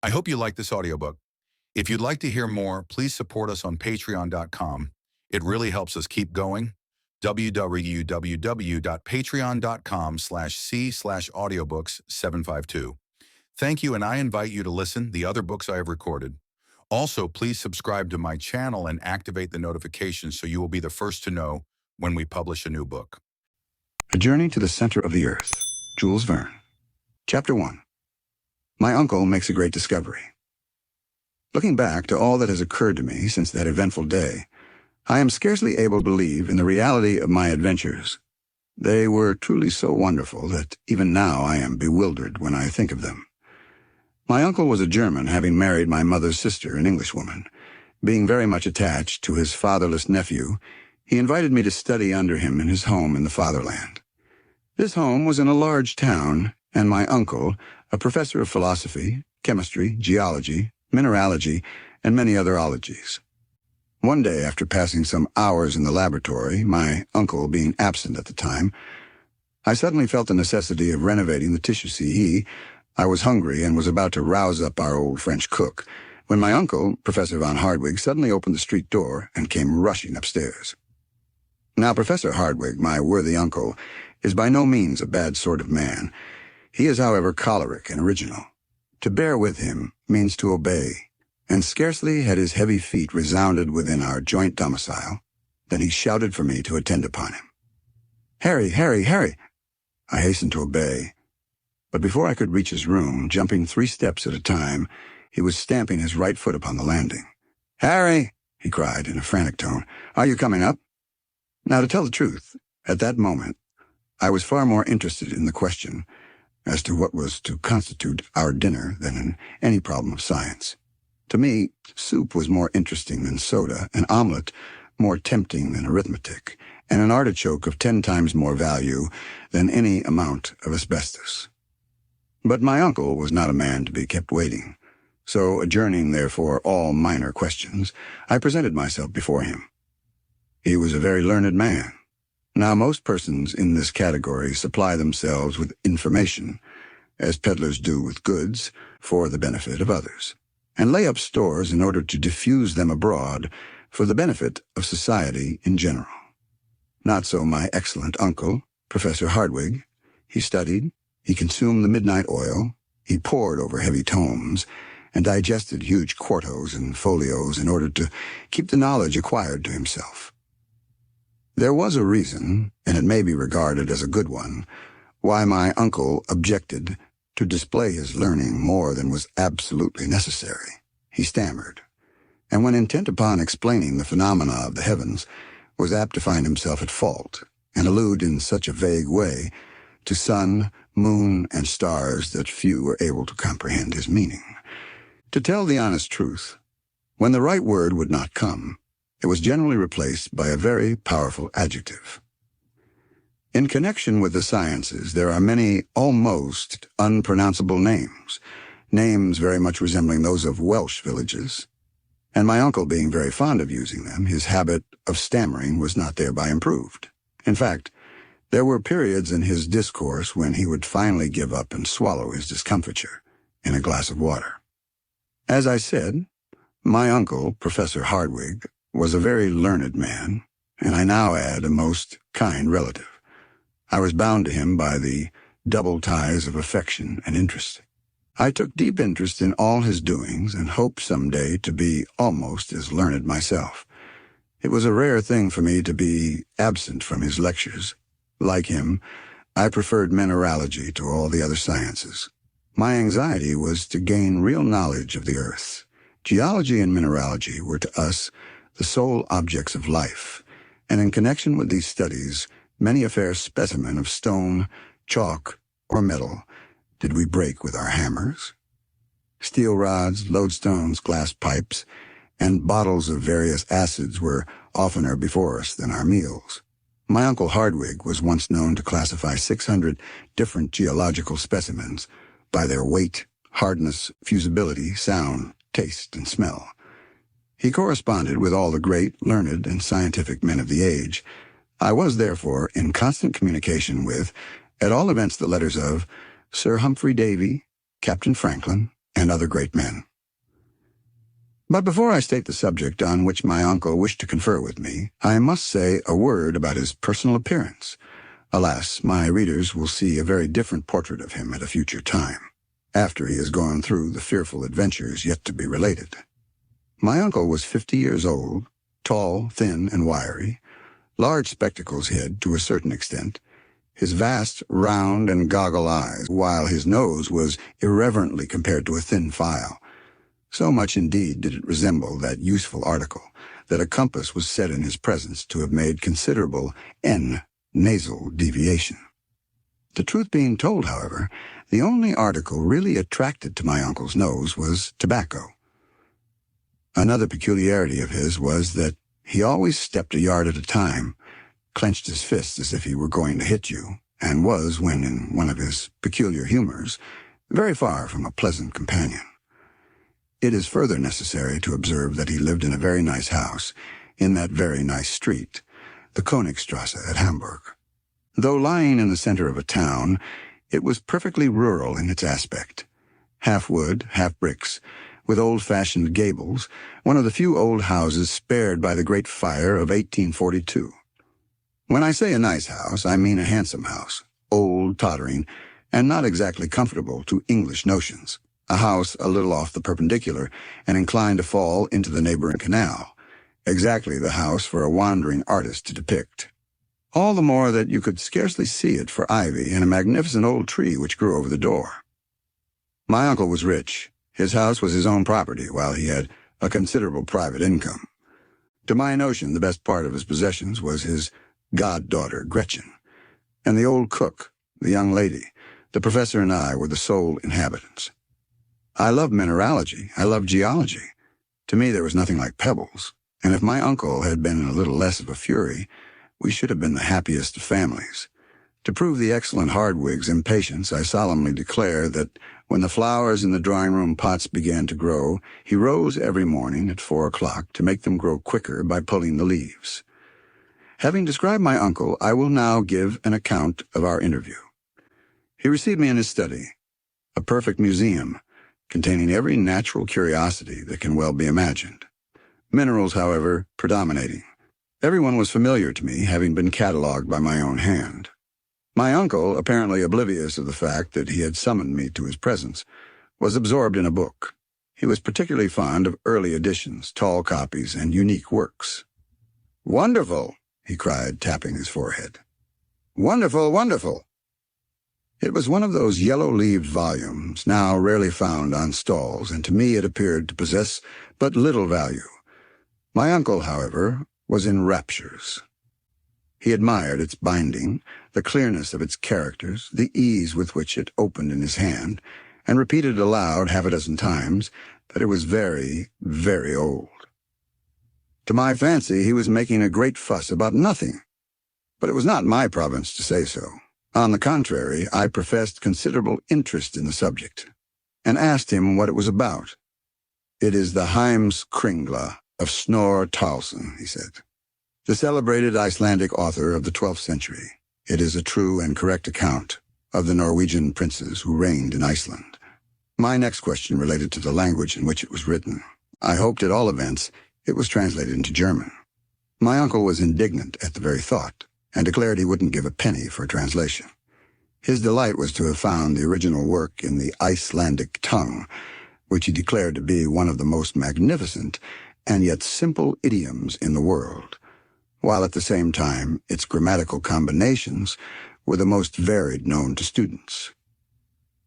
I hope you like this audiobook. If you'd like to hear more, please support us on patreon.com. It really helps us keep going. www.patreon.com/c/audiobooks752. Thank you, and I invite you to listen the other books I have recorded. Also, please subscribe to my channel and activate the notifications so you will be the first to know when we publish a new book. A Journey to the Center of the Earth, Jules Verne. Chapter 1. My uncle makes a great discovery. Looking back to all that has occurred to me since that eventful day, I am scarcely able to believe in the reality of my adventures. They were truly so wonderful that even now I am bewildered when I think of them. My uncle was a German, having married my mother's sister, an Englishwoman. Being very much attached to his fatherless nephew, he invited me to study under him in his home in the fatherland. This home was in a large town, and my uncle, a professor of philosophy, chemistry, geology, mineralogy, and many other ologies. One day, after passing some hours in the laboratory, my uncle being absent at the time, I suddenly felt the necessity of renovating the tissue. I was hungry and was about to rouse up our old French cook, when my uncle, Professor von Hardwigg, suddenly opened the street door and came rushing upstairs. Now, Professor Hardwigg, my worthy uncle, is by no means a bad sort of man. He is, however, choleric and original. To bear with him means to obey, and scarcely had his heavy feet resounded within our joint domicile than he shouted for me to attend upon him. "Harry, Harry, Harry!" I hastened to obey, but before I could reach his room, jumping 3 steps at a time, he was stamping his right foot upon the landing. "Harry!" he cried in a frantic tone. "Are you coming up?" Now, to tell the truth, at that moment, I was far more interested in the question as to what was to constitute our dinner than in any problem of science. To me, soup was more interesting than soda, an omelet more tempting than arithmetic, and an artichoke of 10 times more value than any amount of asbestos. But my uncle was not a man to be kept waiting, so adjourning, therefore, all minor questions, I presented myself before him. He was a very learned man. Now, most persons in this category supply themselves with information, as peddlers do with goods, for the benefit of others, and lay up stores in order to diffuse them abroad for the benefit of society in general. Not so my excellent uncle, Professor Hardwigg. He studied, he consumed the midnight oil, he pored over heavy tomes, and digested huge quartos and folios in order to keep the knowledge acquired to himself. There was a reason, and it may be regarded as a good one, why my uncle objected to display his learning more than was absolutely necessary. He stammered, and when intent upon explaining the phenomena of the heavens, was apt to find himself at fault, and allude in such a vague way to sun, moon, and stars that few were able to comprehend his meaning. To tell the honest truth, when the right word would not come, it was generally replaced by a very powerful adjective. In connection with the sciences, there are many almost unpronounceable names very much resembling those of Welsh villages, and my uncle being very fond of using them, his habit of stammering was not thereby improved. In fact, there were periods in his discourse when he would finally give up and swallow his discomfiture in a glass of water. As I said, my uncle, Professor Hardwigg, was a very learned man, and I now add a most kind relative. I was bound to him by the double ties of affection and interest. I took deep interest in all his doings and hoped some day to be almost as learned myself. It was a rare thing for me to be absent from his lectures. Like him, I preferred mineralogy to all the other sciences. My anxiety was to gain real knowledge of the earth. Geology and mineralogy were to us the sole objects of life, and in connection with these studies, many a fair specimen of stone, chalk, or metal did we break with our hammers. Steel rods, lodestones, glass pipes, and bottles of various acids were oftener before us than our meals. My uncle Hardwigg was once known to classify 600 different geological specimens by their weight, hardness, fusibility, sound, taste, and smell. He corresponded with all the great, learned, and scientific men of the age. I was, therefore, in constant communication with, at all events, the letters of Sir Humphrey Davy, Captain Franklin, and other great men. But before I state the subject on which my uncle wished to confer with me, I must say a word about his personal appearance. Alas, my readers will see a very different portrait of him at a future time, after he has gone through the fearful adventures yet to be related. My uncle was 50 years old, tall, thin, and wiry, large spectacles hid, to a certain extent, his vast, round, and goggle eyes, while his nose was irreverently compared to a thin file. So much indeed did it resemble that useful article that a compass was said in his presence to have made considerable nasal deviation. The truth being told, however, the only article really attracted to my uncle's nose was tobacco. Another peculiarity of his was that he always stepped a yard at a time, clenched his fists as if he were going to hit you, and was, when in one of his peculiar humors, very far from a pleasant companion. It is further necessary to observe that he lived in a very nice house, in that very nice street, the Königstrasse at Hamburg. Though lying in the center of a town, it was perfectly rural in its aspect. Half wood, half bricks, with old-fashioned gables, one of the few old houses spared by the great fire of 1842. When I say a nice house, I mean a handsome house, old, tottering, and not exactly comfortable to English notions. A house a little off the perpendicular and inclined to fall into the neighboring canal, exactly the house for a wandering artist to depict. All the more that you could scarcely see it for ivy and a magnificent old tree which grew over the door. My uncle was rich. His house was his own property, while he had a considerable private income. To my notion, the best part of his possessions was his goddaughter, Gretchen, and the old cook, the young lady. The professor and I were the sole inhabitants. I loved mineralogy. I loved geology. To me, there was nothing like pebbles, and if my uncle had been a little less of a fury, we should have been the happiest of families. To prove the excellent Hardwigg's impatience, I solemnly declare that when the flowers in the drawing-room pots began to grow, he rose every morning at 4 o'clock to make them grow quicker by pulling the leaves. Having described my uncle, I will now give an account of our interview. He received me in his study, a perfect museum, containing every natural curiosity that can well be imagined. Minerals, however, predominating. Everyone was familiar to me, having been catalogued by my own hand. My uncle, apparently oblivious of the fact that he had summoned me to his presence, was absorbed in a book. He was particularly fond of early editions, tall copies, and unique works. "Wonderful!" he cried, tapping his forehead. "Wonderful, wonderful!" It was one of those yellow-leaved volumes, now rarely found on stalls, and to me it appeared to possess but little value. My uncle, however, was in raptures. He admired its binding, the clearness of its characters, the ease with which it opened in his hand, and repeated aloud half a dozen times that it was very, very old. To my fancy, he was making a great fuss about nothing, but it was not my province to say so. On the contrary, I professed considerable interest in the subject, and asked him what it was about. "It is the Heimskringla of Snorre Tarlson," he said, "the celebrated Icelandic author of the 12th century. It is a true and correct account of the Norwegian princes who reigned in Iceland." My next question related to the language in which it was written. I hoped, at all events, it was translated into German. My uncle was indignant at the very thought, and declared he wouldn't give a penny for a translation. His delight was to have found the original work in the Icelandic tongue, which he declared to be one of the most magnificent and yet simple idioms in the world, while at the same time its grammatical combinations were the most varied known to students.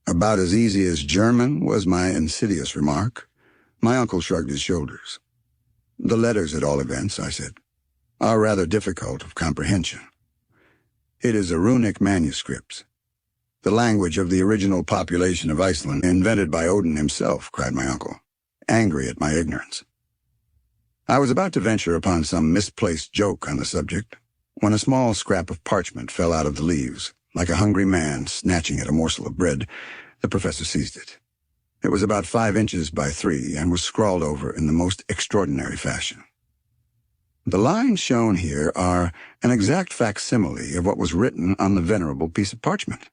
"About as easy as German," was my insidious remark. My uncle shrugged his shoulders. "The letters, at all events," I said, "are rather difficult of comprehension. It is a runic manuscript, the language of the original population of Iceland, invented by Odin himself," cried my uncle, angry at my ignorance. I was about to venture upon some misplaced joke on the subject, when a small scrap of parchment fell out of the leaves. Like a hungry man snatching at a morsel of bread, the professor seized it. It was about 5 inches by 3 and was scrawled over in the most extraordinary fashion. The lines shown here are an exact facsimile of what was written on the venerable piece of parchment,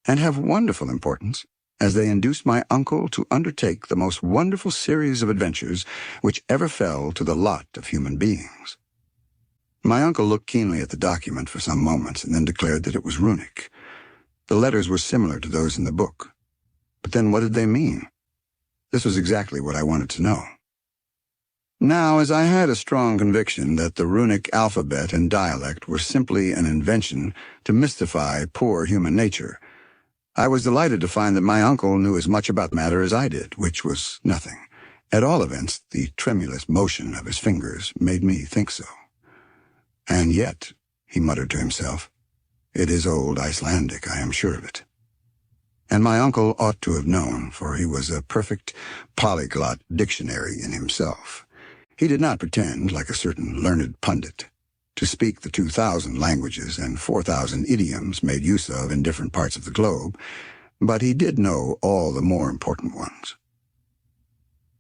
and have wonderful importance. as they induced my uncle to undertake the most wonderful series of adventures which ever fell to the lot of human beings. My uncle looked keenly at the document for some moments and then declared that it was runic. The letters were similar to those in the book. But then what did they mean? This was exactly what I wanted to know. Now, as I had a strong conviction that the runic alphabet and dialect were simply an invention to mystify poor human nature, I was delighted to find that my uncle knew as much about the matter as I did, which was nothing. At all events, the tremulous motion of his fingers made me think so. And yet, he muttered to himself, it is old Icelandic, I am sure of it. And my uncle ought to have known, for he was a perfect polyglot dictionary in himself. He did not pretend, like a certain learned pundit, to speak the 2,000 languages and 4,000 idioms made use of in different parts of the globe, but he did know all the more important ones.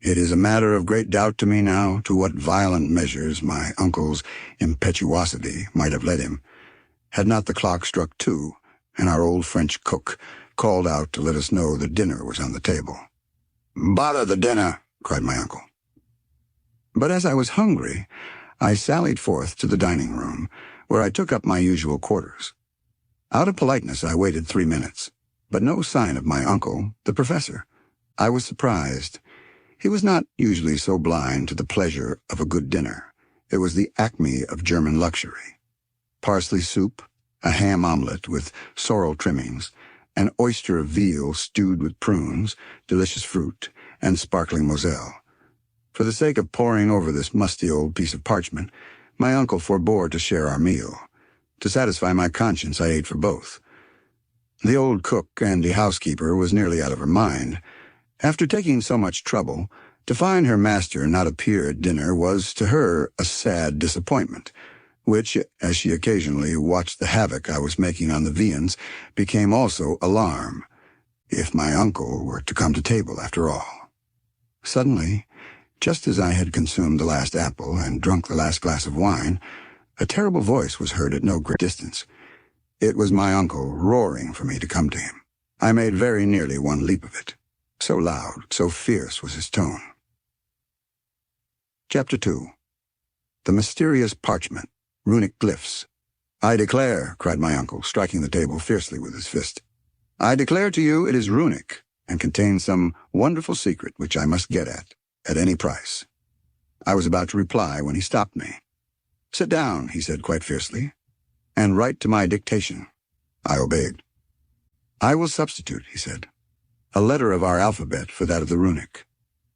It is a matter of great doubt to me now to what violent measures my uncle's impetuosity might have led him, had not the clock struck 2, and our old French cook called out to let us know the dinner was on the table. "Bother the dinner," cried my uncle. But as I was hungry, I sallied forth to the dining room, where I took up my usual quarters. Out of politeness I waited 3 minutes, but no sign of my uncle, the professor. I was surprised. He was not usually so blind to the pleasure of a good dinner. It was the acme of German luxury. Parsley soup, a ham omelette with sorrel trimmings, an oyster of veal stewed with prunes, delicious fruit, and sparkling Moselle. For the sake of poring over this musty old piece of parchment, my uncle forbore to share our meal. To satisfy my conscience, I ate for both. The old cook and the housekeeper was nearly out of her mind. After taking so much trouble, to find her master not appear at dinner was to her a sad disappointment, which, as she occasionally watched the havoc I was making on the viands, became also alarm, if my uncle were to come to table after all. Suddenly, just as I had consumed the last apple and drunk the last glass of wine, a terrible voice was heard at no great distance. It was my uncle roaring for me to come to him. I made very nearly one leap of it. So loud, so fierce was his tone. Chapter 2. The Mysterious Parchment, Runic Glyphs. "I declare," cried my uncle, striking the table fiercely with his fist, "I declare to you it is runic, and contains some wonderful secret which I must get at any price." I was about to reply when he stopped me. "Sit down," he said quite fiercely, "and write to my dictation." I obeyed. "I will substitute," he said, "a letter of our alphabet for that of the runic.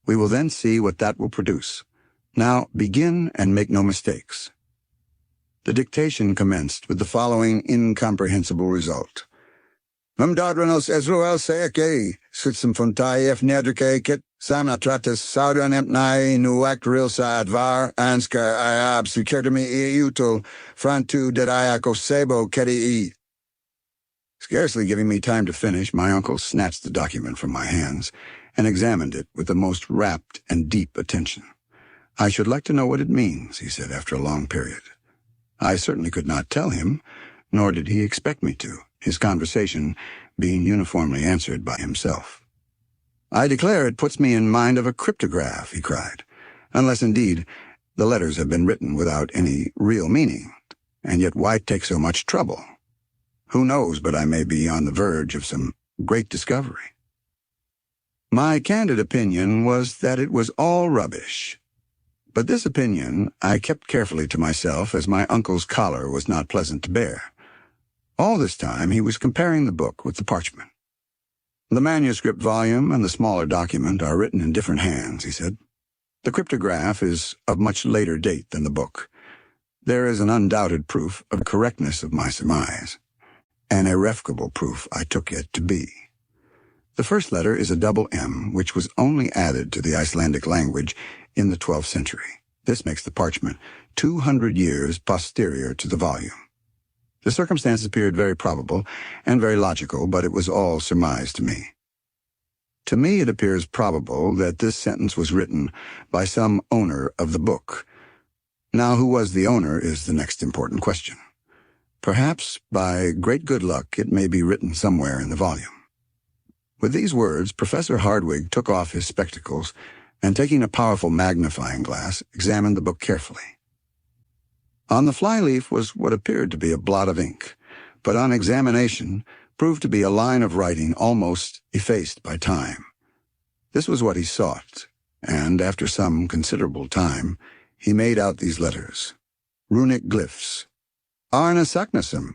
We will then see what that will produce. Now begin and make no mistakes." The dictation commenced with the following incomprehensible result. "Mumdadrenos Ezruel Seeke, Sutsum Fontaef Nedrikeket, Samnatratis Saudan Empnai Nuak Rilsa Advar, Anska Iab Sukertami Eutul, Frantu Dedayako Sebo Kedi. Scarcely giving me time to finish, my uncle snatched the document from my hands and examined it with the most rapt and deep attention. "I should like to know what it means," he said after a long period. I certainly could not tell him, nor did he expect me to, his conversation being uniformly answered by himself. "I declare it puts me in mind of a cryptograph," he cried, "unless, indeed, the letters have been written without any real meaning. And yet why take so much trouble? Who knows but I may be on the verge of some great discovery?" My candid opinion was that it was all rubbish. But this opinion I kept carefully to myself, as my uncle's choler was not pleasant to bear. All this time he was comparing the book with the parchment. "The manuscript volume and the smaller document are written in different hands," he said. "The cryptograph is of much later date than the book. There is an undoubted proof of the correctness of my surmise. An irrefragable proof I took it to be. The first letter is a double M, which was only added to the Icelandic language in the 12th century. This makes the parchment 200 years posterior to the volume. The circumstance appeared very probable and very logical, but it was all surmise to me. To me it appears probable that this sentence was written by some owner of the book. Now, who was the owner is the next important question. Perhaps, by great good luck, it may be written somewhere in the volume. With these words, Professor Hardwigg took off his spectacles and, taking a powerful magnifying glass, examined the book carefully. On the flyleaf was what appeared to be a blot of ink, but on examination proved to be a line of writing almost effaced by time. This was what he sought, and after some considerable time, he made out these letters. Runic glyphs. Arne Saknussemm,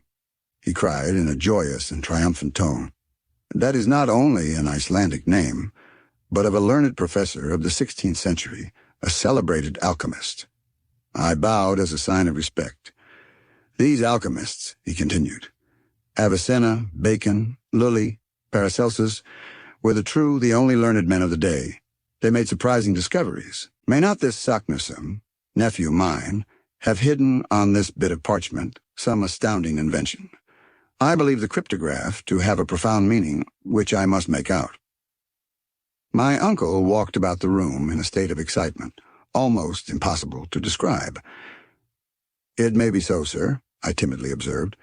he cried in a joyous and triumphant tone. That is not only an Icelandic name, but of a learned professor of the 16th century, a celebrated alchemist. I bowed as a sign of respect. These alchemists, he continued, Avicenna, Bacon, Lully, Paracelsus, were the only learned men of the day. They made surprising discoveries. May not this Saknussemm, nephew mine, have hidden on this bit of parchment some astounding invention? I believe the cryptograph to have a profound meaning, which I must make out. My uncle walked about the room in a state of excitement, almost impossible to describe. It may be so, sir, I timidly observed,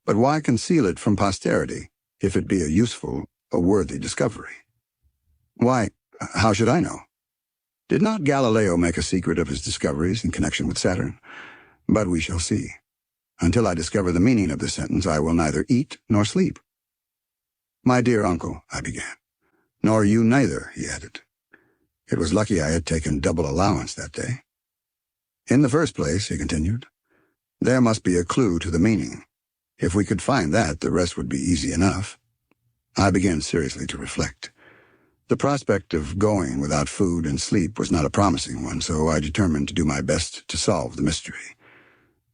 but why conceal it from posterity, if it be a worthy discovery? Why, how should I know? Did not Galileo make a secret of his discoveries in connection with Saturn? But we shall see. Until I discover the meaning of this sentence, I will neither eat nor sleep. My dear uncle, I began. Nor you neither, he added. It was lucky I had taken double allowance that day. In the first place, he continued, there must be a clue to the meaning. If we could find that, the rest would be easy enough. I began seriously to reflect. The prospect of going without food and sleep was not a promising one, so I determined to do my best to solve the mystery.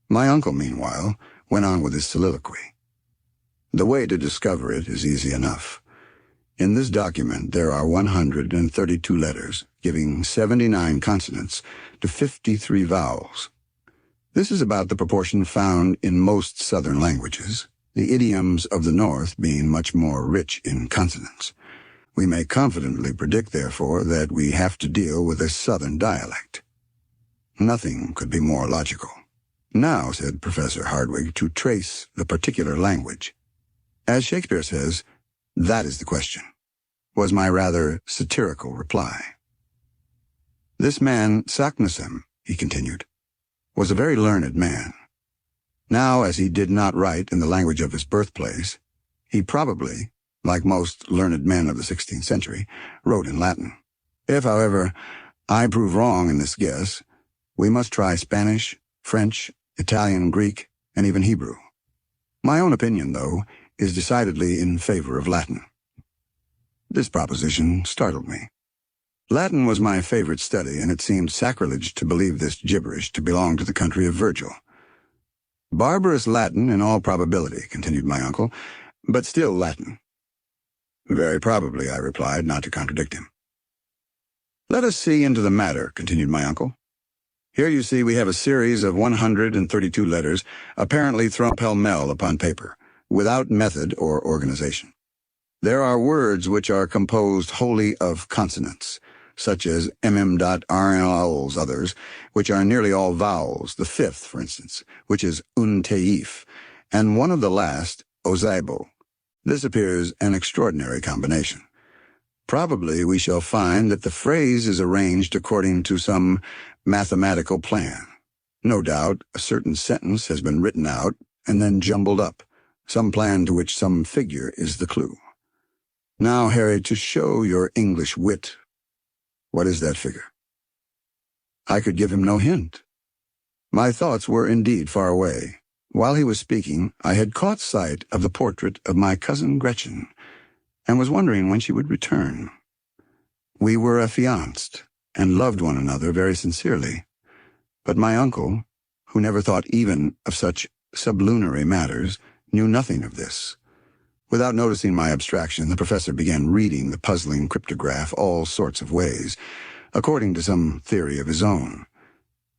My uncle, meanwhile, went on with his soliloquy. The way to discover it is easy enough. In this document there are 132 letters, giving 79 consonants to 53 vowels. This is about the proportion found in most southern languages, the idioms of the north being much more rich in consonants. We may confidently predict, therefore, that we have to deal with a southern dialect. Nothing could be more logical. Now, said Professor Hardwigg, to trace the particular language. As Shakespeare says, that is the question, was my rather satirical reply. This man, Saknussemm, he continued, was a very learned man. Now, as he did not write in the language of his birthplace, he probably, like most learned men of the 16th century, wrote in Latin. If, however, I prove wrong in this guess, we must try Spanish, French, Italian, Greek, and even Hebrew. My own opinion, though, is decidedly in favor of Latin. This proposition startled me. Latin was my favorite study, and it seemed sacrilege to believe this gibberish to belong to the country of Virgil. Barbarous Latin in all probability, continued my uncle, but still Latin. Very probably, I replied, not to contradict him. Let us see into the matter, continued my uncle. Here you see we have a series of 132 letters apparently thrown pell-mell upon paper, without method or organization. There are words which are composed wholly of consonants, such as mm.rnls, others, which are nearly all vowels, the fifth, for instance, which is unteif, and one of the last, ozaibo. This appears an extraordinary combination. Probably we shall find that the phrase is arranged according to some mathematical plan. No doubt a certain sentence has been written out and then jumbled up, some plan to which some figure is the clue. Now, Harry, to show your English wit, what is that figure? I could give him no hint. My thoughts were indeed far away. While he was speaking, I had caught sight of the portrait of my cousin Gretchen, and was wondering when she would return. We were affianced, and loved one another very sincerely, but my uncle, who never thought even of such sublunary matters, knew nothing of this. Without noticing my abstraction, the professor began reading the puzzling cryptograph all sorts of ways, according to some theory of his own.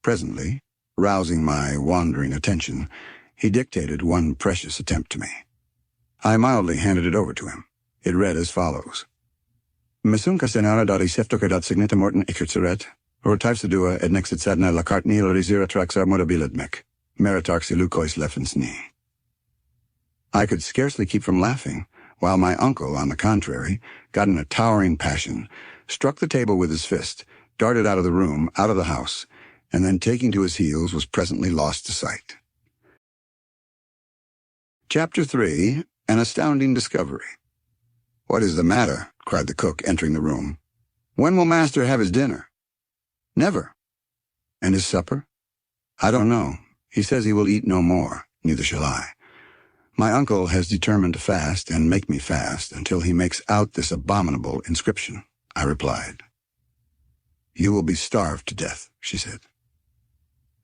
Presently, rousing my wandering attention, he dictated one precious attempt to me. I mildly handed it over to him. It read as follows. Mesunca senara dat receptoque dat signeta morten icertseret, or typsedua et nexit sadna lacartni lorisira traxar modabilet mec, meritarxi lucois lefens ni. I could scarcely keep from laughing. while my uncle, on the contrary, got in a towering passion, struck the table with his fist, darted out of the room, out of the house, and then taking to his heels was presently lost to sight. Chapter 3. An Astounding Discovery. "What is the matter?" cried the cook, entering the room. "When will master have his dinner?" "Never." "And his supper?" "I don't know. He says he will eat no more. Neither shall I. My uncle has determined to fast and make me fast until he makes out this abominable inscription," I replied. "You will be starved to death," she said.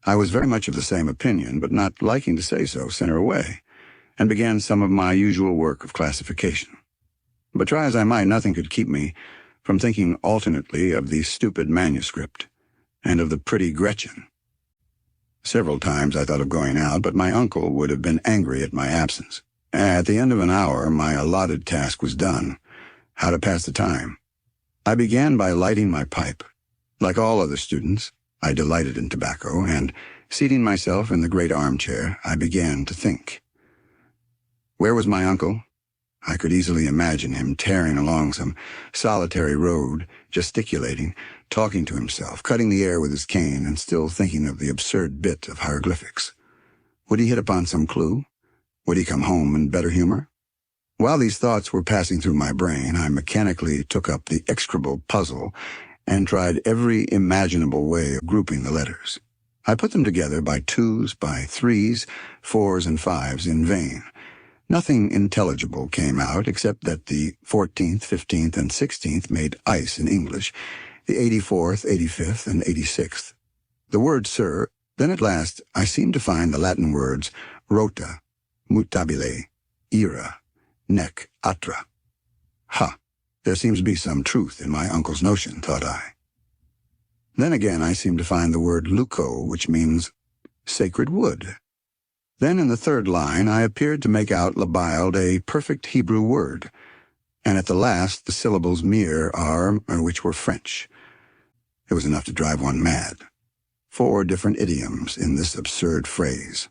I was very much of the same opinion, but not liking to say so, sent her away, and began some of my usual work of classification. But try as I might, nothing could keep me from thinking alternately of the stupid manuscript and of the pretty Gretchen. Several times I thought of going out, but my uncle would have been angry at my absence. At the end of an hour, my allotted task was done: how to pass the time. I began by lighting my pipe. Like all other students, I delighted in tobacco, and, seating myself in the great armchair, I began to think. Where was my uncle? I could easily imagine him tearing along some solitary road, gesticulating, talking to himself, cutting the air with his cane, and still thinking of the absurd bit of hieroglyphics. Would he hit upon some clue? Would he come home in better humor? While these thoughts were passing through my brain, I mechanically took up the execrable puzzle and tried every imaginable way of grouping the letters. I put them together by twos, by threes, fours, and fives in vain. Nothing intelligible came out except that the 14th, 15th, and 16th made ice in English, the 84th, 85th, and 86th. The word sir, then at last I seemed to find the Latin words rota, mutabile, ira, nec atra. Ha! There seems to be some truth in my uncle's notion, thought I. Then again I seemed to find the word leuco, which means sacred wood. Then in the third line I appeared to make out labiled a perfect Hebrew word, and at the last the syllables mir are, which were French. It was enough to drive one mad. 4 different idioms in this absurd phrase.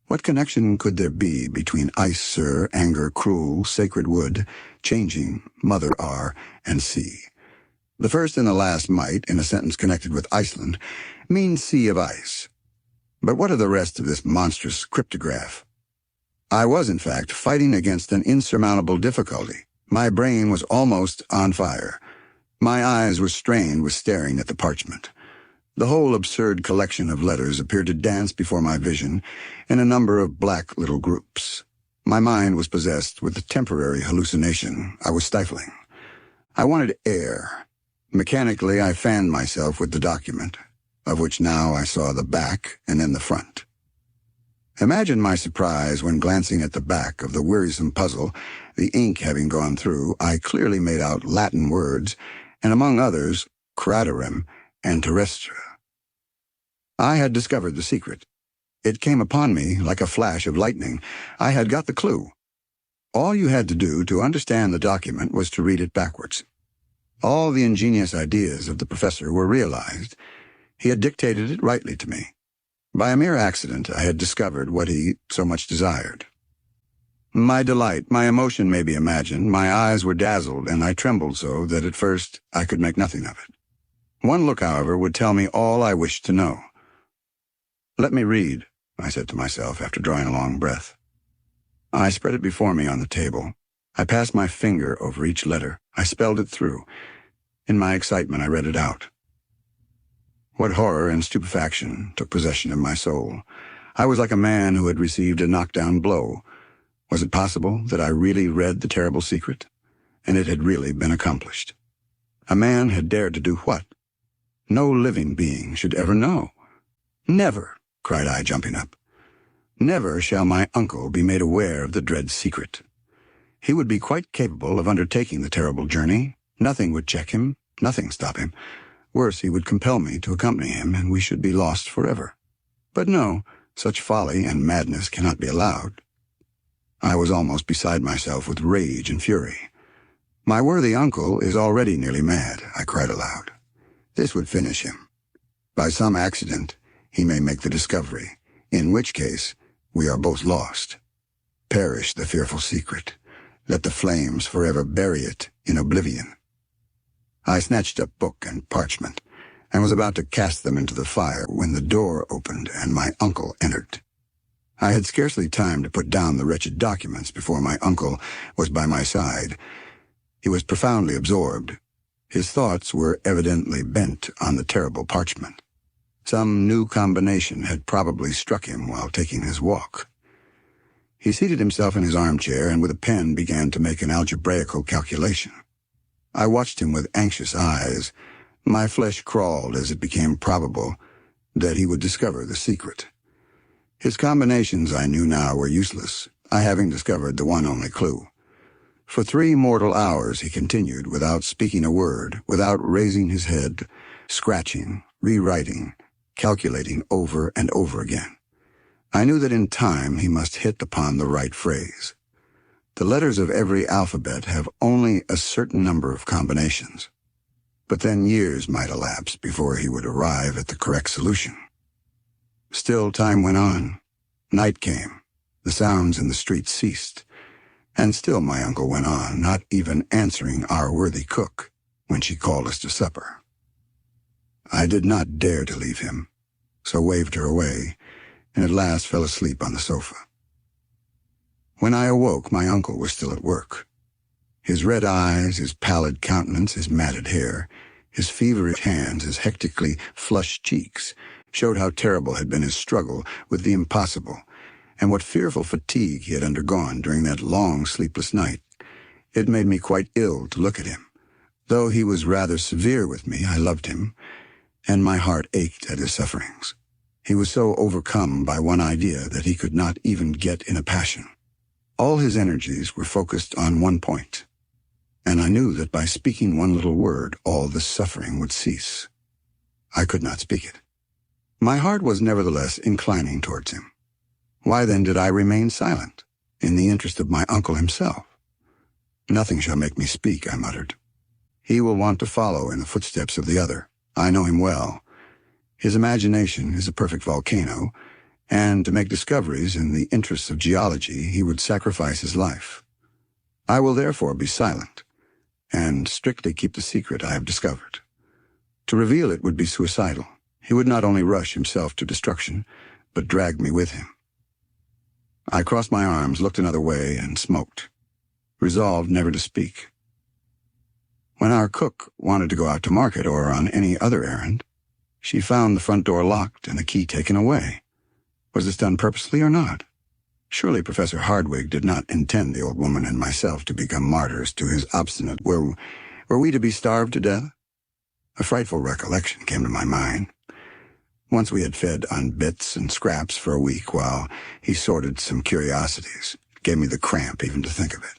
What connection could there be between ice, sir, anger, cruel, sacred wood, changing, mother are, and sea? The first and the last might, in a sentence connected with Iceland, mean sea of ice. But what of the rest of this monstrous cryptograph? I was, in fact, fighting against an insurmountable difficulty. My brain was almost on fire. My eyes were strained with staring at the parchment. The whole absurd collection of letters appeared to dance before my vision in a number of black little groups. My mind was possessed with the temporary hallucination I was stifling. I wanted air. Mechanically, I fanned myself with the document, of which now I saw the back and then the front. Imagine my surprise when, glancing at the back of the wearisome puzzle, the ink having gone through, I clearly made out Latin words, and among others, craterem and terrestra. I had discovered the secret. It came upon me like a flash of lightning. I had got the clue. All you had to do to understand the document was to read it backwards. All the ingenious ideas of the professor were realized. He had dictated it rightly to me. By a mere accident, I had discovered what he so much desired. My delight, my emotion may be imagined. My eyes were dazzled, and I trembled so that at first I could make nothing of it. One look, however, would tell me all I wished to know. "Let me read," I said to myself after drawing a long breath. I spread it before me on the table. I passed my finger over each letter. I spelled it through. In my excitement, I read it out. What horror and stupefaction took possession of my soul. I was like a man who had received a knockdown blow. Was it possible that I really read the terrible secret? And it had really been accomplished. A man had dared to do what? No living being should ever know. "Never," cried I, jumping up. "Never shall my uncle be made aware of the dread secret. He would be quite capable of undertaking the terrible journey. Nothing would check him, nothing stop him. Worse, he would compel me to accompany him, and we should be lost forever. But no, such folly and madness cannot be allowed." I was almost beside myself with rage and fury. "My worthy uncle is already nearly mad," I cried aloud. "This would finish him. By some accident, he may make the discovery, in which case we are both lost. Perish the fearful secret. let the flames forever bury it in oblivion. I snatched up book and parchment, and was about to cast them into the fire when the door opened and my uncle entered. I had scarcely time to put down the wretched documents before my uncle was by my side. He was profoundly absorbed. His thoughts were evidently bent on the terrible parchment. Some new combination had probably struck him while taking his walk. He seated himself in his armchair and with a pen began to make an algebraical calculation. I watched him with anxious eyes. My flesh crawled as it became probable that he would discover the secret. His combinations, I knew now, were useless, I having discovered the one only clue. For 3 mortal hours he continued, without speaking a word, without raising his head, scratching, rewriting, calculating over and over again. I knew that in time he must hit upon the right phrase. The letters of every alphabet have only a certain number of combinations. But then years might elapse before he would arrive at the correct solution. Still time went on. Night came. The sounds in the street ceased. And still my uncle went on, not even answering our worthy cook when she called us to supper. I did not dare to leave him, so waved her away, and at last fell asleep on the sofa. When I awoke, my uncle was still at work. His red eyes, his pallid countenance, his matted hair, his feverish hands, his hectically flushed cheeks, showed how terrible had been his struggle with the impossible, and what fearful fatigue he had undergone during that long sleepless night. It made me quite ill to look at him. Though he was rather severe with me, I loved him, and my heart ached at his sufferings. He was so overcome by one idea that he could not even get in a passion. All his energies were focused on one point, and I knew that by speaking one little word, all the suffering would cease. I could not speak it. My heart was nevertheless inclining towards him. Why then did I remain silent, in the interest of my uncle himself? Nothing shall make me speak, I muttered. He will want to follow in the footsteps of the other. I know him well. His imagination is a perfect volcano, and to make discoveries in the interests of geology he would sacrifice his life. I will therefore be silent, and strictly keep the secret I have discovered. To reveal it would be suicidal. He would not only rush himself to destruction, but drag me with him. I crossed my arms, looked another way, and smoked, resolved never to speak. When our cook wanted to go out to market or on any other errand, she found the front door locked and the key taken away. Was this done purposely or not? Surely Professor Hardwigg did not intend the old woman and myself to become martyrs to his obstinate. Were we to be starved to death? A frightful recollection came to my mind. Once we had fed on bits and scraps for a week while he sorted some curiosities. It gave me the cramp even to think of it.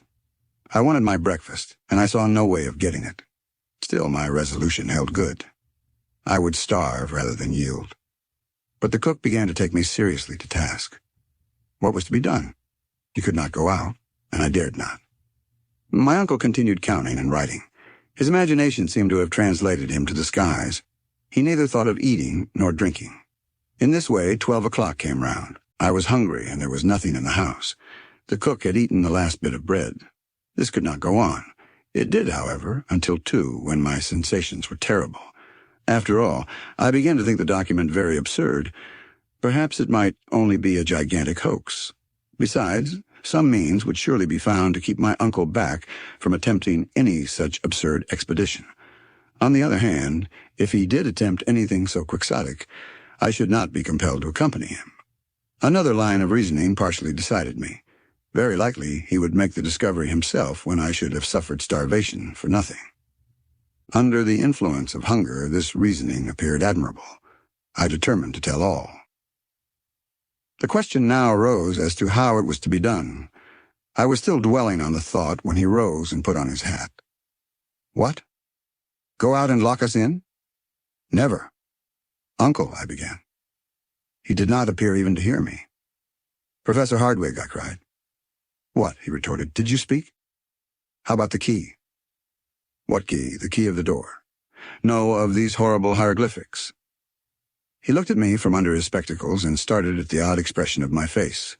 I wanted my breakfast, and I saw no way of getting it. Still, my resolution held good. I would starve rather than yield. But the cook began to take me seriously to task. What was to be done? He could not go out, and I dared not. My uncle continued counting and writing. His imagination seemed to have translated him to the skies. He neither thought of eating nor drinking. In this way, 12 o'clock came round. I was hungry, and there was nothing in the house. The cook had eaten the last bit of bread. This could not go on. It did, however, until 2, when my sensations were terrible. After all, I began to think the document very absurd. Perhaps it might only be a gigantic hoax. Besides, some means would surely be found to keep my uncle back from attempting any such absurd expedition. On the other hand, if he did attempt anything so quixotic, I should not be compelled to accompany him. Another line of reasoning partially decided me. Very likely he would make the discovery himself when I should have suffered starvation for nothing. Under the influence of hunger, this reasoning appeared admirable. I determined to tell all. The question now arose as to how it was to be done. I was still dwelling on the thought when he rose and put on his hat. What? Go out and lock us in? Never. Uncle, I began. He did not appear even to hear me. Professor Hardwigg, I cried. What? He retorted. Did you speak? How about the key? What key? The key of the door. No, of these horrible hieroglyphics. He looked at me from under his spectacles and started at the odd expression of my face.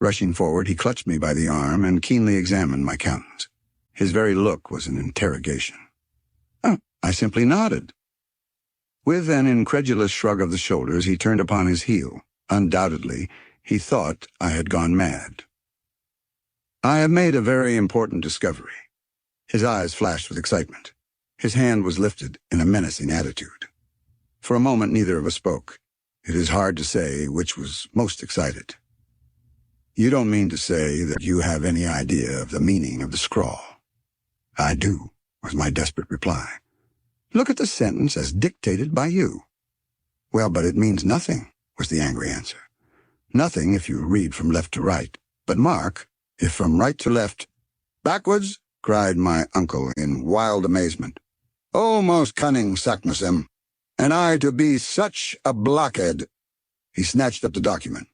Rushing forward, he clutched me by the arm and keenly examined my countenance. His very look was an interrogation. Oh, I simply nodded. With an incredulous shrug of the shoulders, he turned upon his heel. Undoubtedly, he thought I had gone mad. I have made a very important discovery. His eyes flashed with excitement. His hand was lifted in a menacing attitude. For a moment, neither of us spoke. It is hard to say which was most excited. You don't mean to say that you have any idea of the meaning of the scrawl? I do, was my desperate reply. Look at the sentence as dictated by you. Well, but it means nothing, was the angry answer. Nothing if you read from left to right. But mark, if from right to left. Backwards, cried my uncle in wild amazement. Oh, most cunning Saknussemm, and I to be such a blockhead. He snatched up the document,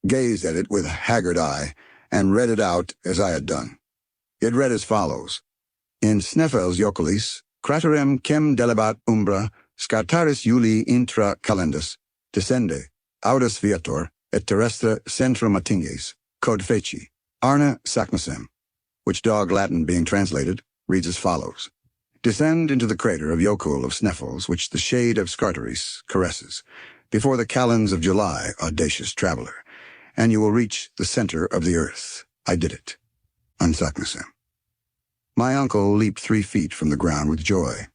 gazed at it with a haggard eye, and read it out as I had done. It read as follows. In Sneffels Joculis, craterem chem delebat umbra, scartaris Juli intra calendus, descende, audus viator, et terrestre centrum attinges, cod feci, Arne Saknussemm, which dog Latin being translated, reads as follows. Descend into the crater of Jokul of Sneffels, which the shade of Scartaris caresses, before the calends of July, audacious traveler, and you will reach the center of the earth. I did it. Saknussemm. My uncle leaped 3 feet from the ground with joy.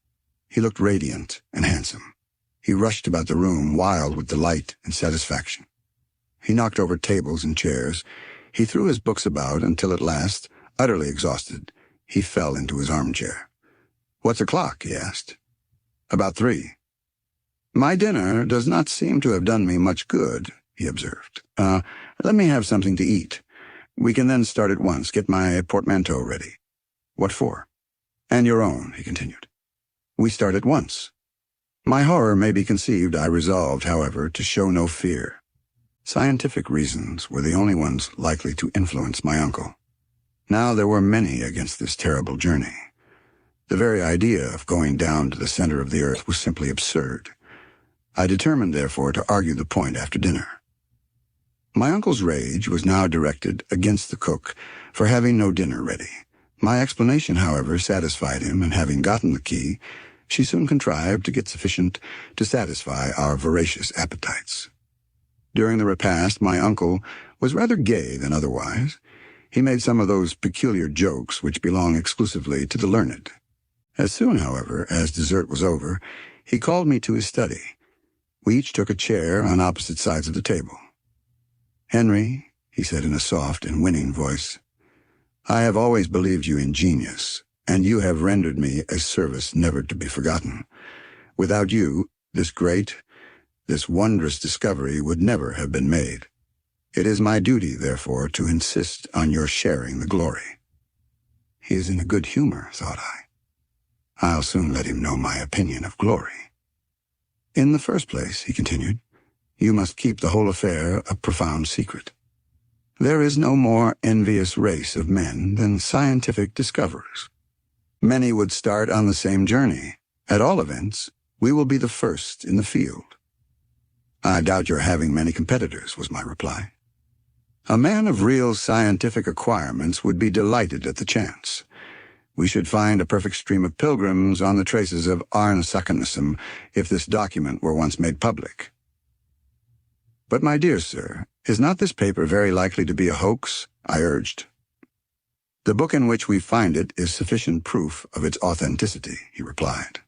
He looked radiant and handsome. He rushed about the room, wild with delight and satisfaction. He knocked over tables and chairs. He threw his books about until at last, utterly exhausted, he fell into his armchair. What's o'clock? He asked. About 3. My dinner does not seem to have done me much good, he observed. Let me have something to eat. We can then start at once. Get my portmanteau ready. What for? And your own, he continued. We start at once. My horror may be conceived. I resolved, however, to show no fear. Scientific reasons were the only ones likely to influence my uncle. Now there were many against this terrible journey. The very idea of going down to the center of the earth was simply absurd. I determined, therefore, to argue the point after dinner. My uncle's rage was now directed against the cook for having no dinner ready. My explanation, however, satisfied him, and having gotten the key, she soon contrived to get sufficient to satisfy our voracious appetites. During the repast, my uncle was rather gay than otherwise. He made some of those peculiar jokes which belong exclusively to the learned. As soon, however, as dessert was over, he called me to his study. We each took a chair on opposite sides of the table. Henry, he said in a soft and winning voice, I have always believed you ingenious, and you have rendered me a service never to be forgotten. Without you, this wondrous discovery would never have been made. It is my duty, therefore, to insist on your sharing the glory. He is in a good humor, thought I. I'll soon let him know my opinion of glory. In the first place, he continued, you must keep the whole affair a profound secret. There is no more envious race of men than scientific discoverers. Many would start on the same journey. At all events, we will be the first in the field. I doubt your having many competitors, was my reply. A man of real scientific acquirements would be delighted at the chance. We should find a perfect stream of pilgrims on the traces of Arne Saknussemm if this document were once made public. But, my dear sir, is not this paper very likely to be a hoax? I urged. The book in which we find it is sufficient proof of its authenticity, he replied.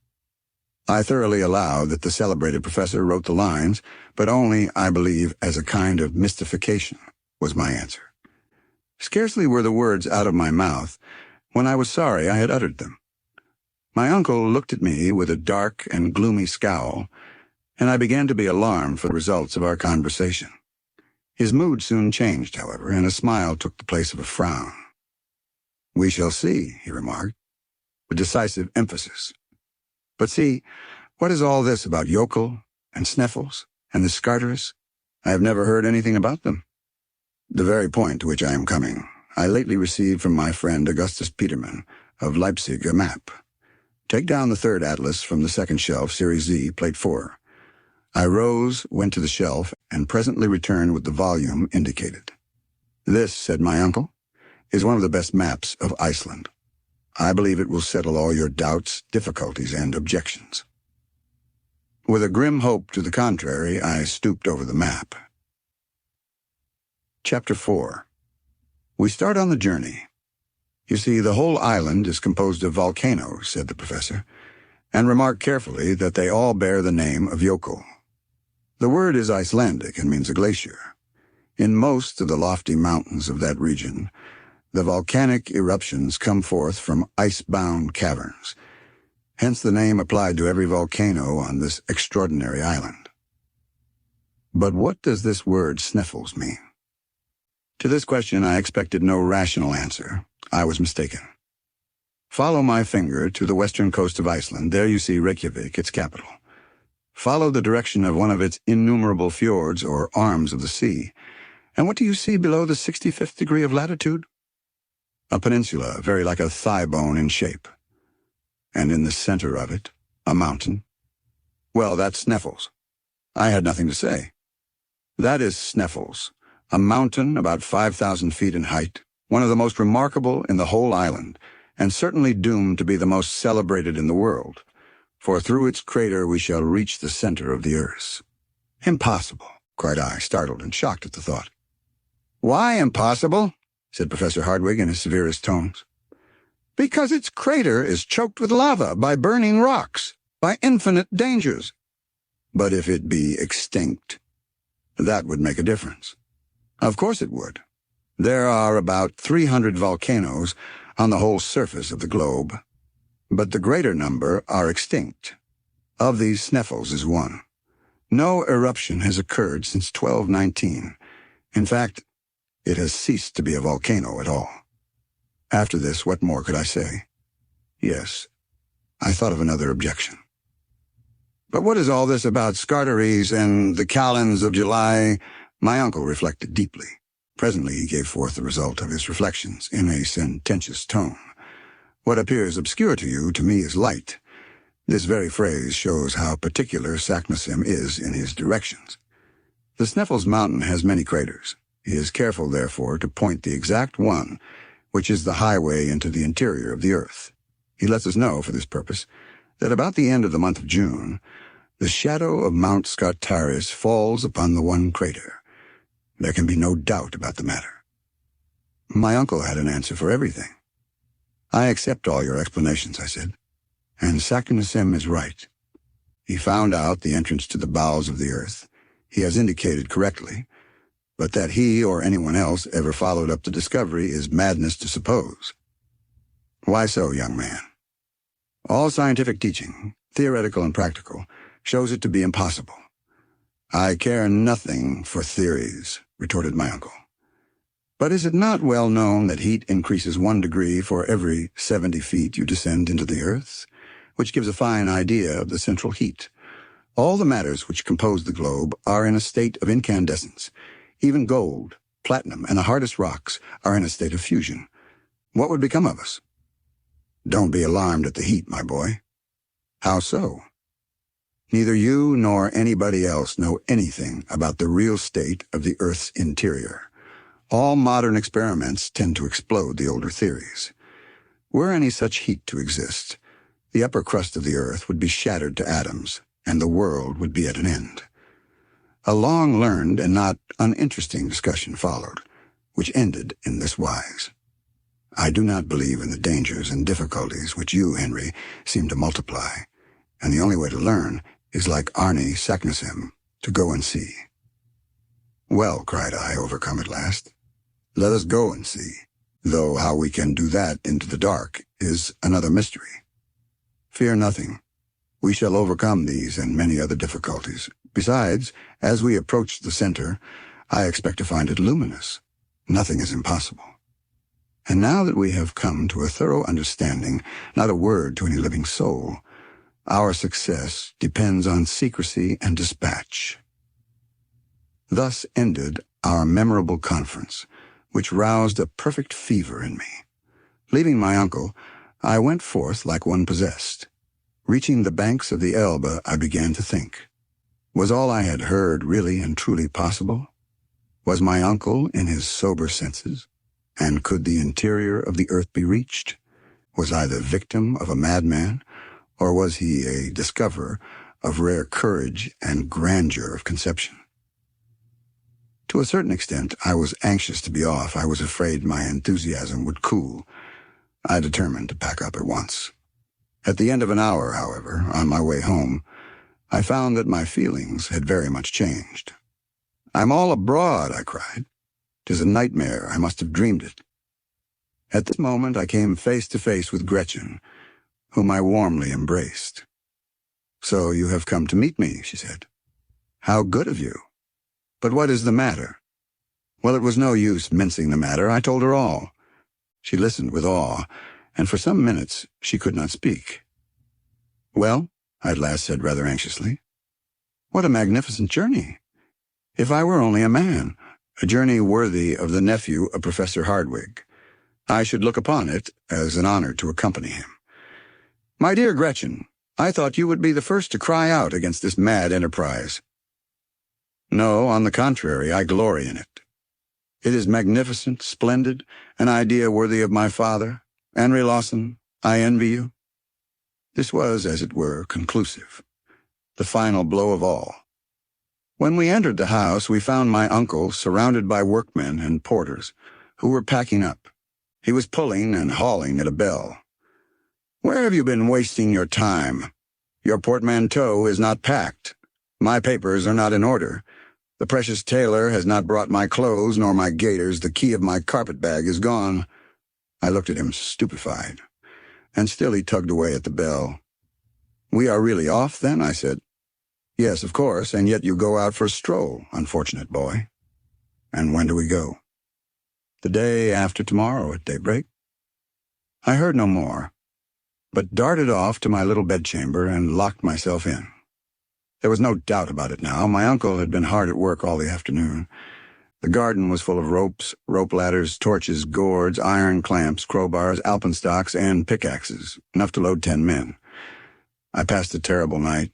I thoroughly allow that the celebrated professor wrote the lines, but only, I believe, as a kind of mystification, was my answer. Scarcely were the words out of my mouth when I was sorry I had uttered them. My uncle looked at me with a dark and gloomy scowl, and I began to be alarmed for the results of our conversation. His mood soon changed, however, and a smile took the place of a frown. We shall see, he remarked, with decisive emphasis. But see, what is all this about Jokul and Sneffels and the Scartaris? I have never heard anything about them. The very point to which I am coming. I lately received from my friend Augustus Petermann of Leipzig a map. Take down the 3rd atlas from the 2nd shelf, Series Z, Plate 4. I rose, went to the shelf, and presently returned with the volume indicated. "This," said my uncle, "is one of the best maps of Iceland. I believe it will settle all your doubts, difficulties, and objections." With a grim hope to the contrary, I stooped over the map. Chapter 4. We start on the journey. "You see, the whole island is composed of volcanoes," said the professor, "and remark carefully that they all bear the name of Jökull. The word is Icelandic and means a glacier. In most of the lofty mountains of that region, the volcanic eruptions come forth from ice-bound caverns, hence the name applied to every volcano on this extraordinary island." But what does this word Sneffels mean? To this question I expected no rational answer. I was mistaken. Follow my finger to the western coast of Iceland. There you see Reykjavik, its capital. Follow the direction of one of its innumerable fjords or arms of the sea, and what do you see below the 65th degree of latitude? A peninsula, very like a thigh bone in shape. And in the center of it, a mountain. Well, that's Sneffels. I had nothing to say. That is Sneffels, a mountain about 5,000 feet in height, one of the most remarkable in the whole island, and certainly doomed to be the most celebrated in the world, for through its crater we shall reach the center of the earth. "Impossible," cried I, startled and shocked at the thought. "Why impossible?" said Professor Hardwigg in his severest tones. "Because its crater is choked with lava, by burning rocks, by infinite dangers." "But if it be extinct, that would make a difference." "Of course it would. There are about 300 volcanoes on the whole surface of the globe, but the greater number are extinct. Of these, Sneffels is one. No eruption has occurred since 1219. In fact, it has ceased to be a volcano at all." After this, what more could I say? Yes, I thought of another objection. "But what is all this about Scartaries and the calends of July?" My uncle reflected deeply. Presently he gave forth the result of his reflections in a sententious tone. "What appears obscure to you, to me is light. This very phrase shows how particular Saknussemm is in his directions. The Sneffels mountain has many craters. He is careful, therefore, to point the exact one, which is the highway into the interior of the earth. He lets us know, for this purpose, that about the end of the month of June, the shadow of Mount Scartaris falls upon the one crater. There can be no doubt about the matter." My uncle had an answer for everything. "I accept all your explanations," I said, "and Saknussemm is right. He found out the entrance to the bowels of the earth. He has indicated correctly, but that he or anyone else ever followed up the discovery is madness to suppose." "Why so, young man?" "All scientific teaching, theoretical and practical, shows it to be impossible." "I care nothing for theories," retorted my uncle. "But is it not well known that heat increases 1 degree for every 70 feet you descend into the earth, which gives a fine idea of the central heat? All the matters which compose the globe are in a state of incandescence. Even gold, platinum, and the hardest rocks are in a state of fusion. What would become of us?" "Don't be alarmed at the heat, my boy." "How so?" "Neither you nor anybody else know anything about the real state of the Earth's interior. All modern experiments tend to explode the older theories. Were any such heat to exist, the upper crust of the Earth would be shattered to atoms, and the world would be at an end." A long-learned and not uninteresting discussion followed, which ended in this wise. "I do not believe in the dangers and difficulties which you, Henry, seem to multiply, and the only way to learn is like Arne Saknussemm, to go and see." "Well," cried I, overcome at last, "let us go and see, though how we can do that into the dark is another mystery." "Fear nothing. We shall overcome these and many other difficulties. Besides, as we approach the center, I expect to find it luminous. Nothing is impossible. And now that we have come to a thorough understanding, not a word to any living soul, our success depends on secrecy and dispatch." Thus ended our memorable conference, which roused a perfect fever in me. Leaving my uncle, I went forth like one possessed. Reaching the banks of the Elbe, I began to think. Was all I had heard really and truly possible? Was my uncle in his sober senses? And could the interior of the earth be reached? Was I the victim of a madman, or was he a discoverer of rare courage and grandeur of conception? To a certain extent, I was anxious to be off. I was afraid my enthusiasm would cool. I determined to pack up at once. At the end of an hour, however, on my way home, I found that my feelings had very much changed. "I'm all abroad," I cried. "'Tis a nightmare. I must have dreamed it." At this moment I came face to face with Gretchen, whom I warmly embraced. "So you have come to meet me," she said. "How good of you. But what is the matter?" Well, it was no use mincing the matter. I told her all. She listened with awe, and for some minutes she could not speak. "Well," I at last said rather anxiously, "what a magnificent journey! If I were only a man, a journey worthy of the nephew of Professor Hardwigg, I should look upon it as an honor to accompany him. My dear Gretchen, I thought you would be the first to cry out against this mad enterprise." "No, on the contrary, I glory in it. It is magnificent, splendid, an idea worthy of my father. Henry Lawson, I envy you." This was, as it were, conclusive, the final blow of all. When we entered the house, we found my uncle surrounded by workmen and porters who were packing up. He was pulling and hauling at a bell. "Where have you been wasting your time? Your portmanteau is not packed. My papers are not in order. The precious tailor has not brought my clothes nor my gaiters. The key of my carpet-bag is gone." I looked at him stupefied, and still he tugged away at the bell. "We are really off, then?" I said. "Yes, of course, and yet you go out for a stroll, unfortunate boy." "And when do we go?" "The day after tomorrow at daybreak." I heard no more, but darted off to my little bedchamber and locked myself in. There was no doubt about it now. My uncle had been hard at work all the afternoon. The garden was full of ropes, rope ladders, torches, gourds, iron clamps, crowbars, alpenstocks, and pickaxes, enough to load 10 men. I passed a terrible night.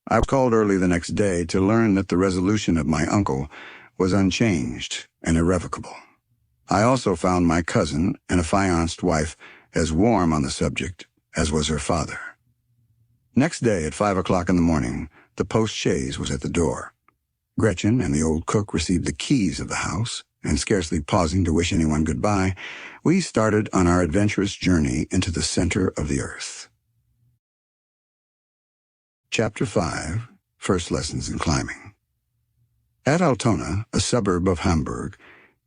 I was called early the next day to learn that the resolution of my uncle was unchanged and irrevocable. I also found my cousin and affianced wife as warm on the subject as was her father. Next day at 5 o'clock in the morning, the post-chaise was at the door. Gretchen and the old cook received the keys of the house, and scarcely pausing to wish anyone goodbye, we started on our adventurous journey into the center of the earth. Chapter 5. First Lessons in Climbing. At Altona, a suburb of Hamburg,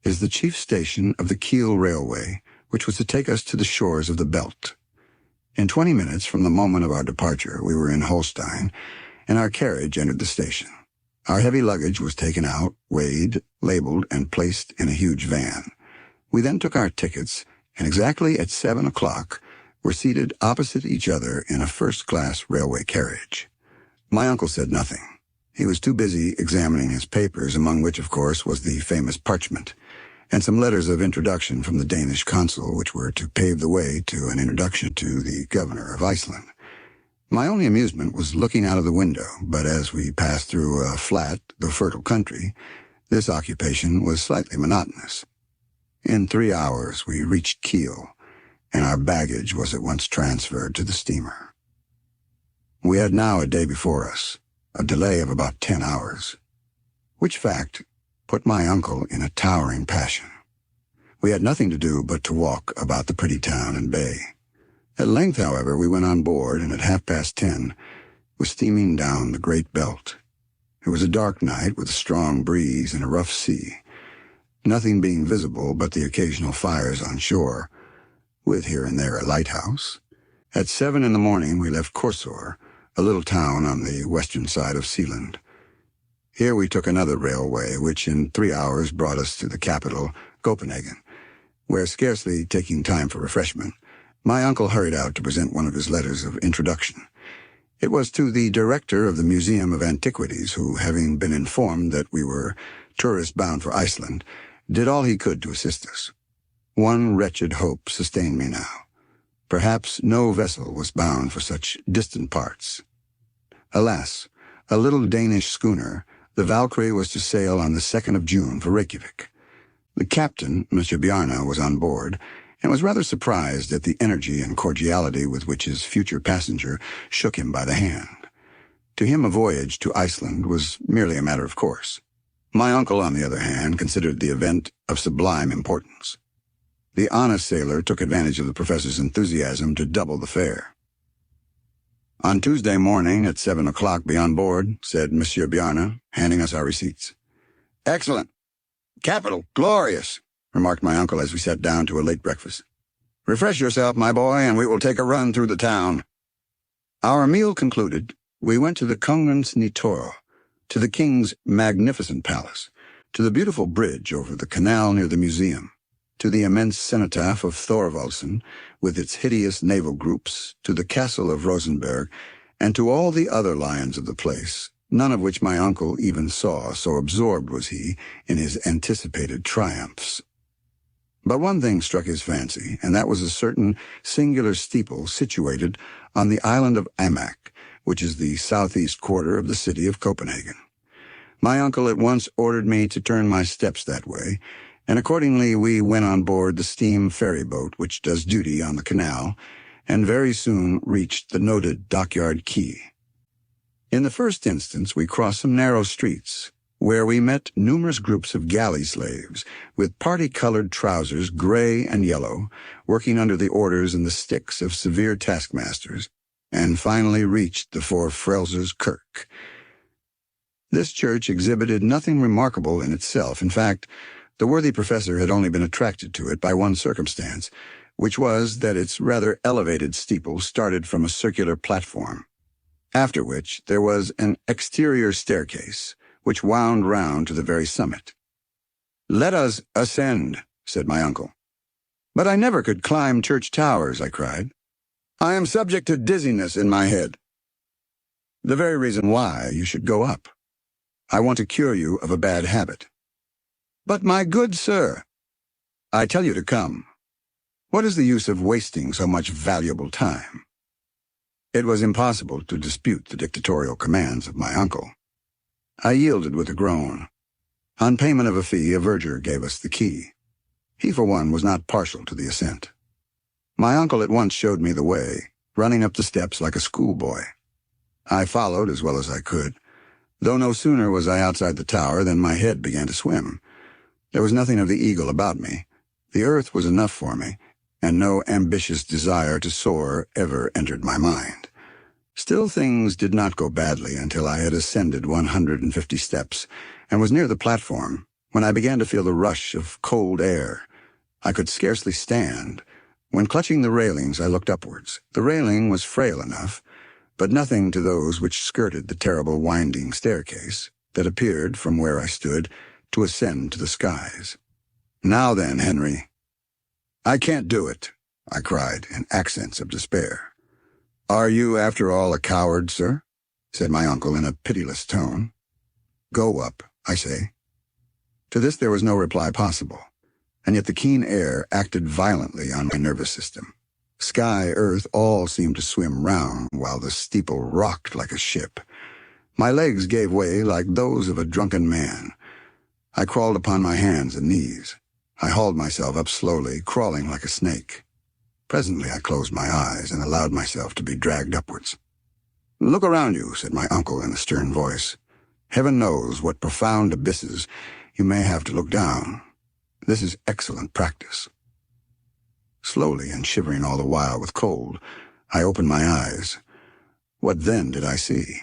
is the chief station of the Kiel Railway, which was to take us to the shores of the Belt. In 20 minutes from the moment of our departure, we were in Holstein, and our carriage entered the station. Our heavy luggage was taken out, weighed, labeled, and placed in a huge van. We then took our tickets, and exactly at 7 o'clock were seated opposite each other in a first-class railway carriage. My uncle said nothing. He was too busy examining his papers, among which, of course, was the famous parchment, and some letters of introduction from the Danish consul, which were to pave the way to an introduction to the governor of Iceland. My only amusement was looking out of the window, but as we passed through a flat, though fertile country, this occupation was slightly monotonous. In 3 hours we reached Kiel, and our baggage was at once transferred to the steamer. We had now a day before us, a delay of about 10 hours, which fact put my uncle in a towering passion. We had nothing to do but to walk about the pretty town and bay. At length, however, we went on board, and at 10:30 was steaming down the great belt. It was a dark night with a strong breeze and a rough sea, nothing being visible but the occasional fires on shore, with here and there a lighthouse. At 7 in the morning we left Korsør, a little town on the western side of Sealand. Here we took another railway, which in 3 hours brought us to the capital, Copenhagen, where, scarcely taking time for refreshment, my uncle hurried out to present one of his letters of introduction. It was to the director of the Museum of Antiquities, who, having been informed that we were tourists bound for Iceland, did all he could to assist us. One wretched hope sustained me now. Perhaps no vessel was bound for such distant parts. Alas, a little Danish schooner, The Valkyrie was to sail on the 2nd of June for Reykjavik. The captain, Monsieur Bjarne, was on board, and was rather surprised at the energy and cordiality with which his future passenger shook him by the hand. To him a voyage to Iceland was merely a matter of course. My uncle, on the other hand, considered the event of sublime importance. The honest sailor took advantage of the professor's enthusiasm to double the fare. "On Tuesday morning at 7 o'clock be on board," said Monsieur Bjarne, handing us our receipts. "Excellent. Capital. Glorious," remarked my uncle as we sat down to a late breakfast. "Refresh yourself, my boy, and we will take a run through the town." Our meal concluded, we went to the Kongens Nytorv, to the king's magnificent palace, to the beautiful bridge over the canal near the museum, to the immense cenotaph of Thorvaldsen, with its hideous naval groups, to the castle of Rosenberg, and to all the other lions of the place, none of which my uncle even saw, so absorbed was he in his anticipated triumphs. But one thing struck his fancy, and that was a certain singular steeple situated on the island of Amak, which is the southeast quarter of the city of Copenhagen. My uncle at once ordered me to turn my steps that way, and accordingly we went on board the steam ferry boat which does duty on the canal, and very soon reached the noted dockyard quay. In the first instance we crossed some narrow streets, where we met numerous groups of galley slaves, with party-colored trousers, gray and yellow, working under the orders and the sticks of severe taskmasters, and finally reached the Forfrelser's Kirk. This church exhibited nothing remarkable in itself. In fact, the worthy professor had only been attracted to it by one circumstance, which was that its rather elevated steeple started from a circular platform, after which there was an exterior staircase, which wound round to the very summit. "Let us ascend," said my uncle. "But I never could climb church towers," I cried. "I am subject to dizziness in my head." "The very reason why you should go up. I want to cure you of a bad habit." "But, my good sir—" "I tell you to come. What is the use of wasting so much valuable time?" It was impossible to dispute the dictatorial commands of my uncle. I yielded with a groan. On payment of a fee, a verger gave us the key. He, for one, was not partial to the ascent. My uncle at once showed me the way, running up the steps like a schoolboy. I followed as well as I could, though no sooner was I outside the tower than my head began to swim. There was nothing of the eagle about me. The earth was enough for me, and no ambitious desire to soar ever entered my mind. Still, things did not go badly until I had ascended 150 steps and was near the platform, when I began to feel the rush of cold air. I could scarcely stand. When clutching the railings, I looked upwards. The railing was frail enough, but nothing to those which skirted the terrible winding staircase that appeared, from where I stood, to ascend to the skies. "Now then, Henry." "I can't do it," I cried in accents of despair. "Are you, after all, a coward, sir?" said my uncle in a pitiless tone. "Go up, I say." To this there was no reply possible, and yet the keen air acted violently on my nervous system. Sky, earth, all seemed to swim round, while the steeple rocked like a ship. My legs gave way like those of a drunken man. I crawled upon my hands and knees. I hauled myself up slowly, crawling like a snake. Presently I closed my eyes and allowed myself to be dragged upwards. "Look around you," said my uncle in a stern voice. "Heaven knows what profound abysses you may have to look down. This is excellent practice." Slowly, and shivering all the while with cold, I opened my eyes. What then did I see?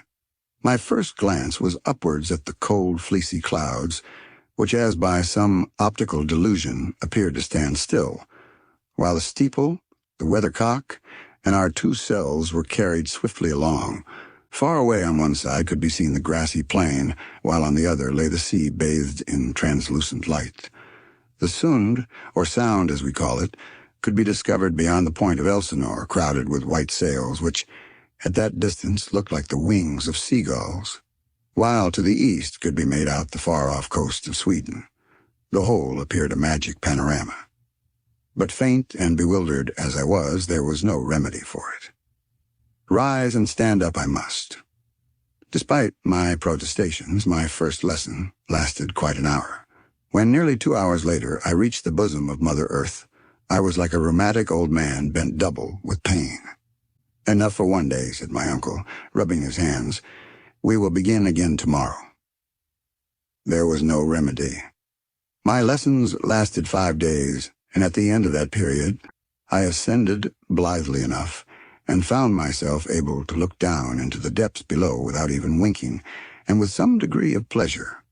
My first glance was upwards at the cold, fleecy clouds, which, as by some optical delusion, appeared to stand still, while the steeple, the weathercock, and our two selves were carried swiftly along. Far away on one side could be seen the grassy plain, while on the other lay the sea bathed in translucent light. The Sund, or Sound as we call it, could be discovered beyond the point of Elsinore, crowded with white sails, which, at that distance, looked like the wings of seagulls, while to the east could be made out the far-off coast of Sweden. The whole appeared a magic panorama. But faint and bewildered as I was, there was no remedy for it. Rise and stand up I must. Despite my protestations, my first lesson lasted quite an hour. When nearly 2 hours later I reached the bosom of Mother Earth, I was like a rheumatic old man bent double with pain. "Enough for one day," said my uncle, rubbing his hands. "We will begin again tomorrow." There was no remedy. My lessons lasted 5 days, and at the end of that period, I ascended blithely enough and found myself able to look down into the depths below without even winking, and with some degree of pleasure.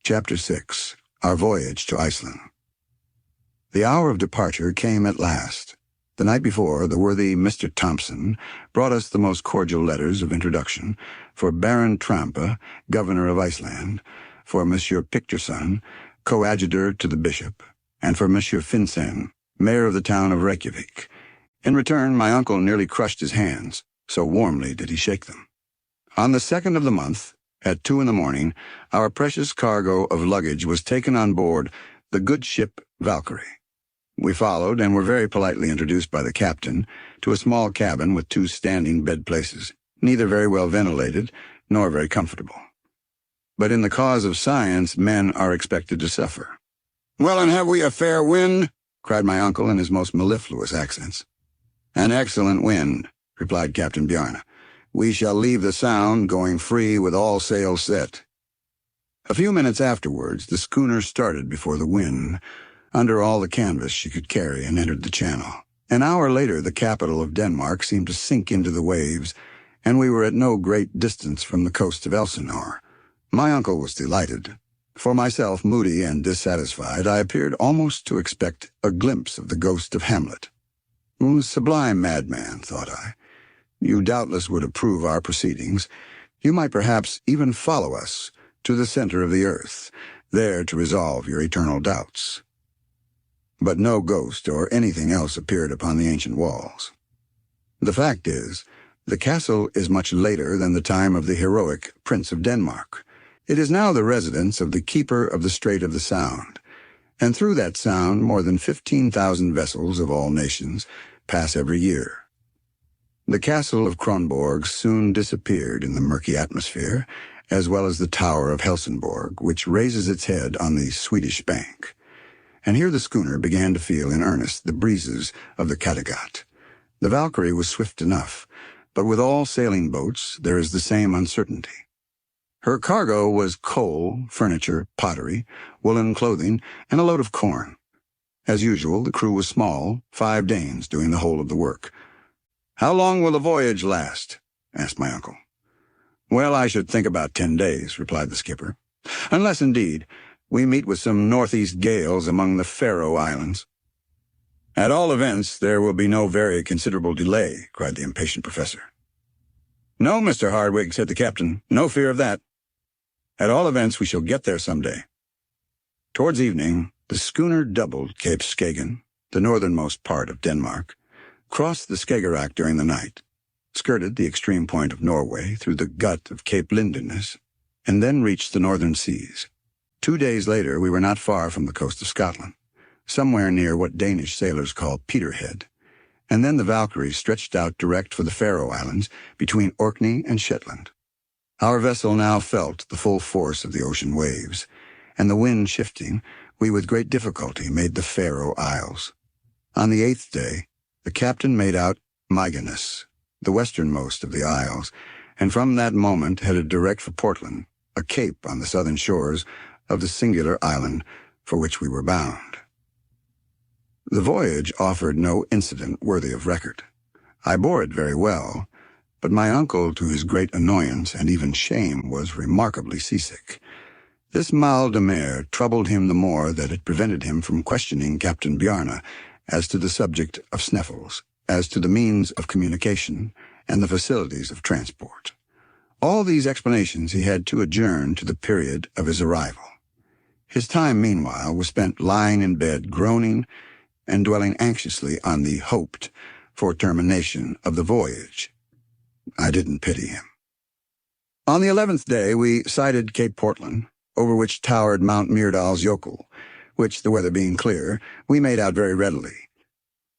Chapter 6. Our Voyage to Iceland. The hour of departure came at last. The night before, the worthy Mr. Thompson brought us the most cordial letters of introduction for Baron Trampe, Governor of Iceland, for Monsieur Picturson, coadjutor to the bishop, and for Monsieur Finsen, mayor of the town of Reykjavik. In return, my uncle nearly crushed his hands, so warmly did he shake them. On the 2nd of the month, at 2 in the morning, our precious cargo of luggage was taken on board the good ship Valkyrie. We followed and were very politely introduced by the captain to a small cabin with 2 standing bed places, neither very well ventilated nor very comfortable. But in the cause of science, men are expected to suffer. "Well, and have we a fair wind?" cried my uncle in his most mellifluous accents. "An excellent wind," replied Captain Bjarne. "We shall leave the Sound going free with all sails set." A few minutes afterwards, the schooner started before the wind, under all the canvas she could carry, and entered the channel. An hour later, the capital of Denmark seemed to sink into the waves, and we were at no great distance from the coast of Elsinore. My uncle was delighted. For myself, moody and dissatisfied, I appeared almost to expect a glimpse of the ghost of Hamlet. "Sublime madman," thought I. "You doubtless would approve our proceedings. You might perhaps even follow us to the center of the earth, there to resolve your eternal doubts." But no ghost or anything else appeared upon the ancient walls. The fact is, the castle is much later than the time of the heroic Prince of Denmark. It is now the residence of the keeper of the Strait of the Sound, and through that sound more than 15,000 vessels of all nations pass every year. The castle of Kronborg soon disappeared in the murky atmosphere, as well as the tower of Helsingborg, which raises its head on the Swedish bank. And here the schooner began to feel in earnest the breezes of the Kattegat. The Valkyrie was swift enough, but with all sailing boats there is the same uncertainty. Her cargo was coal, furniture, pottery, woolen clothing, and a load of corn. As usual, the crew was small, 5 Danes doing the whole of the work. "How long will the voyage last?" asked my uncle. "Well, I should think about 10 days," replied the skipper. "Unless, indeed, we meet with some northeast gales among the Faroe Islands." "At all events, there will be no very considerable delay," cried the impatient professor. "No, Mr. Hardwigg," said the captain. "No fear of that. At all events, we shall get there some day." Towards evening, the schooner doubled Cape Skagen, the northernmost part of Denmark, crossed the Skagerrak during the night, skirted the extreme point of Norway through the gut of Cape Lindeness, and then reached the northern seas. 2 days later, we were not far from the coast of Scotland, somewhere near what Danish sailors call Peterhead, and then the Valkyrie stretched out direct for the Faroe Islands between Orkney and Shetland. Our vessel now felt the full force of the ocean waves, and the wind shifting, we with great difficulty made the Faroe Isles. On the 8th day, the captain made out Myganness, the westernmost of the isles, and from that moment headed direct for Portland, a cape on the southern shores of the singular island for which we were bound. The voyage offered no incident worthy of record. I bore it very well, but my uncle, to his great annoyance and even shame, was remarkably seasick. This mal de mer troubled him the more that it prevented him from questioning Captain Bjarne as to the subject of Sneffels, as to the means of communication and the facilities of transport. All these explanations he had to adjourn to the period of his arrival. His time, meanwhile, was spent lying in bed, groaning and dwelling anxiously on the hoped for termination of the voyage. I didn't pity him. On the 11th day, we sighted Cape Portland, over which towered Mount Myrdalsjökull, which, the weather being clear, we made out very readily.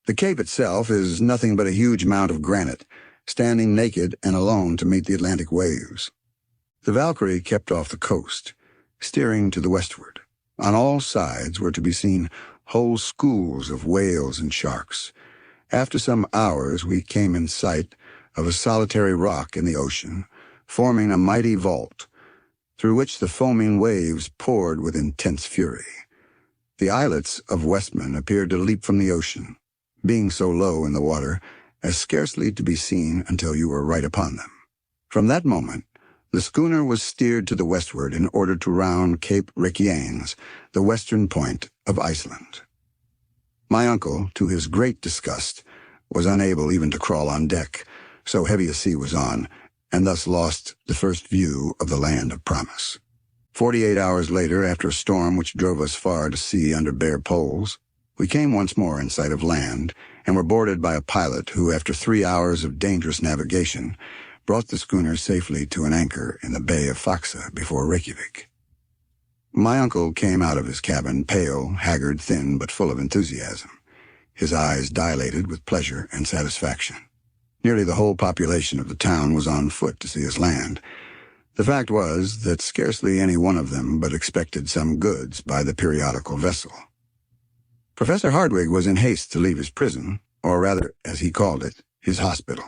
The cape itself is nothing but a huge mount of granite, standing naked and alone to meet the Atlantic waves. The Valkyrie kept off the coast, steering to the westward. On all sides were to be seen whole schools of whales and sharks. After some hours we came in sight of a solitary rock in the ocean, forming a mighty vault, through which the foaming waves poured with intense fury. The islets of Westman appeared to leap from the ocean, being so low in the water as scarcely to be seen until you were right upon them. From that moment, the schooner was steered to the westward in order to round Cape Reykjanes, the western point of Iceland. My uncle, to his great disgust, was unable even to crawl on deck, so heavy a sea was on, and thus lost the first view of the land of promise. 48 hours later, after a storm which drove us far to sea under bare poles, we came once more in sight of land and were boarded by a pilot who, after 3 hours of dangerous navigation, brought the schooner safely to an anchor in the Bay of Faxa before Reykjavik. My uncle came out of his cabin, pale, haggard, thin, but full of enthusiasm, his eyes dilated with pleasure and satisfaction. Nearly the whole population of the town was on foot to see us land. The fact was that scarcely any one of them but expected some goods by the periodical vessel. Professor Hardwigg was in haste to leave his prison, or rather, as he called it, his hospital.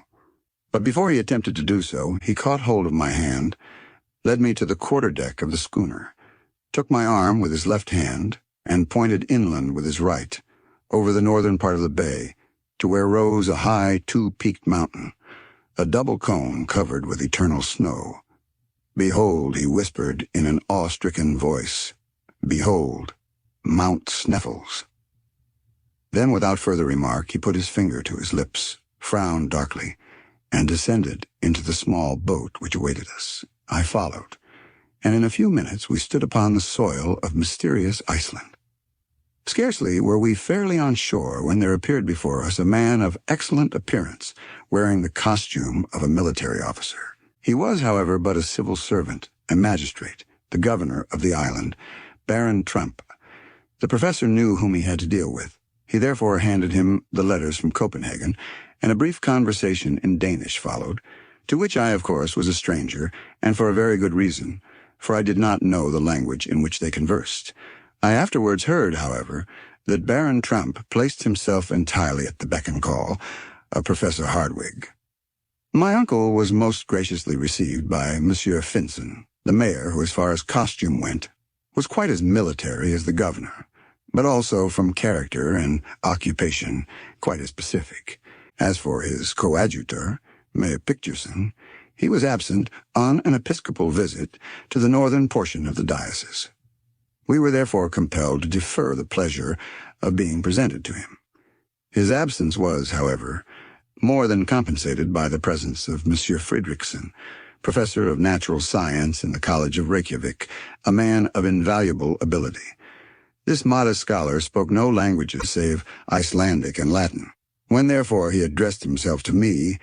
But before he attempted to do so, he caught hold of my hand, led me to the quarterdeck of the schooner, took my arm with his left hand, and pointed inland with his right, over the northern part of the bay, to where rose a high, two-peaked mountain, a double cone covered with eternal snow. "Behold," he whispered in an awe-stricken voice, "behold, Mount Sneffels." Then, without further remark, he put his finger to his lips, frowned darkly, and descended into the small boat which awaited us. I followed, and in a few minutes we stood upon the soil of mysterious Iceland. Scarcely were we fairly on shore when there appeared before us a man of excellent appearance, wearing the costume of a military officer. He was, however, but a civil servant, a magistrate, the governor of the island, Baron Trump. The professor knew whom he had to deal with. He therefore handed him the letters from Copenhagen, and a brief conversation in Danish followed, to which I, of course, was a stranger, and for a very good reason, for I did not know the language in which they conversed. I afterwards heard, however, that Baron Trump placed himself entirely at the beck and call of Professor Hardwigg. My uncle was most graciously received by Monsieur Finson, the mayor, who, as far as costume went, was quite as military as the governor, but also from character and occupation quite as pacific. As for his coadjutor, Mayor Picturson, he was absent on an episcopal visit to the northern portion of the diocese. We were therefore compelled to defer the pleasure of being presented to him. His absence was, however, more than compensated by the presence of Monsieur Fridriksson, professor of natural science in the College of Reykjavik, a man of invaluable ability. This modest scholar spoke no languages save Icelandic and Latin. When, therefore, he addressed himself to me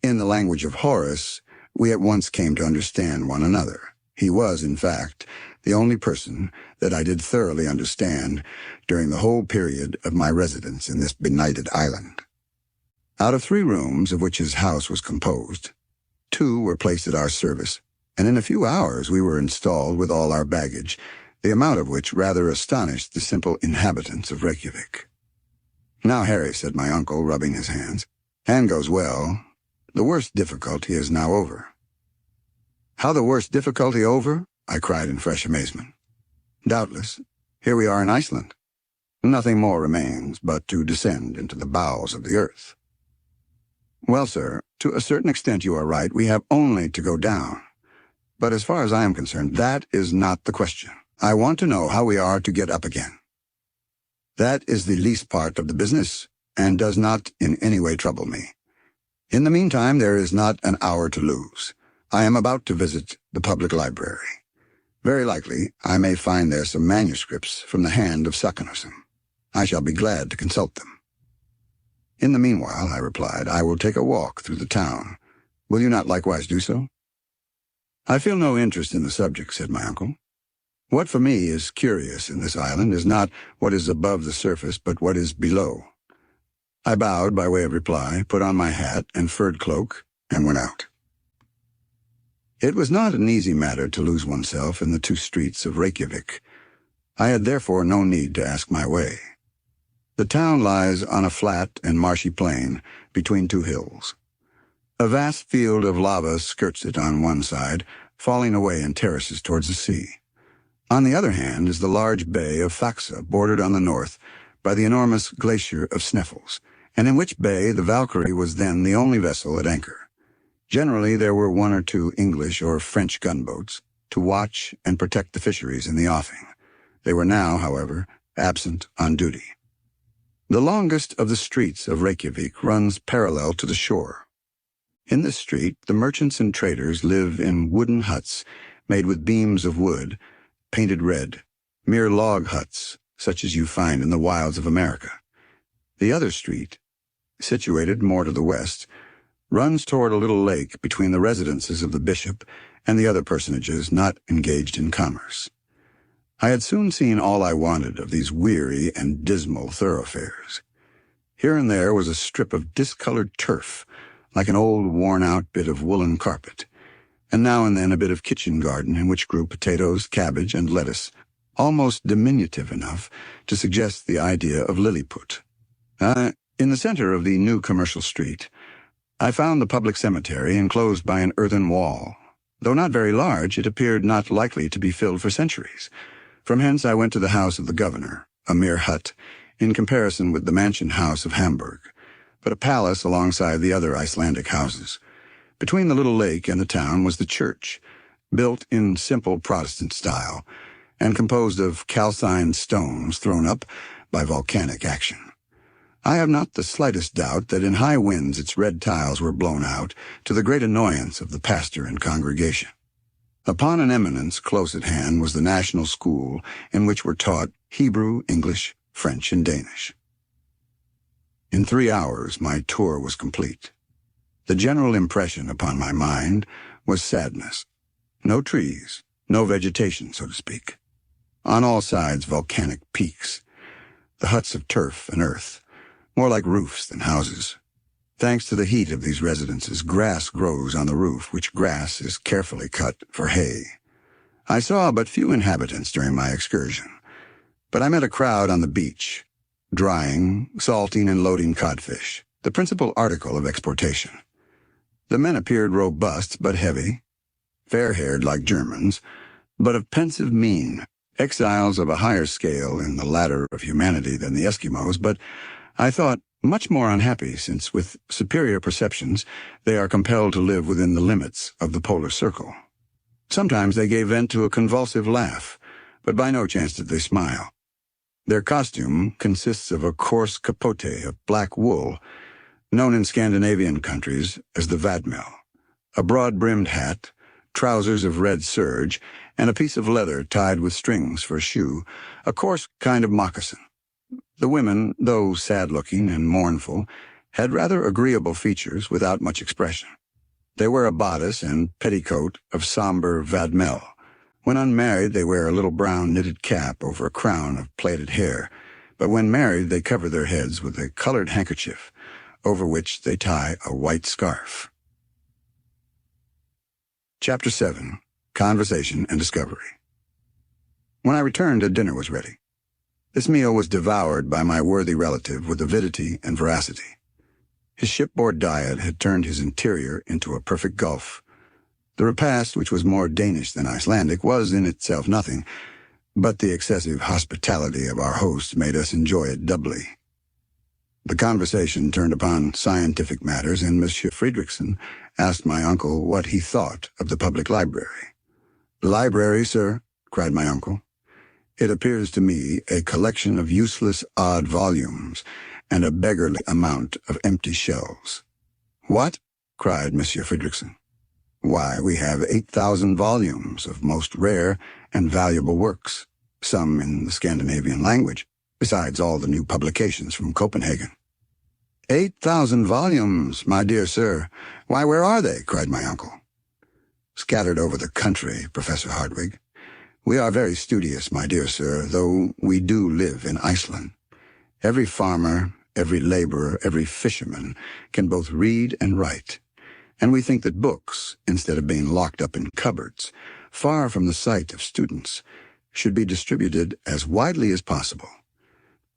in the language of Horace, we at once came to understand one another. He was, in fact, the only person that I did thoroughly understand during the whole period of my residence in this benighted island. Out of 3 rooms of which his house was composed, 2 were placed at our service, and in a few hours we were installed with all our baggage, the amount of which rather astonished the simple inhabitants of Reykjavik. "Now, Harry," said my uncle, rubbing his hands, "and goes well. The worst difficulty is now over." "How the worst difficulty over?" I cried in fresh amazement. "Doubtless. Here we are in Iceland. Nothing more remains but to descend into the bowels of the earth." "Well, sir, to a certain extent you are right. We have only to go down. But as far as I am concerned, that is not the question. I want to know how we are to get up again." "That is the least part of the business, and does not in any way trouble me. In the meantime, there is not an hour to lose. I am about to visit the public library. Very likely I may find there some manuscripts from the hand of Saknussemm. I shall be glad to consult them." "In the meanwhile," I replied, "I will take a walk through the town. Will you not likewise do so?" "I feel no interest in the subject," said my uncle. "What for me is curious in this island is not what is above the surface, but what is below." I bowed by way of reply, put on my hat and furred cloak, and went out. It was not an easy matter to lose oneself in the two streets of Reykjavik. I had therefore no need to ask my way. The town lies on a flat and marshy plain between two hills. A vast field of lava skirts it on one side, falling away in terraces towards the sea. On the other hand is the large bay of Faxa, bordered on the north by the enormous glacier of Sneffels, and in which bay the Valkyrie was then the only vessel at anchor. Generally there were one or two English or French gunboats to watch and protect the fisheries in the offing. They were now, however, absent on duty. The longest of the streets of Reykjavik runs parallel to the shore. In this street, the merchants and traders live in wooden huts made with beams of wood, painted red, mere log huts, such as you find in the wilds of America. The other street, situated more to the west, runs toward a little lake between the residences of the bishop and the other personages not engaged in commerce. I had soon seen all I wanted of these weary and dismal thoroughfares. Here and there was a strip of discolored turf, like an old worn-out bit of woolen carpet, and now and then a bit of kitchen garden in which grew potatoes, cabbage, and lettuce, almost diminutive enough to suggest the idea of Lilliput. In the center of the new commercial street, I found the public cemetery enclosed by an earthen wall. Though not very large, it appeared not likely to be filled for centuries. From hence I went to the house of the governor, a mere hut, in comparison with the mansion house of Hamburg, but a palace alongside the other Icelandic houses. Between the little lake and the town was the church, built in simple Protestant style, and composed of calcined stones thrown up by volcanic action. I have not the slightest doubt that in high winds its red tiles were blown out, to the great annoyance of the pastor and congregation. Upon an eminence close at hand was the national school, in which were taught Hebrew, English, French, and Danish. In 3 hours my tour was complete. The general impression upon my mind was sadness. No trees, no vegetation, so to speak. On all sides volcanic peaks, the huts of turf and earth, more like roofs than houses. Thanks to the heat of these residences, grass grows on the roof, which grass is carefully cut for hay. I saw but few inhabitants during my excursion, but I met a crowd on the beach, drying, salting, and loading codfish, the principal article of exportation. The men appeared robust but heavy, fair-haired like Germans, but of pensive mien, exiles of a higher scale in the ladder of humanity than the Eskimos, but I thought much more unhappy, since with superior perceptions they are compelled to live within the limits of the polar circle. Sometimes they gave vent to a convulsive laugh, but by no chance did they smile. Their costume consists of a coarse capote of black wool, known in Scandinavian countries as the vadmel, a broad-brimmed hat, trousers of red serge, and a piece of leather tied with strings for a shoe, a coarse kind of moccasin. The women, though sad-looking and mournful, had rather agreeable features without much expression. They wear a bodice and petticoat of somber vadmel. When unmarried, they wear a little brown knitted cap over a crown of plaited hair, but when married, they cover their heads with a colored handkerchief, over which they tie a white scarf. Chapter 7. Conversation and Discovery. When I returned, a dinner was ready. This meal was devoured by my worthy relative with avidity and voracity. His shipboard diet had turned his interior into a perfect gulf. The repast, which was more Danish than Icelandic, was in itself nothing, but the excessive hospitality of our host made us enjoy it doubly. The conversation turned upon scientific matters, and Monsieur Fridriksson asked my uncle what he thought of the public library. "Library, sir?" cried my uncle. "It appears to me a collection of useless odd volumes and a beggarly amount of empty shelves." "What?" cried Monsieur Fridriksson. "Why, we have 8,000 volumes of most rare and valuable works, some in the Scandinavian language, besides all the new publications from Copenhagen." 8,000 volumes, my dear sir. Why, where are they?" cried my uncle. "Scattered over the country, Professor Hardwigg. We are very studious, my dear sir, though we do live in Iceland. Every farmer, every laborer, every fisherman can both read and write. and we think that books, instead of being locked up in cupboards, far from the sight of students, should be distributed as widely as possible.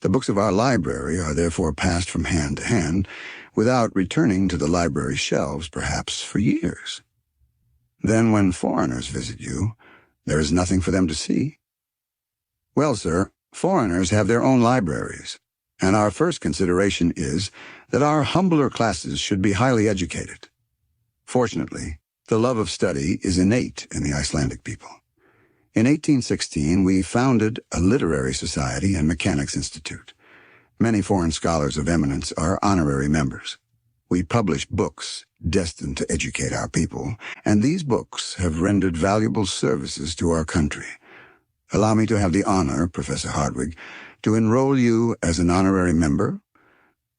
The books of our library are therefore passed from hand to hand, without returning to the library shelves, perhaps, for years. Then when foreigners visit you, there is nothing for them to see. Well, sir, foreigners have their own libraries, and our first consideration is that our humbler classes should be highly educated. Fortunately, the love of study is innate in the Icelandic people. In 1816, we founded a literary society and mechanics institute. Many foreign scholars of eminence are honorary members. We publish books destined to educate our people, and these books have rendered valuable services to our country. Allow me to have the honor, Professor Hardwigg, to enroll you as an honorary member.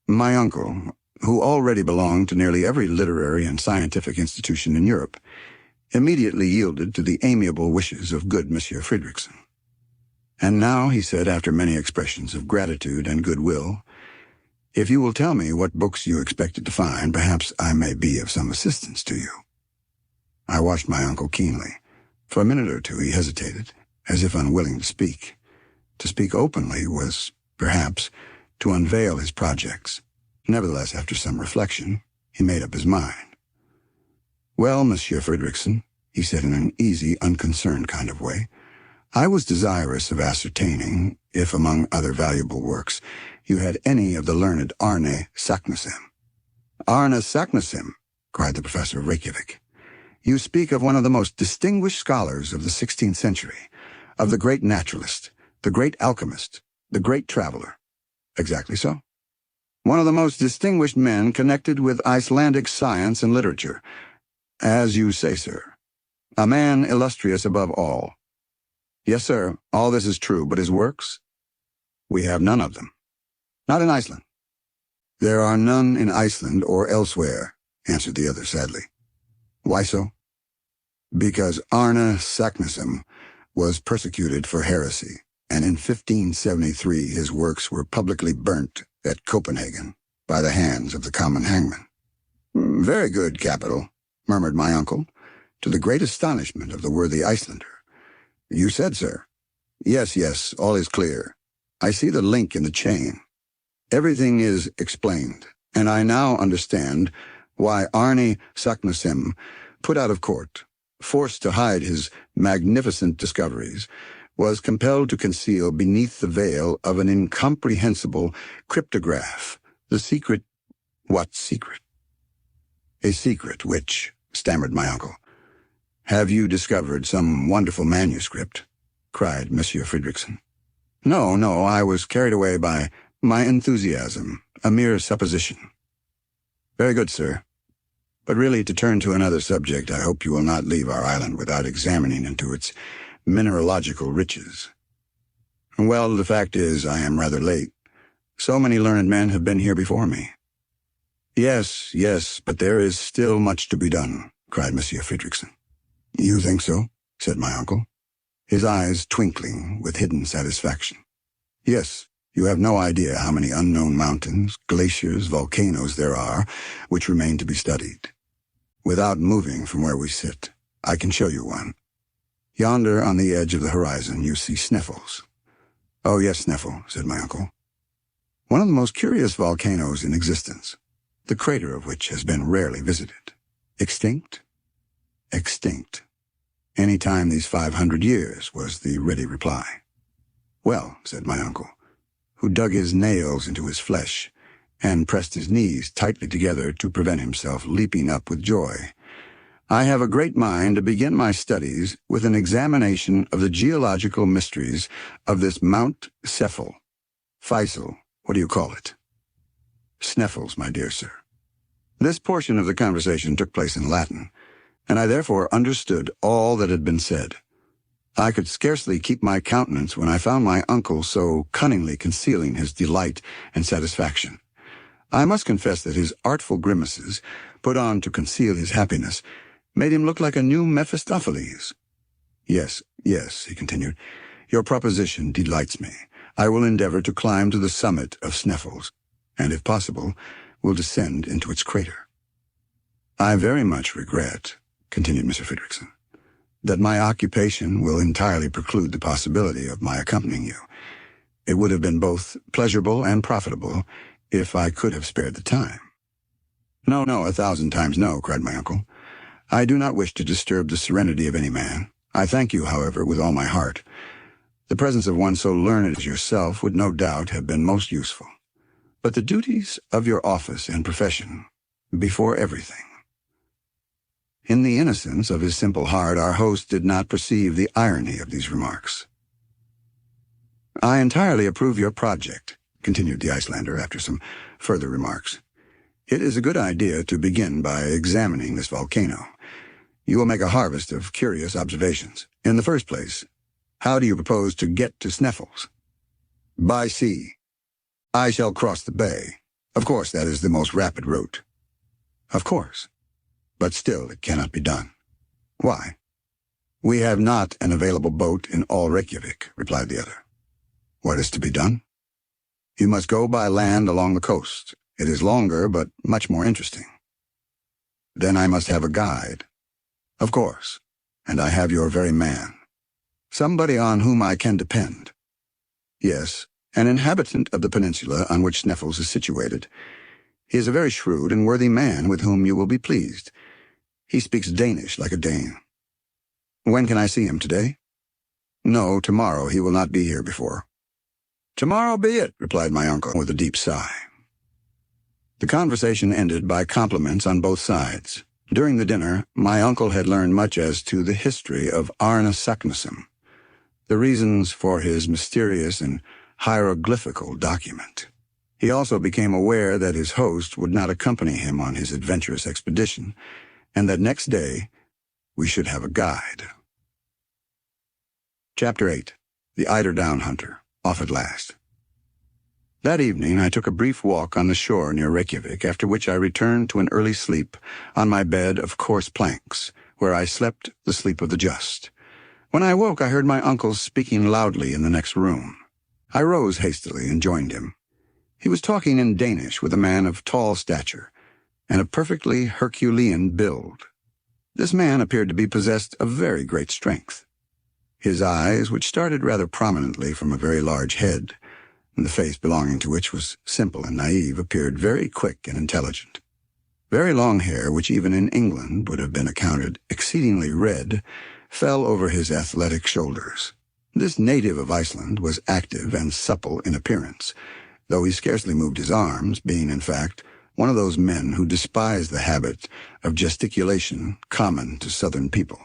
My uncle, who already belonged to nearly every literary and scientific institution in Europe, immediately yielded to the amiable wishes of good Monsieur Fridriksson. And now, he said, after many expressions of gratitude and goodwill, if you will tell me what books you expected to find, perhaps I may be of some assistance to you. I watched my uncle keenly. For a minute or two he hesitated, as if unwilling to speak. To speak openly was, perhaps, to unveil his projects. Nevertheless, after some reflection, he made up his mind. Well, Monsieur Fridriksson, he said in an easy, unconcerned kind of way, I was desirous of ascertaining if, among other valuable works, you had any of the learned Arne Saknussemm. Arne Saknussemm, cried the professor of Reykjavik. You speak of one of the most distinguished scholars of the 16th century, of the great naturalist, the great alchemist, the great traveler. Exactly so. One of the most distinguished men connected with Icelandic science and literature. As you say, sir. A man illustrious above all. Yes, sir, all this is true, but his works? We have none of them. Not in Iceland. There are none in Iceland or elsewhere, answered the other sadly. Why so? Because Arne Saknussemm was persecuted for heresy, and in 1573 his works were publicly burnt at Copenhagen by the hands of the common hangman. Very good, capital, murmured my uncle, to the great astonishment of the worthy Icelander. You said, sir. Yes, all is clear. I see the link in the chain. Everything is explained, and I now understand why Arne Saknussemm, put out of court, forced to hide his magnificent discoveries, was compelled to conceal beneath the veil of an incomprehensible cryptograph the secret— What secret? A secret which, stammered my uncle. Have you discovered some wonderful manuscript? Cried Monsieur Fridriksson. No, I was carried away by my enthusiasm, a mere supposition. Very good, sir. But really, to turn to another subject, I hope you will not leave our island without examining into its mineralogical riches. Well, the fact is, I am rather late. So many learned men have been here before me. Yes, but there is still much to be done, cried Monsieur Fridriksson. You think so? Said my uncle, his eyes twinkling with hidden satisfaction. Yes, you have no idea how many unknown mountains, glaciers, volcanoes there are which remain to be studied. Without moving from where we sit, I can show you one. Yonder on the edge of the horizon you see Sneffels. Oh yes, Sneffel, said my uncle. One of the most curious volcanoes in existence, the crater of which has been rarely visited. Extinct? Extinct. Any time these 500 years, was the ready reply. Well, said my uncle, who dug his nails into his flesh and pressed his knees tightly together to prevent himself leaping up with joy, I have a great mind to begin my studies with an examination of the geological mysteries of this Mount Cephal. Faisal, what do you call it? Sneffels, my dear sir. This portion of the conversation took place in Latin, and I therefore understood all that had been said. I could scarcely keep my countenance when I found my uncle so cunningly concealing his delight and satisfaction. I must confess that his artful grimaces, put on to conceal his happiness, made him look like a new Mephistopheles. Yes, he continued, your proposition delights me. I will endeavor to climb to the summit of Sneffels, and if possible, will descend into its crater. I very much regret, continued Mr. Fridriksson, that my occupation will entirely preclude the possibility of my accompanying you. It would have been both pleasurable and profitable if I could have spared the time. No, no, 1,000 times no, cried my uncle. I do not wish to disturb the serenity of any man. I thank you, however, with all my heart. The presence of one so learned as yourself would no doubt have been most useful. But the duties of your office and profession before everything. In the innocence of his simple heart, our host did not perceive the irony of these remarks. I entirely approve your project, continued the Icelander after some further remarks. It is a good idea to begin by examining this volcano. You will make a harvest of curious observations. In the first place, how do you propose to get to Sneffels? By sea. I shall cross the bay. Of course, that is the most rapid route. Of course. But still it cannot be done. Why? We have not an available boat in all Reykjavik, replied the other. What is to be done? You must go by land along the coast. It is longer, but much more interesting. Then I must have a guide. Of course, and I have your very man. Somebody on whom I can depend. Yes, an inhabitant of the peninsula on which Sneffels is situated. He is a very shrewd and worthy man with whom you will be pleased. He speaks Danish like a Dane. When can I see him, today? No, tomorrow. He will not be here before. Tomorrow be it, replied my uncle with a deep sigh. The conversation ended by compliments on both sides. During the dinner, my uncle had learned much as to the history of Arne Saknussemm, the reasons for his mysterious and hieroglyphical document. He also became aware that his host would not accompany him on his adventurous expedition, and that next day we should have a guide. Chapter 8. The Eiderdown Hunter, Off at Last. That evening I took a brief walk on the shore near Reykjavik, after which I returned to an early sleep on my bed of coarse planks, where I slept the sleep of the just. When I awoke, I heard my uncle speaking loudly in the next room. I rose hastily and joined him. He was talking in Danish with a man of tall stature and a perfectly Herculean build. This man appeared to be possessed of very great strength. His eyes, which started rather prominently from a very large head, and the face belonging to which was simple and naive, appeared very quick and intelligent. Very long hair, which even in England would have been accounted exceedingly red, fell over his athletic shoulders. This native of Iceland was active and supple in appearance, though he scarcely moved his arms, being, in fact, one of those men who despise the habit of gesticulation common to southern people.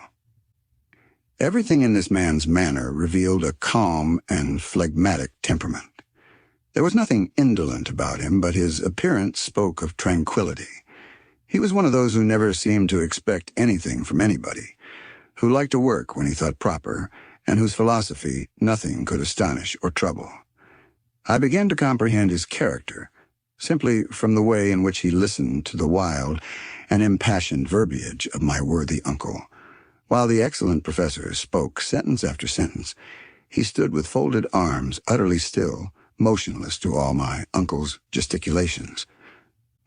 Everything in this man's manner revealed a calm and phlegmatic temperament. There was nothing indolent about him, but his appearance spoke of tranquility. He was one of those who never seemed to expect anything from anybody, who liked to work when he thought proper, and whose philosophy nothing could astonish or trouble. I began to comprehend his character, simply from the way in which he listened to the wild and impassioned verbiage of my worthy uncle. While the excellent professor spoke sentence after sentence, he stood with folded arms, utterly still, motionless to all my uncle's gesticulations.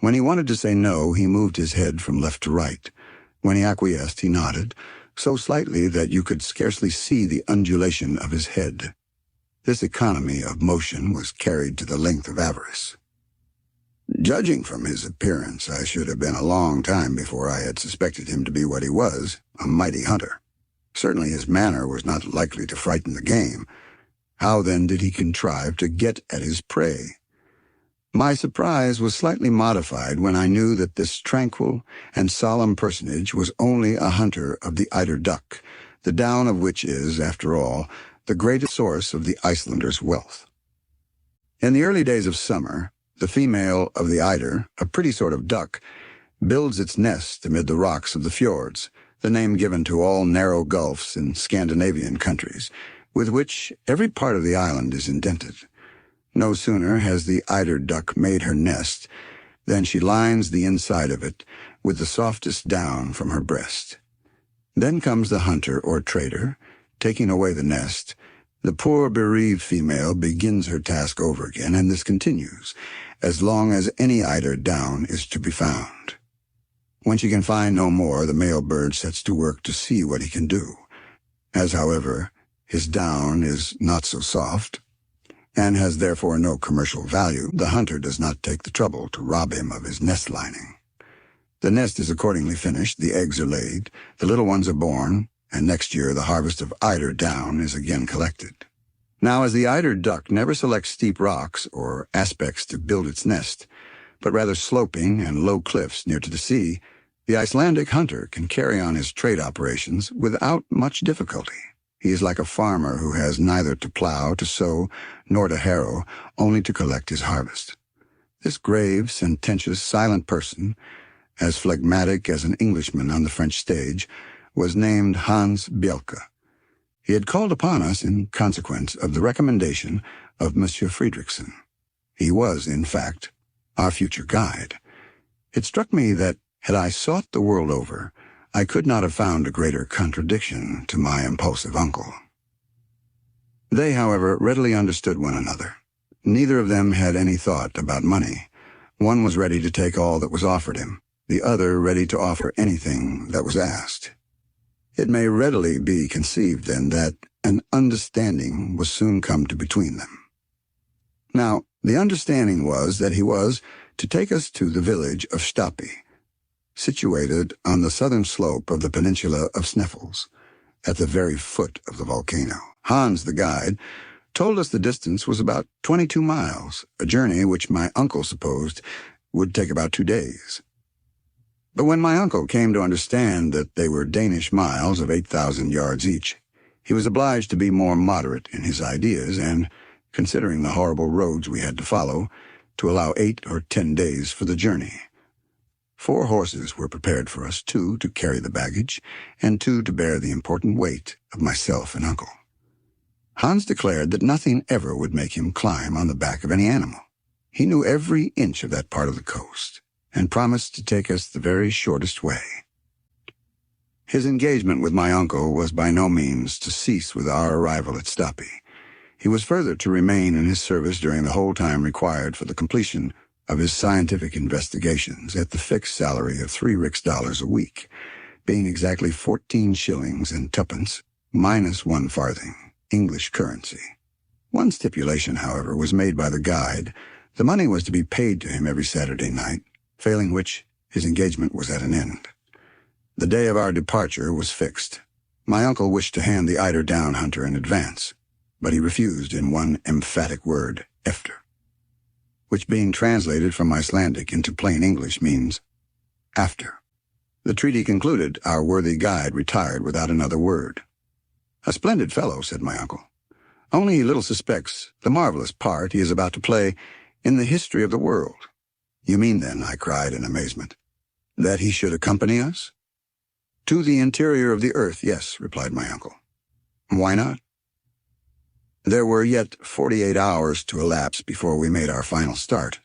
When he wanted to say no, he moved his head from left to right. When he acquiesced, he nodded, so slightly that you could scarcely see the undulation of his head. This economy of motion was carried to the length of avarice. Judging from his appearance, I should have been a long time before I had suspected him to be what he was, a mighty hunter. Certainly his manner was not likely to frighten the game. How then did he contrive to get at his prey? My surprise was slightly modified when I knew that this tranquil and solemn personage was only a hunter of the eider duck, the down of which is, after all, the greatest source of the Icelander's wealth. In the early days of summer, the female of the eider, a pretty sort of duck, builds its nest amid the rocks of the fjords, the name given to all narrow gulfs in Scandinavian countries, with which every part of the island is indented. No sooner has the eider duck made her nest than she lines the inside of it with the softest down from her breast. Then comes the hunter or trader, taking away the nest. The poor bereaved female begins her task over again, and this continues as long as any eider down is to be found. When she can find no more, the male bird sets to work to see what he can do. As, however, his down is not so soft, and has therefore no commercial value, the hunter does not take the trouble to rob him of his nest lining. The nest is accordingly finished, the eggs are laid, the little ones are born, and next year the harvest of eider down is again collected. Now, as the eider duck never selects steep rocks or aspects to build its nest, but rather sloping and low cliffs near to the sea, the Icelandic hunter can carry on his trade operations without much difficulty. He is like a farmer who has neither to plow, to sow, nor to harrow, only to collect his harvest. This grave, sententious, silent person, as phlegmatic as an Englishman on the French stage, was named Hans Bielke. He had called upon us in consequence of the recommendation of Monsieur Friedrichsen. He was, in fact, our future guide. It struck me that, had I sought the world over, I could not have found a greater contradiction to my impulsive uncle. They, however, readily understood one another. Neither of them had any thought about money. One was ready to take all that was offered him, the other ready to offer anything that was asked. It may readily be conceived, then, that an understanding was soon come to between them. Now, the understanding was that he was to take us to the village of Stapi, situated on the southern slope of the peninsula of Sneffels, at the very foot of the volcano. Hans, the guide, told us the distance was about 22 miles, a journey which my uncle supposed would take about 2 days. But when my uncle came to understand that they were Danish miles of 8,000 yards each, he was obliged to be more moderate in his ideas and, considering the horrible roads we had to follow, to allow 8 or 10 days for the journey. 4 horses were prepared for us, 2 to carry the baggage, and 2 to bear the important weight of myself and uncle. Hans declared that nothing ever would make him climb on the back of any animal. He knew every inch of that part of the coast, and promised to take us the very shortest way. His engagement with my uncle was by no means to cease with our arrival at Stapi. He was further to remain in his service during the whole time required for the completion of his scientific investigations at the fixed salary of 3 rix dollars a week, being exactly 14 shillings and twopence, minus 1 farthing, English currency. One stipulation, however, was made by the guide. The money was to be paid to him every Saturday night, failing which his engagement was at an end. The day of our departure was fixed. My uncle wished to hand the eider down hunter in advance, but he refused in one emphatic word, efter, which being translated from Icelandic into plain English means after. The treaty concluded, our worthy guide retired without another word. "A splendid fellow," said my uncle. "Only he little suspects the marvelous part he is about to play in the history of the world." "You mean, then," I cried in amazement, "that he should accompany us?" "To the interior of the earth, yes," replied my uncle. "Why not?" There were yet 48 hours to elapse before we made our final start.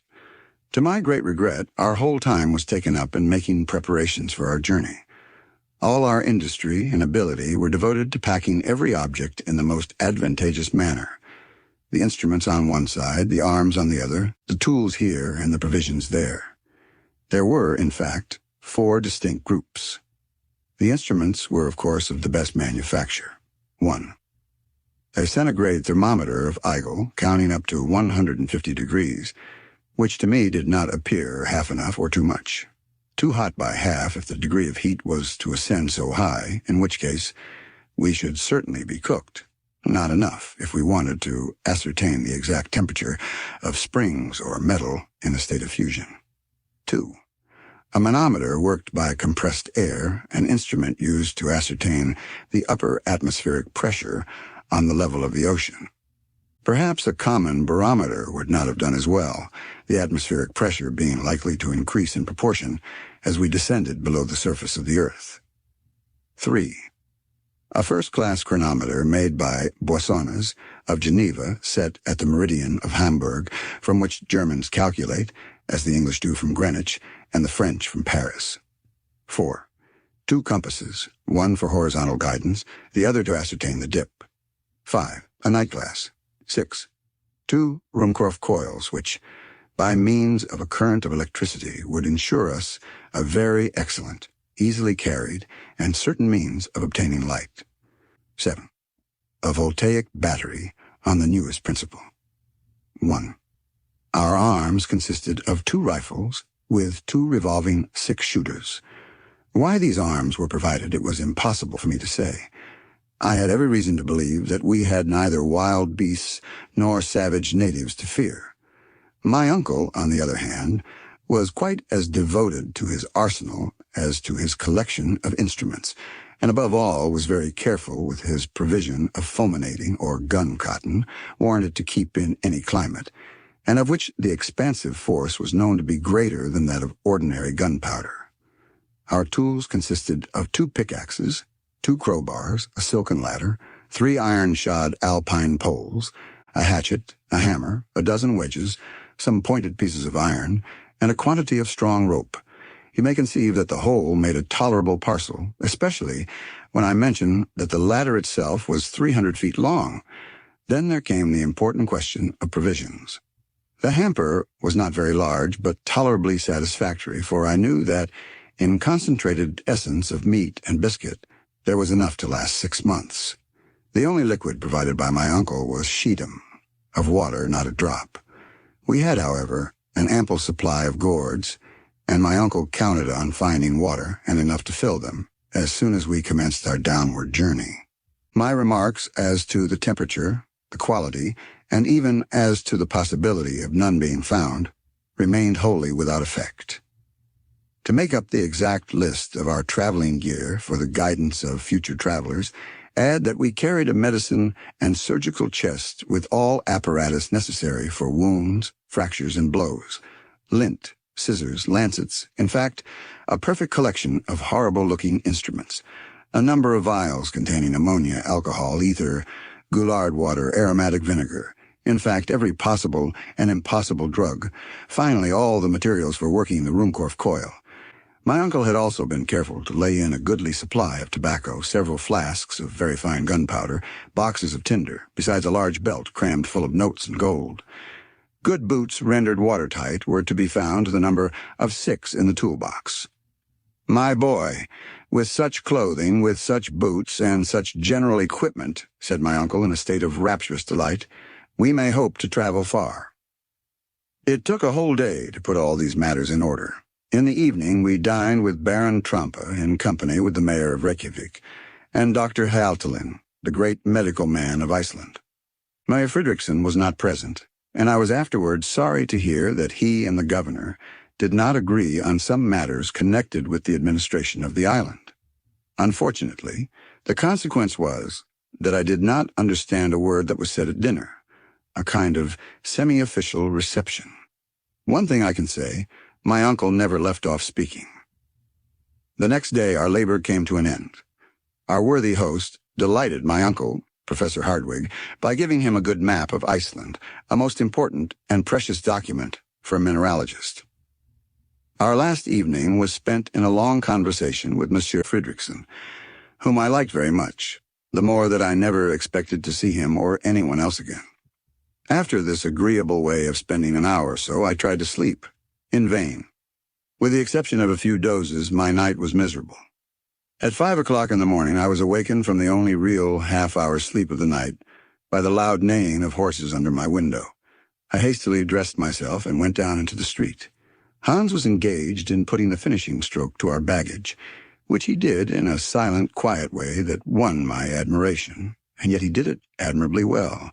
To my great regret, our whole time was taken up in making preparations for our journey. All our industry and ability were devoted to packing every object in the most advantageous manner. The instruments on one side, the arms on the other, the tools here and the provisions there. There were, in fact, 4 distinct groups. The instruments were, of course, of the best manufacture. 1. A centigrade thermometer of Eigel, counting up to 150 degrees, which to me did not appear half enough or too much. Too hot by half if the degree of heat was to ascend so high, in which case we should certainly be cooked. Not enough if we wanted to ascertain the exact temperature of springs or metal in a state of fusion. 2. A manometer worked by compressed air, an instrument used to ascertain the upper atmospheric pressure on the level of the ocean. Perhaps a common barometer would not have done as well, the atmospheric pressure being likely to increase in proportion as we descended below the surface of the earth. 3. A first-class chronometer made by Boissonnas of Geneva, set at the meridian of Hamburg, from which Germans calculate, as the English do from Greenwich, and the French from Paris. 4. 2 compasses, one for horizontal guidance, the other to ascertain the dip. 5. A night glass. 6. 2 Ruhmkorff coils, which, by means of a current of electricity would ensure us a very excellent, easily carried, and certain means of obtaining light. 7. A voltaic battery on the newest principle. 1. Our arms consisted of 2 rifles with 2 revolving 6-shooters. Why these arms were provided it was impossible for me to say. I had every reason to believe that we had neither wild beasts nor savage natives to fear. My uncle, on the other hand, was quite as devoted to his arsenal as to his collection of instruments, and above all was very careful with his provision of fulminating or gun cotton, warranted to keep in any climate, and of which the expansive force was known to be greater than that of ordinary gunpowder. Our tools consisted of 2 pickaxes, 2 crowbars, a silken ladder, 3 iron-shod alpine poles, a hatchet, a hammer, a dozen wedges, some pointed pieces of iron, and a quantity of strong rope. You may conceive that the whole made a tolerable parcel, especially when I mention that the ladder itself was 300 feet long. Then there came the important question of provisions. The hamper was not very large, but tolerably satisfactory, for I knew that, in concentrated essence of meat and biscuit, there was enough to last 6 months. The only liquid provided by my uncle was scheedam. Of water, not a drop. We had, however, an ample supply of gourds, and my uncle counted on finding water and enough to fill them as soon as we commenced our downward journey. My remarks as to the temperature, the quality, and even as to the possibility of none being found, remained wholly without effect. To make up the exact list of our traveling gear for the guidance of future travelers, add that we carried a medicine and surgical chest with all apparatus necessary for wounds, fractures, and blows, lint, scissors, lancets, in fact, a perfect collection of horrible-looking instruments, a number of vials containing ammonia, alcohol, ether, Goulard water, aromatic vinegar, in fact, every possible and impossible drug, finally all the materials for working the Ruhmkorff coil. My uncle had also been careful to lay in a goodly supply of tobacco, several flasks of very fine gunpowder, boxes of tinder, besides a large belt crammed full of notes and gold. Good boots rendered watertight were to be found to the number of 6 in the toolbox. "My boy, with such clothing, with such boots, and such general equipment," said my uncle in a state of rapturous delight, "we may hope to travel far." It took a whole day to put all these matters in order. In the evening we dined with Baron Trampa in company with the mayor of Reykjavik and Dr. Haltelin, the great medical man of Iceland. Mayor Fredriksson was not present, and I was afterwards sorry to hear that he and the governor did not agree on some matters connected with the administration of the island. Unfortunately, the consequence was that I did not understand a word that was said at dinner, a kind of semi-official reception. One thing I can say, my uncle never left off speaking. The next day our labor came to an end. Our worthy host delighted my uncle, Professor Hardwigg, by giving him a good map of Iceland, a most important and precious document for a mineralogist. Our last evening was spent in a long conversation with Monsieur Fredriksson, whom I liked very much, the more that I never expected to see him or anyone else again. After this agreeable way of spending an hour or so, I tried to sleep. In vain. With the exception of a few dozes, my night was miserable. At 5 o'clock in the morning, I was awakened from the only real half-hour sleep of the night by the loud neighing of horses under my window. I hastily dressed myself and went down into the street. Hans was engaged in putting the finishing stroke to our baggage, which he did in a silent, quiet way that won my admiration, and yet he did it admirably well.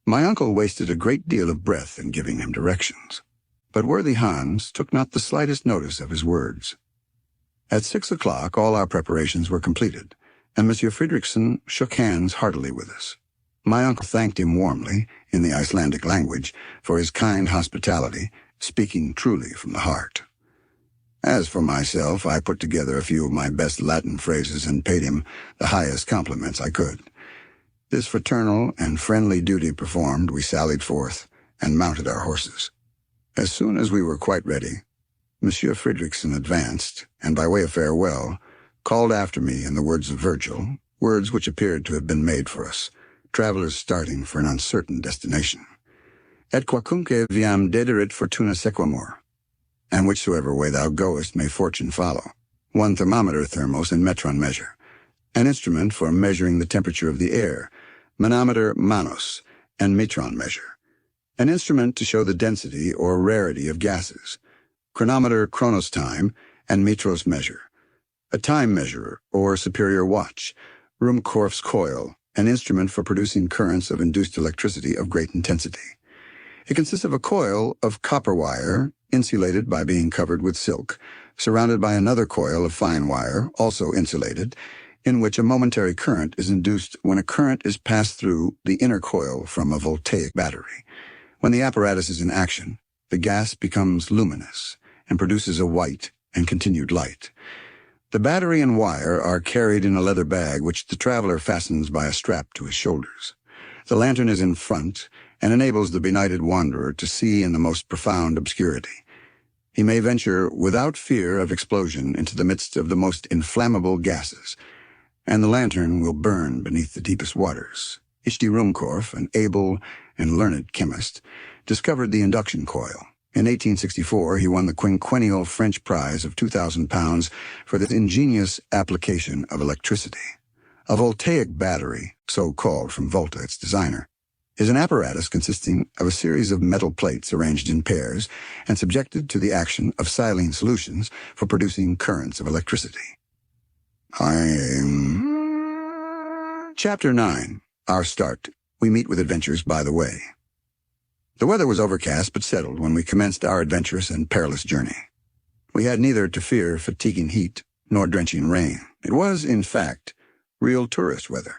My uncle wasted a great deal of breath in giving him directions, but worthy Hans took not the slightest notice of his words. At 6 o'clock all our preparations were completed, and Monsieur Fredriksson shook hands heartily with us. My uncle thanked him warmly, in the Icelandic language, for his kind hospitality, speaking truly from the heart. As for myself, I put together a few of my best Latin phrases and paid him the highest compliments I could. This fraternal and friendly duty performed, we sallied forth and mounted our horses. As soon as we were quite ready, Monsieur Fredriksson advanced, and by way of farewell, called after me in the words of Virgil, words which appeared to have been made for us, travelers starting for an uncertain destination. Et quacunque viam dederit fortuna sequamur. And whichsoever way thou goest may fortune follow. One thermometer thermos and metron measure. An instrument for measuring the temperature of the air. Manometer manos and metron measure. An instrument to show the density or rarity of gases. Chronometer chronos time and metros measure. A time measurer or superior watch. Ruhmkorff's coil, an instrument for producing currents of induced electricity of great intensity. It consists of a coil of copper wire, insulated by being covered with silk, surrounded by another coil of fine wire, also insulated, in which a momentary current is induced when a current is passed through the inner coil from a voltaic battery. When the apparatus is in action, the gas becomes luminous and produces a white and continued light. The battery and wire are carried in a leather bag which the traveler fastens by a strap to his shoulders. The lantern is in front and enables the benighted wanderer to see in the most profound obscurity. He may venture without fear of explosion into the midst of the most inflammable gases, and the lantern will burn beneath the deepest waters. H.D. Ruhmkorff, an able and learned chemist, discovered the induction coil. In 1864, he won the quinquennial French prize of £2,000 for this ingenious application of electricity. A voltaic battery, so called from Volta, its designer, is an apparatus consisting of a series of metal plates arranged in pairs and subjected to the action of saline solutions for producing currents of electricity. Chapter 9. Our Start. We Meet with Adventures by the Way. The weather was overcast but settled when we commenced our adventurous and perilous journey. We had neither to fear fatiguing heat nor drenching rain. It was, in fact, real tourist weather.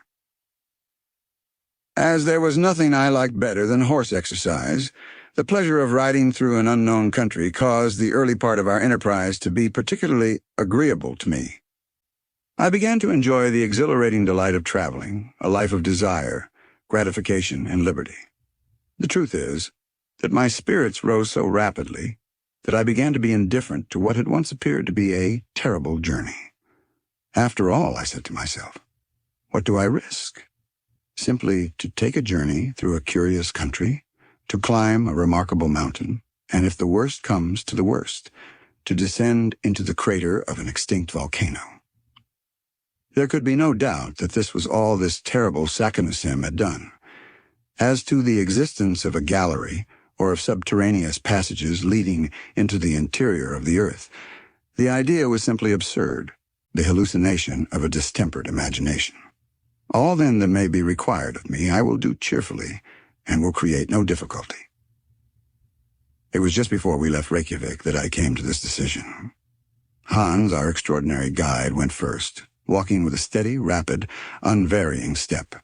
As there was nothing I liked better than horse exercise, the pleasure of riding through an unknown country caused the early part of our enterprise to be particularly agreeable to me. I began to enjoy the exhilarating delight of traveling, a life of desire, gratification, and liberty. The truth is that my spirits rose so rapidly that I began to be indifferent to what had once appeared to be a terrible journey. After all, I said to myself, what do I risk? Simply to take a journey through a curious country, to climb a remarkable mountain, and if the worst comes to the worst, to descend into the crater of an extinct volcano. There could be no doubt that this was all this terrible Saknussemm had done. As to the existence of a gallery, or of subterraneous passages leading into the interior of the earth, the idea was simply absurd, the hallucination of a distempered imagination. All then that may be required of me I will do cheerfully, and will create no difficulty. It was just before we left Reykjavik that I came to this decision. Hans, our extraordinary guide, went first, walking with a steady, rapid, unvarying step.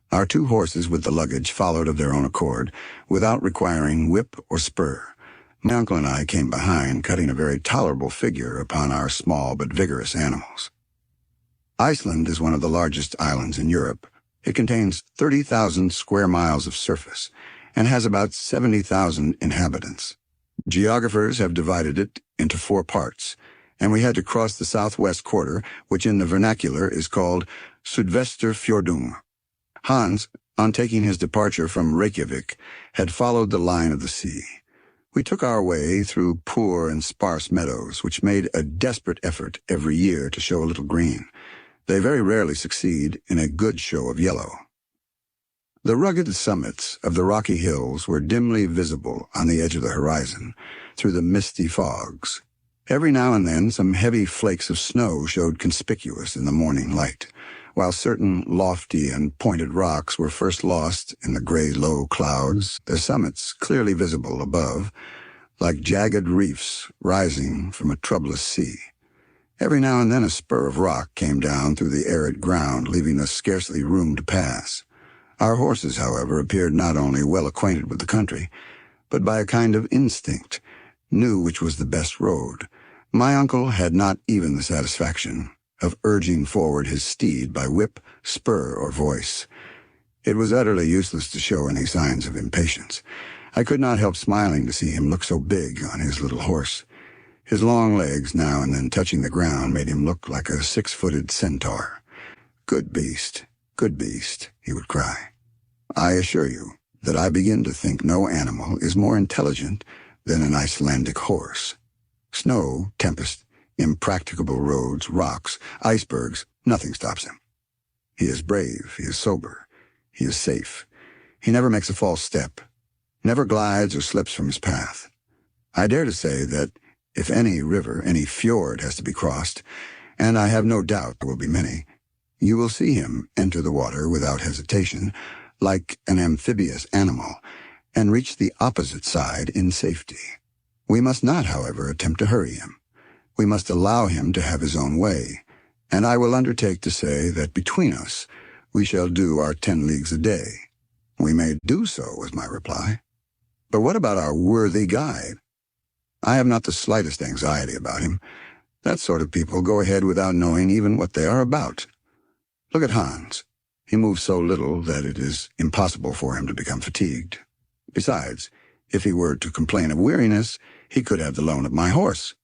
Our two horses with the luggage followed of their own accord, without requiring whip or spur. My uncle and I came behind, cutting a very tolerable figure upon our small but vigorous animals. Iceland is one of the largest islands in Europe. It contains 30,000 square miles of surface and has about 70,000 inhabitants. Geographers have divided it into 4 parts, and we had to cross the southwest quarter, which in the vernacular is called Sudvesturfjordung. Hans, on taking his departure from Reykjavik, had followed the line of the sea. We took our way through poor and sparse meadows, which made a desperate effort every year to show a little green. They very rarely succeed in a good show of yellow. The rugged summits of the rocky hills were dimly visible on the edge of the horizon through the misty fogs. Every now and then some heavy flakes of snow showed conspicuous in the morning light, while certain lofty and pointed rocks were first lost in the gray low clouds, their summits clearly visible above, like jagged reefs rising from a troublous sea. Every now and then a spur of rock came down through the arid ground, leaving us scarcely room to pass. Our horses, however, appeared not only well acquainted with the country, but by a kind of instinct, knew which was the best road. My uncle had not even the satisfaction of urging forward his steed by whip, spur, or voice. It was utterly useless to show any signs of impatience. I could not help smiling to see him look so big on his little horse. His long legs, now and then touching the ground, made him look like a 6-footed centaur. Good beast, he would cry. I assure you, that I begin to think no animal is more intelligent than an Icelandic horse. Snow, tempest, impracticable roads, rocks, icebergs, nothing stops him. He is brave, he is sober, he is safe. He never makes a false step, never glides or slips from his path. I dare to say that if any river, any fjord has to be crossed, and I have no doubt there will be many, you will see him enter the water without hesitation, like an amphibious animal, and reach the opposite side in safety. We must not, however, attempt to hurry him. We must allow him to have his own way, and I will undertake to say that between us we shall do our 10 leagues a day. We may do so, was my reply. But what about our worthy guide? I have not the slightest anxiety about him. That sort of people go ahead without knowing even what they are about. Look at Hans. He moves so little that it is impossible for him to become fatigued. Besides, if he were to complain of weariness, he could have the loan of my horse.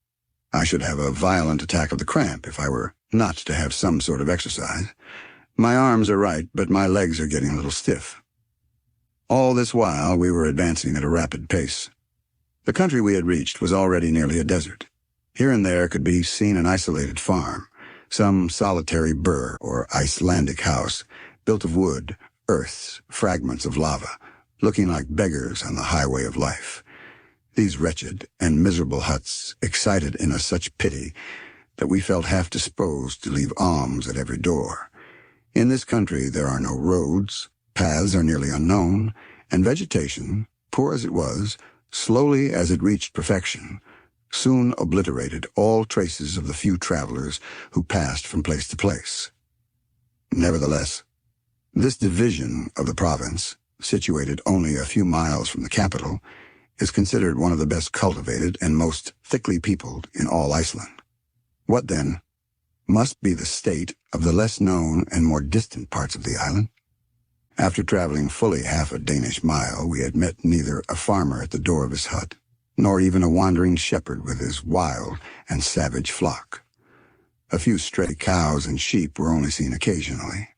I should have a violent attack of the cramp if I were not to have some sort of exercise. My arms are right, but my legs are getting a little stiff. All this while we were advancing at a rapid pace. The country we had reached was already nearly a desert. Here and there could be seen an isolated farm, some solitary burr or Icelandic house, built of wood, earths, fragments of lava, looking like beggars on the highway of life. These wretched and miserable huts excited in us such pity that we felt half disposed to leave alms at every door. In this country there are no roads, paths are nearly unknown, and vegetation, poor as it was, slowly as it reached perfection, soon obliterated all traces of the few travelers who passed from place to place. Nevertheless, this division of the province, situated only a few miles from the capital, is considered one of the best cultivated and most thickly peopled in all Iceland. What, then, must be the state of the less known and more distant parts of the island? After traveling fully half a Danish mile, we had met neither a farmer at the door of his hut, nor even a wandering shepherd with his wild and savage flock. A few stray cows and sheep were only seen occasionally.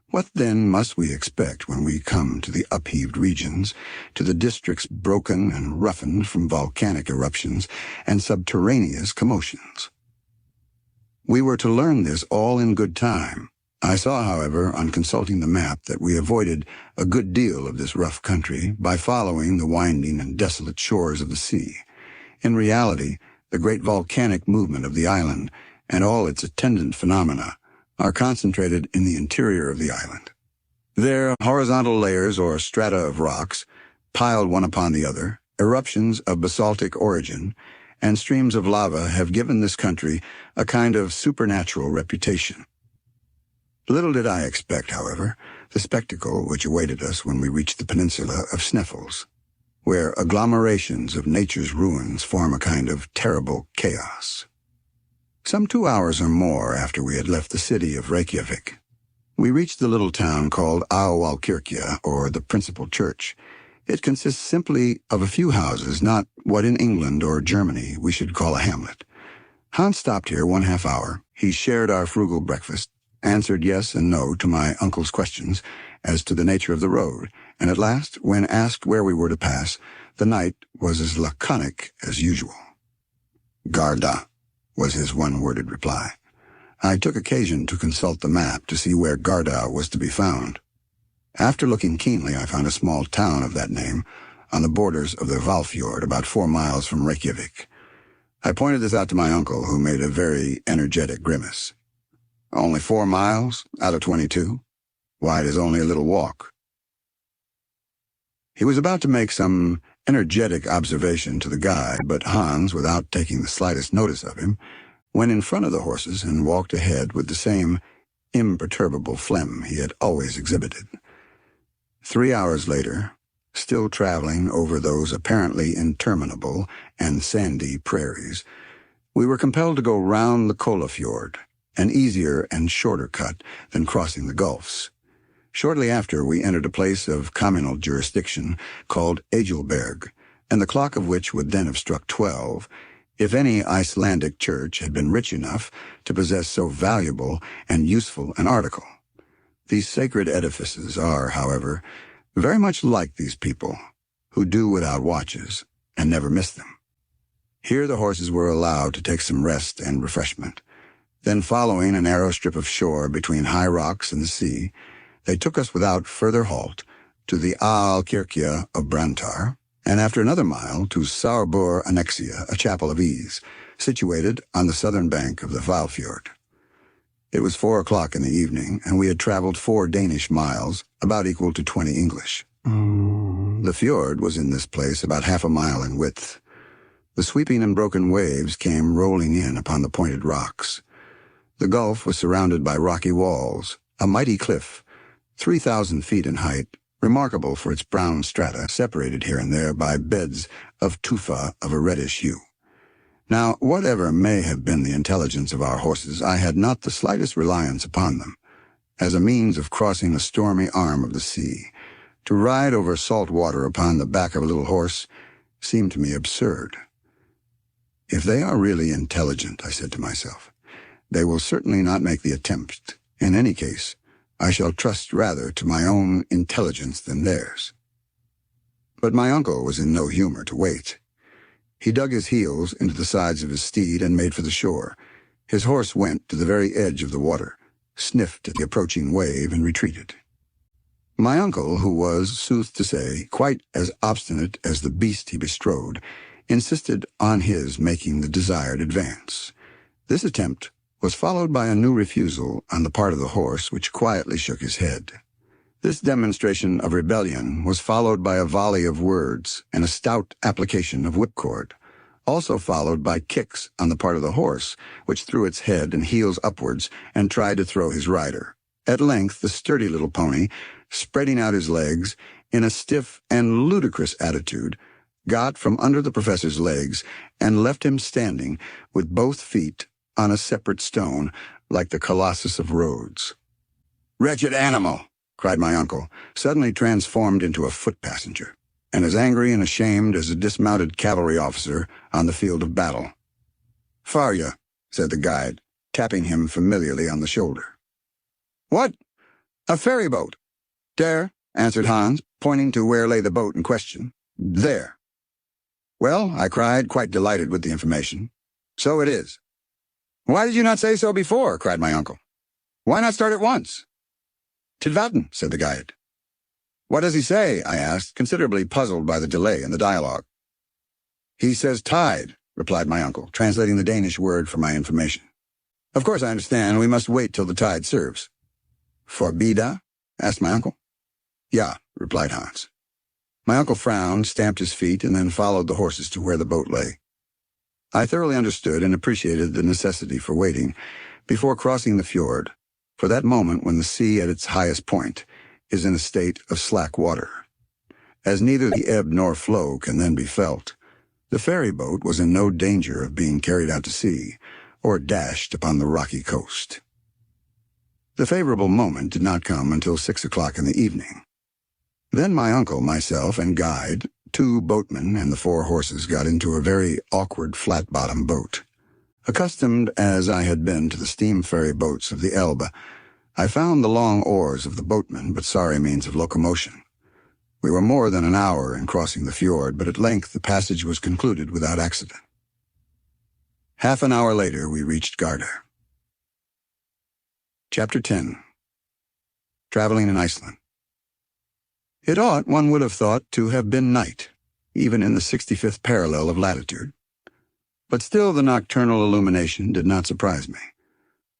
What then must we expect when we come to the upheaved regions, to the districts broken and roughened from volcanic eruptions and subterraneous commotions? We were to learn this all in good time. I saw, however, on consulting the map, that we avoided a good deal of this rough country by following the winding and desolate shores of the sea. In reality, the great volcanic movement of the island and all its attendant phenomena are concentrated in the interior of the island. There, horizontal layers or strata of rocks, piled one upon the other, eruptions of basaltic origin, and streams of lava have given this country a kind of supernatural reputation. Little did I expect, however, the spectacle which awaited us when we reached the peninsula of Sneffels, where agglomerations of nature's ruins form a kind of terrible chaos. Some 2 hours or more after we had left the city of Reykjavik, we reached the little town called Aawalkirkja, or the principal church. It consists simply of a few houses, not what in England or Germany we should call a hamlet. Hans stopped here 1/2 hour. He shared our frugal breakfast, answered yes and no to my uncle's questions as to the nature of the road, and at last, when asked where we were to pass, the knight was as laconic as usual. Garda, was his one-worded reply. I took occasion to consult the map to see where Garda was to be found. After looking keenly, I found a small town of that name on the borders of the Hvalfjord, about 4 miles from Reykjavik. I pointed this out to my uncle, who made a very energetic grimace. Only 4 miles out of 22? Why, it is only a little walk. He was about to make some energetic observation to the guide, but Hans, without taking the slightest notice of him, went in front of the horses and walked ahead with the same imperturbable phlegm he had always exhibited. 3 hours later, still traveling over those apparently interminable and sandy prairies, we were compelled to go round the Kollafjord, an easier and shorter cut than crossing the gulfs. Shortly after, we entered a place of communal jurisdiction called Egilberg, and the clock of which would then have struck 12, if any Icelandic church had been rich enough to possess so valuable and useful an article. These sacred edifices are, however, very much like these people, who do without watches and never miss them. Here the horses were allowed to take some rest and refreshment. Then, following a narrow strip of shore between high rocks and the sea, they took us without further halt to the Aalkirkja of Brantar, and after another mile to Saurbor Annexia, a chapel of ease, situated on the southern bank of the Hvalfjord. It was 4 o'clock in the evening, and we had traveled 4 Danish miles, about equal to 20 English. The fjord was in this place about half a mile in width. The sweeping and broken waves came rolling in upon the pointed rocks. The gulf was surrounded by rocky walls, a mighty cliff, 3,000 feet in height, remarkable for its brown strata, separated here and there by beds of tufa of a reddish hue. Now, whatever may have been the intelligence of our horses, I had not the slightest reliance upon them. As a means of crossing a stormy arm of the sea, to ride over salt water upon the back of a little horse seemed to me absurd. If they are really intelligent, I said to myself, they will certainly not make the attempt. In any case, I shall trust rather to my own intelligence than theirs. But my uncle was in no humor to wait. He dug his heels into the sides of his steed and made for the shore. His horse went to the very edge of the water, sniffed at the approaching wave, and retreated. My uncle, who was, sooth to say, quite as obstinate as the beast he bestrode, insisted on his making the desired advance. This attempt was followed by a new refusal on the part of the horse, which quietly shook his head. This demonstration of rebellion was followed by a volley of words and a stout application of whipcord, also followed by kicks on the part of the horse, which threw its head and heels upwards and tried to throw his rider. At length, the sturdy little pony, spreading out his legs in a stiff and ludicrous attitude, got from under the professor's legs and left him standing with both feet on a separate stone, like the Colossus of Rhodes. "Wretched animal!" cried my uncle, suddenly transformed into a foot passenger, and as angry and ashamed as a dismounted cavalry officer on the field of battle. "Farja," said the guide, tapping him familiarly on the shoulder. "What? A ferry boat?" "There," answered Hans, pointing to where lay the boat in question. "There." "Well," I cried, quite delighted with the information, "so it is." "Why did you not say so before?" cried my uncle. "Why not start at once?" "Tidvatten," said the guide. "What does he say?" I asked, considerably puzzled by the delay in the dialogue. "He says tide," replied my uncle, translating the Danish word for my information. "Of course I understand. We must wait till the tide serves." "Forbida?" asked my uncle. "Ja," replied Hans. My uncle frowned, stamped his feet, and then followed the horses to where the boat lay. I thoroughly understood and appreciated the necessity for waiting before crossing the fjord, for that moment when the sea at its highest point is in a state of slack water. As neither the ebb nor flow can then be felt, the ferry boat was in no danger of being carried out to sea or dashed upon the rocky coast. The favorable moment did not come until 6 o'clock in the evening. Then my uncle, myself, and guide, 2 boatmen, and the 4 horses got into a very awkward flat-bottom boat. Accustomed as I had been to the steam ferry boats of the Elbe, I found the long oars of the boatmen but sorry means of locomotion. We were more than an hour in crossing the fjord, but at length the passage was concluded without accident. Half an hour later we reached Garda. Chapter 10. Traveling in Iceland. It ought, one would have thought, to have been night, even in the 65th parallel of latitude. But still the nocturnal illumination did not surprise me,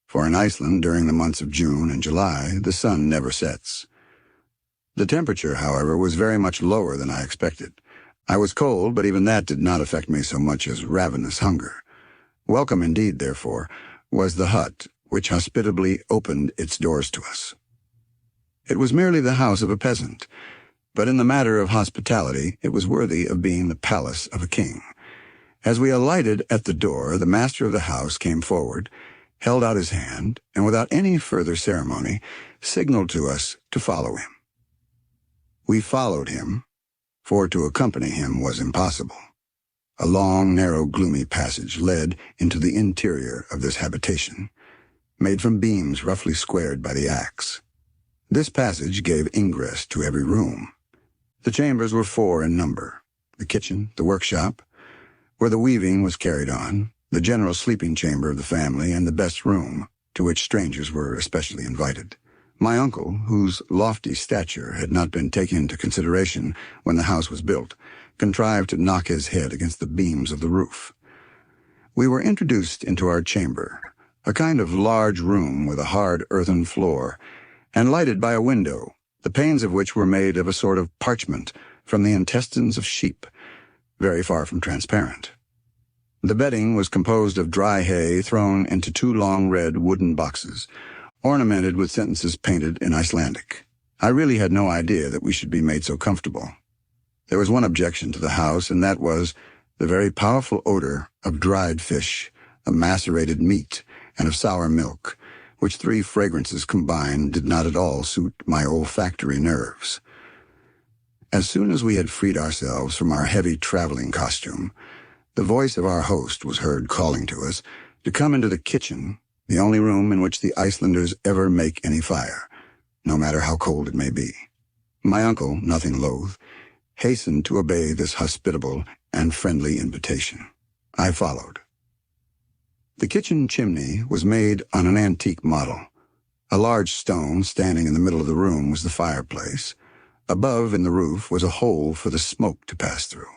for in Iceland during the months of June and July the sun never sets. The temperature, however, was very much lower than I expected. I was cold, but even that did not affect me so much as ravenous hunger. Welcome indeed, therefore, was the hut which hospitably opened its doors to us. It was merely the house of a peasant, but in the matter of hospitality it was worthy of being the palace of a king. As we alighted at the door, the master of the house came forward, held out his hand, and without any further ceremony, signaled to us to follow him. We followed him, for to accompany him was impossible. A long, narrow, gloomy passage led into the interior of this habitation, made from beams roughly squared by the axe. This passage gave ingress to every room, The chambers were 4 in number: the kitchen, the workshop, where the weaving was carried on, the general sleeping chamber of the family, and the best room, to which strangers were especially invited. My uncle, whose lofty stature had not been taken into consideration when the house was built, contrived to knock his head against the beams of the roof. We were introduced into our chamber, a kind of large room with a hard earthen floor, and lighted by a window, the panes of which were made of a sort of parchment from the intestines of sheep, very far from transparent. The bedding was composed of dry hay thrown into 2 long red wooden boxes, ornamented with sentences painted in Icelandic. I really had no idea that we should be made so comfortable. There was one objection to the house, and that was the very powerful odor of dried fish, of macerated meat, and of sour milk, which 3 fragrances combined did not at all suit my olfactory nerves. As soon as we had freed ourselves from our heavy traveling costume, the voice of our host was heard calling to us to come into the kitchen, the only room in which the Icelanders ever make any fire, no matter how cold it may be. My uncle, nothing loath, hastened to obey this hospitable and friendly invitation. I followed. The kitchen chimney was made on an antique model. A large stone standing in the middle of the room was the fireplace. Above in the roof was a hole for the smoke to pass through.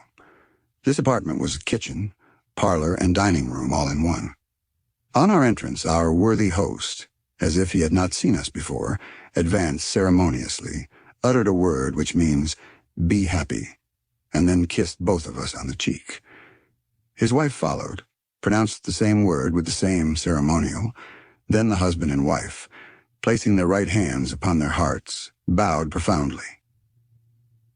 This apartment was a kitchen, parlor, and dining room all in one. On our entrance, our worthy host, as if he had not seen us before, advanced ceremoniously, uttered a word which means, "Be happy," and then kissed both of us on the cheek. His wife followed, pronounced the same word with the same ceremonial, then the husband and wife, placing their right hands upon their hearts, bowed profoundly.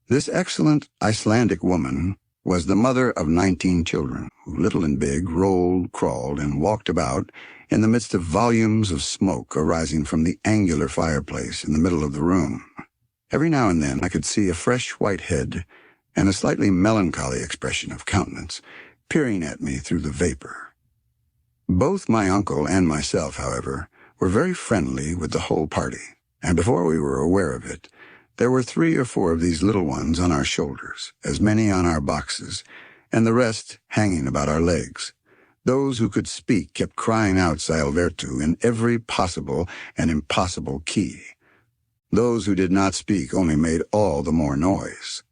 This excellent Icelandic woman was the mother of 19 children, who, little and big, rolled, crawled, and walked about in the midst of volumes of smoke arising from the angular fireplace in the middle of the room. Every now and then I could see a fresh white head and a slightly melancholy expression of countenance peering at me through the vapor. Both my uncle and myself, however, were very friendly with the whole party, and before we were aware of it, there were 3 or 4 of these little ones on our shoulders, as many on our boxes, and the rest hanging about our legs. Those who could speak kept crying out Salvertu in every possible and impossible key. Those who did not speak only made all the more noise.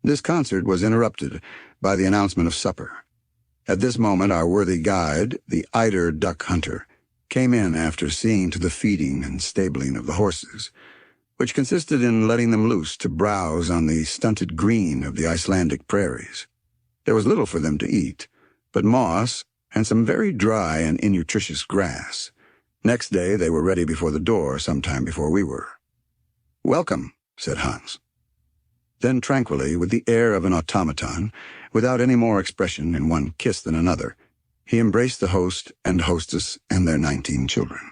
This concert was interrupted by the announcement of supper. At this moment our worthy guide, the eider duck hunter, came in after seeing to the feeding and stabling of the horses, which consisted in letting them loose to browse on the stunted green of the Icelandic prairies. There was little for them to eat, but moss and some very dry and innutritious grass. Next day they were ready before the door some time before we were. "Welcome," said Hans. Then tranquilly, with the air of an automaton, without any more expression in one kiss than another, he embraced the host and hostess and their 19 children.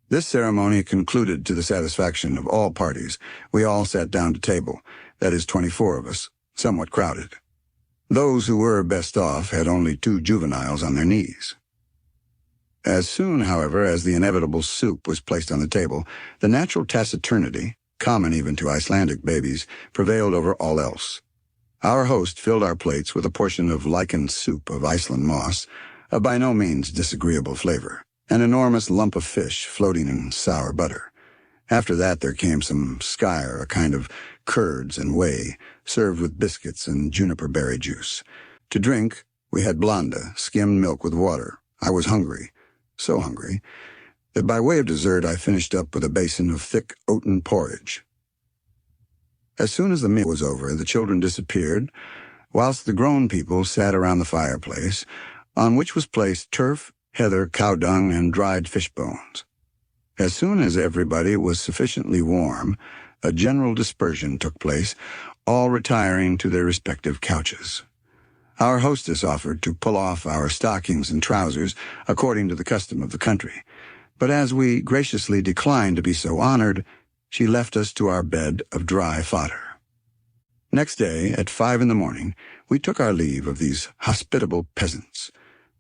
This ceremony concluded to the satisfaction of all parties. We all sat down to table, that is 24 of us, somewhat crowded. Those who were best off had only 2 juveniles on their knees. As soon, however, as the inevitable soup was placed on the table, the natural taciturnity, common even to Icelandic babies, prevailed over all else. Our host filled our plates with a portion of lichened soup of Iceland moss, a by no means disagreeable flavor, an enormous lump of fish floating in sour butter. After that there came some skyr, a kind of curds and whey, served with biscuits and juniper berry juice. To drink, we had blanda, skimmed milk with water. I was hungry, so hungry, that by way of dessert I finished up with a basin of thick oaten porridge. As soon as the meal was over, the children disappeared, whilst the grown people sat around the fireplace, on which was placed turf, heather, cow dung, and dried fish bones. As soon as everybody was sufficiently warm, a general dispersion took place, all retiring to their respective couches. Our hostess offered to pull off our stockings and trousers according to the custom of the country, but as we graciously declined to be so honored, she left us to our bed of dry fodder. Next day, at 5 in the morning, we took our leave of these hospitable peasants.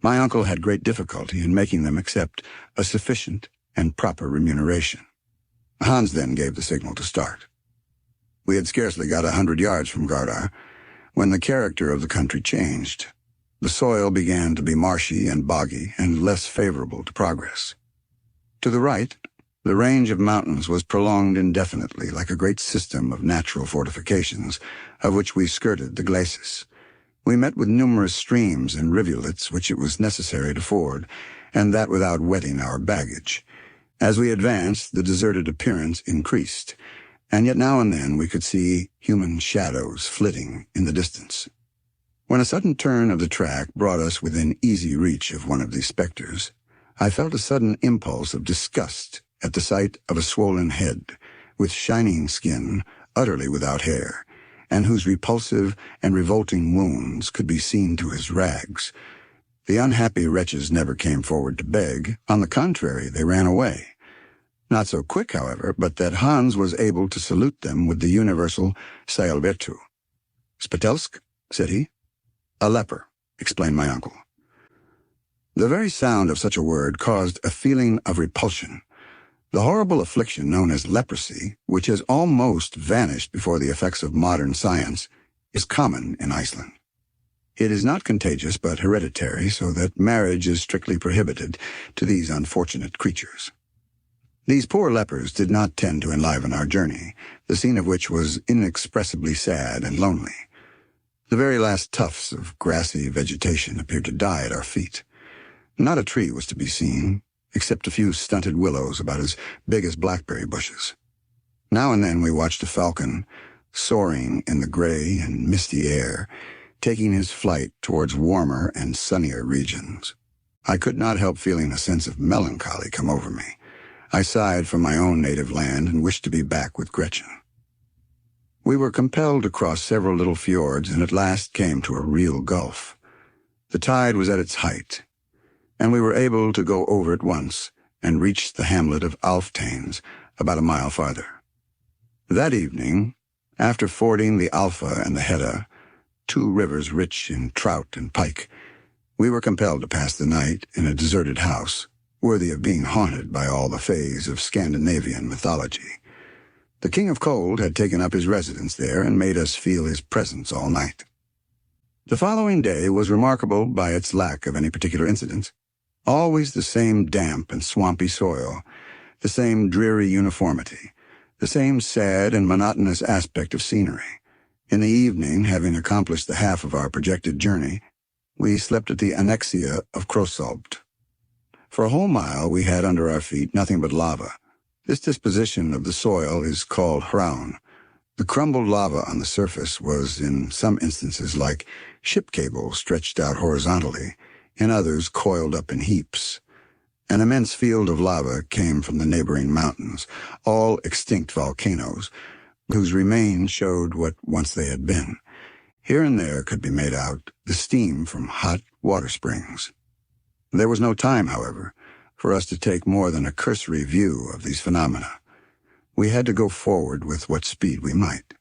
My uncle had great difficulty in making them accept a sufficient and proper remuneration. Hans then gave the signal to start. We had scarcely got 100 yards from Gardar when the character of the country changed. The soil began to be marshy and boggy and less favorable to progress. To the right, the range of mountains was prolonged indefinitely like a great system of natural fortifications, of which we skirted the glacis. We met with numerous streams and rivulets which it was necessary to ford, and that without wetting our baggage. As we advanced, the deserted appearance increased, and yet now and then we could see human shadows flitting in the distance. When a sudden turn of the track brought us within easy reach of one of these specters, I felt a sudden impulse of disgust at the sight of a swollen head, with shining skin, utterly without hair, and whose repulsive and revolting wounds could be seen through his rags. The unhappy wretches never came forward to beg. On the contrary, they ran away. Not so quick, however, but that Hans was able to salute them with the universal "Sailbertu." "Spatelsk?" said he. "A leper," explained my uncle. The very sound of such a word caused a feeling of repulsion. The horrible affliction known as leprosy, which has almost vanished before the effects of modern science, is common in Iceland. It is not contagious but hereditary, so that marriage is strictly prohibited to these unfortunate creatures. These poor lepers did not tend to enliven our journey, the scene of which was inexpressibly sad and lonely. The very last tufts of grassy vegetation appeared to die at our feet. Not a tree was to be seen, except a few stunted willows about as big as blackberry bushes. Now and then we watched a falcon, soaring in the gray and misty air, taking his flight towards warmer and sunnier regions. I could not help feeling a sense of melancholy come over me. I sighed for my own native land and wished to be back with Gretchen. We were compelled to cross several little fjords and at last came to a real gulf. The tide was at its height, and we were able to go over it once and reached the hamlet of Alftanes about a mile farther. That evening, after fording the Alfa and the Hedda, two rivers rich in trout and pike, we were compelled to pass the night in a deserted house, worthy of being haunted by all the fays of Scandinavian mythology. The King of Cold had taken up his residence there and made us feel his presence all night. The following day was remarkable by its lack of any particular incidents. Always the same damp and swampy soil, the same dreary uniformity, the same sad and monotonous aspect of scenery. In the evening, having accomplished the half of our projected journey, we slept at the annexia of Krosalbt. For a whole mile we had under our feet nothing but lava. This disposition of the soil is called hraun. The crumbled lava on the surface was in some instances like ship cables stretched out horizontally, in others coiled up in heaps. An immense field of lava came from the neighboring mountains, all extinct volcanoes, whose remains showed what once they had been. Here and there could be made out the steam from hot water springs. There was no time, however, for us to take more than a cursory view of these phenomena. We had to go forward with what speed we might.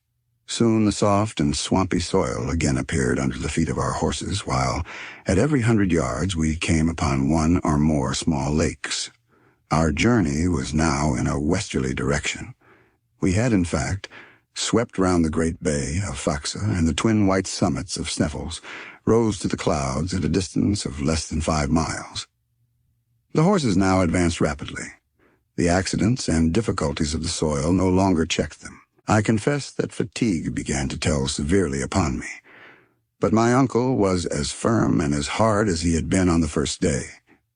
Soon the soft and swampy soil again appeared under the feet of our horses, while at every 100 yards we came upon one or more small lakes. Our journey was now in a westerly direction. We had, in fact, swept round the great bay of Faxa, and the twin white summits of Sneffels rose to the clouds at a distance of less than 5 miles. The horses now advanced rapidly. The accidents and difficulties of the soil no longer checked them. I confess that fatigue began to tell severely upon me, but my uncle was as firm and as hard as he had been on the first day.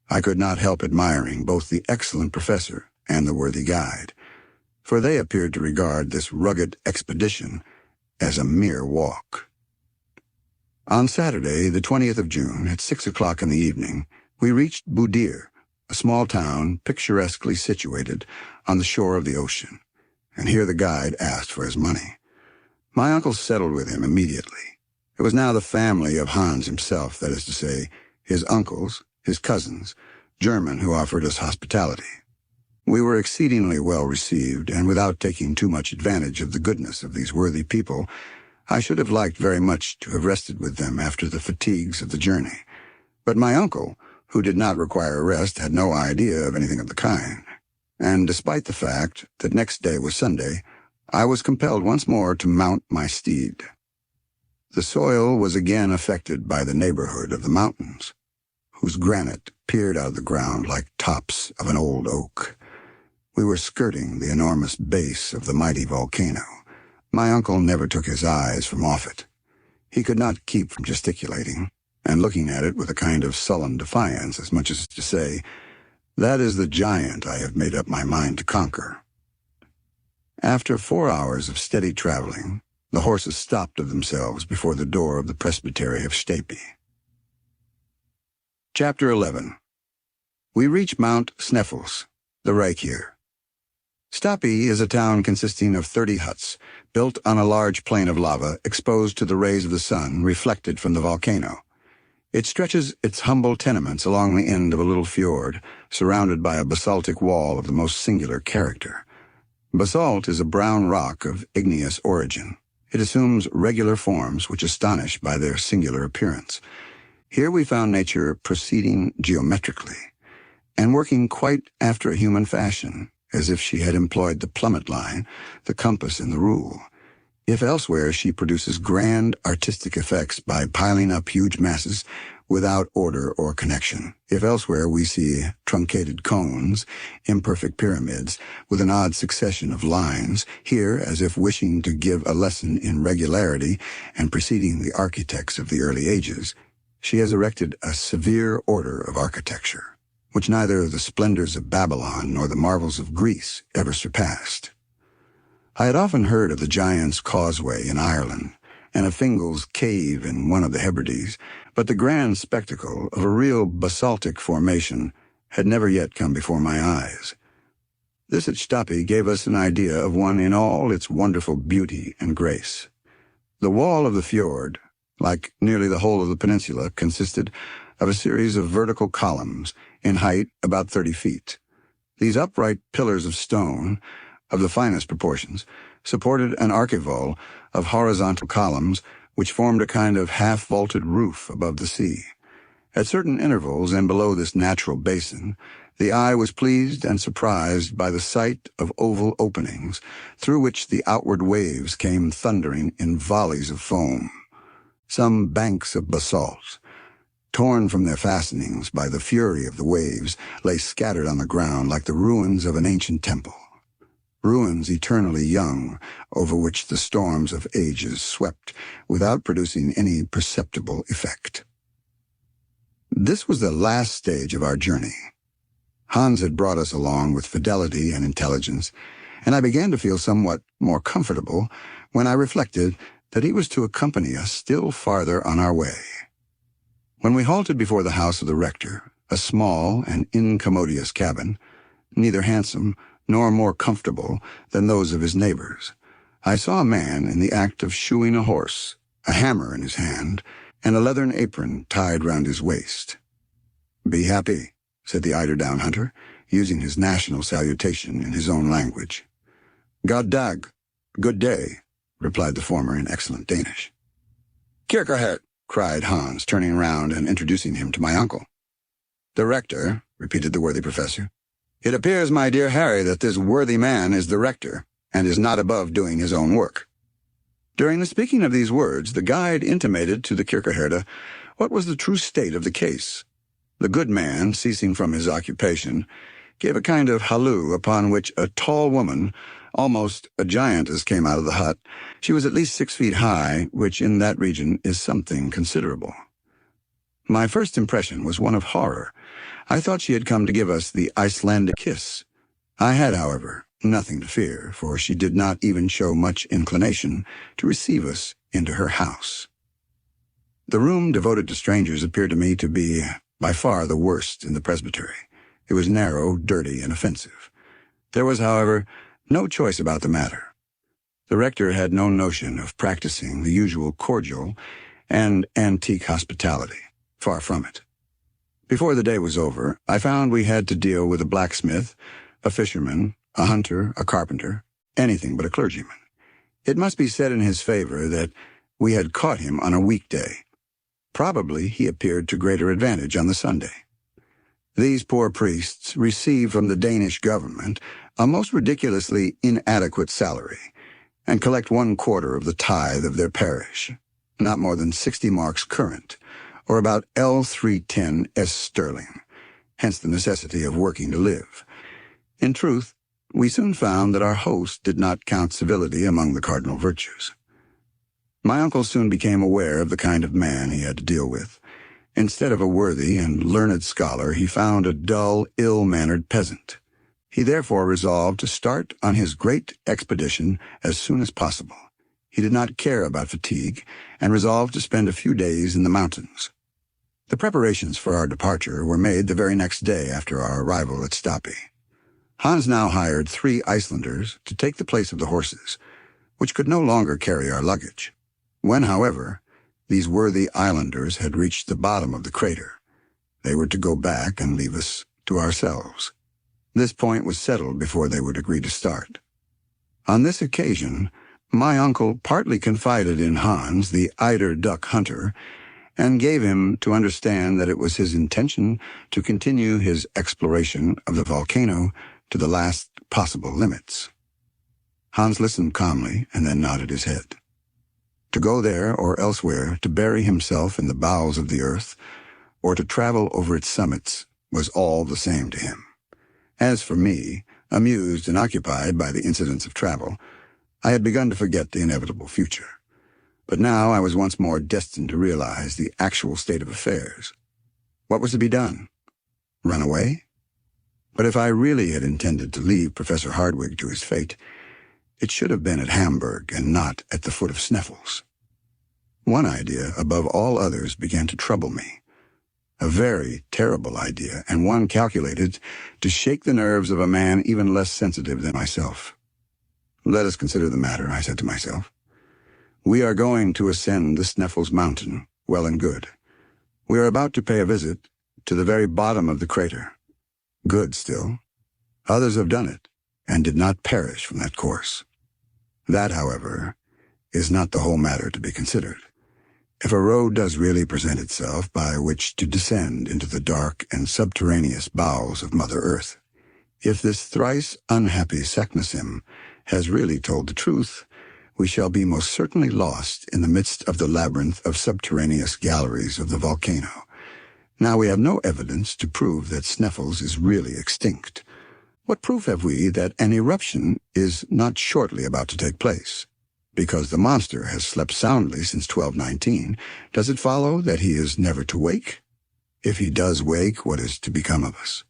I could not help admiring both the excellent professor and the worthy guide, for they appeared to regard this rugged expedition as a mere walk. On Saturday, the 20th of June, at 6 o'clock in the evening, we reached Budir, a small town picturesquely situated on the shore of the ocean, and here the guide asked for his money. My uncle settled with him immediately. It was now the family of Hans himself, that is to say, his uncles, his cousins, German, who offered us hospitality. We were exceedingly well received, and without taking too much advantage of the goodness of these worthy people, I should have liked very much to have rested with them after the fatigues of the journey. But my uncle, who did not require a rest, had no idea of anything of the kind, and despite the fact that next day was Sunday, I was compelled once more to mount my steed. The soil was again affected by the neighborhood of the mountains, whose granite peered out of the ground like tops of an old oak. We were skirting the enormous base of the mighty volcano. My uncle never took his eyes from off it. He could not keep from gesticulating and looking at it with a kind of sullen defiance, as much as to say, "That is the giant I have made up my mind to conquer." After 4 hours of steady traveling, the horses stopped of themselves before the door of the presbytery of Stapi. Chapter 11. We reach Mount Sneffels, the Reykjavik. Stapi is a town consisting of 30 huts, built on a large plain of lava exposed to the rays of the sun reflected from the volcano. It stretches its humble tenements along the end of a little fjord, surrounded by a basaltic wall of the most singular character. Basalt is a brown rock of igneous origin. It assumes regular forms which astonish by their singular appearance. Here we found nature proceeding geometrically, and working quite after a human fashion, as if she had employed the plummet line, the compass, and the rule. If elsewhere she produces grand artistic effects by piling up huge masses without order or connection, if elsewhere we see truncated cones, imperfect pyramids, with an odd succession of lines, here, as if wishing to give a lesson in regularity and preceding the architects of the early ages, she has erected a severe order of architecture, which neither the splendors of Babylon nor the marvels of Greece ever surpassed. I had often heard of the Giant's Causeway in Ireland, and of Fingal's Cave in one of the Hebrides, but the grand spectacle of a real basaltic formation had never yet come before my eyes. This at Stapi gave us an idea of one in all its wonderful beauty and grace. The wall of the fjord, like nearly the whole of the peninsula, consisted of a series of vertical columns, in height about 30 feet. These upright pillars of stone, of the finest proportions, supported an archivolt of horizontal columns which formed a kind of half-vaulted roof above the sea. At certain intervals and below this natural basin, the eye was pleased and surprised by the sight of oval openings, through which the outward waves came thundering in volleys of foam. Some banks of basalt, torn from their fastenings by the fury of the waves, lay scattered on the ground like the ruins of an ancient temple. Ruins eternally young, over which the storms of ages swept without producing any perceptible effect. This was the last stage of our journey. Hans had brought us along with fidelity and intelligence, and I began to feel somewhat more comfortable when I reflected that he was to accompany us still farther on our way. When we halted before the house of the rector, a small and incommodious cabin, neither handsome nor more comfortable than those of his neighbors, I saw a man in the act of shoeing a horse, a hammer in his hand, and a leathern apron tied round his waist. "Be happy," said the eider-down hunter, using his national salutation in his own language. "God dag, good day," replied the former in excellent Danish. "Kirkerhert," cried Hans, turning round and introducing him to my uncle. "The rector," repeated the worthy professor. "It appears, my dear Harry, that this worthy man is the rector, and is not above doing his own work." During the speaking of these words, the guide intimated to the Kirkerherde what was the true state of the case. The good man, ceasing from his occupation, gave a kind of halloo, upon which a tall woman, almost a giantess, came out of the hut. She was at least 6 feet high, which in that region is something considerable. My first impression was one of horror. I thought she had come to give us the Icelandic kiss. I had, however, nothing to fear, for she did not even show much inclination to receive us into her house. The room devoted to strangers appeared to me to be by far the worst in the presbytery. It was narrow, dirty, and offensive. There was, however, no choice about the matter. The rector had no notion of practicing the usual cordial and antique hospitality. Far from it. Before the day was over, I found we had to deal with a blacksmith, a fisherman, a hunter, a carpenter, anything but a clergyman. It must be said in his favor that we had caught him on a weekday. Probably he appeared to greater advantage on the Sunday. These poor priests received from the Danish government a most ridiculously inadequate salary, and collect 1/4 of the tithe of their parish, not more than 60 marks current, or about L310 S sterling, hence the necessity of working to live. In truth, we soon found that our host did not count civility among the cardinal virtues. My uncle soon became aware of the kind of man he had to deal with. Instead of a worthy and learned scholar, he found a dull, ill-mannered peasant. He therefore resolved to start on his great expedition as soon as possible. He did not care about fatigue, and resolved to spend a few days in the mountains. The preparations for our departure were made the very next day after our arrival at Stapi. Hans now hired 3 Icelanders to take the place of the horses, which could no longer carry our luggage. When, however, these worthy islanders had reached the bottom of the crater, they were to go back and leave us to ourselves. This point was settled before they would agree to start. On this occasion, my uncle partly confided in Hans, the eider duck hunter, and gave him to understand that it was his intention to continue his exploration of the volcano to the last possible limits. Hans listened calmly and then nodded his head. To go there or elsewhere, to bury himself in the bowels of the earth, or to travel over its summits, was all the same to him. As for me, amused and occupied by the incidents of travel, I had begun to forget the inevitable future. But now I was once more destined to realize the actual state of affairs. What was to be done? Run away? But if I really had intended to leave Professor Hardwigg to his fate, it should have been at Hamburg and not at the foot of Sneffels. One idea, above all others, began to trouble me. A very terrible idea, and one calculated to shake the nerves of a man even less sensitive than myself. Let us consider the matter, I said to myself. We are going to ascend the Sneffels mountain, well and good. We are about to pay a visit to the very bottom of the crater. Good still. Others have done it, and did not perish from that course. That, however, is not the whole matter to be considered. If a road does really present itself by which to descend into the dark and subterraneous bowels of Mother Earth, if this thrice unhappy Saknussemm has really told the truth, we shall be most certainly lost in the midst of the labyrinth of subterraneous galleries of the volcano. Now we have no evidence to prove that Sneffels is really extinct. What proof have we that an eruption is not shortly about to take place? Because the monster has slept soundly since 1219, does it follow that he is never to wake? If he does wake, what is to become of us?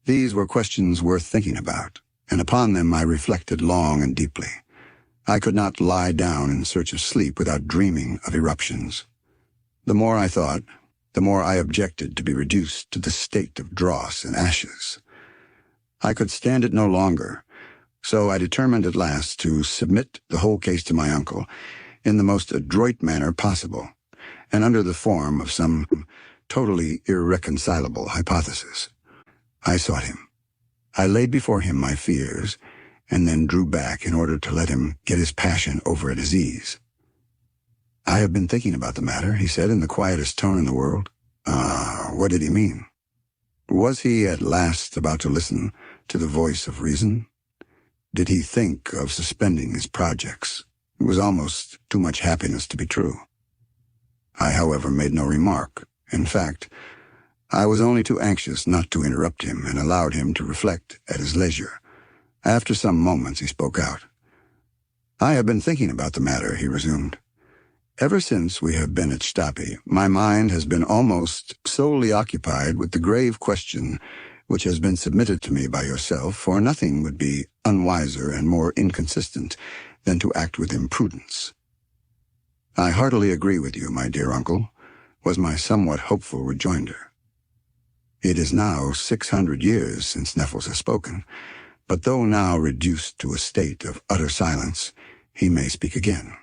These were questions worth thinking about, and upon them I reflected long and deeply. I could not lie down in search of sleep without dreaming of eruptions. The more I thought, the more I objected to be reduced to the state of dross and ashes. I could stand it no longer, so I determined at last to submit the whole case to my uncle in the most adroit manner possible, and under the form of some totally irreconcilable hypothesis. I sought him. I laid before him my fears, and then drew back in order to let him get his passion over at his ease. I have been thinking about the matter, he said in the quietest tone in the world. What did he mean? Was he at last about to listen to the voice of reason? Did he think of suspending his projects? It was almost too much happiness to be true. I, however, made no remark. In fact, I was only too anxious not to interrupt him and allowed him to reflect at his leisure. After some moments he spoke out. I have been thinking about the matter, he resumed. Ever since we have been at Stapi, my mind has been almost solely occupied with the grave question which has been submitted to me by yourself, for nothing would be unwiser and more inconsistent than to act with imprudence. I heartily agree with you, my dear uncle, was my somewhat hopeful rejoinder. It is now 600 years since Sneffels has spoken, but though now reduced to a state of utter silence, he may speak again.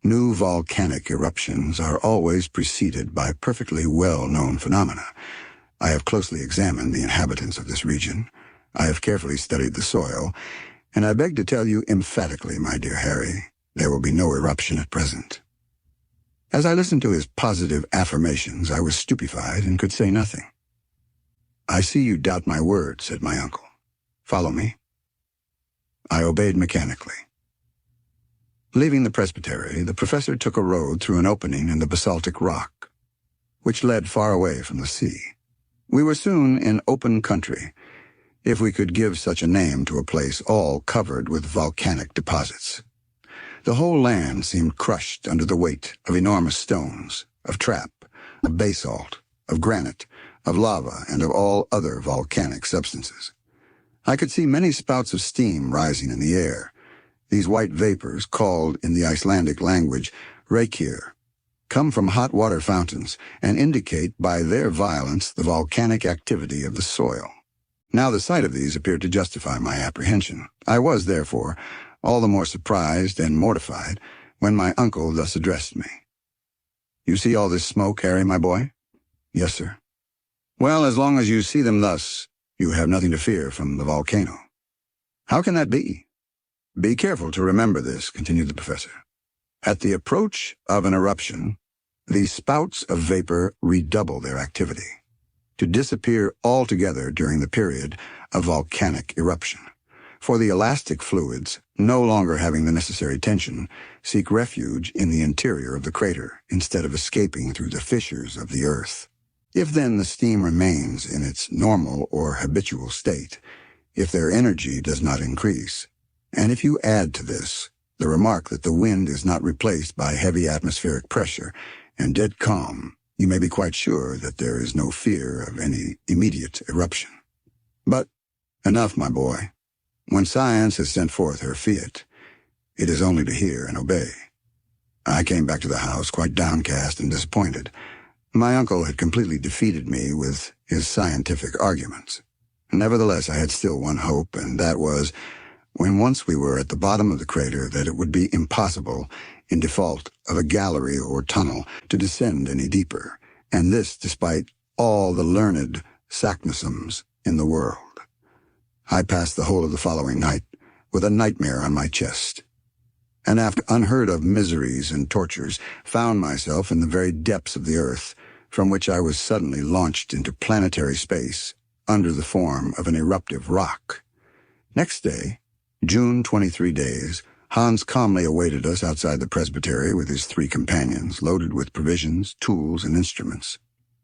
New volcanic eruptions are always preceded by perfectly well-known phenomena. I have closely examined the inhabitants of this region. I have carefully studied the soil, and I beg to tell you emphatically, my dear Harry, there will be no eruption at present. As I listened to his positive affirmations, I was stupefied and could say nothing. I see you doubt my word, said my uncle. Follow me. I obeyed mechanically. Leaving the presbytery, the professor took a road through an opening in the basaltic rock, which led far away from the sea. We were soon in open country, if we could give such a name to a place all covered with volcanic deposits. The whole land seemed crushed under the weight of enormous stones, of trap, of basalt, of granite, of lava, and of all other volcanic substances. I could see many spouts of steam rising in the air. These white vapors, called in the Icelandic language reykir, come from hot water fountains and indicate by their violence the volcanic activity of the soil. Now the sight of these appeared to justify my apprehension. I was, therefore, all the more surprised and mortified when my uncle thus addressed me. "You see all this smoke, Harry, my boy?" "Yes, sir." "Well, as long as you see them thus, you have nothing to fear from the volcano." "How can that be?" "Be careful to remember this," continued the professor. "At the approach of an eruption, these spouts of vapor redouble their activity, to disappear altogether during the period of volcanic eruption. For the elastic fluids, no longer having the necessary tension, seek refuge in the interior of the crater instead of escaping through the fissures of the earth. If then the steam remains in its normal or habitual state, if their energy does not increase, and if you add to this the remark that the wind is not replaced by heavy atmospheric pressure and dead calm, you may be quite sure that there is no fear of any immediate eruption. But enough, my boy. When science has sent forth her fiat, it is only to hear and obey." I came back to the house quite downcast and disappointed. My uncle had completely defeated me with his scientific arguments. Nevertheless, I had still one hope, and that was, when once we were at the bottom of the crater, that it would be impossible, in default of a gallery or tunnel, to descend any deeper, and this despite all the learned Saknussems in the world. I passed the whole of the following night with a nightmare on my chest, and after unheard-of miseries and tortures, found myself in the very depths of the earth, from which I was suddenly launched into planetary space under the form of an eruptive rock. Next day, June 23 days, Hans calmly awaited us outside the presbytery with his 3 companions, loaded with provisions, tools, and instruments.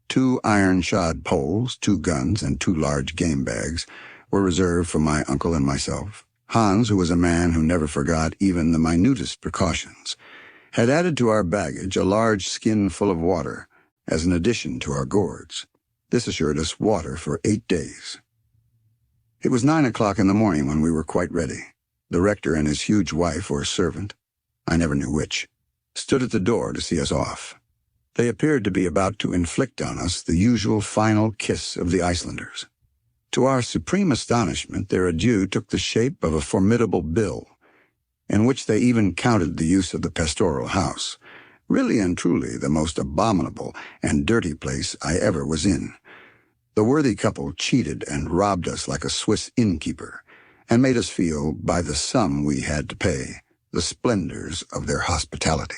2 iron-shod poles, 2 guns, and 2 large game bags were reserved for my uncle and myself. Hans, who was a man who never forgot even the minutest precautions, had added to our baggage a large skin full of water as an addition to our gourds. This assured us water for 8 days. It was 9 o'clock in the morning when we were quite ready. The rector and his huge wife or servant, I never knew which, stood at the door to see us off. They appeared to be about to inflict on us the usual final kiss of the Icelanders. To our supreme astonishment, their adieu took the shape of a formidable bill, in which they even counted the use of the pastoral house, really and truly the most abominable and dirty place I ever was in. The worthy couple cheated and robbed us like a Swiss innkeeper, and made us feel, by the sum we had to pay, the splendors of their hospitality.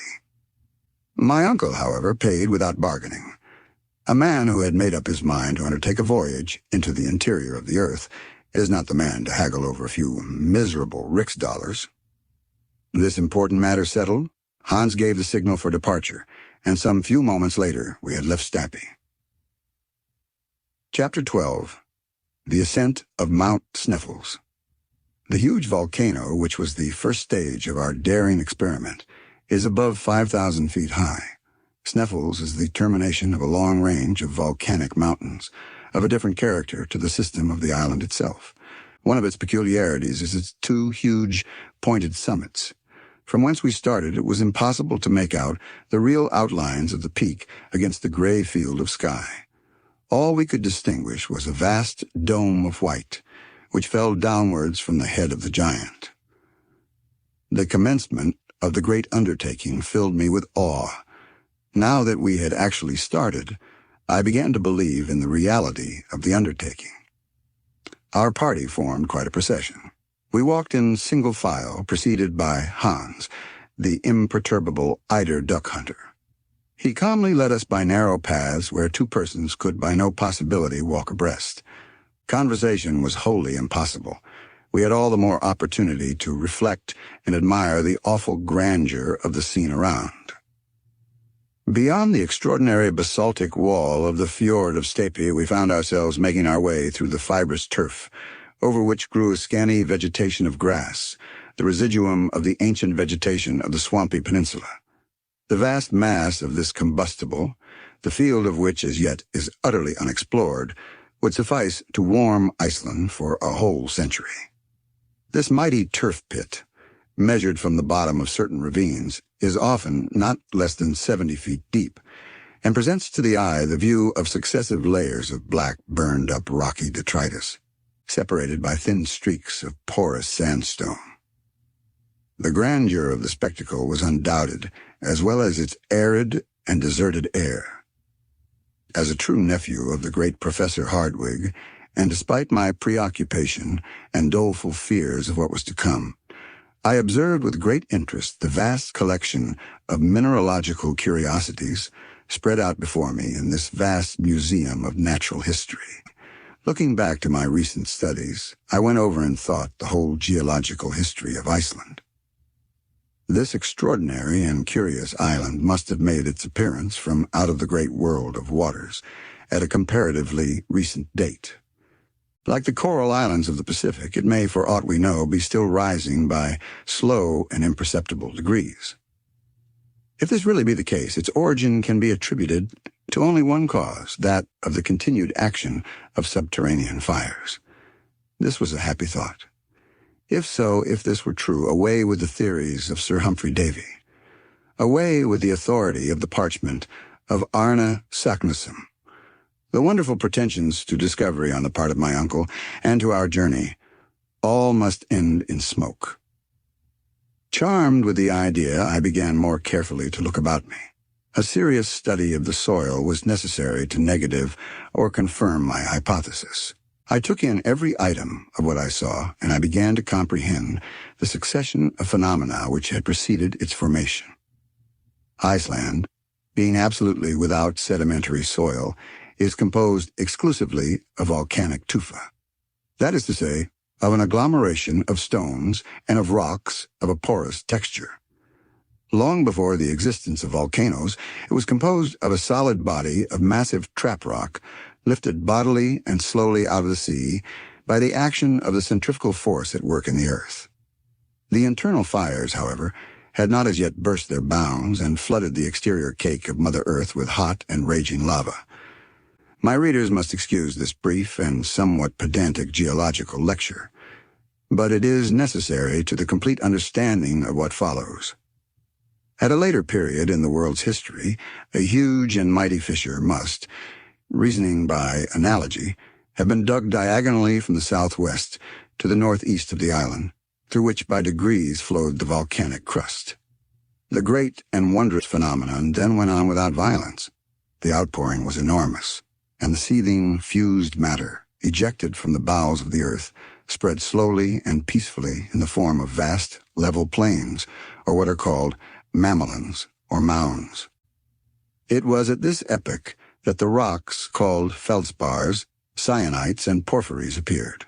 My uncle, however, paid without bargaining. A man who had made up his mind to undertake a voyage into the interior of the earth is not the man to haggle over a few miserable riksdaler. This important matter settled, Hans gave the signal for departure, and some few moments later we had left Stapi. Chapter 12. The Ascent of Mount Sneffels. The huge volcano, which was the first stage of our daring experiment, is above 5,000 feet high. Sneffels is the termination of a long range of volcanic mountains, of a different character to the system of the island itself. One of its peculiarities is its 2 huge, pointed summits. From whence we started, it was impossible to make out the real outlines of the peak against the gray field of sky. All we could distinguish was a vast dome of white, which fell downwards from the head of the giant. The commencement of the great undertaking filled me with awe. Now that we had actually started, I began to believe in the reality of the undertaking. Our party formed quite a procession. We walked in single file, preceded by Hans, the imperturbable eider duck hunter. He calmly led us by narrow paths where 2 persons could by no possibility walk abreast. Conversation was wholly impossible, we had all the more opportunity to reflect and admire the awful grandeur of the scene around. Beyond the extraordinary basaltic wall of the fjord of Stapi, we found ourselves making our way through the fibrous turf, over which grew a scanty vegetation of grass, the residuum of the ancient vegetation of the swampy peninsula. The vast mass of this combustible, the field of which as yet is utterly unexplored, would suffice to warm Iceland for a whole century. This mighty turf pit, measured from the bottom of certain ravines, is often not less than 70 feet deep, and presents to the eye the view of successive layers of black, burned-up rocky detritus, separated by thin streaks of porous sandstone. The grandeur of the spectacle was undoubted, as well as its arid and deserted air. As a true nephew of the great Professor Hardwigg, and despite my preoccupation and doleful fears of what was to come, I observed with great interest the vast collection of mineralogical curiosities spread out before me in this vast museum of natural history. Looking back to my recent studies, I went over in thought the whole geological history of Iceland. This extraordinary and curious island must have made its appearance from out of the great world of waters at a comparatively recent date. Like the coral islands of the Pacific, it may, for aught we know, be still rising by slow and imperceptible degrees. If this really be the case, its origin can be attributed to only one cause, that of the continued action of subterranean fires. This was a happy thought. If so, if this were true, away with the theories of Sir Humphrey Davy. Away with the authority of the parchment of Arne Saknussemm. The wonderful pretensions to discovery on the part of my uncle and to our journey, all must end in smoke. Charmed with the idea, I began more carefully to look about me. A serious study of the soil was necessary to negative or confirm my hypothesis. I took in every item of what I saw, and I began to comprehend the succession of phenomena which had preceded its formation. Iceland, being absolutely without sedimentary soil, is composed exclusively of volcanic tufa. That is to say, of an agglomeration of stones and of rocks of a porous texture. Long before the existence of volcanoes, it was composed of a solid body of massive trap rock, lifted bodily and slowly out of the sea by the action of the centrifugal force at work in the earth. The internal fires, however, had not as yet burst their bounds and flooded the exterior cake of Mother Earth with hot and raging lava. My readers must excuse this brief and somewhat pedantic geological lecture, but it is necessary to the complete understanding of what follows. At a later period in the world's history, a huge and mighty fissure must, reasoning by analogy, have been dug diagonally from the southwest to the northeast of the island, through which by degrees flowed the volcanic crust. The great and wondrous phenomenon then went on without violence. The outpouring was enormous, and the seething, fused matter, ejected from the bowels of the earth, spread slowly and peacefully in the form of vast, level plains, or what are called mamelons, or mounds. It was at this epoch that the rocks called feldspars, syenites, and porphyries appeared.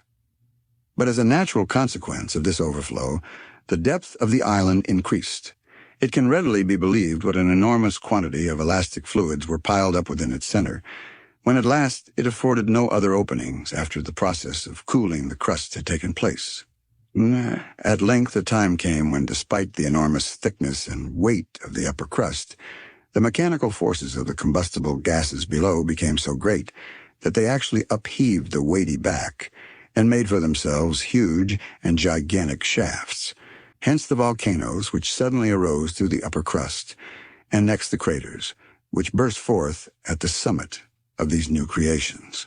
But as a natural consequence of this overflow, the depth of the island increased. It can readily be believed what an enormous quantity of elastic fluids were piled up within its center, when at last it afforded no other openings after the process of cooling the crust had taken place. At length a time came when, despite the enormous thickness and weight of the upper crust, the mechanical forces of the combustible gases below became so great that they actually upheaved the weighty back and made for themselves huge and gigantic shafts. Hence the volcanoes which suddenly arose through the upper crust, and next the craters, which burst forth at the summit of these new creations.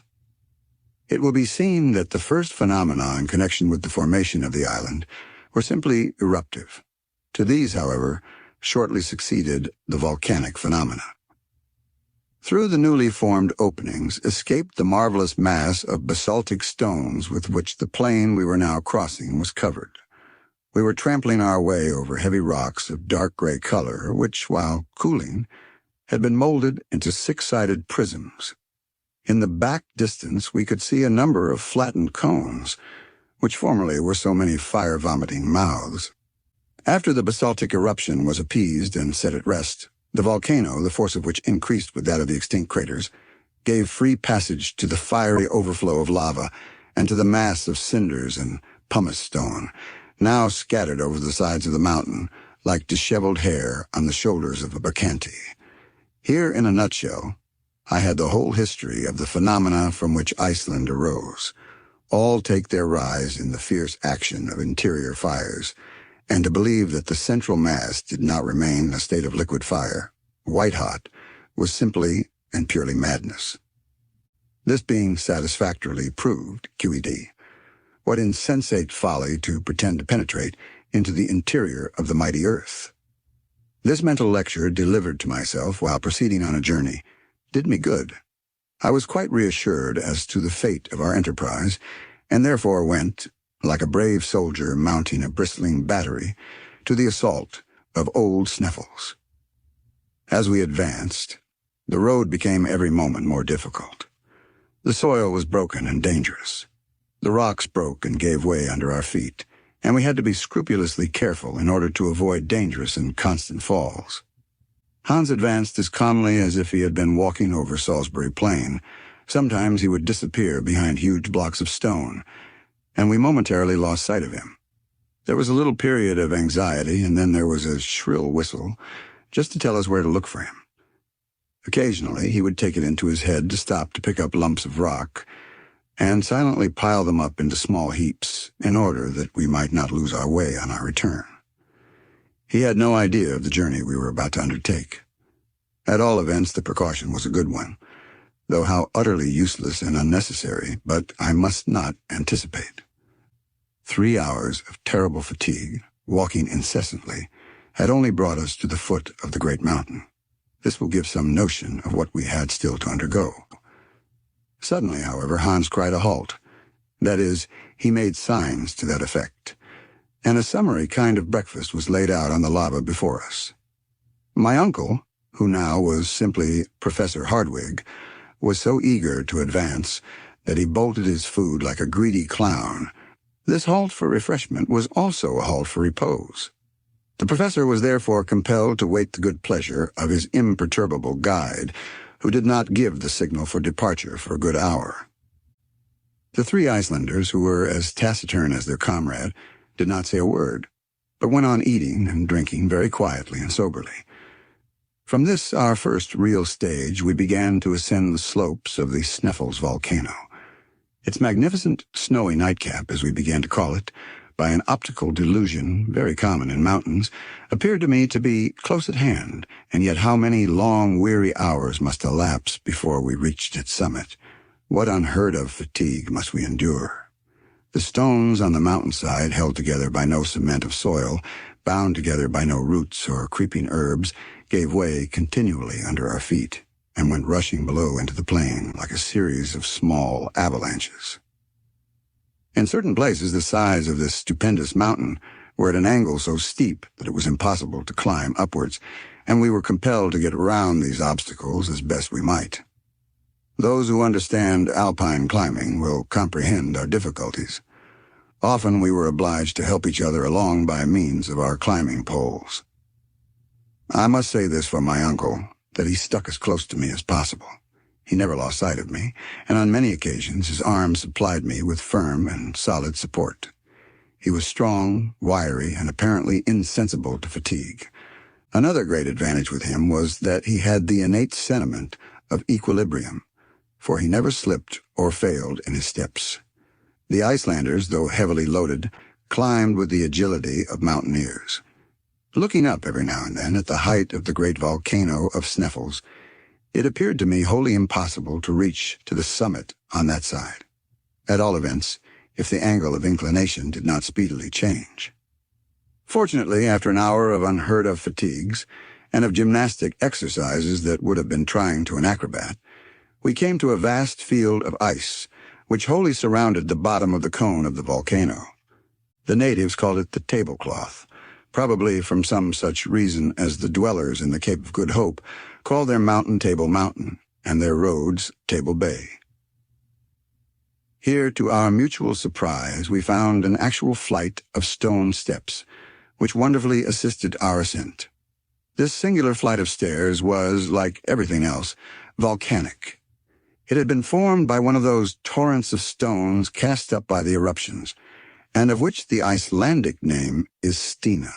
It will be seen that the first phenomena in connection with the formation of the island were simply eruptive. To these, however, shortly succeeded the volcanic phenomena. Through the newly formed openings escaped the marvelous mass of basaltic stones with which the plain we were now crossing was covered. We were trampling our way over heavy rocks of dark gray color, which, while cooling, had been molded into six-sided prisms. In the back distance we could see a number of flattened cones, which formerly were so many fire-vomiting mouths. After the basaltic eruption was appeased and set at rest, the volcano, the force of which increased with that of the extinct craters, gave free passage to the fiery overflow of lava and to the mass of cinders and pumice stone, now scattered over the sides of the mountain like disheveled hair on the shoulders of a bacchante. Here, in a nutshell, I had the whole history of the phenomena from which Iceland arose. All take their rise in the fierce action of interior fires, and to believe that the central mass did not remain in a state of liquid fire, white-hot, was simply and purely madness. This being satisfactorily proved, QED, what insensate folly to pretend to penetrate into the interior of the mighty earth. This mental lecture, delivered to myself while proceeding on a journey, did me good. I was quite reassured as to the fate of our enterprise, and therefore went, like a brave soldier mounting a bristling battery, to the assault of old Sneffels. As we advanced, the road became every moment more difficult. The soil was broken and dangerous. The rocks broke and gave way under our feet, and we had to be scrupulously careful in order to avoid dangerous and constant falls. Hans advanced as calmly as if he had been walking over Salisbury Plain. Sometimes he would disappear behind huge blocks of stone, and we momentarily lost sight of him. There was a little period of anxiety, and then there was a shrill whistle, just to tell us where to look for him. Occasionally he would take it into his head to stop to pick up lumps of rock, and silently pile them up into small heaps, in order that we might not lose our way on our return. He had no idea of the journey we were about to undertake. At all events, the precaution was a good one, though how utterly useless and unnecessary, but I must not anticipate. 3 hours of terrible fatigue, walking incessantly, had only brought us to the foot of the great mountain. This will give some notion of what we had still to undergo. Suddenly, however, Hans cried a halt. That is, he made signs to that effect, and a summary kind of breakfast was laid out on the lava before us. My uncle, who now was simply Professor Hardwigg, was so eager to advance that he bolted his food like a greedy clown. This halt for refreshment was also a halt for repose. The professor was therefore compelled to wait the good pleasure of his imperturbable guide, who did not give the signal for departure for a good hour. The 3 Icelanders, who were as taciturn as their comrade, did not say a word, but went on eating and drinking very quietly and soberly. From this, our first real stage, we began to ascend the slopes of the Sneffels volcano. Its magnificent snowy nightcap, as we began to call it, by an optical delusion very common in mountains, appeared to me to be close at hand, and yet how many long, weary hours must elapse before we reached its summit. What unheard-of fatigue must we endure! The stones on the mountainside, held together by no cement of soil, bound together by no roots or creeping herbs, gave way continually under our feet, and went rushing below into the plain like a series of small avalanches. In certain places, the sides of this stupendous mountain were at an angle so steep that it was impossible to climb upwards, and we were compelled to get around these obstacles as best we might. Those who understand alpine climbing will comprehend our difficulties. Often we were obliged to help each other along by means of our climbing poles. I must say this for my uncle, that he stuck as close to me as possible. He never lost sight of me, and on many occasions his arms supplied me with firm and solid support. He was strong, wiry, and apparently insensible to fatigue. Another great advantage with him was that he had the innate sentiment of equilibrium, for he never slipped or failed in his steps. The Icelanders, though heavily loaded, climbed with the agility of mountaineers. Looking up every now and then at the height of the great volcano of Sneffels, it appeared to me wholly impossible to reach to the summit on that side, at all events, if the angle of inclination did not speedily change. Fortunately, after an hour of unheard-of fatigues, and of gymnastic exercises that would have been trying to an acrobat, we came to a vast field of ice, which wholly surrounded the bottom of the cone of the volcano. The natives called it the tablecloth, probably from some such reason as the dwellers in the Cape of Good Hope call their mountain Table Mountain, and their roads Table Bay. Here, to our mutual surprise, we found an actual flight of stone steps, which wonderfully assisted our ascent. This singular flight of stairs was, like everything else, volcanic. It had been formed by one of those torrents of stones cast up by the eruptions, and of which the Icelandic name is Stina.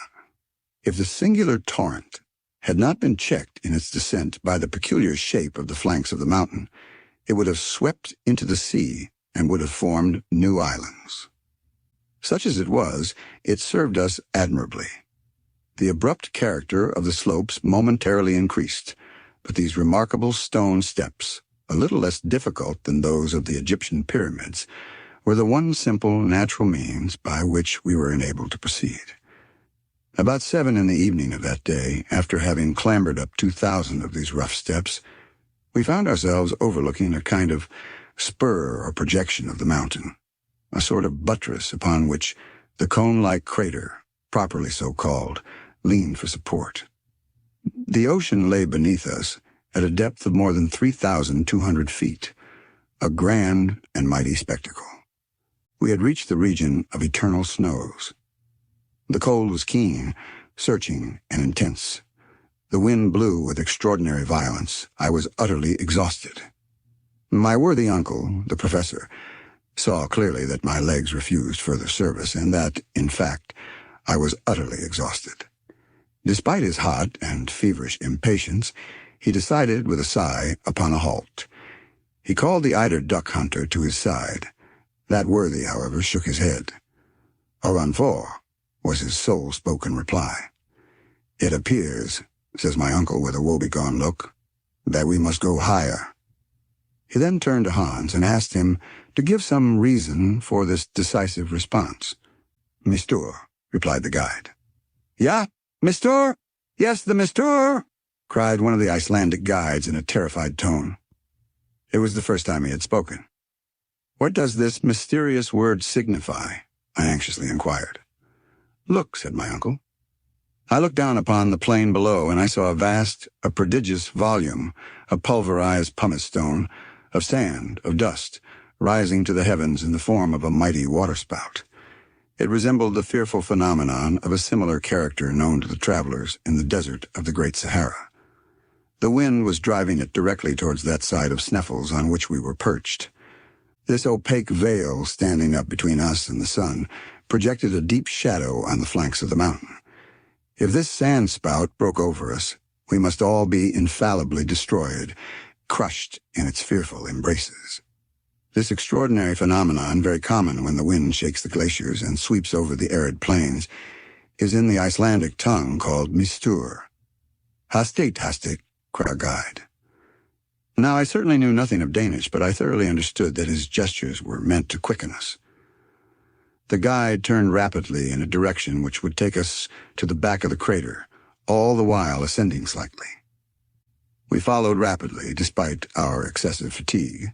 If the singular torrent had not been checked in its descent by the peculiar shape of the flanks of the mountain, it would have swept into the sea and would have formed new islands. Such as it was, it served us admirably. The abrupt character of the slopes momentarily increased, but these remarkable stone steps, a little less difficult than those of the Egyptian pyramids, were the one simple natural means by which we were enabled to proceed. About 7 in the evening of that day, after having clambered up 2,000 of these rough steps, we found ourselves overlooking a kind of spur or projection of the mountain, a sort of buttress upon which the cone-like crater, properly so called, leaned for support. The ocean lay beneath us at a depth of more than 3,200 feet, a grand and mighty spectacle. We had reached the region of eternal snows. The cold was keen, searching, and intense. The wind blew with extraordinary violence. I was utterly exhausted. My worthy uncle, the professor, saw clearly that my legs refused further service, and that, in fact, I was utterly exhausted. Despite his hot and feverish impatience, he decided with a sigh upon a halt. He called the eider duck hunter to his side. That worthy, however, shook his head. "Au revoir," was his sole-spoken reply. "It appears," says my uncle with a woebegone look, "that we must go higher." He then turned to Hans and asked him to give some reason for this decisive response. "Mister," replied the guide. "Ja, Mister? Yes, the Mister," cried one of the Icelandic guides in a terrified tone. It was the first time he had spoken. "What does this mysterious word signify?" I anxiously inquired. "Look," said my uncle. I looked down upon the plain below, and I saw a prodigious volume of pulverized pumice stone, of sand, of dust, rising to the heavens in the form of a mighty waterspout. It resembled the fearful phenomenon of a similar character known to the travelers in the desert of the Great Sahara. The wind was driving it directly towards that side of Sneffels on which we were perched. This opaque veil standing up between us and the sun projected a deep shadow on the flanks of the mountain. If this sand spout broke over us, we must all be infallibly destroyed, crushed in its fearful embraces. This extraordinary phenomenon, very common when the wind shakes the glaciers and sweeps over the arid plains, is in the Icelandic tongue called mistur. Hastigt, cried our guide. Now, I certainly knew nothing of Danish, but I thoroughly understood that his gestures were meant to quicken us. The guide turned rapidly in a direction which would take us to the back of the crater, all the while ascending slightly. We followed rapidly, despite our excessive fatigue.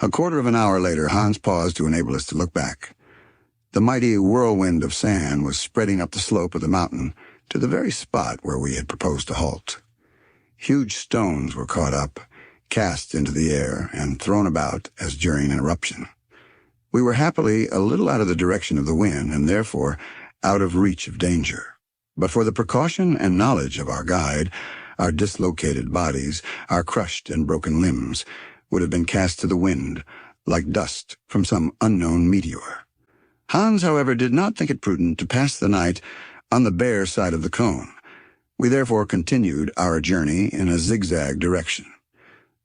A quarter of an hour later, Hans paused to enable us to look back. The mighty whirlwind of sand was spreading up the slope of the mountain to the very spot where we had proposed to halt. Huge stones were caught up, cast into the air, and thrown about as during an eruption. We were happily a little out of the direction of the wind, and therefore out of reach of danger. But for the precaution and knowledge of our guide, our dislocated bodies, our crushed and broken limbs, would have been cast to the wind, like dust from some unknown meteor. Hans, however, did not think it prudent to pass the night on the bare side of the cone. We therefore continued our journey in a zigzag direction.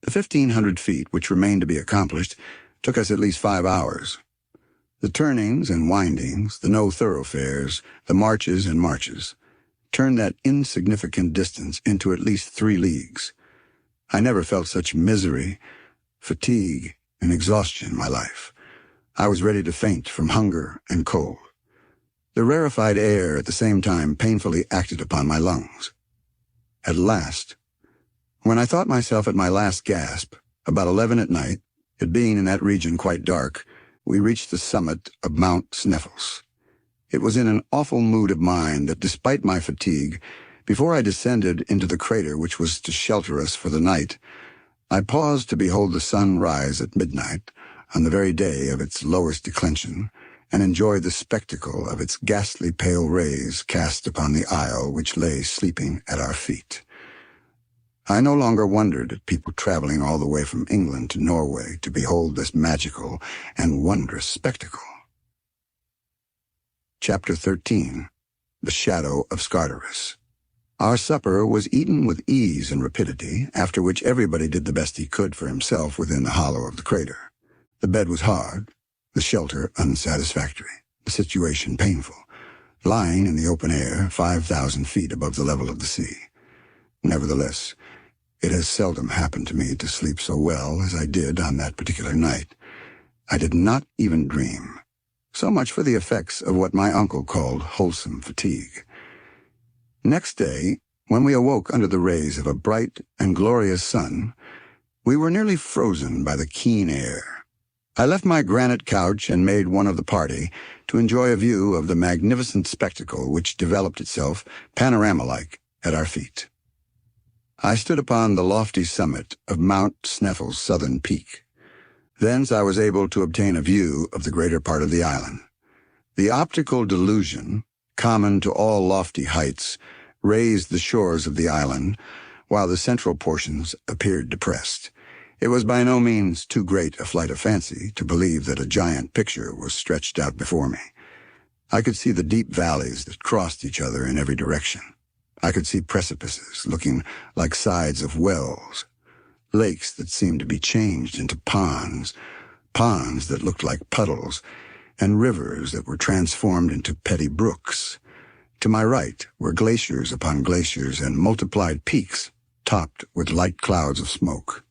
The 1,500 feet which remained to be accomplished took us at least 5 hours. The turnings and windings, the no-thoroughfares, the marches and marches, turned that insignificant distance into at least 3 leagues. I never felt such misery, fatigue, and exhaustion in my life. I was ready to faint from hunger and cold. The rarefied air at the same time painfully acted upon my lungs. At last, when I thought myself at my last gasp, about 11 at night, it being in that region quite dark, we reached the summit of Mount Sneffels. It was in an awful mood of mind that, despite my fatigue, before I descended into the crater which was to shelter us for the night, I paused to behold the sun rise at midnight on the very day of its lowest declension, and enjoyed the spectacle of its ghastly pale rays cast upon the isle which lay sleeping at our feet. I no longer wondered at people traveling all the way from England to Norway to behold this magical and wondrous spectacle. Chapter 13. The Shadow of Scarcely. Our supper was eaten with ease and rapidity, after which everybody did the best he could for himself within the hollow of the crater. The bed was hard, the shelter unsatisfactory, the situation painful, lying in the open air 5,000 feet above the level of the sea. Nevertheless, it has seldom happened to me to sleep so well as I did on that particular night. I did not even dream. So much for the effects of what my uncle called wholesome fatigue. Next day, when we awoke under the rays of a bright and glorious sun, we were nearly frozen by the keen air. I left my granite couch and made one of the party to enjoy a view of the magnificent spectacle which developed itself panorama-like at our feet. I stood upon the lofty summit of Mount Sneffels's southern peak. Thence I was able to obtain a view of the greater part of the island. The optical delusion, common to all lofty heights, raised the shores of the island, while the central portions appeared depressed. It was by no means too great a flight of fancy to believe that a giant picture was stretched out before me. I could see the deep valleys that crossed each other in every direction. I could see precipices looking like sides of wells, lakes that seemed to be changed into ponds, ponds that looked like puddles, and rivers that were transformed into petty brooks. To my right were glaciers upon glaciers and multiplied peaks, topped with light clouds of smoke.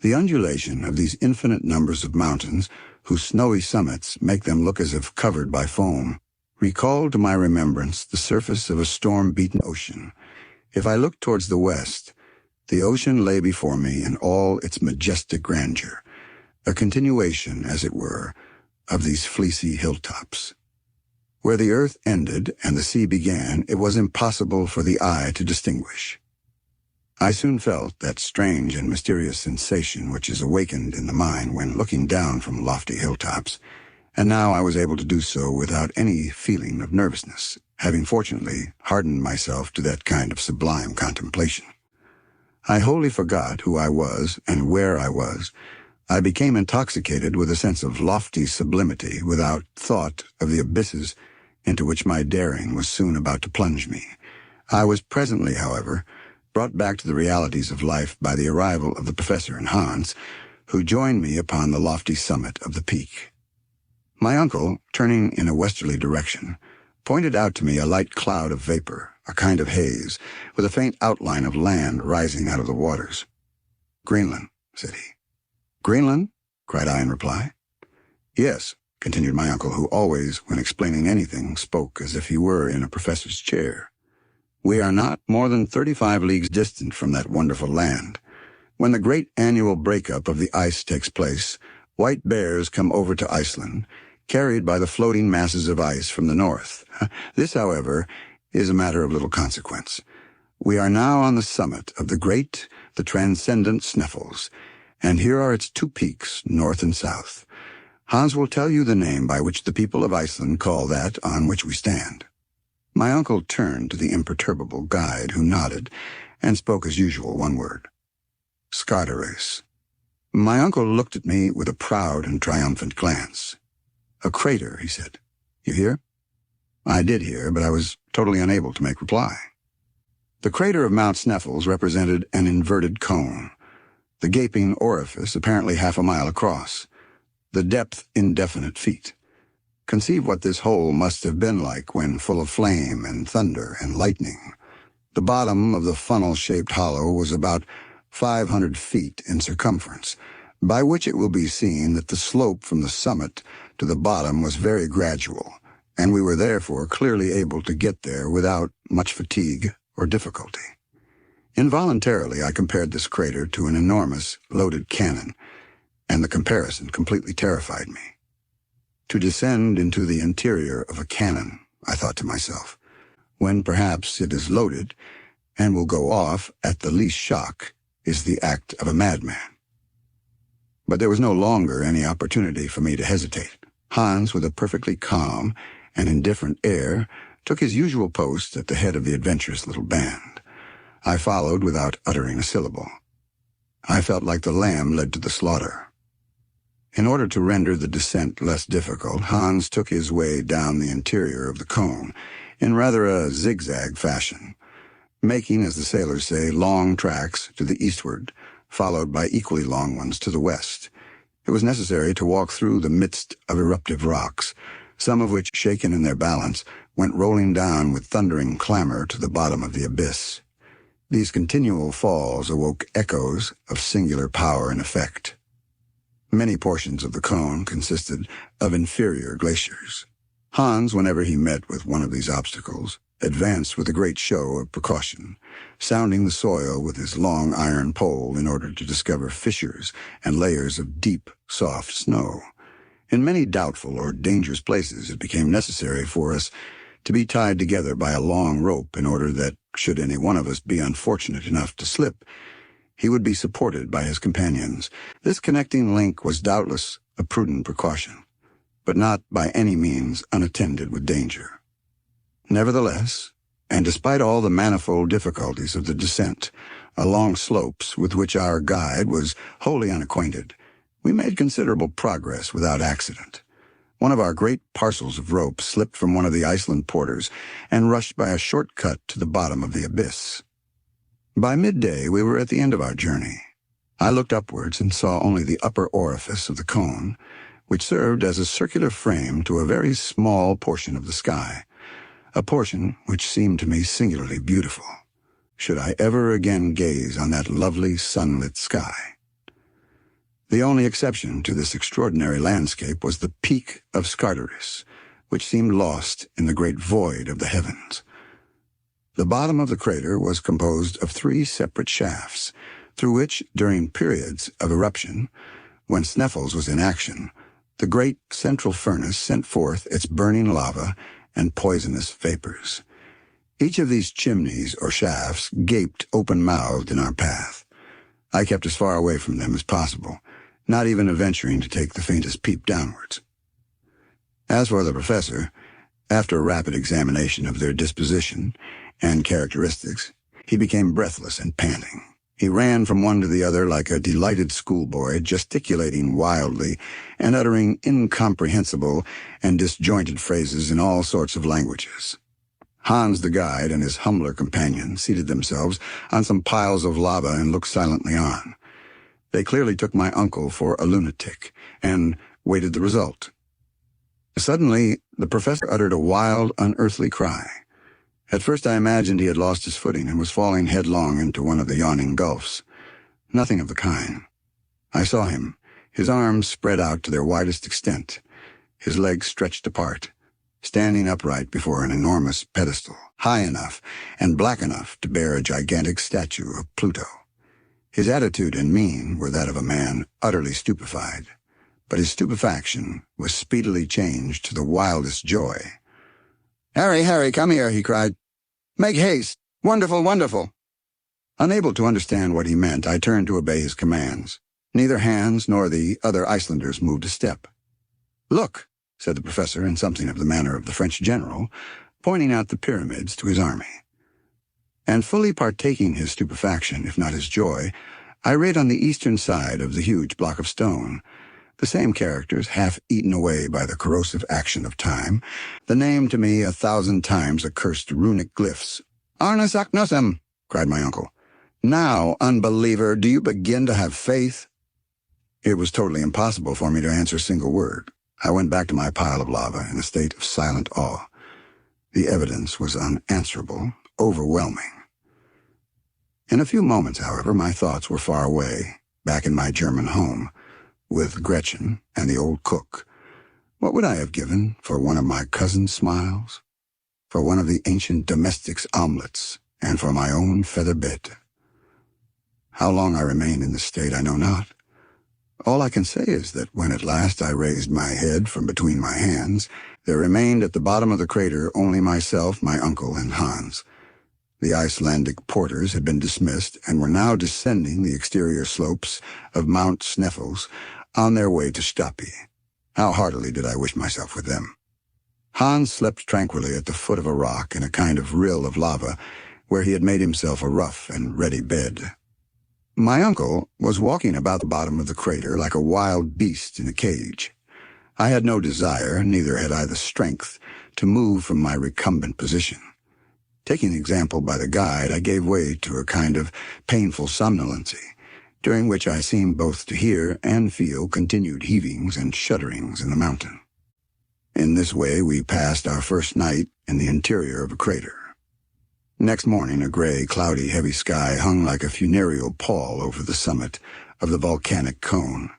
The undulation of these infinite numbers of mountains, whose snowy summits make them look as if covered by foam, recalled to my remembrance the surface of a storm-beaten ocean. If I looked towards the west, the ocean lay before me in all its majestic grandeur, a continuation, as it were, of these fleecy hilltops. Where the earth ended and the sea began, it was impossible for the eye to distinguish. I soon felt that strange and mysterious sensation which is awakened in the mind when looking down from lofty hilltops, and now I was able to do so without any feeling of nervousness, having fortunately hardened myself to that kind of sublime contemplation. I wholly forgot who I was and where I was. I became intoxicated with a sense of lofty sublimity without thought of the abysses into which my daring was soon about to plunge me. I was presently, however, brought back to the realities of life by the arrival of the professor and Hans, who joined me upon the lofty summit of the peak. My uncle, turning in a westerly direction, pointed out to me a light cloud of vapor, a kind of haze, with a faint outline of land rising out of the waters. "Greenland," said he. "Greenland?" cried I in reply. "Yes," continued my uncle, who always, when explaining anything, spoke as if he were in a professor's chair. "We are not more than 35 leagues distant from that wonderful land. When the great annual breakup of the ice takes place, white bears come over to Iceland, carried by the floating masses of ice from the north. This, however, is a matter of little consequence. We are now on the summit of the transcendent Sneffels, and here are its two peaks, north and south. Hans will tell you the name by which the people of Iceland call that on which we stand." My uncle turned to the imperturbable guide, who nodded and spoke as usual one word: "Scarcely." My uncle looked at me with a proud and triumphant glance. "A crater," he said. "You hear?" I did hear, but I was totally unable to make reply. The crater of Mount Sneffels represented an inverted cone, the gaping orifice apparently half a mile across, the depth indefinite feet. Conceive what this hole must have been like when full of flame and thunder and lightning. The bottom of the funnel-shaped hollow was about 500 feet in circumference, by which it will be seen that the slope from the summit to the bottom was very gradual, and we were therefore clearly able to get there without much fatigue or difficulty. Involuntarily I compared this crater to an enormous loaded cannon, and the comparison completely terrified me. To descend into the interior of a cannon, I thought to myself, when perhaps it is loaded and will go off at the least shock, is the act of a madman. But there was no longer any opportunity for me to hesitate. Hans, with a perfectly calm and indifferent air, took his usual post at the head of the adventurous little band. I followed without uttering a syllable. I felt like the lamb led to the slaughter. In order to render the descent less difficult, Hans took his way down the interior of the cone in rather a zigzag fashion, making, as the sailors say, long tracks to the eastward, followed by equally long ones to the west. It was necessary to walk through the midst of eruptive rocks, some of which, shaken in their balance, went rolling down with thundering clamor to the bottom of the abyss. These continual falls awoke echoes of singular power and effect. Many portions of the cone consisted of inferior glaciers. Hans, whenever he met with one of these obstacles, advanced with a great show of precaution, sounding the soil with his long iron pole in order to discover fissures and layers of deep, soft snow. In many doubtful or dangerous places it became necessary for us to be tied together by a long rope in order that, should any one of us be unfortunate enough to slip, he would be supported by his companions. This connecting link was doubtless a prudent precaution, but not by any means unattended with danger. Nevertheless, and despite all the manifold difficulties of the descent along slopes with which our guide was wholly unacquainted, we made considerable progress without accident. One of our great parcels of rope slipped from one of the Iceland porters and rushed by a short cut to the bottom of the abyss. By midday we were at the end of our journey. I looked upwards and saw only the upper orifice of the cone, which served as a circular frame to a very small portion of the sky, a portion which seemed to me singularly beautiful. Should I ever again gaze on that lovely sunlit sky? The only exception to this extraordinary landscape was the peak of Scartaris, which seemed lost in the great void of the heavens. The bottom of the crater was composed of 3 separate shafts, through which, during periods of eruption, when Sneffels was in action, the great central furnace sent forth its burning lava and poisonous vapors. Each of these chimneys or shafts gaped open-mouthed in our path. I kept as far away from them as possible, not even venturing to take the faintest peep downwards. As for the professor, after a rapid examination of their disposition and characteristics, he became breathless and panting. He ran from one to the other like a delighted schoolboy, gesticulating wildly and uttering incomprehensible and disjointed phrases in all sorts of languages. Hans the guide and his humbler companion seated themselves on some piles of lava and looked silently on. They clearly took my uncle for a lunatic and waited the result. Suddenly, the professor uttered a wild, unearthly cry. At first I imagined he had lost his footing and was falling headlong into one of the yawning gulfs. Nothing of the kind. I saw him, his arms spread out to their widest extent, his legs stretched apart, standing upright before an enormous pedestal, high enough and black enough to bear a gigantic statue of Pluto. His attitude and mien were that of a man utterly stupefied, but his stupefaction was speedily changed to the wildest joy. "Harry, Harry, come here," he cried. "Make haste! Wonderful, wonderful!" Unable to understand what he meant, I turned to obey his commands. Neither Hans nor the other Icelanders moved a step. "Look," said the professor in something of the manner of the French general, pointing out the pyramids to his army. And fully partaking his stupefaction, if not his joy, I read on the eastern side of the huge block of stone, the same characters half eaten away by the corrosive action of time, the name to me 1,000 times accursed runic glyphs. "Arnes ac nosem," cried my uncle. "Now, unbeliever, do you begin to have faith?" It was totally impossible for me to answer a single word. I went back to my pile of lava in a state of silent awe. The evidence was unanswerable, overwhelming. In a few moments, however, my thoughts were far away, back in my German home, with Gretchen and the old cook. What would I have given for one of my cousin's smiles, for one of the ancient domestics' omelets, and for my own feather bed? How long I remained in this state I know not. All I can say is that when at last I raised my head from between my hands, there remained at the bottom of the crater only myself, my uncle, and Hans. The Icelandic porters had been dismissed and were now descending the exterior slopes of Mount Sneffels on their way to Stapi. How heartily did I wish myself with them. Hans slept tranquilly at the foot of a rock in a kind of rill of lava, where he had made himself a rough and ready bed. My uncle was walking about the bottom of the crater like a wild beast in a cage. I had no desire, neither had I the strength, to move from my recumbent position. Taking example by the guide, I gave way to a kind of painful somnolency, during which I seemed both to hear and feel continued heavings and shudderings in the mountain. In this way we passed our first night in the interior of a crater. Next morning, a gray, cloudy, heavy sky hung like a funereal pall over the summit of the volcanic cone.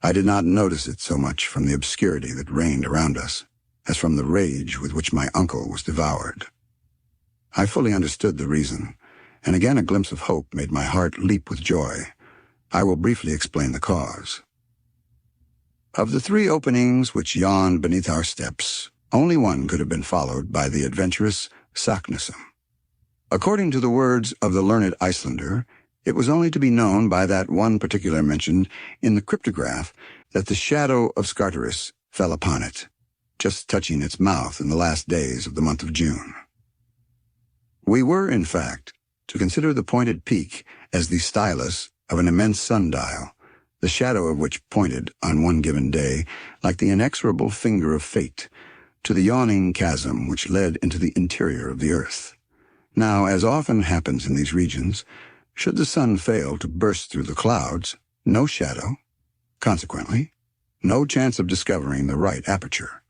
I did not notice it so much from the obscurity that reigned around us as from the rage with which my uncle was devoured. I fully understood the reason, and again a glimpse of hope made my heart leap with joy. I will briefly explain the cause. Of the 3 openings which yawned beneath our steps, only one could have been followed by the adventurous Saknussemm. According to the words of the learned Icelander, it was only to be known by that one particular mentioned in the cryptograph that the shadow of Scartaris fell upon it, just touching its mouth in the last days of the month of June. We were, in fact, to consider the pointed peak as the stylus of an immense sundial, the shadow of which pointed, on one given day, like the inexorable finger of fate, to the yawning chasm which led into the interior of the earth. Now, as often happens in these regions, should the sun fail to burst through the clouds, no shadow, consequently, no chance of discovering the right aperture.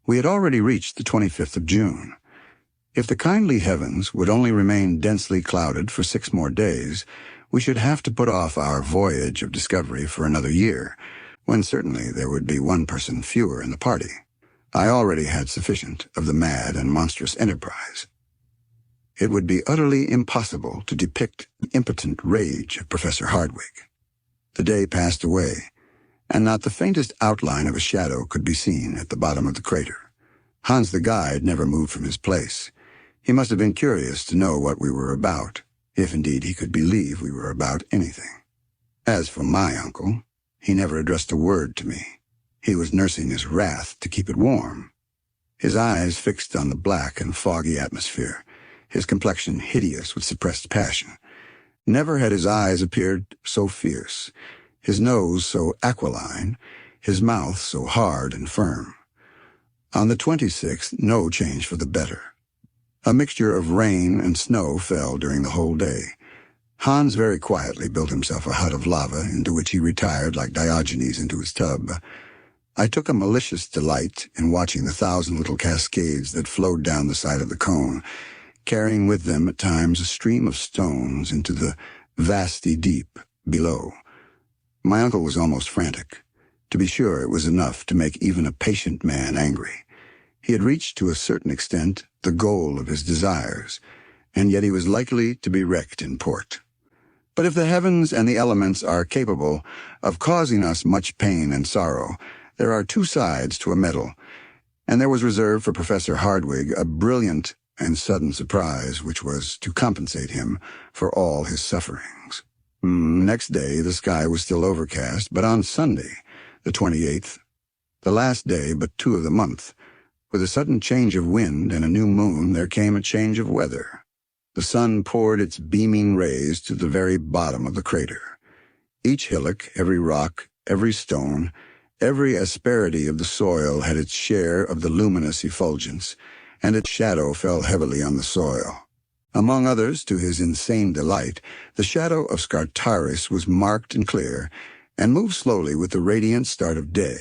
We had already reached the 25th of June. If the kindly heavens would only remain densely clouded for 6 more days, we should have to put off our voyage of discovery for another year, when certainly there would be 1 person fewer in the party. I already had sufficient of the mad and monstrous enterprise. It would be utterly impossible to depict the impotent rage of Professor Hardwigg. The day passed away, and not the faintest outline of a shadow could be seen at the bottom of the crater. Hans the guide never moved from his place. He must have been curious to know what we were about, if indeed he could believe we were about anything. As for my uncle, he never addressed a word to me. He was nursing his wrath to keep it warm. His eyes fixed on the black and foggy atmosphere, his complexion hideous with suppressed passion. Never had his eyes appeared so fierce, his nose so aquiline, his mouth so hard and firm. On the 26th, no change for the better. A mixture of rain and snow fell during the whole day. Hans very quietly built himself a hut of lava into which he retired like Diogenes into his tub. I took a malicious delight in watching the 1,000 little cascades that flowed down the side of the cone, carrying with them at times a stream of stones into the vasty deep below. My uncle was almost frantic. To be sure, it was enough to make even a patient man angry. He had reached to a certain extent the goal of his desires, and yet he was likely to be wrecked in port. But if the heavens and the elements are capable of causing us much pain and sorrow, there are 2 sides to a medal, and there was reserved for Professor Hardwigg a brilliant and sudden surprise which was to compensate him for all his sufferings. Next day the sky was still overcast, but on Sunday, the 28th, the last day but 2 of the month, with a sudden change of wind and a new moon, there came a change of weather. The sun poured its beaming rays to the very bottom of the crater. Each hillock, every rock, every stone, every asperity of the soil had its share of the luminous effulgence, and its shadow fell heavily on the soil. Among others, to his insane delight, the shadow of Scartaris was marked and clear, and moved slowly with the radiant start of day.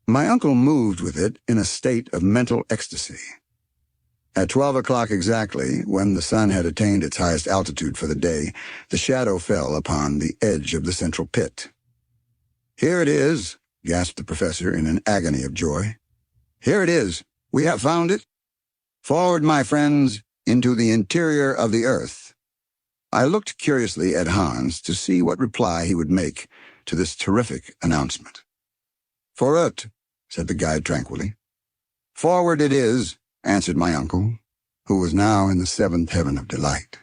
My uncle moved with it in a state of mental ecstasy. At 12 o'clock exactly, when the sun had attained its highest altitude for the day, the shadow fell upon the edge of the central pit. "Here it is," gasped the professor in an agony of joy. "Here it is. We have found it. Forward, my friends, into the interior of the earth." I looked curiously at Hans to see what reply he would make to this terrific announcement. "Forut," said the guide tranquilly. "Forward it is," answered my uncle, who was now in the 7th heaven of delight.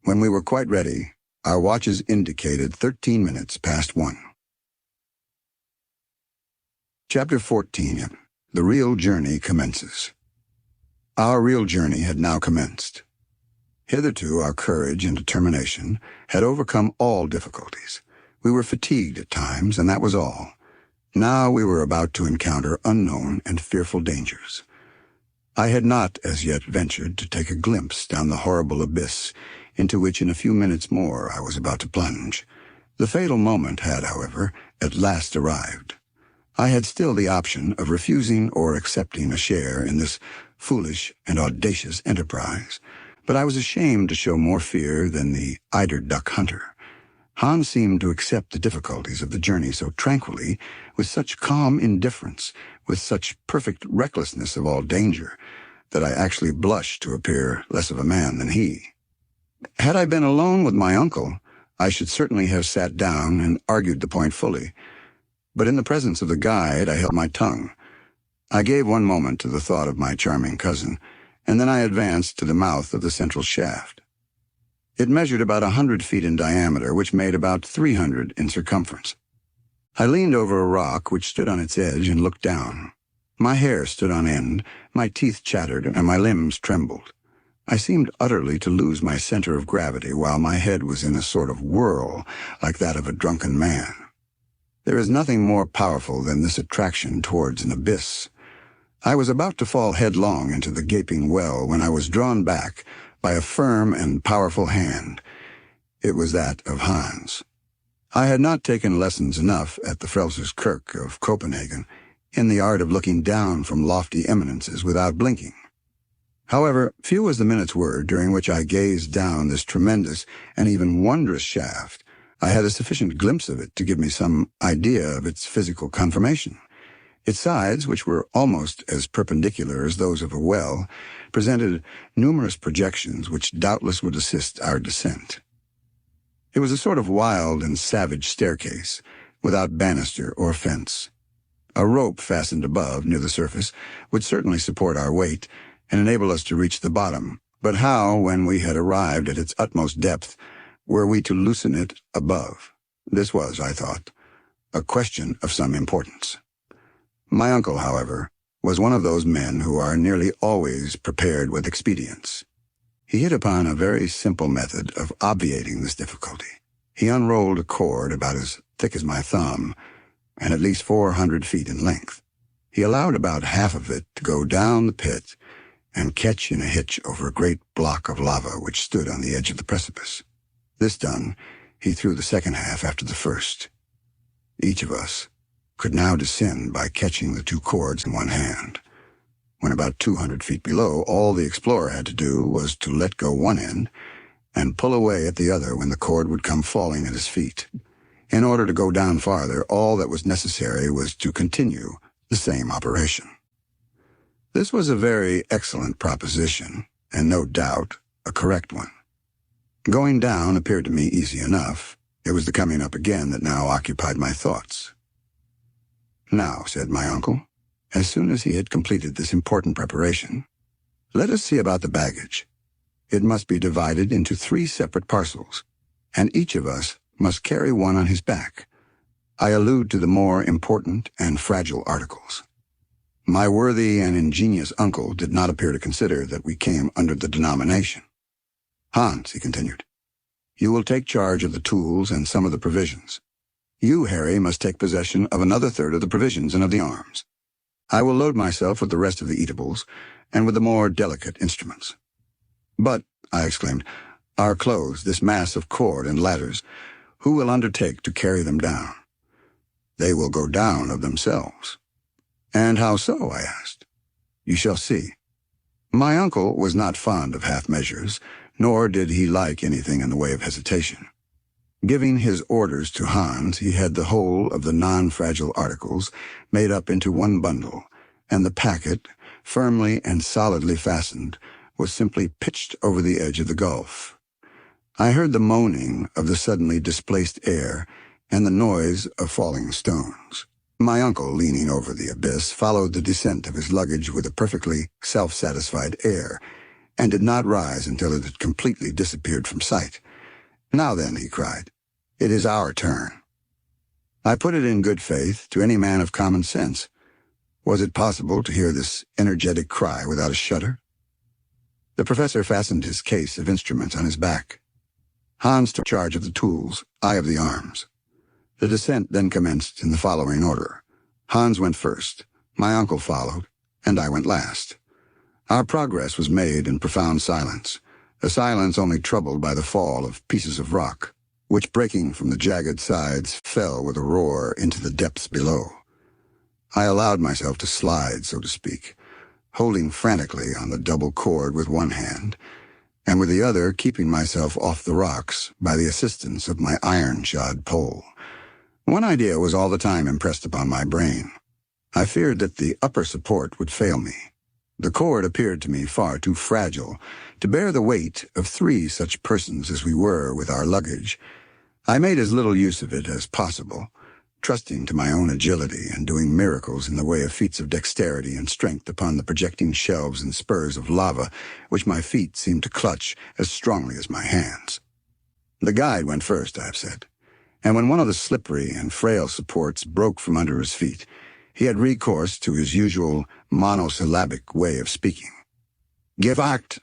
When we were quite ready, our watches indicated 13 minutes past 1. Chapter 14. The Real Journey Commences. Our real journey had now commenced. Hitherto our courage and determination had overcome all difficulties. We were fatigued at times, and that was all. Now we were about to encounter unknown and fearful dangers. I had not as yet ventured to take a glimpse down the horrible abyss into which in a few minutes more I was about to plunge. The fatal moment had, however, at last arrived. I had still the option of refusing or accepting a share in this foolish and audacious enterprise, but I was ashamed to show more fear than the eider-duck hunter. Hans seemed to accept the difficulties of the journey so tranquilly, with such calm indifference, with such perfect recklessness of all danger, that I actually blushed to appear less of a man than he. Had I been alone with my uncle, I should certainly have sat down and argued the point fully. But in the presence of the guide, I held my tongue. I gave one moment to the thought of my charming cousin, and then I advanced to the mouth of the central shaft. It measured about 100 feet in diameter, which made about 300 in circumference. I leaned over a rock which stood on its edge and looked down. My hair stood on end, my teeth chattered, and my limbs trembled. I seemed utterly to lose my center of gravity while my head was in a sort of whirl like that of a drunken man. There is nothing more powerful than this attraction towards an abyss. I was about to fall headlong into the gaping well when I was drawn back by a firm and powerful hand. It was that of Hans. I had not taken lessons enough at the Frelsers Kirk of Copenhagen in the art of looking down from lofty eminences without blinking. However, few was the minute's word during which I gazed down this tremendous and even wondrous shaft. I had a sufficient glimpse of it to give me some idea of its physical conformation. Its sides, which were almost as perpendicular as those of a well, presented numerous projections which doubtless would assist our descent. It was a sort of wild and savage staircase, without banister or fence. A rope fastened above, near the surface, would certainly support our weight and enable us to reach the bottom. But how, when we had arrived at its utmost depth, were we to loosen it above? This was, I thought, a question of some importance. My uncle, however, was one of those men who are nearly always prepared with expedients. He hit upon a very simple method of obviating this difficulty. He unrolled a cord about as thick as my thumb and at least 400 feet in length. He allowed about half of it to go down the pit and catch in a hitch over a great block of lava which stood on the edge of the precipice. This done, he threw the second half after the first. Each of us could now descend by catching the two cords in one hand. When about 200 feet below, all the explorer had to do was to let go one end and pull away at the other when the cord would come falling at his feet. In order to go down farther, all that was necessary was to continue the same operation. This was a very excellent proposition, and no doubt a correct one. Going down appeared to me easy enough. It was the coming up again that now occupied my thoughts. "Now," said my uncle, as soon as he had completed this important preparation, "let us see about the baggage. It must be divided into 3 separate parcels, and each of us must carry one on his back. I allude to the more important and fragile articles." My worthy and ingenious uncle did not appear to consider that we came under the denomination. "Hans," he continued, "you will take charge of the tools and some of the provisions. You, Harry, must take possession of another third of the provisions and of the arms. I will load myself with the rest of the eatables and with the more delicate instruments." "But," I exclaimed, "our clothes, this mass of cord and ladders, who will undertake to carry them down?" "They will go down of themselves." "And how so?" I asked. "You shall see." My uncle was not fond of half measures, nor did he like anything in the way of hesitation. Giving his orders to Hans, he had the whole of the non-fragile articles made up into one bundle, and the packet, firmly and solidly fastened, was simply pitched over the edge of the gulf. I heard the moaning of the suddenly displaced air and the noise of falling stones. My uncle, leaning over the abyss, followed the descent of his luggage with a perfectly self-satisfied air, and did not rise until it had completely disappeared from sight. "Now then," he cried, "it is our turn." I put it in good faith to any man of common sense. Was it possible to hear this energetic cry without a shudder? The professor fastened his case of instruments on his back. Hans took charge of the tools, I of the arms. The descent then commenced in the following order. Hans went first, my uncle followed, and I went last. Our progress was made in profound silence, a silence only troubled by the fall of pieces of rock, which, breaking from the jagged sides, fell with a roar into the depths below. I allowed myself to slide, so to speak, holding frantically on the double cord with one hand, and with the other keeping myself off the rocks by the assistance of my iron-shod pole. One idea was all the time impressed upon my brain. I feared that the upper support would fail me. The cord appeared to me far too fragile to bear the weight of 3 such persons as we were with our luggage. I made as little use of it as possible, trusting to my own agility and doing miracles in the way of feats of dexterity and strength upon the projecting shelves and spurs of lava which my feet seemed to clutch as strongly as my hands. The guide went first, I have said, and when one of the slippery and frail supports broke from under his feet, he had recourse to his usual monosyllabic way of speaking. "Give act."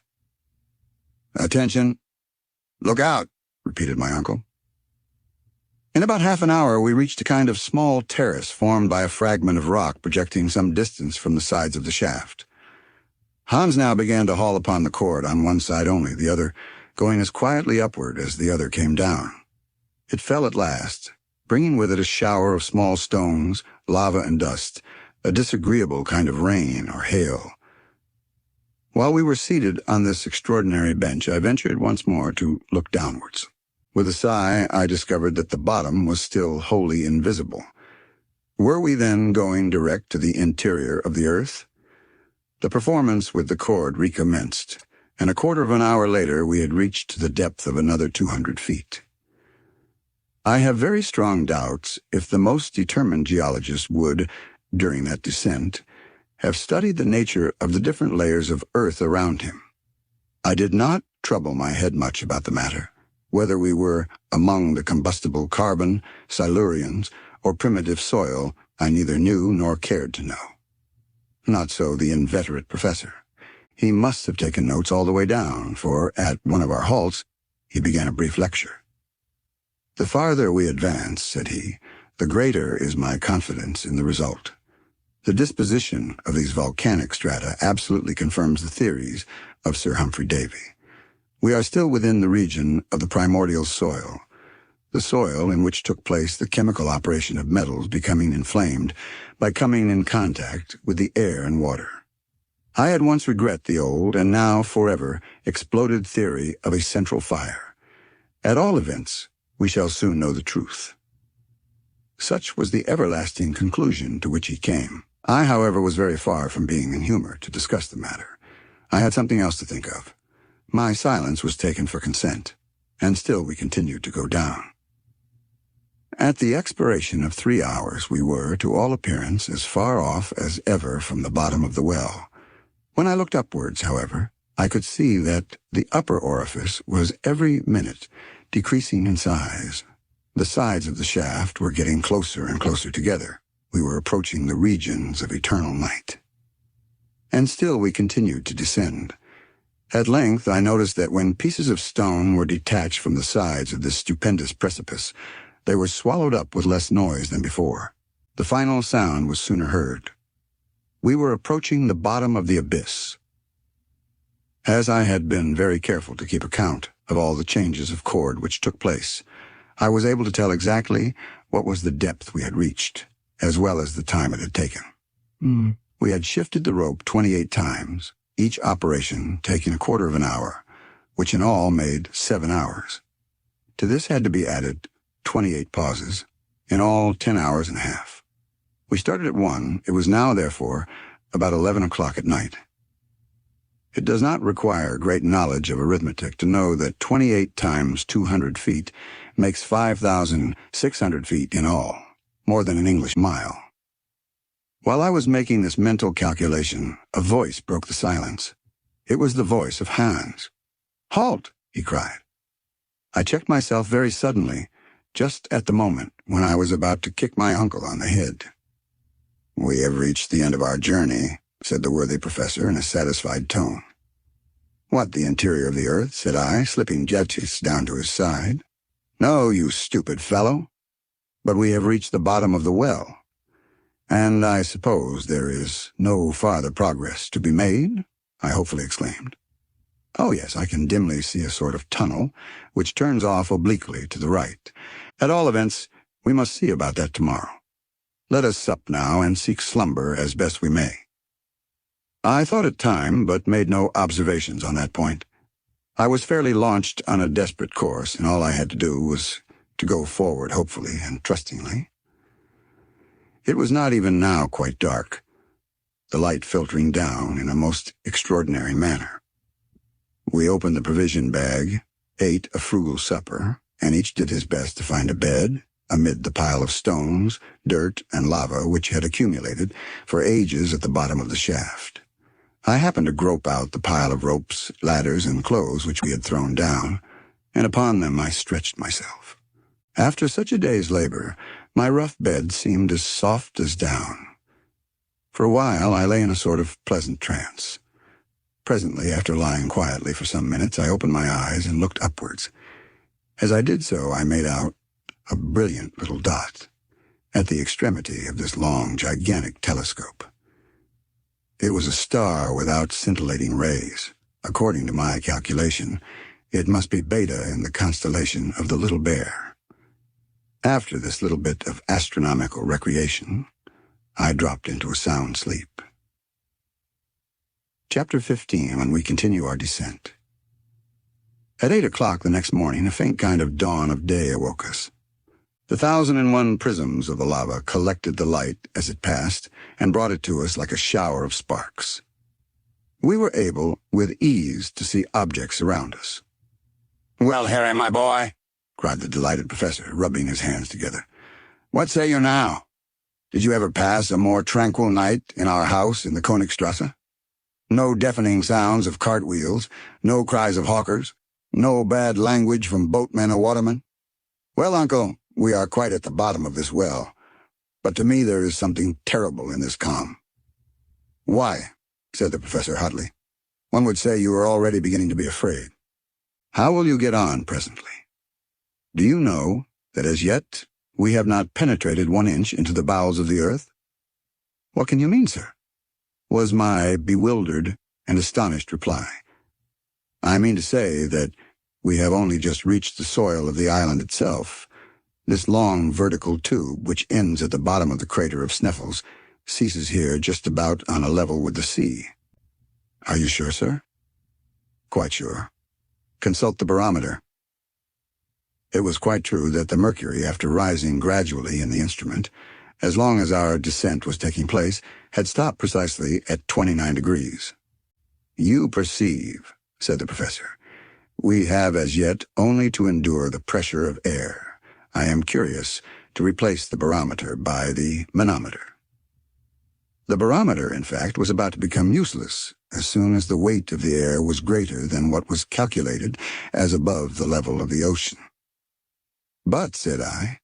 "Attention." "Look out," repeated my uncle. In about half an hour we reached a kind of small terrace formed by a fragment of rock projecting some distance from the sides of the shaft. Hans now began to haul upon the cord on one side only, the other going as quietly upward as the other came down. It fell at last, bringing with it a shower of small stones, lava and dust, a disagreeable kind of rain or hail. While we were seated on this extraordinary bench, I ventured once more to look downwards. With a sigh, I discovered that the bottom was still wholly invisible. Were we then going direct to the interior of the earth? The performance with the cord recommenced, and a quarter of an hour later we had reached the depth of another 200 feet. I have very strong doubts if the most determined geologist would, during that descent, have studied the nature of the different layers of earth around him. I did not trouble my head much about the matter. Whether we were among the combustible carbon, Silurians, or primitive soil, I neither knew nor cared to know. Not so the inveterate professor. He must have taken notes all the way down, for at one of our halts he began a brief lecture. "The farther we advance," said he, "the greater is my confidence in the result. The disposition of these volcanic strata absolutely confirms the theories of Sir Humphrey Davy. We are still within the region of the primordial soil, the soil in which took place the chemical operation of metals becoming inflamed by coming in contact with the air and water. I had once regret the old, and now forever, exploded theory of a central fire. At all events, we shall soon know the truth." Such was the everlasting conclusion to which he came. I, however, was very far from being in humor to discuss the matter. I had something else to think of. My silence was taken for consent, and still we continued to go down. At the expiration of 3 hours we were, to all appearance, as far off as ever from the bottom of the well. When I looked upwards, however, I could see that the upper orifice was every minute decreasing in size. The sides of the shaft were getting closer and closer together. We were approaching the regions of eternal night. And still we continued to descend. At length I noticed that when pieces of stone were detached from the sides of this stupendous precipice, they were swallowed up with less noise than before. The final sound was sooner heard. We were approaching the bottom of the abyss. As I had been very careful to keep account of all the changes of cord which took place, I was able to tell exactly what was the depth we had reached, as well as the time it had taken. We had shifted the rope 28 times, each operation taking a quarter of an hour, which in all made 7 hours. To this had to be added 28 pauses, in all 10 hours and a half. We started at 1. It was now, therefore, about 11 o'clock at night. It does not require great knowledge of arithmetic to know that 28 times 200 feet makes 5,600 feet in all, more than an English mile. While I was making this mental calculation, a voice broke the silence. It was the voice of Hans. "Halt!" he cried. I checked myself very suddenly, just at the moment when I was about to kick my uncle on the head. "We have reached the end of our journey," said the worthy professor in a satisfied tone. "What, the interior of the earth?" said I, slipping Jetchis down to his side. "No, you stupid fellow. But we have reached the bottom of the well. And I suppose there is no farther progress to be made?" I hopefully exclaimed. "Oh, yes, I can dimly see a sort of tunnel, which turns off obliquely to the right. At all events, we must see about that tomorrow. Let us sup now and seek slumber as best we may." I thought it time, but made no observations on that point. I was fairly launched on a desperate course, and all I had to do was to go forward hopefully and trustingly. It was not even now quite dark, the light filtering down in a most extraordinary manner. We opened the provision bag, ate a frugal supper, and each did his best to find a bed amid the pile of stones, dirt, and lava which had accumulated for ages at the bottom of the shaft. I happened to grope out the pile of ropes, ladders, and clothes which we had thrown down, and upon them I stretched myself. After such a day's labor, my rough bed seemed as soft as down. For a while I lay in a sort of pleasant trance. Presently, after lying quietly for some minutes, I opened my eyes and looked upwards. As I did so, I made out a brilliant little dot at the extremity of this long, gigantic telescope. It was a star without scintillating rays. According to my calculation, it must be Beta in the constellation of the Little Bear. After this little bit of astronomical recreation, I dropped into a sound sleep. Chapter 15, when we continue our descent. At 8 o'clock the next morning, a faint kind of dawn of day awoke us. The 1,001 prisms of the lava collected the light as it passed and brought it to us like a shower of sparks. We were able, with ease, to see objects around us. "Well, Harry, my boy," cried the delighted professor, rubbing his hands together, "what say you now? Did you ever pass a more tranquil night in our house in the Königstrasse? No deafening sounds of cartwheels, no cries of hawkers, no bad language from boatmen or watermen? Well, uncle, we are quite at the bottom of this well, but to me there is something terrible in this calm." "Why?" said the professor hotly. "One would say you are already beginning to be afraid. How will you get on presently? Do you know that as yet we have not penetrated 1 inch into the bowels of the earth?" "What can you mean, sir?" was my bewildered and astonished reply. "I mean to say that we have only just reached the soil of the island itself. This long vertical tube, which ends at the bottom of the crater of Sneffels, ceases here just about on a level with the sea." "Are you sure, sir?" "Quite sure. Consult the barometer." It was quite true that the mercury, after rising gradually in the instrument, as long as our descent was taking place, had stopped precisely at 29 degrees. "You perceive," said the professor, "we have as yet only to endure the pressure of air. I am curious to replace the barometer by the manometer." The barometer, in fact, was about to become useless as soon as the weight of the air was greater than what was calculated as above the level of the ocean. "But," said I,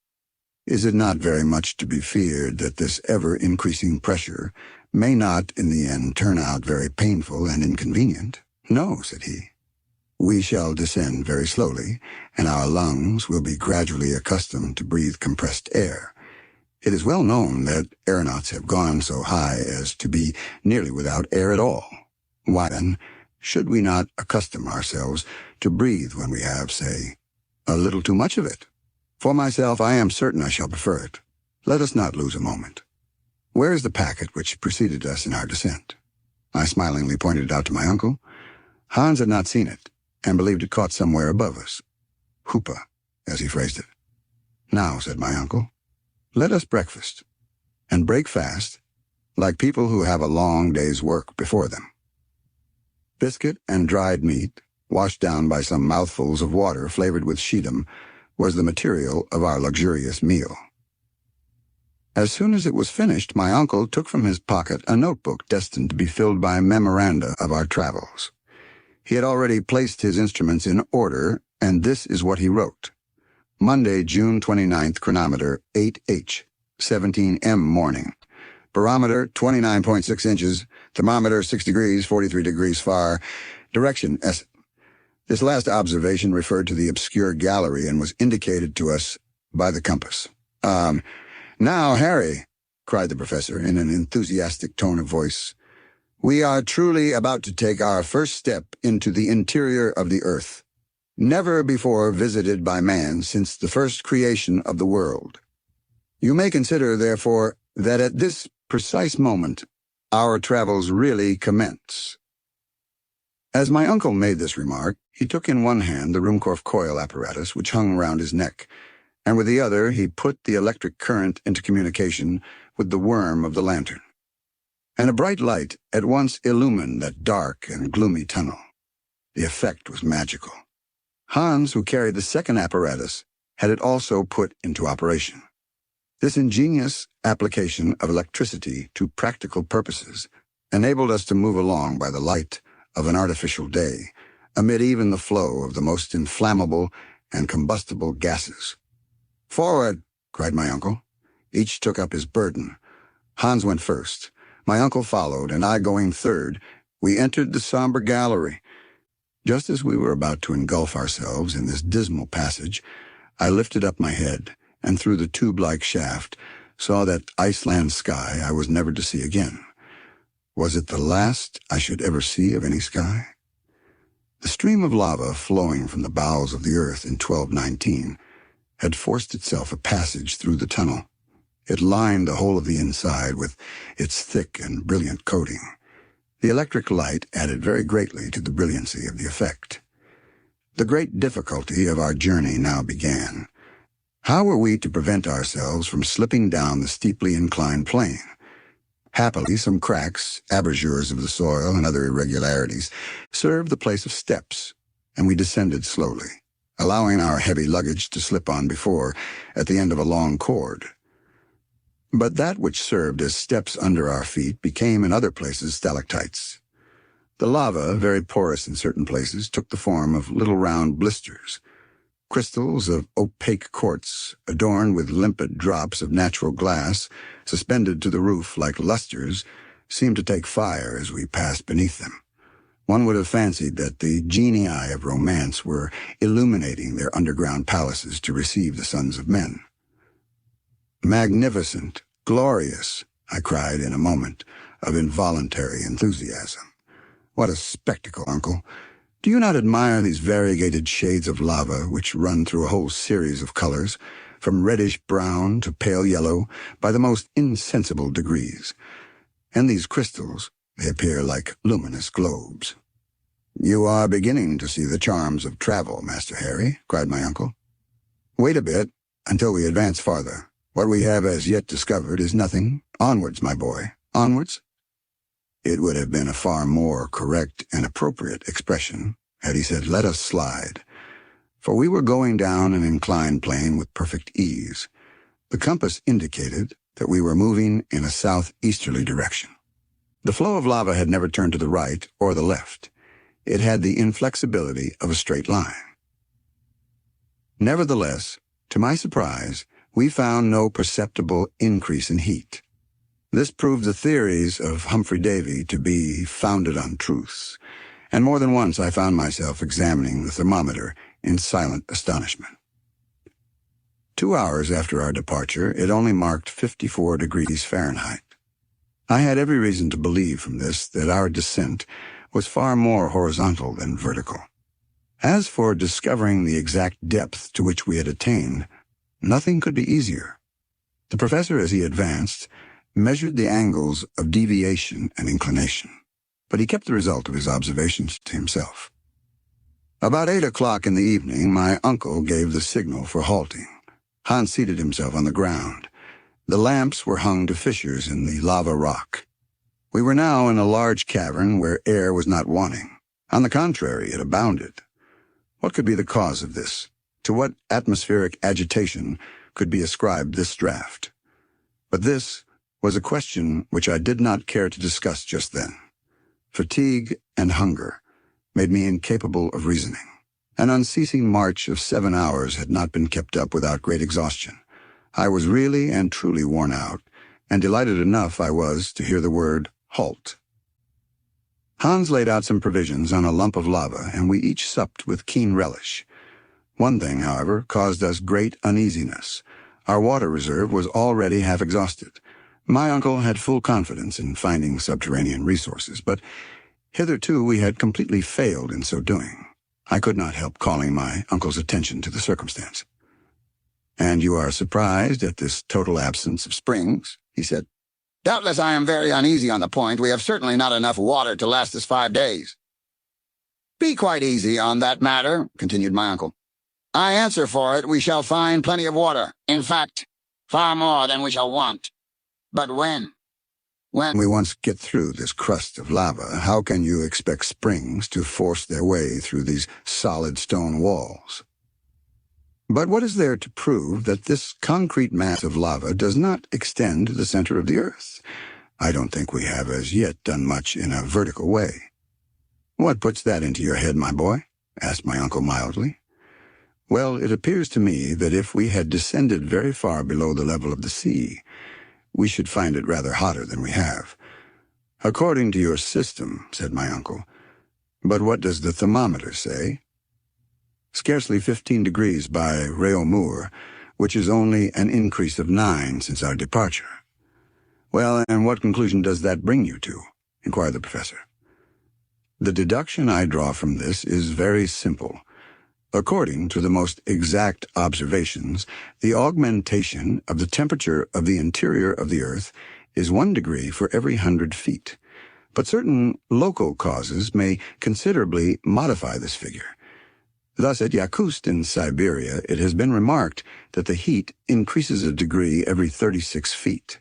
"is it not very much to be feared that this ever-increasing pressure may not in the end turn out very painful and inconvenient?" "No," said he. "We shall descend very slowly, and our lungs will be gradually accustomed to breathe compressed air. It is well known that aeronauts have gone so high as to be nearly without air at all. Why, then, should we not accustom ourselves to breathe when we have, say, a little too much of it? For myself, I am certain I shall prefer it. Let us not lose a moment. Where is the packet which preceded us in our descent?" I smilingly pointed it out to my uncle. Hans had not seen it, and believed it caught somewhere above us. "Hoopa," as he phrased it. "Now," said my uncle, "let us breakfast, and break fast, like people who have a long day's work before them." Biscuit and dried meat, washed down by some mouthfuls of water flavored with scheedam, was the material of our luxurious meal. As soon as it was finished, my uncle took from his pocket a notebook destined to be filled by memoranda of our travels. He had already placed his instruments in order, and this is what he wrote. "Monday, June 29th, chronometer 8H, 17 M morning. Barometer 29.6 inches. Thermometer 6 degrees, 43 degrees far. Direction S. This last observation referred to the obscure gallery and was indicated to us by the compass. Now, Harry, cried the professor in an enthusiastic tone of voice, we are truly about to take our first step into the interior of the earth, never before visited by man since the first creation of the world. You may consider, therefore, that at this precise moment our travels really commence. As my uncle made this remark, he took in one hand the Ruhmkorff coil apparatus which hung round his neck, and with the other he put the electric current into communication with the worm of the lantern. And a bright light at once illumined that dark and gloomy tunnel. The effect was magical. Hans, who carried the second apparatus, had it also put into operation. This ingenious application of electricity to practical purposes enabled us to move along by the light of an artificial day, amid even the flow of the most inflammable and combustible gases. "Forward!" cried my uncle. Each took up his burden. Hans went first. My uncle followed, and I going third. We entered the somber gallery. Just as we were about to engulf ourselves in this dismal passage, I lifted up my head, and through the tube-like shaft saw that Iceland sky I was never to see again. Was it the last I should ever see of any sky? The stream of lava flowing from the bowels of the earth in 1219 had forced itself a passage through the tunnel. It lined the whole of the inside with its thick and brilliant coating. The electric light added very greatly to the brilliancy of the effect. The great difficulty of our journey now began. How were we to prevent ourselves from slipping down the steeply inclined plane? Happily, some cracks, abrasures of the soil, and other irregularities served the place of steps, and we descended slowly, allowing our heavy luggage to slip on before, at the end of a long cord. But that which served as steps under our feet became in other places stalactites. The lava, very porous in certain places, took the form of little round blisters. Crystals of opaque quartz, adorned with limpid drops of natural glass, suspended to the roof like lustres, seemed to take fire as we passed beneath them. One would have fancied that the genii of romance were illuminating their underground palaces to receive the sons of men. "Magnificent, glorious," I cried in a moment of involuntary enthusiasm. "What a spectacle, Uncle! Do you not admire these variegated shades of lava which run through a whole series of colors, from reddish-brown to pale yellow, by the most insensible degrees? And these crystals, they appear like luminous globes." "You are beginning to see the charms of travel, Master Harry," cried my uncle. "Wait a bit, until we advance farther. What we have as yet discovered is nothing. Onwards, my boy, onwards." It would have been a far more correct and appropriate expression had he said, "Let us slide," for we were going down an inclined plane with perfect ease. The compass indicated that we were moving in a southeasterly direction. The flow of lava had never turned to the right or the left. It had the inflexibility of a straight line. Nevertheless, to my surprise, we found no perceptible increase in heat. This proved the theories of Humphrey Davy to be founded on truths, and more than once I found myself examining the thermometer in silent astonishment. 2 hours after our departure, it only marked 54 degrees Fahrenheit. I had every reason to believe from this that our descent was far more horizontal than vertical. As for discovering the exact depth to which we had attained, nothing could be easier. The professor, as he advanced, measured the angles of deviation and inclination, but he kept the result of his observations to himself. About 8 o'clock in the evening, my uncle gave the signal for halting. Hans seated himself on the ground. The lamps were hung to fissures in the lava rock. We were now in a large cavern where air was not wanting. On the contrary, it abounded. What could be the cause of this? To what atmospheric agitation could be ascribed this draught? But this was a question which I did not care to discuss just then. Fatigue and hunger made me incapable of reasoning. An unceasing march of 7 hours had not been kept up without great exhaustion. I was really and truly worn out, and delighted enough I was to hear the word halt. Hans laid out some provisions on a lump of lava, and we each supped with keen relish. One thing, however, caused us great uneasiness. Our water reserve was already half exhausted. My uncle had full confidence in finding subterranean resources, but hitherto we had completely failed in so doing. I could not help calling my uncle's attention to the circumstance. "And you are surprised at this total absence of springs?" he said. "Doubtless I am very uneasy on the point. We have certainly not enough water to last us 5 days." "Be quite easy on that matter," continued my uncle. "I answer for it we shall find plenty of water. In fact, far more than we shall want. But when we once get through this crust of lava, how can you expect springs to force their way through these solid stone walls? But what is there to prove that this concrete mass of lava does not extend to the center of the earth? I don't think we have as yet done much in a vertical way." "What puts that into your head, my boy?" asked my uncle mildly. "Well, it appears to me that if we had descended very far below the level of the sea, we should find it rather hotter than we have." "According to your system," said my uncle. "But what does the thermometer say?" "Scarcely 15 degrees by Réaumur, which is only an increase of 9 since our departure." "Well, and what conclusion does that bring you to?" inquired the professor. "The deduction I draw from this is very simple. According to the most exact observations, the augmentation of the temperature of the interior of the earth is 1 degree for every 100 feet. But certain local causes may considerably modify this figure. Thus, at Yakutsk in Siberia, it has been remarked that the heat increases a degree every 36 feet.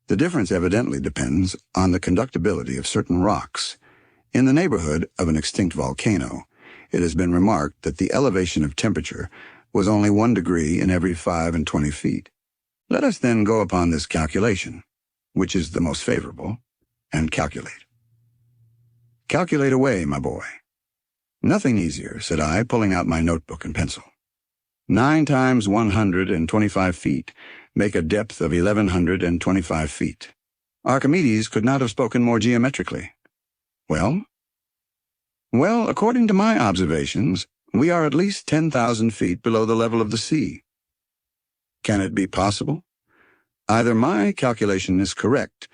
The difference evidently depends on the conductibility of certain rocks. In the neighborhood of an extinct volcano, it has been remarked that the elevation of temperature was only 1 degree in every 25 feet. Let us then go upon this calculation, which is the most favorable, and calculate." "Calculate away, my boy." "Nothing easier," said I, pulling out my notebook and pencil. 9 times 125 feet make a depth of 1,125 feet. Archimedes could not have spoken more geometrically. "Well?" "Well, according to my observations, we are at least 10,000 feet below the level of the sea." "Can it be possible?" "Either my calculation is correct,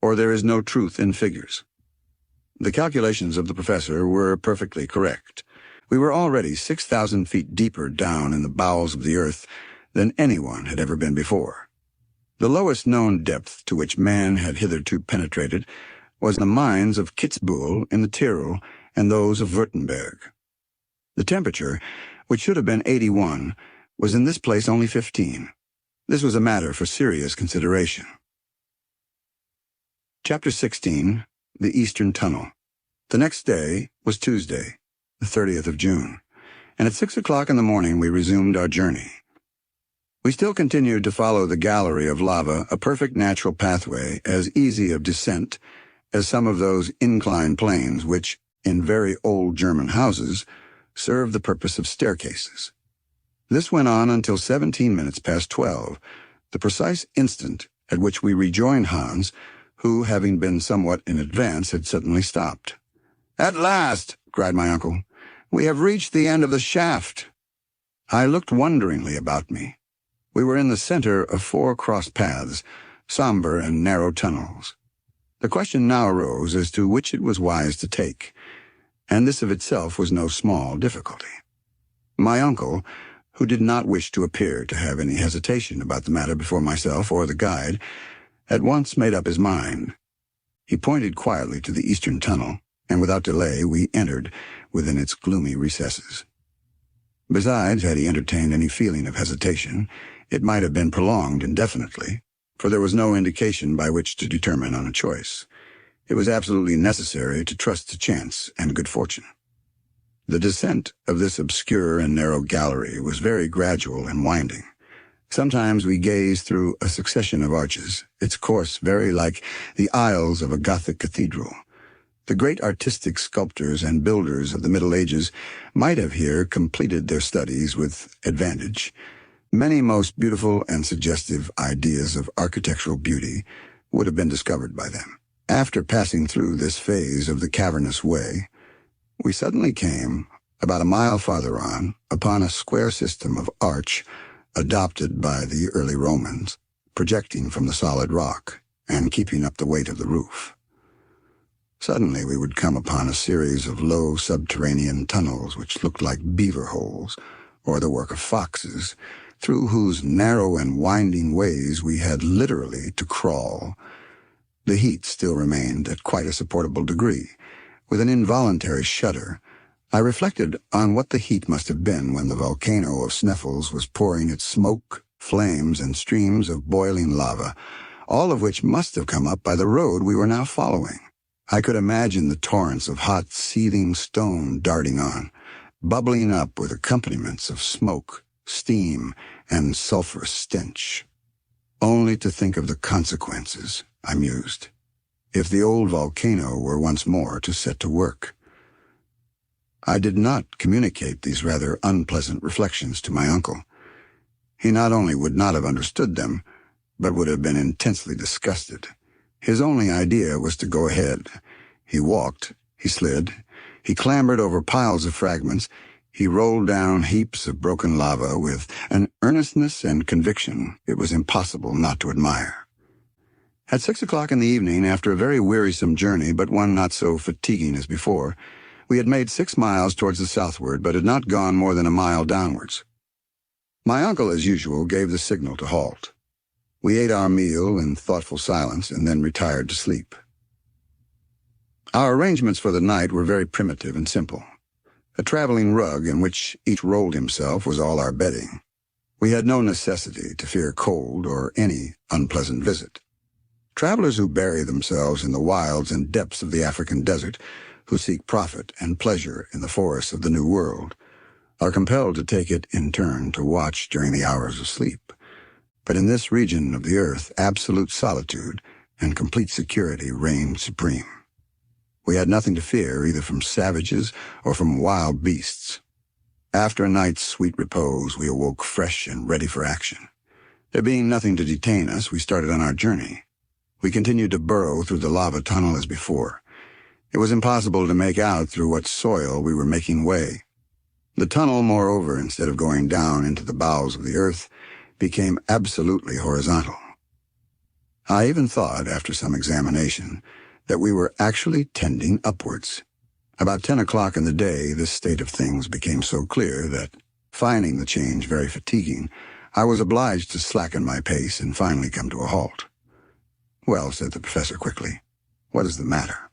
or there is no truth in figures." The calculations of the professor were perfectly correct. We were already 6,000 feet deeper down in the bowels of the earth than anyone had ever been before. The lowest known depth to which man had hitherto penetrated was the mines of Kitzbühel in the Tyrol and those of Württemberg. The temperature, which should have been 81, was in this place only 15. This was a matter for serious consideration. Chapter 16. The Eastern Tunnel. The next day was Tuesday, the 30th of June, and at 6 o'clock in the morning we resumed our journey. We still continued to follow the gallery of lava, a perfect natural pathway, as easy of descent as some of those inclined planes which, in very old German houses, serve the purpose of staircases. This went on until 17 minutes past 12, the precise instant at which we rejoined Hans, who, having been somewhat in advance, had suddenly stopped. "At last," cried my uncle, "we have reached the end of the shaft." I looked wonderingly about me. We were in the center of 4 cross paths, somber and narrow tunnels. The question now arose as to which it was wise to take, and this of itself was no small difficulty. My uncle, who did not wish to appear to have any hesitation about the matter before myself or the guide, at once made up his mind. He pointed quietly to the eastern tunnel, and without delay we entered within its gloomy recesses. Besides, had he entertained any feeling of hesitation, it might have been prolonged indefinitely, for there was no indication by which to determine on a choice. It was absolutely necessary to trust to chance and good fortune. The descent of this obscure and narrow gallery was very gradual and winding. Sometimes we gazed through a succession of arches, its course very like the aisles of a Gothic cathedral. The great artistic sculptors and builders of the Middle Ages might have here completed their studies with advantage. Many most beautiful and suggestive ideas of architectural beauty would have been discovered by them. After passing through this phase of the cavernous way, we suddenly came, about a mile farther on, upon a square system of arch adopted by the early Romans, projecting from the solid rock and keeping up the weight of the roof. Suddenly we would come upon a series of low subterranean tunnels which looked like beaver holes, or the work of foxes, through whose narrow and winding ways we had literally to crawl. The heat still remained at quite a supportable degree. With an involuntary shudder, I reflected on what the heat must have been when the volcano of Sneffels was pouring its smoke, flames, and streams of boiling lava, all of which must have come up by the road we were now following. I could imagine the torrents of hot, seething stone darting on, bubbling up with accompaniments of smoke, steam, and sulphurous stench. Only to think of the consequences, I mused, if the old volcano were once more to set to work. I did not communicate these rather unpleasant reflections to my uncle. He not only would not have understood them, but would have been intensely disgusted. His only idea was to go ahead. He walked, he slid, he clambered over piles of fragments, he rolled down heaps of broken lava with an earnestness and conviction it was impossible not to admire. At 6 o'clock in the evening, after a very wearisome journey, but one not so fatiguing as before, we had made 6 miles towards the southward, but had not gone more than a mile downwards. My uncle, as usual, gave the signal to halt. We ate our meal in thoughtful silence and then retired to sleep. Our arrangements for the night were very primitive and simple. A traveling rug in which each rolled himself was all our bedding. We had no necessity to fear cold or any unpleasant visit. Travelers who bury themselves in the wilds and depths of the African desert, who seek profit and pleasure in the forests of the New World, are compelled to take it in turn to watch during the hours of sleep. But in this region of the earth, absolute solitude and complete security reigned supreme. We had nothing to fear either from savages or from wild beasts. After a night's sweet repose, we awoke fresh and ready for action. There being nothing to detain us, we started on our journey. We continued to burrow through the lava tunnel as before. It was impossible to make out through what soil we were making way. The tunnel, moreover, instead of going down into the bowels of the earth, became absolutely horizontal. I even thought, after some examination, that we were actually tending upwards. About 10 o'clock in the day, this state of things became so clear that, finding the change very fatiguing, I was obliged to slacken my pace and finally come to a halt. "Well," said the professor quickly, "what is the matter?"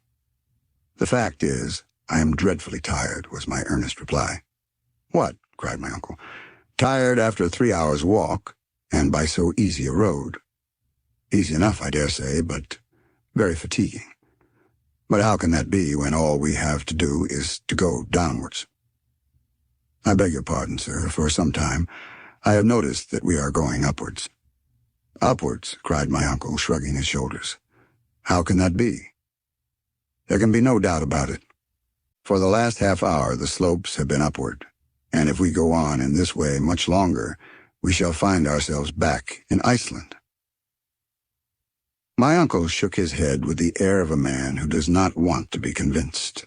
"The fact is, I am dreadfully tired," was my earnest reply. "What?" cried my uncle. "Tired after a 3 hours' walk, and by so easy a road." "Easy enough, I dare say, but very fatiguing." "But how can that be when all we have to do is to go downwards?" "I beg your pardon, sir. For some time I have noticed that we are going upwards." "Upwards," cried my uncle, shrugging his shoulders. "How can that be?" "There can be no doubt about it. For the last half hour the slopes have been upward, and if we go on in this way much longer, we shall find ourselves back in Iceland." My uncle shook his head with the air of a man who does not want to be convinced.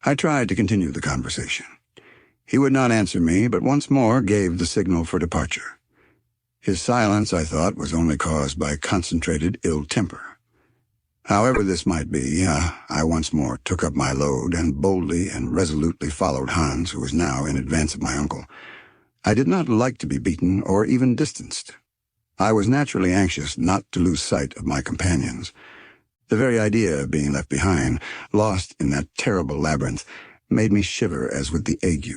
I tried to continue the conversation. He would not answer me, but once more gave the signal for departure. His silence, I thought, was only caused by concentrated ill temper. However this might be, I once more took up my load and boldly and resolutely followed Hans, who was now in advance of my uncle. I did not like to be beaten or even distanced. I was naturally anxious not to lose sight of my companions. The very idea of being left behind, lost in that terrible labyrinth, made me shiver as with the ague.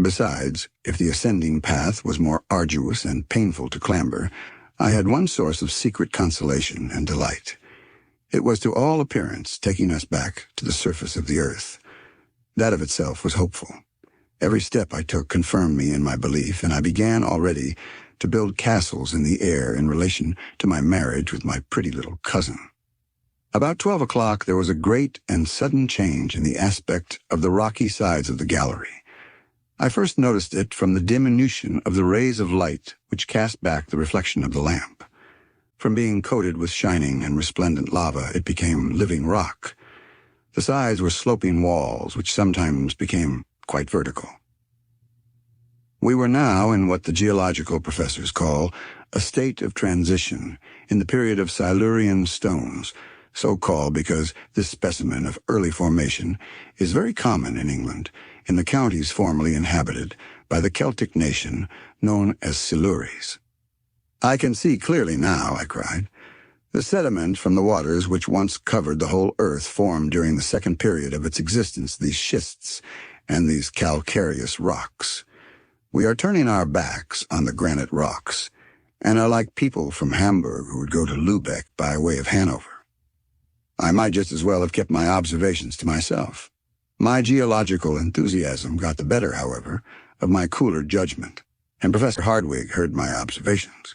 Besides, if the ascending path was more arduous and painful to clamber, I had one source of secret consolation and delight. It was to all appearance taking us back to the surface of the earth. That of itself was hopeful. Every step I took confirmed me in my belief, and I began already to build castles in the air in relation to my marriage with my pretty little cousin. About 12 o'clock there was a great and sudden change in the aspect of the rocky sides of the gallery. I first noticed it from the diminution of the rays of light which cast back the reflection of the lamp. From being coated with shining and resplendent lava, it became living rock. The sides were sloping walls, which sometimes became quite vertical. We were now in what the geological professors call a state of transition in the period of Silurian stones, so called because this specimen of early formation is very common in England, in the counties formerly inhabited by the Celtic nation known as Silures. "I can see clearly now," I cried. "The sediment from the waters which once covered the whole earth formed during the second period of its existence these schists and these calcareous rocks. We are turning our backs on the granite rocks, and are like people from Hamburg who would go to Lübeck by way of Hanover." I might just as well have kept my observations to myself. My geological enthusiasm got the better, however, of my cooler judgment, and Professor Hardwigg heard my observations.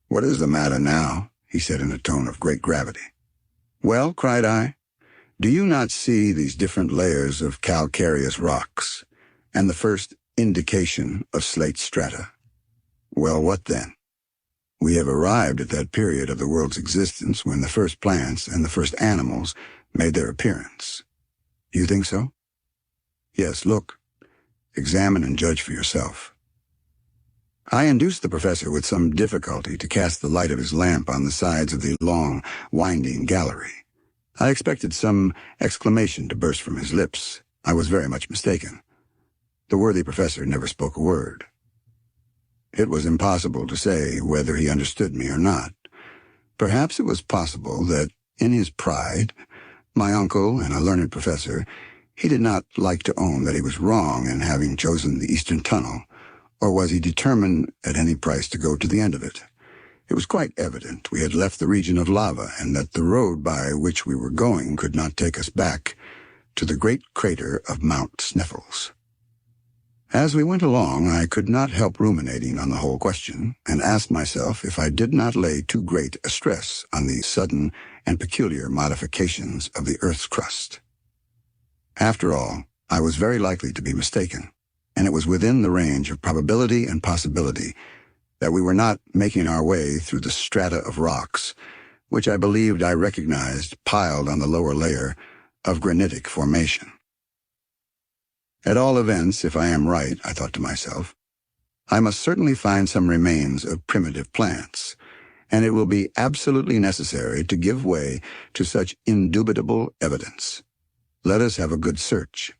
"What is the matter now?" he said in a tone of great gravity. "Well," cried I, "do you not see these different layers of calcareous rocks, and the first indication of slate strata? Well, what then? We have arrived at that period of the world's existence when the first plants and the first animals made their appearance. You think so? Yes, look. Examine and judge for yourself." I induced the professor with some difficulty to cast the light of his lamp on the sides of the long, winding gallery. I expected some exclamation to burst from his lips. I was very much mistaken. The worthy professor never spoke a word. It was impossible to say whether he understood me or not. Perhaps it was possible that, in his pride, my uncle and a learned professor, he did not like to own that he was wrong in having chosen the Eastern Tunnel, or was he determined at any price to go to the end of it? It was quite evident we had left the region of lava, and that the road by which we were going could not take us back to the great crater of Mount Sneffels. As we went along, I could not help ruminating on the whole question, and asked myself if I did not lay too great a stress on these sudden and peculiar modifications of the earth's crust. After all, I was very likely to be mistaken, and it was within the range of probability and possibility that we were not making our way through the strata of rocks, which I believed I recognized piled on the lower layer of granitic formation. At all events, if I am right, I thought to myself, I must certainly find some remains of primitive plants, and it will be absolutely necessary to give way to such indubitable evidence. Let us have a good search.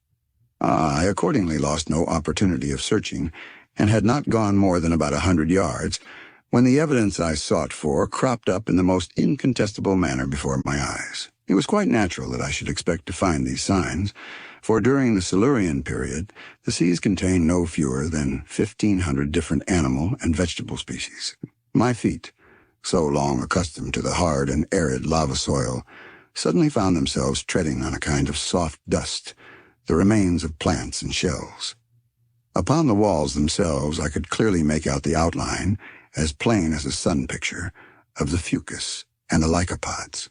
I accordingly lost no opportunity of searching, and had not gone more than about 100 yards, when the evidence I sought for cropped up in the most incontestable manner before my eyes. It was quite natural that I should expect to find these signs, for during the Silurian period, the seas contained no fewer than 1,500 different animal and vegetable species. My feet, so long accustomed to the hard and arid lava soil, suddenly found themselves treading on a kind of soft dust, the remains of plants and shells. Upon the walls themselves I could clearly make out the outline, as plain as a sun picture, of the fucus and the lycopods.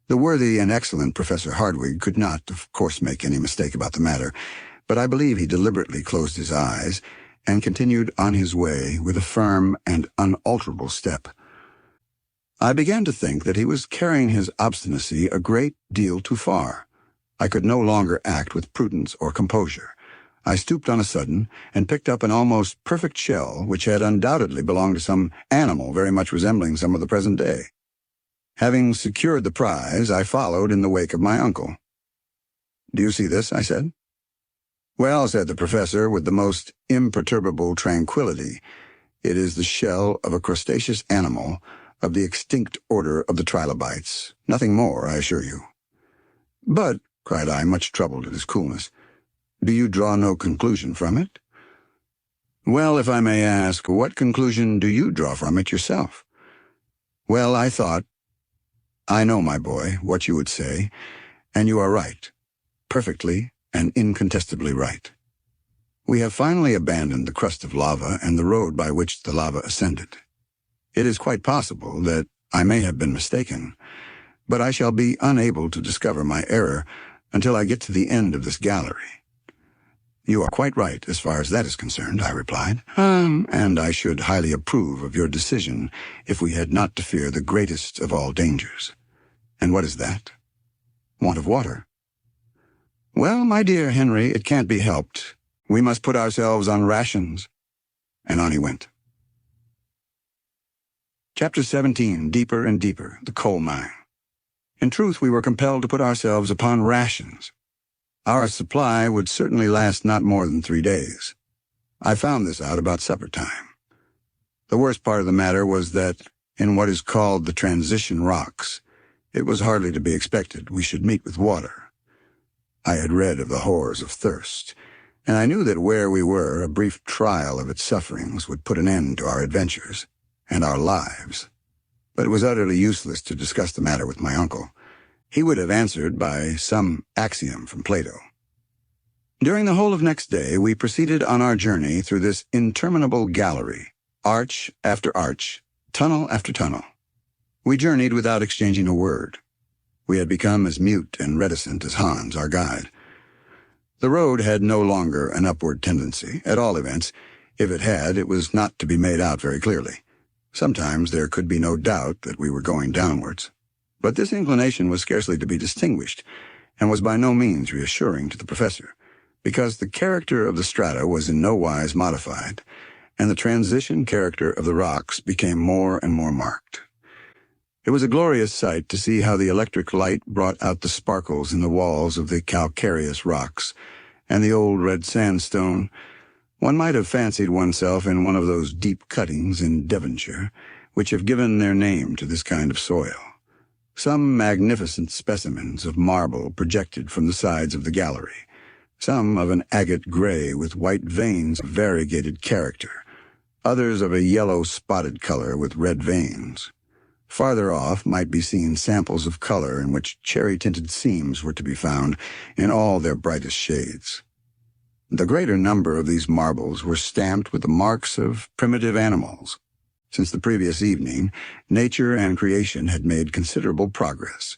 The worthy and excellent Professor Hardwigg could not, of course, make any mistake about the matter, but I believe he deliberately closed his eyes and continued on his way with a firm and unalterable step. I began to think that he was carrying his obstinacy a great deal too far. I could no longer act with prudence or composure. I stooped on a sudden and picked up an almost perfect shell which had undoubtedly belonged to some animal very much resembling some of the present day. Having secured the prize, I followed in the wake of my uncle. "Do you see this?" I said. "Well," said the professor with the most imperturbable tranquillity, "it is the shell of a crustaceous animal of the extinct order of the trilobites. Nothing more, I assure you." "But," cried I, much troubled at his coolness, "do you draw no conclusion from it?" "Well, if I may ask, what conclusion do you draw from it yourself?" "Well, I know, my boy, what you would say, and you are right, perfectly and incontestably right. We have finally abandoned the crust of lava and the road by which the lava ascended. It is quite possible that I may have been mistaken, but I shall be unable to discover my error until I get to the end of this gallery. You are quite right as far as that is concerned, I replied. And I should highly approve of your decision if we had not to fear the greatest of all dangers. And what is that? Want of water. Well, my dear Henry, it can't be helped. We must put ourselves on rations. And on he went. Chapter 17, Deeper and Deeper, the Coal Mine. In truth, we were compelled to put ourselves upon rations. Our supply would certainly last not more than 3 days. I found this out about supper time. The worst part of the matter was that, in what is called the transition rocks, it was hardly to be expected we should meet with water. I had read of the horrors of thirst, and I knew that where we were, a brief trial of its sufferings would put an end to our adventures and our lives. But it was utterly useless to discuss the matter with my uncle. He would have answered by some axiom from Plato. During the whole of next day, we proceeded on our journey through this interminable gallery, arch after arch, tunnel after tunnel. We journeyed without exchanging a word. We had become as mute and reticent as Hans, our guide. The road had no longer an upward tendency. At all events, if it had, it was not to be made out very clearly. Sometimes there could be no doubt that we were going downwards. But this inclination was scarcely to be distinguished, and was by no means reassuring to the professor, because the character of the strata was in no wise modified, and the transition character of the rocks became more and more marked. It was a glorious sight to see how the electric light brought out the sparkles in the walls of the calcareous rocks and the old red sandstone. One might have fancied oneself in one of those deep cuttings in Devonshire, which have given their name to this kind of soil. Some magnificent specimens of marble projected from the sides of the gallery, some of an agate gray with white veins of variegated character, others of a yellow spotted color with red veins. Farther off might be seen samples of color in which cherry-tinted seams were to be found in all their brightest shades. The greater number of these marbles were stamped with the marks of primitive animals. Since the previous evening, nature and creation had made considerable progress.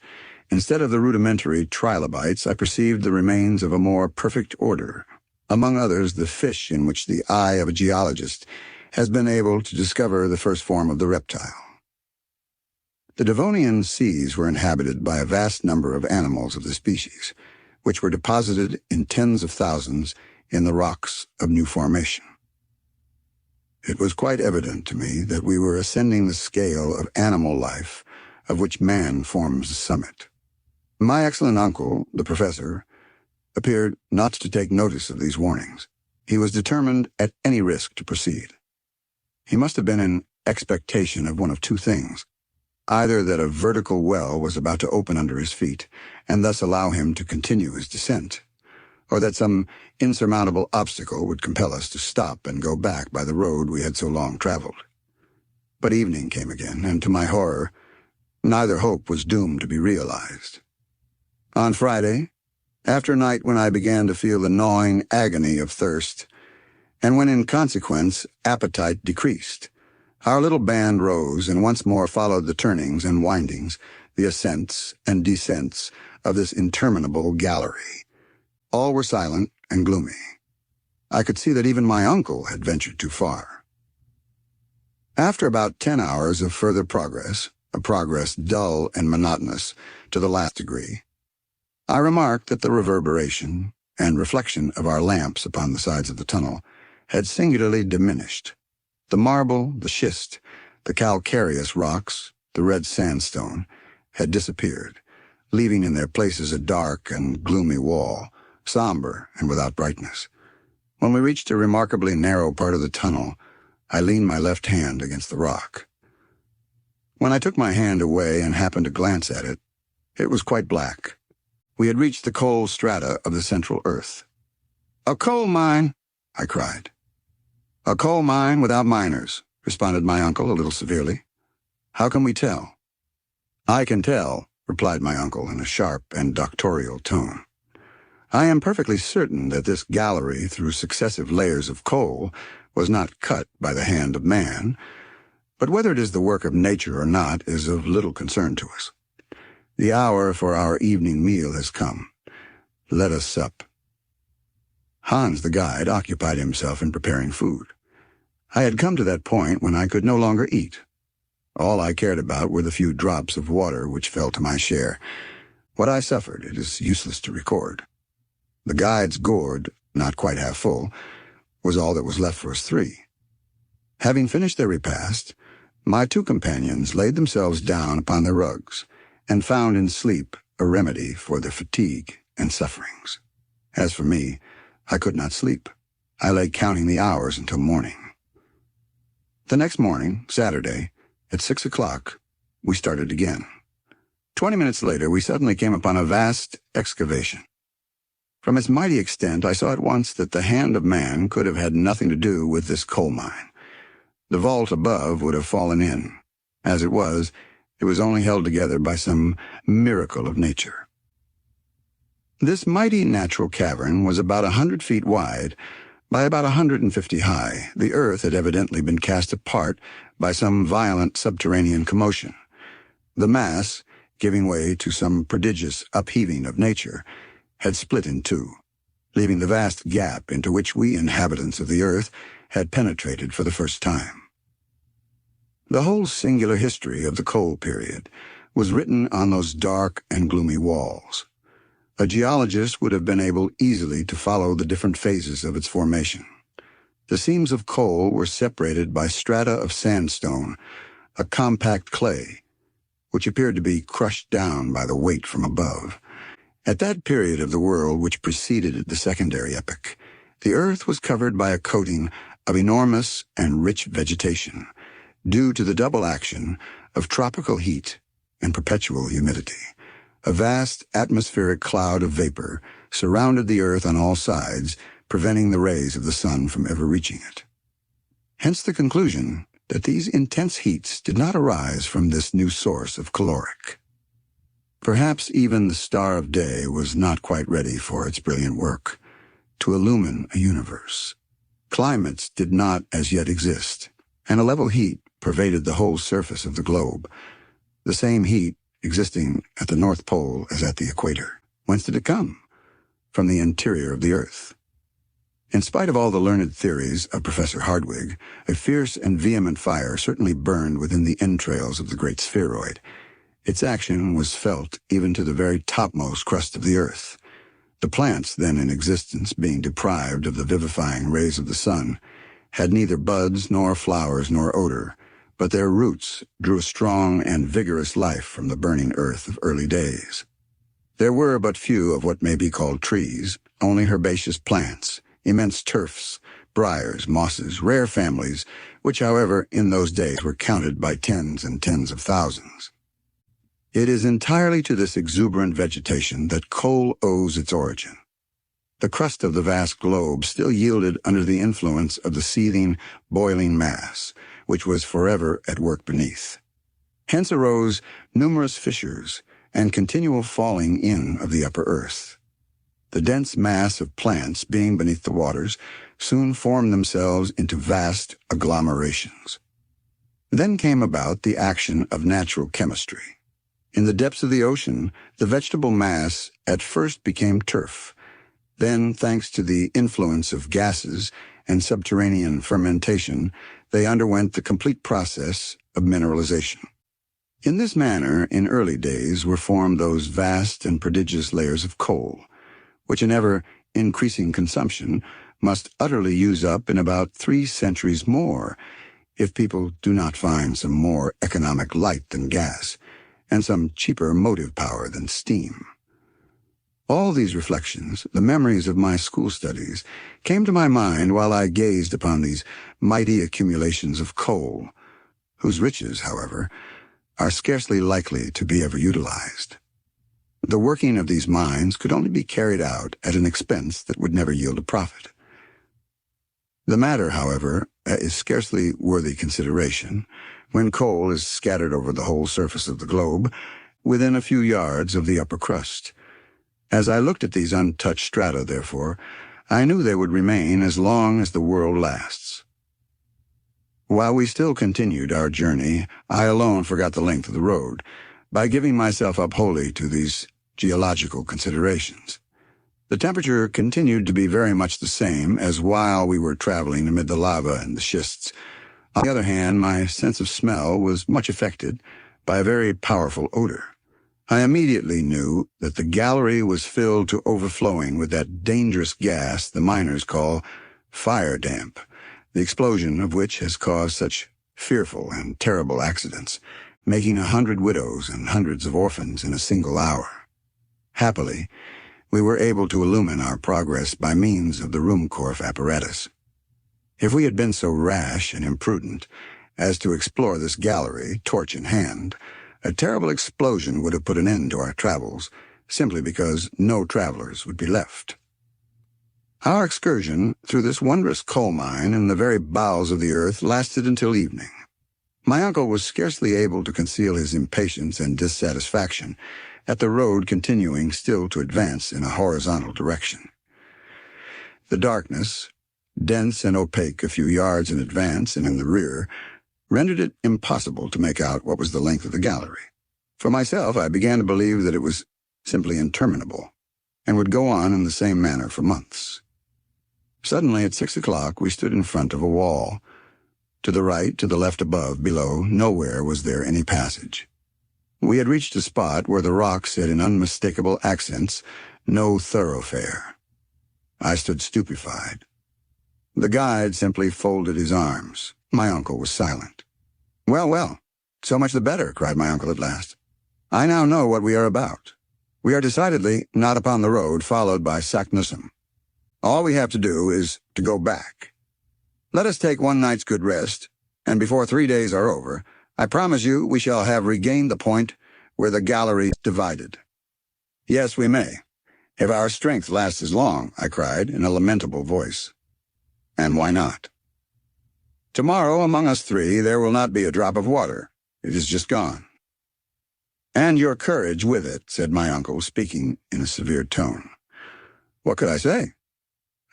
Instead of the rudimentary trilobites, I perceived the remains of a more perfect order, among others the fish in which the eye of a geologist has been able to discover the first form of the reptile. The Devonian seas were inhabited by a vast number of animals of the species, which were deposited in tens of thousands in the rocks of new formation. It was quite evident to me that we were ascending the scale of animal life of which man forms the summit. My excellent uncle, the professor, appeared not to take notice of these warnings. He was determined at any risk to proceed. He must have been in expectation of one of two things: either that a vertical well was about to open under his feet, and thus allow him to continue his descent, or that some insurmountable obstacle would compel us to stop and go back by the road we had so long traveled. But evening came again, and to my horror, neither hope was doomed to be realized. On Friday, after a night when I began to feel the gnawing agony of thirst, and when in consequence appetite decreased, our little band rose and once more followed the turnings and windings, the ascents and descents of this interminable gallery. All were silent and gloomy. I could see that even my uncle had ventured too far. After about 10 hours of further progress, a progress dull and monotonous to the last degree, I remarked that the reverberation and reflection of our lamps upon the sides of the tunnel had singularly diminished. The marble, the schist, the calcareous rocks, the red sandstone, had disappeared, leaving in their places a dark and gloomy wall, somber and without brightness. When we reached a remarkably narrow part of the tunnel, I leaned my left hand against the rock. When I took my hand away and happened to glance at it, it was quite black. We had reached the coal strata of the central earth. "A coal mine!" I cried. "A coal mine without miners," responded my uncle a little severely. "How can we tell?" "I can tell," replied my uncle in a sharp and doctorial tone. "I am perfectly certain that this gallery through successive layers of coal was not cut by the hand of man, but whether it is the work of nature or not is of little concern to us. The hour for our evening meal has come. Let us sup." Hans, the guide, occupied himself in preparing food. I had come to that point when I could no longer eat. All I cared about were the few drops of water which fell to my share. What I suffered, it is useless to record. The guide's gourd, not quite half full, was all that was left for us three. Having finished their repast, my two companions laid themselves down upon their rugs and found in sleep a remedy for their fatigue and sufferings. As for me, I could not sleep. I lay counting the hours until morning. The next morning, Saturday, at 6 o'clock, we started again. 20 minutes later, we suddenly came upon a vast excavation. From its mighty extent, I saw at once that the hand of man could have had nothing to do with this coal mine. The vault above would have fallen in. As it was only held together by some miracle of nature. This mighty natural cavern was about 100 feet wide by about 150 high. The earth had evidently been cast apart by some violent subterranean commotion. The mass, giving way to some prodigious upheaving of nature, had split in two, leaving the vast gap into which we inhabitants of the earth had penetrated for the first time. The whole singular history of the coal period was written on those dark and gloomy walls. A geologist would have been able easily to follow the different phases of its formation. The seams of coal were separated by strata of sandstone, a compact clay, which appeared to be crushed down by the weight from above. At that period of the world which preceded the secondary epoch, the earth was covered by a coating of enormous and rich vegetation, due to the double action of tropical heat and perpetual humidity. A vast atmospheric cloud of vapor surrounded the earth on all sides, preventing the rays of the sun from ever reaching it. Hence the conclusion that these intense heats did not arise from this new source of caloric. Perhaps even the star of day was not quite ready for its brilliant work, to illumine a universe. Climates did not as yet exist, and a level heat pervaded the whole surface of the globe, the same heat existing at the North Pole as at the equator. Whence did it come? From the interior of the earth. In spite of all the learned theories of Professor Hardwigg, a fierce and vehement fire certainly burned within the entrails of the great spheroid. Its action was felt even to the very topmost crust of the earth. The plants then in existence, being deprived of the vivifying rays of the sun, had neither buds nor flowers nor odor, but their roots drew a strong and vigorous life from the burning earth of early days. There were but few of what may be called trees, only herbaceous plants, immense turfs, briars, mosses, rare families, which, however, in those days were counted by tens and tens of thousands. It is entirely to this exuberant vegetation that coal owes its origin. The crust of the vast globe still yielded under the influence of the seething, boiling mass, which was forever at work beneath. Hence arose numerous fissures and continual falling in of the upper earth. The dense mass of plants being beneath the waters soon formed themselves into vast agglomerations. Then came about the action of natural chemistry. In the depths of the ocean, the vegetable mass at first became turf. Then, thanks to the influence of gases and subterranean fermentation, they underwent the complete process of mineralization. In this manner, in early days, were formed those vast and prodigious layers of coal, which an ever-increasing consumption must utterly use up in about 3 centuries more, if people do not find some more economic light than gas, and some cheaper motive power than steam. All these reflections, the memories of my school studies, came to my mind while I gazed upon these mighty accumulations of coal, whose riches, however, are scarcely likely to be ever utilized. The working of these mines could only be carried out at an expense that would never yield a profit. The matter, however, is scarcely worthy consideration when coal is scattered over the whole surface of the globe within a few yards of the upper crust. As I looked at these untouched strata, therefore, I knew they would remain as long as the world lasts. While we still continued our journey, I alone forgot the length of the road, by giving myself up wholly to these geological considerations. The temperature continued to be very much the same as while we were traveling amid the lava and the schists. On the other hand, my sense of smell was much affected by a very powerful odor. I immediately knew that the gallery was filled to overflowing with that dangerous gas the miners call fire damp, the explosion of which has caused such fearful and terrible accidents, making 100 widows and hundreds of orphans in a single hour. Happily, we were able to illumine our progress by means of the Ruhmkorff apparatus. If we had been so rash and imprudent as to explore this gallery, torch in hand, a terrible explosion would have put an end to our travels, simply because no travelers would be left. Our excursion through this wondrous coal mine in the very bowels of the earth lasted until evening. My uncle was scarcely able to conceal his impatience and dissatisfaction at the road continuing still to advance in a horizontal direction. The darkness, dense and opaque a few yards in advance and in the rear, rendered it impossible to make out what was the length of the gallery. For myself, I began to believe that it was simply interminable, and would go on in the same manner for months. Suddenly, at 6 o'clock, we stood in front of a wall. To the right, to the left, above, below, nowhere was there any passage. We had reached a spot where the rock said in unmistakable accents, "No thoroughfare." I stood stupefied. The guide simply folded his arms. My uncle was silent. "Well, well, so much the better," cried my uncle at last. "I now know what we are about. We are decidedly not upon the road followed by Saknussemm. All we have to do is to go back. Let us take one night's good rest, and before 3 days are over, I promise you we shall have regained the point where the gallery divided." "Yes, we may, if our strength lasts as long," I cried in a lamentable voice. "And why not?" "Tomorrow, among us three, there will not be a drop of water. It is just gone." "And your courage with it," said my uncle, speaking in a severe tone. What could I say?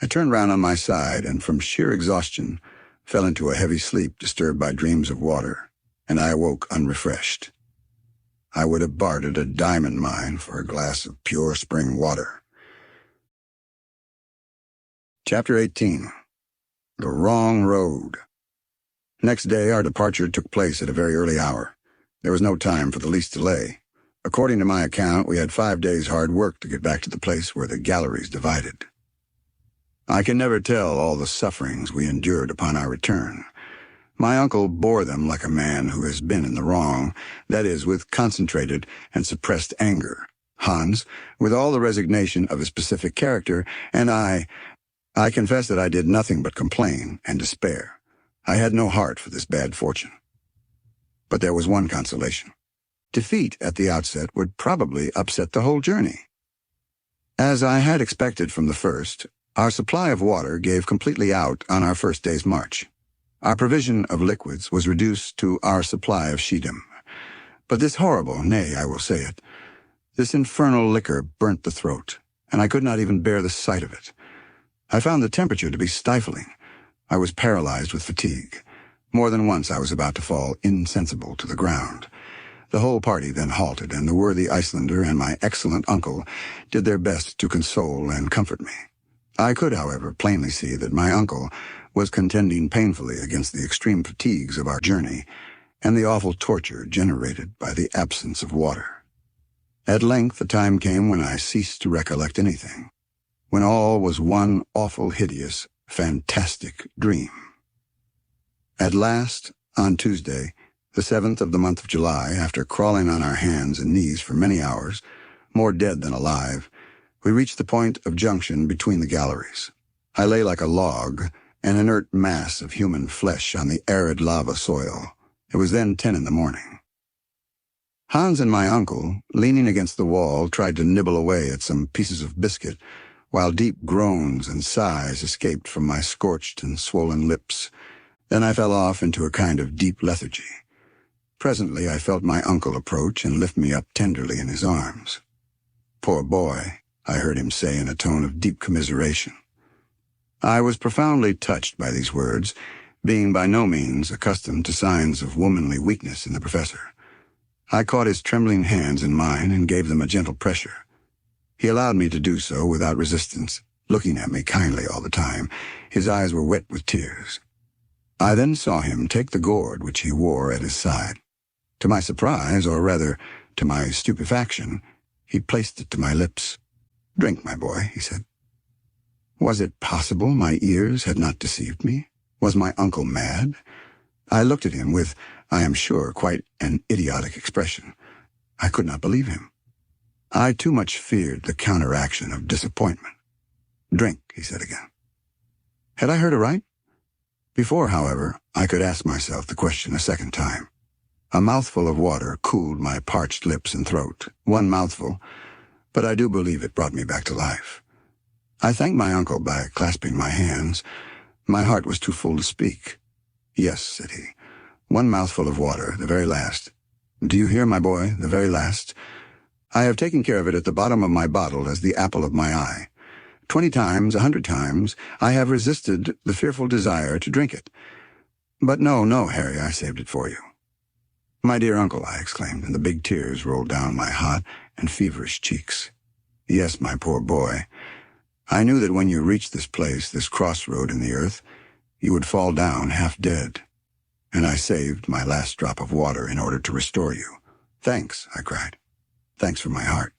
I turned round on my side, and from sheer exhaustion fell into a heavy sleep disturbed by dreams of water, and I awoke unrefreshed. I would have bartered a diamond mine for a glass of pure spring water. Chapter 18. The Wrong Road. Next day our departure took place at a very early hour. There was no time for the least delay. According to my account, we had 5 days' hard work to get back to the place where the galleries divided. I can never tell all the sufferings we endured upon our return. My uncle bore them like a man who has been in the wrong, that is, with concentrated and suppressed anger. Hans, with all the resignation of his pacific character, and I confess that I did nothing but complain and despair. I had no heart for this bad fortune. But there was one consolation. Defeat at the outset would probably upset the whole journey. As I had expected from the first, our supply of water gave completely out on our first day's march. Our provision of liquids was reduced to our supply of scheedam. But this horrible, nay, I will say it, this infernal liquor burnt the throat, and I could not even bear the sight of it. I found the temperature to be stifling. I was paralyzed with fatigue. More than once I was about to fall insensible to the ground. The whole party then halted, and the worthy Icelander and my excellent uncle did their best to console and comfort me. I could, however, plainly see that my uncle was contending painfully against the extreme fatigues of our journey and the awful torture generated by the absence of water. At length the time came when I ceased to recollect anything, when all was one awful, hideous, fantastic dream. At last, on Tuesday, the 7th of the month of July, after crawling on our hands and knees for many hours, more dead than alive, we reached the point of junction between the galleries. I lay like a log, an inert mass of human flesh on the arid lava soil. It was then 10 in the morning. Hans and my uncle, leaning against the wall, tried to nibble away at some pieces of biscuit, while deep groans and sighs escaped from my scorched and swollen lips. Then I fell off into a kind of deep lethargy. Presently I felt my uncle approach and lift me up tenderly in his arms. "Poor boy," I heard him say in a tone of deep commiseration. I was profoundly touched by these words, being by no means accustomed to signs of womanly weakness in the professor. I caught his trembling hands in mine and gave them a gentle pressure. He allowed me to do so without resistance, looking at me kindly all the time. His eyes were wet with tears. I then saw him take the gourd which he wore at his side. To my surprise, or rather to my stupefaction, he placed it to my lips. "Drink, my boy," he said. Was it possible my ears had not deceived me? Was my uncle mad? I looked at him with, I am sure, quite an idiotic expression. I could not believe him. I too much feared the counteraction of disappointment. "Drink," he said again. Had I heard aright? Before, however, I could ask myself the question a second time. A mouthful of water cooled my parched lips and throat. One mouthful, but I do believe it brought me back to life. I thanked my uncle by clasping my hands. My heart was too full to speak. "Yes," said he. "One mouthful of water, the very last. Do you hear, my boy, the very last? I have taken care of it at the bottom of my bottle as the apple of my eye. 20 times, 100 times, I have resisted the fearful desire to drink it. But no, Harry, I saved it for you." "My dear uncle," I exclaimed, and the big tears rolled down my hot and feverish cheeks. "Yes, my poor boy. I knew that when you reached this place, this crossroad in the earth, you would fall down half dead. And I saved my last drop of water in order to restore you. Thanks," I cried. "Thanks from my heart."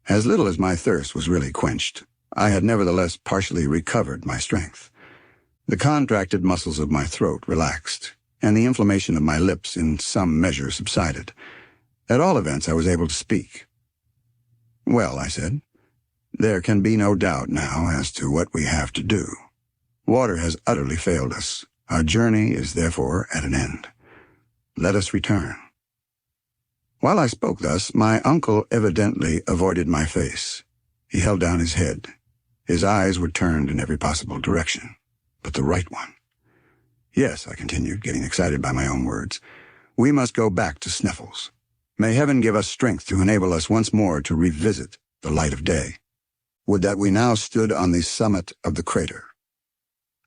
As little as my thirst was really quenched, I had nevertheless partially recovered my strength. The contracted muscles of my throat relaxed, and the inflammation of my lips in some measure subsided. At all events, I was able to speak. "Well," I said, "there can be no doubt now as to what we have to do. Water has utterly failed us. Our journey is therefore at an end. Let us return." While I spoke thus, my uncle evidently avoided my face. He held down his head. His eyes were turned in every possible direction, but the right one. "Yes," I continued, getting excited by my own words, "we must go back to Sneffels. May heaven give us strength to enable us once more to revisit the light of day. Would that we now stood on the summit of the crater."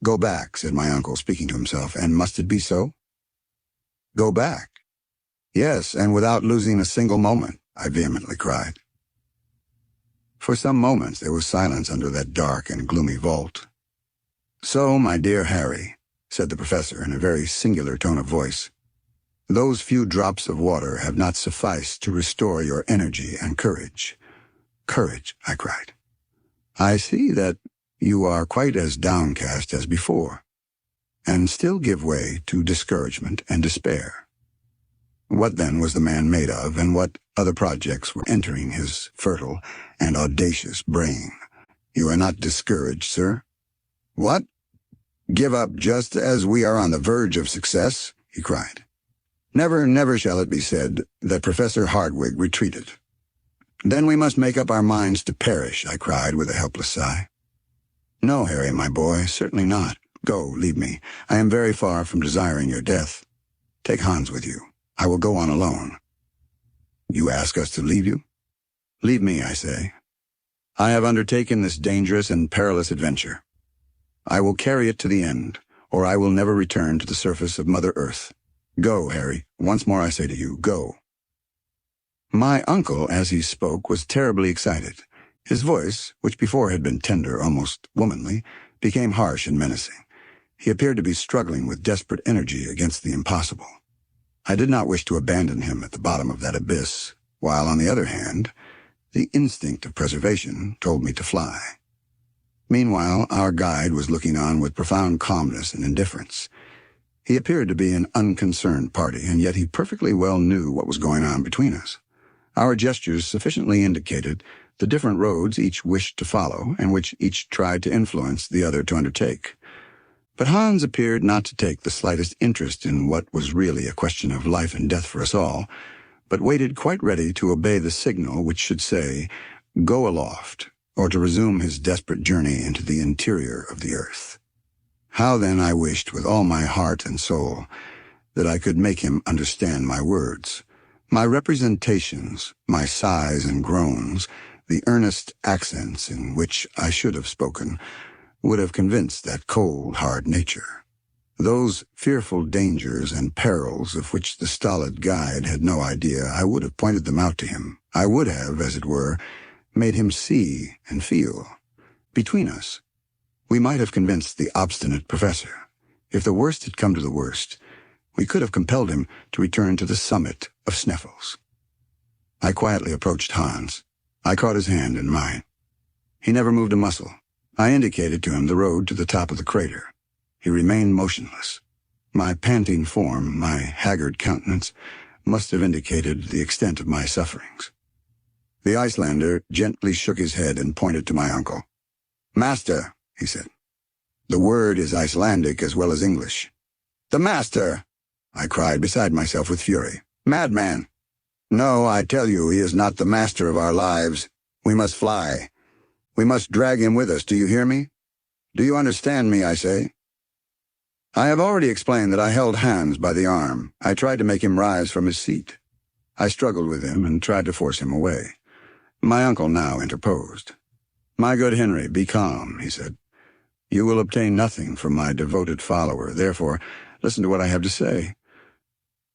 "Go back," said my uncle, speaking to himself, "and must it be so?" "Go back?" "Yes, and without losing a single moment," I vehemently cried. For some moments there was silence under that dark and gloomy vault. "So, my dear Harry," said the professor in a very singular tone of voice, "those few drops of water have not sufficed to restore your energy and courage." "Courage," I cried. "I see that you are quite as downcast as before, and still give way to discouragement and despair." What then was the man made of, and what other projects were entering his fertile and audacious brain? "You are not discouraged, sir?" "What? Give up just as we are on the verge of success?" he cried. "Never, never shall it be said that Professor Hardwigg retreated." "Then we must make up our minds to perish," I cried with a helpless sigh. "No, Harry, my boy, certainly not. Go, leave me. I am very far from desiring your death. Take Hans with you. I will go on alone." "You ask us to leave you?" "Leave me, I say. I have undertaken this dangerous and perilous adventure. I will carry it to the end, or I will never return to the surface of Mother Earth. Go, Harry. Once more I say to you, go." My uncle, as he spoke, was terribly excited. His voice, which before had been tender, almost womanly, became harsh and menacing. He appeared to be struggling with desperate energy against the impossible. I did not wish to abandon him at the bottom of that abyss, while, on the other hand, the instinct of preservation told me to fly. Meanwhile, our guide was looking on with profound calmness and indifference. He appeared to be an unconcerned party, and yet he perfectly well knew what was going on between us. Our gestures sufficiently indicated the different roads each wished to follow, and which each tried to influence the other to undertake. But Hans appeared not to take the slightest interest in what was really a question of life and death for us all, but waited quite ready to obey the signal which should say, "Go aloft," or to resume his desperate journey into the interior of the earth. How then I wished with all my heart and soul that I could make him understand my words. My representations, my sighs and groans, the earnest accents in which I should have spoken, would have convinced that cold, hard nature. Those fearful dangers and perils of which the stolid guide had no idea, I would have pointed them out to him. I would have, as it were, made him see and feel. Between us, we might have convinced the obstinate professor. If the worst had come to the worst, we could have compelled him to return to the summit of Sneffels. I quietly approached Hans. I caught his hand in mine. He never moved a muscle. I indicated to him the road to the top of the crater. He remained motionless. My panting form, my haggard countenance, must have indicated the extent of my sufferings. The Icelander gently shook his head and pointed to my uncle. "Master," he said. The word is Icelandic as well as English. "The master!" I cried, beside myself with fury. "Madman! No, I tell you, he is not the master of our lives. We must fly. We must drag him with us, do you hear me? Do you understand me, I say?" I have already explained that I held Hans by the arm. I tried to make him rise from his seat. I struggled with him and tried to force him away. My uncle now interposed. "My good Henry, be calm," he said. "You will obtain nothing from my devoted follower. Therefore, listen to what I have to say."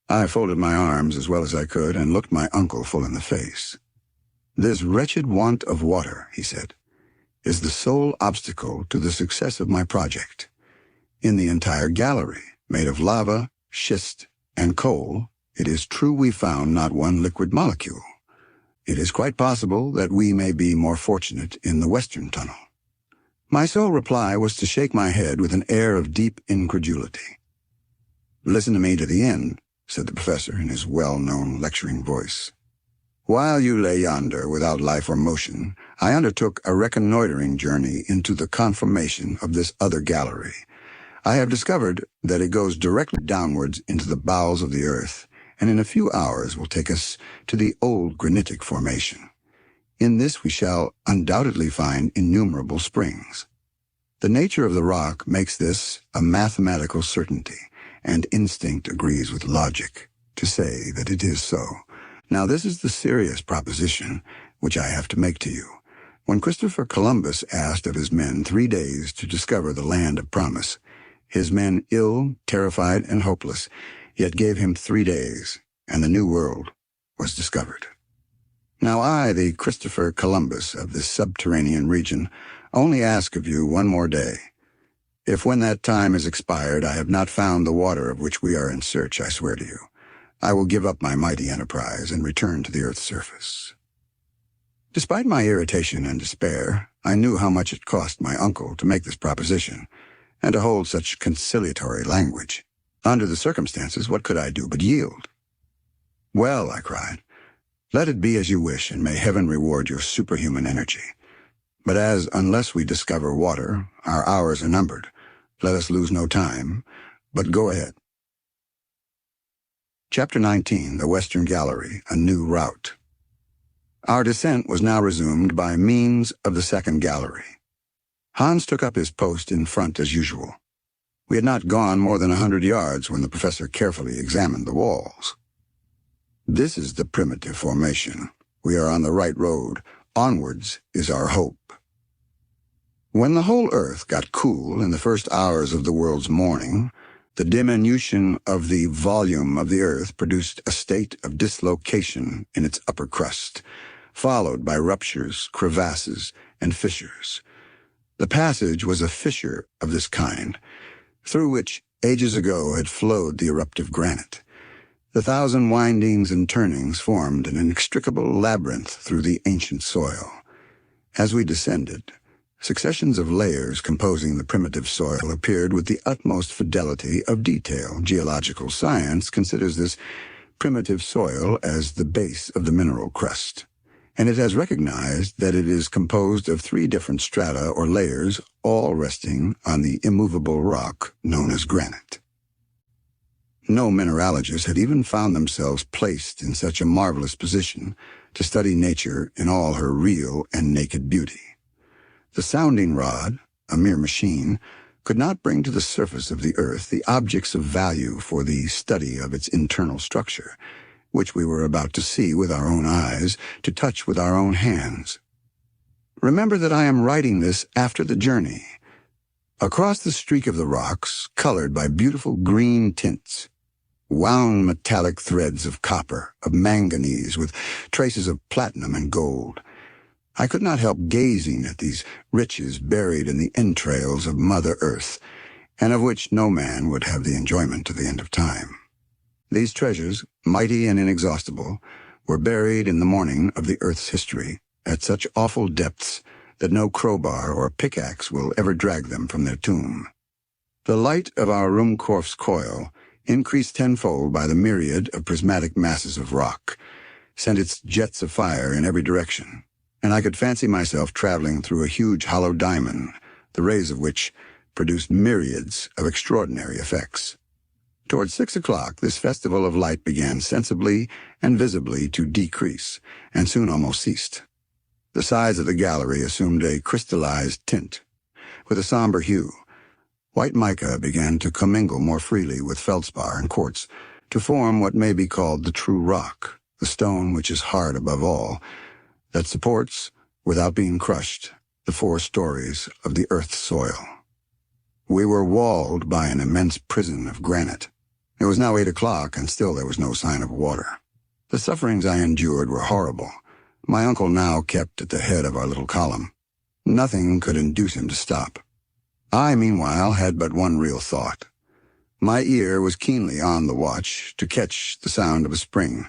I folded my arms as well as I could and looked my uncle full in the face. "This wretched want of water," he said, "is the sole obstacle to the success of my project. In the entire gallery, made of lava, schist, and coal, it is true we found not one liquid molecule. It is quite possible that we may be more fortunate in the western tunnel." My sole reply was to shake my head with an air of deep incredulity. "Listen to me to the end," said the professor in his well-known lecturing voice. "While you lay yonder without life or motion, I undertook a reconnoitering journey into the conformation of this other gallery. I have discovered that it goes directly downwards into the bowels of the earth, and in a few hours will take us to the old granitic formation. In this we shall undoubtedly find innumerable springs. The nature of the rock makes this a mathematical certainty, and instinct agrees with logic to say that it is so. Now this is the serious proposition which I have to make to you. When Christopher Columbus asked of his men 3 days to discover the land of promise, his men, ill, terrified, and hopeless, yet gave him 3 days, and the New World was discovered. Now I, the Christopher Columbus of this subterranean region, only ask of you 1 more day. If when that time is expired I have not found the water of which we are in search, I swear to you, I will give up my mighty enterprise and return to the earth's surface." Despite my irritation and despair, I knew how much it cost my uncle to make this proposition, and to hold such conciliatory language. Under the circumstances, what could I do but yield? "Well," I cried, "let it be as you wish, and may heaven reward your superhuman energy. But as, unless we discover water, our hours are numbered, let us lose no time, but go ahead." Chapter 19, The Western Gallery, A New Route. Our descent was now resumed by means of the second gallery. Hans took up his post in front as usual. We had not gone more than 100 yards when the professor carefully examined the walls. "This is the primitive formation. We are on the right road. Onwards is our hope." When the whole earth got cool in the first hours of the world's morning, the diminution of the volume of the earth produced a state of dislocation in its upper crust, followed by ruptures, crevasses, and fissures. The passage was a fissure of this kind, through which ages ago had flowed the eruptive granite. The 1,000 windings and turnings formed an inextricable labyrinth through the ancient soil. As we descended, successions of layers composing the primitive soil appeared with the utmost fidelity of detail. Geological science considers this primitive soil as the base of the mineral crust, and it has recognized that it is composed of 3 different strata or layers, all resting on the immovable rock known as granite. No mineralogists had even found themselves placed in such a marvelous position to study nature in all her real and naked beauty. The sounding rod, a mere machine, could not bring to the surface of the earth the objects of value for the study of its internal structure, which we were about to see with our own eyes, to touch with our own hands. Remember that I am writing this after the journey. Across the streak of the rocks, colored by beautiful green tints, wound metallic threads of copper, of manganese, with traces of platinum and gold. I could not help gazing at these riches buried in the entrails of Mother Earth, and of which no man would have the enjoyment to the end of time. These treasures, mighty and inexhaustible, were buried in the morning of the earth's history at such awful depths that no crowbar or pickaxe will ever drag them from their tomb. The light of our Ruhmkorff's coil, increased tenfold by the myriad of prismatic masses of rock, sent its jets of fire in every direction, and I could fancy myself traveling through a huge hollow diamond, the rays of which produced myriads of extraordinary effects. Toward 6 o'clock, this festival of light began sensibly and visibly to decrease, and soon almost ceased. The sides of the gallery assumed a crystallized tint, with a somber hue. White mica began to commingle more freely with feldspar and quartz, to form what may be called the true rock, the stone which is hard above all, that supports, without being crushed, the 4 stories of the earth's soil. We were walled by an immense prison of granite. It was now 8 o'clock, and still there was no sign of water. The sufferings I endured were horrible. My uncle now kept at the head of our little column. Nothing could induce him to stop. I, meanwhile, had but one real thought. My ear was keenly on the watch to catch the sound of a spring,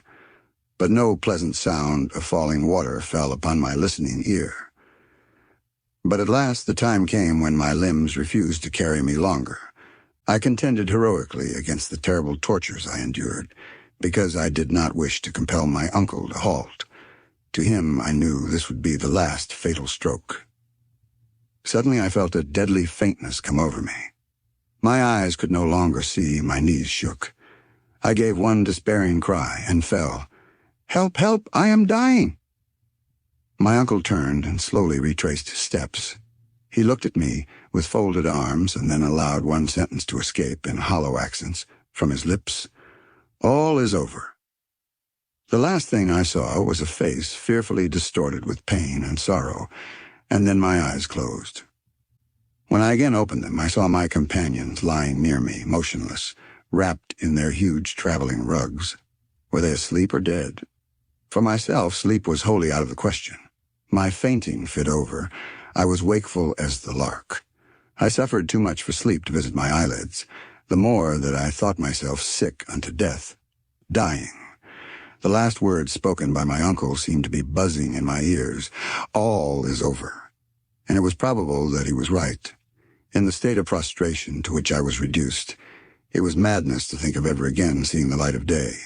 but no pleasant sound of falling water fell upon my listening ear. But at last the time came when my limbs refused to carry me longer. I contended heroically against the terrible tortures I endured, because I did not wish to compel my uncle to halt. To him, I knew this would be the last fatal stroke. Suddenly I felt a deadly faintness come over me. My eyes could no longer see, my knees shook. I gave one despairing cry and fell. "Help, help, I am dying!" My uncle turned and slowly retraced his steps. He looked at me with folded arms and then allowed one sentence to escape in hollow accents from his lips. "All is over." The last thing I saw was a face fearfully distorted with pain and sorrow, and then my eyes closed. When I again opened them, I saw my companions lying near me, motionless, wrapped in their huge traveling rugs. Were they asleep or dead? For myself, sleep was wholly out of the question. My fainting fit over. I was wakeful as the lark. I suffered too much for sleep to visit my eyelids, the more that I thought myself sick unto death, dying. The last words spoken by my uncle seemed to be buzzing in my ears. All is over. And it was probable that he was right. In the state of prostration to which I was reduced, it was madness to think of ever again seeing the light of day.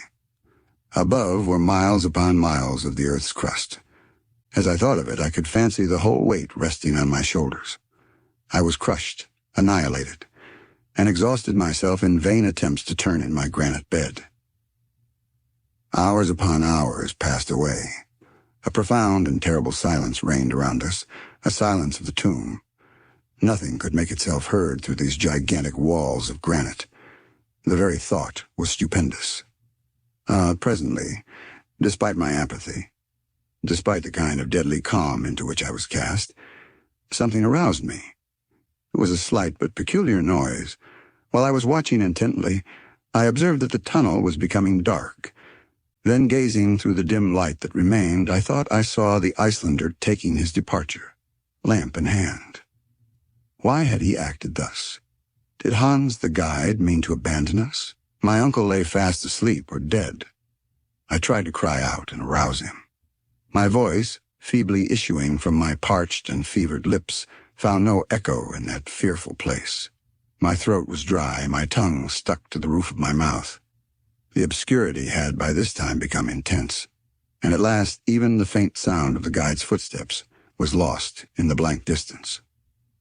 Above were miles upon miles of the earth's crust. As I thought of it, I could fancy the whole weight resting on my shoulders. I was crushed, annihilated, and exhausted myself in vain attempts to turn in my granite bed. Hours upon hours passed away. A profound and terrible silence reigned around us, a silence of the tomb. Nothing could make itself heard through these gigantic walls of granite. The very thought was stupendous. Presently, despite my apathy, despite the kind of deadly calm into which I was cast, something aroused me. It was a slight but peculiar noise. While I was watching intently, I observed that the tunnel was becoming dark. Then, gazing through the dim light that remained, I thought I saw the Icelander taking his departure, lamp in hand. Why had he acted thus? Did Hans the guide mean to abandon us? My uncle lay fast asleep or dead. I tried to cry out and arouse him. My voice, feebly issuing from my parched and fevered lips, found no echo in that fearful place. My throat was dry, my tongue stuck to the roof of my mouth. The obscurity had by this time become intense, and at last even the faint sound of the guide's footsteps was lost in the blank distance.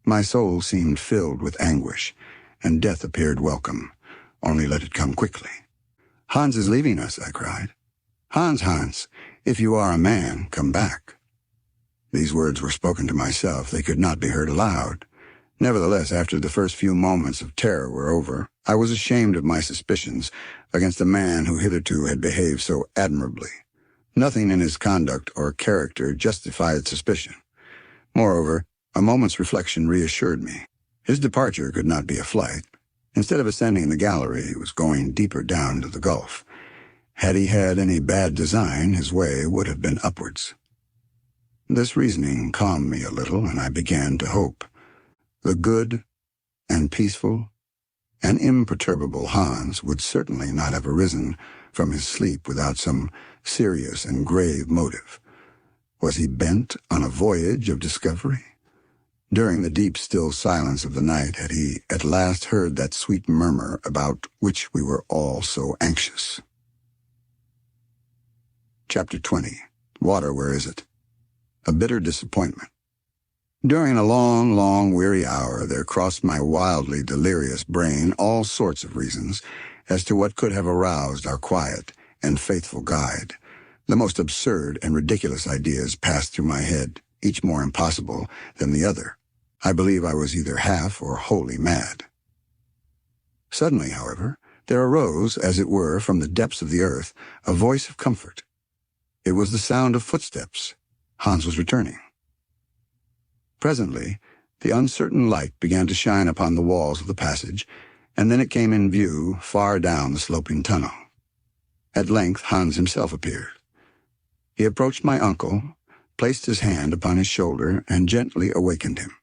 My soul seemed filled with anguish, and death appeared welcome, only let it come quickly. "Hans is leaving us," I cried. "Hans, Hans, if you are a man, come back." These words were spoken to myself. They could not be heard aloud. Nevertheless, after the first few moments of terror were over, I was ashamed of my suspicions against a man who hitherto had behaved so admirably. Nothing in his conduct or character justified suspicion. Moreover, a moment's reflection reassured me. His departure could not be a flight. Instead of ascending the gallery, he was going deeper down into the gulf. Had he had any bad design, his way would have been upwards. This reasoning calmed me a little, and I began to hope. The good and peaceful and imperturbable Hans would certainly not have arisen from his sleep without some serious and grave motive. Was he bent on a voyage of discovery? During the deep, still silence of the night had he at last heard that sweet murmur about which we were all so anxious. Chapter 20. Water, where is it? A bitter disappointment. During a long, long, weary hour, there crossed my wildly delirious brain all sorts of reasons as to what could have aroused our quiet and faithful guide. The most absurd and ridiculous ideas passed through my head, each more impossible than the other. I believe I was either half or wholly mad. Suddenly, however, there arose, as it were, from the depths of the earth, a voice of comfort. It was the sound of footsteps. Hans was returning. Presently, the uncertain light began to shine upon the walls of the passage, and then it came in view far down the sloping tunnel. At length Hans himself appeared. He approached my uncle, placed his hand upon his shoulder, and gently awakened him.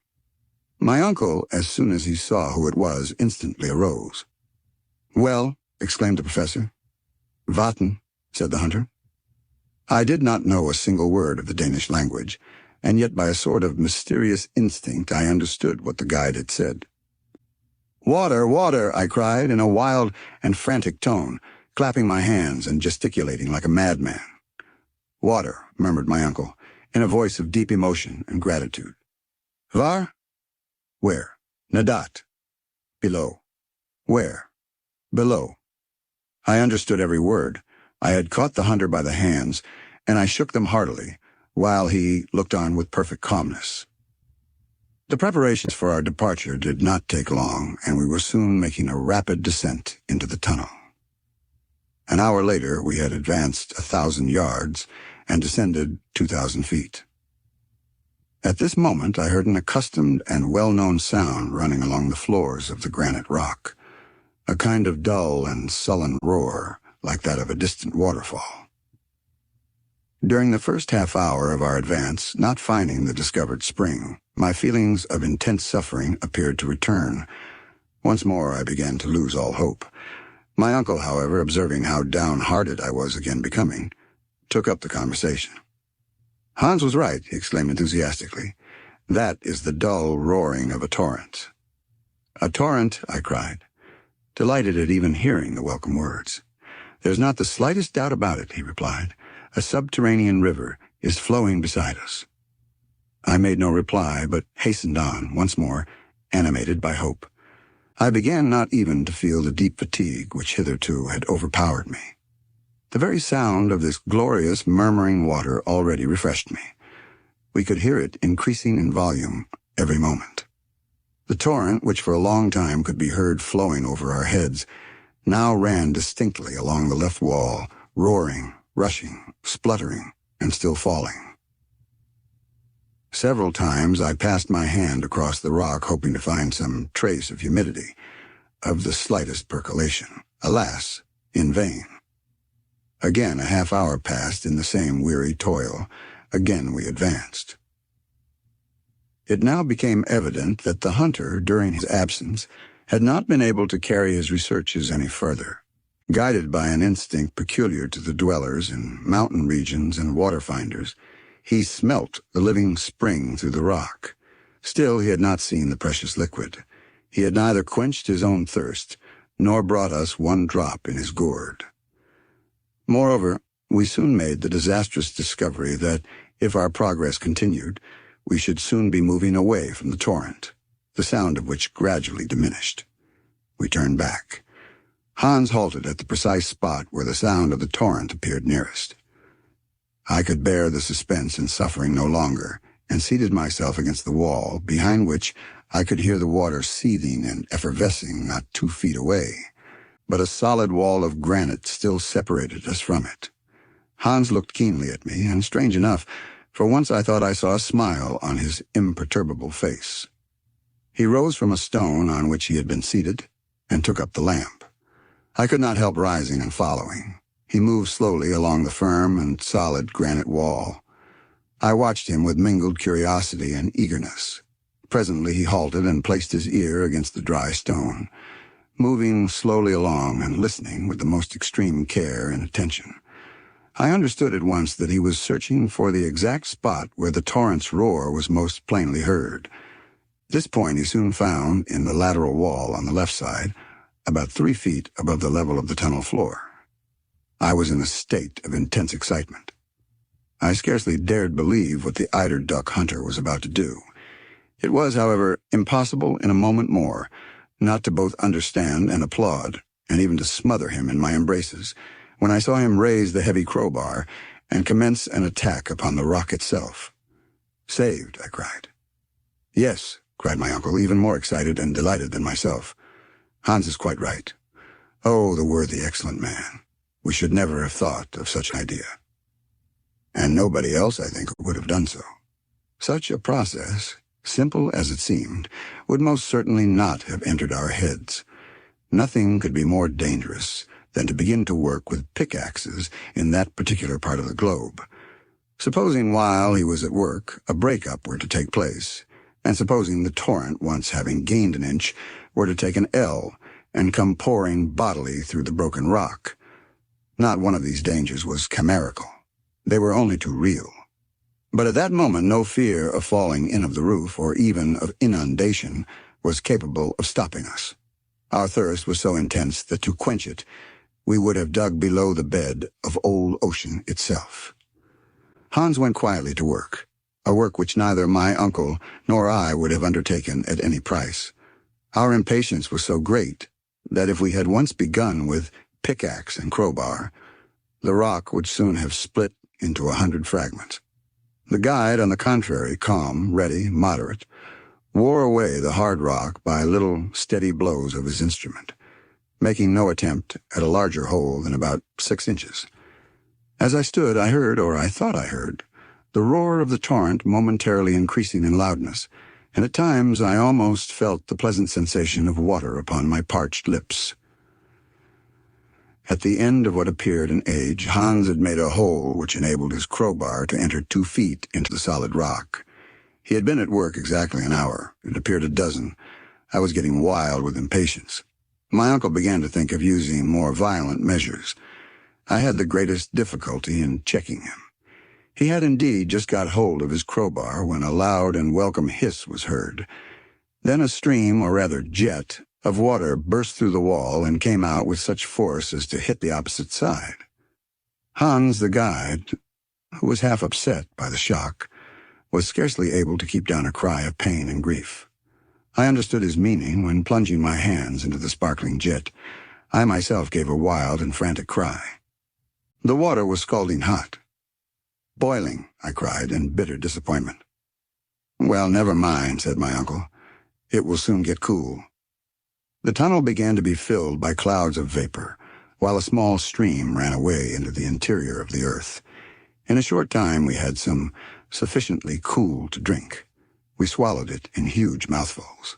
My uncle, as soon as he saw who it was, instantly arose. "Well," exclaimed the professor. "Vatten," said the hunter. I did not know a single word of the Danish language, and yet by a sort of mysterious instinct I understood what the guide had said. "Water, water!" I cried in a wild and frantic tone, clapping my hands and gesticulating like a madman. "Water," murmured my uncle, in a voice of deep emotion and gratitude. "Var?" "Where?" "Nadat." "Below." "Where?" "Below." I understood every word. I had caught the hunter by the hands, and I shook them heartily, while he looked on with perfect calmness. The preparations for our departure did not take long, and we were soon making a rapid descent into the tunnel. An hour later we had advanced 1,000 yards and descended 2,000 feet. At this moment I heard an accustomed and well-known sound running along the floors of the granite rock, a kind of dull and sullen roar, like that of a distant waterfall. During the first half hour of our advance, not finding the discovered spring, my feelings of intense suffering appeared to return. Once more I began to lose all hope. My uncle, however, observing how downhearted I was again becoming, took up the conversation. "Hans was right," he exclaimed enthusiastically. "That is the dull roaring of a torrent." "A torrent," I cried, delighted at even hearing the welcome words. "There's not the slightest doubt about it," he replied. "A subterranean river is flowing beside us." I made no reply, but hastened on, once more, animated by hope. I began not even to feel the deep fatigue which hitherto had overpowered me. The very sound of this glorious, murmuring water already refreshed me. We could hear it increasing in volume every moment. The torrent, which for a long time could be heard flowing over our heads, now ran distinctly along the left wall, roaring, rushing, spluttering, and still falling. Several times I passed my hand across the rock, hoping to find some trace of humidity, of the slightest percolation. Alas, in vain. Again a half-hour passed in the same weary toil. Again we advanced. It now became evident that the hunter, during his absence, had not been able to carry his researches any further. Guided by an instinct peculiar to the dwellers in mountain regions and water-finders, he smelt the living spring through the rock. Still he had not seen the precious liquid. He had neither quenched his own thirst, nor brought us one drop in his gourd. Moreover, we soon made the disastrous discovery that, if our progress continued, we should soon be moving away from the torrent, the sound of which gradually diminished. We turned back. Hans halted at the precise spot where the sound of the torrent appeared nearest. I could bear the suspense and suffering no longer, and seated myself against the wall, behind which I could hear the water seething and effervescing not 2 feet away, but a solid wall of granite still separated us from it. Hans looked keenly at me, and strange enough, for once I thought I saw a smile on his imperturbable face. He rose from a stone on which he had been seated, and took up the lamp. I could not help rising and following. He moved slowly along the firm and solid granite wall. I watched him with mingled curiosity and eagerness. Presently he halted and placed his ear against the dry stone, moving slowly along and listening with the most extreme care and attention. I understood at once that he was searching for the exact spot where the torrent's roar was most plainly heard. This point he soon found in the lateral wall on the left side, about 3 feet above the level of the tunnel floor. I was in a state of intense excitement. I scarcely dared believe what the eider duck hunter was about to do. It was, however, impossible in a moment more not to both understand and applaud, and even to smother him in my embraces, when I saw him raise the heavy crowbar and commence an attack upon the rock itself. "Saved," I cried. "Yes," cried my uncle, even more excited and delighted than myself. "Hans is quite right. Oh, the worthy, excellent man. We should never have thought of such an idea." And nobody else, I think, would have done so. Such a process, simple as it seemed, would most certainly not have entered our heads. Nothing could be more dangerous than to begin to work with pickaxes in that particular part of the globe. Supposing while he was at work a break-up were to take place, and supposing the torrent, once having gained an inch, were to take an L and come pouring bodily through the broken rock. Not one of these dangers was chimerical. They were only too real. But at that moment no fear of falling in of the roof, or even of inundation, was capable of stopping us. Our thirst was so intense that to quench it, we would have dug below the bed of old ocean itself. Hans went quietly to work, a work which neither my uncle nor I would have undertaken at any price. Our impatience was so great that if we had once begun with pickaxe and crowbar, the rock would soon have split into 100 fragments. The guide, on the contrary, calm, ready, moderate, wore away the hard rock by little steady blows of his instrument, making no attempt at a larger hole than about 6 inches. As I stood, I heard, or I thought I heard, the roar of the torrent momentarily increasing in loudness, and at times I almost felt the pleasant sensation of water upon my parched lips. At the end of what appeared an age, Hans had made a hole which enabled his crowbar to enter 2 feet into the solid rock. He had been at work exactly an hour. It appeared a dozen. I was getting wild with impatience. My uncle began to think of using more violent measures. I had the greatest difficulty in checking him. He had indeed just got hold of his crowbar when a loud and welcome hiss was heard. Then a stream, or rather jet, of water burst through the wall and came out with such force as to hit the opposite side. Hans, the guide, who was half upset by the shock, was scarcely able to keep down a cry of pain and grief. I understood his meaning when, plunging my hands into the sparkling jet, I myself gave a wild and frantic cry. The water was scalding hot. "Boiling," I cried in bitter disappointment. "Well, never mind," said my uncle. "It will soon get cool." The tunnel began to be filled by clouds of vapor, while a small stream ran away into the interior of the earth. In a short time we had some sufficiently cool to drink. We swallowed it in huge mouthfuls.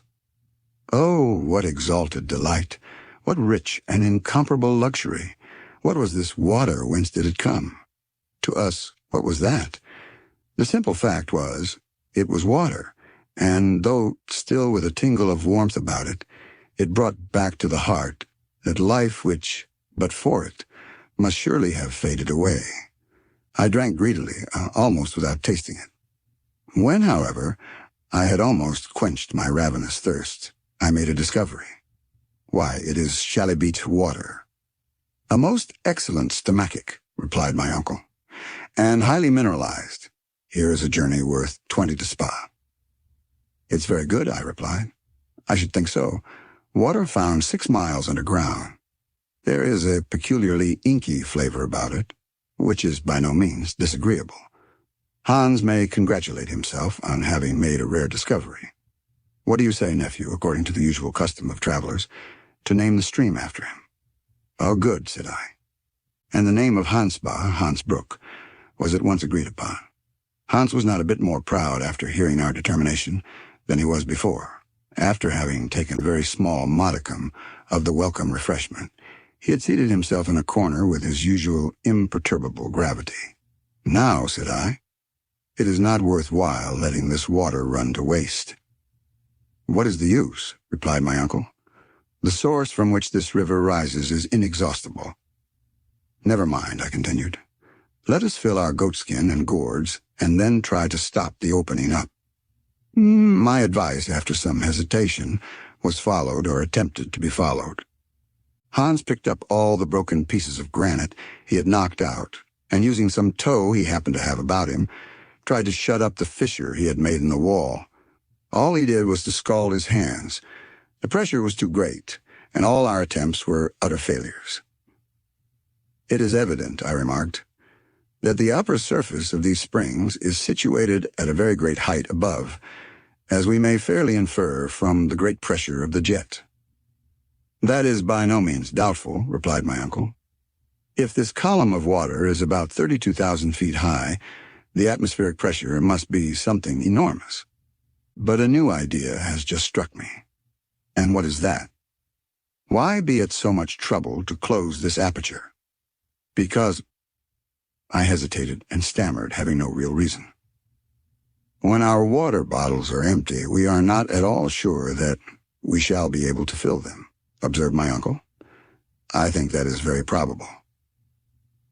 Oh, what exalted delight! What rich and incomparable luxury! What was this water? Whence did it come? To us, what was that? The simple fact was, it was water, and though still with a tingle of warmth about it, it brought back to the heart that life which, but for it, must surely have faded away. I drank greedily, almost without tasting it. When, however, I had almost quenched my ravenous thirst, I made a discovery. Why, it is chalybeate water. "A most excellent stomachic," replied my uncle, "and highly mineralized. Here is a journey worth 20 to Spa." "It's very good," I replied. "I should think so. Water found 6 miles underground. There is a peculiarly inky flavor about it, which is by no means disagreeable. Hans may congratulate himself on having made a rare discovery. What do you say, nephew, according to the usual custom of travelers, to name the stream after him?" "Oh, good," said I. And the name of Hans Brook, was at once agreed upon. Hans was not a bit more proud after hearing our determination than he was before. After having taken a very small modicum of the welcome refreshment, he had seated himself in a corner with his usual imperturbable gravity. "Now," said I, It is not worthwhile letting this water run to waste. What is the use? Replied my uncle. The source from which this river rises is inexhaustible. Never mind, I continued. Let us fill our goatskin and gourds, and then try to stop the opening up. My advice, after some hesitation, was followed or attempted to be followed. Hans picked up all the broken pieces of granite he had knocked out, and using some tow he happened to have about him, tried to shut up the fissure he had made in the wall. All he did was to scald his hands. The pressure was too great, and all our attempts were utter failures. It is evident, I remarked, that the upper surface of these springs is situated at a very great height above, as we may fairly infer from the great pressure of the jet. That is by no means doubtful, replied my uncle. If this column of water is about 32,000 feet high, the atmospheric pressure must be something enormous. But a new idea has just struck me. And what is that? Why be at so much trouble to close this aperture? Because... I hesitated and stammered, having no real reason. When our water bottles are empty, we are not at all sure that we shall be able to fill them, observed my uncle. I think that is very probable.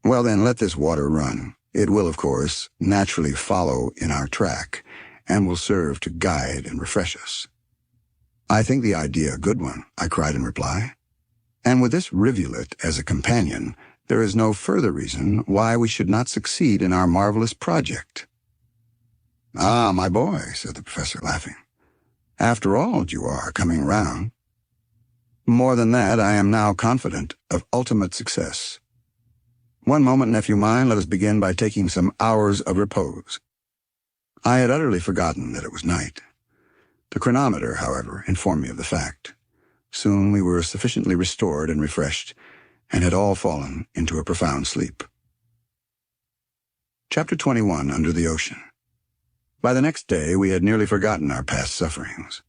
Well then, let this water run. It will, of course, naturally follow in our track, and will serve to guide and refresh us. I think the idea a good one, I cried in reply. And with this rivulet as a companion, there is no further reason why we should not succeed in our marvelous project. Ah, my boy, said the professor, laughing. After all, you are coming round. More than that, I am now confident of ultimate success. One moment, nephew mine, let us begin by taking some hours of repose. I had utterly forgotten that it was night. The chronometer, however, informed me of the fact. Soon we were sufficiently restored and refreshed, and had all fallen into a profound sleep. Chapter 21, Under the Ocean. By the next day, we had nearly forgotten our past sufferings.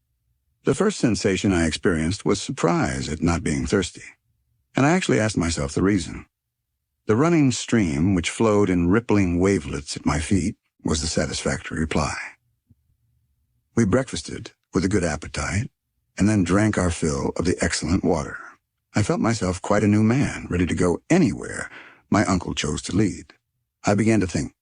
The first sensation I experienced was surprise at not being thirsty, and I actually asked myself the reason. The running stream, which flowed in rippling wavelets at my feet, was the satisfactory reply. We breakfasted with a good appetite, and then drank our fill of the excellent water. I felt myself quite a new man, ready to go anywhere my uncle chose to lead. I began to think,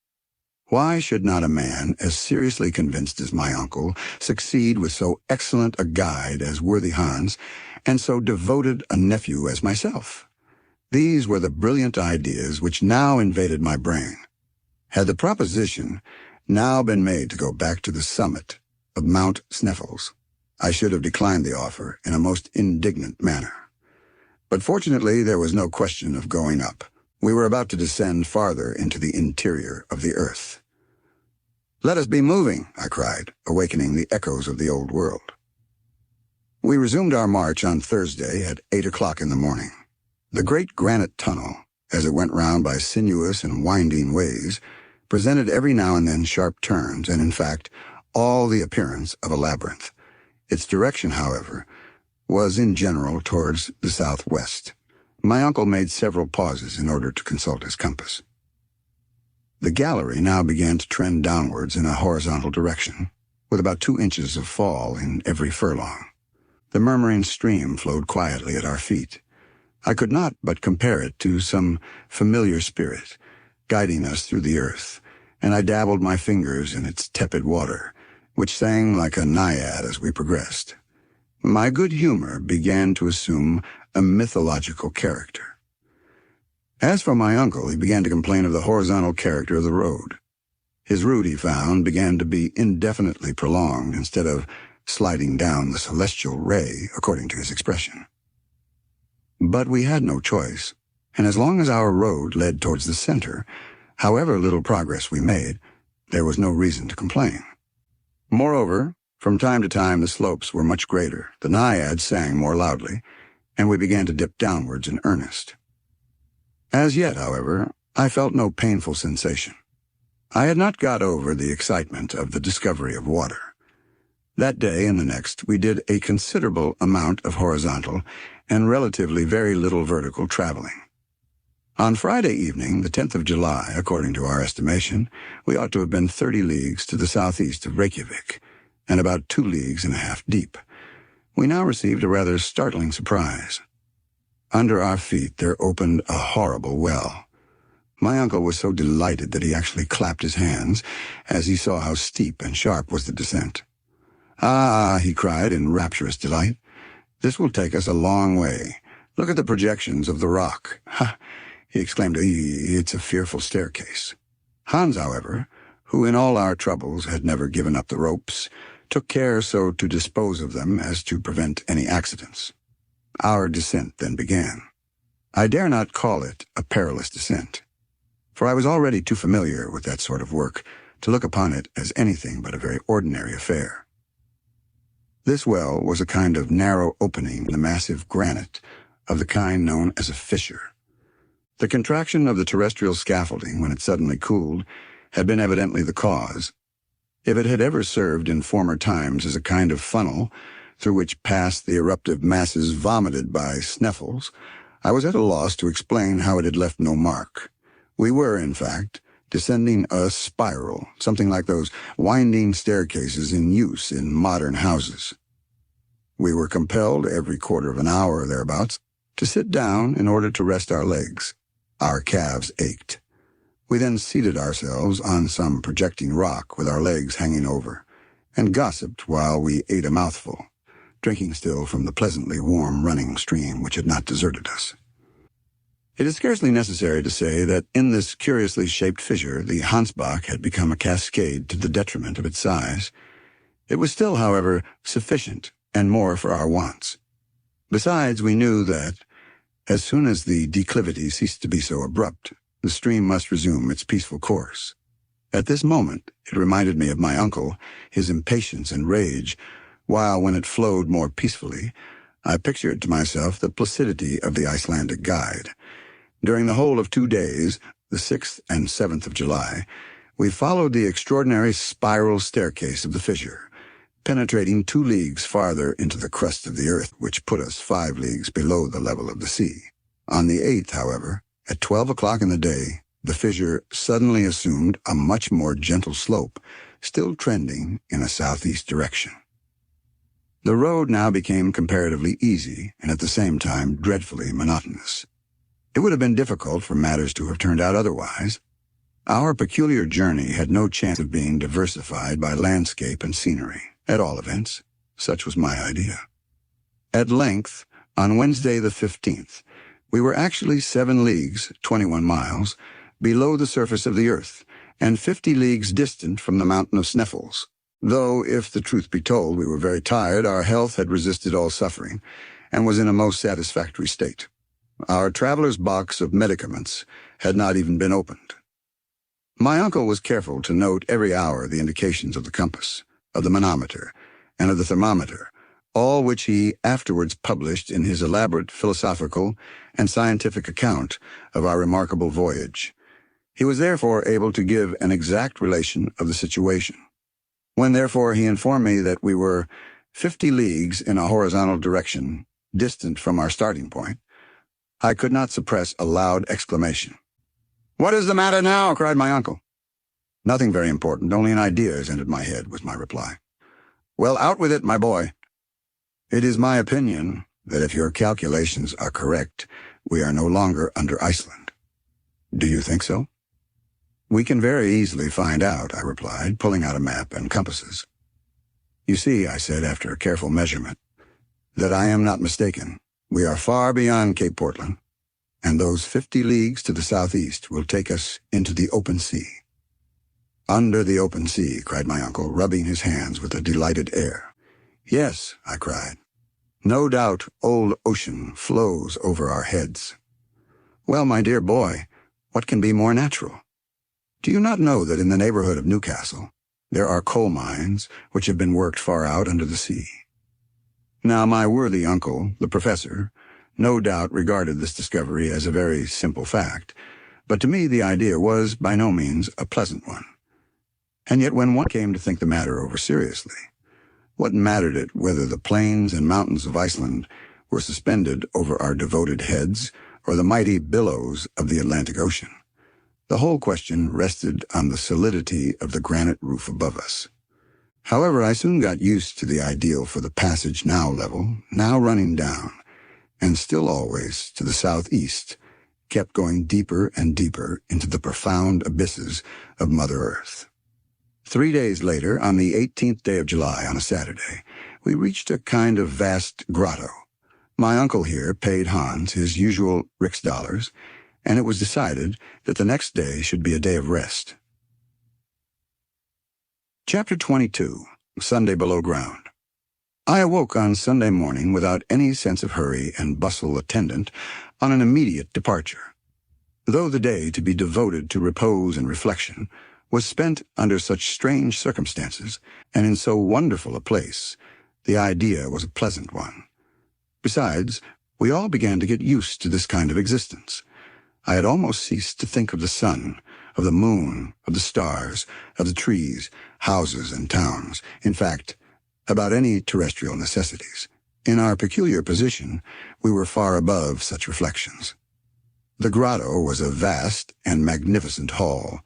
why should not a man as seriously convinced as my uncle succeed with so excellent a guide as worthy Hans, and so devoted a nephew as myself? These were the brilliant ideas which now invaded my brain. Had the proposition now been made to go back to the summit of Mount Sneffels, I should have declined the offer in a most indignant manner. But fortunately, there was no question of going up. We were about to descend farther into the interior of the earth. Let us be moving, I cried, awakening the echoes of the old world. We resumed our march on Thursday at 8 o'clock in the morning. The great granite tunnel, as it went round by sinuous and winding ways, presented every now and then sharp turns, and in fact, all the appearance of a labyrinth. Its direction, however, was in general towards the southwest. My uncle made several pauses in order to consult his compass. The gallery now began to trend downwards in a horizontal direction, with about 2 inches of fall in every furlong. The murmuring stream flowed quietly at our feet. I could not but compare it to some familiar spirit, guiding us through the earth, and I dabbled my fingers in its tepid water, which sang like a naiad as we progressed. My good humor began to assume a mythological character. As for my uncle, he began to complain of the horizontal character of the road. His route, he found, began to be indefinitely prolonged instead of sliding down the celestial ray, according to his expression. But we had no choice, and as long as our road led towards the center, however little progress we made, there was no reason to complain. Moreover, from time to time the slopes were much greater, the naiads sang more loudly, and we began to dip downwards in earnest. As yet, however, I felt no painful sensation. I had not got over the excitement of the discovery of water. That day and the next we did a considerable amount of horizontal and relatively very little vertical traveling. On Friday evening, the 10th of July, according to our estimation, we ought to have been 30 leagues to the southeast of Reykjavik, and about 2 leagues and a half deep. We now received a rather startling surprise. Under our feet there opened a horrible well. My uncle was so delighted that he actually clapped his hands as he saw how steep and sharp was the descent. "Ah," he cried in rapturous delight, "this will take us a long way. Look at the projections of the rock. Ha!" he exclaimed, "It's a fearful staircase." Hans, however, who in all our troubles had never given up the ropes, took care so to dispose of them as to prevent any accidents. Our descent then began. I dare not call it a perilous descent, for I was already too familiar with that sort of work to look upon it as anything but a very ordinary affair. This well was a kind of narrow opening in the massive granite, of the kind known as a fissure. The contraction of the terrestrial scaffolding, when it suddenly cooled, had been evidently the cause. If it had ever served in former times as a kind of funnel through which passed the eruptive masses vomited by Sneffels, I was at a loss to explain how it had left no mark. We were, in fact, descending a spiral, something like those winding staircases in use in modern houses. We were compelled, every quarter of an hour or thereabouts, to sit down in order to rest our legs. Our calves ached. We then seated ourselves on some projecting rock with our legs hanging over, and gossiped while we ate a mouthful, drinking still from the pleasantly warm running stream which had not deserted us. It is scarcely necessary to say that in this curiously shaped fissure the Hansbach had become a cascade to the detriment of its size. It was still, however, sufficient and more for our wants. Besides, we knew that, as soon as the declivity ceased to be so abrupt, the stream must resume its peaceful course. At this moment, it reminded me of my uncle, his impatience and rage, while, when it flowed more peacefully, I pictured to myself the placidity of the Icelandic guide. During the whole of 2 days, the 6th and 7th of July, we followed the extraordinary spiral staircase of the fissure, penetrating 2 leagues farther into the crust of the earth, which put us 5 leagues below the level of the sea. On the 8th, however, at 12 o'clock in the day, the fissure suddenly assumed a much more gentle slope, still trending in a southeast direction. The road now became comparatively easy and at the same time dreadfully monotonous. It would have been difficult for matters to have turned out otherwise. Our peculiar journey had no chance of being diversified by landscape and scenery, at all events. Such was my idea. At length, on Wednesday the 15th, we were actually 7 leagues, 21 miles, below the surface of the earth, and 50 leagues distant from the mountain of Sneffels. Though, if the truth be told, we were very tired, our health had resisted all suffering, and was in a most satisfactory state. Our traveler's box of medicaments had not even been opened. My uncle was careful to note every hour the indications of the compass, of the manometer, and of the thermometer, all which he afterwards published in his elaborate philosophical and scientific account of our remarkable voyage. He was therefore able to give an exact relation of the situation. When, therefore, he informed me that we were 50 leagues in a horizontal direction, distant from our starting point, I could not suppress a loud exclamation. "What is the matter now?" cried my uncle. "Nothing very important, only an idea has entered my head," was my reply. "Well, out with it, my boy." "It is my opinion that if your calculations are correct, we are no longer under Iceland." "Do you think so?" "We can very easily find out," I replied, pulling out a map and compasses. "You see," I said after a careful measurement, "that I am not mistaken. We are far beyond Cape Portland, and those 50 leagues to the southeast will take us into the open sea." "Under the open sea," cried my uncle, rubbing his hands with a delighted air. "Yes," I cried. "No doubt old ocean flows over our heads." "Well, my dear boy, what can be more natural? Do you not know that in the neighborhood of Newcastle there are coal mines which have been worked far out under the sea?" Now, my worthy uncle, the professor, no doubt regarded this discovery as a very simple fact, but to me the idea was by no means a pleasant one. And yet when one came to think the matter over seriously, what mattered it whether the plains and mountains of Iceland were suspended over our devoted heads, or the mighty billows of the Atlantic Ocean. The whole question rested on the solidity of the granite roof above us. However, I soon got used to the ideal for the passage now level, now running down, and still always to the southeast, kept going deeper and deeper into the profound abysses of Mother Earth. 3 days later, on the 18th day of July, on a Saturday, we reached a kind of vast grotto. My uncle here paid Hans his usual $6, and it was decided that the next day should be a day of rest. Chapter 22, Sunday Below Ground. I awoke on Sunday morning without any sense of hurry and bustle attendant on an immediate departure. Though the day to be devoted to repose and reflection was spent under such strange circumstances and in so wonderful a place, the idea was a pleasant one. Besides, we all began to get used to this kind of existence. I had almost ceased to think of the sun, of the moon, of the stars, of the trees, houses, and towns, in fact, about any terrestrial necessities. In our peculiar position, we were far above such reflections. The grotto was a vast and magnificent hall.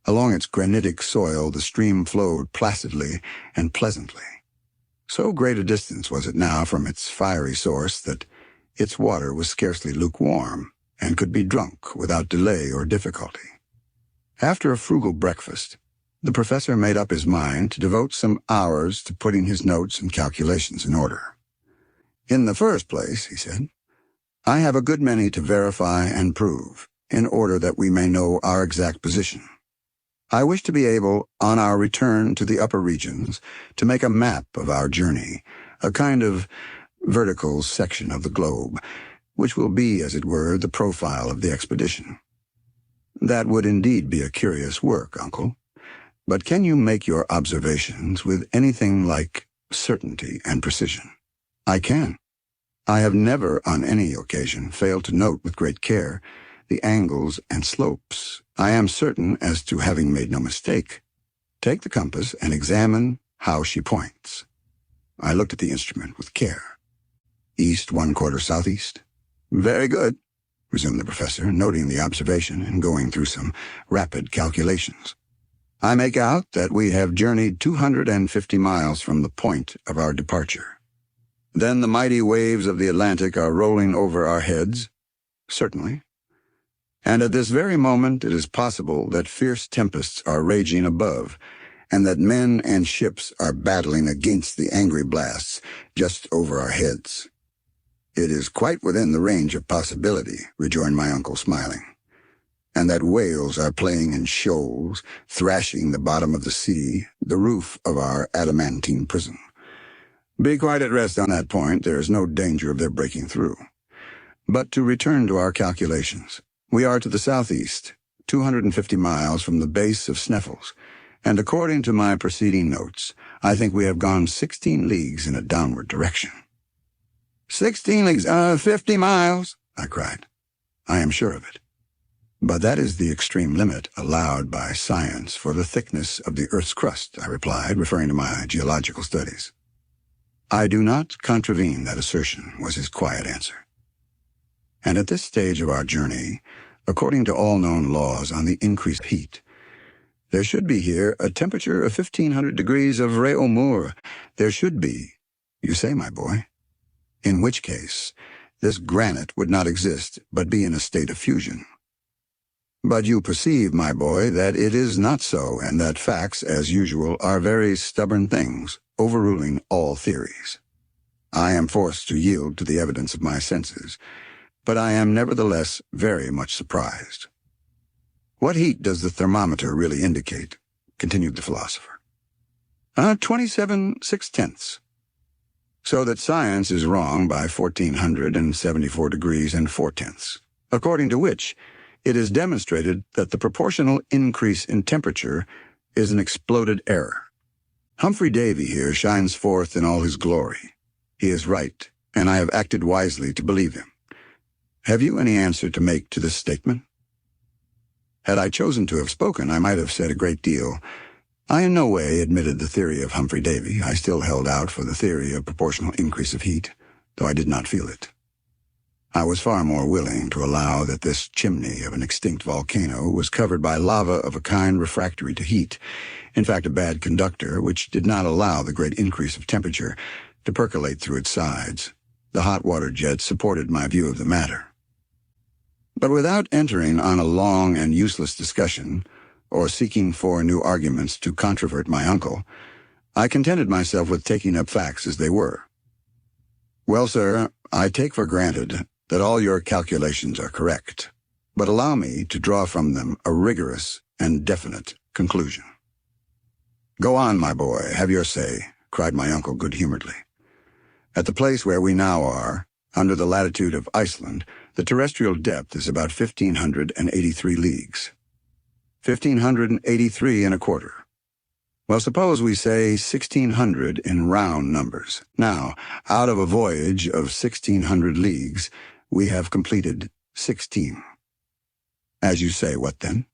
Along its granitic soil the stream flowed placidly and pleasantly. So great a distance was it now from its fiery source that its water was scarcely lukewarm and could be drunk without delay or difficulty. After a frugal breakfast, the professor made up his mind to devote some hours to putting his notes and calculations in order. "In the first place," he said, "I have a good many to verify and prove, in order that we may know our exact position. I wish to be able, on our return to the upper regions, to make a map of our journey, a kind of vertical section of the globe, which will be, as it were, the profile of the expedition. That would indeed be a curious work, Uncle. But can you make your observations with anything like certainty and precision?" "I can. I have never on any occasion failed to note with great care the angles and slopes. I am certain as to having made no mistake. Take the compass and examine how she points." I looked at the instrument with care. "East 1/4 southeast." "Very good," resumed the professor, noting the observation and going through some rapid calculations. "I make out that we have journeyed 250 miles from the point of our departure. Then the mighty waves of the Atlantic are rolling over our heads?" "Certainly." "And at this very moment it is possible that fierce tempests are raging above, and that men and ships are battling against the angry blasts just over our heads." "It is quite within the range of possibility," rejoined my uncle, smiling. "And that whales are playing in shoals, thrashing the bottom of the sea, the roof of our adamantine prison. Be quite at rest on that point. There is no danger of their breaking through. But to return to our calculations. We are to the southeast, 250 miles from the base of Sneffels, and according to my preceding notes, I think we have gone 16 leagues in a downward direction." 16 leagues, 50 miles, I cried. "I am sure of it. But that is the extreme limit allowed by science for the thickness of the Earth's crust," I replied, referring to my geological studies. "I do not contravene that assertion," was his quiet answer. "And at this stage of our journey, according to all known laws on the increase of heat, there should be here a temperature of 1,500 degrees of Réaumur. There should be, you say, my boy. In which case, this granite would not exist, but be in a state of fusion. But you perceive, my boy, that it is not so, and that facts, as usual, are very stubborn things, overruling all theories. I am forced to yield to the evidence of my senses, but I am nevertheless very much surprised." "What heat does the thermometer really indicate?" continued the philosopher. 27 6/10. So that science is wrong by 1,474 degrees and 4/10, according to which it is demonstrated that the proportional increase in temperature is an exploded error. Humphrey Davy here shines forth in all his glory. He is right, and I have acted wisely to believe him. Have you any answer to make to this statement?" Had I chosen to have spoken, I might have said a great deal. I in no way admitted the theory of Humphrey Davy. I still held out for the theory of proportional increase of heat, though I did not feel it. I was far more willing to allow that this chimney of an extinct volcano was covered by lava of a kind refractory to heat, in fact a bad conductor which did not allow the great increase of temperature to percolate through its sides. The hot water jets supported my view of the matter. But without entering on a long and useless discussion, or seeking for new arguments to controvert my uncle, I contented myself with taking up facts as they were. Well, sir, I take for granted that all your calculations are correct, but allow me to draw from them a rigorous and definite conclusion. Go on, my boy, have your say, cried my uncle good-humoredly. At the place where we now are, under the latitude of Iceland, the terrestrial depth is about 1,583 leagues. 1,583 and a quarter. Well, suppose we say 1,600 in round numbers. Now, out of a voyage of 1,600 leagues, we have completed 16. As you say, what then?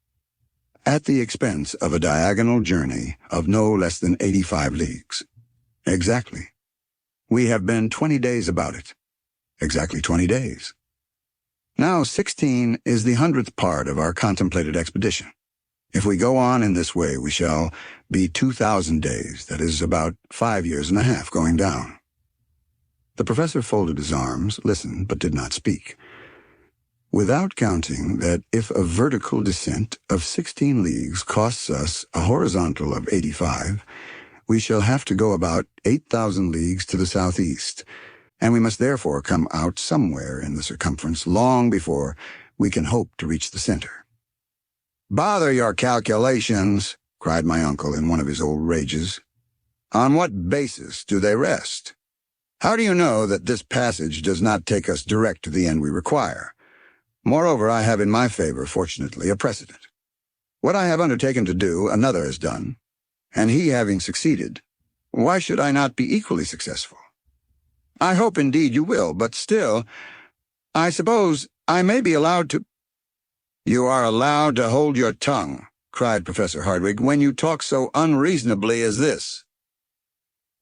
At the expense of a diagonal journey of no less than 85 leagues. Exactly. We have been 20 days about it. Exactly 20 days. Now 16 is the 100th part of our contemplated expedition. If we go on in this way, we shall be 2,000 days, that is about 5 years and a half going down. The professor folded his arms, listened, but did not speak. Without counting that if a vertical descent of 16 leagues costs us a horizontal of 85, we shall have to go about 8,000 leagues to the southeast, and we must therefore come out somewhere in the circumference long before we can hope to reach the center. "Bother your calculations," cried my uncle in one of his old rages. "On what basis do they rest? How do you know that this passage does not take us direct to the end we require? Moreover, I have in my favor, fortunately, a precedent. What I have undertaken to do, another has done, and he having succeeded, why should I not be equally successful? I hope indeed you will, but still, I suppose I may be allowed to—" "You are allowed to hold your tongue," cried Professor Hardwigg, "when you talk so unreasonably as this."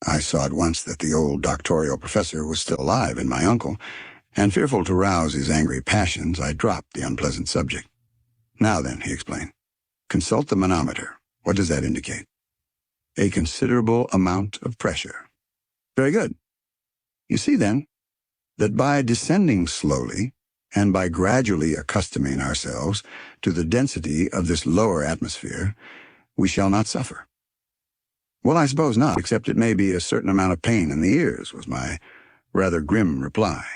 I saw at once that the old doctorial professor was still alive in my uncle, and fearful to rouse his angry passions, I dropped the unpleasant subject. "Now then," he explained, "consult the manometer. What does that indicate?" "A considerable amount of pressure." "Very good. You see, then, that by descending slowly, and by gradually accustoming ourselves to the density of this lower atmosphere, we shall not suffer." "Well, I suppose not, except it may be a certain amount of pain in the ears," was my rather grim reply.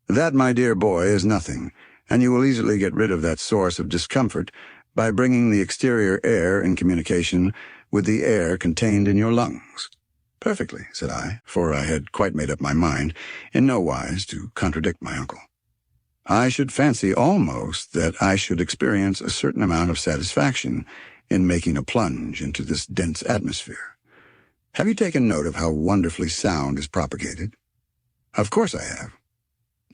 "That, my dear boy, is nothing, and you will easily get rid of that source of discomfort by bringing the exterior air in communication with the air contained in your lungs." "Perfectly," said I, for I had quite made up my mind in no wise to contradict my uncle. "I should fancy almost that I should experience a certain amount of satisfaction in making a plunge into this dense atmosphere. Have you taken note of how wonderfully sound is propagated?" "Of course I have.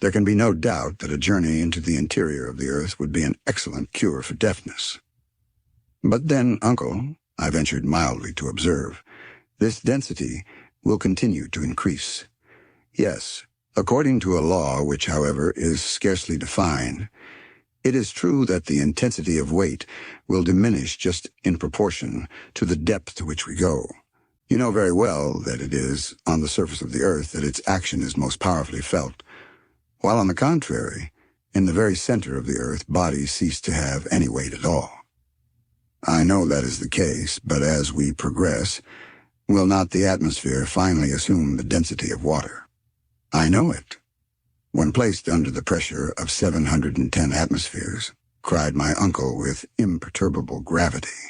There can be no doubt that a journey into the interior of the earth would be an excellent cure for deafness." "But then, uncle," I ventured mildly to observe, "this density will continue to increase." "Yes, according to a law which, however, is scarcely defined. It is true that the intensity of weight will diminish just in proportion to the depth to which we go. You know very well that it is on the surface of the earth that its action is most powerfully felt, while on the contrary, in the very center of the earth, bodies cease to have any weight at all. I know that is the case, but as we progress, will not the atmosphere finally assume the density of water?" "I know it. When placed under the pressure of 710 atmospheres," cried my uncle with imperturbable gravity.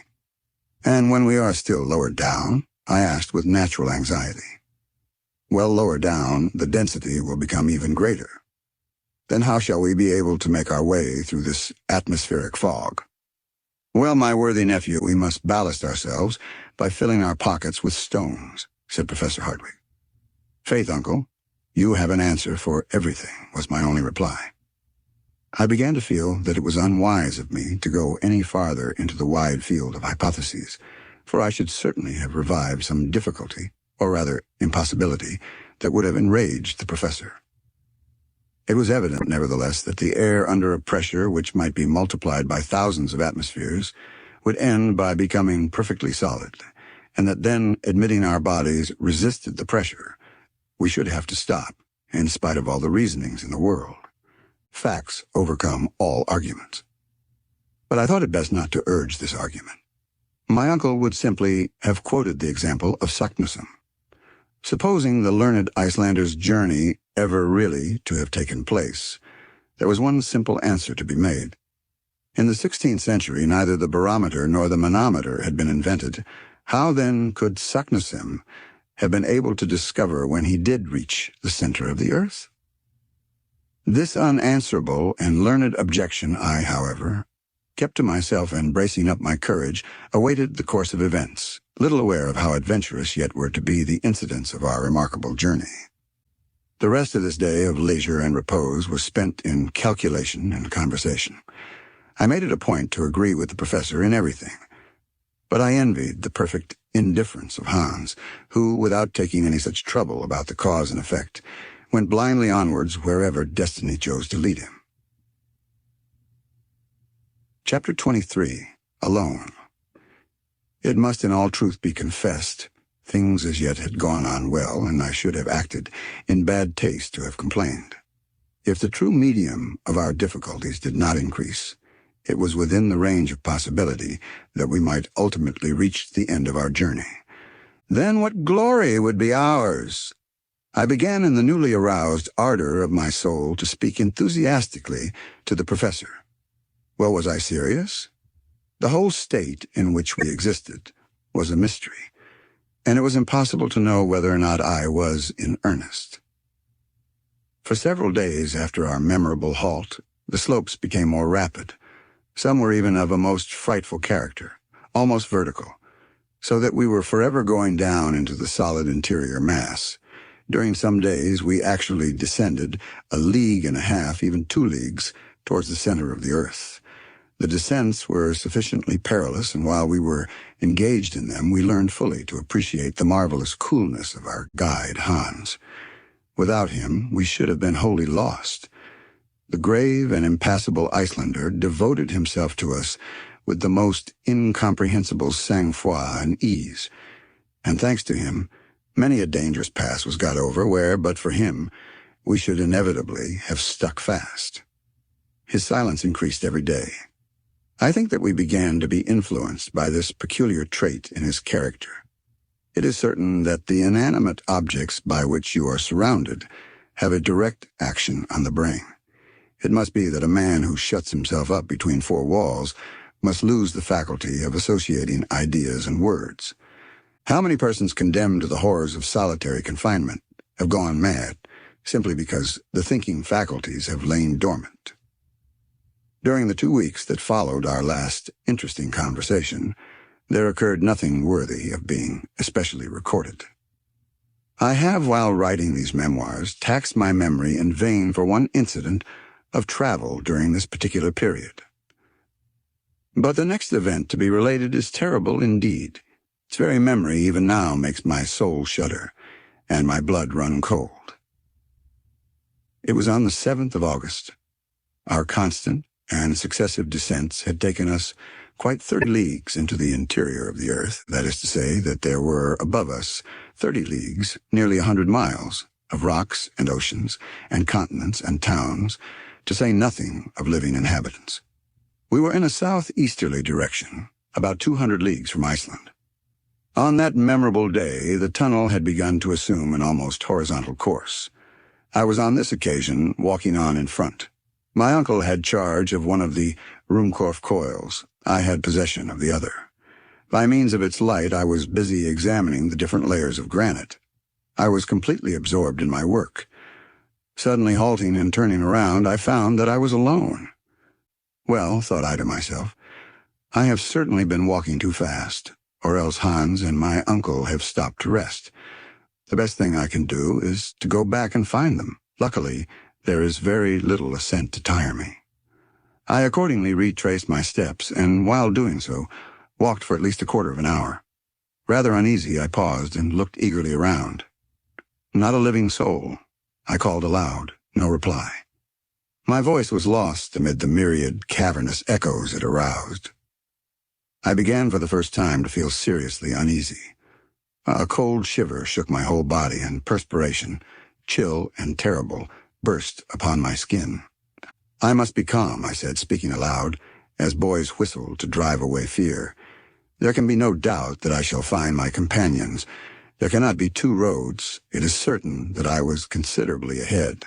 "And when we are still lower down?" I asked with natural anxiety. "Well, lower down, the density will become even greater. Then how shall we be able to make our way through this atmospheric fog?" "Well, my worthy nephew, we must ballast ourselves by filling our pockets with stones," said Professor Hardwigg. "Faith, uncle, you have an answer for everything," was my only reply. I began to feel that it was unwise of me to go any farther into the wide field of hypotheses, for I should certainly have revived some difficulty, or rather impossibility, that would have enraged the professor. It was evident, nevertheless, that the air under a pressure which might be multiplied by thousands of atmospheres would end by becoming perfectly solid, and that then, admitting our bodies resisted the pressure, we should have to stop, in spite of all the reasonings in the world. Facts overcome all arguments. But I thought it best not to urge this argument. My uncle would simply have quoted the example of Saknussemm. Supposing the learned Icelander's journey ever really to have taken place, there was one simple answer to be made. In the 16th century, neither the barometer nor the manometer had been invented. How, then, could Saknussemm have been able to discover when he did reach the center of the earth? This unanswerable and learned objection I, however, kept to myself and, bracing up my courage, awaited the course of events, little aware of how adventurous yet were to be the incidents of our remarkable journey. The rest of this day of leisure and repose was spent in calculation and conversation. I made it a point to agree with the professor in everything, but I envied the perfect indifference of Hans, who, without taking any such trouble about the cause and effect, went blindly onwards wherever destiny chose to lead him. Chapter 23. Alone. It must in all truth be confessed, things as yet had gone on well, and I should have acted in bad taste to have complained. If the true medium of our difficulties did not increase, it was within the range of possibility that we might ultimately reach the end of our journey. Then what glory would be ours! I began in the newly aroused ardor of my soul to speak enthusiastically to the professor. Well, was I serious? The whole state in which we existed was a mystery, and it was impossible to know whether or not I was in earnest. For several days after our memorable halt, the slopes became more rapid. Some were even of a most frightful character, almost vertical, so that we were forever going down into the solid interior mass. During some days we actually descended 1.5 leagues, even 2 leagues, towards the center of the earth. The descents were sufficiently perilous, and while we were engaged in them, we learned fully to appreciate the marvelous coolness of our guide, Hans. Without him, we should have been wholly lost. The grave and impassible Icelander devoted himself to us with the most incomprehensible sang-froid and ease, and thanks to him, many a dangerous pass was got over where, but for him, we should inevitably have stuck fast. His silence increased every day. I think that we began to be influenced by this peculiar trait in his character. It is certain that the inanimate objects by which you are surrounded have a direct action on the brain. It must be that a man who shuts himself up between 4 walls must lose the faculty of associating ideas and words. How many persons condemned to the horrors of solitary confinement have gone mad simply because the thinking faculties have lain dormant? During the 2 weeks that followed our last interesting conversation, there occurred nothing worthy of being especially recorded. I have, while writing these memoirs, taxed my memory in vain for one incident of travel during this particular period. But the next event to be related is terrible indeed. Its very memory even now makes my soul shudder, and my blood run cold. It was on the 7th of August. Our constant and successive descents had taken us quite 30 leagues into the interior of the earth, that is to say, that there were above us 30 leagues, nearly 100 miles, of rocks and oceans and continents and towns, to say nothing of living inhabitants. We were in a southeasterly direction, about 200 leagues from Iceland. On that memorable day, the tunnel had begun to assume an almost horizontal course. I was on this occasion walking on in front. My uncle had charge of one of the Ruhmkorff coils. I had possession of the other. By means of its light, I was busy examining the different layers of granite. I was completely absorbed in my work. Suddenly halting and turning around, I found that I was alone. Well, thought I to myself, I have certainly been walking too fast, or else Hans and my uncle have stopped to rest. The best thing I can do is to go back and find them. Luckily, there is very little ascent to tire me. I accordingly retraced my steps, and while doing so, walked for at least a quarter of an hour. Rather uneasy, I paused and looked eagerly around. Not a living soul. I called aloud. No reply. My voice was lost amid the myriad cavernous echoes it aroused. I began for the first time to feel seriously uneasy. A cold shiver shook my whole body, and perspiration, chill and terrible, burst upon my skin. "I must be calm," I said, speaking aloud, as boys whistle to drive away fear. "There can be no doubt that I shall find my companions. There cannot be two roads. It is certain that I was considerably ahead.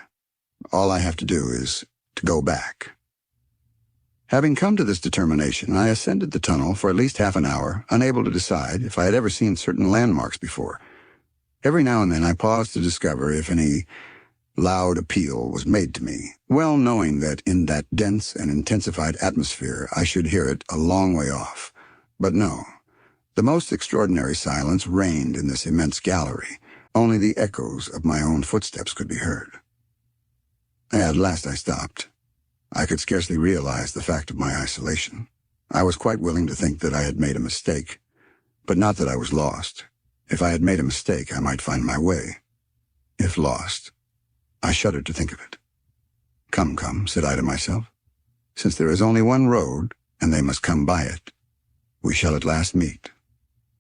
All I have to do is to go back." Having come to this determination, I ascended the tunnel for at least half an hour, unable to decide if I had ever seen certain landmarks before. Every now and then I paused to discover if any loud appeal was made to me, well knowing that in that dense and intensified atmosphere I should hear it a long way off. But no, the most extraordinary silence reigned in this immense gallery. Only the echoes of my own footsteps could be heard. At last I stopped. I could scarcely realize the fact of my isolation. I was quite willing to think that I had made a mistake, but not that I was lost. If I had made a mistake, I might find my way. If lost, I shuddered to think of it. "Come, come," said I to myself. "Since there is only one road, and they must come by it, we shall at last meet.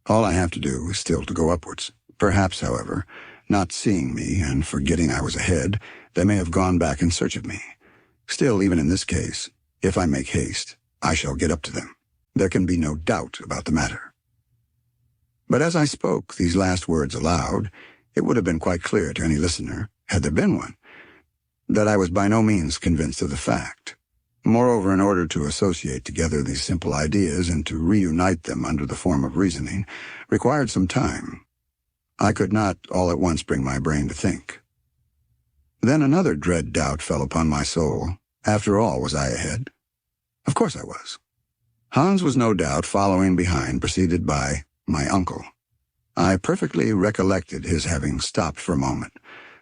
All I have to do is still to go upwards. Perhaps, however, not seeing me and forgetting I was ahead, they may have gone back in search of me. Still, even in this case, if I make haste, I shall get up to them. There can be no doubt about the matter." But as I spoke these last words aloud, it would have been quite clear to any listener, had there been one, that I was by no means convinced of the fact. Moreover, in order to associate together these simple ideas and to reunite them under the form of reasoning required some time. I could not all at once bring my brain to think. Then another dread doubt fell upon my soul. After all, was I ahead? Of course I was. Hans was no doubt following behind, preceded by my uncle. I perfectly recollected his having stopped for a moment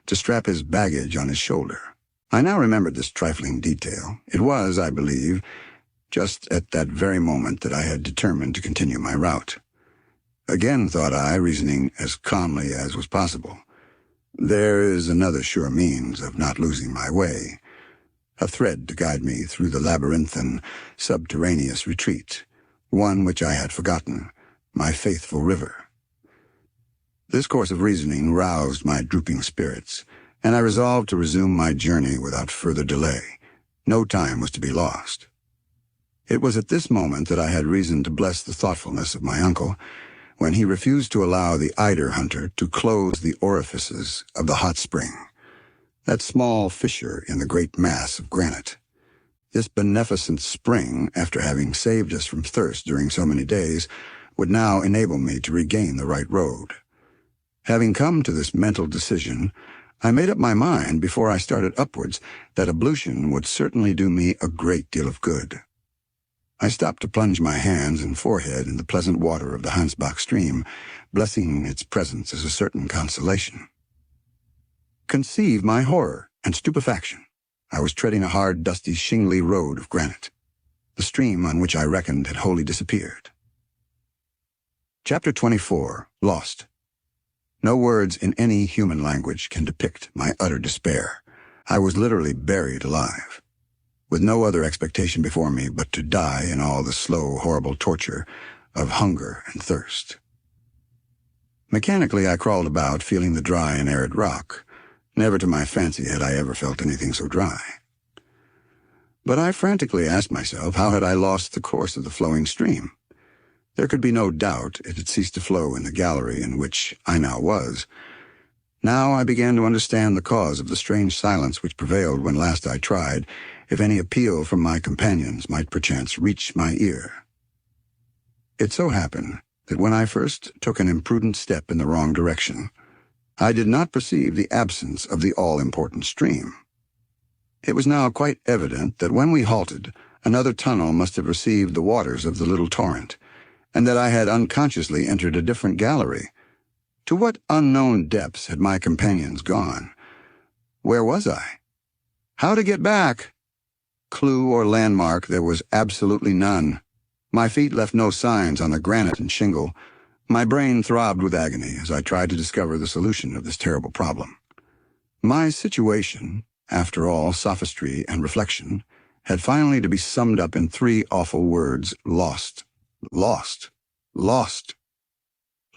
to strap his baggage on his shoulder. I now remembered this trifling detail. It was, I believe, just at that very moment that I had determined to continue my route. Again, thought I, reasoning as calmly as was possible, there is another sure means of not losing my way, a thread to guide me through the labyrinthine, subterraneous retreat, one which I had forgotten, my faithful river. This course of reasoning roused my drooping spirits, and I resolved to resume my journey without further delay. No time was to be lost. It was at this moment that I had reason to bless the thoughtfulness of my uncle, when he refused to allow the eider hunter to close the orifices of the hot spring, that small fissure in the great mass of granite. This beneficent spring, after having saved us from thirst during so many days, would now enable me to regain the right road. Having come to this mental decision, I made up my mind before I started upwards that ablution would certainly do me a great deal of good. I stopped to plunge my hands and forehead in the pleasant water of the Hansbach stream, blessing its presence as a certain consolation. Conceive my horror and stupefaction. I was treading a hard, dusty, shingly road of granite. The stream on which I reckoned had wholly disappeared. Chapter 24. Lost. No words in any human language can depict my utter despair. I was literally buried alive, with no other expectation before me but to die in all the slow, horrible torture of hunger and thirst. Mechanically I crawled about, feeling the dry and arid rock. Never to my fancy had I ever felt anything so dry. But I frantically asked myself, how had I lost the course of the flowing stream? There could be no doubt it had ceased to flow in the gallery in which I now was. Now I began to understand the cause of the strange silence which prevailed when last I tried, if any appeal from my companions might perchance reach my ear. It so happened that when I first took an imprudent step in the wrong direction, I did not perceive the absence of the all-important stream. It was now quite evident that when we halted, another tunnel must have received the waters of the little torrent, and that I had unconsciously entered a different gallery. To what unknown depths had my companions gone? Where was I? How to get back? Clue or landmark there was absolutely none. My feet left no signs on the granite and shingle. My brain throbbed with agony as I tried to discover the solution of this terrible problem. My situation, after all sophistry and reflection, had finally to be summed up in three awful words: lost, lost, lost.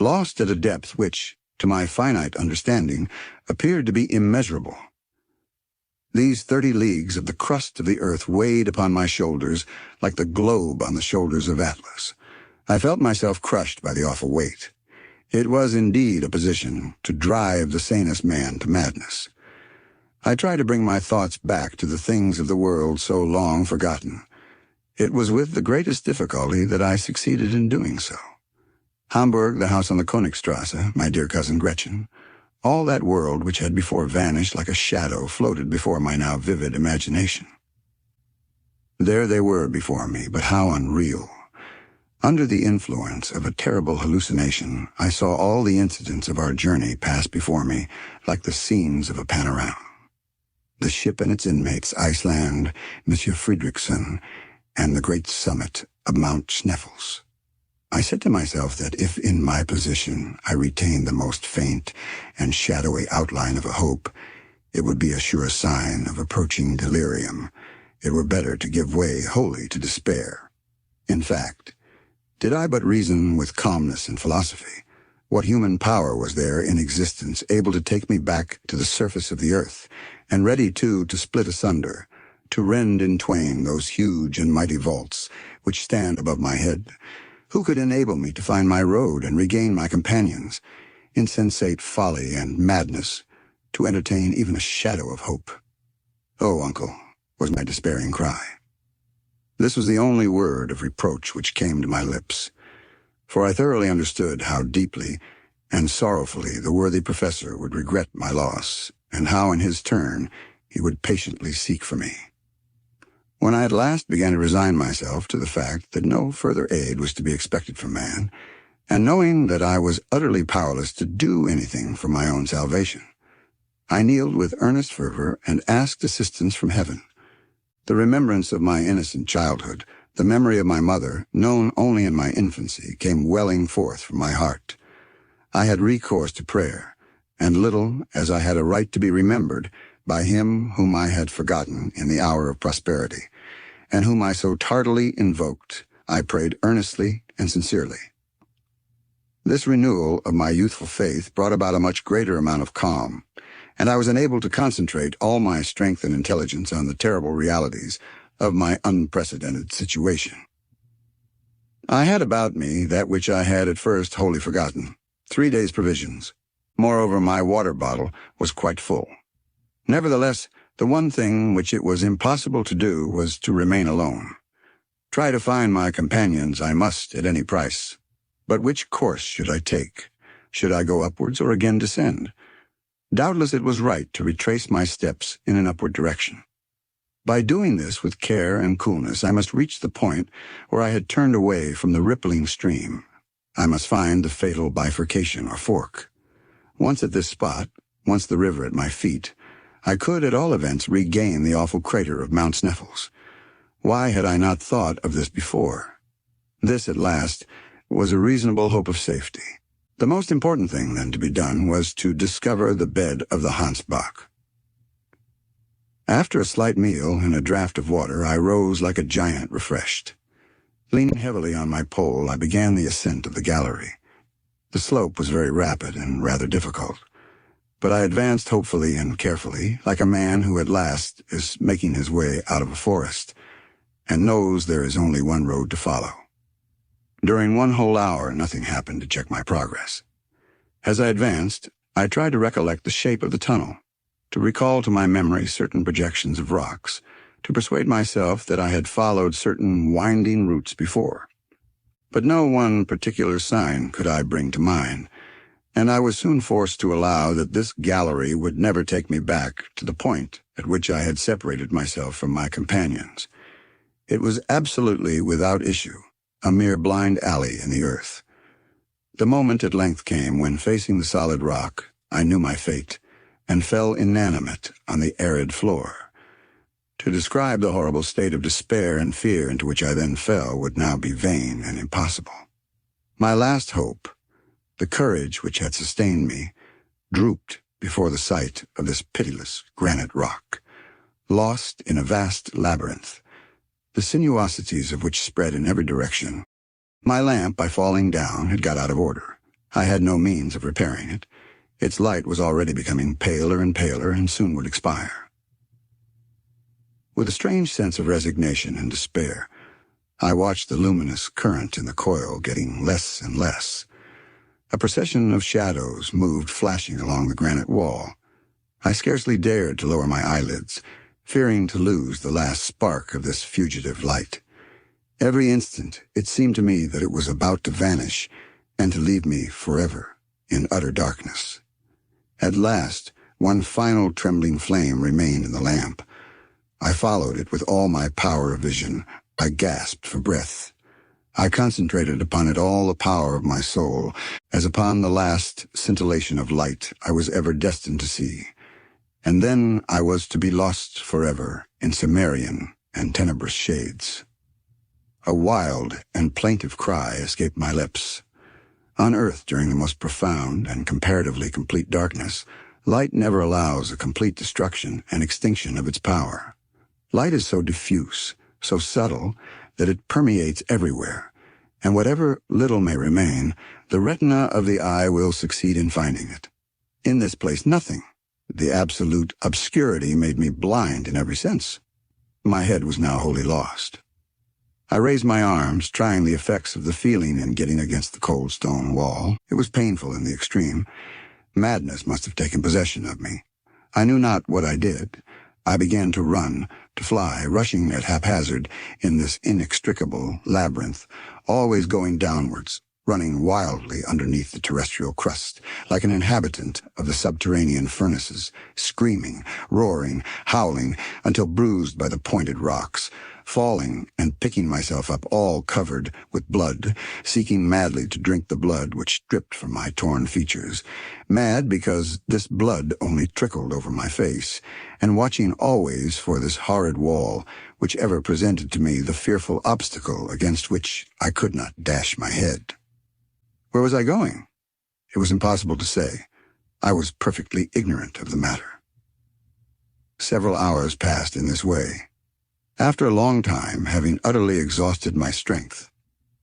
Lost at a depth which, to my finite understanding, appeared to be immeasurable. These 30 leagues of the crust of the earth weighed upon my shoulders like the globe on the shoulders of Atlas. I felt myself crushed by the awful weight. It was indeed a position to drive the sanest man to madness. I tried to bring my thoughts back to the things of the world so long forgotten. It was with the greatest difficulty that I succeeded in doing so. Hamburg, the house on the Königstrasse, my dear cousin Gretchen, all that world which had before vanished like a shadow floated before my now vivid imagination. There they were before me, but how unreal. Under the influence of a terrible hallucination, I saw all the incidents of our journey pass before me like the scenes of a panorama. The ship and its inmates, Iceland, Monsieur Friedrichsen, and the great summit of Mount Sneffels. I said to myself that if in my position I retained the most faint and shadowy outline of a hope, it would be a sure sign of approaching delirium. It were better to give way wholly to despair. In fact, did I but reason with calmness and philosophy, what human power was there in existence able to take me back to the surface of the earth, and ready too to split asunder, to rend in twain those huge and mighty vaults which stand above my head? Who could enable me to find my road and regain my companions? Insensate folly and madness, to entertain even a shadow of hope. "Oh, uncle," was my despairing cry. This was the only word of reproach which came to my lips, for I thoroughly understood how deeply and sorrowfully the worthy professor would regret my loss, and how in his turn he would patiently seek for me. When I at last began to resign myself to the fact that no further aid was to be expected from man, and knowing that I was utterly powerless to do anything for my own salvation, I kneeled with earnest fervor and asked assistance from heaven. The remembrance of my innocent childhood, the memory of my mother, known only in my infancy, came welling forth from my heart. I had recourse to prayer, and little as I had a right to be remembered by him whom I had forgotten in the hour of prosperity, and whom I so tardily invoked, I prayed earnestly and sincerely. This renewal of my youthful faith brought about a much greater amount of calm, and I was enabled to concentrate all my strength and intelligence on the terrible realities of my unprecedented situation. I had about me that which I had at first wholly forgotten, 3 days' provisions. Moreover, my water bottle was quite full. Nevertheless, the one thing which it was impossible to do was to remain alone. Try to find my companions I must at any price. But which course should I take? Should I go upwards or again descend? Doubtless it was right to retrace my steps in an upward direction. By doing this with care and coolness, I must reach the point where I had turned away from the rippling stream. I must find the fatal bifurcation or fork. Once at this spot, once the river at my feet, I could at all events regain the awful crater of Mount Sneffels. Why had I not thought of this before? This, at last, was a reasonable hope of safety. The most important thing, then, to be done was to discover the bed of the Hansbach. After a slight meal and a draught of water, I rose like a giant refreshed. Leaning heavily on my pole, I began the ascent of the gallery. The slope was very rapid and rather difficult, but I advanced hopefully and carefully, like a man who at last is making his way out of a forest, and knows there is only one road to follow. During 1 whole hour, nothing happened to check my progress. As I advanced, I tried to recollect the shape of the tunnel, to recall to my memory certain projections of rocks, to persuade myself that I had followed certain winding routes before. But no one particular sign could I bring to mind, and I was soon forced to allow that this gallery would never take me back to the point at which I had separated myself from my companions. It was absolutely without issue, a mere blind alley in the earth. The moment at length came when, facing the solid rock, I knew my fate, and fell inanimate on the arid floor. To describe the horrible state of despair and fear into which I then fell would now be vain and impossible. My last hope, the courage which had sustained me, drooped before the sight of this pitiless granite rock. lost in a vast labyrinth, the sinuosities of which spread in every direction. My lamp, by falling down, had got out of order. I had no means of repairing it. Its light was already becoming paler and soon would expire. With a strange sense of resignation and despair, I watched the luminous current in the coil getting less and less. A procession of shadows moved flashing along the granite wall. I scarcely dared to lower my eyelids, fearing to lose the last spark of this fugitive light. Every instant it seemed to me that it was about to vanish and to leave me forever in utter darkness. At last, one final trembling flame remained in the lamp. I followed it with all my power of vision. I gasped for breath. I concentrated upon it all the power of my soul, as upon the last scintillation of light I was ever destined to see. And then I was to be lost forever in Cimmerian and tenebrous shades. A wild and plaintive cry escaped my lips. On earth, during the most profound and comparatively complete darkness, light never allows a complete destruction and extinction of its power. Light is so diffuse, so subtle, that it permeates everywhere, and whatever little may remain, the retina of the eye will succeed in finding it. In this place, nothing. The absolute obscurity made me blind in every sense. My head was now wholly lost. I raised my arms, trying the effects of the feeling in getting against the cold stone wall. It was painful in the extreme. Madness must have taken possession of me. I knew not what I did. I began to run, to fly, rushing at haphazard in this inextricable labyrinth, always going downwards, running wildly underneath the terrestrial crust, like an inhabitant of the subterranean furnaces, screaming, roaring, howling, until bruised by the pointed rocks, falling and picking myself up all covered with blood, seeking madly to drink the blood which dripped from my torn features, mad because this blood only trickled over my face, and watching always for this horrid wall which ever presented to me the fearful obstacle against which I could not dash my head. Where was I going? It was impossible to say. I was perfectly ignorant of the matter. Several hours passed in this way. After a long time, having utterly exhausted my strength,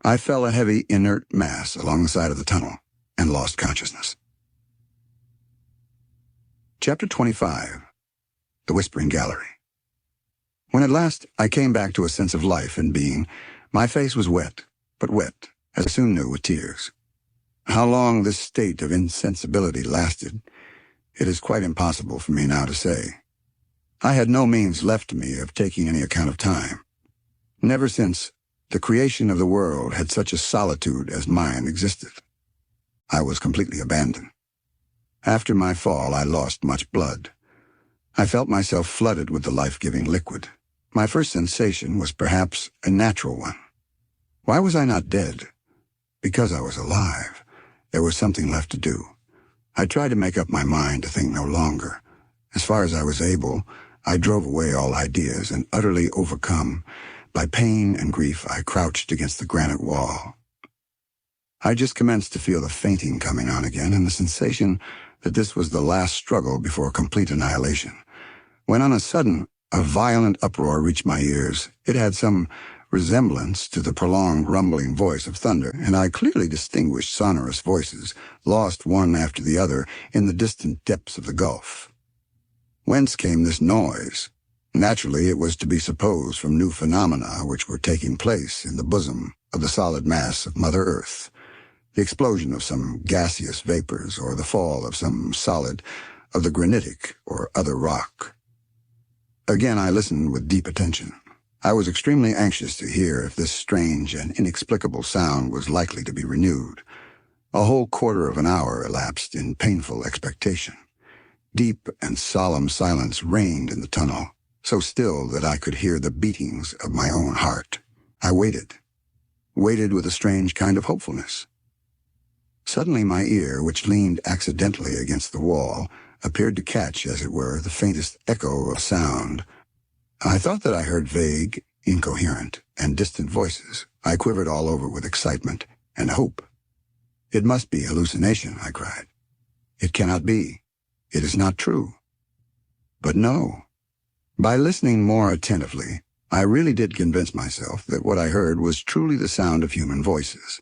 I fell a heavy, inert mass along the side of the tunnel and lost consciousness. Chapter 25. The Whispering Gallery. When at last I came back to a sense of life and being, my face was wet, but wet, as I soon knew, with tears. How long this state of insensibility lasted, it is quite impossible for me now to say. I had no means left to me of taking any account of time. Never since the creation of the world had such a solitude as mine existed. I was completely abandoned. After my fall, I lost much blood. I felt myself flooded with the life-giving liquid. My first sensation was perhaps a natural one. Why was I not dead? Because I was alive. There was something left to do. I tried to make up my mind to think no longer. As far as I was able, I drove away all ideas, and utterly overcome by pain and grief, I crouched against the granite wall. I just commenced to feel the fainting coming on again, and the sensation that this was the last struggle before complete annihilation, when on a sudden a violent uproar reached my ears. It had some resemblance to the prolonged rumbling voice of thunder, and I clearly distinguished sonorous voices, lost one after the other in the distant depths of the gulf. Whence came this noise? Naturally, it was to be supposed from new phenomena which were taking place in the bosom of the solid mass of Mother Earth, the explosion of some gaseous vapors, or the fall of some solid of the granitic or other rock. Again I listened with deep attention. I was extremely anxious to hear if this strange and inexplicable sound was likely to be renewed. A whole quarter of an hour elapsed in painful expectation. Deep and solemn silence reigned in the tunnel, so still that I could hear the beatings of my own heart. I waited with a strange kind of hopefulness. Suddenly my ear, which leaned accidentally against the wall, appeared to catch, as it were, the faintest echo of sound. I thought that I heard vague, incoherent, and distant voices. I quivered all over with excitement and hope. "It must be hallucination," I cried. "It cannot be. It is not true." But no. By listening more attentively, I really did convince myself that what I heard was truly the sound of human voices.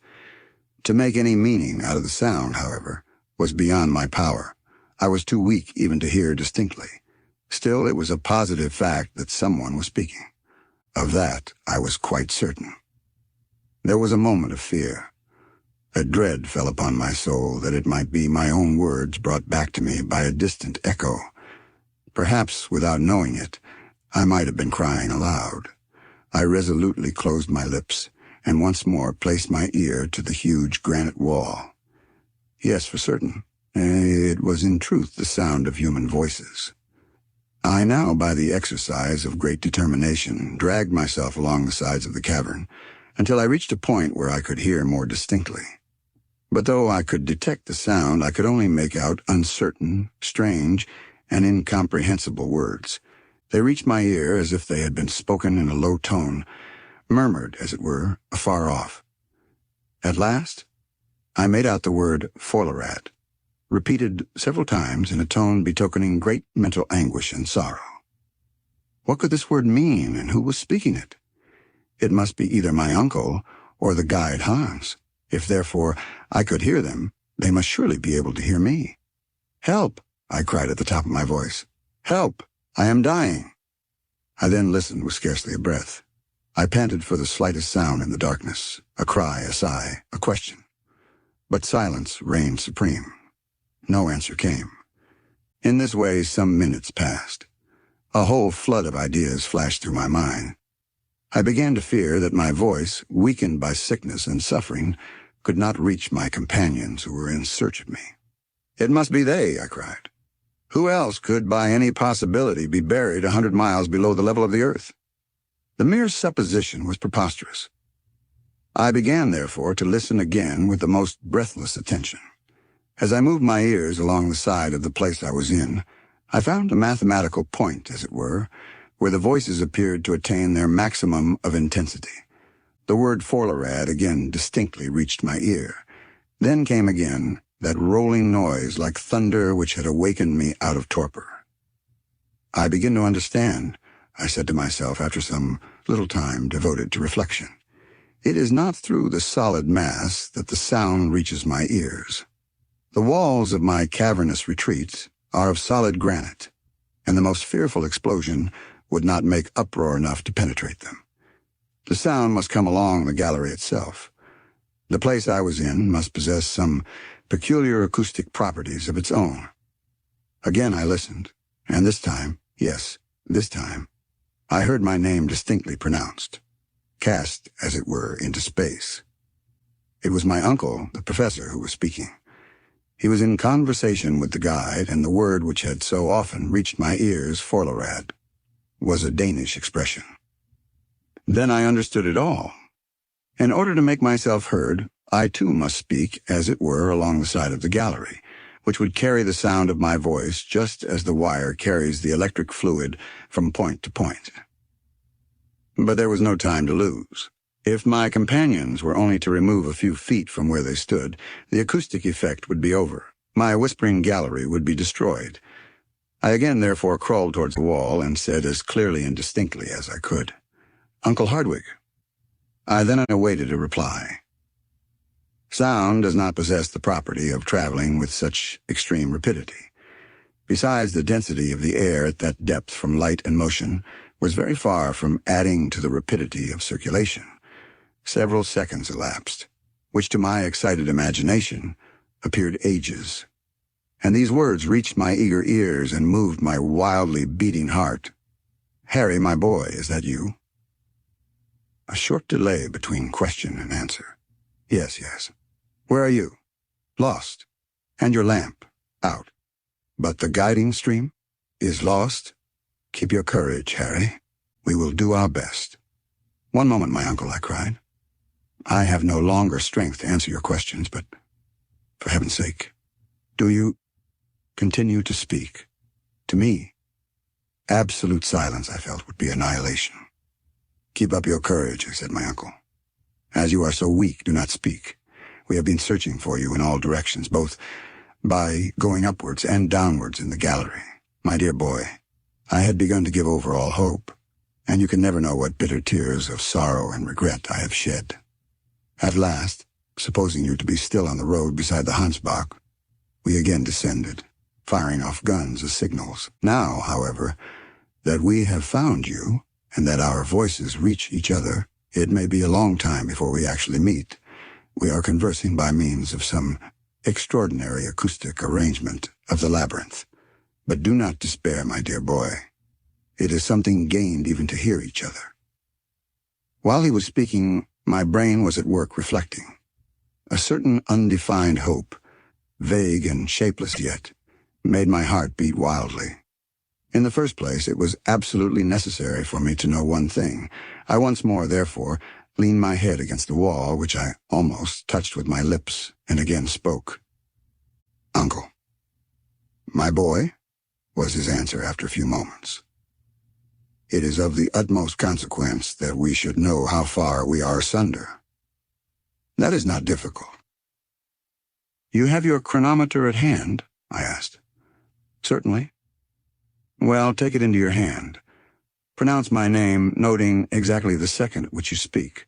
To make any meaning out of the sound, however, was beyond my power. I was too weak even to hear distinctly. Still, it was a positive fact that someone was speaking. Of that, I was quite certain. There was a moment of fear. A dread fell upon my soul that it might be my own words brought back to me by a distant echo. Perhaps, without knowing it, I might have been crying aloud. I resolutely closed my lips and once more placed my ear to the huge granite wall. Yes, for certain, it was in truth the sound of human voices. I now, by the exercise of great determination, dragged myself along the sides of the cavern until I reached a point where I could hear more distinctly. But though I could detect the sound, I could only make out uncertain, strange, and incomprehensible words. They reached my ear as if they had been spoken in a low tone, murmured, as it were, afar off. At last, I made out the word fatherland, repeated several times in a tone betokening great mental anguish and sorrow. What could this word mean, and who was speaking it? It must be either my uncle or the guide Hans. If, therefore, I could hear them, they must surely be able to hear me. "Help!" I cried at the top of my voice. "Help! I am dying!" I then listened with scarcely a breath. I panted for the slightest sound in the darkness, a cry, a sigh, a question. But silence reigned supreme. No answer came. In this way some minutes passed. A whole flood of ideas flashed through my mind. I began to fear that my voice, weakened by sickness and suffering, could not reach my companions who were in search of me. "It must be they," I cried. "Who else could by any possibility be buried 100 miles below the level of the earth?" The mere supposition was preposterous. I began, therefore, to listen again with the most breathless attention. As I moved my ears along the side of the place I was in, I found a mathematical point, as it were, where the voices appeared to attain their maximum of intensity. The word fatherland again distinctly reached my ear. Then came again that rolling noise like thunder which had awakened me out of torpor. "I begin to understand," I said to myself after some little time devoted to reflection. "It is not through the solid mass that the sound reaches my ears. The walls of my cavernous retreats are of solid granite, and the most fearful explosion would not make uproar enough to penetrate them. The sound must come along the gallery itself. The place I was in must possess some peculiar acoustic properties of its own. Again I listened, and this time, yes, this time, I heard my name distinctly pronounced, cast, as it were, into space. It was my uncle, the professor, who was speaking. He was in conversation with the guide, and the word which had so often reached my ears, fatherland, was a Danish expression. Then I understood it all. In order to make myself heard, I too must speak, as it were, along the side of the gallery, which would carry the sound of my voice just as the wire carries the electric fluid from point to point. But there was no time to lose. If my companions were only to remove a few feet from where they stood, the acoustic effect would be over. My whispering gallery would be destroyed. I again therefore crawled towards the wall and said as clearly and distinctly as I could, "Uncle Hardwigg." I then awaited a reply. Sound does not possess the property of traveling with such extreme rapidity. Besides, the density of the air at that depth from light and motion was very far from adding to the rapidity of circulation. Several seconds elapsed, which to my excited imagination appeared ages. And these words reached my eager ears and moved my wildly beating heart. "Harry, my boy, is that you?" A short delay between question and answer. "Yes, yes." "Where are you?" "Lost." "And your lamp?" "Out." "But the guiding stream?" "Is lost." "Keep your courage, Harry. We will do our best." "One moment, my uncle," I cried. "I have no longer strength to answer your questions, but, for heaven's sake, do you continue to speak to me?" Absolute silence, I felt, would be annihilation. "Keep up your courage," said my uncle. "As you are so weak, do not speak. We have been searching for you in all directions, both by going upwards and downwards in the gallery. My dear boy, I had begun to give over all hope, and you can never know what bitter tears of sorrow and regret I have shed. At last, supposing you to be still on the road beside the Hansbach, we again descended, firing off guns as signals. Now, however, that we have found you, and that our voices reach each other, it may be a long time before we actually meet. We are conversing by means of some extraordinary acoustic arrangement of the labyrinth. But do not despair, my dear boy. It is something gained even to hear each other. While he was speaking, my brain was at work reflecting. A certain undefined hope, vague and shapeless yet, made my heart beat wildly. In the first place, it was absolutely necessary for me to know one thing. I once more, therefore, leaned my head against the wall, which I almost touched with my lips, and again spoke. "Uncle." "My boy," was his answer after a few moments. "It is of the utmost consequence that we should know how far we are asunder." "That is not difficult." "You have your chronometer at hand?" I asked. "Certainly." "Well, take it into your hand. Pronounce my name, noting exactly the second at which you speak.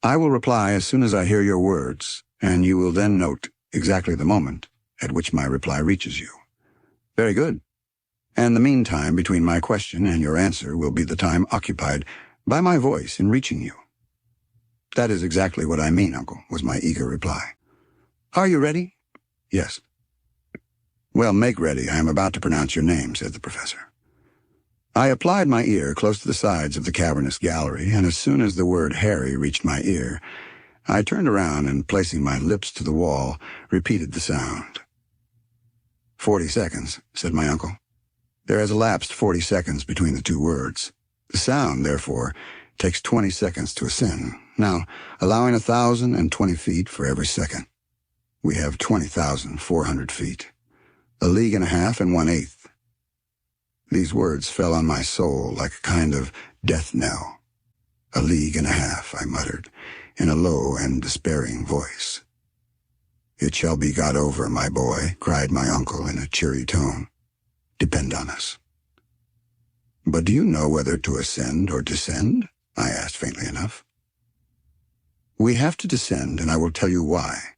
I will reply as soon as I hear your words, and you will then note exactly the moment at which my reply reaches you." "Very good. And the meantime between my question and your answer will be the time occupied by my voice in reaching you." "That is exactly what I mean, Uncle," was my eager reply. "Are you ready?" "Yes." "Well, make ready. I am about to pronounce your name," said the professor. I applied my ear close to the sides of the cavernous gallery, and as soon as the word Harry reached my ear, I turned around and, placing my lips to the wall, repeated the sound. 40 seconds, said my uncle. There has elapsed 40 seconds between the two words. The sound, therefore, takes 20 seconds to ascend. Now, allowing 1,020 feet for every second, we have 20,400 feet. A league and a half and 1/8. These words fell on my soul like a kind of death knell. "A league and a half," I muttered, in a low and despairing voice. "It shall be got over, my boy," cried my uncle in a cheery tone. "Depend on us." "But do you know whether to ascend or descend?" I asked faintly enough. "We have to descend, and I will tell you why.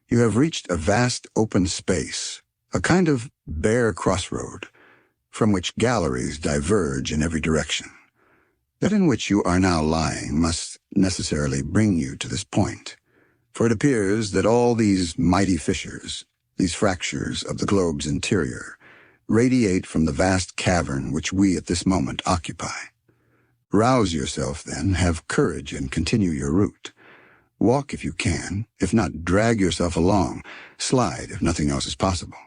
You have reached a vast open space, a kind of bare crossroad, from which galleries diverge in every direction. That in which you are now lying must necessarily bring you to this point, for it appears that all these mighty fissures, these fractures of the globe's interior, radiate from the vast cavern which we at this moment occupy. Rouse yourself, then, have courage, and continue your route. Walk if you can, if not, drag yourself along, slide if nothing else is possible.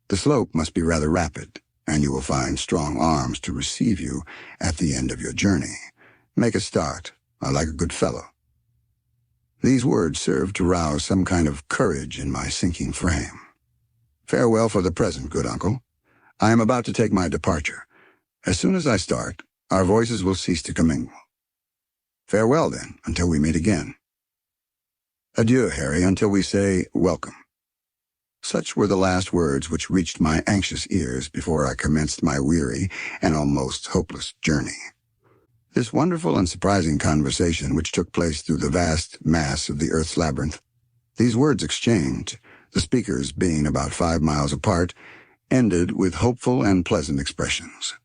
The slope must be rather rapid, and you will find strong arms to receive you at the end of your journey. Make a start, like a good fellow. These words served to rouse some kind of courage in my sinking frame. Farewell for the present, good uncle. I am about to take my departure. As soon as I start, our voices will cease to commingle. Farewell, then, until we meet again. Adieu, Harry, until we say welcome. Such were the last words which reached my anxious ears before I commenced my weary and almost hopeless journey. This wonderful and surprising conversation which took place through the vast mass of the earth's labyrinth, these words exchanged, the speakers being about 5 miles apart, ended with hopeful and pleasant expressions.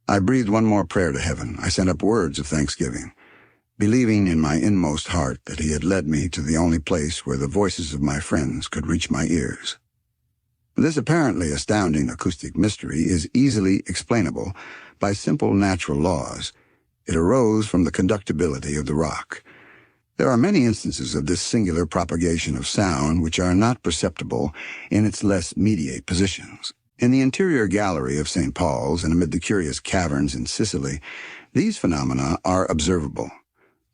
I breathed one more prayer to heaven. I sent up words of thanksgiving, believing in my inmost heart that he had led me to the only place where the voices of my friends could reach my ears. This apparently astounding acoustic mystery is easily explainable by simple natural laws. It arose from the conductibility of the rock. There are many instances of this singular propagation of sound which are not perceptible in its less mediate positions. In the interior gallery of St. Paul's and amid the curious caverns in Sicily, these phenomena are observable.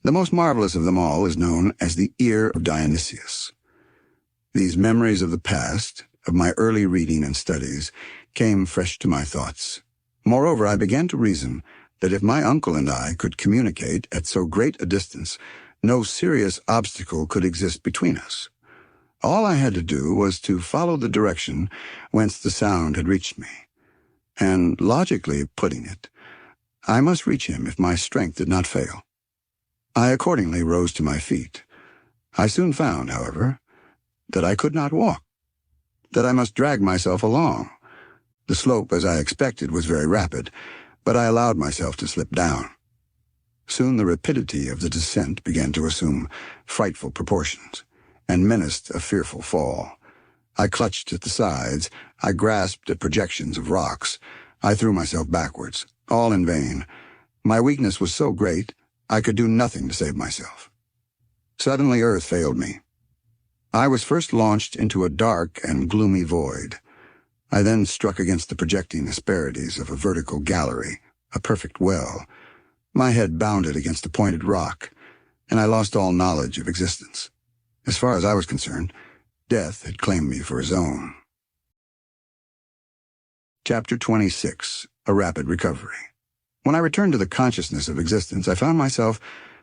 The most marvelous of them all is known as the ear of Dionysius. These memories of the past, of my early reading and studies, came fresh to my thoughts. Moreover, I began to reason that if my uncle and I could communicate at so great a distance, no serious obstacle could exist between us. All I had to do was to follow the direction whence the sound had reached me. and, logically putting it, I must reach him if my strength did not fail. I accordingly rose to my feet. I soon found, however, that I could not walk, that I must drag myself along. The slope, as I expected, was very rapid, but I allowed myself to slip down. Soon the rapidity of the descent began to assume frightful proportions, and menaced a fearful fall. I clutched at the sides, I grasped at projections of rocks, I threw myself backwards, all in vain. My weakness was so great, I could do nothing to save myself. Suddenly earth failed me. I was first launched into a dark and gloomy void. I then struck against the projecting asperities of a vertical gallery, a perfect well. My head bounded against a pointed rock, and I lost all knowledge of existence. As far as I was concerned, death had claimed me for his own. Chapter 26. A Rapid Recovery. When I returned to the consciousness of existence, I found myself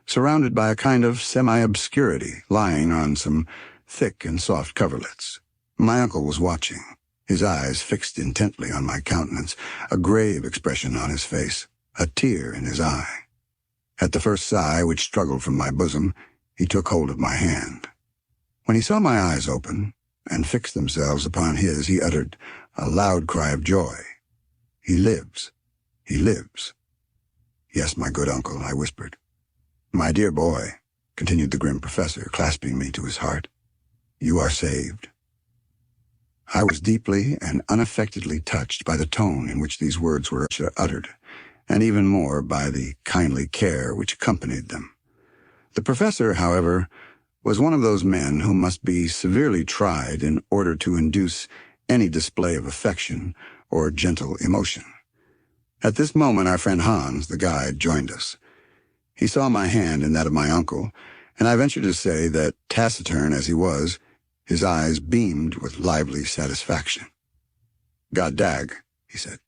surrounded by a kind of semi-obscurity, lying on some thick and soft coverlets. My uncle was watching, his eyes fixed intently on my countenance, a grave expression on his face, a tear in his eye. At the first sigh which struggled from my bosom, he took hold of my hand. When he saw my eyes open and fix themselves upon his, he uttered a loud cry of joy. "He lives! He lives!" "Yes, my good uncle," I whispered. "My dear boy," continued the grim professor, clasping me to his heart, "you are saved." I was deeply and unaffectedly touched by the tone in which these words were uttered, and even more by the kindly care which accompanied them. The professor, however, was one of those men who must be severely tried in order to induce any display of affection or gentle emotion. At this moment our friend Hans, the guide, joined us. He saw my hand in that of my uncle, and I venture to say that, taciturn as he was, his eyes beamed with lively satisfaction. "God dag," he said.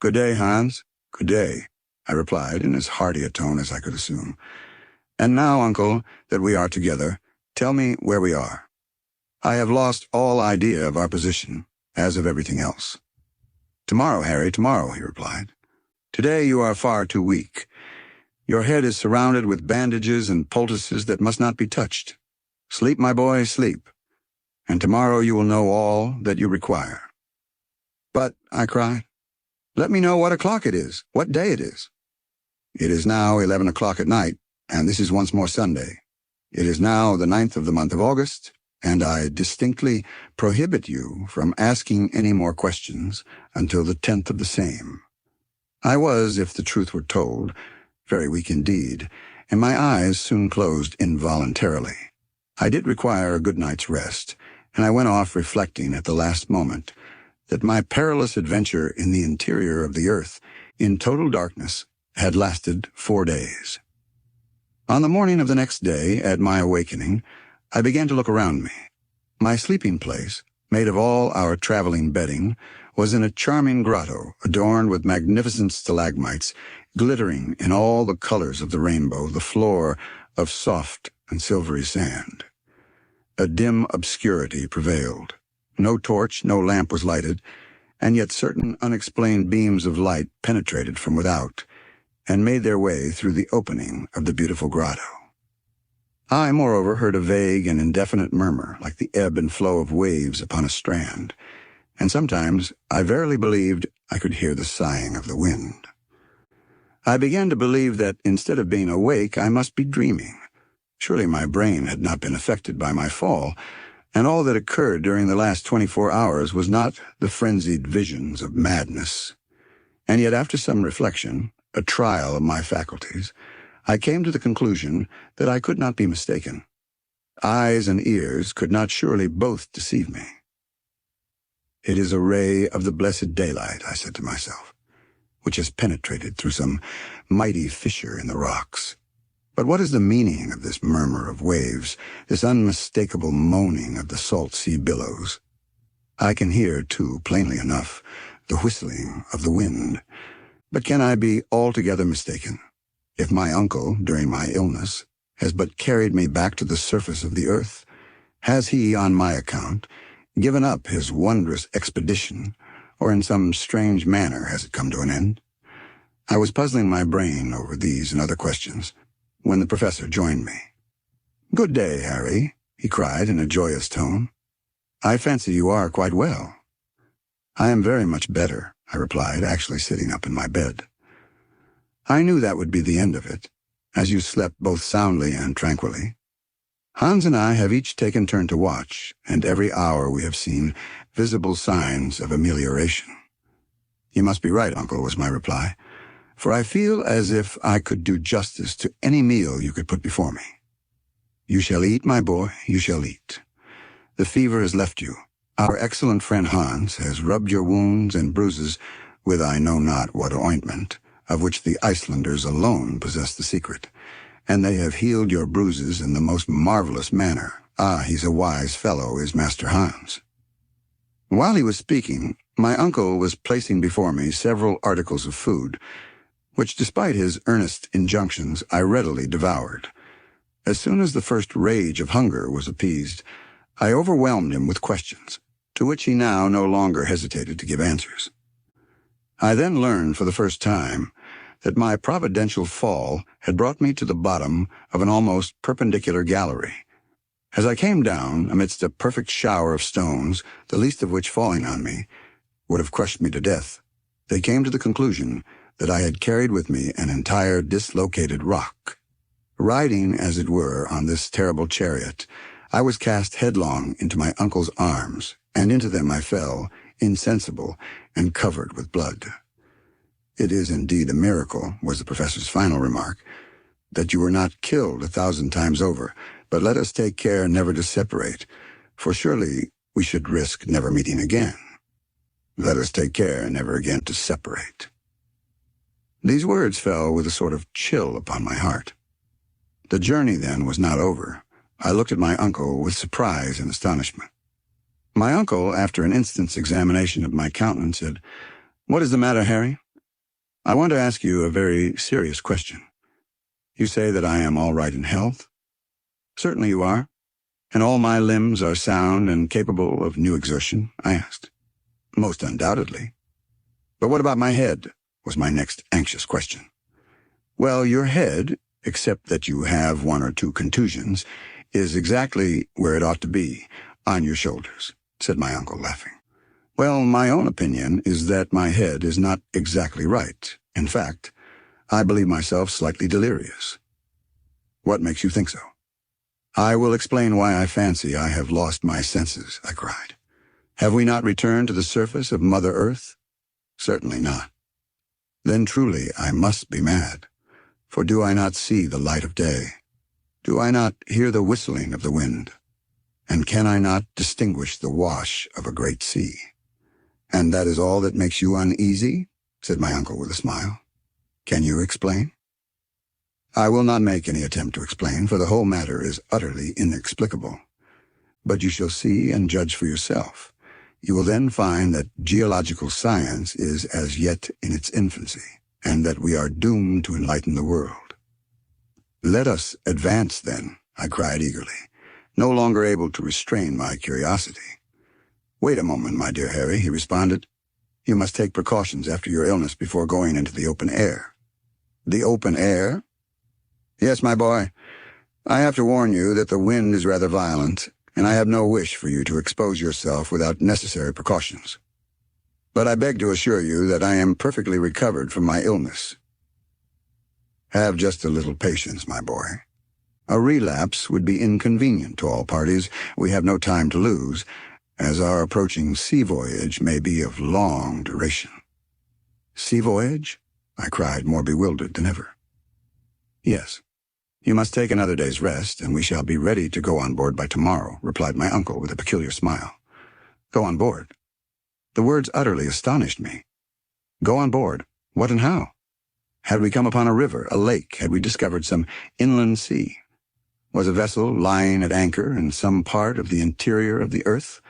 "Good day, Hans. Good day," I replied in as hearty a tone as I could assume. "And now, uncle, that we are together, tell me where we are. I have lost all idea of our position, as of everything else." "Tomorrow, Harry, tomorrow," he replied. "Today you are far too weak. Your head is surrounded with bandages and poultices that must not be touched. Sleep, my boy, sleep, and tomorrow you will know all that you require." "But," I cried, "let me know what o'clock it is, what day it is." "It is now 11 o'clock at night, and this is once more Sunday. It is now the 9th of the month of August, and I distinctly prohibit you from asking any more questions until the 10th of the same." I was, if the truth were told, very weak indeed, and my eyes soon closed involuntarily. I did require a good night's rest, and I went off reflecting at the last moment that my perilous adventure in the interior of the earth, in total darkness, had lasted 4 days. On the morning of the next day, at my awakening, I began to look around me. My sleeping place, made of all our traveling bedding, was in a charming grotto adorned with magnificent stalagmites, glittering in all the colors of the rainbow, the floor of soft and silvery sand. A dim obscurity prevailed. No torch, no lamp was lighted, and yet certain unexplained beams of light penetrated from without and made their way through the opening of the beautiful grotto. I, moreover, heard a vague and indefinite murmur, like the ebb and flow of waves upon a strand, and sometimes I verily believed I could hear the sighing of the wind. I began to believe that, instead of being awake, I must be dreaming. Surely my brain had not been affected by my fall, and all that occurred during the last 24 hours was not the frenzied visions of madness. And yet, after some reflection, a trial of my faculties, I came to the conclusion that I could not be mistaken. Eyes and ears could not surely both deceive me. "It is a ray of the blessed daylight," I said to myself, "which has penetrated through some mighty fissure in the rocks. But what is the meaning of this murmur of waves, this unmistakable moaning of the salt sea billows? I can hear, too, plainly enough, the whistling of the wind. But can I be altogether mistaken? If my uncle, during my illness, has but carried me back to the surface of the earth, has he, on my account, given up his wondrous expedition, or in some strange manner has it come to an end? I was puzzling my brain over these and other questions when the professor joined me. "Good day, Harry," he cried in a joyous tone. "I fancy you are quite well." "I am very much better," I replied, actually sitting up in my bed. "I knew that would be the end of it, as you slept both soundly and tranquilly. Hans and I have each taken turn to watch, and every hour we have seen visible signs of amelioration." "You must be right, Uncle," was my reply, "for I feel as if I could do justice to any meal you could put before me." "You shall eat, my boy, you shall eat. The fever has left you. Our excellent friend Hans has rubbed your wounds and bruises with I know not what ointment, of which the Icelanders alone possess the secret, and they have healed your bruises in the most marvelous manner. Ah, he's a wise fellow, is Master Hans." While he was speaking, my uncle was placing before me several articles of food, which, despite his earnest injunctions, I readily devoured. As soon as the first rage of hunger was appeased, I overwhelmed him with questions, to which he now no longer hesitated to give answers. I then learned for the first time that my providential fall had brought me to the bottom of an almost perpendicular gallery. As I came down amidst a perfect shower of stones, the least of which falling on me would have crushed me to death, they came to the conclusion that I had carried with me an entire dislocated rock. Riding, as it were, on this terrible chariot, I was cast headlong into my uncle's arms, and into them I fell, insensible and covered with blood. "It is indeed a miracle," was the professor's final remark, "that you were not killed 1,000 times over, but let us take care never to separate, for surely we should risk never meeting again. Let us take care never again to separate." These words fell with a sort of chill upon my heart. The journey, then, was not over. I looked at my uncle with surprise and astonishment. My uncle, after an instant's examination of my countenance, said, "What is the matter, Harry? I want to ask you a very serious question. You say that I am all right in health?" "Certainly you are. And all my limbs are sound and capable of new exertion?" I asked. "Most undoubtedly." "But what about my head?" was my next anxious question. "Well, your head, except that you have 1 or 2 contusions, is exactly where it ought to be, on your shoulders," said my uncle, laughing. "Well, my own opinion is that my head is not exactly right. In fact, I believe myself slightly delirious." "What makes you think so?" "I will explain why I fancy I have lost my senses," I cried. "Have we not returned to the surface of Mother Earth?" "Certainly not." "Then truly I must be mad. For do I not see the light of day? Do I not hear the whistling of the wind? And can I not distinguish the wash of a great sea?" "And that is all that makes you uneasy?" said my uncle with a smile. "Can you explain?" "I will not make any attempt to explain, for the whole matter is utterly inexplicable. But you shall see and judge for yourself. You will then find that geological science is as yet in its infancy, and that we are doomed to enlighten the world." "Let us advance, then," I cried eagerly, no longer able to restrain my curiosity. "Wait a moment, my dear Harry," he responded. "You must take precautions after your illness before going into the open air." "The open air?" "Yes, my boy. I have to warn you that the wind is rather violent, and I have no wish for you to expose yourself without necessary precautions. But I beg to assure you that I am perfectly recovered from my illness." "Have just a little patience, my boy. A relapse would be inconvenient to all parties. We have no time to lose, as our approaching sea voyage may be of long duration." "Sea voyage?" I cried, more bewildered than ever. "Yes. You must take another day's rest, and we shall be ready to go on board by tomorrow," replied my uncle with a peculiar smile. "Go on board?" The words utterly astonished me. Go on board? What and how? Had we come upon a river, a lake? Had we discovered some inland sea? Was a vessel lying at anchor in some part of the interior of the earth?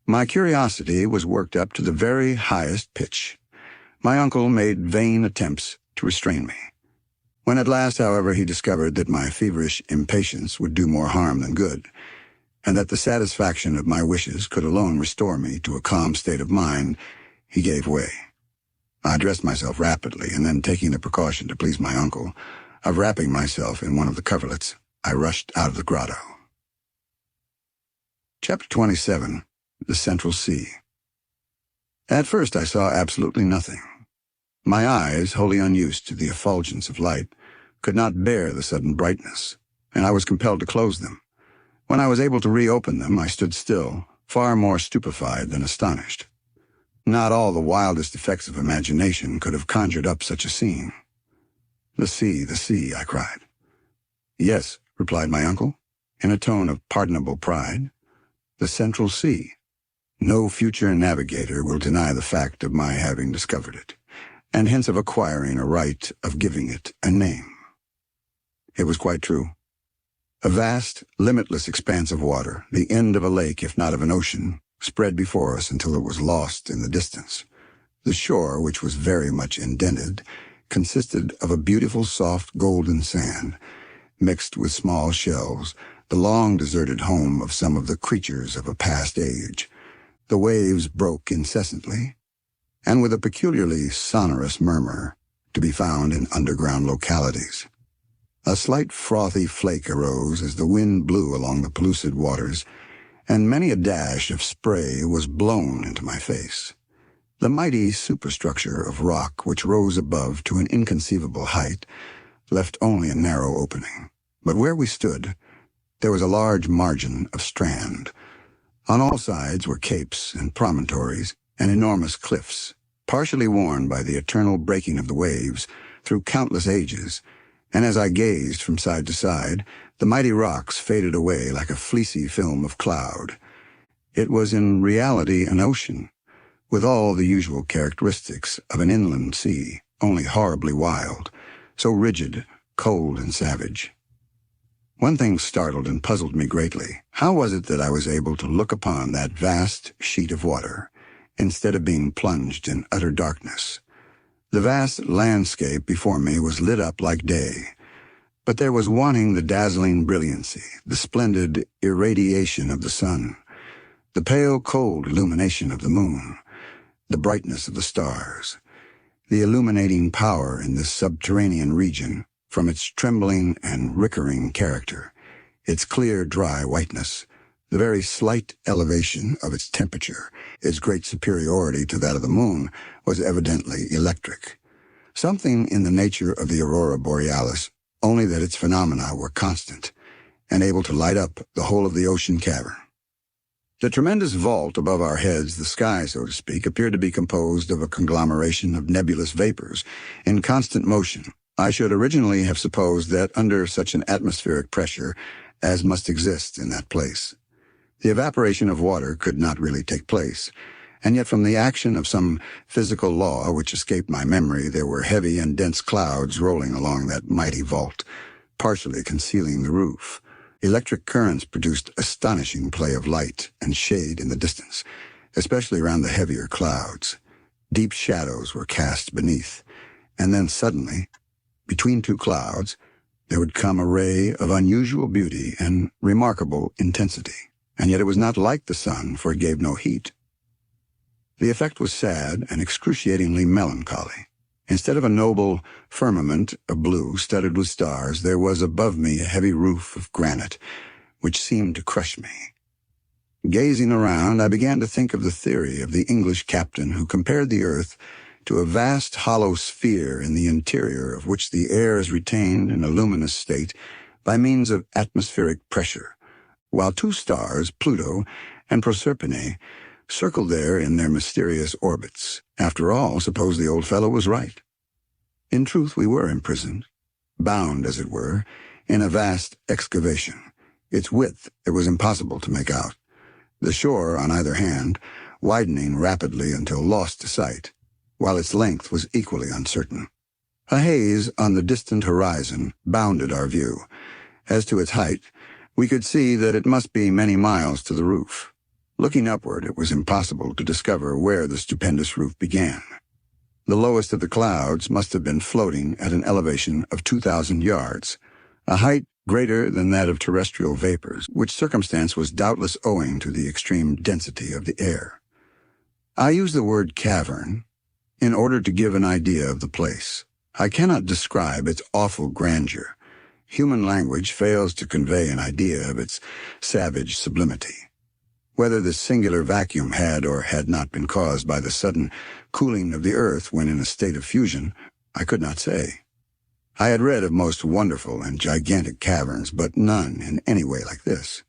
My curiosity was worked up to the very highest pitch. My uncle made vain attempts to restrain me. When at last, however, he discovered that my feverish impatience would do more harm than good, and that the satisfaction of my wishes could alone restore me to a calm state of mind, he gave way. I dressed myself rapidly, and then, taking the precaution to please my uncle, of wrapping myself in one of the coverlets, I rushed out of the grotto. Chapter 27. The Central Sea. At first I saw absolutely nothing. My eyes, wholly unused to the effulgence of light, could not bear the sudden brightness, and I was compelled to close them. When I was able to reopen them, I stood still, far more stupefied than astonished. Not all the wildest effects of imagination could have conjured up such a scene. The sea, I cried. Yes, replied my uncle, in a tone of pardonable pride. The Central Sea. No future navigator will deny the fact of my having discovered it, and hence of acquiring a right of giving it a name. It was quite true. A vast, limitless expanse of water, the end of a lake if not of an ocean, spread before us until it was lost in the distance. The shore, which was very much indented, consisted of a beautiful soft golden sand, mixed with small shells, the long deserted home of some of the creatures of a past age. The waves broke incessantly, and with a peculiarly sonorous murmur to be found in underground localities. A slight frothy flake arose as the wind blew along the pellucid waters, and many a dash of spray was blown into my face. The mighty superstructure of rock which rose above to an inconceivable height left only a narrow opening. But where we stood, there was a large margin of strand. On all sides were capes and promontories and enormous cliffs, partially worn by the eternal breaking of the waves through countless ages, and as I gazed from side to side, the mighty rocks faded away like a fleecy film of cloud. It was in reality an ocean, with all the usual characteristics of an inland sea, only horribly wild, so rigid, cold, and savage. One thing startled and puzzled me greatly. How was it that I was able to look upon that vast sheet of water, instead of being plunged in utter darkness? The vast landscape before me was lit up like day, but there was wanting the dazzling brilliancy, the splendid irradiation of the sun, the pale, cold illumination of the moon, the brightness of the stars, the illuminating power in this subterranean region from its trembling and rickering character, its clear, dry whiteness, the very slight elevation of its temperature, its great superiority to that of the moon, was evidently electric. Something in the nature of the aurora borealis, only that its phenomena were constant, and able to light up the whole of the ocean cavern. The tremendous vault above our heads, the sky, so to speak, appeared to be composed of a conglomeration of nebulous vapors in constant motion. I should originally have supposed that under such an atmospheric pressure as must exist in that place, the evaporation of water could not really take place, and yet from the action of some physical law which escaped my memory, there were heavy and dense clouds rolling along that mighty vault, partially concealing the roof. Electric currents produced astonishing play of light and shade in the distance, especially around the heavier clouds. Deep shadows were cast beneath, and then suddenly, between two clouds, there would come a ray of unusual beauty and remarkable intensity, and yet it was not like the sun, for it gave no heat. The effect was sad and excruciatingly melancholy. Instead of a noble firmament of blue studded with stars, there was above me a heavy roof of granite, which seemed to crush me. Gazing around, I began to think of the theory of the English captain who compared the earth to a vast hollow sphere in the interior of which the air is retained in a luminous state by means of atmospheric pressure, while two stars, Pluto and Proserpine, circled there in their mysterious orbits. After all, suppose the old fellow was right. In truth, we were imprisoned, bound, as it were, in a vast excavation. Its width it was impossible to make out, the shore on either hand widening rapidly until lost to sight, while its length was equally uncertain. A haze on the distant horizon bounded our view. As to its height, we could see that it must be many miles to the roof. Looking upward, it was impossible to discover where the stupendous roof began. The lowest of the clouds must have been floating at an elevation of 2,000 yards, a height greater than that of terrestrial vapors, which circumstance was doubtless owing to the extreme density of the air. I use the word cavern in order to give an idea of the place. I cannot describe its awful grandeur. Human language fails to convey an idea of its savage sublimity. Whether this singular vacuum had or had not been caused by the sudden cooling of the earth when in a state of fusion, I could not say. I had read of most wonderful and gigantic caverns, but none in any way like this.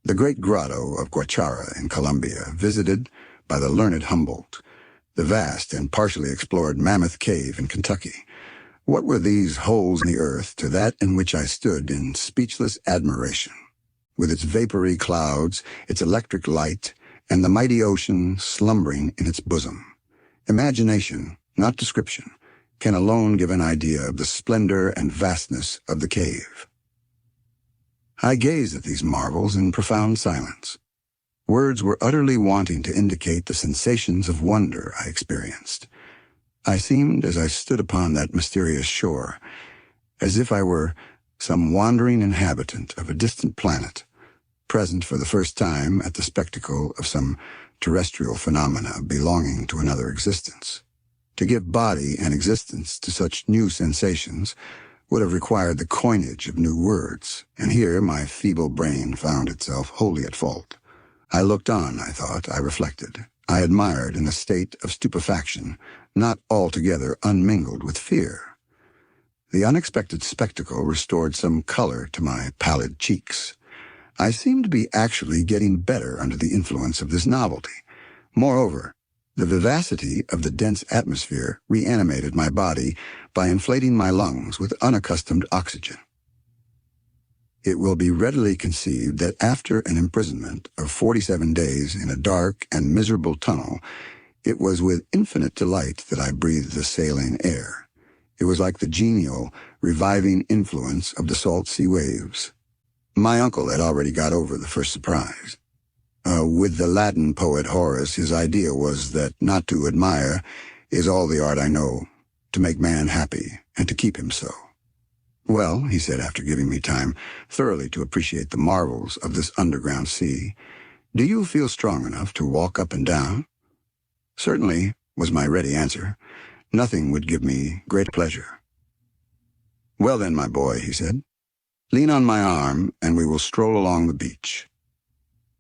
The great grotto of Guachara in Colombia, visited by the learned Humboldt, the vast and partially explored Mammoth Cave in Kentucky. What were these holes in the earth to that in which I stood in speechless admiration, with its vapory clouds, its electric light, and the mighty ocean slumbering in its bosom? Imagination, not description, can alone give an idea of the splendor and vastness of the cave. I gazed at these marvels in profound silence. Words were utterly wanting to indicate the sensations of wonder I experienced. I seemed, as I stood upon that mysterious shore, as if I were some wandering inhabitant of a distant planet, present for the first time at the spectacle of some terrestrial phenomena belonging to another existence. To give body and existence to such new sensations would have required the coinage of new words, and here my feeble brain found itself wholly at fault. I looked on, I thought, I reflected. I admired in a state of stupefaction, not altogether unmingled with fear. The unexpected spectacle restored some color to my pallid cheeks. I seemed to be actually getting better under the influence of this novelty. Moreover, the vivacity of the dense atmosphere reanimated my body by inflating my lungs with unaccustomed oxygen. It will be readily conceived that after an imprisonment of 47 days in a dark and miserable tunnel, it was with infinite delight that I breathed the saline air. It was like the genial, reviving influence of the salt sea waves. My uncle had already got over the first surprise. With the Latin poet Horace, his idea was that not to admire is all the art I know, to make man happy and to keep him so. "Well," he said after giving me time thoroughly to appreciate the marvels of this underground sea, "do you feel strong enough to walk up and down?" "Certainly," was my ready answer. "Nothing would give me greater pleasure." "Well then, my boy," he said, "lean on my arm and we will stroll along the beach."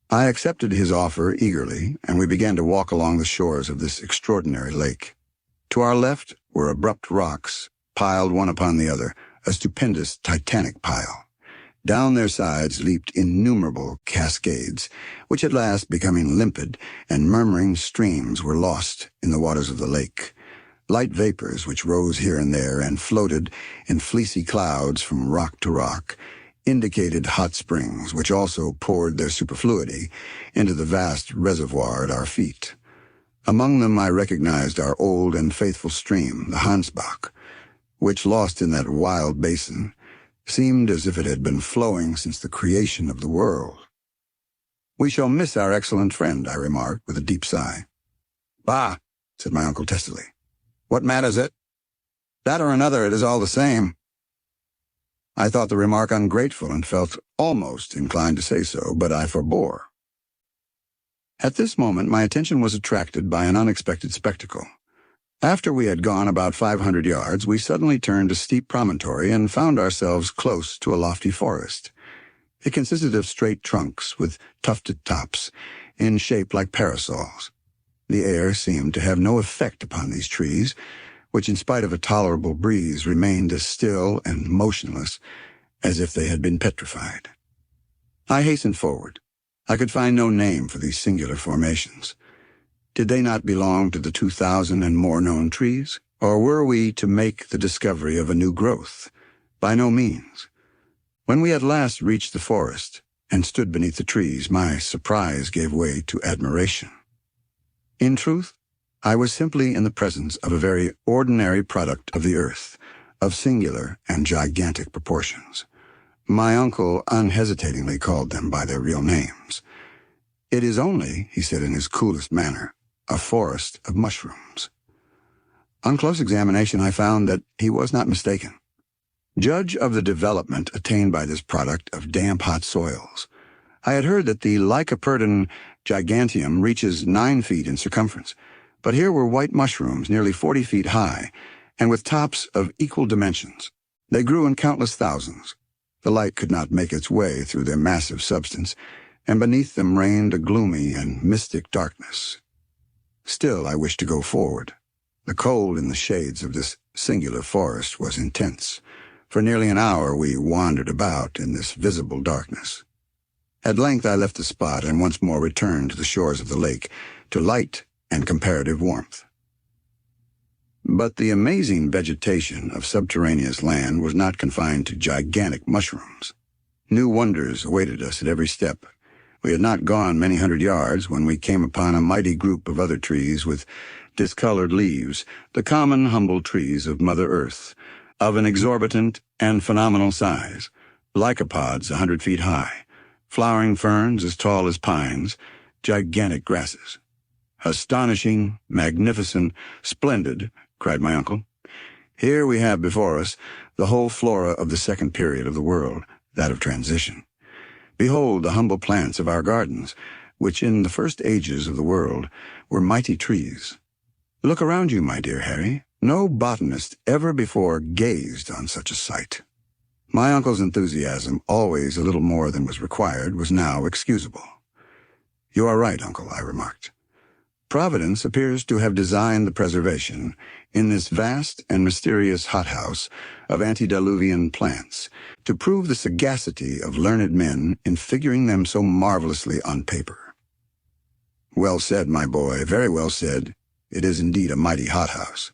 I accepted his offer eagerly, and we began to walk along the shores of this extraordinary lake. To our left were abrupt rocks, piled one upon the other, a stupendous titanic pile. Down their sides leaped innumerable cascades, which at last, becoming limpid and murmuring streams, were lost in the waters of the lake. Light vapors which rose here and there and floated in fleecy clouds from rock to rock indicated hot springs, which also poured their superfluity into the vast reservoir at our feet. Among them I recognized our old and faithful stream, the Hansbach, which, lost in that wild basin, seemed as if it had been flowing since the creation of the world. "We shall miss our excellent friend," I remarked with a deep sigh. "Bah," said my uncle testily. "What matters it? That or another, it is all the same." I thought the remark ungrateful and felt almost inclined to say so, but I forbore. At this moment my attention was attracted by an unexpected spectacle. After we had gone about 500 yards, we suddenly turned a steep promontory and found ourselves close to a lofty forest. It consisted of straight trunks with tufted tops, in shape like parasols. The air seemed to have no effect upon these trees, which in spite of a tolerable breeze remained as still and motionless as if they had been petrified. I hastened forward. I could find no name for these singular formations. Did they not belong to the 2,000 and more known trees? Or were we to make the discovery of a new growth? By no means. When we at last reached the forest and stood beneath the trees, my surprise gave way to admiration. In truth, I was simply in the presence of a very ordinary product of the earth, of singular and gigantic proportions. My uncle unhesitatingly called them by their real names. "It is only," he said in his coolest manner, "a forest of mushrooms." On close examination, I found that he was not mistaken. Judge of the development attained by this product of damp, hot soils. I had heard that the Lycoperdon giganteum reaches 9 feet in circumference, but here were white mushrooms nearly 40 feet high, and with tops of equal dimensions. They grew in countless thousands. The light could not make its way through their massive substance, and beneath them reigned a gloomy and mystic darkness. Still, I wished to go forward. The cold in the shades of this singular forest was intense. For nearly an hour we wandered about in this visible darkness. At length I left the spot and once more returned to the shores of the lake, to light and comparative warmth. But the amazing vegetation of subterraneous land was not confined to gigantic mushrooms. New wonders awaited us at every step. We had not gone many hundred yards when we came upon a mighty group of other trees with discolored leaves, the common humble trees of Mother Earth, of an exorbitant and phenomenal size, lycopods 100 feet high, flowering ferns as tall as pines, gigantic grasses. Astonishing, magnificent, splendid, cried my uncle. Here we have before us the whole flora of the second period of the world, that of transition. Behold the humble plants of our gardens, which in the first ages of the world were mighty trees. Look around you, my dear Harry. No botanist ever before gazed on such a sight. My uncle's enthusiasm, always a little more than was required, was now excusable. You are right, uncle, I remarked. Providence appears to have designed the preservation, in this vast and mysterious hothouse, of antediluvian plants, to prove the sagacity of learned men in figuring them so marvelously on paper. Well said, my boy, very well said. It is indeed a mighty hothouse.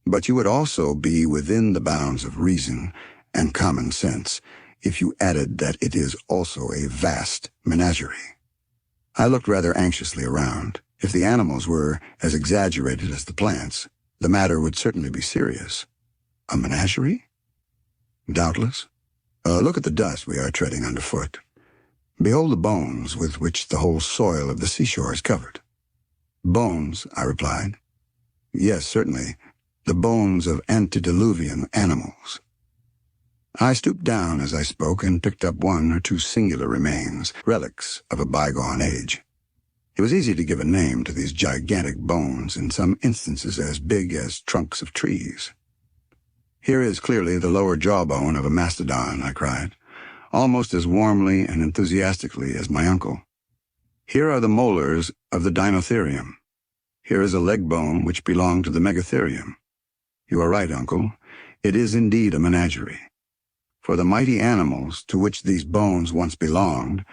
But you would also be within the bounds of reason and common sense if you added that it is also a vast menagerie. I looked rather anxiously around. If the animals were as exaggerated as the plants, the matter would certainly be serious. A menagerie? Doubtless. Look at the dust we are treading underfoot. Behold the bones with which the whole soil of the seashore is covered. Bones, I replied. Yes, certainly. The bones of antediluvian animals. I stooped down as I spoke and picked up 1 or 2 singular remains, relics of a bygone age. It was easy to give a name to these gigantic bones, in some instances as big as trunks of trees. Here is clearly the lower jawbone of a mastodon, I cried, almost as warmly and enthusiastically as my uncle. Here are the molars of the Dinotherium. Here is a leg bone which belonged to the Megatherium. You are right, uncle. It is indeed a menagerie. For the mighty animals to which these bones once belonged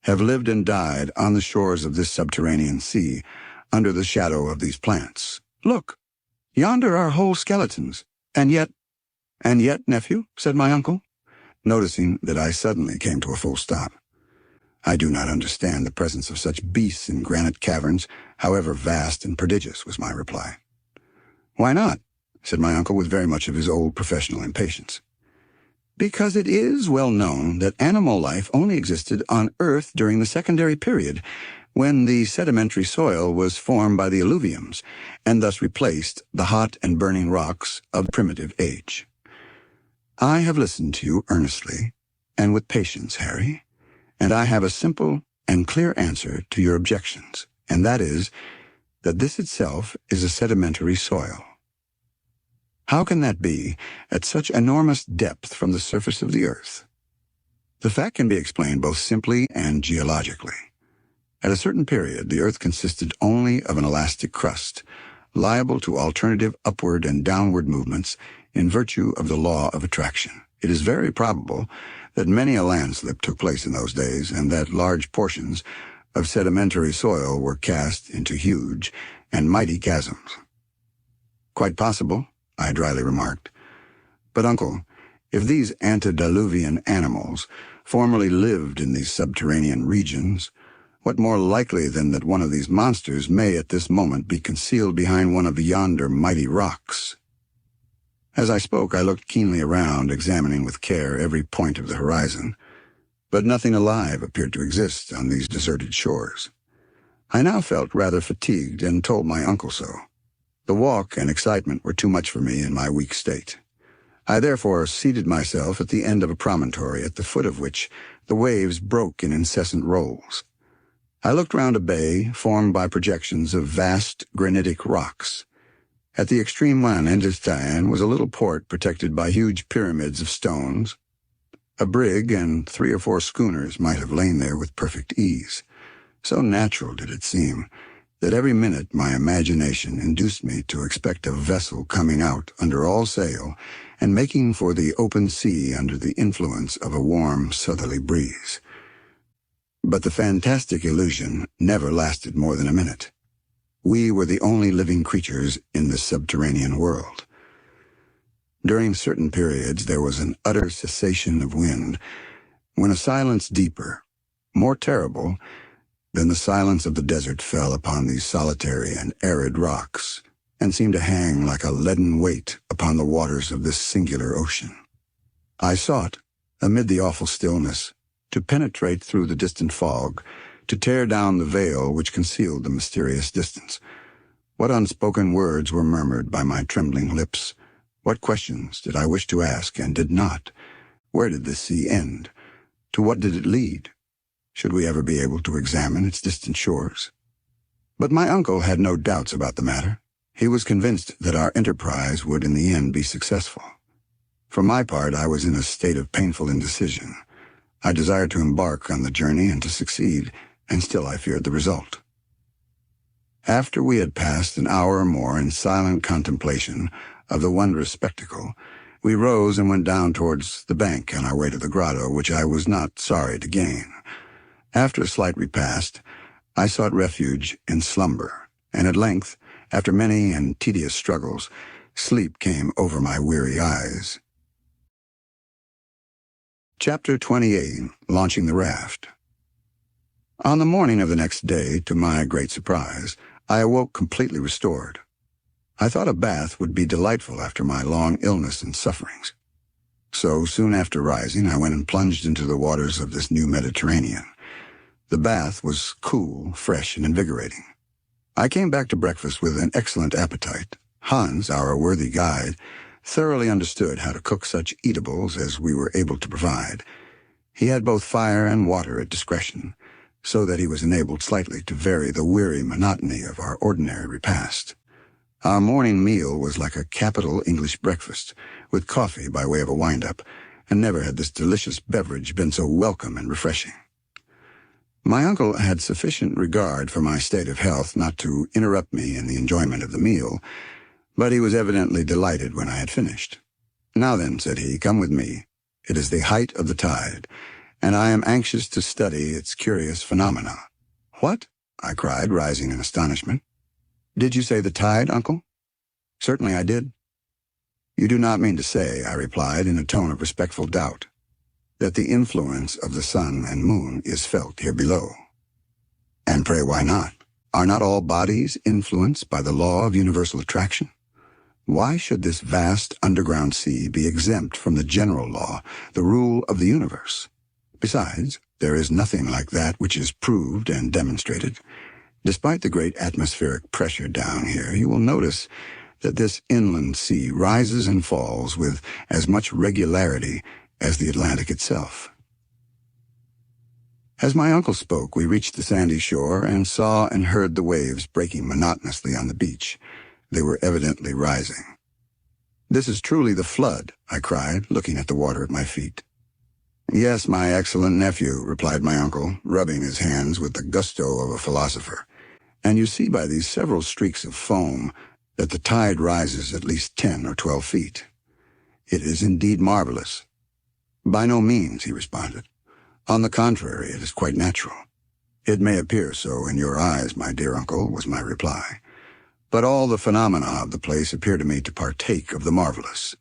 have lived and died on the shores of this subterranean sea, under the shadow of these plants. Look, yonder are whole skeletons, and yet, nephew, said my uncle, noticing that I suddenly came to a full stop. I do not understand the presence of such beasts in granite caverns, however vast and prodigious, was my reply. Why not? Said my uncle with very much of his old professional impatience. Because it is well known that animal life only existed on Earth during the secondary period, when the sedimentary soil was formed by the alluviums, and thus replaced the hot and burning rocks of the primitive age. I have listened to you earnestly and with patience, Harry, and I have a simple and clear answer to your objections, and that is that this itself is a sedimentary soil. How can that be at such enormous depth from the surface of the earth? The fact can be explained both simply and geologically. At a certain period, the earth consisted only of an elastic crust, liable to alternative upward and downward movements in virtue of the law of attraction. It is very probable that many a landslip took place in those days, and that large portions of sedimentary soil were cast into huge and mighty chasms. Quite possible, I dryly remarked. But, uncle, if these antediluvian animals formerly lived in these subterranean regions, what more likely than that one of these monsters may at this moment be concealed behind one of yonder mighty rocks? As I spoke, I looked keenly around, examining with care every point of the horizon, but nothing alive appeared to exist on these deserted shores. I now felt rather fatigued and told my uncle so. The walk and excitement were too much for me in my weak state. I therefore seated myself at the end of a promontory at the foot of which the waves broke in incessant rolls. I looked round a bay formed by projections of vast granitic rocks. At the extreme one end was a little port protected by huge pyramids of stones. A brig and 3 or 4 schooners might have lain there with perfect ease. So natural did it seem that every minute my imagination induced me to expect a vessel coming out under all sail and making for the open sea under the influence of a warm southerly breeze. But the fantastic illusion never lasted more than a minute. We were the only living creatures in this subterranean world. During certain periods there was an utter cessation of wind, when a silence deeper, more terrible than the silence of the desert fell upon these solitary and arid rocks, and seemed to hang like a leaden weight upon the waters of this singular ocean. I sought, amid the awful stillness, to penetrate through the distant fog, to tear down the veil which concealed the mysterious distance. What unspoken words were murmured by my trembling lips? What questions did I wish to ask and did not? Where did this sea end? To what did it lead? Should we ever be able to examine its distant shores? But my uncle had no doubts about the matter. He was convinced that our enterprise would in the end be successful. For my part, I was in a state of painful indecision. I desired to embark on the journey and to succeed, and still I feared the result. After we had passed an hour or more in silent contemplation of the wondrous spectacle, we rose and went down towards the bank on our way to the grotto, which I was not sorry to gain. After a slight repast, I sought refuge in slumber, and at length, after many and tedious struggles, sleep came over my weary eyes. Chapter 28. Launching the Raft. On the morning of the next day, to my great surprise, I awoke completely restored. I thought a bath would be delightful after my long illness and sufferings. So, soon after rising, I went and plunged into the waters of this new Mediterranean. The bath was cool, fresh, and invigorating. I came back to breakfast with an excellent appetite. Hans, our worthy guide, thoroughly understood how to cook such eatables as we were able to provide. He had both fire and water at discretion, so that he was enabled slightly to vary the weary monotony of our ordinary repast. Our morning meal was like a capital English breakfast, with coffee by way of a wind-up, and never had this delicious beverage been so welcome and refreshing. My uncle had sufficient regard for my state of health not to interrupt me in the enjoyment of the meal, but he was evidently delighted when I had finished. "Now then," said he, "come with me. It is the height of the tide, and I am anxious to study its curious phenomena." "What?" I cried, rising in astonishment. "Did you say the tide, uncle?" "Certainly I did." "You do not mean to say," I replied in a tone of respectful doubt, "that the influence of the sun and moon is felt here below?" "And pray why not? Are not all bodies influenced by the law of universal attraction? Why should this vast underground sea be exempt from the general law, the rule of the universe? Besides, there is nothing like that which is proved and demonstrated. Despite the great atmospheric pressure down here, you will notice that this inland sea rises and falls with as much regularity as the Atlantic itself." As my uncle spoke, we reached the sandy shore and saw and heard the waves breaking monotonously on the beach. They were evidently rising. "This is truly the flood," I cried, looking at the water at my feet. "Yes, my excellent nephew," replied my uncle, rubbing his hands with the gusto of a philosopher. "And you see by these several streaks of foam that the tide rises at least 10 or 12 feet. It is indeed marvelous." "By no means," he responded. "On the contrary, it is quite natural." "It may appear so in your eyes, my dear uncle," was my reply. "But all the phenomena of the place appear to me to partake of the marvelous.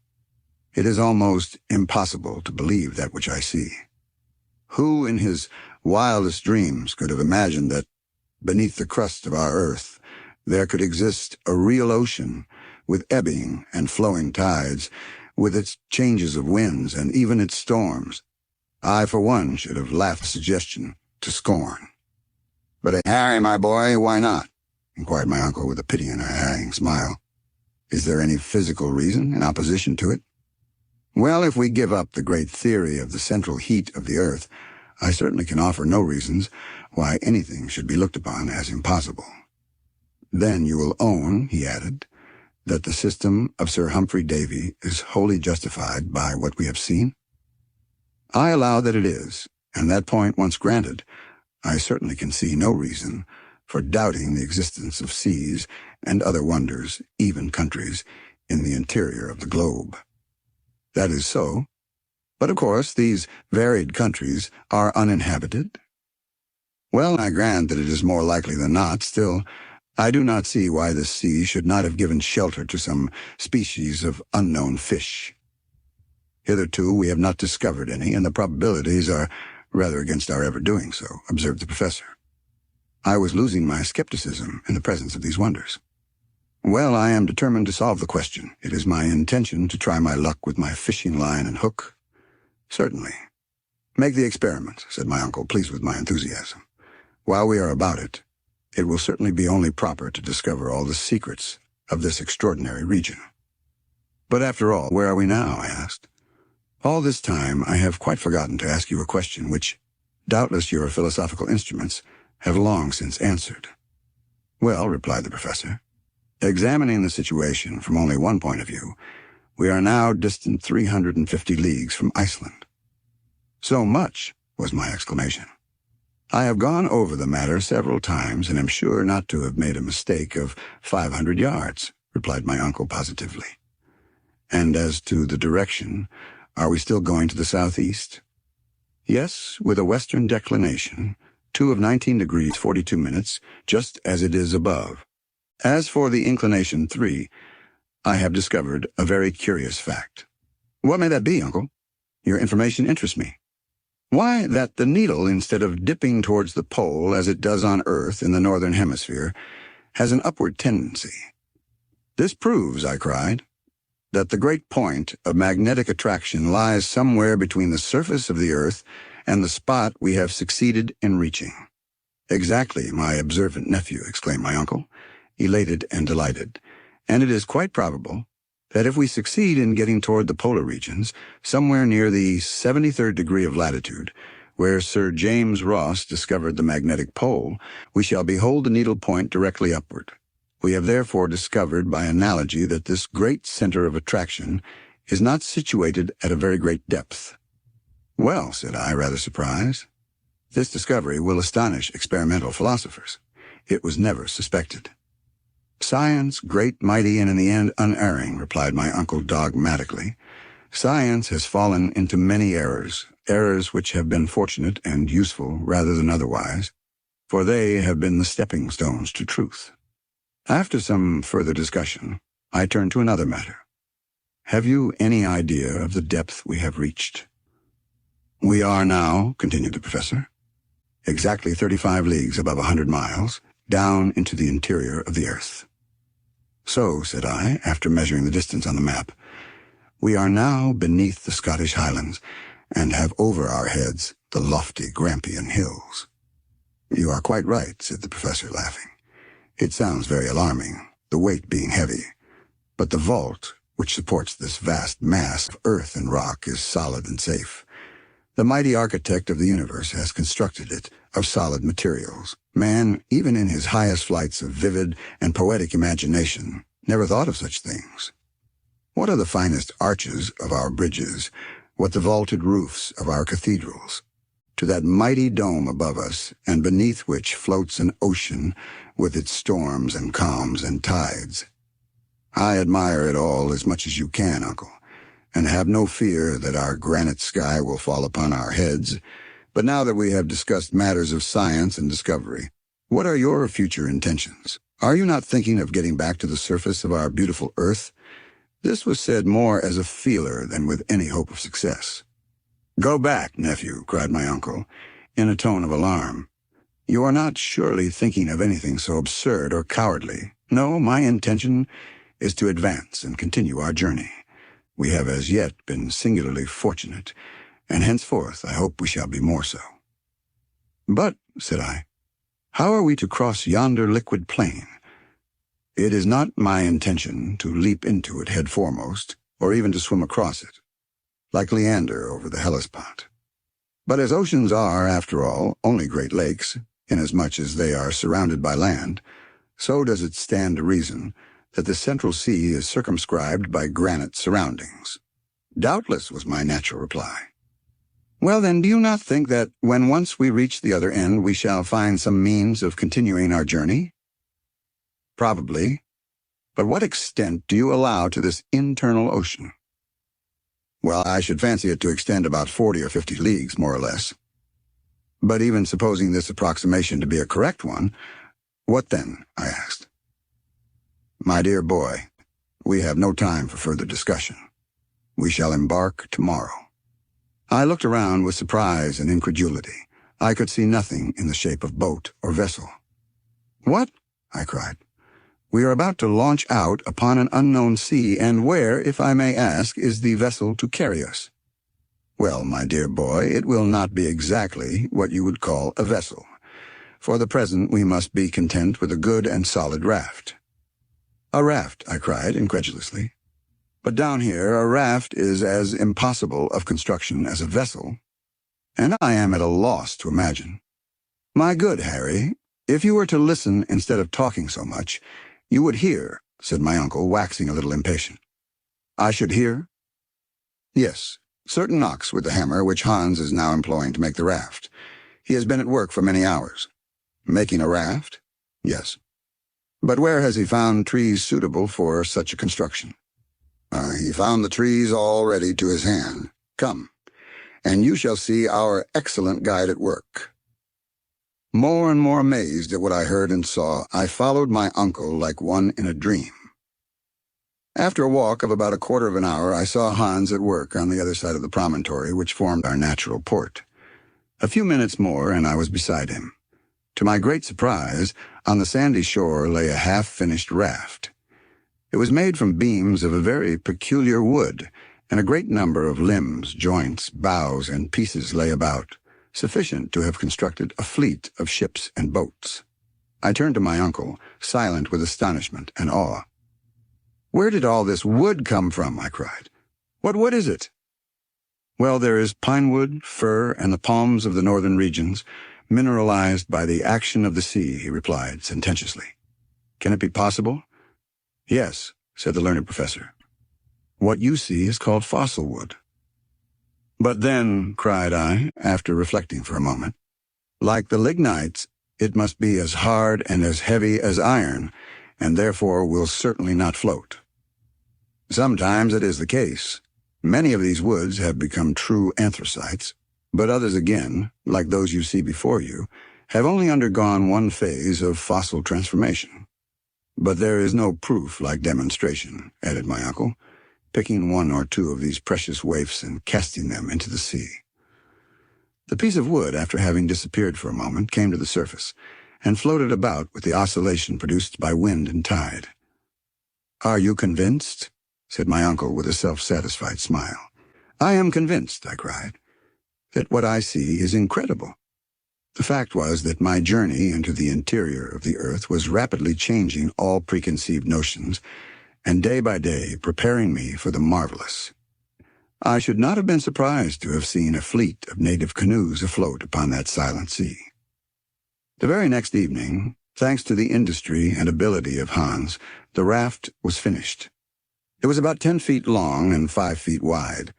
It is almost impossible to believe that which I see. Who in his wildest dreams could have imagined that, beneath the crust of our earth, there could exist a real ocean, with ebbing and flowing tides, with its changes of winds and even its storms? I, for one, should have laughed the suggestion to scorn." "But, Harry, my boy, why not?" inquired my uncle with a pitying and a smile. "Is there any physical reason in opposition to it?" Well, if we give up the great theory of the central heat of the earth, I certainly can offer no reasons why anything should be looked upon as impossible. Then you will own, he added, that the system of Sir Humphrey Davy is wholly justified by what we have seen? I allow that it is, and that point once granted, I certainly can see no reason for doubting the existence of seas and other wonders, even countries, in the interior of the globe. That is so, but of course these varied countries are uninhabited. Well, I grant that it is more likely than not. Still, I do not see why the sea should not have given shelter to some species of unknown fish. Hitherto we have not discovered any, and the probabilities are rather against our ever doing so, observed the professor. I was losing my skepticism in the presence of these wonders. Well, I am determined to solve the question. It is my intention to try my luck with my fishing line and hook. Certainly. Make the experiment, said my uncle, pleased with my enthusiasm. While we are about it, it will certainly be only proper to discover all the secrets of this extraordinary region. But after all, where are we now? I asked. All this time I have quite forgotten to ask you a question which, doubtless your philosophical instruments have long since answered. Well, replied the professor, examining the situation from only one point of view, we are now distant 350 leagues from Iceland. So much, was my exclamation. I have gone over the matter several times and am sure not to have made a mistake of 500 yards, replied my uncle positively. And as to the direction, are we still going to the southeast? Yes, with a western declination, 2 of 19 degrees 42 minutes, just as it is above. As for the inclination 3, I have discovered a very curious fact. What may that be, Uncle? Your information interests me. Why, that the needle, instead of dipping towards the pole as it does on Earth in the northern hemisphere, has an upward tendency. This proves, I cried, that the great point of magnetic attraction lies somewhere between the surface of the Earth and the spot we have succeeded in reaching. Exactly, my observant nephew, exclaimed my uncle, elated and delighted, and it is quite probable that if we succeed in getting toward the polar regions, somewhere near the 73rd degree of latitude, where Sir James Ross discovered the magnetic pole, we shall behold the needle point directly upward. We have therefore discovered by analogy that this great center of attraction is not situated at a very great depth. Well, said I, rather surprised, this discovery will astonish experimental philosophers. It was never suspected. Science, great, mighty, and in the end unerring, replied my uncle dogmatically. Science has fallen into many errors which have been fortunate and useful rather than otherwise, for they have been the stepping stones to truth. After some further discussion, I turned to another matter. Have you any idea of the depth we have reached? We are now, continued the professor, exactly 35 leagues above 100 miles, down into the interior of the earth. So, said I, after measuring the distance on the map, we are now beneath the Scottish Highlands, and have over our heads the lofty Grampian Hills. You are quite right, said the professor, laughing. It sounds very alarming, the weight being heavy, but the vault which supports this vast mass of earth and rock is solid and safe. The mighty architect of the universe has constructed it of solid materials. Man, even in his highest flights of vivid and poetic imagination, never thought of such things. What are the finest arches of our bridges, what the vaulted roofs of our cathedrals, to that mighty dome above us, and beneath which floats an ocean with its storms and calms and tides. I admire it all as much as you can, Uncle, and have no fear that our granite sky will fall upon our heads. But now that we have discussed matters of science and discovery, what are your future intentions? Are you not thinking of getting back to the surface of our beautiful earth? This was said more as a feeler than with any hope of success. Go back, nephew, cried my uncle, in a tone of alarm. You are not surely thinking of anything so absurd or cowardly. No, my intention is to advance and continue our journey. We have as yet been singularly fortunate, and henceforth I hope we shall be more so. But, said I, how are we to cross yonder liquid plain? It is not my intention to leap into it head foremost, or even to swim across it. like Leander over the Hellespont. But as oceans are, after all, only great lakes, inasmuch as they are surrounded by land, so does it stand to reason that the Central Sea is circumscribed by granite surroundings. Doubtless, was my natural reply. Well then, do you not think that when once we reach the other end we shall find some means of continuing our journey? Probably. But what extent do you allow to this internal ocean? Well, I should fancy it to extend about 40 or 50 leagues, more or less. But even supposing this approximation to be a correct one, what then? I asked. My dear boy, we have no time for further discussion. We shall embark tomorrow. I looked around with surprise and incredulity. I could see nothing in the shape of boat or vessel. What? I cried. We are about to launch out upon an unknown sea, and where, if I may ask, is the vessel to carry us? Well, my dear boy, it will not be exactly what you would call a vessel. For the present, we must be content with a good and solid raft. A raft, I cried incredulously. But down here, a raft is as impossible of construction as a vessel, and I am at a loss to imagine. My good Harry, if you were to listen instead of talking so much, you would hear, said my uncle, waxing a little impatient. I should hear? Yes, certain knocks with the hammer which Hans is now employing to make the raft. He has been at work for many hours. Making a raft? Yes. But where has he found trees suitable for such a construction? He found the trees all ready to his hand. Come, and you shall see our excellent guide at work. More and more amazed at what I heard and saw, I followed my uncle like one in a dream. After a walk of about a quarter of an hour, I saw Hans at work on the other side of the promontory which formed our natural port. A few minutes more, and I was beside him. To my great surprise, on the sandy shore lay a half-finished raft. It was made from beams of a very peculiar wood, and a great number of limbs, joints, boughs, and pieces lay about, sufficient to have constructed a fleet of ships and boats. I turned to my uncle, silent with astonishment and awe. Where did all this wood come from? I cried. What wood is it? Well, there is pine wood, fir, and the palms of the northern regions, mineralized by the action of the sea, he replied sententiously. Can it be possible? Yes, said the learned professor. What you see is called fossil wood. But then, cried I, after reflecting for a moment, like the lignites, it must be as hard and as heavy as iron, and therefore will certainly not float. Sometimes it is the case. Many of these woods have become true anthracites, but others again, like those you see before you, have only undergone one phase of fossil transformation. But there is no proof like demonstration, added my uncle, picking one or two of these precious waifs and casting them into the sea. The piece of wood, after having disappeared for a moment, came to the surface, and floated about with the oscillation produced by wind and tide. Are you convinced? Said my uncle with a self-satisfied smile. I am convinced, I cried, that what I see is incredible. The fact was that my journey into the interior of the earth was rapidly changing all preconceived notions, and day by day preparing me for the marvelous. I should not have been surprised to have seen a fleet of native canoes afloat upon that silent sea. The very next evening, thanks to the industry and ability of Hans, the raft was finished. It was about 10 feet long and 5 feet wide.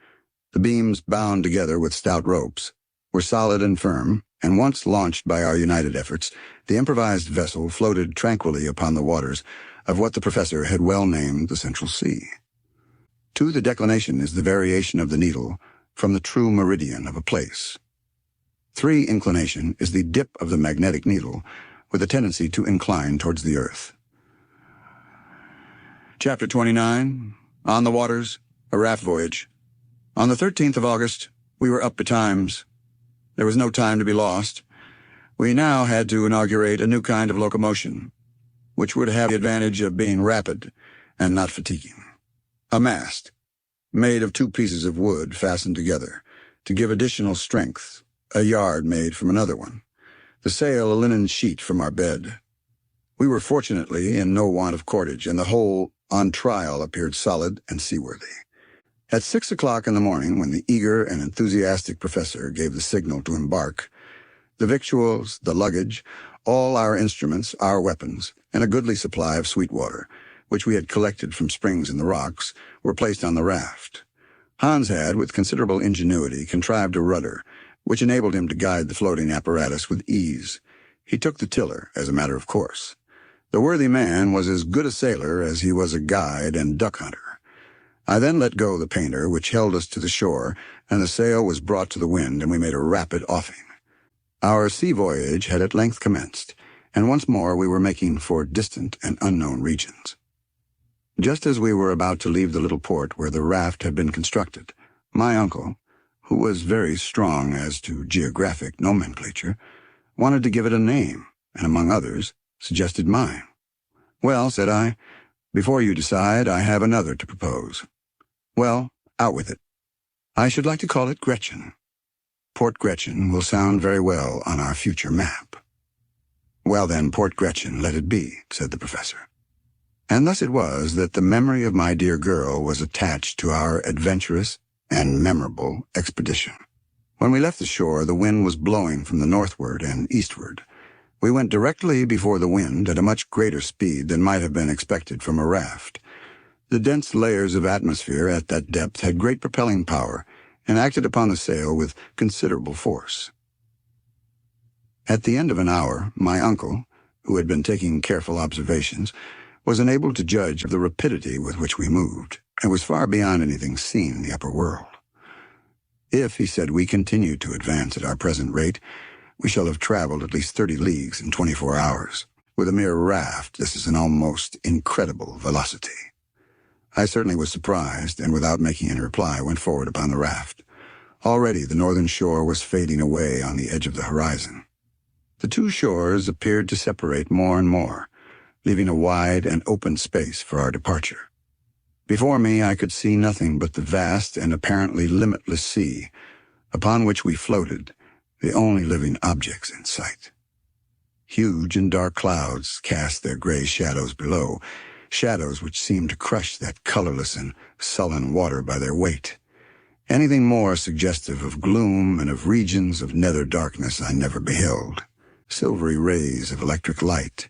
The beams, bound together with stout ropes, were solid and firm, and once launched by our united efforts, the improvised vessel floated tranquilly upon the waters of what the professor had well named the Central Sea. 2, the declination is the variation of the needle from the true meridian of a place. 3, inclination is the dip of the magnetic needle with a tendency to incline towards the earth. Chapter 29, On the Waters, a Raft Voyage. On the 13th of August, we were up betimes. There was no time to be lost. We now had to inaugurate a new kind of locomotion, which would have the advantage of being rapid and not fatiguing. A mast, made of 2 pieces of wood fastened together, to give additional strength, a yard made from another one, the sail a linen sheet from our bed. We were fortunately in no want of cordage, and the whole on trial appeared solid and seaworthy. At 6 o'clock in the morning, when the eager and enthusiastic professor gave the signal to embark, the victuals, the luggage, all our instruments, our weapons, and a goodly supply of sweet water, which we had collected from springs in the rocks, were placed on the raft. Hans had, with considerable ingenuity, contrived a rudder, which enabled him to guide the floating apparatus with ease. He took the tiller, as a matter of course. The worthy man was as good a sailor as he was a guide and duck hunter. I then let go the painter, which held us to the shore, and the sail was brought to the wind, and we made a rapid offing. Our sea voyage had at length commenced, and once more we were making for distant and unknown regions. Just as we were about to leave the little port where the raft had been constructed, my uncle, who was very strong as to geographic nomenclature, wanted to give it a name, and among others, suggested mine. "Well," said I, "before you decide, I have another to propose." "Well, out with it." "I should like to call it Gretchen. Port Gretchen will sound very well on our future map." "Well, then, Port Gretchen, let it be," said the professor. And thus it was that the memory of my dear girl was attached to our adventurous and memorable expedition. When we left the shore, the wind was blowing from the northward and eastward. We went directly before the wind at a much greater speed than might have been expected from a raft. The dense layers of atmosphere at that depth had great propelling power and acted upon the sail with considerable force. At the end of an hour, my uncle, who had been taking careful observations, was enabled to judge of the rapidity with which we moved, and was far beyond anything seen in the upper world. "If," he said, "we continue to advance at our present rate, we shall have traveled at least 30 leagues in 24 hours. With a mere raft, this is an almost incredible velocity." I certainly was surprised, and without making any reply, went forward upon the raft. Already the northern shore was fading away on the edge of the horizon. The two shores appeared to separate more and more, leaving a wide and open space for our departure. Before me I could see nothing but the vast and apparently limitless sea, upon which we floated, the only living objects in sight. Huge and dark clouds cast their gray shadows below, shadows which seemed to crush that colorless and sullen water by their weight. Anything more suggestive of gloom and of regions of nether darkness I never beheld. Silvery rays of electric light,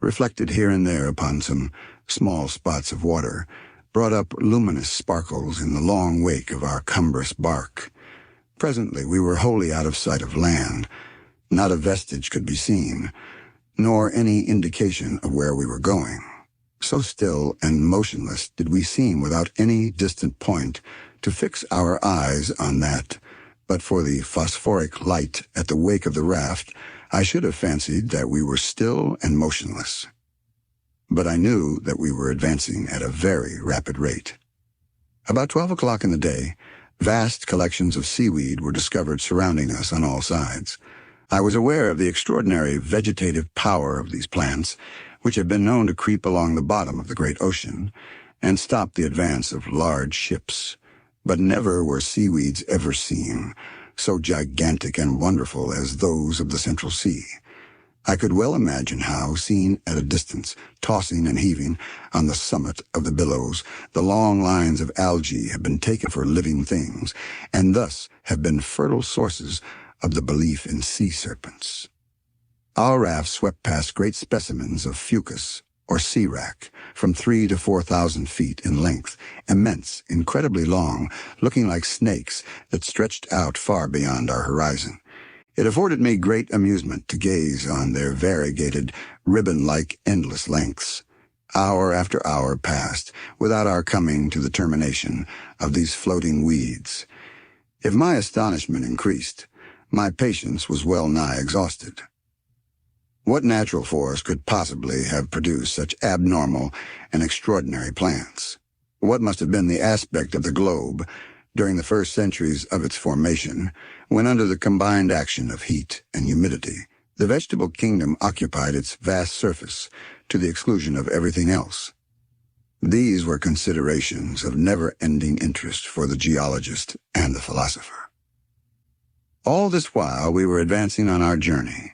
reflected here and there upon some small spots of water, brought up luminous sparkles in the long wake of our cumbrous bark. Presently we were wholly out of sight of land. Not a vestige could be seen, nor any indication of where we were going. So still and motionless did we seem without any distant point to fix our eyes on that. But for the phosphoric light at the wake of the raft, I should have fancied that we were still and motionless. But I knew that we were advancing at a very rapid rate. About 12 o'clock in the day, vast collections of seaweed were discovered surrounding us on all sides. I was aware of the extraordinary vegetative power of these plants, which have been known to creep along the bottom of the great ocean and stop the advance of large ships. But never were seaweeds ever seen, so gigantic and wonderful as those of the Central Sea. I could well imagine how, seen at a distance, tossing and heaving on the summit of the billows, the long lines of algae have been taken for living things, and thus have been fertile sources of the belief in sea serpents. Our raft swept past great specimens of fucus, or sea wrack, from 3,000 to 4,000 feet in length, immense, incredibly long, looking like snakes that stretched out far beyond our horizon. It afforded me great amusement to gaze on their variegated, ribbon-like endless lengths. Hour after hour passed without our coming to the termination of these floating weeds. If my astonishment increased, my patience was well nigh exhausted. What natural force could possibly have produced such abnormal and extraordinary plants? What must have been the aspect of the globe during the first centuries of its formation, when under the combined action of heat and humidity, the vegetable kingdom occupied its vast surface to the exclusion of everything else? These were considerations of never-ending interest for the geologist and the philosopher. All this while we were advancing on our journey,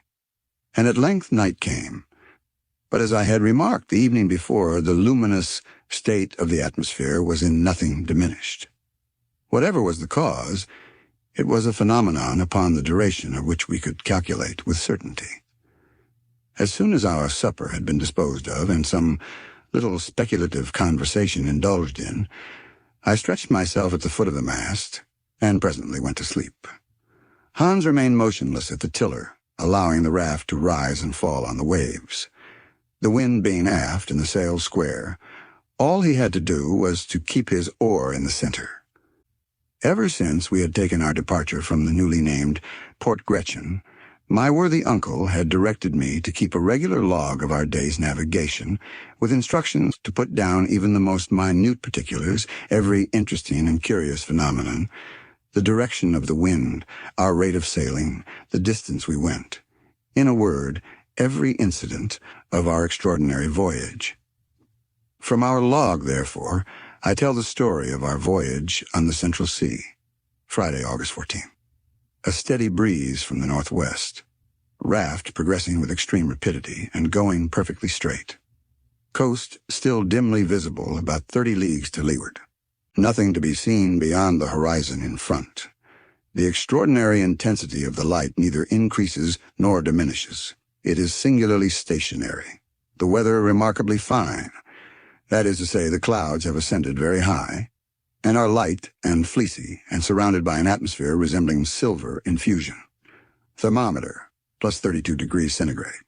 and at length night came. But as I had remarked the evening before, the luminous state of the atmosphere was in nothing diminished. Whatever was the cause, it was a phenomenon upon the duration of which we could calculate with certainty. As soon as our supper had been disposed of and some little speculative conversation indulged in, I stretched myself at the foot of the mast and presently went to sleep. Hans remained motionless at the tiller, allowing the raft to rise and fall on the waves. The wind being aft and the sails square, all he had to do was to keep his oar in the center. Ever since we had taken our departure from the newly named Port Gretchen, my worthy uncle had directed me to keep a regular log of our day's navigation, with instructions to put down even the most minute particulars, every interesting and curious phenomenon, the direction of the wind, our rate of sailing, the distance we went. In a word, every incident of our extraordinary voyage. From our log, therefore, I tell the story of our voyage on the Central Sea, Friday, August 14th. A steady breeze from the northwest. Raft progressing with extreme rapidity and going perfectly straight. Coast still dimly visible about 30 leagues to leeward. Nothing to be seen beyond the horizon in front. The extraordinary intensity of the light neither increases nor diminishes. It is singularly stationary. The weather remarkably fine. That is to say, the clouds have ascended very high, and are light and fleecy, and surrounded by an atmosphere resembling silver infusion. Thermometer, plus 32 degrees centigrade.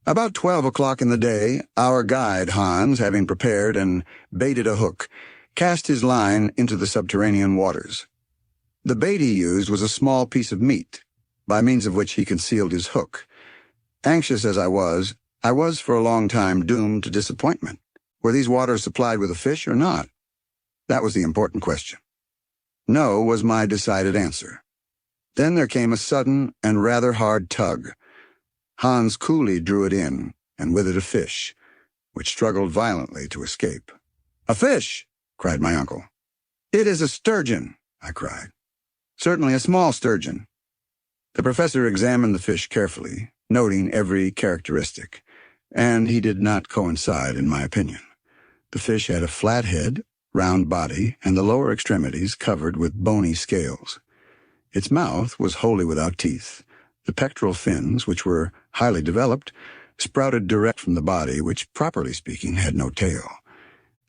About 12 o'clock in the day, our guide, Hans, having prepared and baited a hook, cast his line into the subterranean waters. The bait he used was a small piece of meat, by means of which he concealed his hook. Anxious as I was for a long time doomed to disappointment. Were these waters supplied with a fish or not? That was the important question. No was my decided answer. Then there came a sudden and rather hard tug. Hans coolly drew it in, and with it a fish, which struggled violently to escape. "A fish!" cried my uncle. "It is a sturgeon," I cried. "Certainly a small sturgeon." The professor examined the fish carefully, noting every characteristic, and he did not coincide in my opinion. The fish had a flat head, round body, and the lower extremities covered with bony scales. Its mouth was wholly without teeth. The pectoral fins, which were highly developed, sprouted direct from the body, which, properly speaking, had no tail.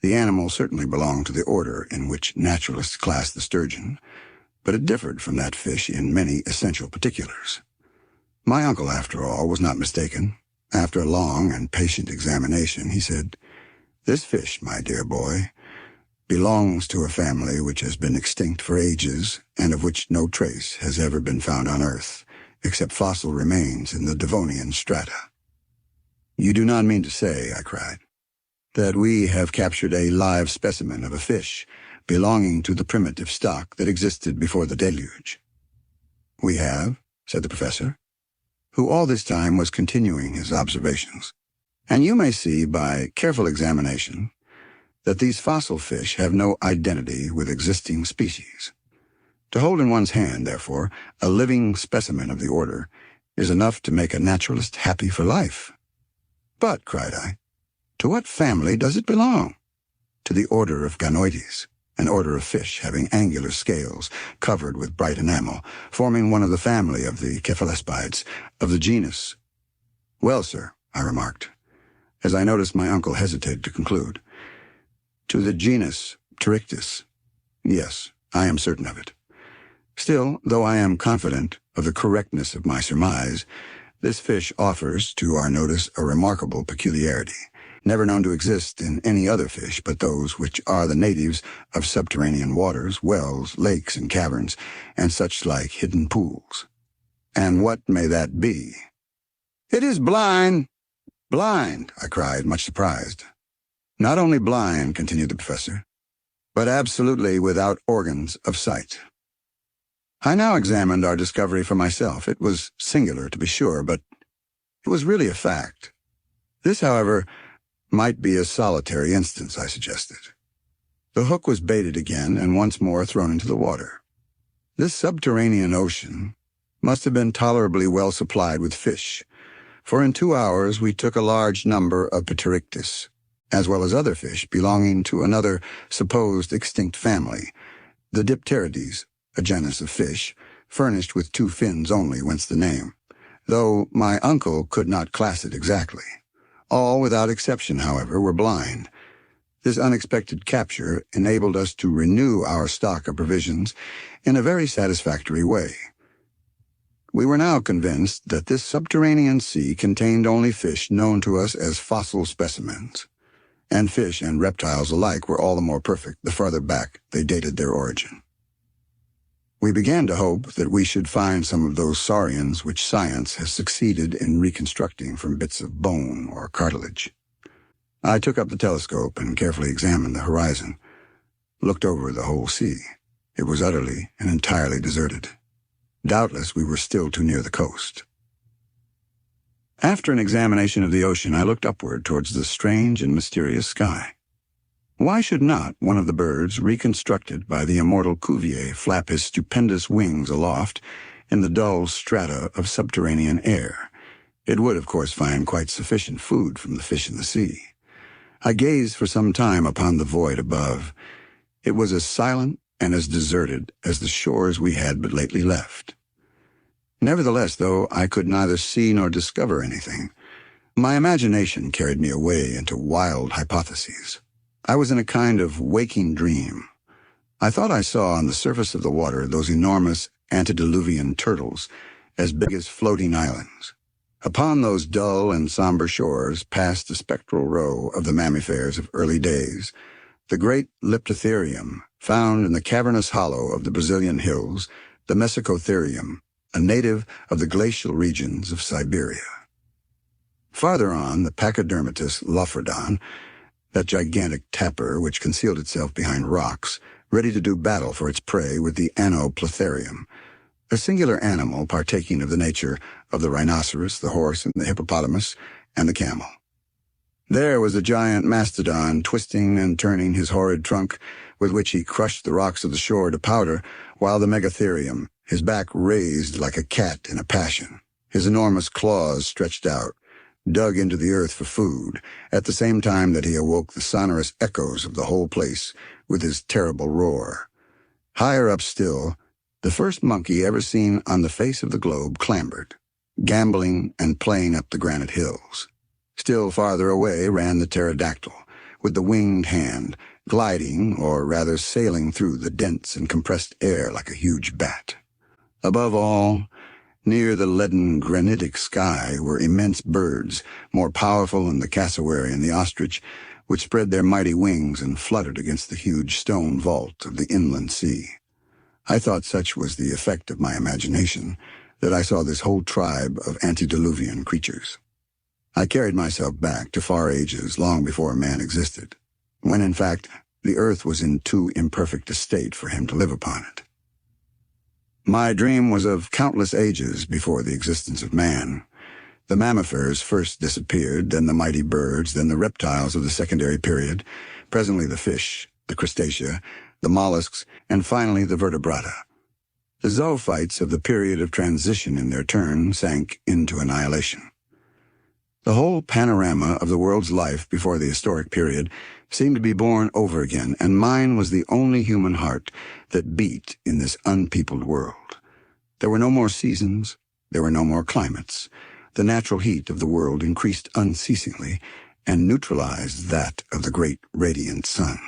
The animal certainly belonged to the order in which naturalists class the sturgeon, but it differed from that fish in many essential particulars. My uncle, after all, was not mistaken. After a long and patient examination, he said, "This fish, my dear boy, belongs to a family which has been extinct for ages and of which no trace has ever been found on Earth, except fossil remains in the Devonian strata." "You do not mean to say," I cried, "that we have captured a live specimen of a fish belonging to the primitive stock that existed before the deluge?" "We have," said the professor, who all this time was continuing his observations. "And you may see by careful examination that these fossil fish have no identity with existing species. To hold in one's hand, therefore, a living specimen of the order is enough to make a naturalist happy for life." "But," cried I, "to what family does it belong?" "To the order of Ganoides, an order of fish having angular scales covered with bright enamel, forming one of the family of the cephalospides, of the genus." "Well, sir," I remarked, as I noticed my uncle hesitated to conclude, "to the genus Pterictis. Yes, I am certain of it. Still, though I am confident of the correctness of my surmise, this fish offers to our notice a remarkable peculiarity, never known to exist in any other fish but those which are the natives of subterranean waters, wells, lakes, and caverns, and such like hidden pools." "And what may that be?" "It is blind." "Blind!" I cried, much surprised. "Not only blind," continued the professor, "but absolutely without organs of sight." I now examined our discovery for myself. It was singular, to be sure, but it was really a fact. This, however, might be a solitary instance, I suggested. The hook was baited again and once more thrown into the water. This subterranean ocean must have been tolerably well supplied with fish, for in 2 hours we took a large number of Pterictis, as well as other fish belonging to another supposed extinct family, The Dipterides, a genus of fish, furnished with 2 fins only, whence the name, though my uncle could not class it exactly. All, without exception, however, were blind. This unexpected capture enabled us to renew our stock of provisions in a very satisfactory way. We were now convinced that this subterranean sea contained only fish known to us as fossil specimens, and fish and reptiles alike were all the more perfect the farther back they dated their origin. We began to hope that we should find some of those saurians which science has succeeded in reconstructing from bits of bone or cartilage. I took up the telescope and carefully examined the horizon, looked over the whole sea. It was utterly and entirely deserted. Doubtless we were still too near the coast. After an examination of the ocean, I looked upward towards the strange and mysterious sky. Why should not one of the birds reconstructed by the immortal Cuvier flap his stupendous wings aloft in the dull strata of subterranean air? It would, of course, find quite sufficient food from the fish in the sea. I gazed for some time upon the void above. It was as silent and as deserted as the shores we had but lately left. Nevertheless, though I could neither see nor discover anything, my imagination carried me away into wild hypotheses. I was in a kind of waking dream. I thought I saw on the surface of the water those enormous antediluvian turtles, as big as floating islands. Upon those dull and somber shores passed the spectral row of the mammifers of early days, the great Leptotherium, found in the cavernous hollow of the Brazilian hills, the Mesocotherium, a native of the glacial regions of Siberia. Farther on, the Pachydermatous Lophrodon, that gigantic tapir which concealed itself behind rocks, ready to do battle for its prey with the Anoplotherium, a singular animal partaking of the nature of the rhinoceros, the horse, and the hippopotamus, and the camel. There was the giant mastodon twisting and turning his horrid trunk, with which he crushed the rocks of the shore to powder, while the Megatherium, his back raised like a cat in a passion, his enormous claws stretched out, dug into the earth for food, at the same time that he awoke the sonorous echoes of the whole place with his terrible roar. Higher up still, the first monkey ever seen on the face of the globe clambered, gambolling and playing up the granite hills. Still farther away ran the pterodactyl, with the winged hand, gliding, or rather sailing through the dense and compressed air like a huge bat. Above all, near the leaden granitic sky were immense birds, more powerful than the cassowary and the ostrich, which spread their mighty wings and fluttered against the huge stone vault of the inland sea. I thought such was the effect of my imagination, that I saw this whole tribe of antediluvian creatures. I carried myself back to far ages long before man existed, when in fact the earth was in too imperfect a state for him to live upon it. My dream was of countless ages before the existence of man. The mammifers first disappeared, then the mighty birds, then the reptiles of the secondary period, presently the fish, the crustacea, the mollusks, and finally the vertebrata. The zoophytes of the period of transition in their turn sank into annihilation. The whole panorama of the world's life before the historic period seemed to be born over again, and mine was the only human heart that beat in this unpeopled world. There were no more seasons, there were no more climates. The natural heat of the world increased unceasingly and neutralized that of the great radiant sun.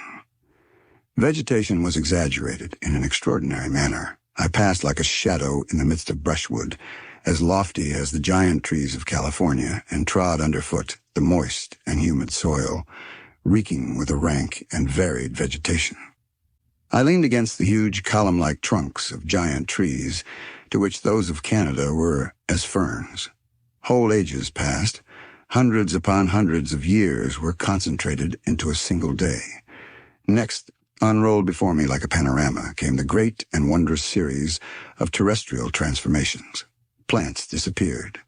Vegetation was exaggerated in an extraordinary manner. I passed like a shadow in the midst of brushwood, as lofty as the giant trees of California, and trod underfoot the moist and humid soil, reeking with a rank and varied vegetation. I leaned against the huge column-like trunks of giant trees, to which those of Canada were as ferns. Whole ages passed. Hundreds upon hundreds of years were concentrated into a single day. Next, unrolled before me like a panorama, came the great and wondrous series of terrestrial transformations. Plants disappeared.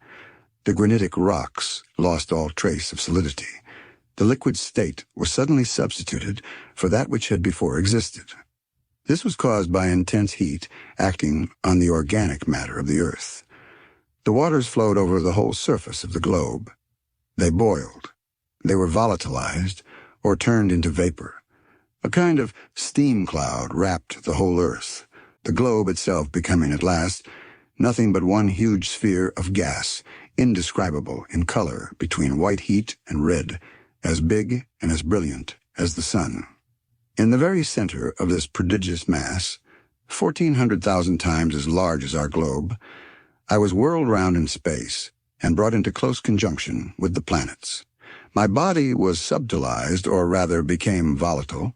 The granitic rocks lost all trace of solidity. The liquid state was suddenly substituted for that which had before existed. This was caused by intense heat acting on the organic matter of the earth. The waters flowed over the whole surface of the globe. They boiled. They were volatilized or turned into vapor. A kind of steam cloud wrapped the whole earth, the globe itself becoming at last nothing but one huge sphere of gas, indescribable in color between white heat and red, as big and as brilliant as the sun. In the very center of this prodigious mass, 1,400,000 times as large as our globe, I was whirled round in space and brought into close conjunction with the planets. My body was subtilized, or rather became volatile,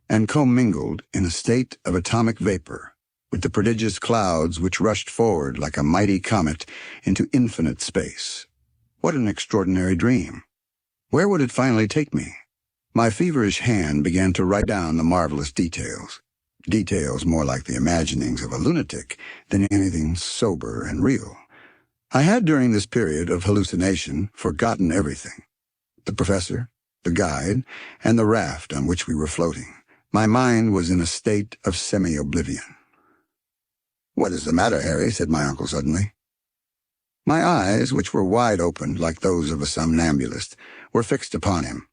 and commingled in a state of atomic vapor with the prodigious clouds which rushed forward like a mighty comet into infinite space. What an extraordinary dream! Where would it finally take me? My feverish hand began to write down the marvelous details. Details more like the imaginings of a lunatic than anything sober and real. I had during this period of hallucination forgotten everything. The professor, the guide, and the raft on which we were floating. My mind was in a state of semi-oblivion. "What is the matter, Harry?" said my uncle suddenly. My eyes, which were wide open like those of a somnambulist, were fixed upon him,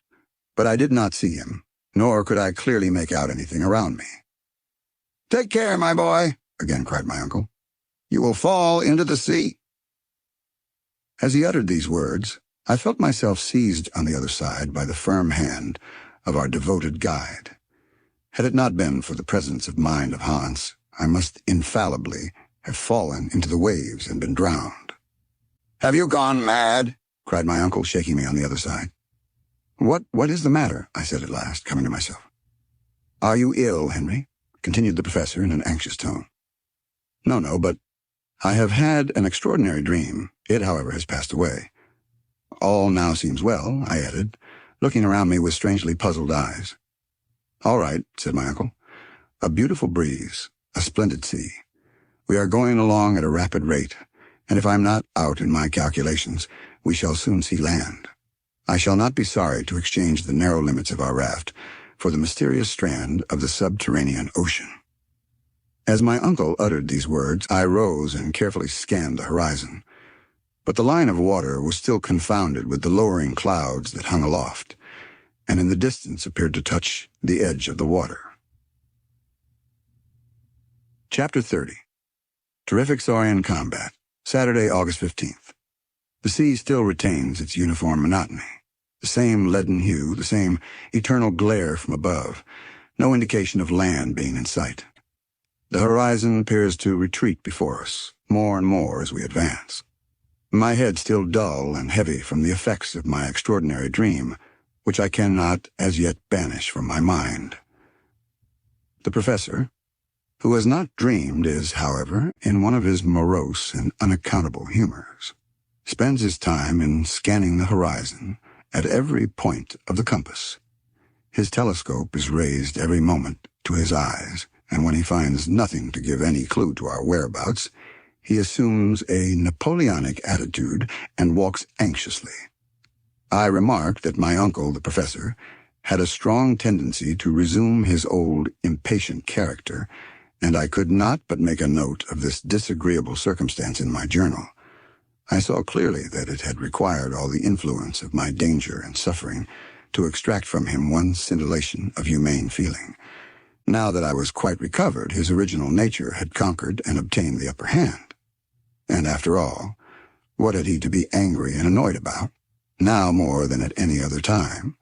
but I did not see him, nor could I clearly make out anything around me. "Take care, my boy," again cried my uncle. "You will fall into the sea." As he uttered these words, I felt myself seized on the other side by the firm hand of our devoted guide. Had it not been for the presence of mind of Hans, I must infallibly have fallen into the waves and been drowned. "Have you gone mad?" cried my uncle, shaking me on the other side. What is the matter?" I said at last, coming to myself. "Are you ill, Henry?" continued the professor in an anxious tone. No, but I have had an extraordinary dream. It, however, has passed away. All now seems well," I added, looking around me with strangely puzzled eyes. "All right," said my uncle. "A beautiful breeze, a splendid sea. We are going along at a rapid rate, and if I'm not out in my calculations, we shall soon see land. I shall not be sorry to exchange the narrow limits of our raft for the mysterious strand of the subterranean ocean." As my uncle uttered these words, I rose and carefully scanned the horizon. But the line of water was still confounded with the lowering clouds that hung aloft, and in the distance appeared to touch the edge of the water. Chapter 30. Terrific Saurian Combat, Saturday, August 15th. The sea still retains its uniform monotony. The same leaden hue, the same eternal glare from above, no indication of land being in sight. The horizon appears to retreat before us, more and more as we advance. My head still dull and heavy from the effects of my extraordinary dream, which I cannot as yet banish from my mind. The professor, who has not dreamed, is, however, in one of his morose and unaccountable humors, spends his time in scanning the horizon at every point of the compass. His telescope is raised every moment to his eyes, and when he finds nothing to give any clue to our whereabouts, he assumes a Napoleonic attitude and walks anxiously. I remarked that my uncle, the professor, had a strong tendency to resume his old impatient character, and I could not but make a note of this disagreeable circumstance in my journal. I saw clearly that it had required all the influence of my danger and suffering to extract from him one scintillation of humane feeling. Now that I was quite recovered, his original nature had conquered and obtained the upper hand. And after all, what had he to be angry and annoyed about, now more than at any other time?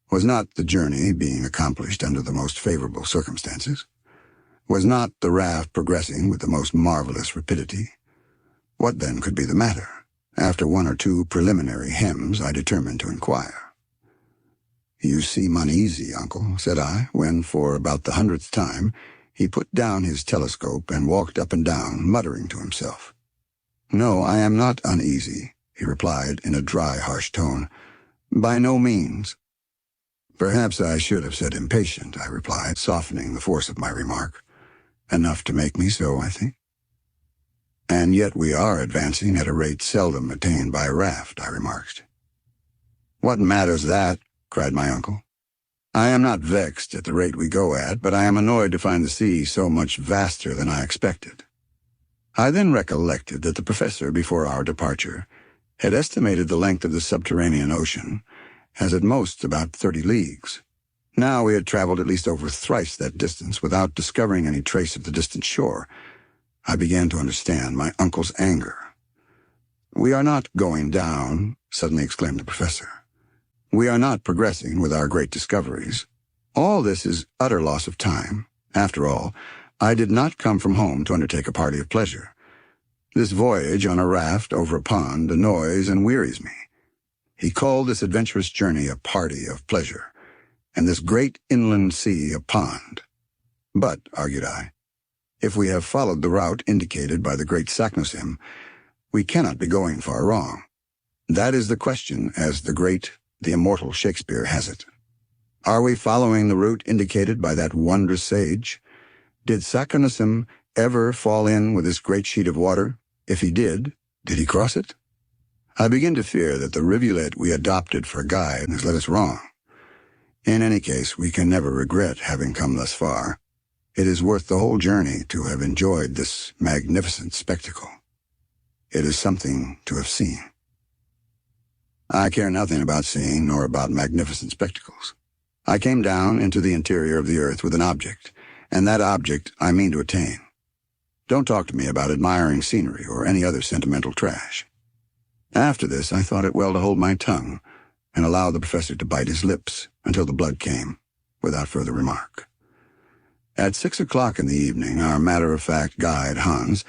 Was not the journey being accomplished under the most favorable circumstances? Was not the raft progressing with the most marvelous rapidity? What then could be the matter? After one or two preliminary hems, I determined to inquire. "You seem uneasy, uncle," said I, when, for about the 100th time, he put down his telescope and walked up and down, muttering to himself. "No, I am not uneasy," he replied in a dry, harsh tone. "By no means." "Perhaps I should have said impatient," I replied, softening the force of my remark. "Enough to make me so, I think." "And yet we are advancing at a rate seldom attained by a raft," I remarked. "What matters that?" cried my uncle. "I am not vexed at the rate we go at, but I am annoyed to find the sea so much vaster than I expected." I then recollected that the professor, before our departure, had estimated the length of the subterranean ocean as at most about 30 leagues. Now we had traveled at least over thrice that distance without discovering any trace of the distant shore. I began to understand my uncle's anger. "We are not going down," suddenly exclaimed the professor. "We are not progressing with our great discoveries. All this is utter loss of time. After all, I did not come from home to undertake a party of pleasure. This voyage on a raft over a pond annoys and wearies me." He called this adventurous journey a party of pleasure, and this great inland sea a pond. "But," argued I, "if we have followed the route indicated by the great Saknussemm, we cannot be going far wrong. That is the question, as the great, the immortal Shakespeare has it. Are we following the route indicated by that wondrous sage? Did Saknussemm ever fall in with this great sheet of water? If he did he cross it? I begin to fear that the rivulet we adopted for a guide has led us wrong. In any case, we can never regret having come thus far. It is worth the whole journey to have enjoyed this magnificent spectacle. It is something to have seen. I care nothing about seeing nor about magnificent spectacles. I came down into the interior of the earth with an object, and that object I mean to attain. Don't talk to me about admiring scenery or any other sentimental trash. After this, I thought it well to hold my tongue and allow the professor to bite his lips until the blood came, without further remark. At 6 o'clock in the evening, our matter-of-fact guide, Hans,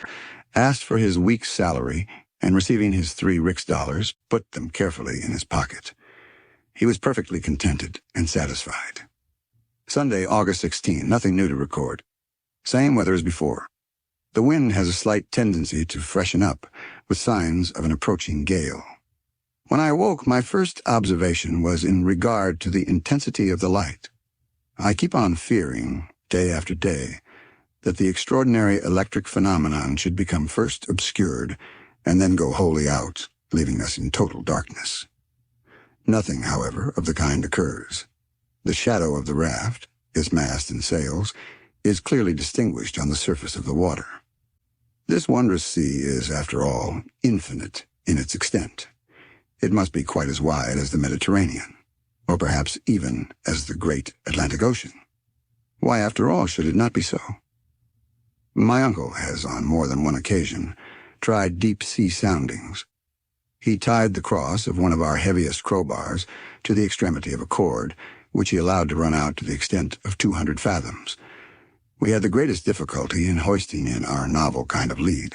asked for his week's salary, and receiving his 3 Rix-dollars, put them carefully in his pocket. He was perfectly contented and satisfied. Sunday, August 16, nothing new to record. Same weather as before. The wind has a slight tendency to freshen up, with signs of an approaching gale. When I awoke, my first observation was in regard to the intensity of the light. I keep on fearing, day after day, that the extraordinary electric phenomenon should become first obscured and then go wholly out, leaving us in total darkness. Nothing, however, of the kind occurs. The shadow of the raft, its mast and sails, is clearly distinguished on the surface of the water. This wondrous sea is, after all, infinite in its extent. It must be quite as wide as the Mediterranean, or perhaps even as the great Atlantic Ocean. Why, after all, should it not be so? My uncle has, on more than one occasion, tried deep-sea soundings. He tied the cross of one of our heaviest crowbars to the extremity of a cord, which he allowed to run out to the extent of 200 fathoms. We had the greatest difficulty in hoisting in our novel kind of lead.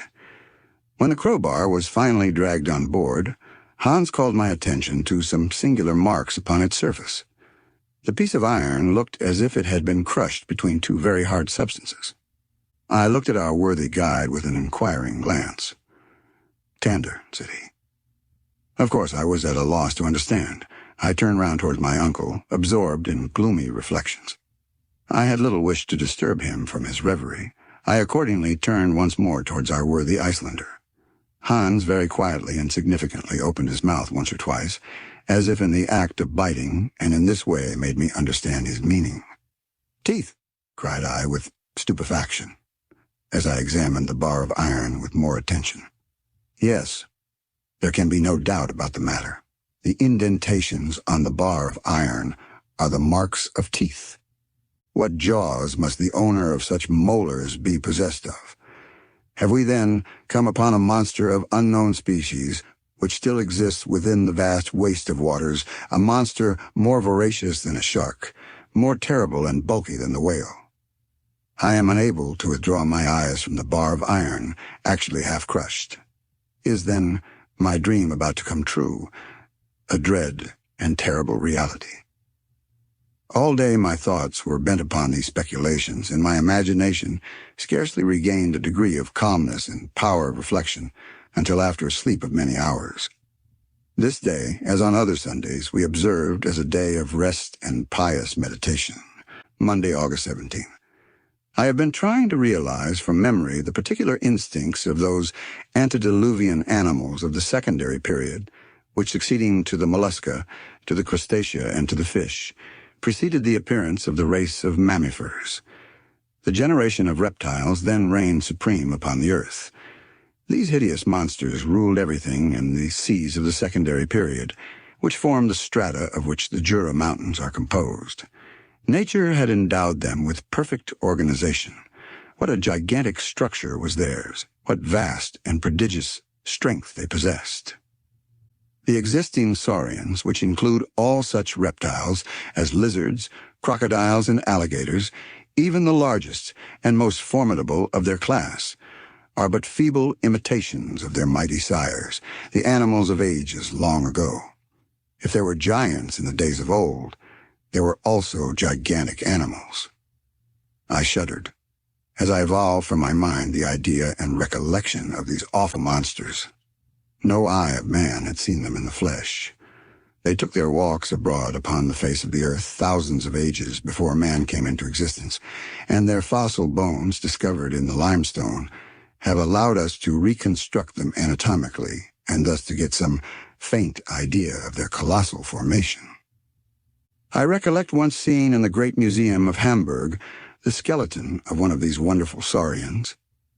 When the crowbar was finally dragged on board, Hans called my attention to some singular marks upon its surface. The piece of iron looked as if it had been crushed between 2 very hard substances. I looked at our worthy guide with an inquiring glance. "Tander," said he. Of course, I was at a loss to understand. I turned round towards my uncle, absorbed in gloomy reflections. I had little wish to disturb him from his reverie. I accordingly turned once more towards our worthy Icelander. Hans very quietly and significantly opened his mouth once or twice, as if in the act of biting, and in this way made me understand his meaning. "Teeth!" cried I with stupefaction, as I examined the bar of iron with more attention. Yes, there can be no doubt about the matter. The indentations on the bar of iron are the marks of teeth. What jaws must the owner of such molars be possessed of? Have we, then, come upon a monster of unknown species, which still exists within the vast waste of waters, a monster more voracious than a shark, more terrible and bulky than the whale? I am unable to withdraw my eyes from the bar of iron, actually half crushed. Is, then, my dream about to come true, a dread and terrible reality? All day my thoughts were bent upon these speculations, and my imagination scarcely regained a degree of calmness and power of reflection until after a sleep of many hours. This day, as on other Sundays, we observed as a day of rest and pious meditation. Monday, August 17th. I have been trying to realize from memory the particular instincts of those antediluvian animals of the secondary period, which, succeeding to the mollusca, to the crustacea, and to the fish, preceded the appearance of the race of mammifers. The generation of reptiles then reigned supreme upon the earth. These hideous monsters ruled everything in the seas of the secondary period, which form the strata of which the Jura Mountains are composed. Nature had endowed them with perfect organization. What a gigantic structure was theirs, what vast and prodigious strength they possessed. The existing saurians, which include all such reptiles as lizards, crocodiles, and alligators, even the largest and most formidable of their class, are but feeble imitations of their mighty sires, the animals of ages long ago. If there were giants in the days of old, there were also gigantic animals. I shuddered as I evolved from my mind the idea and recollection of these awful monsters. No eye of man had seen them in the flesh. They took their walks abroad upon the face of the earth thousands of ages before man came into existence, and their fossil bones, discovered in the limestone, have allowed us to reconstruct them anatomically, and thus to get some faint idea of their colossal formation. I recollect once seeing in the Great Museum of Hamburg the skeleton of one of these wonderful saurians.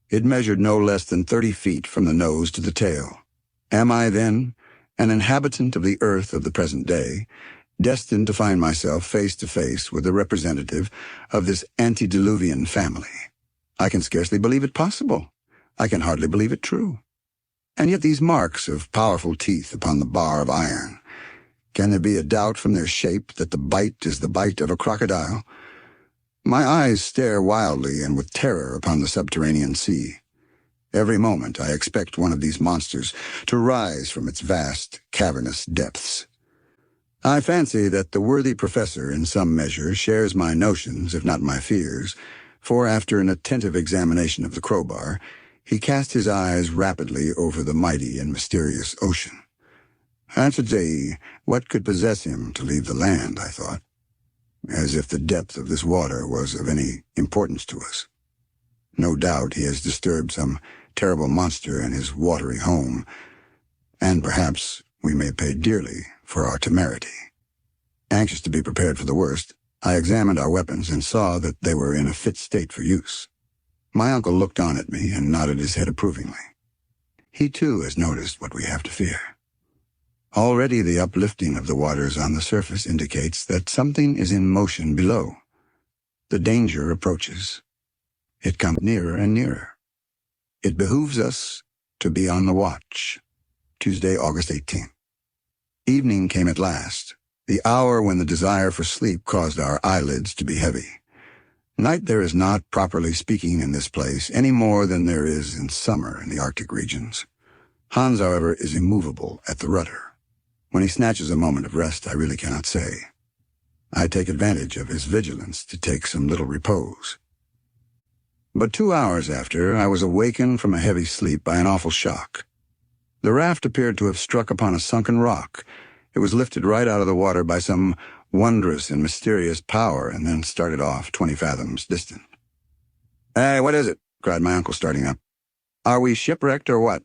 It measured no less than 30 feet from the nose to the tail. Am I, then, an inhabitant of the earth of the present day, destined to find myself face to face with a representative of this antediluvian family? I can scarcely believe it possible. I can hardly believe it true. And yet these marks of powerful teeth upon the bar of iron, can there be a doubt from their shape that the bite is the bite of a crocodile? My eyes stare wildly and with terror upon the subterranean sea. Every moment I expect one of these monsters to rise from its vast, cavernous depths. I fancy that the worthy professor in some measure shares my notions, if not my fears, for after an attentive examination of the crowbar, he cast his eyes rapidly over the mighty and mysterious ocean. Answer, what could possess him to leave the land, I thought, as if the depth of this water was of any importance to us. No doubt he has disturbed some terrible monster in his watery home, and perhaps we may pay dearly for our temerity. Anxious to be prepared for the worst, I examined our weapons and saw that they were in a fit state for use. My uncle looked on at me and nodded his head approvingly. He too has noticed what we have to fear. Already the uplifting of the waters on the surface indicates that something is in motion below. The danger approaches. It comes nearer and nearer. It behooves us to be on the watch. Tuesday, August 18th. Evening came at last, the hour when the desire for sleep caused our eyelids to be heavy. Night there is not, properly speaking, in this place, any more than there is in summer in the Arctic regions. Hans, however, is immovable at the rudder. When he snatches a moment of rest, I really cannot say. I take advantage of his vigilance to take some little repose. But 2 hours after, I was awakened from a heavy sleep by an awful shock. The raft appeared to have struck upon a sunken rock. It was lifted right out of the water by some wondrous and mysterious power, and then started off 20 fathoms distant. "Hey, what is it?" cried my uncle, starting up. "Are we shipwrecked or what?"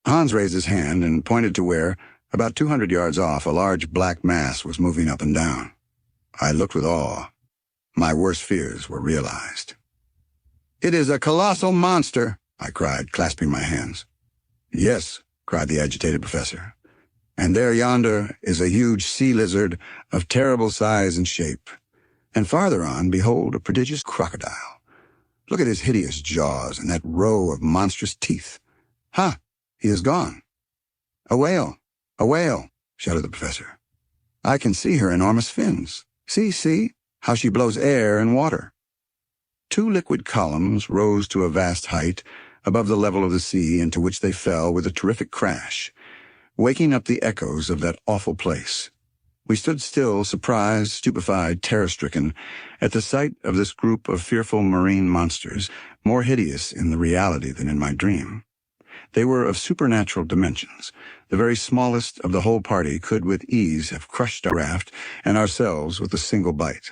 Hans raised his hand and pointed to where, about 200 yards off, a large black mass was moving up and down. I looked with awe. My worst fears were realized. "It is a colossal monster," I cried, clasping my hands. "Yes," cried the agitated professor. "And there yonder is a huge sea lizard of terrible size and shape. And farther on, behold a prodigious crocodile. Look at his hideous jaws and that row of monstrous teeth. Ha! He is gone." "A whale! A whale!" shouted the professor. "I can see her enormous fins. See, how she blows air and water." 2 liquid columns rose to a vast height above the level of the sea, into which they fell with a terrific crash, waking up the echoes of that awful place. We stood still, surprised, stupefied, terror-stricken, at the sight of this group of fearful marine monsters, more hideous in the reality than in my dream. They were of supernatural dimensions. The very smallest of the whole party could with ease have crushed our raft and ourselves with a single bite.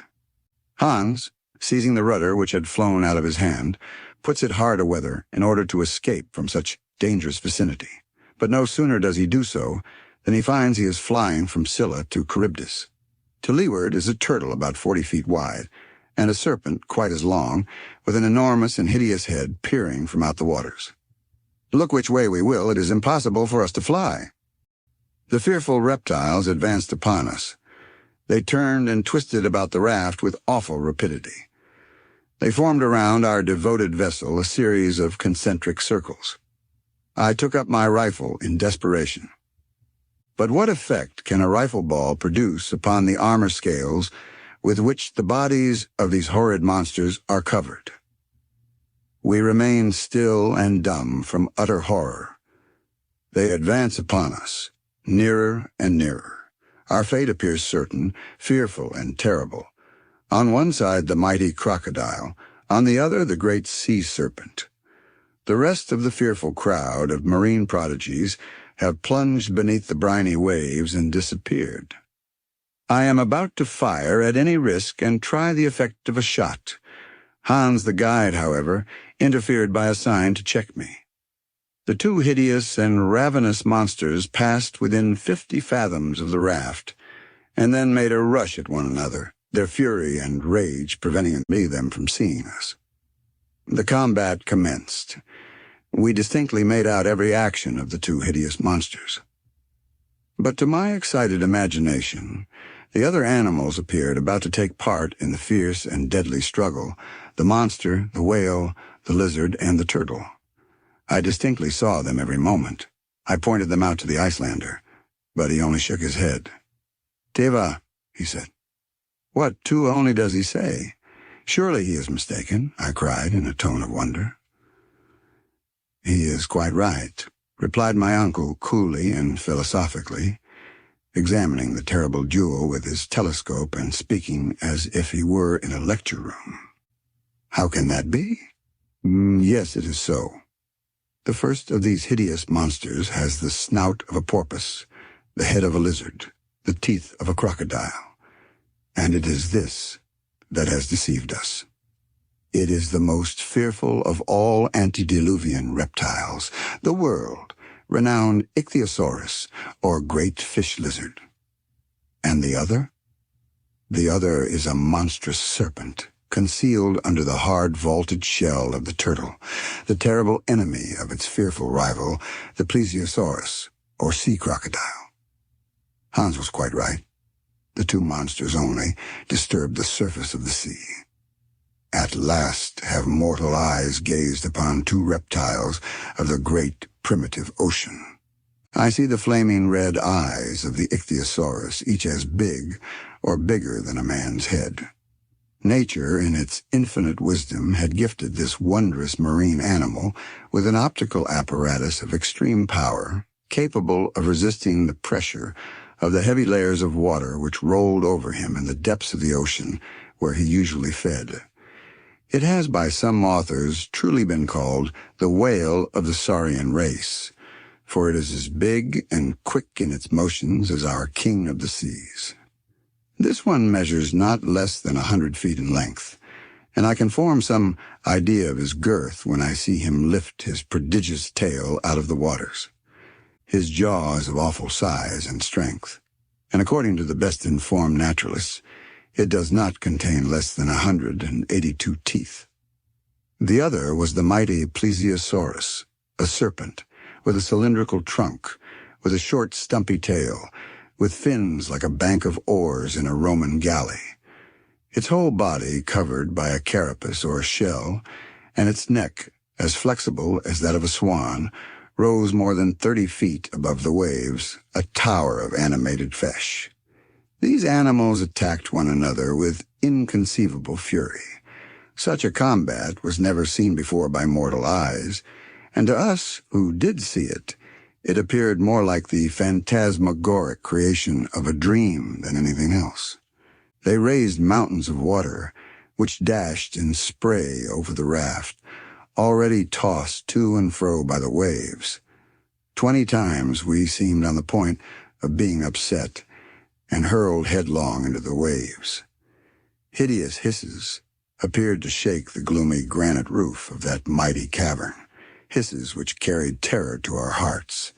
Hans, seizing the rudder which had flown out of his hand, puts it hard aweather in order to escape from such dangerous vicinity. But no sooner does he do so than he finds he is flying from Scylla to Charybdis. To leeward is a turtle about 40 feet wide, and a serpent quite as long, with an enormous and hideous head peering from out the waters. Look which way we will, it is impossible for us to fly. The fearful reptiles advanced upon us. They turned and twisted about the raft with awful rapidity. They formed around our devoted vessel a series of concentric circles. I took up my rifle in desperation. But what effect can a rifle ball produce upon the armor scales with which the bodies of these horrid monsters are covered? We remain still and dumb from utter horror. They advance upon us, nearer and nearer. Our fate appears certain, fearful and terrible. On one side the mighty crocodile, on the other the great sea serpent. The rest of the fearful crowd of marine prodigies have plunged beneath the briny waves and disappeared. I am about to fire at any risk and try the effect of a shot. Hans the guide, however, interfered by a sign to check me. The two hideous and ravenous monsters passed within 50 fathoms of the raft, and then made a rush at one another, their fury and rage preventing them from seeing us. The combat commenced. We distinctly made out every action of the two hideous monsters. But to my excited imagination, the other animals appeared about to take part in the fierce and deadly struggle, the monster, the whale, the lizard, and the turtle. I distinctly saw them every moment. I pointed them out to the Icelander, but he only shook his head. "Teva," he said. "What tu only does he say? Surely he is mistaken," I cried in a tone of wonder. "He is quite right," replied my uncle coolly and philosophically, examining the terrible jewel with his telescope and speaking as if he were in a lecture room. "How can that be?" Yes, it is so. The first of these hideous monsters has the snout of a porpoise, the head of a lizard, the teeth of a crocodile, and it is this that has deceived us. It is the most fearful of all antediluvian reptiles, the world-renowned ichthyosaurus, or great fish lizard. And the other? The other is a monstrous serpent, concealed under the hard vaulted shell of the turtle, the terrible enemy of its fearful rival, the plesiosaurus, or sea crocodile. Hans was quite right. The two monsters only disturbed the surface of the sea. At last have mortal eyes gazed upon two reptiles of the great primitive ocean. I see the flaming red eyes of the ichthyosaurus, each as big or bigger than a man's head. Nature, in its infinite wisdom, had gifted this wondrous marine animal with an optical apparatus of extreme power, capable of resisting the pressure of the heavy layers of water which rolled over him in the depths of the ocean where he usually fed. It has by some authors truly been called the whale of the saurian race, for it is as big and quick in its motions as our king of the seas. This one measures not less than 100 feet in length, and I can form some idea of his girth when I see him lift his prodigious tail out of the waters. His jaw is of awful size and strength, and according to the best informed naturalists, it does not contain less than 182 teeth. The other was the mighty plesiosaurus, a serpent, with a cylindrical trunk, with a short stumpy tail, with fins like a bank of oars in a Roman galley. Its whole body covered by a carapace or a shell, and its neck, as flexible as that of a swan, rose more than 30 feet above the waves, a tower of animated flesh. These animals attacked one another with inconceivable fury. Such a combat was never seen before by mortal eyes, and to us who did see it, it appeared more like the phantasmagoric creation of a dream than anything else. They raised mountains of water, which dashed in spray over the raft, already tossed to and fro by the waves. 20 times we seemed on the point of being upset, and hurled headlong into the waves. Hideous hisses appeared to shake the gloomy granite roof of that mighty cavern, hisses which carried terror to our hearts.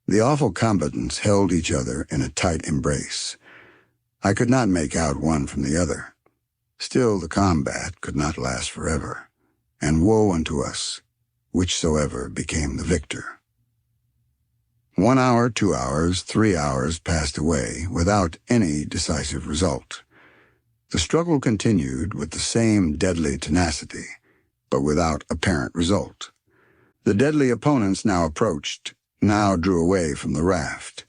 The awful combatants held each other in a tight embrace. I could not make out one from the other. Still the combat could not last forever, and woe unto us, whichsoever became the victor. 1 hour, 2 hours, 3 hours passed away without any decisive result. The struggle continued with the same deadly tenacity, but without apparent result. The deadly opponents now approached, now drew away from the raft.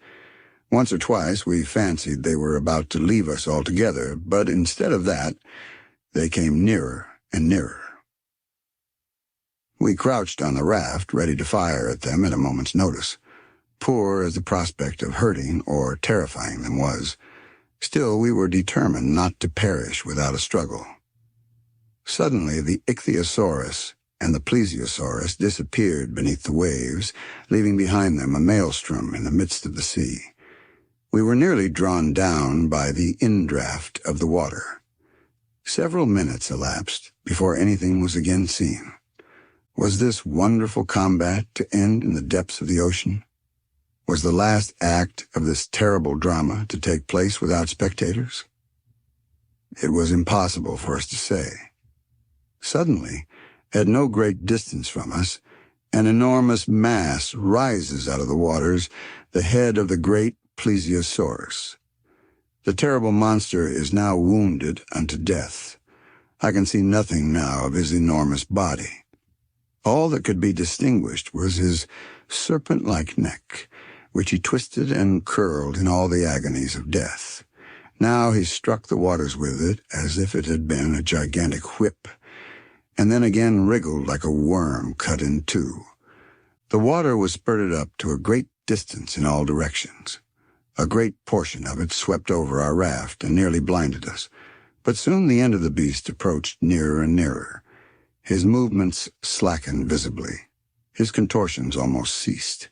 Once or twice we fancied they were about to leave us altogether, but instead of that, they came nearer and nearer. We crouched on the raft, ready to fire at them at a moment's notice. Poor as the prospect of hurting or terrifying them was, still we were determined not to perish without a struggle. Suddenly the ichthyosaurus and the plesiosaurus disappeared beneath the waves, leaving behind them a maelstrom in the midst of the sea. We were nearly drawn down by the indraft of the water. Several minutes elapsed before anything was again seen. Was this wonderful combat to end in the depths of the ocean? Was the last act of this terrible drama to take place without spectators? It was impossible for us to say. Suddenly, at no great distance from us, an enormous mass rises out of the waters, the head of the great plesiosaurus. The terrible monster is now wounded unto death. I can see nothing now of his enormous body. All that could be distinguished was his serpent-like neck, which he twisted and curled in all the agonies of death. Now he struck the waters with it as if it had been a gigantic whip, and then again wriggled like a worm cut in two. The water was spurted up to a great distance in all directions. A great portion of it swept over our raft and nearly blinded us, but soon the end of the beast approached nearer and nearer. His movements slackened visibly. His contortions almost ceased,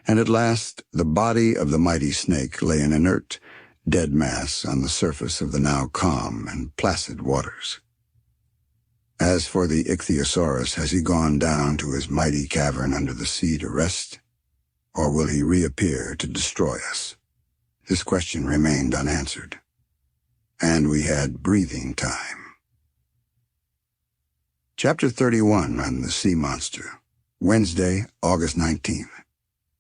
and at last the body of the mighty snake lay an inert, dead mass on the surface of the now calm and placid waters. As for the ichthyosaurus, has he gone down to his mighty cavern under the sea to rest, or will he reappear to destroy us? This question remained unanswered, and we had breathing time. Chapter 31 on the Sea Monster, Wednesday, August 19th.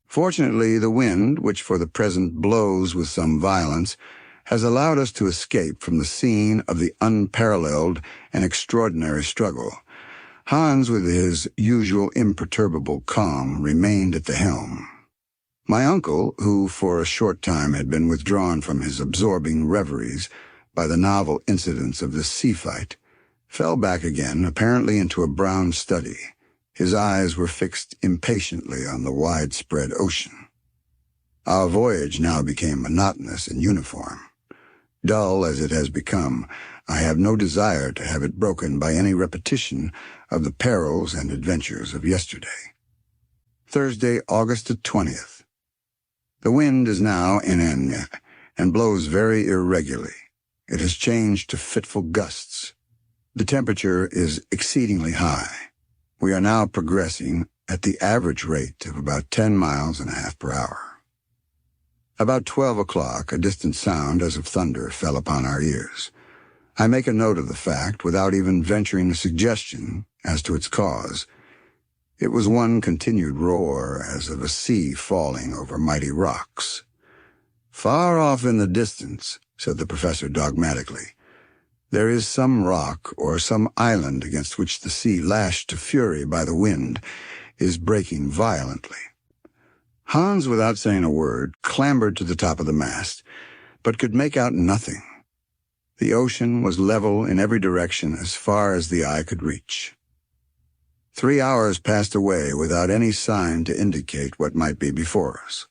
Fortunately, the wind, which for the present blows with some violence, has allowed us to escape from the scene of the unparalleled and extraordinary struggle. Hans, with his usual imperturbable calm, remained at the helm. My uncle, who for a short time had been withdrawn from his absorbing reveries by the novel incidents of this sea fight, fell back again, apparently into a brown study. His eyes were fixed impatiently on the widespread ocean. Our voyage now became monotonous and uniform. Dull as it has become, I have no desire to have it broken by any repetition of the perils and adventures of yesterday. Thursday, August the 20th. The wind is now in and blows very irregularly. It has changed to fitful gusts. The temperature is exceedingly high. We are now progressing at the average rate of about 10 miles and a half per hour. About 12 o'clock, a distant sound as of thunder fell upon our ears. I make a note of the fact without even venturing a suggestion as to its cause. It was one continued roar as of a sea falling over mighty rocks. Far off in the distance, said the professor dogmatically, there is some rock or some island against which the sea, lashed to fury by the wind, is breaking violently. Hans, without saying a word, clambered to the top of the mast, but could make out nothing. The ocean was level in every direction as far as the eye could reach. 3 hours passed away without any sign to indicate what might be before us.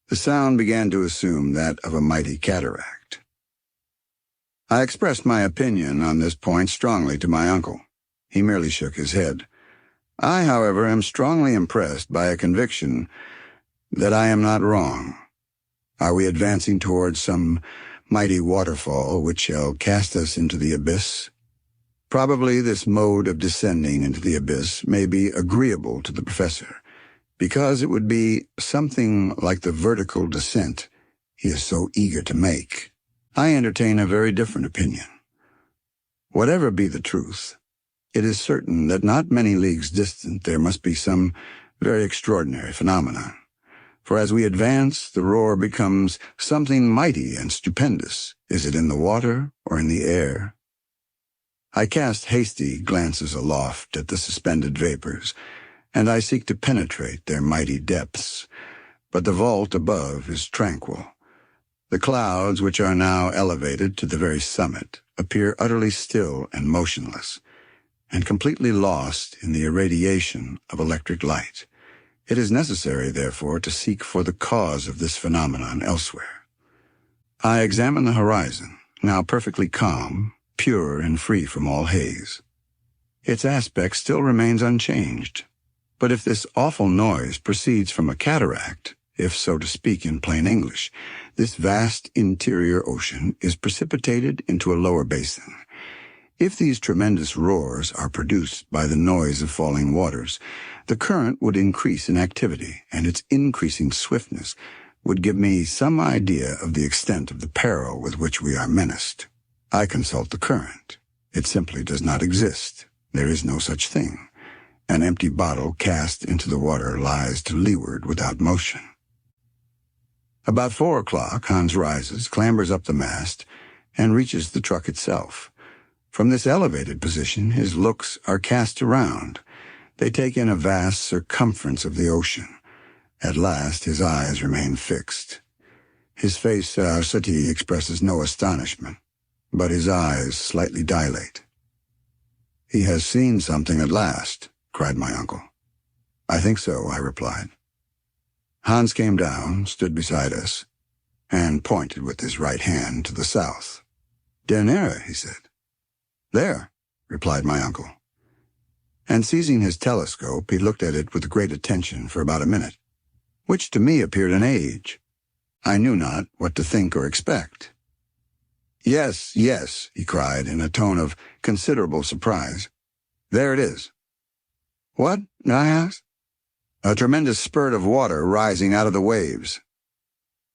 The sound began to assume that of a mighty cataract. I expressed my opinion on this point strongly to my uncle. He merely shook his head. I, however, am strongly impressed by a conviction that I am not wrong. Are we advancing towards some mighty waterfall which shall cast us into the abyss? Probably this mode of descending into the abyss may be agreeable to the professor, because it would be something like the vertical descent he is so eager to make. I entertain a very different opinion. Whatever be the truth, it is certain that not many leagues distant there must be some very extraordinary phenomenon. For as we advance, the roar becomes something mighty and stupendous. Is it in the water or in the air? I cast hasty glances aloft at the suspended vapors, and I seek to penetrate their mighty depths. But the vault above is tranquil. The clouds, which are now elevated to the very summit, appear utterly still and motionless, and completely lost in the irradiation of electric light. It is necessary, therefore, to seek for the cause of this phenomenon elsewhere. I examine the horizon, now perfectly calm, pure and free from all haze. Its aspect still remains unchanged. But if this awful noise proceeds from a cataract, if so to speak in plain English, this vast interior ocean is precipitated into a lower basin. If these tremendous roars are produced by the noise of falling waters, the current would increase in activity, and its increasing swiftness would give me some idea of the extent of the peril with which we are menaced. I consult the current. It simply does not exist. There is no such thing. An empty bottle cast into the water lies to leeward without motion. About 4 o'clock, Hans rises, clambers up the mast, and reaches the truck itself. From this elevated position, his looks are cast around. They take in a vast circumference of the ocean. At last, his eyes remain fixed. His face, scarcely, expresses no astonishment, but his eyes slightly dilate. "He has seen something at last," cried my uncle. "I think so," I replied. Hans came down, stood beside us, and pointed with his right hand to the south. "Der Nere," he said. "There," replied my uncle. And seizing his telescope, he looked at it with great attention for about a minute, which to me appeared an age. I knew not what to think or expect. "Yes, yes," he cried in a tone of considerable surprise. "There it is." "What?" I asked. "A tremendous spurt of water rising out of the waves."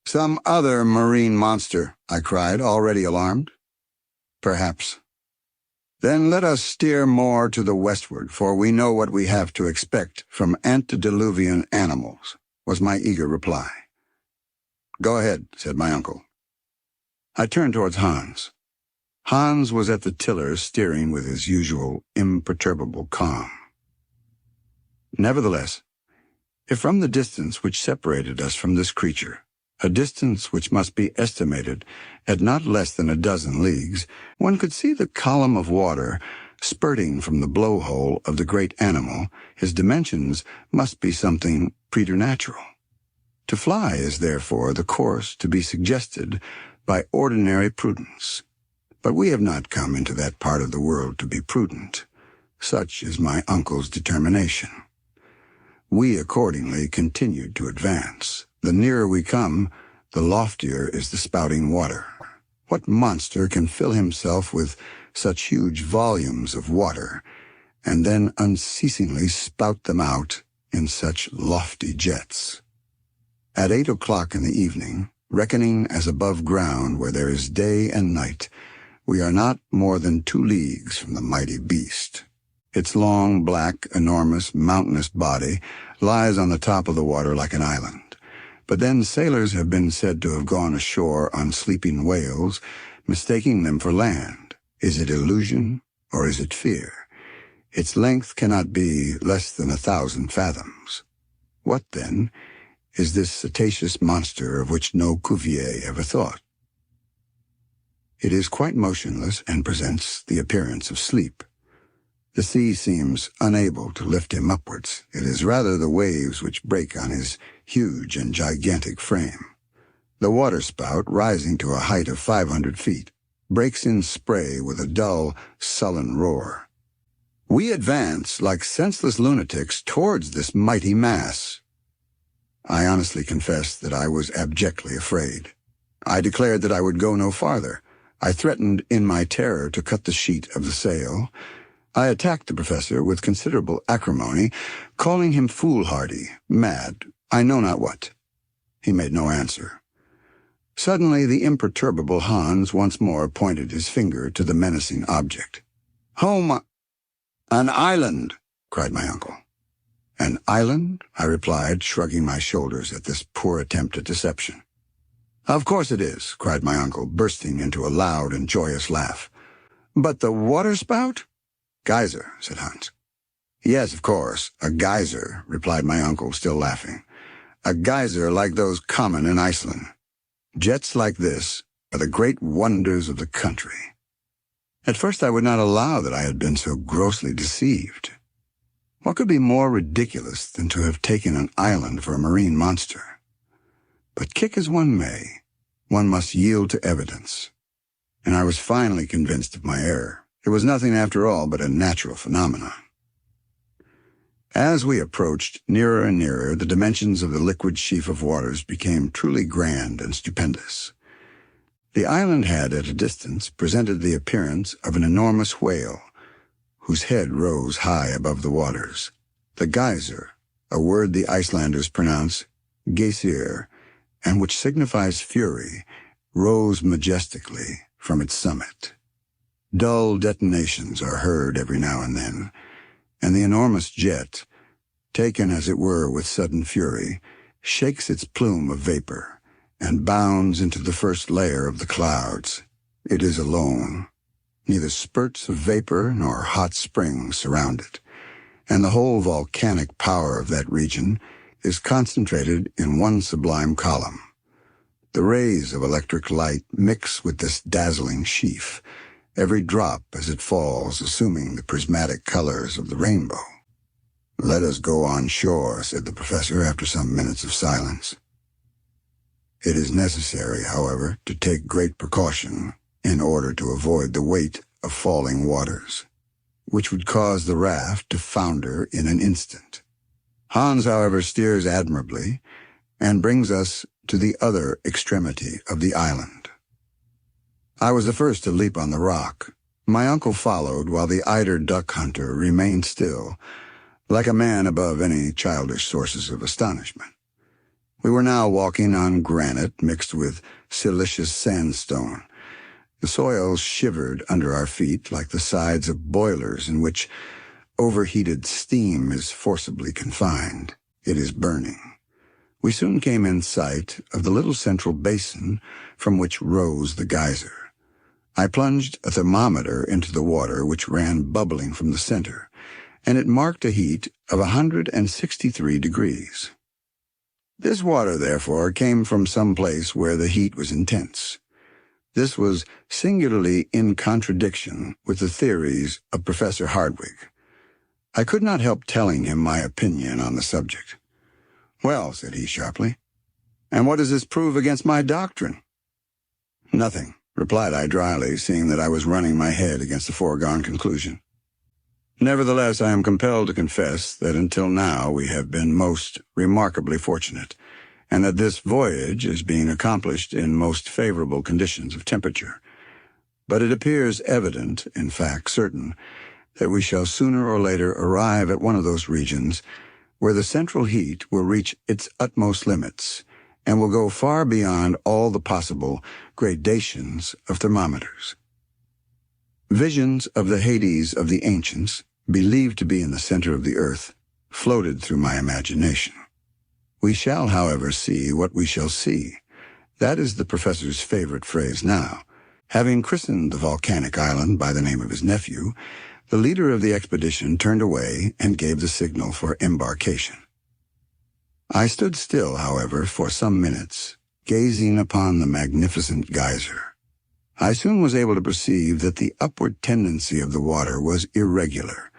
"Some other marine monster," I cried, already alarmed. "Perhaps." "Then let us steer more to the westward, for we know what we have to expect from antediluvian animals," was my eager reply. "Go ahead," said my uncle. I turned towards Hans. Hans was at the tiller steering with his usual imperturbable calm. Nevertheless, if from the distance which separated us from this creature, a distance which must be estimated at not less than a dozen leagues, one could see the column of water spurting from the blowhole of the great animal, his dimensions must be something preternatural. To fly is therefore the course to be suggested by ordinary prudence. But we have not come into that part of the world to be prudent. Such is my uncle's determination. We accordingly continued to advance. The nearer we come, the loftier is the spouting water. What monster can fill himself with such huge volumes of water, and then unceasingly spout them out in such lofty jets? At 8 o'clock in the evening, reckoning as above ground where there is day and night, we are not more than 2 leagues from the mighty beast. Its long, black, enormous, mountainous body lies on the top of the water like an island. But then sailors have been said to have gone ashore on sleeping whales, mistaking them for land. Is it illusion, or is it fear? Its length cannot be less than 1,000 fathoms. What, then, is this cetaceous monster of which no Cuvier ever thought? It is quite motionless and presents the appearance of sleep. The sea seems unable to lift him upwards. It is rather the waves which break on his huge and gigantic frame. The waterspout, rising to a height of 500 feet, breaks in spray with a dull, sullen roar. We advance like senseless lunatics towards this mighty mass. I honestly confess that I was abjectly afraid. I declared that I would go no farther. I threatened in my terror to cut the sheet of the sail. I attacked the professor with considerable acrimony, calling him foolhardy, mad, I know not what. He made no answer. Suddenly the imperturbable Hans once more pointed his finger to the menacing object. "Home! An island!" cried my uncle. An island? I replied, shrugging my shoulders at this poor attempt at deception. Of course it is, cried my uncle, bursting into a loud and joyous laugh. But the waterspout? Geyser, said Hans. Yes, of course, a geyser, replied my uncle, still laughing. A geyser like those common in Iceland. Jets like this are the great wonders of the country. At first I would not allow that I had been so grossly deceived. What could be more ridiculous than to have taken an island for a marine monster? But kick as one may, one must yield to evidence. And I was finally convinced of my error. It was nothing after all but a natural phenomenon. As we approached nearer and nearer, the dimensions of the liquid sheaf of waters became truly grand and stupendous. The island had, at a distance, presented the appearance of an enormous whale, whose head rose high above the waters. The geyser, a word the Icelanders pronounce geysir, and which signifies fury, rose majestically from its summit. Dull detonations are heard every now and then, and the enormous jet, taken as it were with sudden fury, shakes its plume of vapor and bounds into the first layer of the clouds. It is alone. Neither spurts of vapor nor hot springs surround it, and the whole volcanic power of that region is concentrated in one sublime column. The rays of electric light mix with this dazzling sheaf, every drop as it falls assuming the prismatic colors of the rainbow. Let us go on shore, said the professor after some minutes of silence. It is necessary, however, to take great precaution in order to avoid the weight of falling waters, which would cause the raft to founder in an instant. Hans, however, steers admirably and brings us to the other extremity of the island. I was the first to leap on the rock. My uncle followed, while the eider duck hunter remained still, like a man above any childish sources of astonishment. We were now walking on granite mixed with silicious sandstone. The soil shivered under our feet like the sides of boilers in which overheated steam is forcibly confined. It is burning. We soon came in sight of the little central basin from which rose the geyser. I plunged a thermometer into the water which ran bubbling from the center, and it marked a heat of 163 degrees. This water, therefore, came from some place where the heat was intense. This was singularly in contradiction with the theories of Professor Hardwigg. I could not help telling him my opinion on the subject. "Well," said he sharply, "and what does this prove against my doctrine?" "Nothing," replied I dryly, seeing that I was running my head against a foregone conclusion. "Nevertheless, I am compelled to confess that until now we have been most remarkably fortunate, and that this voyage is being accomplished in most favorable conditions of temperature. But it appears evident, in fact certain, that we shall sooner or later arrive at one of those regions where the central heat will reach its utmost limits and will go far beyond all the possible gradations of thermometers. Visions of the Hades of the ancients, believed to be in the center of the earth, floated through my imagination. We shall, however, see what we shall see. That is the professor's favorite phrase now. Having christened the volcanic island by the name of his nephew, the leader of the expedition turned away and gave the signal for embarkation. I stood still, however, for some minutes, gazing upon the magnificent geyser. I soon was able to perceive that the upward tendency of the water was irregular.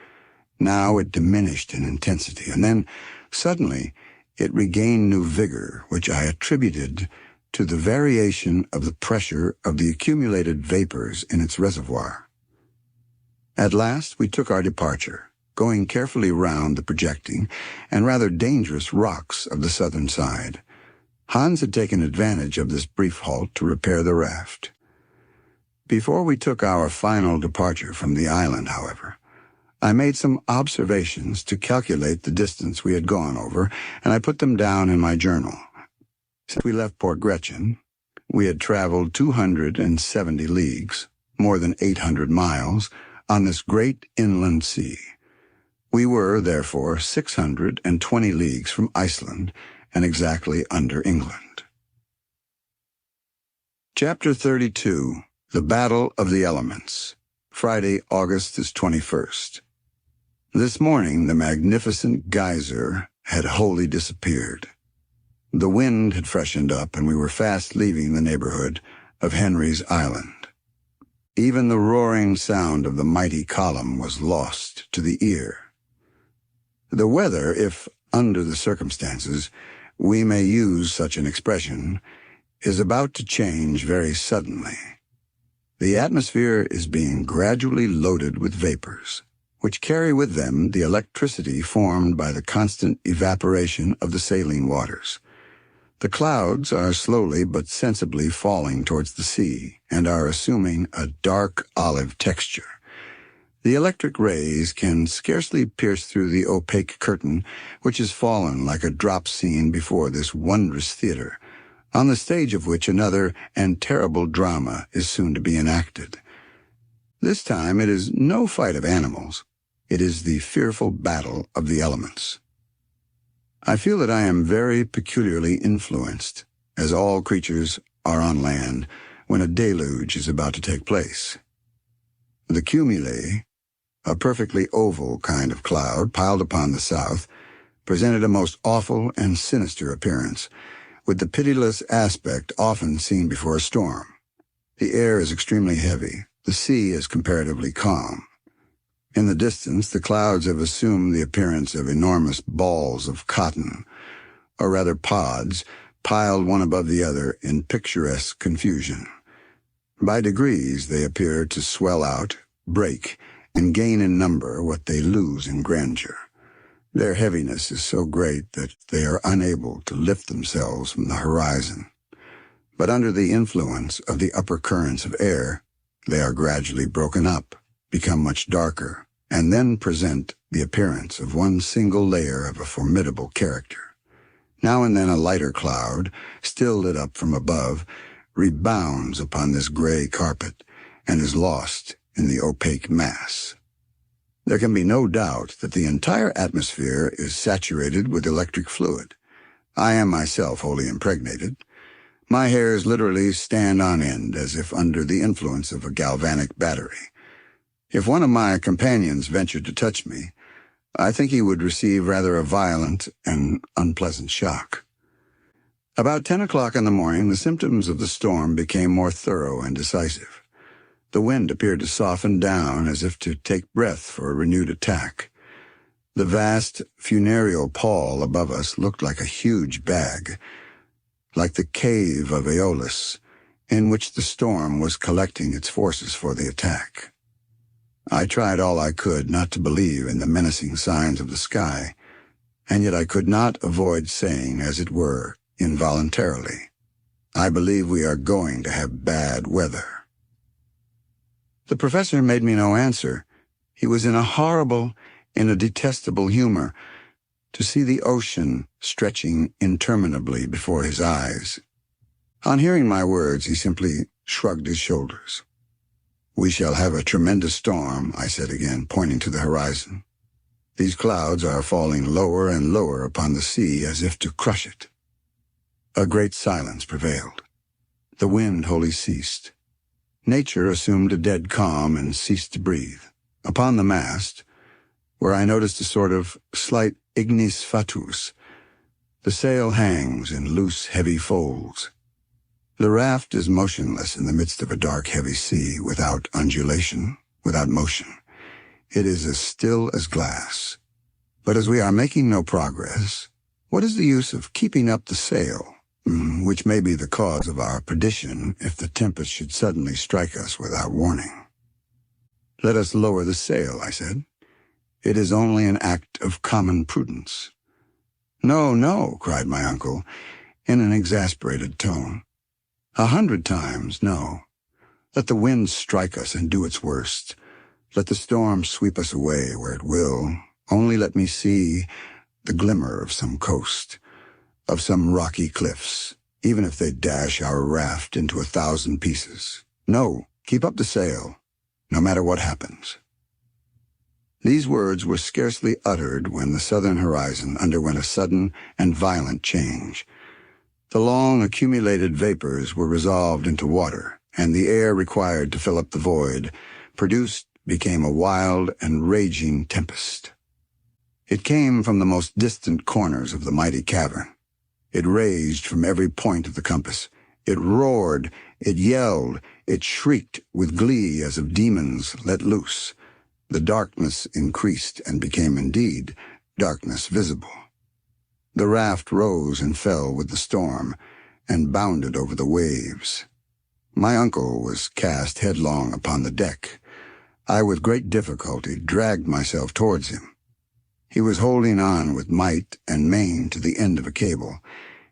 Now it diminished in intensity, and then, suddenly, it regained new vigor, which I attributed to the variation of the pressure of the accumulated vapors in its reservoir. At last we took our departure, going carefully round the projecting and rather dangerous rocks of the southern side. Hans had taken advantage of this brief halt to repair the raft. Before we took our final departure from the island, however, I made some observations to calculate the distance we had gone over, and I put them down in my journal. Since we left Port Gretchen, we had traveled 270 leagues, more than 800 miles, on this great inland sea. We were, therefore, 620 leagues from Iceland and exactly under England. Chapter 32. The Battle of the Elements. Friday, August 21st. This morning the magnificent geyser had wholly disappeared. The wind had freshened up, and we were fast leaving the neighborhood of Henry's Island. Even the roaring sound of the mighty column was lost to the ear. The weather, if, under the circumstances, we may use such an expression, is about to change very suddenly. The atmosphere is being gradually loaded with vapors, which carry with them the electricity formed by the constant evaporation of the saline waters. The clouds are slowly but sensibly falling towards the sea and are assuming a dark olive texture. The electric rays can scarcely pierce through the opaque curtain which has fallen like a drop scene before this wondrous theater, on the stage of which another and terrible drama is soon to be enacted. This time it is no fight of animals. It is the fearful battle of the elements. I feel that I am very peculiarly influenced, as all creatures are on land, when a deluge is about to take place. The cumuli, a perfectly oval kind of cloud piled upon the south, presented a most awful and sinister appearance, with the pitiless aspect often seen before a storm. The air is extremely heavy. The sea is comparatively calm. In the distance, the clouds have assumed the appearance of enormous balls of cotton, or rather pods, piled one above the other in picturesque confusion. By degrees, they appear to swell out, break, and gain in number what they lose in grandeur. Their heaviness is so great that they are unable to lift themselves from the horizon. But under the influence of the upper currents of air, they are gradually broken up, become much darker, and then present the appearance of one single layer of a formidable character. Now and then a lighter cloud, still lit up from above, rebounds upon this gray carpet and is lost in the opaque mass. There can be no doubt that the entire atmosphere is saturated with electric fluid. I am myself wholly impregnated. My hairs literally stand on end as if under the influence of a galvanic battery. If one of my companions ventured to touch me, I think he would receive rather a violent and unpleasant shock. About 10 o'clock in the morning, the symptoms of the storm became more thorough and decisive. The wind appeared to soften down as if to take breath for a renewed attack. The vast funereal pall above us looked like a huge bag, like the cave of Aeolus, in which the storm was collecting its forces for the attack. I tried all I could not to believe in the menacing signs of the sky, and yet I could not avoid saying, as it were, involuntarily, I believe we are going to have bad weather. The professor made me no answer. He was in a detestable humor, to see the ocean stretching interminably before his eyes. On hearing my words, he simply shrugged his shoulders. We shall have a tremendous storm, I said again, pointing to the horizon. These clouds are falling lower and lower upon the sea as if to crush it. A great silence prevailed. The wind wholly ceased. Nature assumed a dead calm and ceased to breathe. Upon the mast, where I noticed a sort of slight ignis fatuus, the sail hangs in loose, heavy folds. The raft is motionless in the midst of a dark, heavy sea, without undulation, without motion. It is as still as glass. But as we are making no progress, what is the use of keeping up the sail, which may be the cause of our perdition if the tempest should suddenly strike us without warning? Let us lower the sail, I said. It is only an act of common prudence. No, no, cried my uncle, in an exasperated tone. 100 times, no. Let the wind strike us and do its worst. Let the storm sweep us away where it will. Only let me see the glimmer of some coast, of some rocky cliffs, even if they dash our raft into 1,000 pieces. No, keep up the sail, no matter what happens. These words were scarcely uttered when the southern horizon underwent a sudden and violent change. The long accumulated vapors were resolved into water, and the air required to fill up the void, produced, became a wild and raging tempest. It came from the most distant corners of the mighty cavern. It raged from every point of the compass. It roared, it yelled, it shrieked with glee as of demons let loose. The darkness increased and became indeed darkness visible. The raft rose and fell with the storm and bounded over the waves. My uncle was cast headlong upon the deck. I with great difficulty dragged myself towards him. He was holding on with might and main to the end of a cable,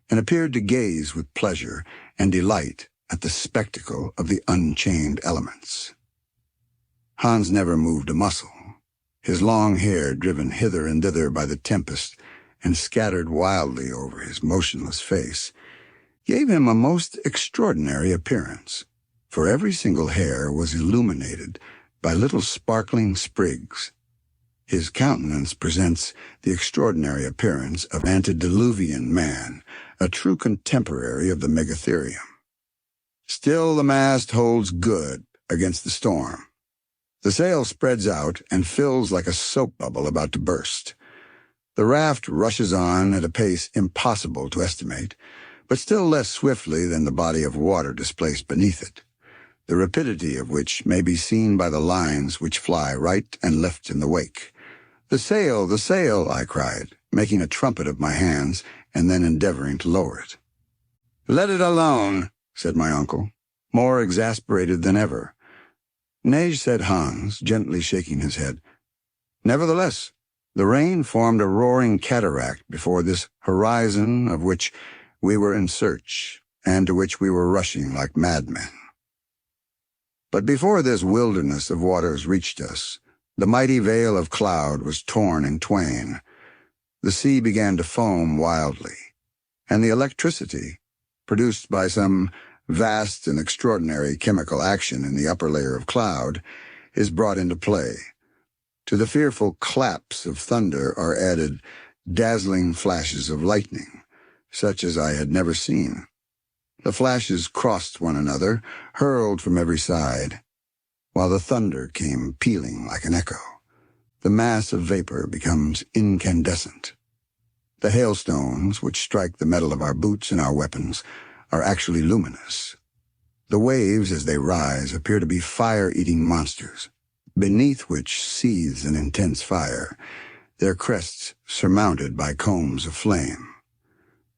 and appeared to gaze with pleasure and delight at the spectacle of the unchained elements. Hans never moved a muscle. His long hair, driven hither and thither by the tempest and scattered wildly over his motionless face, gave him a most extraordinary appearance, for every single hair was illuminated by little sparkling sprigs. His countenance presents the extraordinary appearance of antediluvian man, a true contemporary of the megatherium. Still the mast holds good against the storm. The sail spreads out and fills like a soap bubble about to burst. The raft rushes on at a pace impossible to estimate, but still less swiftly than the body of water displaced beneath it, the rapidity of which may be seen by the lines which fly right and left in the wake. The sail, I cried, making a trumpet of my hands and then endeavoring to lower it. Let it alone, said my uncle, more exasperated than ever. Nay, said Hans, gently shaking his head. Nevertheless, the rain formed a roaring cataract before this horizon of which we were in search, and to which we were rushing like madmen. But before this wilderness of waters reached us, the mighty veil of cloud was torn in twain. The sea began to foam wildly, and the electricity, produced by some vast and extraordinary chemical action in the upper layer of cloud, is brought into play. To the fearful claps of thunder are added dazzling flashes of lightning, such as I had never seen. The flashes crossed one another, hurled from every side, while the thunder came pealing like an echo. The mass of vapor becomes incandescent. The hailstones, which strike the metal of our boots and our weapons, are actually luminous. The waves, as they rise, appear to be fire-eating monsters, beneath which seethes an intense fire, their crests surmounted by combs of flame.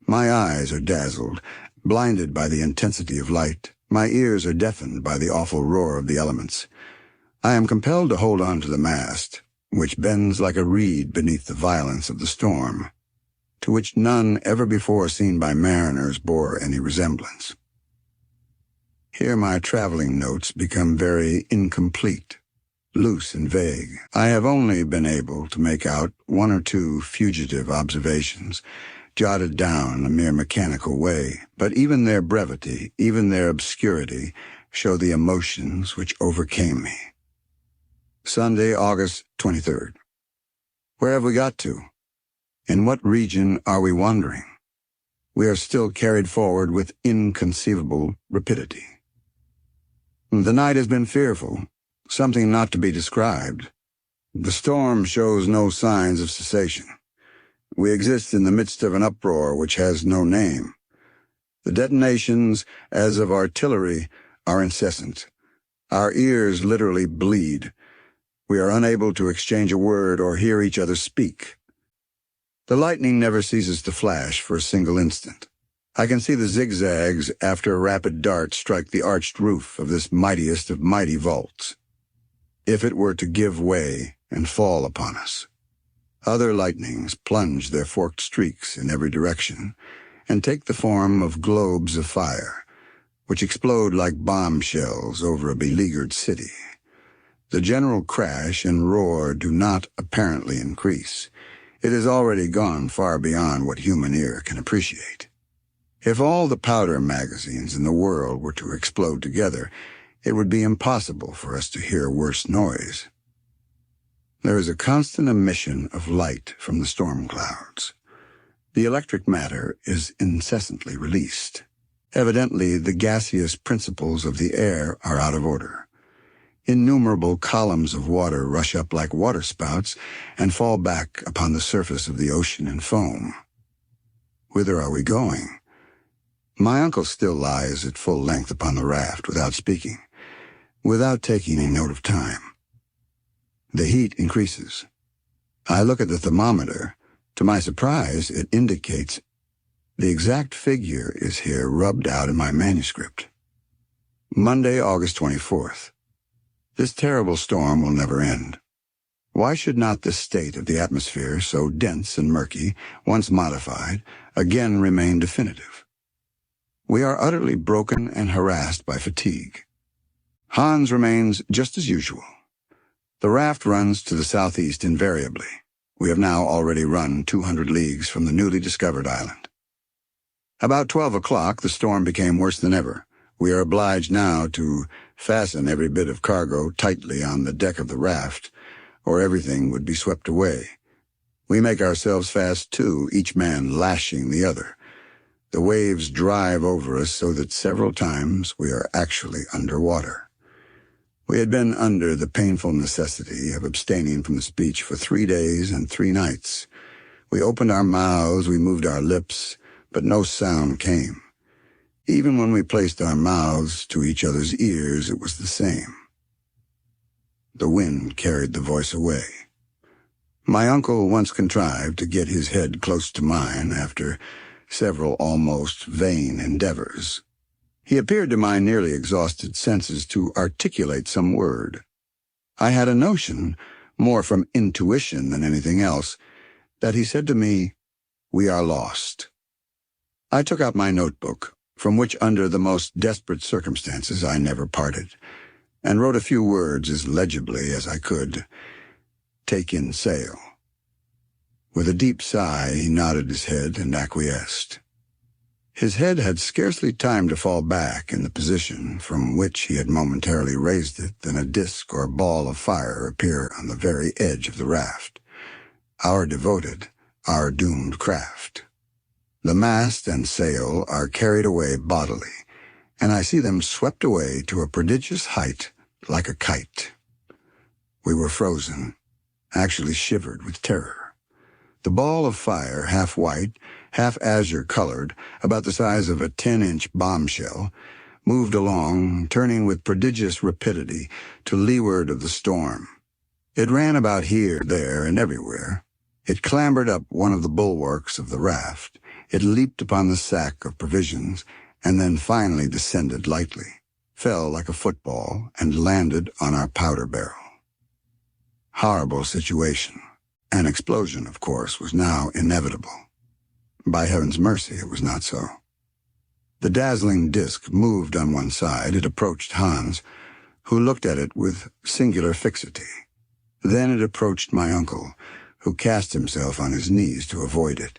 My eyes are dazzled, blinded by the intensity of light. My ears are deafened by the awful roar of the elements. I am compelled to hold on to the mast, which bends like a reed beneath the violence of the storm, to which none ever before seen by mariners bore any resemblance. Here my traveling notes become very incomplete, loose and vague. I have only been able to make out one or two fugitive observations, jotted down in a mere mechanical way, but even their brevity, even their obscurity, show the emotions which overcame me. Sunday, August 23rd. Where have we got to? In what region are we wandering? We are still carried forward with inconceivable rapidity. The night has been fearful, something not to be described. The storm shows no signs of cessation. We exist in the midst of an uproar which has no name. The detonations, as of artillery, are incessant. Our ears literally bleed. We are unable to exchange a word or hear each other speak. The lightning never ceases to flash for a single instant. I can see the zigzags after a rapid dart strike the arched roof of this mightiest of mighty vaults. If it were to give way and fall upon us. Other lightnings plunge their forked streaks in every direction and take the form of globes of fire, which explode like bombshells over a beleaguered city. The general crash and roar do not apparently increase. It has already gone far beyond what human ear can appreciate. If all the powder magazines in the world were to explode together, it would be impossible for us to hear worse noise. There is a constant emission of light from the storm clouds. The electric matter is incessantly released. Evidently, the gaseous principles of the air are out of order. Innumerable columns of water rush up like waterspouts and fall back upon the surface of the ocean in foam. Whither are we going? My uncle still lies at full length upon the raft without speaking, without taking any note of time. The heat increases. I look at the thermometer. To my surprise, it indicates the exact figure is here rubbed out in my manuscript. Monday, August 24th. This terrible storm will never end. Why should not this state of the atmosphere, so dense and murky, once modified, again remain definitive? We are utterly broken and harassed by fatigue. Hans remains just as usual. The raft runs to the southeast invariably. We have now already run 200 leagues from the newly discovered island. About 12 o'clock, the storm became worse than ever. We are obliged now to fasten every bit of cargo tightly on the deck of the raft, or everything would be swept away. We make ourselves fast, too, each man lashing the other. The waves drive over us so that several times we are actually under water. We had been under the painful necessity of abstaining from speech for 3 days and 3 nights. We opened our mouths, we moved our lips, but no sound came. Even when we placed our mouths to each other's ears, it was the same. The wind carried the voice away. My uncle once contrived to get his head close to mine after several almost vain endeavors. He appeared to my nearly exhausted senses to articulate some word. I had a notion, more from intuition than anything else, that he said to me, "We are lost." I took out my notebook, from which under the most desperate circumstances I never parted, and wrote a few words as legibly as I could. "Take in sail." With a deep sigh, he nodded his head and acquiesced. His head had scarcely time to fall back in the position from which he had momentarily raised it than a disk or ball of fire appeared on the very edge of the raft. Our devoted, our doomed craft. The mast and sail are carried away bodily, and I see them swept away to a prodigious height like a kite. We were frozen, actually shivered with terror. The ball of fire, half white, half azure-colored, about the size of a 10-inch bombshell, moved along, turning with prodigious rapidity to leeward of the storm. It ran about here, there, and everywhere. It clambered up one of the bulwarks of the raft. It leaped upon the sack of provisions, and then finally descended lightly, fell like a football, and landed on our powder barrel. Horrible situation. An explosion, of course, was now inevitable. By heaven's mercy, it was not so. The dazzling disk moved on one side. It approached Hans, who looked at it with singular fixity. Then it approached my uncle, who cast himself on his knees to avoid it.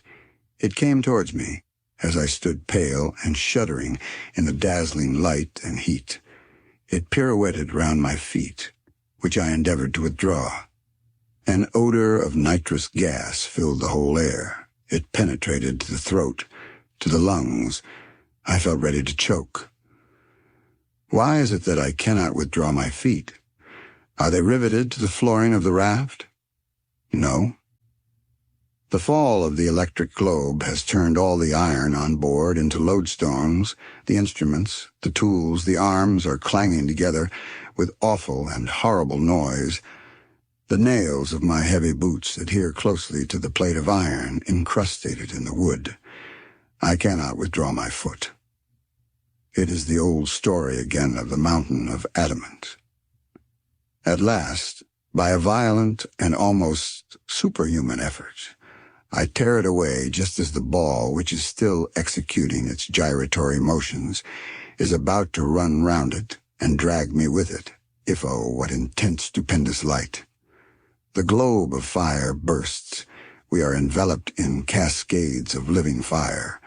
It came towards me, as I stood pale and shuddering in the dazzling light and heat. It pirouetted round my feet, which I endeavored to withdraw. An odor of nitrous gas filled the whole air. It penetrated to the throat, to the lungs. I felt ready to choke. Why is it that I cannot withdraw my feet? Are they riveted to the flooring of the raft? No. The fall of the electric globe has turned all the iron on board into lodestones. The instruments, the tools, the arms are clanging together with awful and horrible noise. The nails of my heavy boots adhere closely to the plate of iron incrustated in the wood. I cannot withdraw my foot. It is the old story again of the mountain of adamant. At last, by a violent and almost superhuman effort, I tear it away just as the ball, which is still executing its gyratory motions, is about to run round it and drag me with it, if oh, what intense, stupendous light. The globe of fire bursts. We are enveloped in cascades of living fire,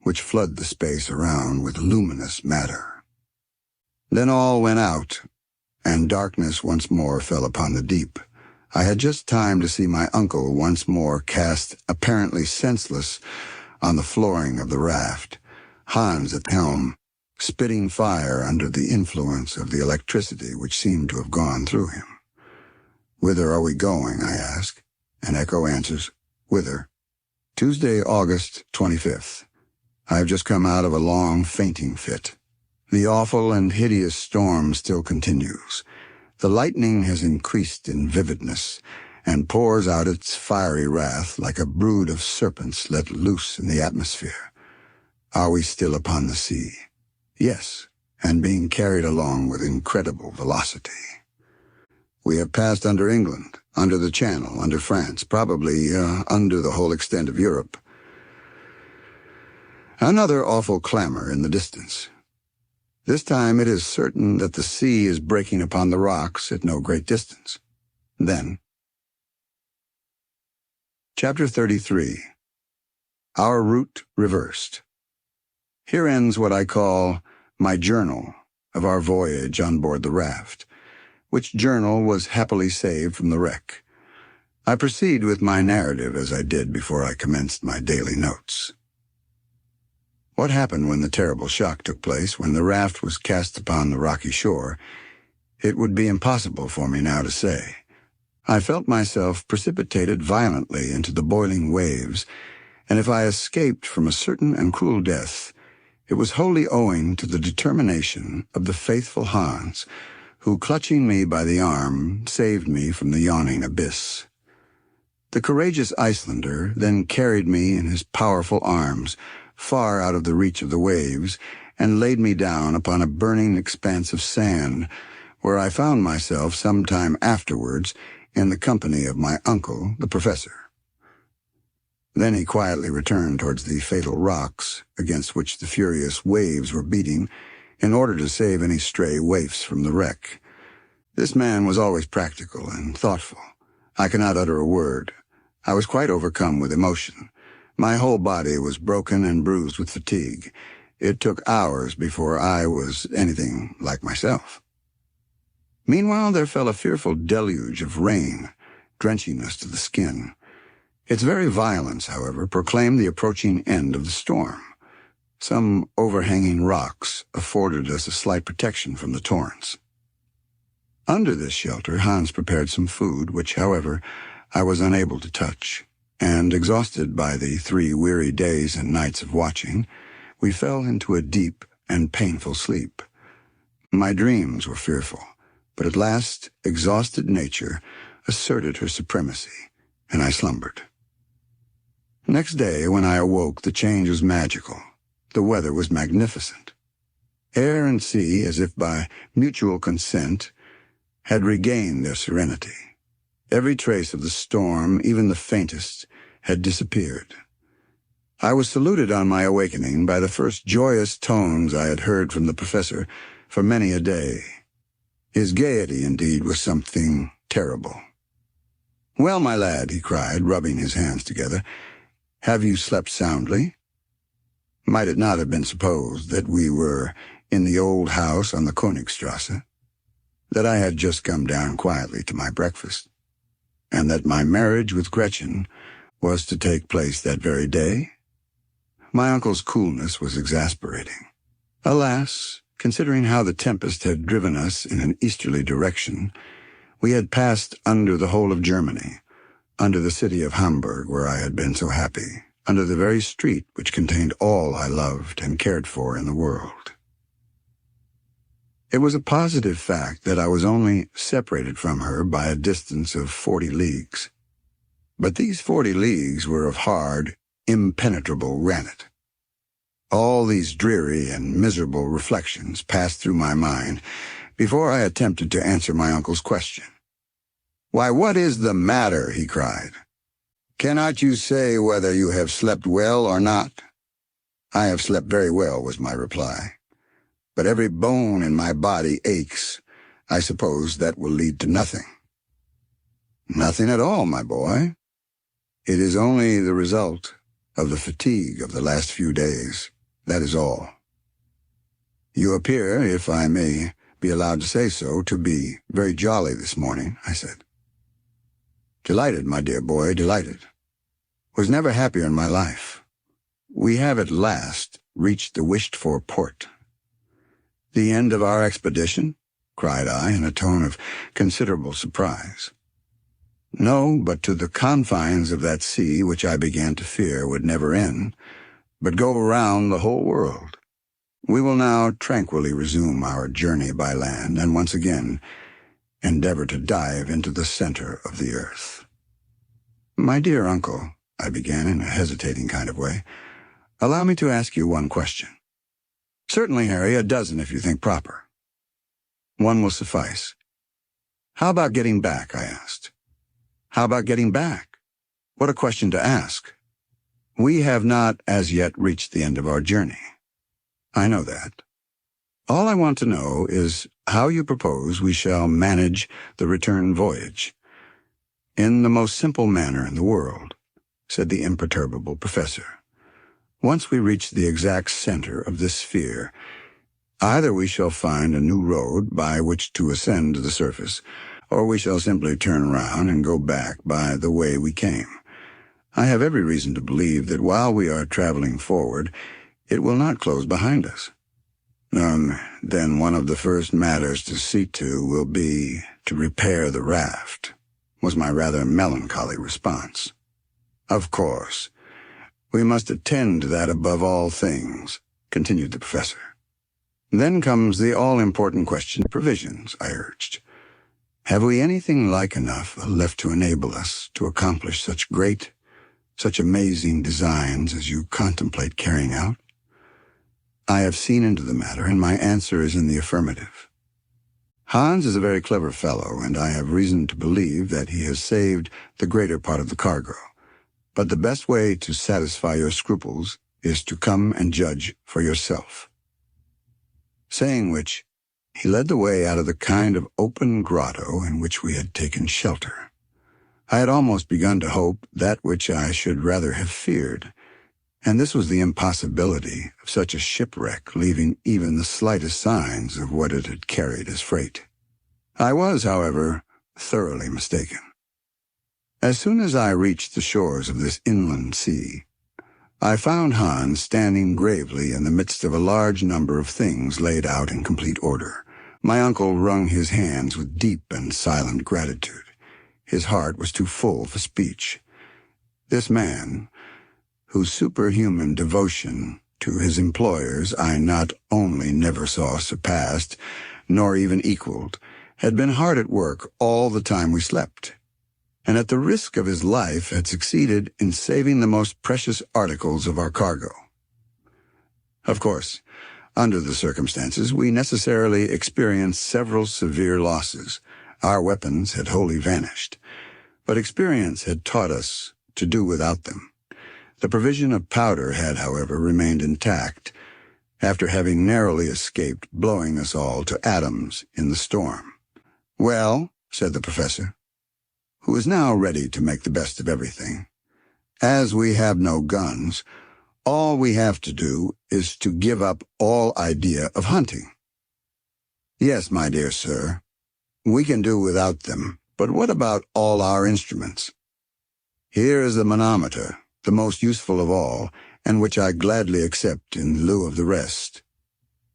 which flood the space around with luminous matter. Then all went out, and darkness once more fell upon the deep. I had just time to see my uncle once more cast, apparently senseless, on the flooring of the raft, Hans at the helm, spitting fire under the influence of the electricity which seemed to have gone through him. "Whither are we going?" I ask, and Echo answers, "Whither? Tuesday, August 25th. I have just come out of a long fainting fit. The awful and hideous storm still continues. The lightning has increased in vividness, and pours out its fiery wrath like a brood of serpents let loose in the atmosphere. Are we still upon the sea? Yes, and being carried along with incredible velocity. We have passed under England, under the Channel, under France, probably under the whole extent of Europe. Another awful clamor in the distance. This time it is certain that the sea is breaking upon the rocks at no great distance. Then, Chapter 33. Our Route Reversed. Here ends what I call my journal of our voyage on board the raft, which journal was happily saved from the wreck. I proceed with my narrative as I did before I commenced my daily notes. What happened when the terrible shock took place, when the raft was cast upon the rocky shore, it would be impossible for me now to say. I felt myself precipitated violently into the boiling waves, and if I escaped from a certain and cruel death, it was wholly owing to the determination of the faithful Hans, who, clutching me by the arm, saved me from the yawning abyss. The courageous Icelander then carried me in his powerful arms, far out of the reach of the waves, and laid me down upon a burning expanse of sand, where I found myself some time afterwards in the company of my uncle, the professor. Then he quietly returned towards the fatal rocks, against which the furious waves were beating, in order to save any stray waifs from the wreck. This man was always practical and thoughtful. I cannot utter a word. I was quite overcome with emotion. My whole body was broken and bruised with fatigue. It took hours before I was anything like myself. Meanwhile, there fell a fearful deluge of rain, drenching us to the skin. Its very violence, however, proclaimed the approaching end of the storm. Some overhanging rocks afforded us a slight protection from the torrents. Under this shelter, Hans prepared some food, which, however, I was unable to touch, and, exhausted by the 3 weary days and nights of watching, we fell into a deep and painful sleep. My dreams were fearful, but at last exhausted nature asserted her supremacy, and I slumbered. Next day, when I awoke, the change was magical. The weather was magnificent. Air and sea, as if by mutual consent, had regained their serenity. Every trace of the storm, even the faintest, had disappeared. I was saluted on my awakening by the first joyous tones I had heard from the professor for many a day. His gaiety, indeed, was something terrible. "Well, my lad," he cried, rubbing his hands together, "have you slept soundly? Might it not have been supposed that we were in the old house on the Königstrasse, that I had just come down quietly to my breakfast, and that my marriage with Gretchen was to take place that very day?" My uncle's coolness was exasperating. Alas, considering how the tempest had driven us in an easterly direction, we had passed under the whole of Germany, under the city of Hamburg, where I had been so happy, under the very street which contained all I loved and cared for in the world. It was a positive fact that I was only separated from her by a distance of 40 leagues. But these 40 leagues were of hard, impenetrable granite. All these dreary and miserable reflections passed through my mind before I attempted to answer my uncle's question. "Why, what is the matter?" he cried. "Cannot you say whether you have slept well or not?" "I have slept very well," was my reply. "But every bone in my body aches. I suppose that will lead to nothing." "Nothing at all, my boy. It is only the result of the fatigue of the last few days. That is all. You appear, if I may be allowed to say so, to be very jolly this morning," I said. Delighted, my dear boy, delighted. Was never happier in my life. We have at last reached the wished-for port. The end of our expedition? Cried I in a tone of considerable surprise. No, but to the confines of that sea which I began to fear would never end, but go around the whole world. We will now tranquilly resume our journey by land and once again endeavor to dive into the center of the earth. My dear uncle, I began in a hesitating kind of way, allow me to ask you one question. Certainly, Harry, a dozen if you think proper. One will suffice. How about getting back, I asked. How about getting back? What a question to ask. We have not as yet reached the end of our journey. I know that. All I want to know is how you propose we shall manage the return voyage. In the most simple manner in the world, said the imperturbable professor. Once we reach the exact center of this sphere, either we shall find a new road by which to ascend to the surface, or we shall simply turn around and go back by the way we came. I have every reason to believe that while we are traveling forward, it will not close behind us. Then one of the first matters to see to will be to repair the raft, was my rather melancholy response. Of course, we must attend to that above all things, continued the professor. Then comes the all-important question of provisions, I urged. Have we anything like enough left to enable us to accomplish such amazing designs as you contemplate carrying out? I have seen into the matter, and my answer is in the affirmative. Hans is a very clever fellow, and I have reason to believe that he has saved the greater part of the cargo. But the best way to satisfy your scruples is to come and judge for yourself. Saying which, he led the way out of the kind of open grotto in which we had taken shelter. I had almost begun to hope that which I should rather have feared, and this was the impossibility of such a shipwreck leaving even the slightest signs of what it had carried as freight. I was, however, thoroughly mistaken. As soon as I reached the shores of this inland sea, I found Hans standing gravely in the midst of a large number of things laid out in complete order. My uncle wrung his hands with deep and silent gratitude. His heart was too full for speech. This man, whose superhuman devotion to his employers I not only never saw surpassed, nor even equaled, had been hard at work all the time we slept, and at the risk of his life had succeeded in saving the most precious articles of our cargo. Of course, under the circumstances, we necessarily experienced several severe losses. Our weapons had wholly vanished, but experience had taught us to do without them. The provision of powder had, however, remained intact, after having narrowly escaped blowing us all to atoms in the storm. Well, said the professor, who was now ready to make the best of everything, as we have no guns, all we have to do is to give up all idea of hunting. Yes, my dear sir, we can do without them, but what about all our instruments? Here is the manometer, the most useful of all, and which I gladly accept in lieu of the rest.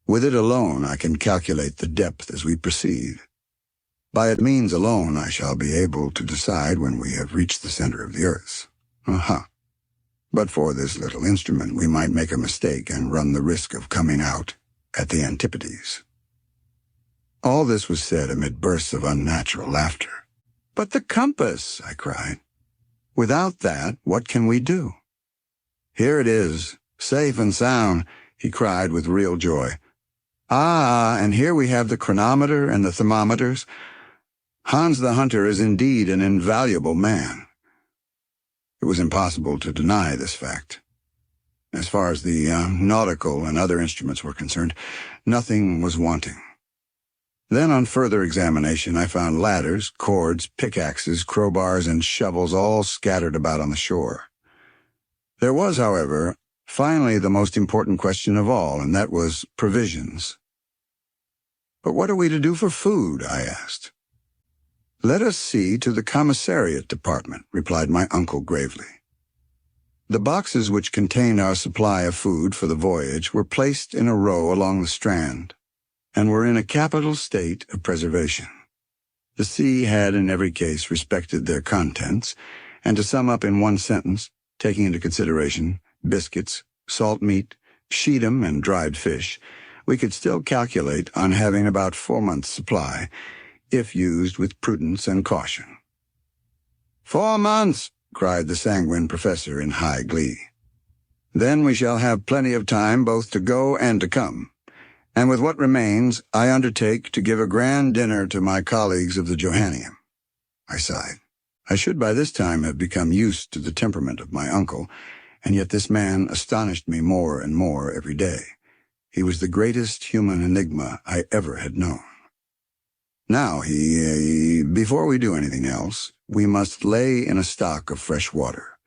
With it alone I can calculate the depth as we proceed. By its means alone I shall be able to decide when we have reached the center of the earth. But for this little instrument we might make a mistake and run the risk of coming out at the antipodes. All this was said amid bursts of unnatural laughter. But the compass, I cried. Without that, what can we do? Here it is, safe and sound, he cried with real joy. Ah, and here we have the chronometer and the thermometers. Hans the Hunter is indeed an invaluable man. It was impossible to deny this fact. As far as the nautical and other instruments were concerned, nothing was wanting. Then on further examination I found ladders, cords, pickaxes, crowbars, and shovels all scattered about on the shore. There was, however, finally the most important question of all, and that was provisions. But what are we to do for food? I asked. "Let us see to the commissariat department," replied my uncle gravely. The boxes which contained our supply of food for the voyage were placed in a row along the strand, and were in a capital state of preservation. The sea had in every case respected their contents, and to sum up in one sentence, taking into consideration biscuits, salt meat, Schiedam, and dried fish, we could still calculate on having about 4 months' supply, if used with prudence and caution. 4 months! Cried the sanguine professor in high glee. Then we shall have plenty of time both to go and to come, and with what remains I undertake to give a grand dinner to my colleagues of the Johanneum. I sighed. I should by this time have become used to the temperament of my uncle, and yet this man astonished me more and more every day. He was the greatest human enigma I ever had known. Now, before we do anything else, we must lay in a stock of fresh water.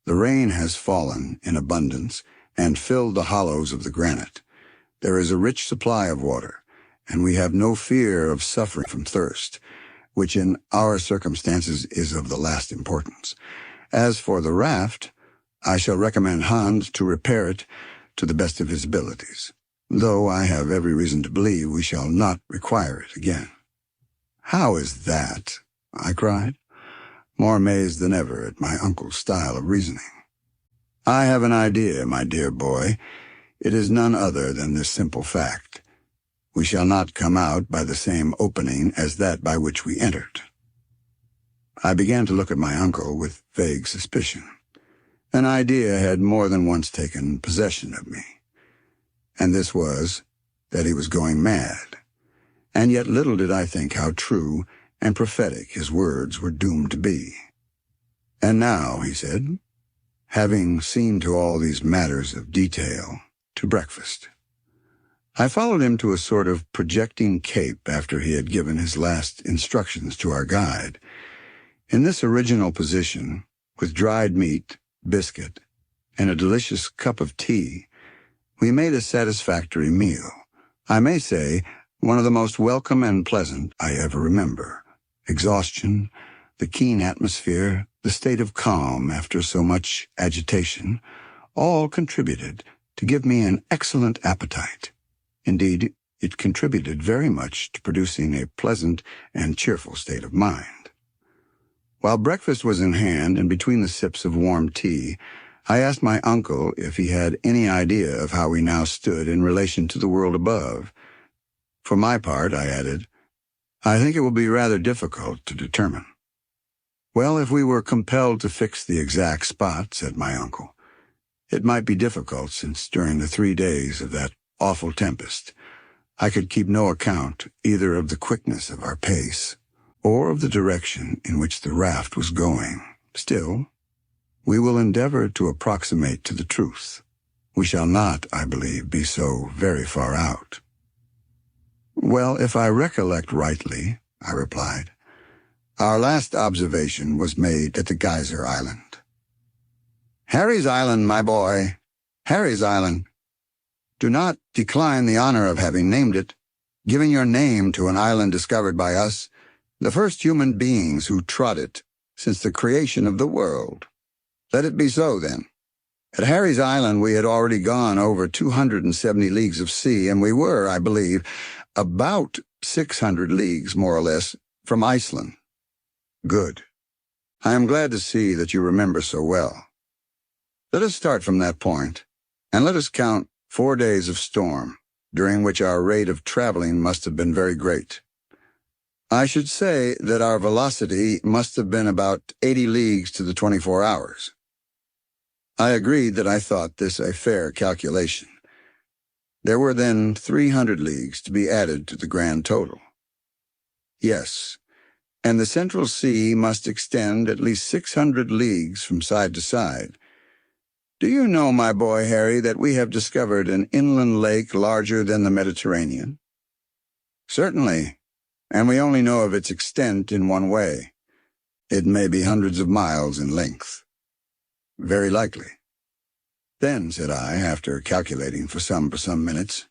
The rain has fallen in abundance and filled the hollows of the granite. There is a rich supply of water, and we have no fear of suffering from thirst, which in our circumstances is of the last importance. As for the raft, I shall recommend Hans to repair it to the best of his abilities, though I have every reason to believe we shall not require it again. "How is that?" I cried, more amazed than ever at my uncle's style of reasoning. "I have an idea, my dear boy. It is none other than this simple fact. We shall not come out by the same opening as that by which we entered." I began to look at my uncle with vague suspicion. An idea had more than once taken possession of me, and this was that he was going mad. And yet little did I think how true and prophetic his words were doomed to be. "And now," he said, "having seen to all these matters of detail, to breakfast." I followed him to a sort of projecting cape after he had given his last instructions to our guide. In this original position, with dried meat, biscuit, and a delicious cup of tea, we made a satisfactory meal. I may say, one of the most welcome and pleasant I ever remember. Exhaustion, the keen atmosphere, the state of calm after so much agitation, all contributed to give me an excellent appetite. Indeed, it contributed very much to producing a pleasant and cheerful state of mind. While breakfast was in hand and between the sips of warm tea, I asked my uncle if he had any idea of how we now stood in relation to the world above. For my part, I added, I think it will be rather difficult to determine. "Well, if we were compelled to fix the exact spot," said my uncle, "it might be difficult, since during the 3 days of that awful tempest, I could keep no account either of the quickness of our pace or of the direction in which the raft was going. Still, we will endeavor to approximate to the truth. We shall not, I believe, be so very far out." "Well, if I recollect rightly," I replied, "our last observation was made at the Geyser Island." "Harry's Island, my boy, Harry's Island. Do not decline the honor of having named it, giving your name to an island discovered by us, the first human beings who trod it since the creation of the world. Let it be so, then. At Harry's Island we had already gone over 270 leagues of sea, and we were, I believe, about 600 leagues, more or less, from Iceland." "Good. I am glad to see that you remember so well. Let us start from that point, and let us count 4 days of storm, during which our rate of traveling must have been very great. I should say that our velocity must have been about 80 leagues to the 24 hours. I agreed that I thought this a fair calculation. There were then 300 leagues to be added to the grand total. Yes, and the Central Sea must extend at least 600 leagues from side to side. Do you know, my boy Harry, that we have discovered an inland lake larger than the Mediterranean?" "Certainly, and we only know of its extent in one way. It may be hundreds of miles in length." "Very likely. Then," said I, after calculating for some minutes,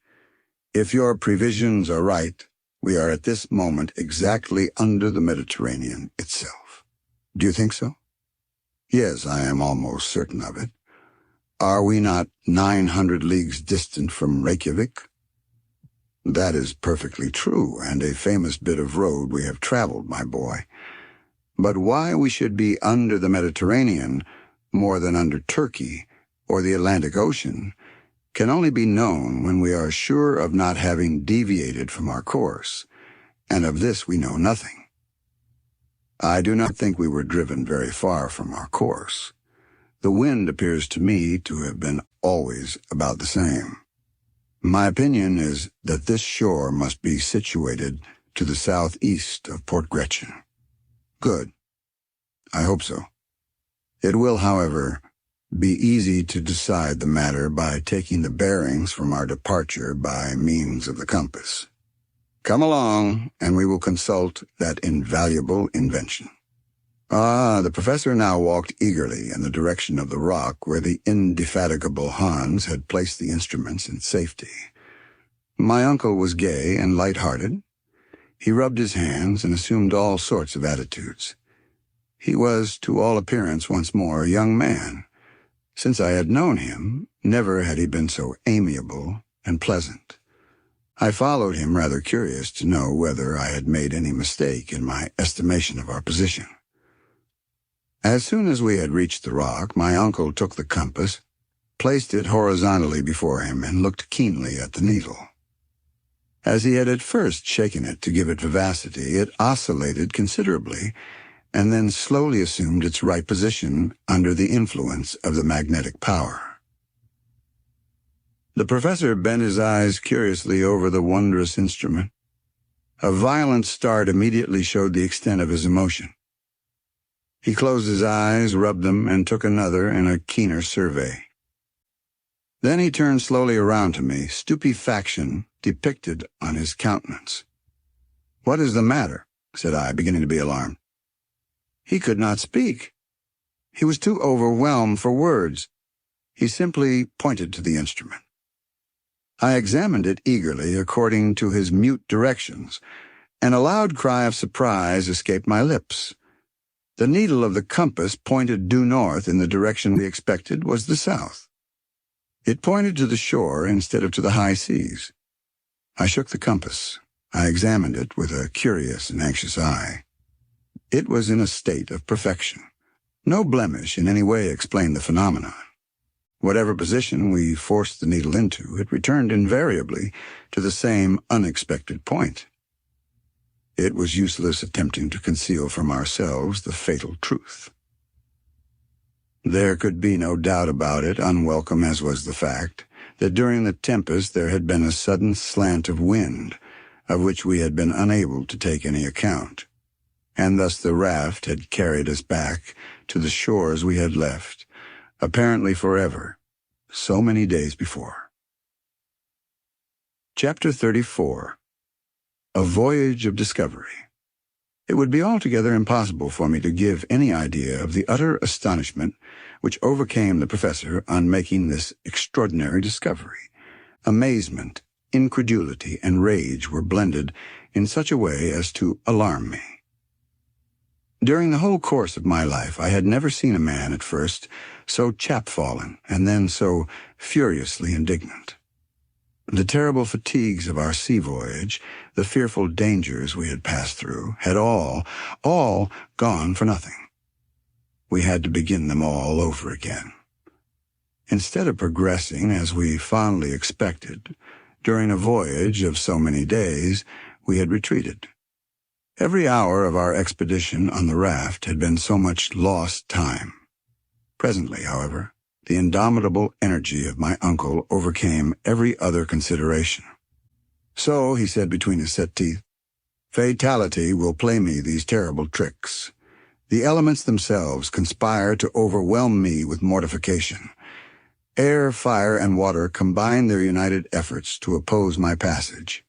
"if your previsions are right, We are at this moment exactly under the Mediterranean itself. Do you think so? Yes, I am almost certain of it. Are we not 900 leagues distant from Reykjavik? That is perfectly true, and a famous bit of road we have traveled, my boy. But why we should be under the Mediterranean more than under Turkey or the Atlantic Ocean can only be known when we are sure of not having deviated from our course, and of this we know nothing. I do not think we were driven very far from our course. The wind appears to me to have been always about the same. My opinion is that this shore must be situated to the southeast of Port Gretchen. Good. I hope so. It will, however, be easy to decide the matter by taking the bearings from our departure by means of the compass. Come along, and we will consult that invaluable invention. The professor now walked eagerly in the direction of the rock where the indefatigable Hans had placed the instruments in safety. My uncle was gay and light-hearted. He rubbed his hands and assumed all sorts of attitudes. He was, to all appearance, once more a young man. Since I had known him, never had he been so amiable and pleasant. I followed him, rather curious to know whether I had made any mistake in my estimation of our position. As soon as we had reached the rock, my uncle took the compass, placed it horizontally before him, and looked keenly at the needle. As he had at first shaken it to give it vivacity, it oscillated considerably, and then slowly assumed its right position under the influence of the magnetic power. The professor bent his eyes curiously over the wondrous instrument. A violent start immediately showed the extent of his emotion. He closed his eyes, rubbed them, and took another and a keener survey. Then he turned slowly around to me, stupefaction depicted on his countenance. "What is the matter?" said I, beginning to be alarmed. He could not speak. He was too overwhelmed for words. He simply pointed to the instrument. I examined it eagerly according to his mute directions, and a loud cry of surprise escaped my lips. The needle of the compass pointed due north in the direction we expected was the south. It pointed to the shore instead of to the high seas. I shook the compass. I examined it with a curious and anxious eye. It was in a state of perfection. No blemish in any way explained the phenomenon. Whatever position we forced the needle into, it returned invariably to the same unexpected point. It was useless attempting to conceal from ourselves the fatal truth. There could be no doubt about it, unwelcome as was the fact, that during the tempest there had been a sudden slant of wind, of which we had been unable to take any account, and thus the raft had carried us back to the shores we had left, apparently forever, so many days before. Chapter 34. A Voyage of Discovery. It would be altogether impossible for me to give any idea of the utter astonishment which overcame the professor on making this extraordinary discovery. Amazement, incredulity, and rage were blended in such a way as to alarm me. During the whole course of my life, I had never seen a man at first so chapfallen and then so furiously indignant. The terrible fatigues of our sea voyage, the fearful dangers we had passed through, had all gone for nothing. We had to begin them all over again. Instead of progressing as we fondly expected, during a voyage of so many days, we had retreated. Every hour of our expedition on the raft had been so much lost time. Presently, however, the indomitable energy of my uncle overcame every other consideration. "So," he said between his set teeth, "fatality will play me these terrible tricks. The elements themselves conspire to overwhelm me with mortification. Air, fire, and water combine their united efforts to oppose my passage.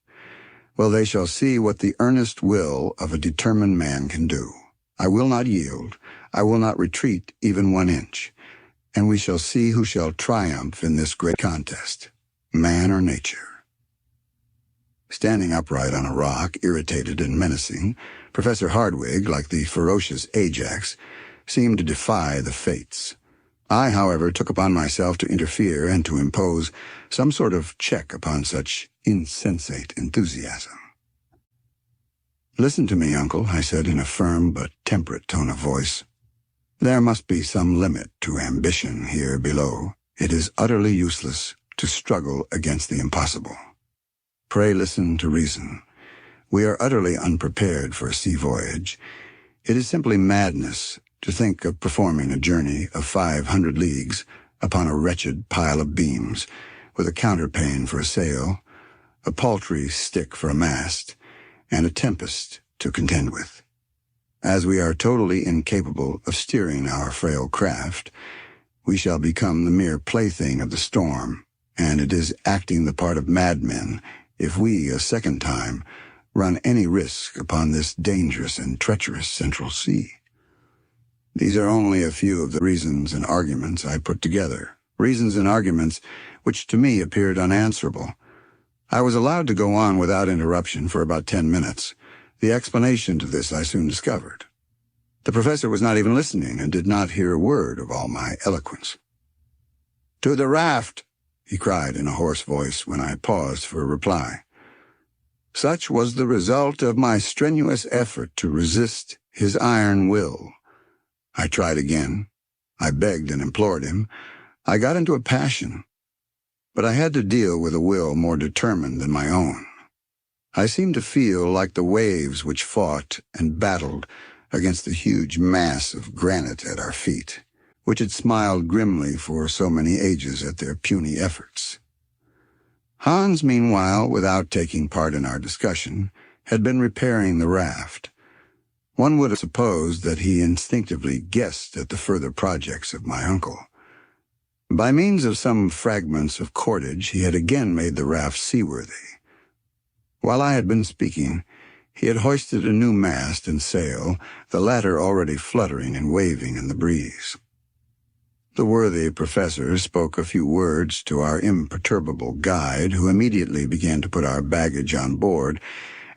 Well, they shall see what the earnest will of a determined man can do. I will not yield. I will not retreat even 1 inch. And we shall see who shall triumph in this great contest, man or nature." Standing upright on a rock, irritated and menacing, Professor Hardwigg, like the ferocious Ajax, seemed to defy the fates. I, however, took upon myself to interfere and to impose some sort of check upon such insensate enthusiasm. "Listen to me, Uncle," I said in a firm but temperate tone of voice. "There must be some limit to ambition here below. It is utterly useless to struggle against the impossible. Pray listen to reason. We are utterly unprepared for a sea voyage. It is simply madness to think of performing a journey of 500 leagues upon a wretched pile of beams, with a counterpane for a sail, a paltry stick for a mast, and a tempest to contend with. As we are totally incapable of steering our frail craft, we shall become the mere plaything of the storm, and it is acting the part of madmen if we, a second time, run any risk upon this dangerous and treacherous Central Sea. These are only a few of the reasons and arguments I put together, reasons and arguments which to me appeared unanswerable. I was allowed to go on without interruption for about 10 minutes. The explanation to this I soon discovered. The professor was not even listening and did not hear a word of all my eloquence. "To the raft!" he cried in a hoarse voice when I paused for a reply. Such was the result of my strenuous effort to resist his iron will. I tried again. I begged and implored him. I got into a passion. But I had to deal with a will more determined than my own. I seemed to feel like the waves which fought and battled against the huge mass of granite at our feet, which had smiled grimly for so many ages at their puny efforts. Hans, meanwhile, without taking part in our discussion, had been repairing the raft. One would have supposed that he instinctively guessed at the further projects of my uncle. By means of some fragments of cordage, he had again made the raft seaworthy. While I had been speaking, he had hoisted a new mast and sail, the latter already fluttering and waving in the breeze. The worthy professor spoke a few words to our imperturbable guide, who immediately began to put our baggage on board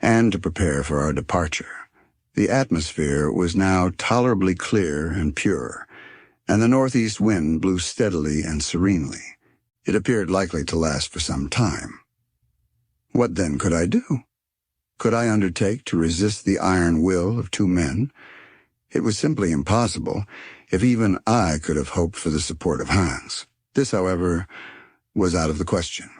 and to prepare for our departure. The atmosphere was now tolerably clear and pure, and the northeast wind blew steadily and serenely. It appeared likely to last for some time. What then could I do? Could I undertake to resist the iron will of two men? It was simply impossible, if even I could have hoped for the support of Hans. This, however, was out of the question.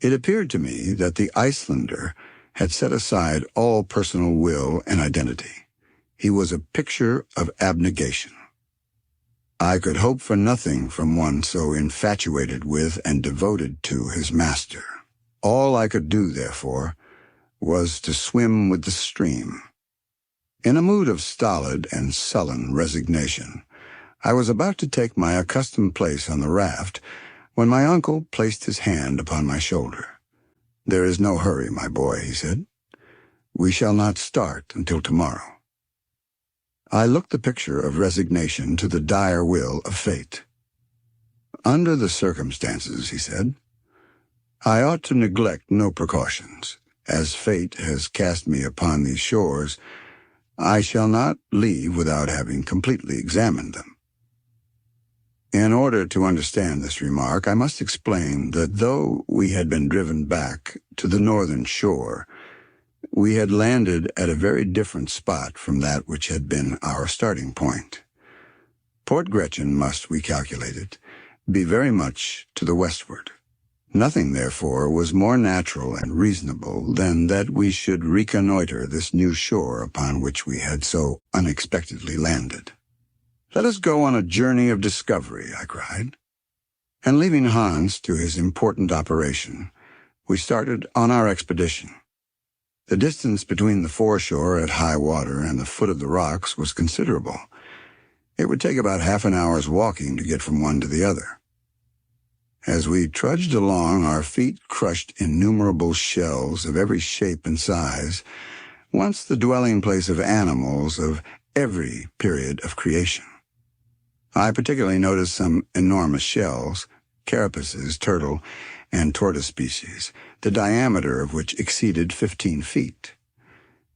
It appeared to me that the Icelander had set aside all personal will and identity. He was a picture of abnegation. I could hope for nothing from one so infatuated with and devoted to his master. All I could do, therefore, was to swim with the stream. In a mood of stolid and sullen resignation, I was about to take my accustomed place on the raft when my uncle placed his hand upon my shoulder. "There is no hurry, my boy," he said. "We shall not start until tomorrow." I looked the picture of resignation to the dire will of fate. "Under the circumstances," he said, "I ought to neglect no precautions. As fate has cast me upon these shores, I shall not leave without having completely examined them." In order to understand this remark, I must explain that though we had been driven back to the northern shore, we had landed at a very different spot from that which had been our starting point. Port Gretchen must, we calculated, be very much to the westward. Nothing, therefore, was more natural and reasonable than that we should reconnoiter this new shore upon which we had so unexpectedly landed. "Let us go on a journey of discovery," I cried. And leaving Hans to his important operation, we started on our expedition. The distance between the foreshore at high water and the foot of the rocks was considerable. It would take about half an hour's walking to get from one to the other. As we trudged along, our feet crushed innumerable shells of every shape and size, once the dwelling place of animals of every period of creation. I particularly noticed some enormous shells, carapaces, turtle, and tortoise species, the diameter of which exceeded 15 feet.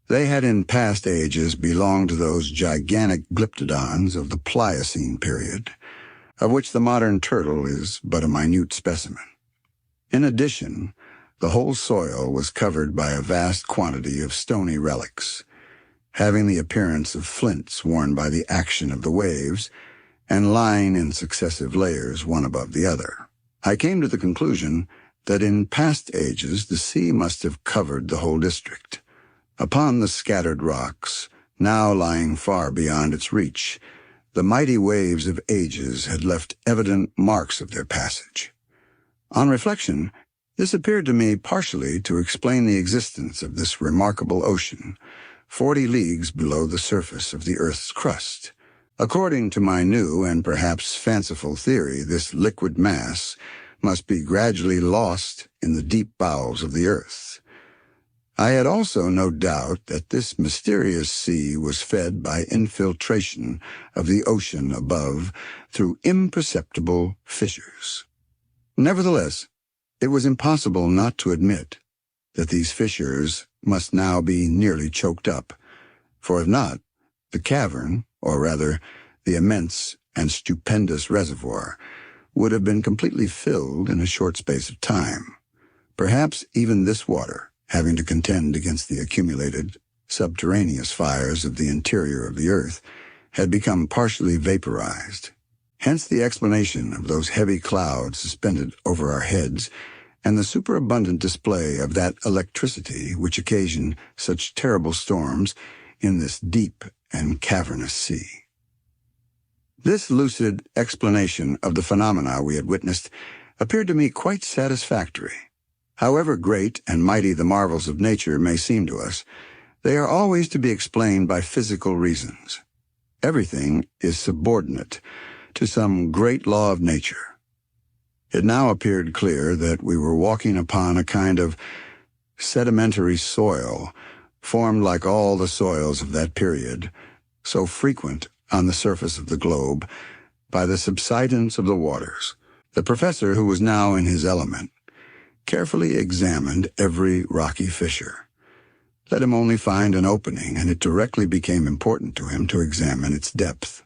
They had in past ages belonged to those gigantic glyptodons of the Pliocene period, of which the modern turtle is but a minute specimen. In addition, the whole soil was covered by a vast quantity of stony relics, having the appearance of flints worn by the action of the waves, and lying in successive layers one above the other. I came to the conclusion that in past ages the sea must have covered the whole district. Upon the scattered rocks, now lying far beyond its reach, the mighty waves of ages had left evident marks of their passage. On reflection, this appeared to me partially to explain the existence of this remarkable ocean, 40 leagues below the surface of the Earth's crust. According to my new and perhaps fanciful theory, this liquid mass must be gradually lost in the deep bowels of the Earth. I had also no doubt that this mysterious sea was fed by infiltration of the ocean above through imperceptible fissures. Nevertheless, it was impossible not to admit that these fissures must now be nearly choked up, for if not, the cavern, or rather, the immense and stupendous reservoir, would have been completely filled in a short space of time. Perhaps even this water, having to contend against the accumulated subterraneous fires of the interior of the earth, had become partially vaporized. Hence the explanation of those heavy clouds suspended over our heads, and the superabundant display of that electricity which occasioned such terrible storms in this deep and cavernous sea. This lucid explanation of the phenomena we had witnessed appeared to me quite satisfactory. However great and mighty the marvels of nature may seem to us, they are always to be explained by physical reasons. Everything is subordinate to some great law of nature. It now appeared clear that we were walking upon a kind of sedimentary soil, formed like all the soils of that period, so frequent on the surface of the globe, by the subsidence of the waters. The professor, who was now in his element, carefully examined every rocky fissure. Let him only find an opening, and it directly became important to him to examine its depth.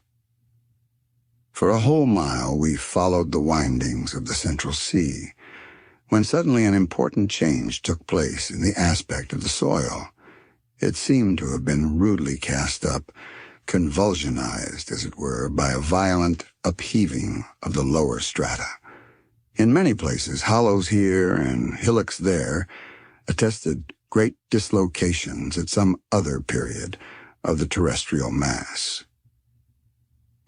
For a whole mile we followed the windings of the Central Sea, when suddenly an important change took place in the aspect of the soil. It seemed to have been rudely cast up, convulsionized, as it were, by a violent upheaving of the lower strata. In many places, hollows here and hillocks there attested great dislocations at some other period of the terrestrial mass.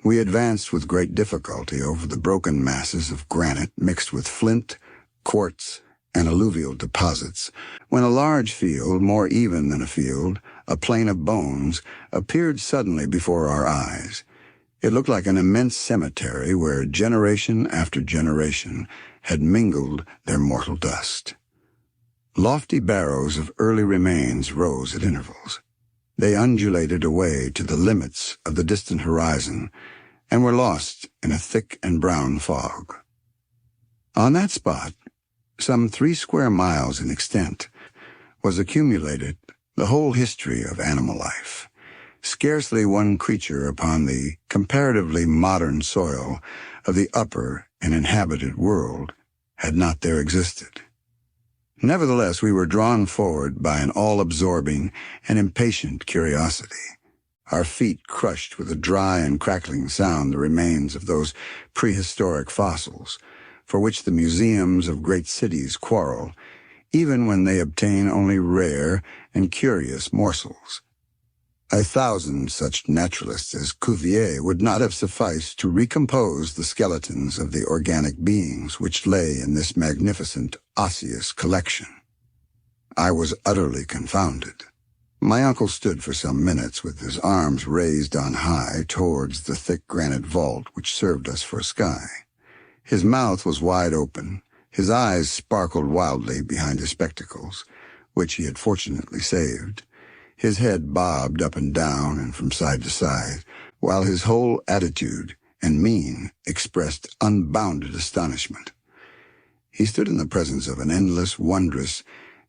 We advanced with great difficulty over the broken masses of granite mixed with flint, quartz, and alluvial deposits, when a large field, more even than a field, a plain of bones, appeared suddenly before our eyes. It looked like an immense cemetery where generation after generation had mingled their mortal dust. Lofty barrows of early remains rose at intervals. They undulated away to the limits of the distant horizon and were lost in a thick and brown fog. On that spot, some 3 square miles in extent, was accumulated the whole history of animal life. Scarcely one creature upon the comparatively modern soil of the upper and inhabited world had not there existed. Nevertheless, we were drawn forward by an all-absorbing and impatient curiosity. Our feet crushed with a dry and crackling sound the remains of those prehistoric fossils, for which the museums of great cities quarrel, even when they obtain only rare and curious morsels. 1,000 such naturalists as Cuvier would not have sufficed to recompose the skeletons of the organic beings which lay in this magnificent osseous collection. I was utterly confounded. My uncle stood for some minutes with his arms raised on high towards the thick granite vault which served us for a sky. His mouth was wide open, his eyes sparkled wildly behind his spectacles, which he had fortunately saved. His head bobbed up and down and from side to side, while his whole attitude and mien expressed unbounded astonishment. he stood in the presence of an endless, wondrous,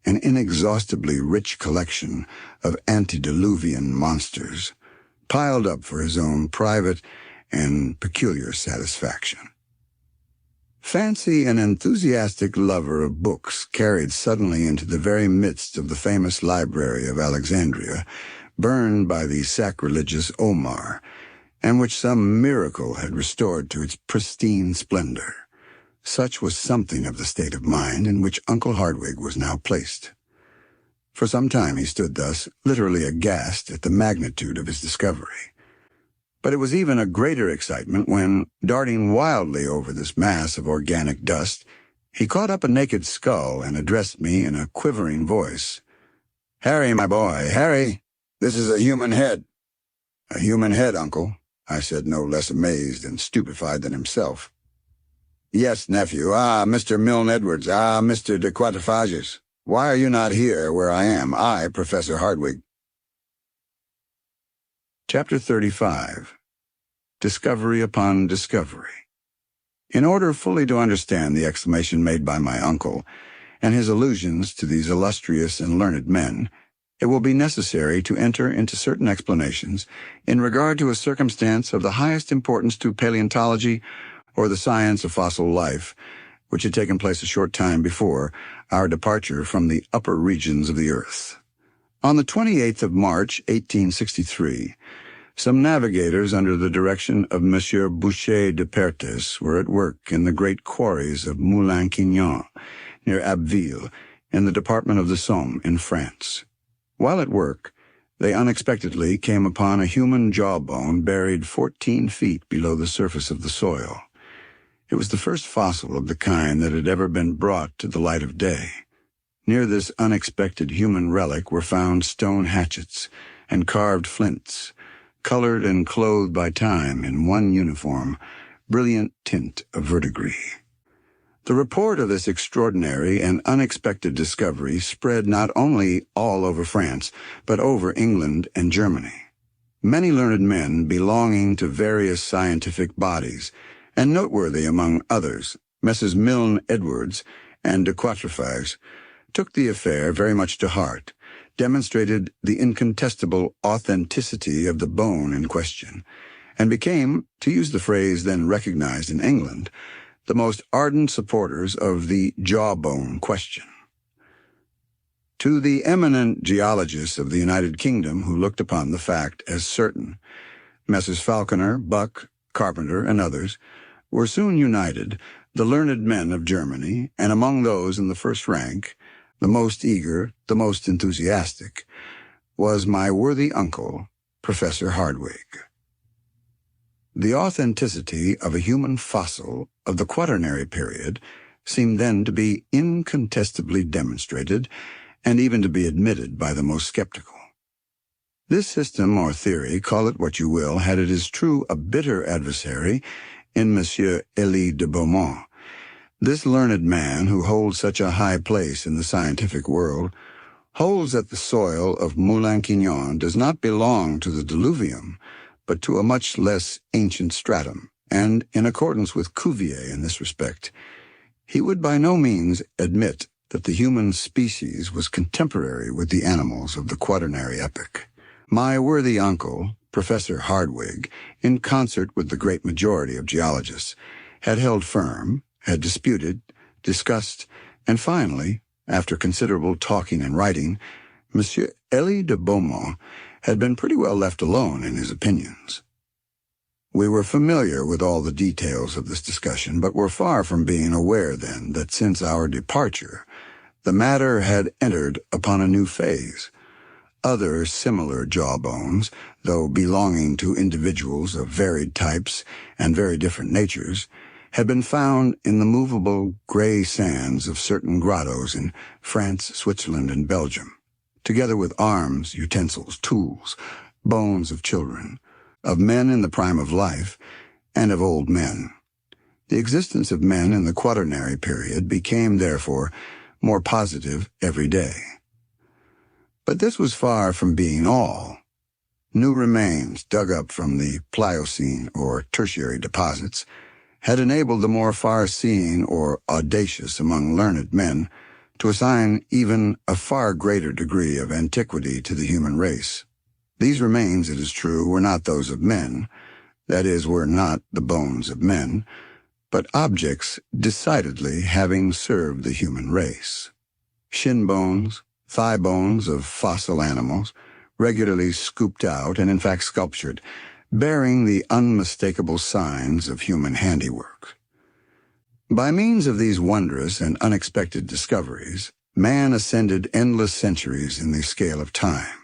and inexhaustibly rich collection of antediluvian monsters, piled up for his own private and peculiar satisfaction. Fancy an enthusiastic lover of books carried suddenly into the very midst of the famous library of Alexandria, burned by the sacrilegious Omar, and which some miracle had restored to its pristine splendor. Such was something of the state of mind in which Uncle Hardwigg was now placed. For some time he stood thus, literally aghast at the magnitude of his discovery. But it was even a greater excitement when, darting wildly over this mass of organic dust, he caught up a naked skull and addressed me in a quivering voice. "Harry, my boy, Harry, this is a human head." "A human head, Uncle," I said, no less amazed and stupefied than himself. "Yes, nephew. Ah, Mr. Milne Edwards. Ah, Mr. de Quatrefages. Why are you not here where I am, I, Professor Hardwigg?" Chapter 35. Discovery upon Discovery. In order fully to understand the exclamation made by my uncle, and his allusions to these illustrious and learned men, it will be necessary to enter into certain explanations in regard to a circumstance of the highest importance to paleontology, or the science of fossil life, which had taken place a short time before our departure from the upper regions of the earth. On the 28th of March, 1863, some navigators under the direction of Monsieur Boucher de Perthes were at work in the great quarries of Moulin-Quignon, near Abbeville, in the department of the Somme, in France. While at work, they unexpectedly came upon a human jawbone buried 14 feet below the surface of the soil. It was the first fossil of the kind that had ever been brought to the light of day. Near this unexpected human relic were found stone hatchets and carved flints, colored and clothed by time in one uniform, brilliant tint of verdigris. The report of this extraordinary and unexpected discovery spread not only all over France, but over England and Germany. Many learned men belonging to various scientific bodies, and noteworthy among others, Messrs. Milne Edwards and de Quatrefages, took the affair very much to heart, demonstrated the incontestable authenticity of the bone in question, and became, to use the phrase then recognized in England, the most ardent supporters of the jawbone question. To the eminent geologists of the United Kingdom who looked upon the fact as certain, Messrs. Falconer, Buck, Carpenter, and others, were soon united, the learned men of Germany, and among those in the first rank, the most eager, the most enthusiastic, was my worthy uncle, Professor Hardwigg. The authenticity of a human fossil of the Quaternary period seemed then to be incontestably demonstrated, and even to be admitted by the most skeptical. This system or theory, call it what you will, had, it is true, a bitter adversary in Monsieur Elie de Beaumont. This learned man, who holds such a high place in the scientific world, holds that the soil of Moulin-Quignon does not belong to the diluvium, but to a much less ancient stratum, and, in accordance with Cuvier in this respect, he would by no means admit that the human species was contemporary with the animals of the Quaternary epoch. My worthy uncle, Professor Hardwigg, in concert with the great majority of geologists, had held firm, had disputed, discussed, and finally, after considerable talking and writing, Monsieur Elie de Beaumont had been pretty well left alone in his opinions. We were familiar with all the details of this discussion, but were far from being aware then that since our departure, the matter had entered upon a new phase. Other similar jawbones, though belonging to individuals of varied types and very different natures, had been found in the movable gray sands of certain grottos in France, Switzerland, and Belgium, together with arms, utensils, tools, bones of children, of men in the prime of life, and of old men. The existence of men in the Quaternary period became, therefore, more positive every day. But this was far from being all. New remains dug up from the Pliocene or Tertiary deposits had enabled the more far-seeing or audacious among learned men to assign even a far greater degree of antiquity to the human race. These remains, it is true, were not those of men, that is, were not the bones of men, but objects decidedly having served the human race. Shin bones, thigh bones of fossil animals, regularly scooped out and in fact sculptured, bearing the unmistakable signs of human handiwork. By means of these wondrous and unexpected discoveries, man ascended endless centuries in the scale of time.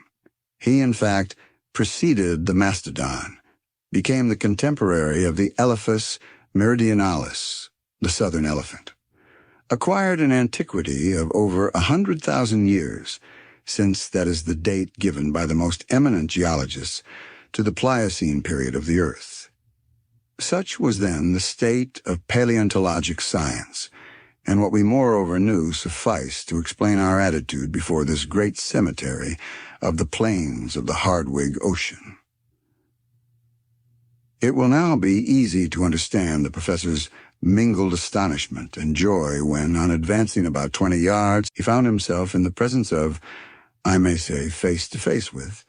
He, in fact, preceded the mastodon, became the contemporary of the Elephas meridionalis, the southern elephant, acquired an antiquity of over 100,000 years, since that is the date given by the most eminent geologists to the Pliocene period of the Earth. Such was then the state of paleontologic science, and what we moreover knew sufficed to explain our attitude before this great cemetery of the plains of the Hardwigg Ocean. It will now be easy to understand the professor's mingled astonishment and joy when, on advancing about 20 yards, he found himself in the presence of, I may say face to face with,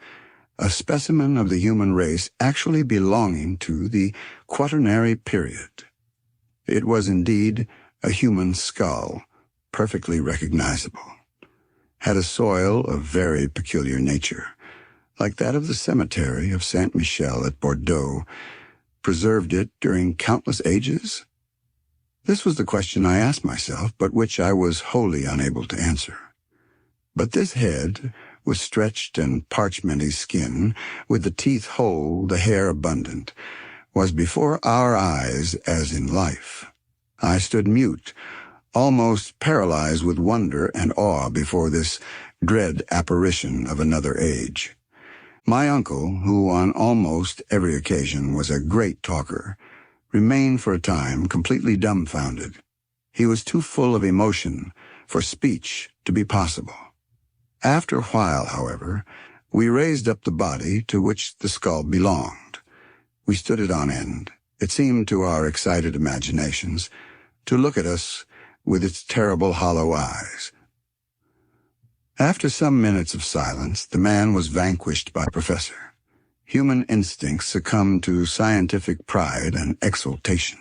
a specimen of the human race actually belonging to the Quaternary period. It was indeed a human skull, perfectly recognizable, had a soil of very peculiar nature, like that of the cemetery of Saint-Michel at Bordeaux, preserved it during countless ages? This was the question I asked myself, but which I was wholly unable to answer. But this head, with stretched and parchmenty skin, with the teeth whole, the hair abundant, was before our eyes as in life. I stood mute, almost paralyzed with wonder and awe before this dread apparition of another age. My uncle, who on almost every occasion was a great talker, remained for a time completely dumbfounded. He was too full of emotion for speech to be possible. After a while, however, we raised up the body to which the skull belonged. We stood it on end. It seemed to our excited imaginations to look at us with its terrible hollow eyes. After some minutes of silence, the man was vanquished by the professor. Human instincts succumbed to scientific pride and exultation.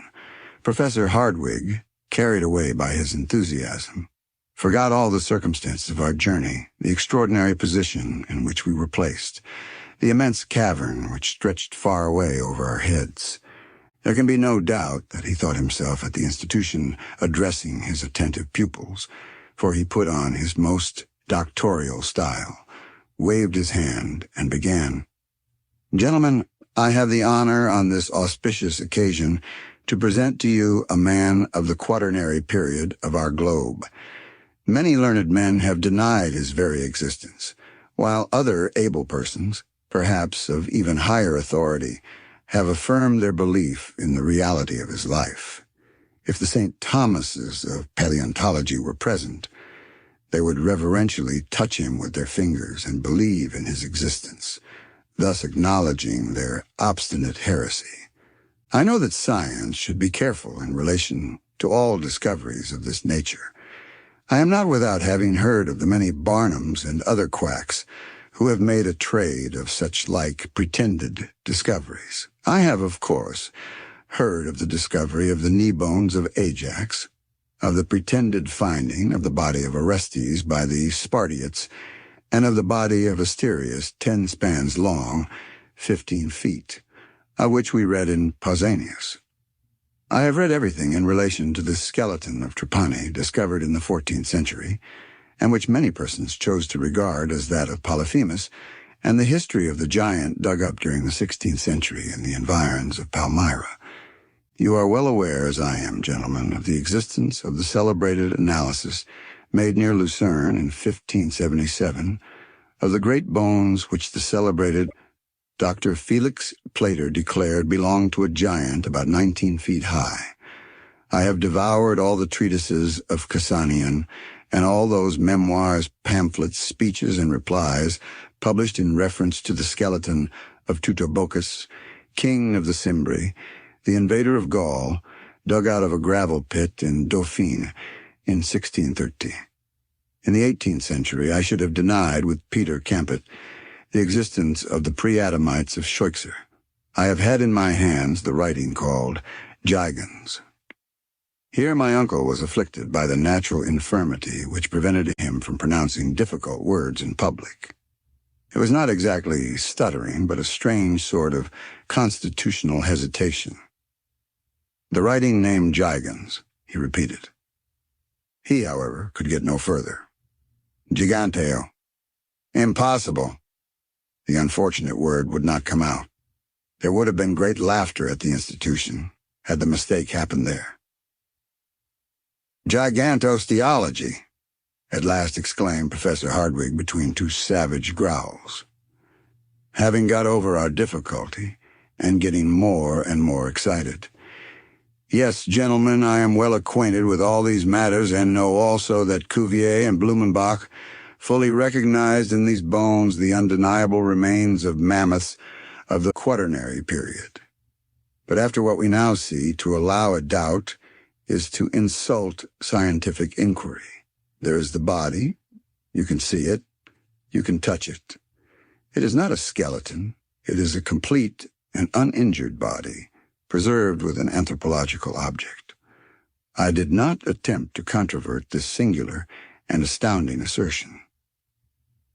Professor Hardwigg, carried away by his enthusiasm, forgot all the circumstances of our journey, the extraordinary position in which we were placed, the immense cavern which stretched far away over our heads. There can be no doubt that he thought himself at the institution addressing his attentive pupils, for he put on his most doctorial style, waved his hand, and began, "Gentlemen, I have the honor on this auspicious occasion to present to you a man of the Quaternary period of our globe. Many learned men have denied his very existence, while other able persons, perhaps of even higher authority, have affirmed their belief in the reality of his life. If the St. Thomases of paleontology were present, they would reverentially touch him with their fingers and believe in his existence, thus acknowledging their obstinate heresy. I know that science should be careful in relation to all discoveries of this nature. I am not without having heard of the many Barnums and other quacks who have made a trade of such like pretended discoveries. I have, of course, heard of the discovery of the knee bones of Ajax, of the pretended finding of the body of Orestes by the Spartiates, and of the body of Asterius 10 spans long, 15 feet, of which we read in Pausanias. I have read everything in relation to the skeleton of Trapani discovered in the 14th century, and which many persons chose to regard as that of Polyphemus, and the history of the giant dug up during the 16th century in the environs of Palmyra. You are well aware, as I am, gentlemen, of the existence of the celebrated analysis made near Lucerne in 1577 of the great bones which the celebrated Dr. Felix Plater declared belonged to a giant about 19 feet high. I have devoured all the treatises of Cassanian and all those memoirs, pamphlets, speeches, and replies published in reference to the skeleton of Teutobochus, king of the Cimbri, the invader of Gaul, dug out of a gravel pit in Dauphine in 1613. In the 18th century, I should have denied, with Peter Campet, the existence of the pre-Adamites of Schweitzer. I have had in my hands the writing called Gigans. Here my uncle was afflicted by the natural infirmity which prevented him from pronouncing difficult words in public. It was not exactly stuttering, but a strange sort of constitutional hesitation. The writing named Gigans, he repeated. He, however, could get no further. Giganteo. Impossible. The unfortunate word would not come out. There would have been great laughter at the institution had the mistake happened there. Gigantosteology, at last exclaimed Professor Hardwigg between two savage growls. Having got over our difficulty, and getting more and more excited. Yes, gentlemen, I am well acquainted with all these matters, and know also that Cuvier and Blumenbach fully recognized in these bones the undeniable remains of mammoths of the Quaternary period. But after what we now see, to allow a doubt is to insult scientific inquiry. There is the body. You can see it. You can touch it. It is not a skeleton. It is a complete and uninjured body, preserved with an anthropological object. I did not attempt to controvert this singular and astounding assertion.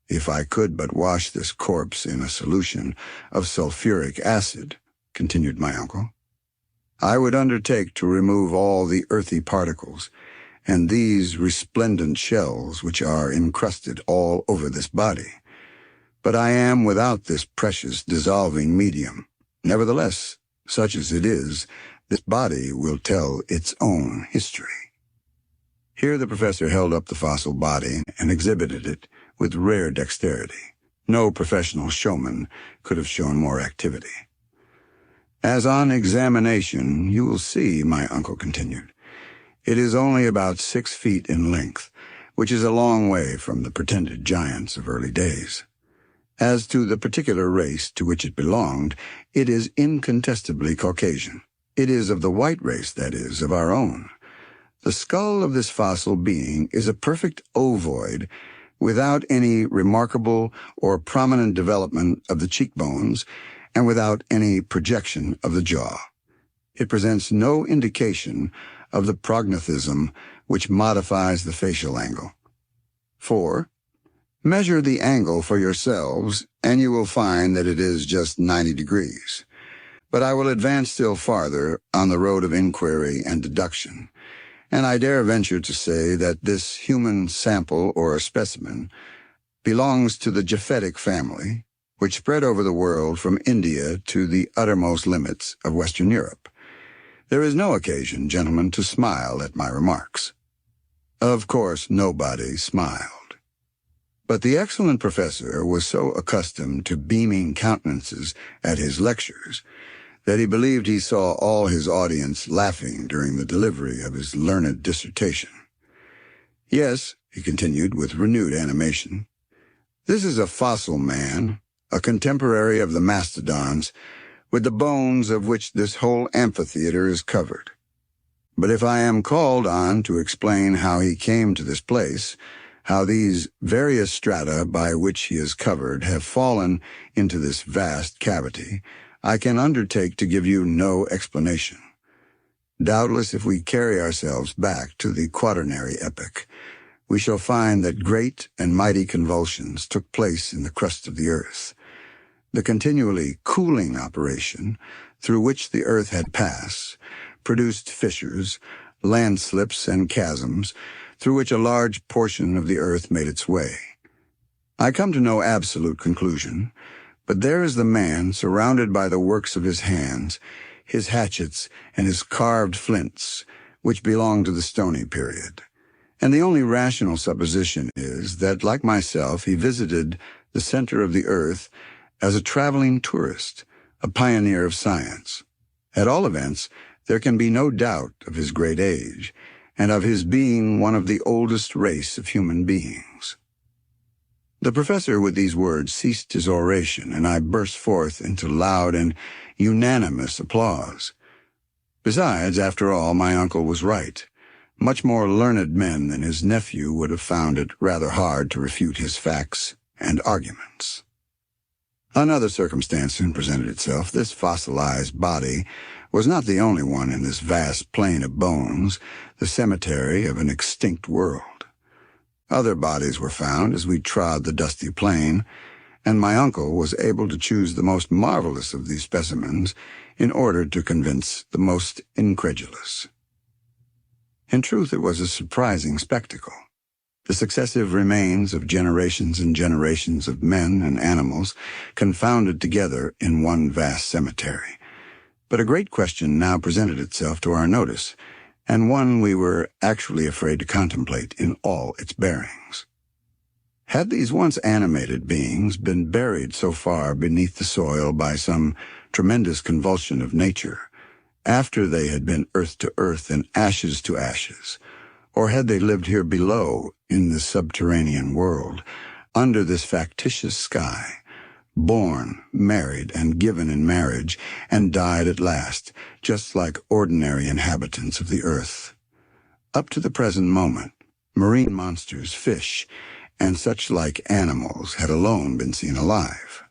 If I could but wash this corpse in a solution of sulfuric acid, continued my uncle, I would undertake to remove all the earthy particles and these resplendent shells which are encrusted all over this body. But I am without this precious dissolving medium. Nevertheless, such as it is, this body will tell its own history. Here the professor held up the fossil body and exhibited it with rare dexterity. No professional showman could have shown more activity. As on examination, you will see, my uncle continued, it is only about 6 feet in length, which is a long way from the pretended giants of early days. As to the particular race to which it belonged, it is incontestably Caucasian. It is of the white race, that is, of our own. The skull of this fossil being is a perfect ovoid, without any remarkable or prominent development of the cheekbones, and without any projection of the jaw. It presents no indication of the prognathism which modifies the facial angle. 4. Measure the angle for yourselves, and you will find that it is just 90 degrees. But I will advance still farther on the road of inquiry and deduction, and I dare venture to say that this human sample or specimen belongs to the Japhetic family, which spread over the world from India to the uttermost limits of Western Europe. There is no occasion, gentlemen, to smile at my remarks. Of course, nobody smiled. But the excellent professor was so accustomed to beaming countenances at his lectures that he believed he saw all his audience laughing during the delivery of his learned dissertation. Yes, he continued with renewed animation, this is a fossil man, a contemporary of the mastodons, with the bones of which this whole amphitheater is covered. But if I am called on to explain how he came to this place, how these various strata by which he is covered have fallen into this vast cavity, I can undertake to give you no explanation. Doubtless, if we carry ourselves back to the Quaternary epoch, we shall find that great and mighty convulsions took place in the crust of the earth. The continually cooling operation through which the earth had passed produced fissures, landslips, and chasms through which a large portion of the earth made its way. I come to no absolute conclusion, but there is the man surrounded by the works of his hands, his hatchets and his carved flints, which belong to the Stony period. And the only rational supposition is that, like myself, he visited the center of the earth as a traveling tourist, a pioneer of science. At all events, there can be no doubt of his great age, and of his being one of the oldest race of human beings. The professor with these words ceased his oration, and I burst forth into loud and unanimous applause. Besides, after all, my uncle was right. Much more learned men than his nephew would have found it rather hard to refute his facts and arguments. Another circumstance soon presented itself. This fossilized body was not the only one in this vast plain of bones, the cemetery of an extinct world. Other bodies were found as we trod the dusty plain, and my uncle was able to choose the most marvelous of these specimens in order to convince the most incredulous. In truth, it was a surprising spectacle. The successive remains of generations and generations of men and animals confounded together in one vast cemetery. But a great question now presented itself to our notice, and one we were actually afraid to contemplate in all its bearings. Had these once animated beings been buried so far beneath the soil by some tremendous convulsion of nature, after they had been earth to earth and ashes to ashes, or had they lived here below in this subterranean world, under this factitious sky, born, married, and given in marriage, and died at last, just like ordinary inhabitants of the earth? Up to the present moment, marine monsters, fish, and such like animals had alone been seen alive.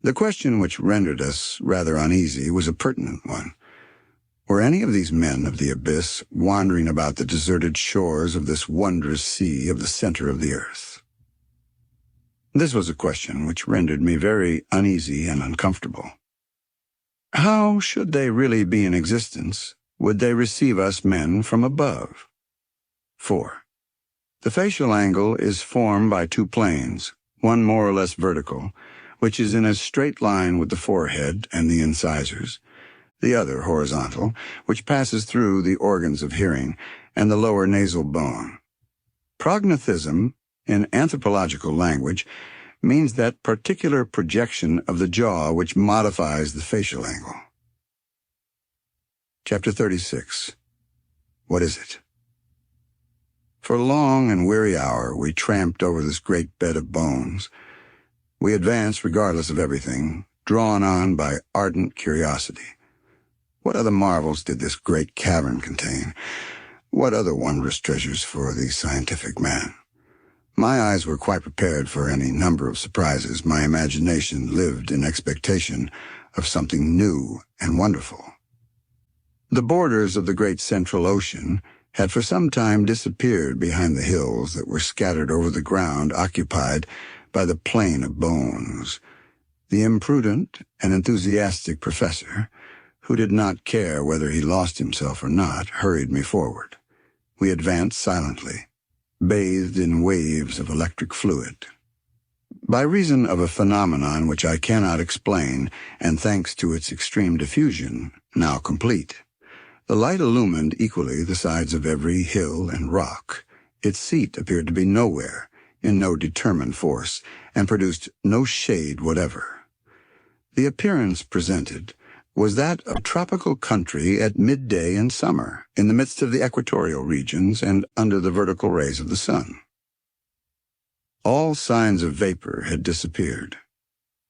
The question which rendered us rather uneasy was a pertinent one. Were any of these men of the abyss wandering about the deserted shores of this wondrous sea of the center of the earth? This was a question which rendered me very uneasy and uncomfortable. How should they really be in existence? Would they receive us men from above? 4. The facial angle is formed by two planes, one more or less vertical, which is in a straight line with the forehead and the incisors, the other horizontal, which passes through the organs of hearing and the lower nasal bone. Prognathism, in anthropological language, means that particular projection of the jaw which modifies the facial angle. Chapter 36. What is it? For a long and weary hour we tramped over this great bed of bones. We advanced regardless of everything, drawn on by ardent curiosity. What other marvels did this great cavern contain? What other wondrous treasures for the scientific man? My eyes were quite prepared for any number of surprises. My imagination lived in expectation of something new and wonderful. The borders of the great central ocean had for some time disappeared behind the hills that were scattered over the ground occupied by the plain of bones. The imprudent and enthusiastic professor, who did not care whether he lost himself or not, hurried me forward. We advanced silently, bathed in waves of electric fluid. By reason of a phenomenon which I cannot explain, and thanks to its extreme diffusion, now complete, the light illumined equally the sides of every hill and rock. Its seat appeared to be nowhere, in no determined force, and produced no shade whatever. The appearance presented was that of tropical country at midday in summer, in the midst of the equatorial regions and under the vertical rays of the sun. All signs of vapor had disappeared.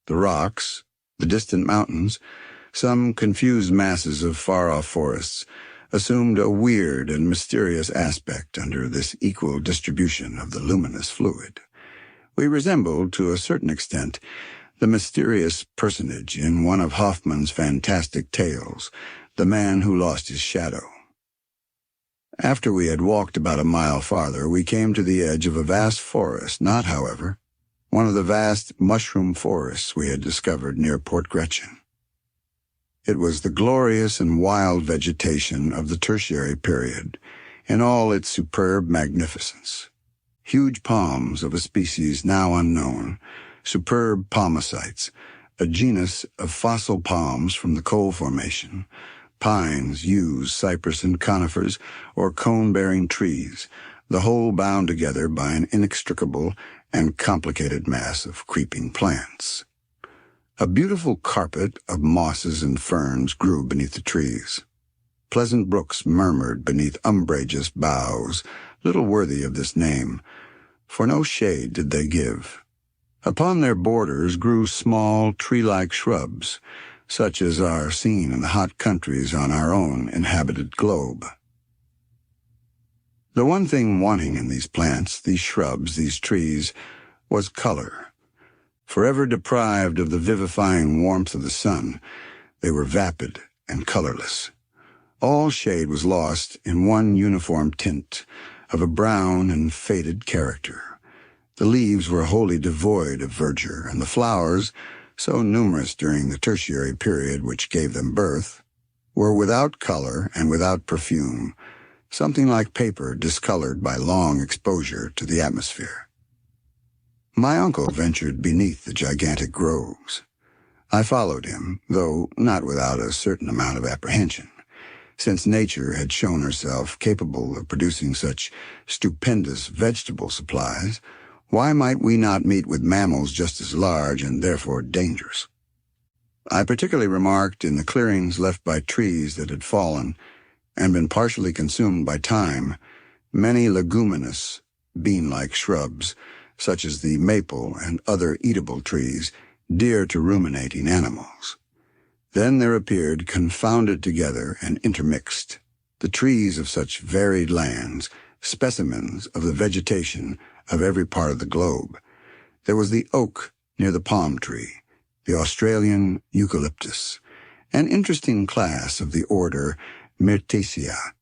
The rocks, the distant mountains, some confused masses of far-off forests, assumed a weird and mysterious aspect under this equal distribution of the luminous fluid. We resembled, to a certain extent, the mysterious personage in one of Hoffmann's fantastic tales, the man who lost his shadow. After we had walked about a mile farther, we came to the edge of a vast forest, not, however, one of the vast mushroom forests we had discovered near Port Gretchen. It was the glorious and wild vegetation of the Tertiary period, in all its superb magnificence. Huge palms of a species now unknown, superb palmacites, a genus of fossil palms from the coal formation, pines, yews, cypress, and conifers, or cone-bearing trees, the whole bound together by an inextricable and complicated mass of creeping plants. A beautiful carpet of mosses and ferns grew beneath the trees. Pleasant brooks murmured beneath umbrageous boughs, little worthy of this name, for no shade did they give. Upon their borders grew small tree-like shrubs, such as are seen in the hot countries on our own inhabited globe. The one thing wanting in these plants, these shrubs, these trees, was color. Forever deprived of the vivifying warmth of the sun, they were vapid and colorless. All shade was lost in one uniform tint of a brown and faded character. The leaves were wholly devoid of verdure, and the flowers, so numerous during the tertiary period which gave them birth, were without color and without perfume, something like paper discolored by long exposure to the atmosphere. My uncle ventured beneath the gigantic groves. I followed him, though not without a certain amount of apprehension. Since nature had shown herself capable of producing such stupendous vegetable supplies, why might we not meet with mammals just as large and therefore dangerous? I particularly remarked in the clearings left by trees that had fallen and been partially consumed by time, many leguminous, bean-like shrubs, such as the maple and other eatable trees, dear to ruminating animals. Then there appeared, confounded together and intermixed, the trees of such varied lands, specimens of the vegetation of every part of the globe. There was the oak near the palm tree, the Australian eucalyptus, an interesting class of the order Myrtaceae,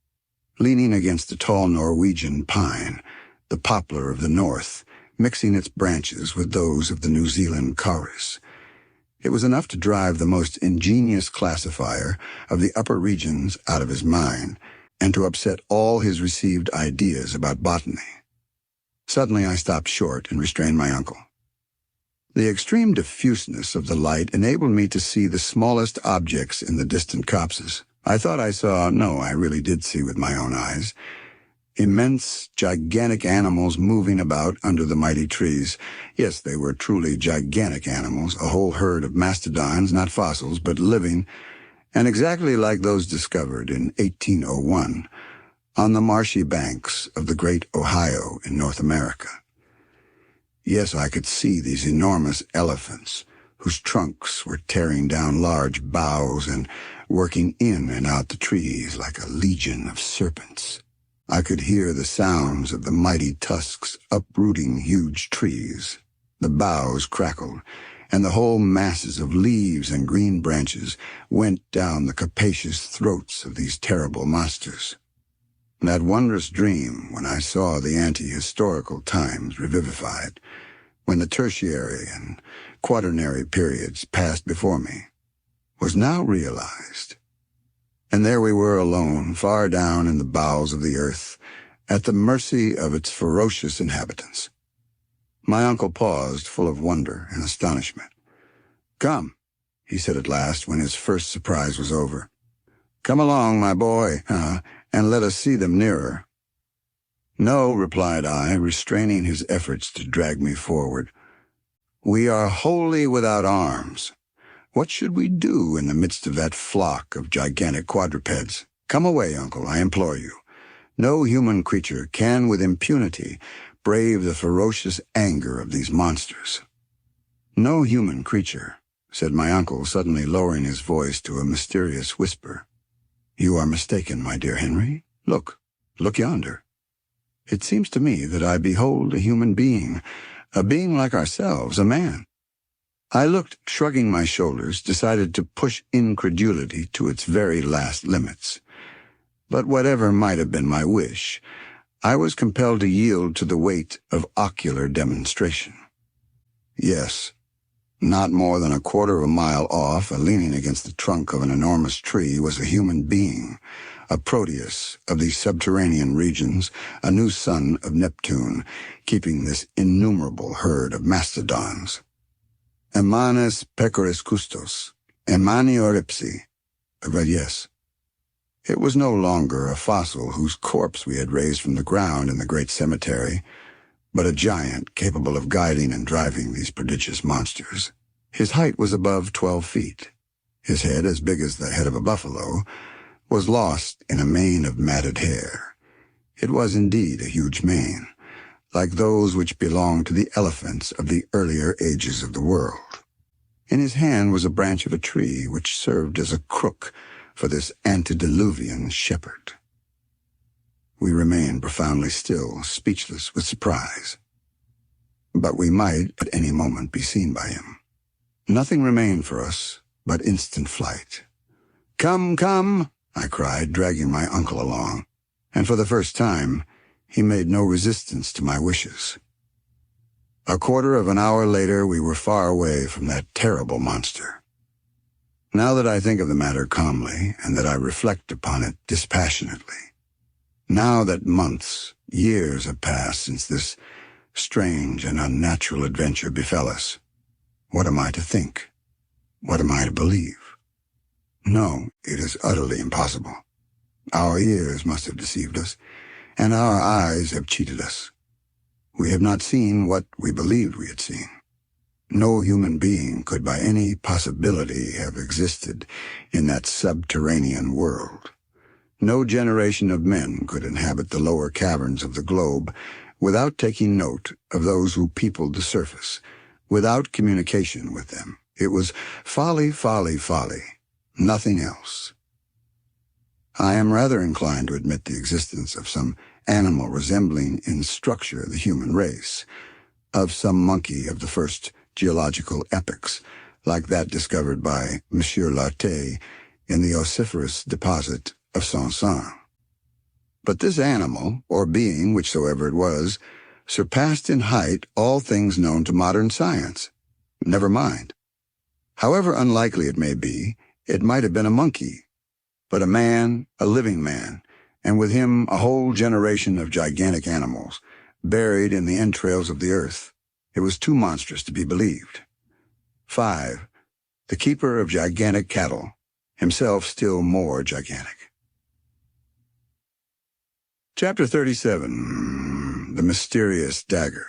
leaning against the tall Norwegian pine, the poplar of the north, mixing its branches with those of the New Zealand chorus. It was enough to drive the most ingenious classifier of the upper regions out of his mind, and to upset all his received ideas about botany. Suddenly I stopped short and restrained my uncle. The extreme diffuseness of the light enabled me to see the smallest objects in the distant copses. I really did see with my own eyes, immense, gigantic animals moving about under the mighty trees. Yes, they were truly gigantic animals, a whole herd of mastodons, not fossils, but living, and exactly like those discovered in 1801 on the marshy banks of the great Ohio in North America. Yes, I could see these enormous elephants, whose trunks were tearing down large boughs and working in and out the trees like a legion of serpents. I could hear the sounds of the mighty tusks uprooting huge trees. The boughs crackled, and the whole masses of leaves and green branches went down the capacious throats of these terrible monsters. That wondrous dream when I saw the ante-historical times revivified, when the tertiary and quaternary periods passed before me, was now realized. And there we were alone, far down in the bowels of the earth, at the mercy of its ferocious inhabitants. My uncle paused, full of wonder and astonishment. "Come," he said at last, when his first surprise was over. "Come along, my boy, and let us see them nearer." "No," replied I, restraining his efforts to drag me forward. "We are wholly without arms. What should we do in the midst of that flock of gigantic quadrupeds? Come away, uncle, I implore you. No human creature can with impunity brave the ferocious anger of these monsters." "No human creature," said my uncle, suddenly lowering his voice to a mysterious whisper. "You are mistaken, my dear Henry. Look yonder. It seems to me that I behold a human being, a being like ourselves, a man." I looked, shrugging my shoulders, decided to push incredulity to its very last limits. But whatever might have been my wish, I was compelled to yield to the weight of ocular demonstration. Yes, not more than a quarter of a mile off, leaning against the trunk of an enormous tree, was a human being, a Proteus of these subterranean regions, a new son of Neptune, keeping this innumerable herd of mastodons. Emanes pecoris custos, emanior ipsi. But yes, it was no longer a fossil whose corpse we had raised from the ground in the great cemetery, but a giant capable of guiding and driving these prodigious monsters. His height was above 12 feet. His head, as big as the head of a buffalo, was lost in a mane of matted hair. It was indeed a huge mane, like those which belonged to the elephants of the earlier ages of the world. In his hand was a branch of a tree which served as a crook for this antediluvian shepherd. We remained profoundly still, speechless with surprise. But we might at any moment be seen by him. Nothing remained for us but instant flight. "Come, come!" I cried, dragging my uncle along, and for the first time he made no resistance to my wishes. A quarter of an hour later we were far away from that terrible monster. Now that I think of the matter calmly, and that I reflect upon it dispassionately, now that months, years have passed since this strange and unnatural adventure befell us, what am I to think? What am I to believe? No, it is utterly impossible. Our ears must have deceived us, and our eyes have cheated us. We have not seen what we believed we had seen. No human being could by any possibility have existed in that subterranean world. No generation of men could inhabit the lower caverns of the globe without taking note of those who peopled the surface, without communication with them. It was folly, folly, folly, nothing else. I am rather inclined to admit the existence of some animal resembling in structure the human race, of some monkey of the first geological epochs, like that discovered by Monsieur Lartet in the ossiferous deposit of Sanson. But this animal, or being, whichsoever it was, surpassed in height all things known to modern science. Never mind. However unlikely it may be, it might have been a monkey, but a man, a living man, and with him a whole generation of gigantic animals, buried in the entrails of the earth. It was too monstrous to be believed. 5. The keeper of gigantic cattle, himself still more gigantic. Chapter 37. The Mysterious Dagger.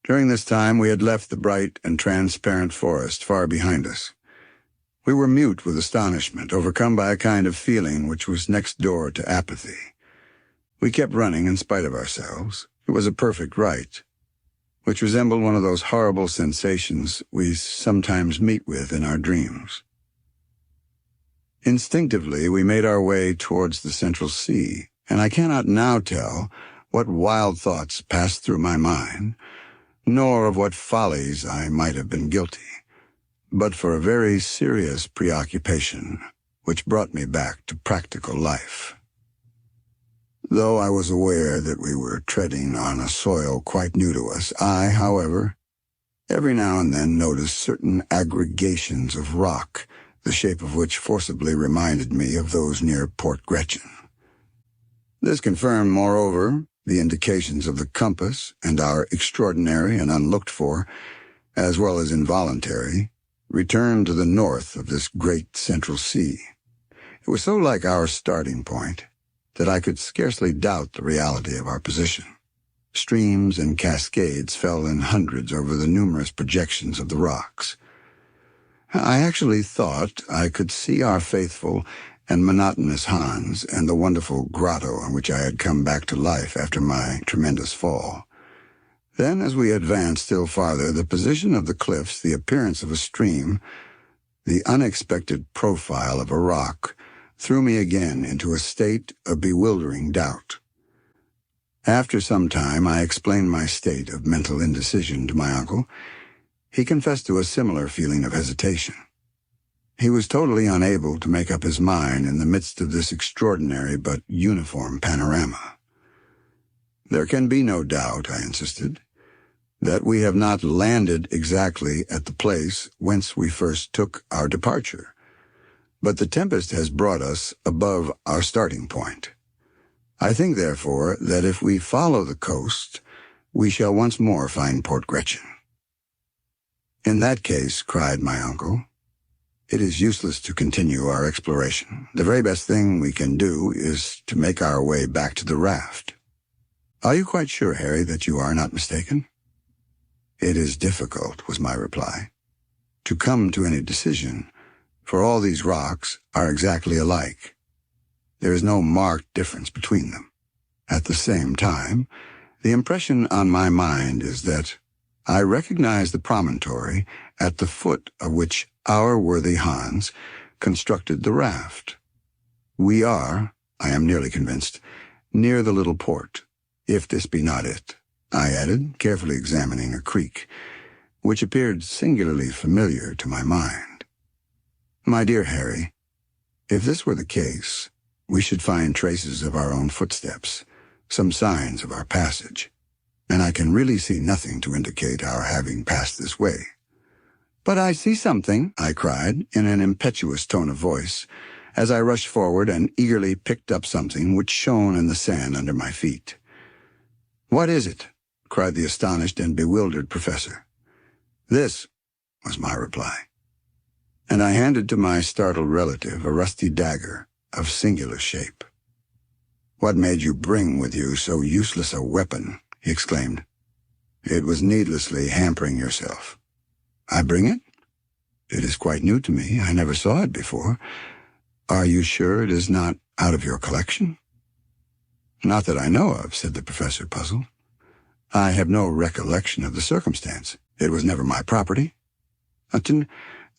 During this time we had left the bright and transparent forest far behind us. We were mute with astonishment, overcome by a kind of feeling which was next door to apathy. We kept running in spite of ourselves. It was a perfect right, which resembled one of those horrible sensations we sometimes meet with in our dreams. Instinctively, we made our way towards the Central Sea, and I cannot now tell what wild thoughts passed through my mind, nor of what follies I might have been guilty, but for a very serious preoccupation which brought me back to practical life. Though I was aware that we were treading on a soil quite new to us, I, however, every now and then noticed certain aggregations of rock, the shape of which forcibly reminded me of those near Port Gretchen. This confirmed, moreover, the indications of the compass and our extraordinary and unlooked-for, as well as involuntary, return to the north of this great Central Sea. It was so like our starting point that I could scarcely doubt the reality of our position. Streams and cascades fell in hundreds over the numerous projections of the rocks. I actually thought I could see our faithful and monotonous Hans and the wonderful grotto in which I had come back to life after my tremendous fall. Then, as we advanced still farther, the position of the cliffs, the appearance of a stream, the unexpected profile of a rock, threw me again into a state of bewildering doubt. After some time, I explained my state of mental indecision to my uncle. He confessed to a similar feeling of hesitation. He was totally unable to make up his mind in the midst of this extraordinary but uniform panorama. There can be no doubt, I insisted, that we have not landed exactly at the place whence we first took our departure, but the tempest has brought us above our starting point. I think, therefore, that if we follow the coast, we shall once more find Port Gretchen. In that case, cried my uncle, it is useless to continue our exploration. The very best thing we can do is to make our way back to the raft. Are you quite sure, Harry, that you are not mistaken? It is difficult, was my reply, to come to any decision, for all these rocks are exactly alike. There is no marked difference between them. At the same time, the impression on my mind is that, I recognized the promontory at the foot of which our worthy Hans constructed the raft. We are, I am nearly convinced, near the little port, if this be not it, I added, carefully examining a creek, which appeared singularly familiar to my mind. My dear Harry, if this were the case, we should find traces of our own footsteps, some signs of our passage, and I can really see nothing to indicate our having passed this way. "But I see something," I cried, in an impetuous tone of voice, as I rushed forward and eagerly picked up something which shone in the sand under my feet. "What is it?" cried the astonished and bewildered professor. "This," was my reply, and I handed to my startled relative a rusty dagger of singular shape. "What made you bring with you so useless a weapon?" he exclaimed. "It was needlessly hampering yourself." "I bring it? It is quite new to me. I never saw it before. Are you sure it is not out of your collection?" "Not that I know of," said the professor, puzzled. "I have no recollection of the circumstance. It was never my property."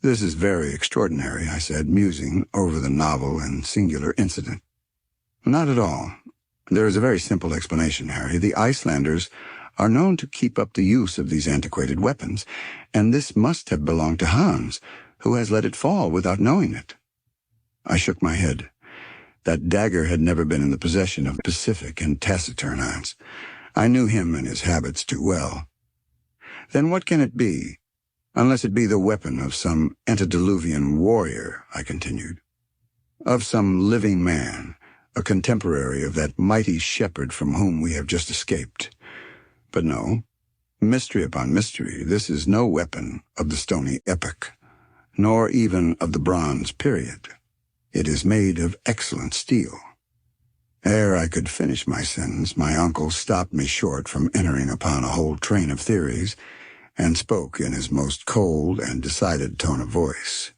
"This is very extraordinary," I said, musing over the novel and singular incident. "Not at all. There is a very simple explanation, Harry. The Icelanders are known to keep up the use of these antiquated weapons, and this must have belonged to Hans, who has let it fall without knowing it." I shook my head. That dagger had never been in the possession of pacific and taciturn Hans. I knew him and his habits too well. "Then what can it be? Unless it be the weapon of some antediluvian warrior," I continued. "Of some living man, a contemporary of that mighty shepherd from whom we have just escaped. But no, mystery upon mystery, this is no weapon of the stony epoch, nor even of the bronze period. It is made of excellent steel." Ere I could finish my sentence, my uncle stopped me short from entering upon a whole train of theories, and spoke in his most cold and decided tone of voice.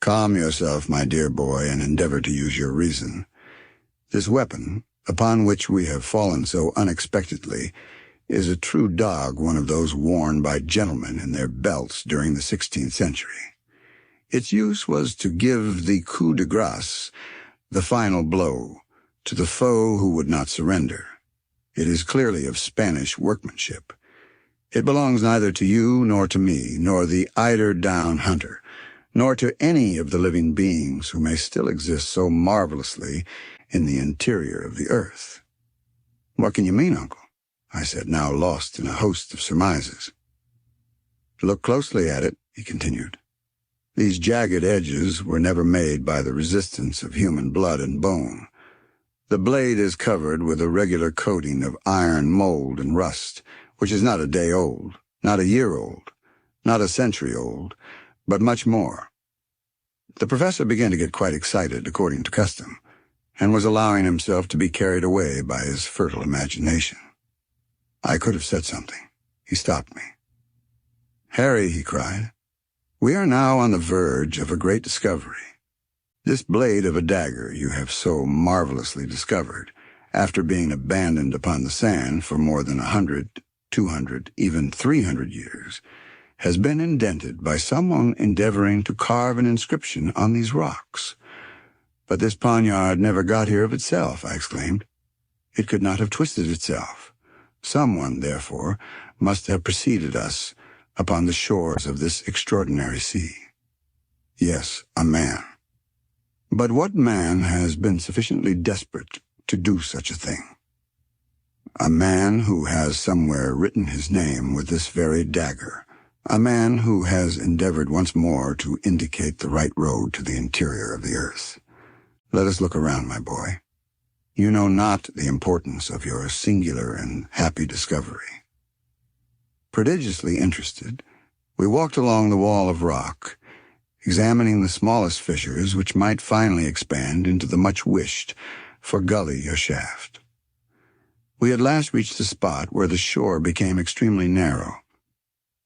"Calm yourself, my dear boy, and endeavor to use your reason. This weapon, upon which we have fallen so unexpectedly, is a true dog, one of those worn by gentlemen in their belts during the 16th century. Its use was to give the coup de grace, the final blow, to the foe who would not surrender. It is clearly of Spanish workmanship. It belongs neither to you nor to me, nor the eider-down hunter, nor to any of the living beings who may still exist so marvelously in the interior of the earth." "What can you mean, Uncle?" I said, now lost in a host of surmises. "Look closely at it," he continued. "These jagged edges were never made by the resistance of human blood and bone. The blade is covered with a regular coating of iron mold and rust, which is not a day old, not a year old, not a century old, but much more." The professor began to get quite excited, according to custom, and was allowing himself to be carried away by his fertile imagination. I could have said something. He stopped me. "Harry," he cried, "we are now on the verge of a great discovery. This blade of a dagger you have so marvelously discovered, after being abandoned upon the sand for more than 100, 200, even 300 years, has been indented by someone endeavoring to carve an inscription on these rocks." "But this poniard never got here of itself," I exclaimed. "It could not have twisted itself. Someone, therefore, must have preceded us upon the shores of this extraordinary sea." "Yes, a man. But what man has been sufficiently desperate to do such a thing? A man who has somewhere written his name with this very dagger, a man who has endeavored once more to indicate the right road to the interior of the earth. Let us look around, my boy. You know not the importance of your singular and happy discovery." Prodigiously interested, we walked along the wall of rock, examining the smallest fissures which might finally expand into the much-wished for gully or shaft. We at last reached a spot where the shore became extremely narrow.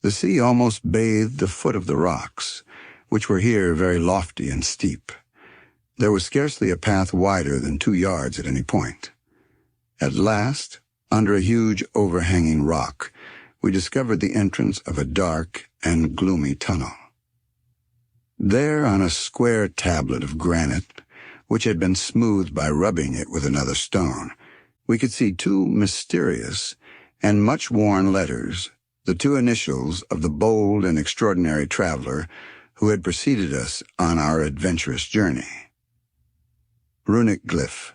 The sea almost bathed the foot of the rocks, which were here very lofty and steep. There was scarcely a path wider than 2 yards at any point. At last, under a huge overhanging rock, we discovered the entrance of a dark and gloomy tunnel. There, on a square tablet of granite, which had been smoothed by rubbing it with another stone, we could see two mysterious and much-worn letters, the two initials of the bold and extraordinary traveler who had preceded us on our adventurous journey. Runic glyph.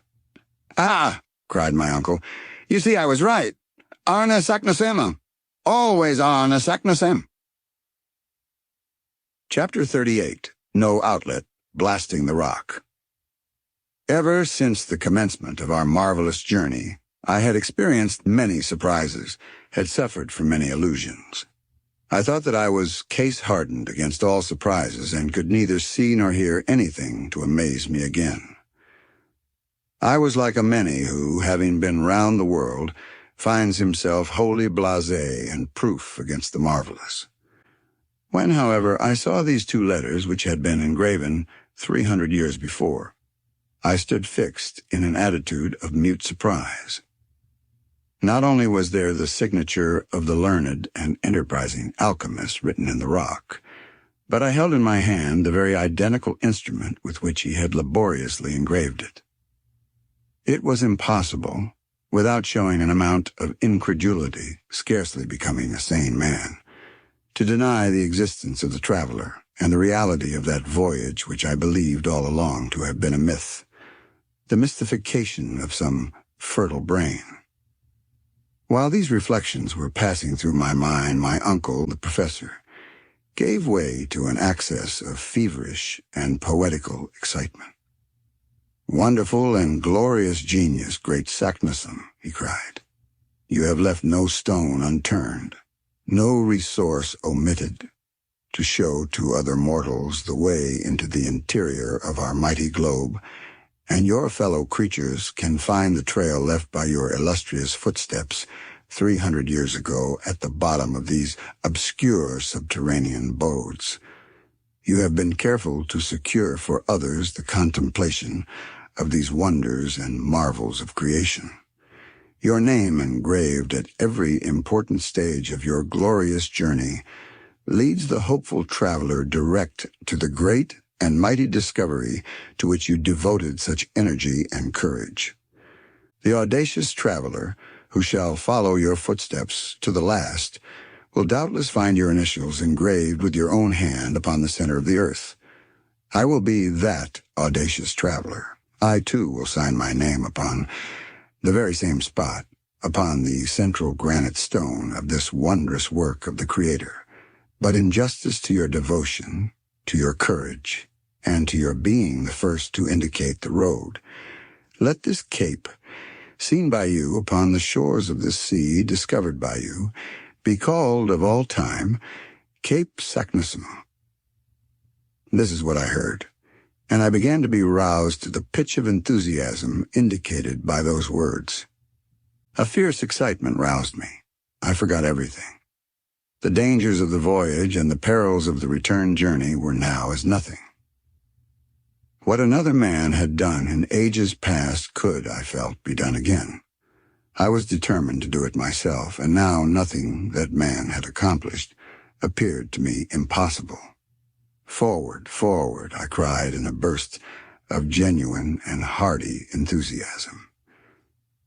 Ah, cried my uncle. You see, I was right. Arne Saknussemm. Always Arne Saknussemm. Chapter 38. No Outlet, Blasting the Rock. Ever since the commencement of our marvelous journey, I had experienced many surprises, had suffered from many illusions. I thought that I was case-hardened against all surprises and could neither see nor hear anything to amaze me again. I was like a many who, having been round the world, finds himself wholly blasé and proof against the marvelous. When, however, I saw these two letters which had been engraven 300 years before, I stood fixed in an attitude of mute surprise. Not only was there the signature of the learned and enterprising alchemist written in the rock, but I held in my hand the very identical instrument with which he had laboriously engraved it. It was impossible, without showing an amount of incredulity scarcely becoming a sane man, to deny the existence of the traveler and the reality of that voyage which I believed all along to have been a myth, the mystification of some fertile brain. While these reflections were passing through my mind, my uncle, the professor, gave way to an access of feverish and poetical excitement. "Wonderful and glorious genius, great Saknussemm," he cried. "You have left no stone unturned, no resource omitted, to show to other mortals the way into the interior of our mighty globe, and your fellow creatures can find the trail left by your illustrious footsteps 300 years ago at the bottom of these obscure subterranean abodes. You have been careful to secure for others the contemplation of these wonders and marvels of creation. Your name engraved at every important stage of your glorious journey leads the hopeful traveler direct to the great and mighty discovery to which you devoted such energy and courage. The audacious traveler who shall follow your footsteps to the last will doubtless find your initials engraved with your own hand upon the center of the earth. I will be that audacious traveler. I, too, will sign my name upon the very same spot, upon the central granite stone of this wondrous work of the Creator. But in justice to your devotion, to your courage, and to your being the first to indicate the road, let this cape, seen by you upon the shores of this sea, discovered by you, be called of all time Cape Saknussemm. This is what I heard, and I began to be roused to the pitch of enthusiasm indicated by those words. A fierce excitement roused me. I forgot everything. The dangers of the voyage and the perils of the return journey were now as nothing. What another man had done in ages past could, I felt, be done again. I was determined to do it myself, and now nothing that man had accomplished appeared to me impossible. "Forward, forward," I cried in a burst of genuine and hearty enthusiasm.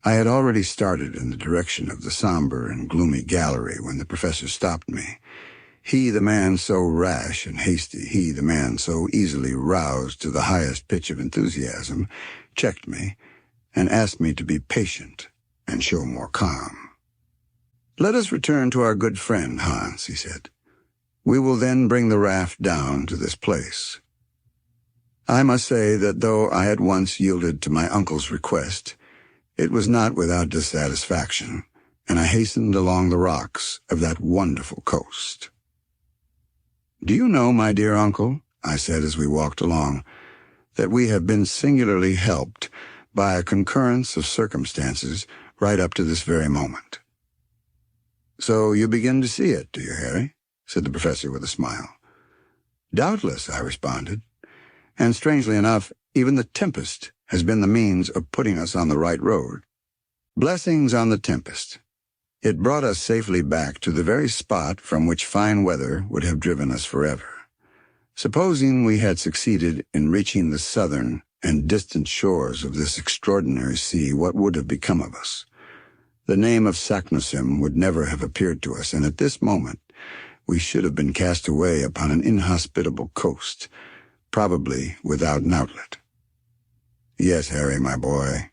I had already started in the direction of the somber and gloomy gallery when the professor stopped me. He, the man so rash and hasty, he, the man so easily roused to the highest pitch of enthusiasm, checked me and asked me to be patient and show more calm. "Let us return to our good friend, Hans," he said. "We will then bring the raft down to this place." I must say that though I at once yielded to my uncle's request, it was not without dissatisfaction, and I hastened along the rocks of that wonderful coast. "Do you know, my dear uncle," I said as we walked along, "that we have been singularly helped by a concurrence of circumstances right up to this very moment?" "So you begin to see it, do you, Harry?" said the professor with a smile. "Doubtless," I responded, "and strangely enough, even the tempest has been the means of putting us on the right road. Blessings on the tempest. It brought us safely back to the very spot from which fine weather would have driven us forever. Supposing we had succeeded in reaching the southern and distant shores of this extraordinary sea, what would have become of us? The name of Saknussemm would never have appeared to us, and at this moment we should have been cast away upon an inhospitable coast, probably without an outlet. Yes, Harry, my boy,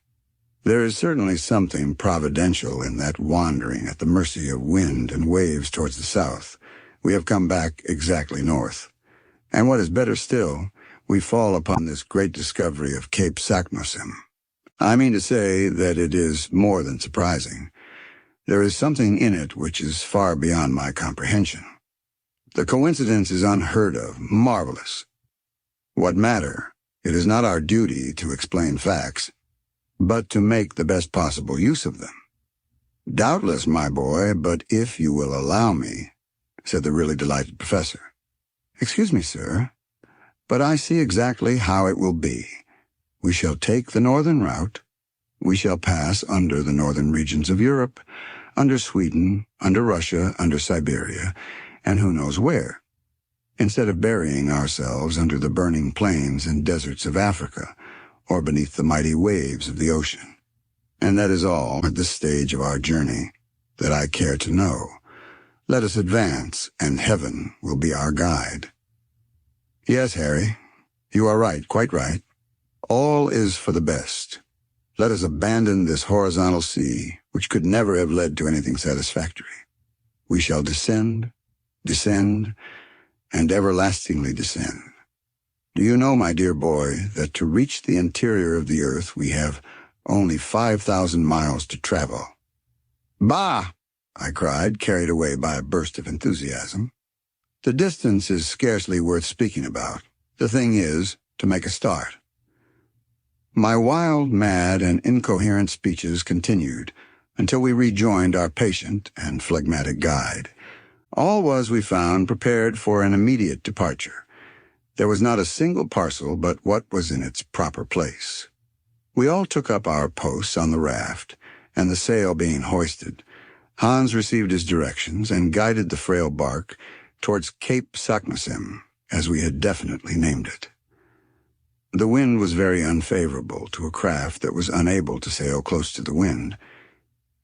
there is certainly something providential in that wandering at the mercy of wind and waves towards the south. We have come back exactly north. And what is better still, we fall upon this great discovery of Cape Saknussemm. I mean to say that it is more than surprising. There is something in it which is far beyond my comprehension. The coincidence is unheard of, marvelous. What matter? It is not our duty to explain facts, but to make the best possible use of them. Doubtless, my boy, but if you will allow me, said the really delighted professor. Excuse me, sir, but I see exactly how it will be. We shall take the northern route. We shall pass under the northern regions of Europe, under Sweden, under Russia, under Siberia, and who knows where, instead of burying ourselves under the burning plains and deserts of Africa, or beneath the mighty waves of the ocean. And that is all, at this stage of our journey, that I care to know. Let us advance, and heaven will be our guide. Yes, Harry, you are right, quite right. All is for the best. Let us abandon this horizontal sea, which could never have led to anything satisfactory. We shall descend, descend, and everlastingly descend. Do you know, my dear boy, that to reach the interior of the earth we have only 5,000 miles to travel? Bah! I cried, carried away by a burst of enthusiasm. The distance is scarcely worth speaking about. The thing is to make a start. My wild, mad, and incoherent speeches continued until we rejoined our patient and phlegmatic guide. All was, we found, prepared for an immediate departure. There was not a single parcel but what was in its proper place. We all took up our posts on the raft, and the sail being hoisted, Hans received his directions and guided the frail bark towards Cape Saknussemm, as we had definitely named it. The wind was very unfavorable to a craft that was unable to sail close to the wind.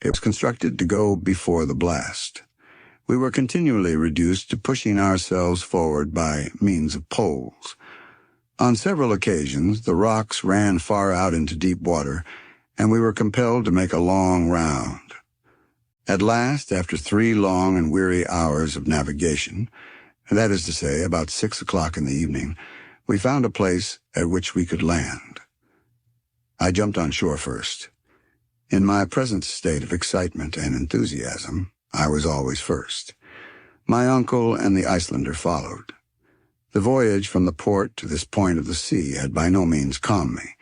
It was constructed to go before the blast. We were continually reduced to pushing ourselves forward by means of poles. On several occasions, the rocks ran far out into deep water, and we were compelled to make a long round. At last, after 3 long and weary hours of navigation, that is to say, about 6 o'clock in the evening, we found a place at which we could land. I jumped on shore first. In my present state of excitement and enthusiasm, I was always first. My uncle and the Icelander followed. The voyage from the port to this point of the sea had by no means calmed me.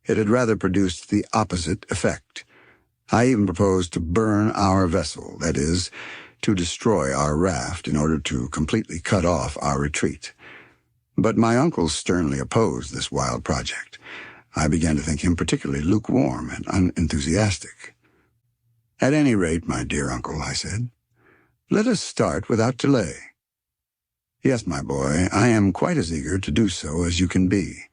It had rather produced the opposite effect. I even proposed to burn our vessel, that is, to destroy our raft in order to completely cut off our retreat. But my uncle sternly opposed this wild project. I began to think him particularly lukewarm and unenthusiastic. At any rate, my dear uncle, I said, let us start without delay. Yes, my boy, I am quite as eager to do so as you can be.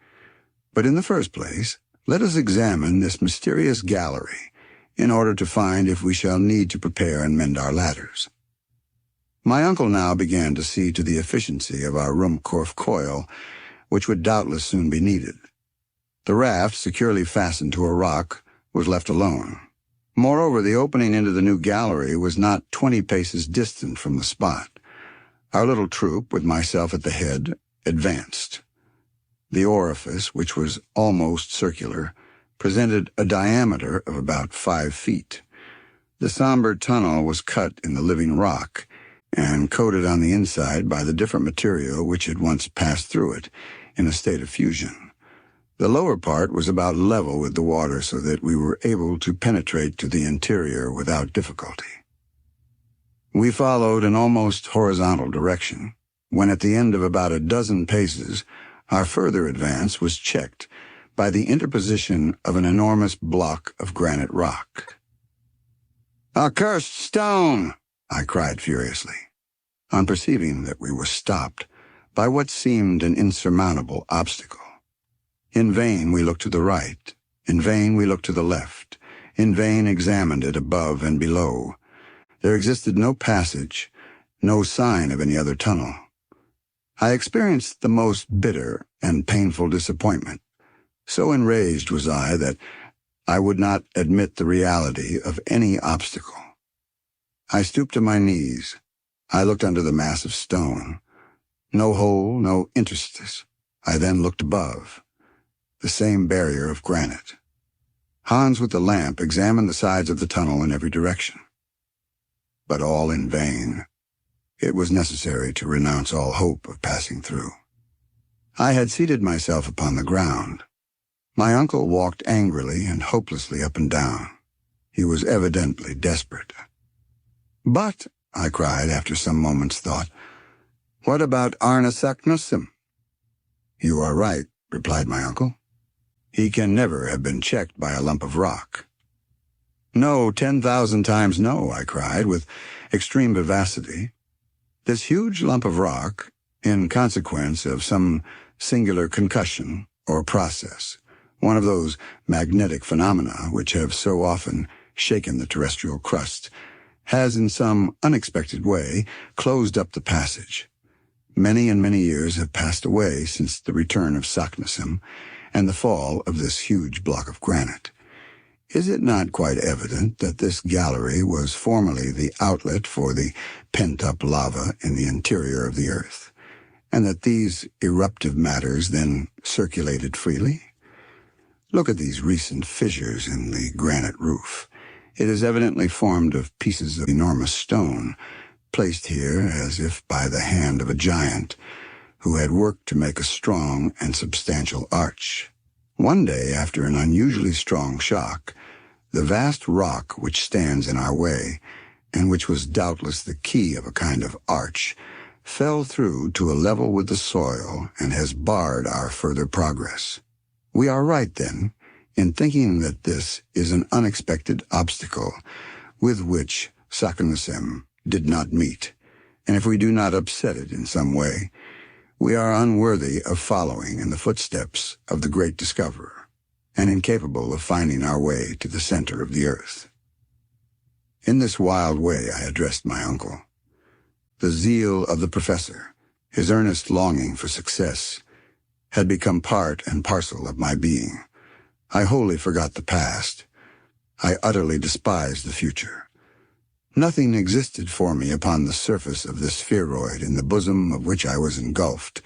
But in the first place, let us examine this mysterious gallery in order to find if we shall need to prepare and mend our ladders. My uncle now began to see to the efficiency of our Ruhmkorff coil, which would doubtless soon be needed. The raft, securely fastened to a rock, was left alone. Moreover, the opening into the new gallery was not 20 paces distant from the spot. Our little troop, with myself at the head, advanced. The orifice, which was almost circular, presented a diameter of about 5 feet. The somber tunnel was cut in the living rock and coated on the inside by the different material which had once passed through it in a state of fusion. The lower part was about level with the water so that we were able to penetrate to the interior without difficulty. We followed an almost horizontal direction, when at the end of about a dozen paces, our further advance was checked by the interposition of an enormous block of granite rock. "A cursed stone!" I cried furiously, on perceiving that we were stopped by what seemed an insurmountable obstacle. In vain we looked to the right. In vain we looked to the left. In vain examined it above and below. There existed no passage, no sign of any other tunnel. I experienced the most bitter and painful disappointment. So enraged was I that I would not admit the reality of any obstacle. I stooped to my knees. I looked under the mass of stone. No hole, no interstice. I then looked above. The same barrier of granite. Hans with the lamp examined the sides of the tunnel in every direction. But all in vain. It was necessary to renounce all hope of passing through. I had seated myself upon the ground. My uncle walked angrily and hopelessly up and down. He was evidently desperate. "But," I cried after some moments' thought, "what about Arne Saknussemm?" "You are right," replied my uncle. "He can never have been checked by a lump of rock." "No, 10,000 times no," I cried with extreme vivacity. "This huge lump of rock, in consequence of some singular concussion or process, one of those magnetic phenomena which have so often shaken the terrestrial crust, has in some unexpected way closed up the passage. Many and many years have passed away since the return of Saknussemm and the fall of this huge block of granite. Is it not quite evident that this gallery was formerly the outlet for the pent-up lava in the interior of the earth, and that these eruptive matters then circulated freely? Look at these recent fissures in the granite roof. It is evidently formed of pieces of enormous stone, placed here as if by the hand of a giant, who had worked to make a strong and substantial arch. One day, after an unusually strong shock, the vast rock which stands in our way, and which was doubtless the key of a kind of arch, fell through to a level with the soil and has barred our further progress. We are right, then, in thinking that this is an unexpected obstacle with which Saknussemm did not meet, and if we do not upset it in some way, we are unworthy of following in the footsteps of the great discoverer, and incapable of finding our way to the center of the earth. In this wild way I addressed my uncle. The zeal of the professor, his earnest longing for success, had become part and parcel of my being. I wholly forgot the past. I utterly despised the future. Nothing existed for me upon the surface of this spheroid in the bosom of which I was engulfed.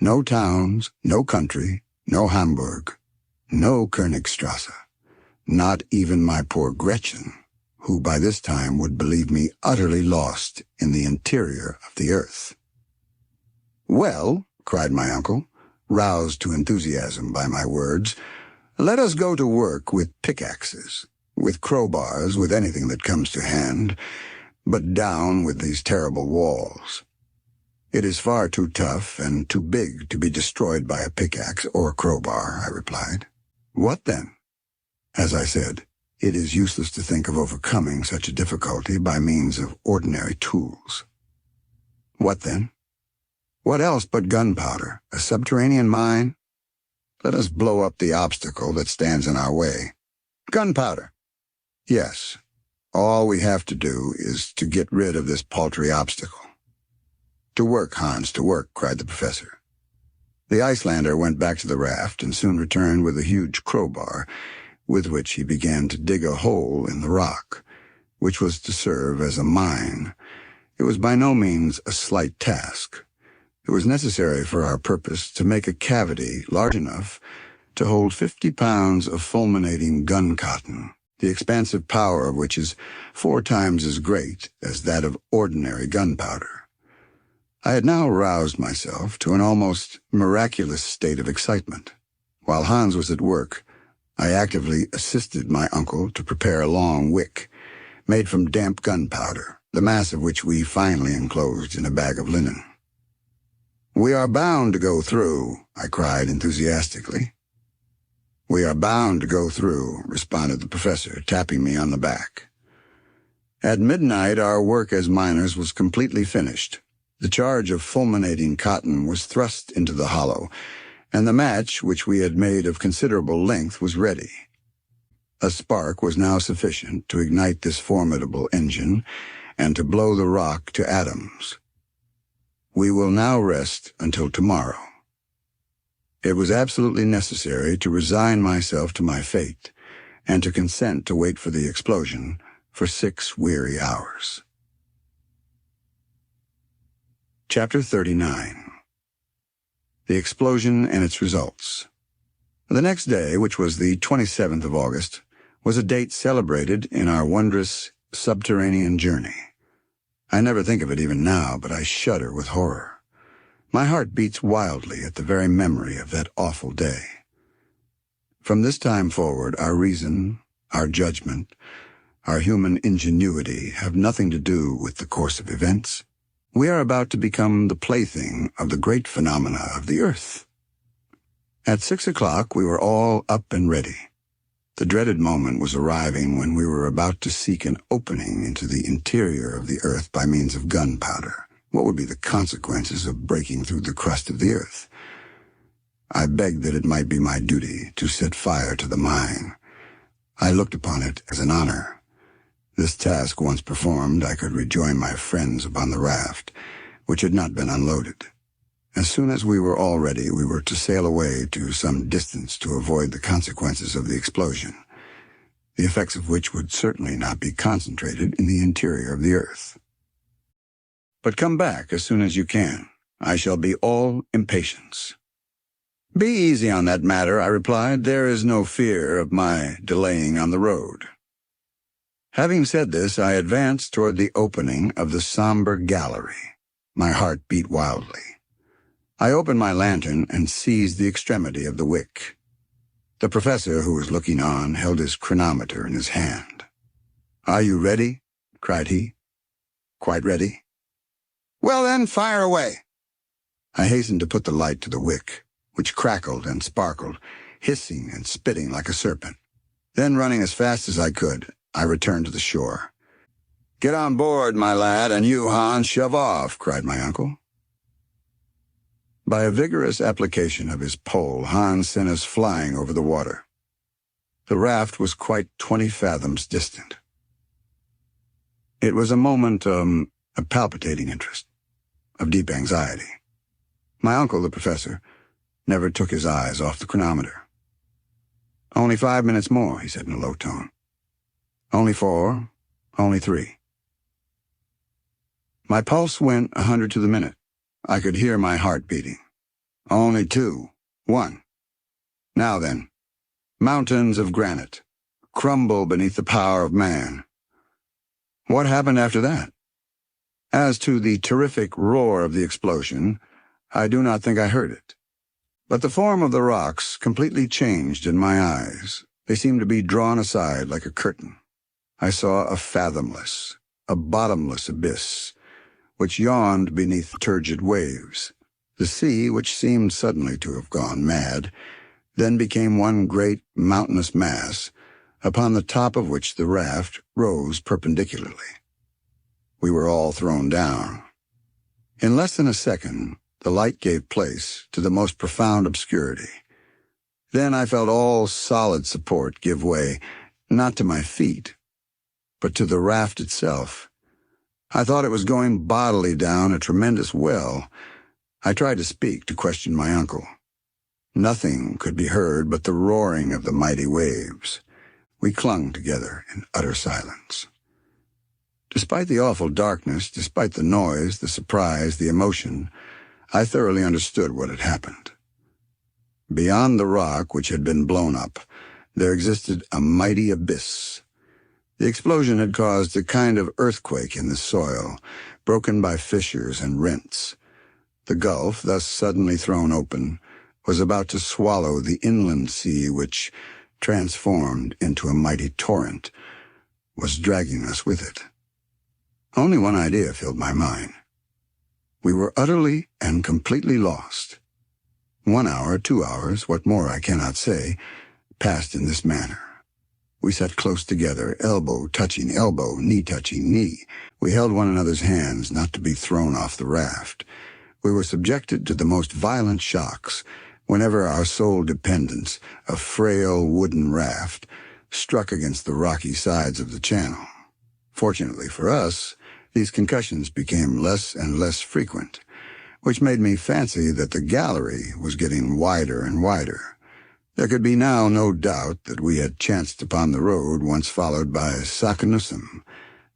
No towns, no country, no Hamburg, no Königstrasse, not even my poor Gretchen, who by this time would believe me utterly lost in the interior of the earth. "Well," cried my uncle, roused to enthusiasm by my words, "let us go to work with pickaxes, with crowbars, with anything that comes to hand, but down with these terrible walls. It is far too tough and too big to be destroyed by a pickaxe or a crowbar," I replied. "What then?" As I said, it is useless to think of overcoming such a difficulty by means of ordinary tools. "What then?" "What else but gunpowder? A subterranean mine? Let us blow up the obstacle that stands in our way." "Gunpowder?" "Yes. All we have to do is to get rid of this paltry obstacle." "To work, Hans, to work," cried the professor. The Icelander went back to the raft and soon returned with a huge crowbar, with which he began to dig a hole in the rock, which was to serve as a mine. It was by no means a slight task. It was necessary for our purpose to make a cavity large enough to hold 50 pounds of fulminating gun-cotton, the expansive power of which is 4 times as great as that of ordinary gunpowder. I had now roused myself to an almost miraculous state of excitement. While Hans was at work, I actively assisted my uncle to prepare a long wick, made from damp gunpowder, the mass of which we finally enclosed in a bag of linen. "We are bound to go through," I cried enthusiastically. "We are bound to go through," responded the professor, tapping me on the back. At midnight, our work as miners was completely finished. The charge of fulminating cotton was thrust into the hollow, and the match, which we had made of considerable length, was ready. A spark was now sufficient to ignite this formidable engine and to blow the rock to atoms. We will now rest until tomorrow. It was absolutely necessary to resign myself to my fate and to consent to wait for the explosion for 6 weary hours. Chapter 39. The explosion and its results. The next day, which was the 27th of August, was a date celebrated in our wondrous subterranean journey. I never think of it even now, but I shudder with horror. My heart beats wildly at the very memory of that awful day. From this time forward, our reason, our judgment, our human ingenuity have nothing to do with the course of events. We are about to become the plaything of the great phenomena of the earth. At 6 o'clock, we were all up and ready. The dreaded moment was arriving when we were about to seek an opening into the interior of the earth by means of gunpowder. What would be the consequences of breaking through the crust of the earth? I begged that it might be my duty to set fire to the mine. I looked upon it as an honor. This task once performed, I could rejoin my friends upon the raft, which had not been unloaded. As soon as we were all ready, we were to sail away to some distance to avoid the consequences of the explosion, the effects of which would certainly not be concentrated in the interior of the earth. But come back as soon as you can. I shall be all impatience. Be easy on that matter, I replied. There is no fear of my delaying on the road. Having said this, I advanced toward the opening of the somber gallery. My heart beat wildly. I opened my lantern and seized the extremity of the wick. The professor, who was looking on, held his chronometer in his hand. "Are you ready?" cried he. "Quite ready." "Well then, fire away." I hastened to put the light to the wick, which crackled and sparkled, hissing and spitting like a serpent. Then, running as fast as I could, I returned to the shore. "Get on board, my lad, and you, Hans, shove off," cried my uncle. By a vigorous application of his pole, Hans sent us flying over the water. The raft was quite 20 fathoms distant. It was a moment of palpitating interest, of deep anxiety. My uncle, the professor, never took his eyes off the chronometer. "Only 5 minutes more," he said in a low tone. "Only 4, only 3. My pulse went 100 to the minute. I could hear my heart beating. "Only 2, 1. Now then, mountains of granite crumble beneath the power of man." What happened after that? As to the terrific roar of the explosion, I do not think I heard it. But the form of the rocks completely changed in my eyes. They seemed to be drawn aside like a curtain. I saw a fathomless, a bottomless abyss, which yawned beneath turgid waves. The sea, which seemed suddenly to have gone mad, then became one great mountainous mass, upon the top of which the raft rose perpendicularly. We were all thrown down. In less than a second, the light gave place to the most profound obscurity. Then I felt all solid support give way, not to my feet, but to the raft itself. I thought it was going bodily down a tremendous well. I tried to speak, to question my uncle. Nothing could be heard but the roaring of the mighty waves. We clung together in utter silence. Despite the awful darkness, despite the noise, the surprise, the emotion, I thoroughly understood what had happened. Beyond the rock which had been blown up, there existed a mighty abyss. The explosion had caused a kind of earthquake in the soil, broken by fissures and rents. The gulf, thus suddenly thrown open, was about to swallow the inland sea which, transformed into a mighty torrent, was dragging us with it. Only one idea filled my mind. We were utterly and completely lost. 1 hour, 2 hours, what more I cannot say, passed in this manner. We sat close together, elbow touching elbow, knee touching knee. We held one another's hands not to be thrown off the raft. We were subjected to the most violent shocks whenever our sole dependence, a frail wooden raft, struck against the rocky sides of the channel. Fortunately for us, these concussions became less and less frequent, which made me fancy that the gallery was getting wider and wider. There could be now no doubt that we had chanced upon the road once followed by Saknussemm,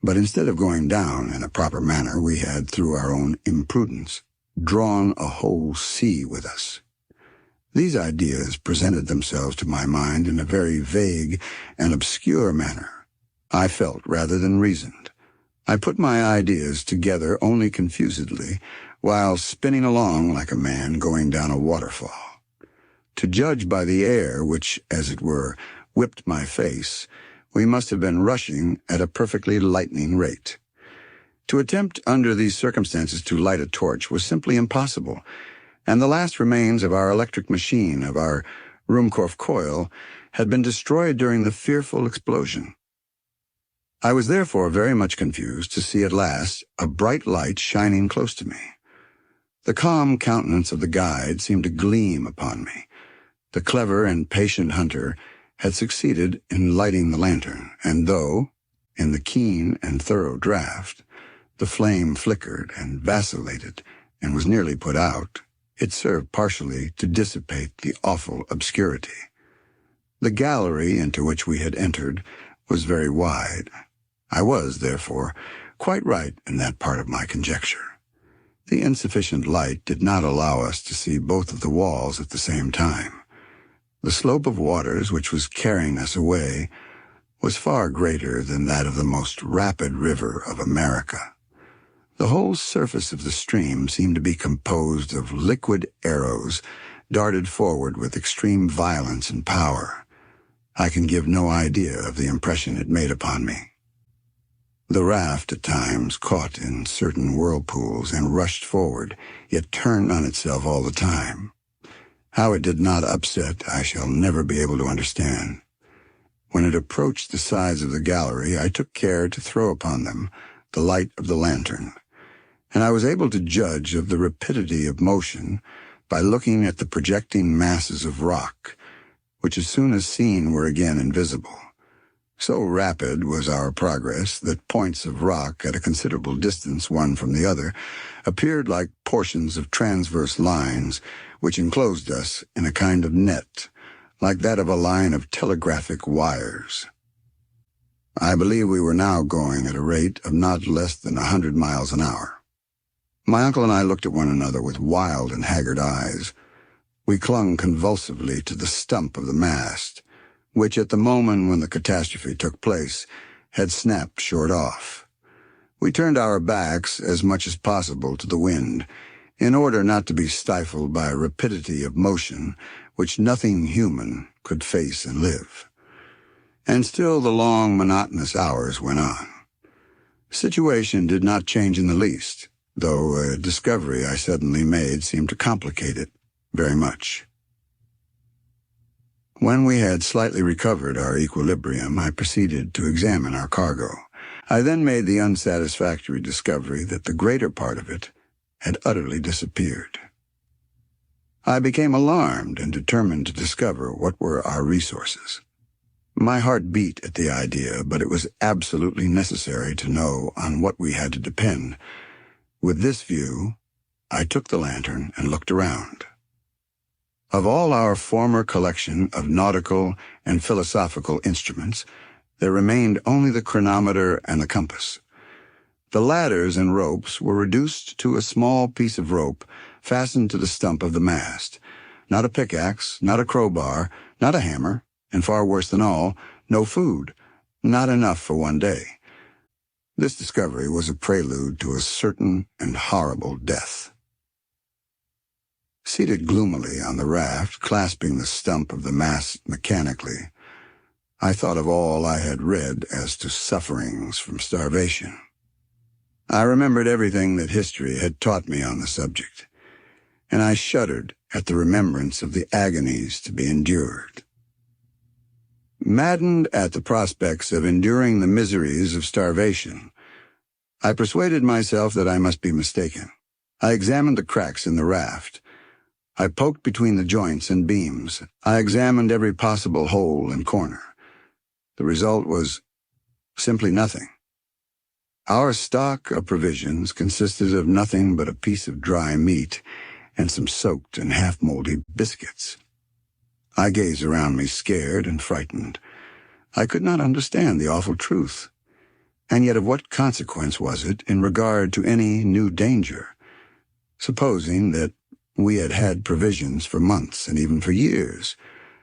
but instead of going down in a proper manner, we had, through our own imprudence, drawn a whole sea with us. These ideas presented themselves to my mind in a very vague and obscure manner. I felt rather than reasoned. I put my ideas together only confusedly, while spinning along like a man going down a waterfall. To judge by the air which, as it were, whipped my face, we must have been rushing at a perfectly lightning rate. To attempt under these circumstances to light a torch was simply impossible, and the last remains of our electric machine, of our Ruhmkorff coil, had been destroyed during the fearful explosion. I was therefore very much confused to see at last a bright light shining close to me. The calm countenance of the guide seemed to gleam upon me. The clever and patient hunter had succeeded in lighting the lantern, and though, in the keen and thorough draught, the flame flickered and vacillated and was nearly put out, it served partially to dissipate the awful obscurity. The gallery into which we had entered was very wide. I was, therefore, quite right in that part of my conjecture. The insufficient light did not allow us to see both of the walls at the same time. The slope of waters which was carrying us away was far greater than that of the most rapid river of America. The whole surface of the stream seemed to be composed of liquid arrows darted forward with extreme violence and power. I can give no idea of the impression it made upon me. The raft at times caught in certain whirlpools and rushed forward, yet turned on itself all the time. How it did not upset, I shall never be able to understand. When it approached the sides of the gallery, I took care to throw upon them the light of the lantern, and I was able to judge of the rapidity of motion by looking at the projecting masses of rock, which as soon as seen were again invisible. So rapid was our progress that points of rock at a considerable distance one from the other appeared like portions of transverse lines which enclosed us in a kind of net, like that of a line of telegraphic wires. I believe we were now going at a rate of not less than 100 miles an hour. My uncle and I looked at one another with wild and haggard eyes. We clung convulsively to the stump of the mast, which at the moment when the catastrophe took place had snapped short off. We turned our backs as much as possible to the wind, in order not to be stifled by a rapidity of motion which nothing human could face and live. And still the long, monotonous hours went on. The situation did not change in the least, though a discovery I suddenly made seemed to complicate it very much. When we had slightly recovered our equilibrium, I proceeded to examine our cargo. I then made the unsatisfactory discovery that the greater part of it had utterly disappeared. I became alarmed and determined to discover what were our resources. My heart beat at the idea, but it was absolutely necessary to know on what we had to depend. With this view, I took the lantern and looked around. Of all our former collection of nautical and philosophical instruments, there remained only the chronometer and the compass. The ladders and ropes were reduced to a small piece of rope fastened to the stump of the mast. Not a pickaxe, not a crowbar, not a hammer, and far worse than all, no food, not enough for one day. This discovery was a prelude to a certain and horrible death. Seated gloomily on the raft, clasping the stump of the mast mechanically, I thought of all I had read as to sufferings from starvation. I remembered everything that history had taught me on the subject, and I shuddered at the remembrance of the agonies to be endured. Maddened at the prospects of enduring the miseries of starvation, I persuaded myself that I must be mistaken. I examined the cracks in the raft. I poked between the joints and beams. I examined every possible hole and corner. The result was simply nothing. Our stock of provisions consisted of nothing but a piece of dry meat and some soaked and half-moldy biscuits. I gazed around me, scared and frightened. I could not understand the awful truth. And yet of what consequence was it in regard to any new danger? Supposing that we had had provisions for months and even for years,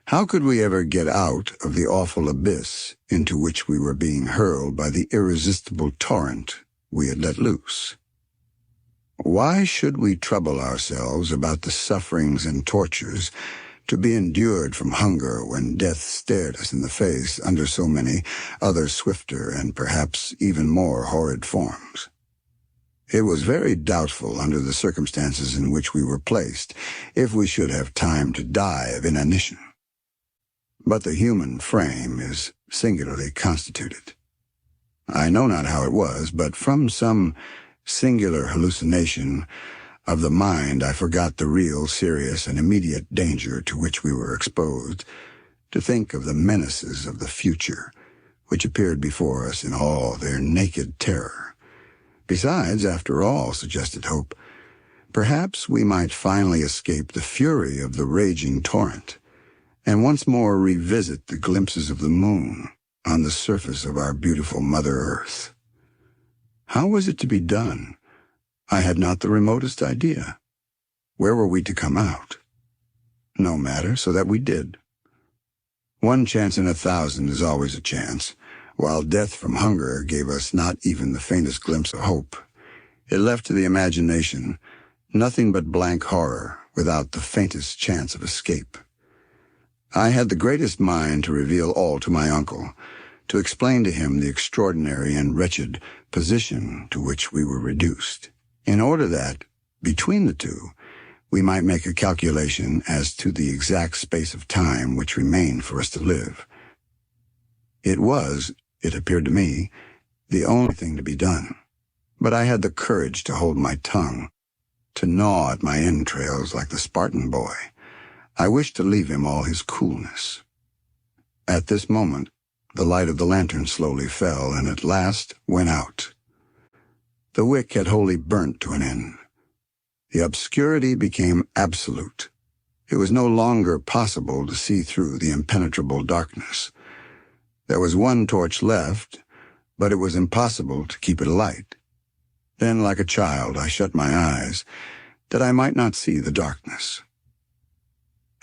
how could we ever get out of the awful abyss into which we were being hurled by the irresistible torrent we had let loose? Why should we trouble ourselves about the sufferings and tortures to be endured from hunger when death stared us in the face under so many other swifter and perhaps even more horrid forms? It was very doubtful, under the circumstances in which we were placed, if we should have time to die of inanition. But the human frame is singularly constituted. I know not how it was, but from some singular hallucination of the mind, I forgot the real, serious, and immediate danger to which we were exposed, to think of the menaces of the future, which appeared before us in all their naked terror. Besides, after all, suggested Hope, perhaps we might finally escape the fury of the raging torrent, and once more revisit the glimpses of the moon on the surface of our beautiful Mother Earth. How was it to be done? I had not the remotest idea. Where were we to come out? No matter, so that we did. One chance in 1,000 is always a chance. While death from hunger gave us not even the faintest glimpse of hope, it left to the imagination nothing but blank horror without the faintest chance of escape. I had the greatest mind to reveal all to my uncle, to explain to him the extraordinary and wretched position to which we were reduced, in order that, between the two, we might make a calculation as to the exact space of time which remained for us to live. It was, it appeared to me, the only thing to be done, but I had the courage to hold my tongue, to gnaw at my entrails like the Spartan boy. I wished to leave him all his coolness. At this moment, the light of the lantern slowly fell and at last went out. The wick had wholly burnt to an end. The obscurity became absolute. It was no longer possible to see through the impenetrable darkness. There was one torch left, but it was impossible to keep it alight. Then, like a child, I shut my eyes, that I might not see the darkness.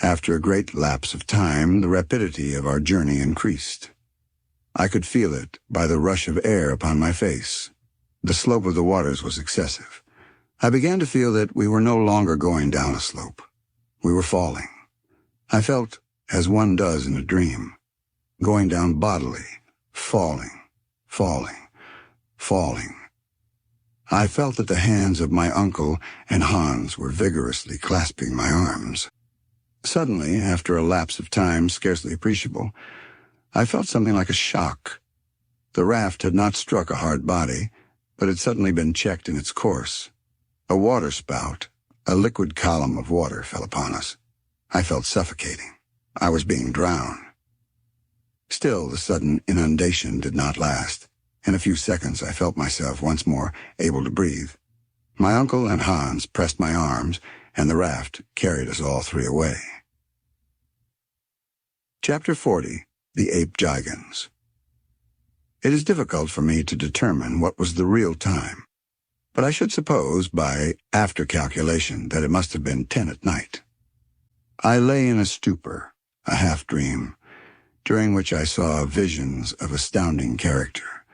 After a great lapse of time, the rapidity of our journey increased. I could feel it by the rush of air upon my face. The slope of the waters was excessive. I began to feel that we were no longer going down a slope. We were falling. I felt as one does in a dream, going down bodily, falling, falling, falling. I felt that the hands of my uncle and Hans were vigorously clasping my arms. Suddenly, after a lapse of time scarcely appreciable, I felt something like a shock. The raft had not struck a hard body, but had suddenly been checked in its course. A waterspout, a liquid column of water, fell upon us. I felt suffocating. I was being drowned. Still, the sudden inundation did not last. In a few seconds, I felt myself once more able to breathe. My uncle and Hans pressed my arms, and the raft carried us all three away. Chapter 40. The Ape Gigans. It is difficult for me to determine what was the real time, but I should suppose, by after calculation, that it must have been 10 at night. I lay in a stupor, a half-dream, during which I saw visions of astounding character.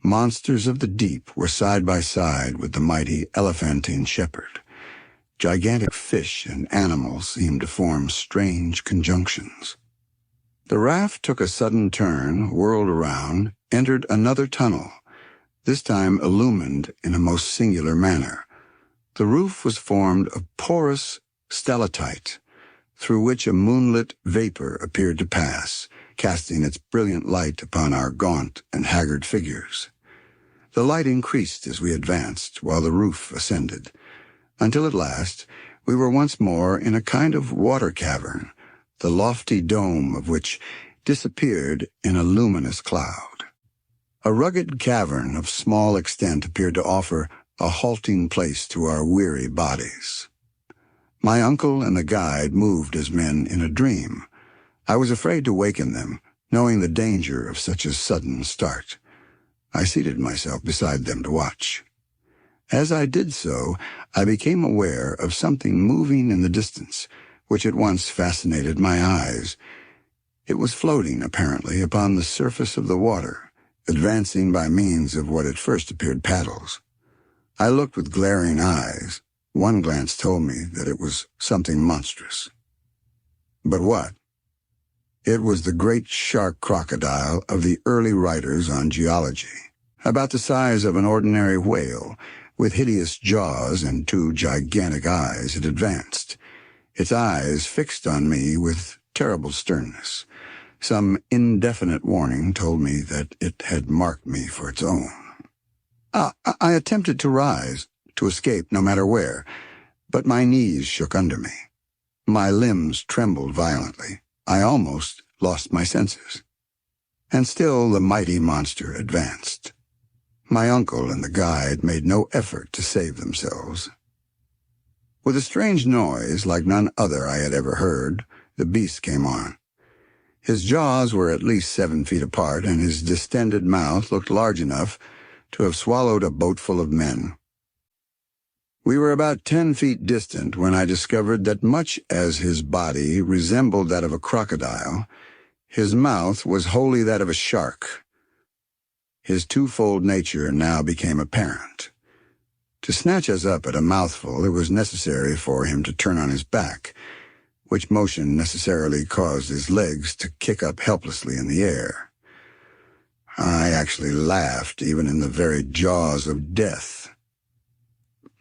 Monsters of the deep were side by side with the mighty elephantine shepherd. Gigantic fish and animals seemed to form strange conjunctions. The raft took a sudden turn, whirled around, entered another tunnel, this time illumined in a most singular manner. The roof was formed of porous stalactite, through which a moonlit vapor appeared to pass, casting its brilliant light upon our gaunt and haggard figures. The light increased as we advanced, while the roof ascended, until at last we were once more in a kind of water cavern, the lofty dome of which disappeared in a luminous cloud. A rugged cavern of small extent appeared to offer a halting place to our weary bodies. My uncle and the guide moved as men in a dream. I was afraid to waken them, knowing the danger of such a sudden start. I seated myself beside them to watch. As I did so, I became aware of something moving in the distance, which at once fascinated my eyes. It was floating, apparently, upon the surface of the water, advancing by means of what at first appeared paddles. I looked with glaring eyes. One glance told me that it was something monstrous. But what? It was the great shark crocodile of the early writers on geology, about the size of an ordinary whale. With hideous jaws and two gigantic eyes, it advanced, its eyes fixed on me with terrible sternness. Some indefinite warning told me that it had marked me for its own. I attempted to rise, to escape no matter where, but my knees shook under me. My limbs trembled violently. I almost lost my senses. And still the mighty monster advanced. My uncle and the guide made no effort to save themselves. With a strange noise, like none other I had ever heard, the beast came on. His jaws were at least 7 feet apart, and his distended mouth looked large enough to have swallowed a boatful of men. We were about 10 feet distant when I discovered that much as his body resembled that of a crocodile, his mouth was wholly that of a shark. His twofold nature now became apparent. To snatch us up at a mouthful, it was necessary for him to turn on his back, which motion necessarily caused his legs to kick up helplessly in the air. I actually laughed, even in the very jaws of death.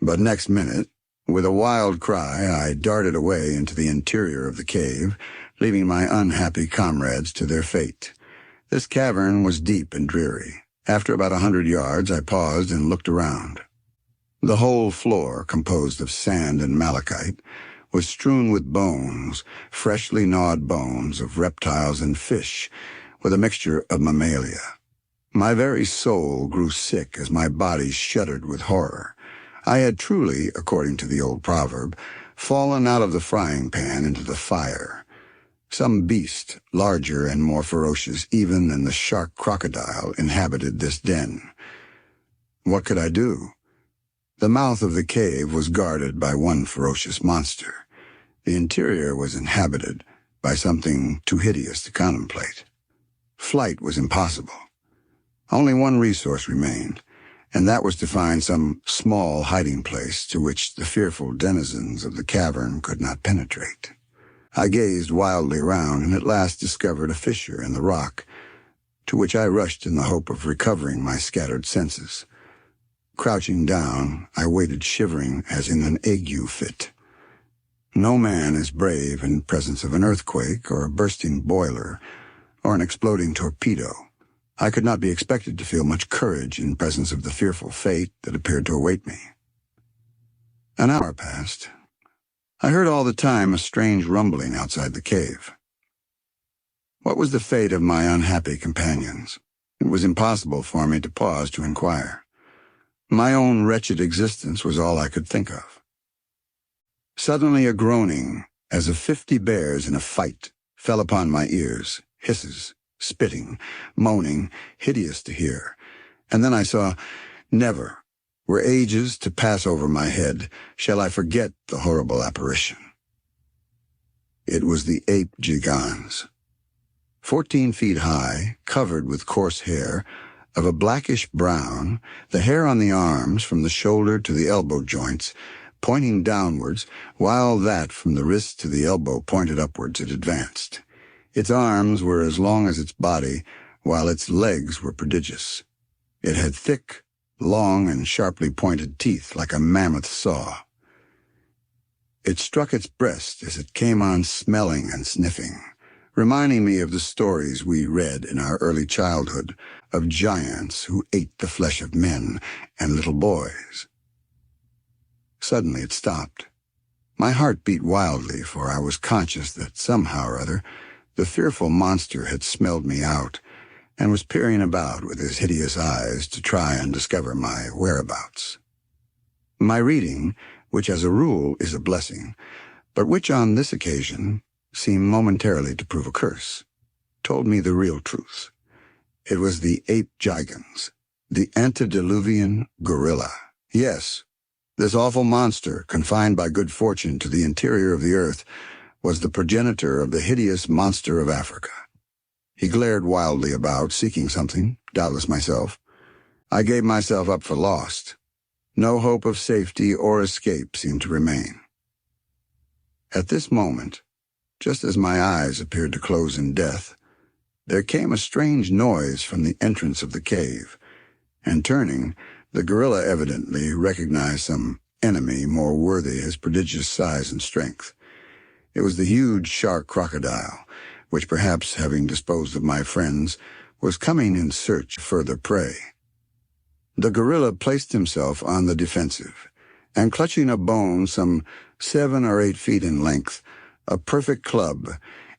But next minute, with a wild cry, I darted away into the interior of the cave, leaving my unhappy comrades to their fate. This cavern was deep and dreary. After about 100 yards, I paused and looked around. The whole floor, composed of sand and malachite, was strewn with bones, freshly gnawed bones of reptiles and fish, with a mixture of mammalia. My very soul grew sick as my body shuddered with horror. I had truly, according to the old proverb, fallen out of the frying pan into the fire. Some beast, larger and more ferocious even than the shark crocodile, inhabited this den. What could I do? The mouth of the cave was guarded by one ferocious monster. The interior was inhabited by something too hideous to contemplate. Flight was impossible. Only one resource remained, and that was to find some small hiding place to which the fearful denizens of the cavern could not penetrate. I gazed wildly around and at last discovered a fissure in the rock, to which I rushed in the hope of recovering my scattered senses. Crouching down, I waited shivering as in an ague fit. No man is brave in presence of an earthquake or a bursting boiler or an exploding torpedo. I could not be expected to feel much courage in presence of the fearful fate that appeared to await me. An hour passed. I heard all the time a strange rumbling outside the cave. What was the fate of my unhappy companions? It was impossible for me to pause to inquire. My own wretched existence was all I could think of. Suddenly a groaning, as of 50 bears in a fight, fell upon my ears, hisses, spitting, moaning, hideous to hear. And then I saw, never, were ages to pass over my head, shall I forget the horrible apparition. It was the ape gigans. 14 feet high, covered with coarse hair, of a blackish brown, the hair on the arms from the shoulder to the elbow joints, pointing downwards, while that from the wrist to the elbow pointed upwards, it advanced. Its arms were as long as its body, while its legs were prodigious. It had thick, long and sharply pointed teeth like a mammoth saw. It struck its breast as it came on smelling and sniffing, reminding me of the stories we read in our early childhood of giants who ate the flesh of men and little boys. Suddenly it stopped. My heart beat wildly, for I was conscious that somehow or other the fearful monster had smelled me out and was peering about with his hideous eyes to try and discover my whereabouts. My reading, which as a rule is a blessing, but which on this occasion seemed momentarily to prove a curse, told me the real truth. It was the ape gigans, the antediluvian gorilla. Yes, this awful monster, confined by good fortune to the interior of the earth, was the progenitor of the hideous monster of Africa. He glared wildly about, seeking something, doubtless myself. I gave myself up for lost. No hope of safety or escape seemed to remain. At this moment, just as my eyes appeared to close in death, there came a strange noise from the entrance of the cave, and turning, the gorilla evidently recognized some enemy more worthy his prodigious size and strength. It was the huge shark crocodile, which perhaps, having disposed of my friends, was coming in search of further prey. The gorilla placed himself on the defensive, and clutching a bone some 7 or 8 feet in length, a perfect club,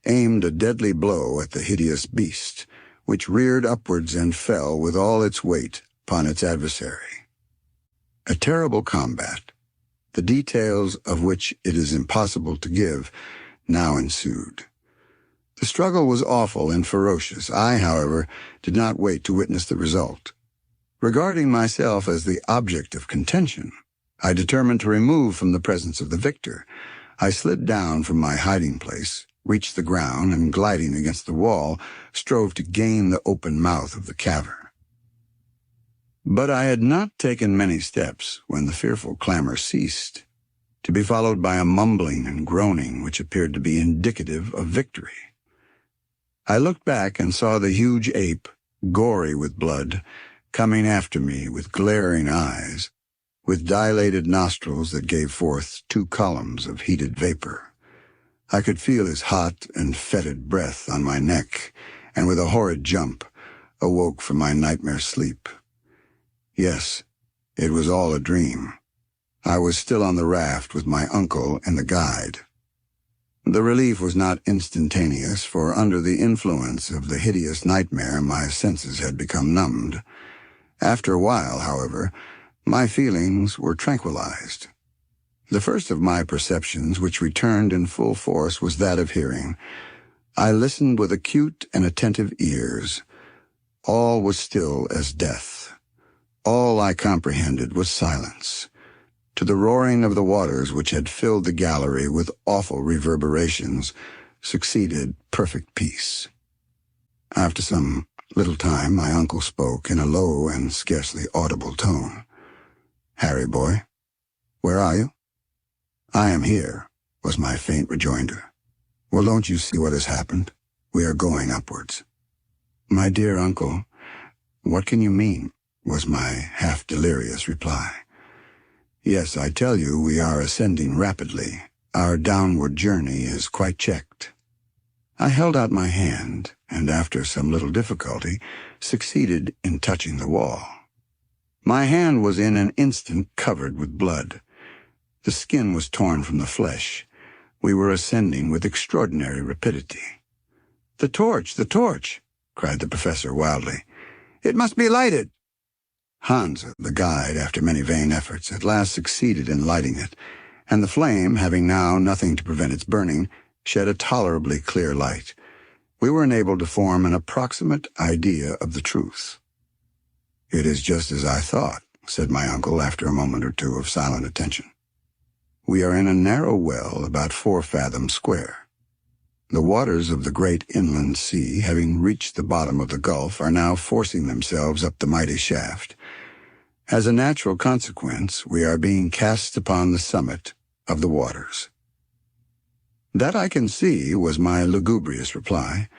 aimed a deadly blow at the hideous beast, which reared upwards and fell with all its weight upon its adversary. A terrible combat, the details of which it is impossible to give, now ensued. The struggle was awful and ferocious. I, however, did not wait to witness the result. Regarding myself as the object of contention, I determined to remove from the presence of the victor. I slid down from my hiding place, reached the ground, and gliding against the wall, strove to gain the open mouth of the cavern. But I had not taken many steps when the fearful clamor ceased, to be followed by a mumbling and groaning which appeared to be indicative of victory. I looked back and saw the huge ape, gory with blood, coming after me with glaring eyes, with dilated nostrils that gave forth 2 columns of heated vapor. I could feel his hot and fetid breath on my neck, and with a horrid jump, awoke from my nightmare sleep. Yes, it was all a dream. I was still on the raft with my uncle and the guide. The relief was not instantaneous, for under the influence of the hideous nightmare my senses had become numbed. After a while, however, my feelings were tranquilized. The first of my perceptions which returned in full force was that of hearing. I listened with acute and attentive ears. All was still as death. All I comprehended was silence. To the roaring of the waters which had filled the gallery with awful reverberations succeeded perfect peace. After some little time, my uncle spoke in a low and scarcely audible tone. "Harry, boy, where are you?" "I am here," was my faint rejoinder. "Well, don't you see what has happened? We are going upwards." "My dear uncle, what can you mean?" was my half-delirious reply. "Yes, I tell you, we are ascending rapidly. Our downward journey is quite checked." I held out my hand, and after some little difficulty, succeeded in touching the wall. My hand was in an instant covered with blood. The skin was torn from the flesh. We were ascending with extraordinary rapidity. "The torch! The torch!" cried the professor wildly. "It must be lighted!" Hans, the guide, after many vain efforts, at last succeeded in lighting it, and the flame, having now nothing to prevent its burning, shed a tolerably clear light. We were enabled to form an approximate idea of the truth. "It is just as I thought," said my uncle after a moment or 2 of silent attention. "We are in a narrow well about 4 fathoms square. The waters of the great inland sea, having reached the bottom of the gulf, are now forcing themselves up the mighty shaft. As a natural consequence, we are being cast upon the summit of the waters." "That I can see," was my lugubrious reply.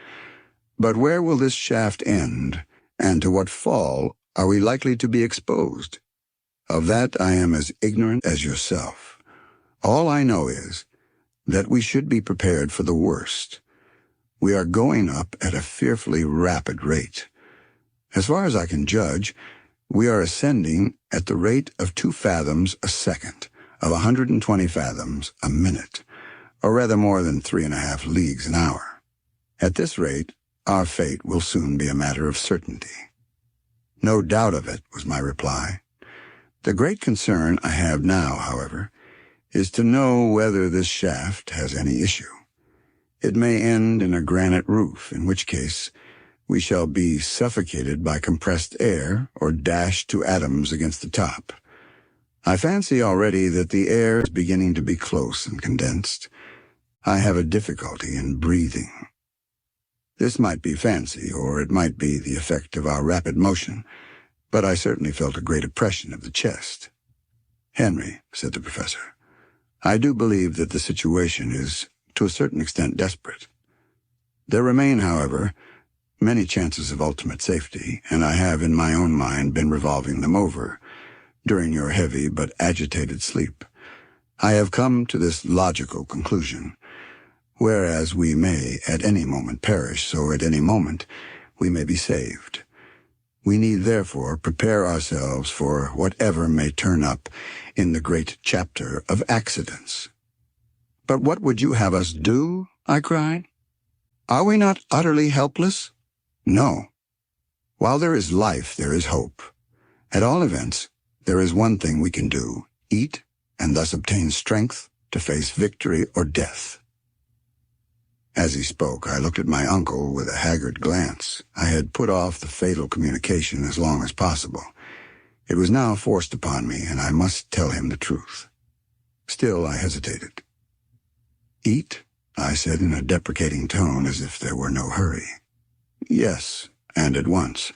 "But where will this shaft end, and to what fall are we likely to be exposed? Of that I am as ignorant as yourself. All I know is that we should be prepared for the worst. We are going up at a fearfully rapid rate. As far as I can judge, we are ascending at the rate of 2 fathoms a second, of 120 fathoms a minute, or rather more than 3.5 leagues an hour. At this rate, our fate will soon be a matter of certainty. No doubt of it, was my reply. The great concern I have now, however, is to know whether this shaft has any issue. It may end in a granite roof, in which case we shall be suffocated by compressed air or dashed to atoms against the top. I fancy already that the air is beginning to be close and condensed. I have a difficulty in breathing. This might be fancy, or it might be the effect of our rapid motion, but I certainly felt a great oppression of the chest. "Henry," said the professor, "I do believe that the situation is, to a certain extent, desperate. There remain, however, many chances of ultimate safety, and I have in my own mind been revolving them over during your heavy but agitated sleep. I have come to this logical conclusion. Whereas we may at any moment perish, so at any moment we may be saved. We need therefore prepare ourselves for whatever may turn up in the great chapter of accidents." "But what would you have us do?" I cried. "Are we not utterly helpless?" "No. While there is life, there is hope. At all events, there is one thing we can do: eat, and thus obtain strength to face victory or death." As he spoke, I looked at my uncle with a haggard glance. I had put off the fatal communication as long as possible. It was now forced upon me, and I must tell him the truth. Still, I hesitated. "Eat?" I said in a deprecating tone, as if there were no hurry. "Yes, and at once.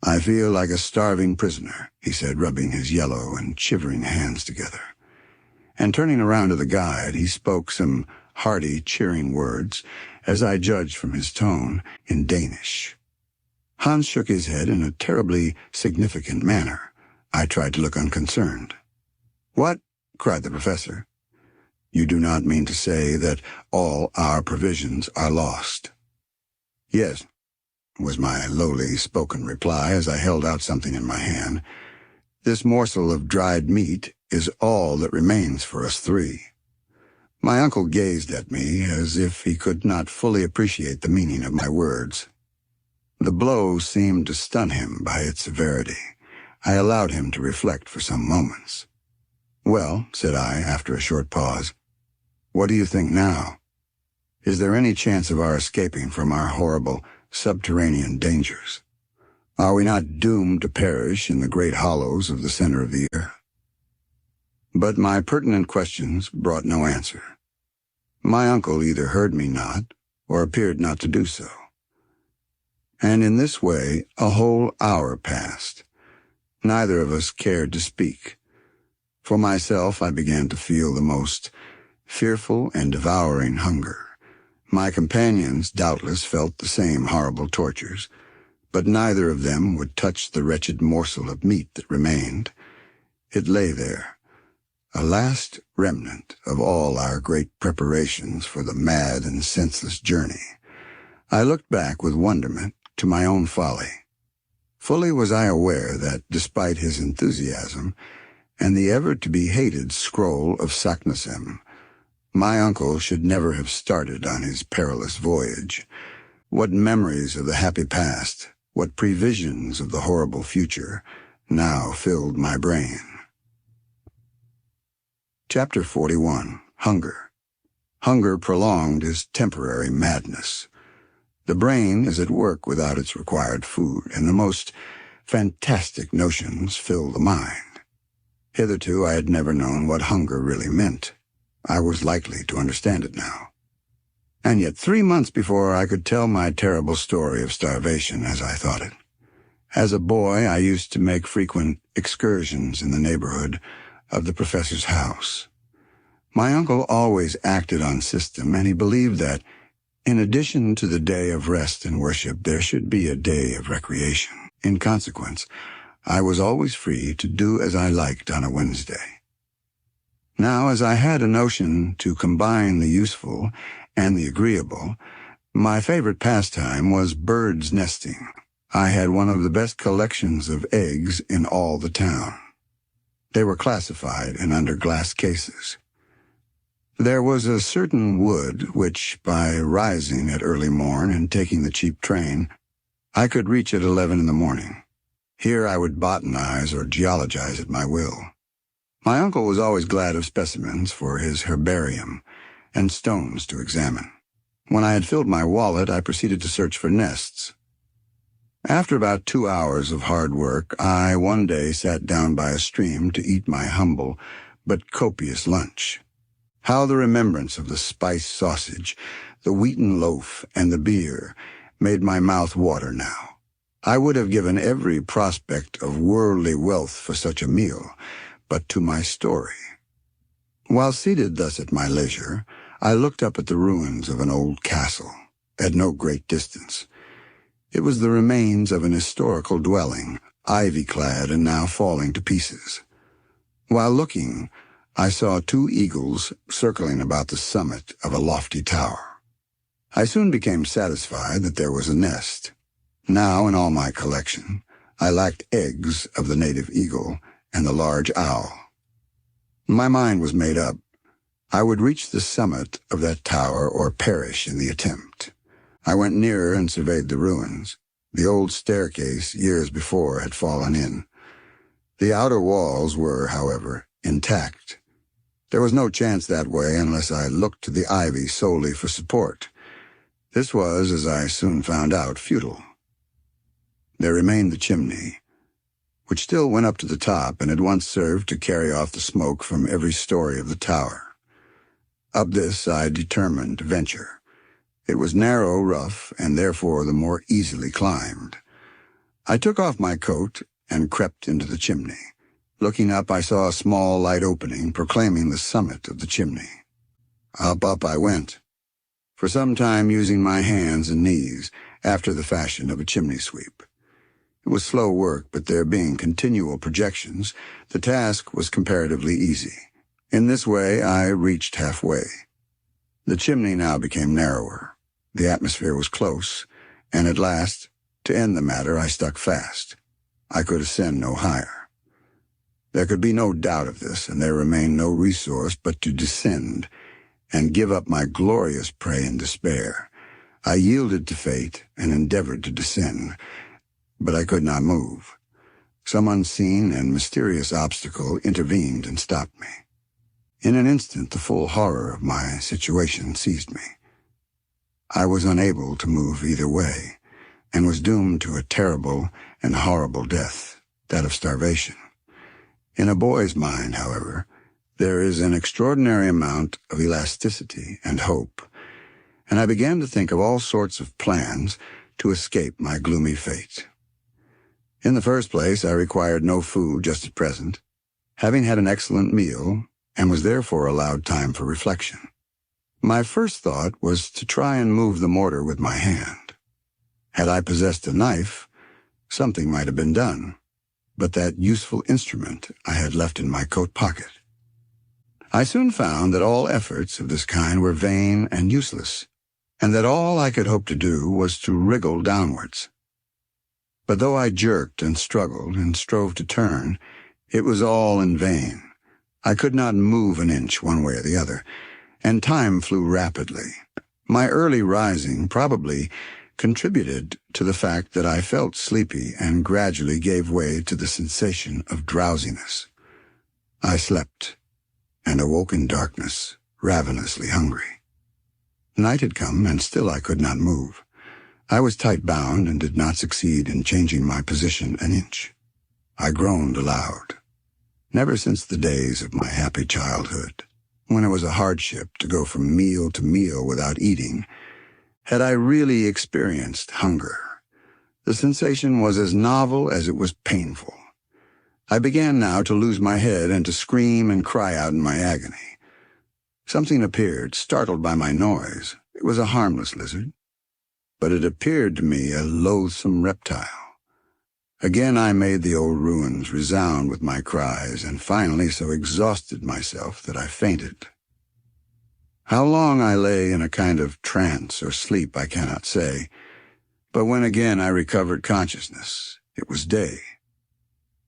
I feel like a starving prisoner," he said, rubbing his yellow and shivering hands together. And turning around to the guide, he spoke some hearty, cheering words, as I judged from his tone, in Danish. Hans shook his head in a terribly significant manner. I tried to look unconcerned. "What?" cried the professor. "You do not mean to say that all our provisions are lost?" "Yes," was my lowly spoken reply as I held out something in my hand. "This morsel of dried meat is all that remains for us 3. My uncle gazed at me as if he could not fully appreciate the meaning of my words. The blow seemed to stun him by its severity. I allowed him to reflect for some moments. "Well," said I, after a short pause, "what do you think now? Is there any chance of our escaping from our horrible subterranean dangers? Are we not doomed to perish in the great hollows of the center of the earth?" But my pertinent questions brought no answer. My uncle either heard me not, or appeared not to do so. And in this way a whole hour passed. Neither of us cared to speak. For myself, I began to feel the most fearful and devouring hunger. My companions doubtless felt the same horrible tortures, but neither of them would touch the wretched morsel of meat that remained. It lay there, a last remnant of all our great preparations for the mad and senseless journey. I looked back with wonderment to my own folly. Fully was I aware that, despite his enthusiasm and the ever-to-be-hated scroll of Saknussemm, my uncle should never have started on his perilous voyage. What memories of the happy past, what previsions of the horrible future, now filled my brain. Chapter 41. Hunger. Hunger prolonged is temporary madness. The brain is at work without its required food, and the most fantastic notions fill the mind. Hitherto I had never known what hunger really meant. I was likely to understand it now. And yet 3 months before I could tell my terrible story of starvation as I thought it. As a boy, I used to make frequent excursions in the neighborhood of the professor's house. My uncle always acted on system, and he believed that, in addition to the day of rest and worship, there should be a day of recreation. In consequence, I was always free to do as I liked on a Wednesday. Now, as I had a notion to combine the useful and the agreeable, My favorite pastime was birds nesting. I had one of the best collections of eggs in all the town. They were classified and under glass cases. There was a certain wood which, by rising at early morn and taking the cheap train, I could reach at 11 in the morning. Here I would botanize or geologize at my will. My uncle was always glad of specimens for his herbarium and stones to examine. When I had filled my wallet, I proceeded to search for nests. After about 2 hours of hard work, I one day sat down by a stream to eat my humble but copious lunch. How the remembrance of the spiced sausage, the wheaten loaf, and the beer made my mouth water now. I would have given every prospect of worldly wealth for such a meal, but to my story. While seated thus at my leisure, I looked up at the ruins of an old castle, at no great distance. It was the remains of an historical dwelling, ivy-clad and now falling to pieces. While looking, I saw 2 eagles circling about the summit of a lofty tower. I soon became satisfied that there was a nest. Now, in all my collection, I lacked eggs of the native eagle and the large owl. My mind was made up. I would reach the summit of that tower or perish in the attempt. I went nearer and surveyed the ruins. The old staircase, years before, had fallen in. The outer walls were, however, intact. There was no chance that way unless I looked to the ivy solely for support. This was, as I soon found out, futile. There remained the chimney, which still went up to the top and had once served to carry off the smoke from every story of the tower. Up this I determined to venture. It was narrow, rough, and therefore the more easily climbed. I took off my coat and crept into the chimney. Looking up, I saw a small light opening proclaiming the summit of the chimney. Up I went, for some time using my hands and knees after the fashion of a chimney sweep. It was slow work, but there being continual projections, the task was comparatively easy. In this way, I reached halfway. The chimney now became narrower. The atmosphere was close, and at last, to end the matter, I stuck fast. I could ascend no higher. There could be no doubt of this, and there remained no resource but to descend and give up my glorious prey in despair. I yielded to fate and endeavored to descend, but I could not move. Some unseen and mysterious obstacle intervened and stopped me. In an instant, the full horror of my situation seized me. I was unable to move either way, and was doomed to a terrible and horrible death, that of starvation. In a boy's mind, however, there is an extraordinary amount of elasticity and hope, and I began to think of all sorts of plans to escape my gloomy fate. In the first place, I required no food just at present, having had an excellent meal, and was therefore allowed time for reflection. My first thought was to try and move the mortar with my hand. Had I possessed a knife, something might have been done, but that useful instrument I had left in my coat pocket. I soon found that all efforts of this kind were vain and useless, and that all I could hope to do was to wriggle downwards. But though I jerked and struggled and strove to turn, it was all in vain. I could not move an inch one way or the other, and time flew rapidly. My early rising probably contributed to the fact that I felt sleepy and gradually gave way to the sensation of drowsiness. I slept, and awoke in darkness, ravenously hungry. Night had come, and still I could not move. I was tight-bound and did not succeed in changing my position an inch. I groaned aloud. Never since the days of my happy childhood, when it was a hardship to go from meal to meal without eating, had I really experienced hunger. The sensation was as novel as it was painful. I began now to lose my head and to scream and cry out in my agony. Something appeared, startled by my noise. It was a harmless lizard, but it appeared to me a loathsome reptile. Again I made the old ruins resound with my cries, and finally so exhausted myself that I fainted. How long I lay in a kind of trance or sleep I cannot say, but when again I recovered consciousness, it was day.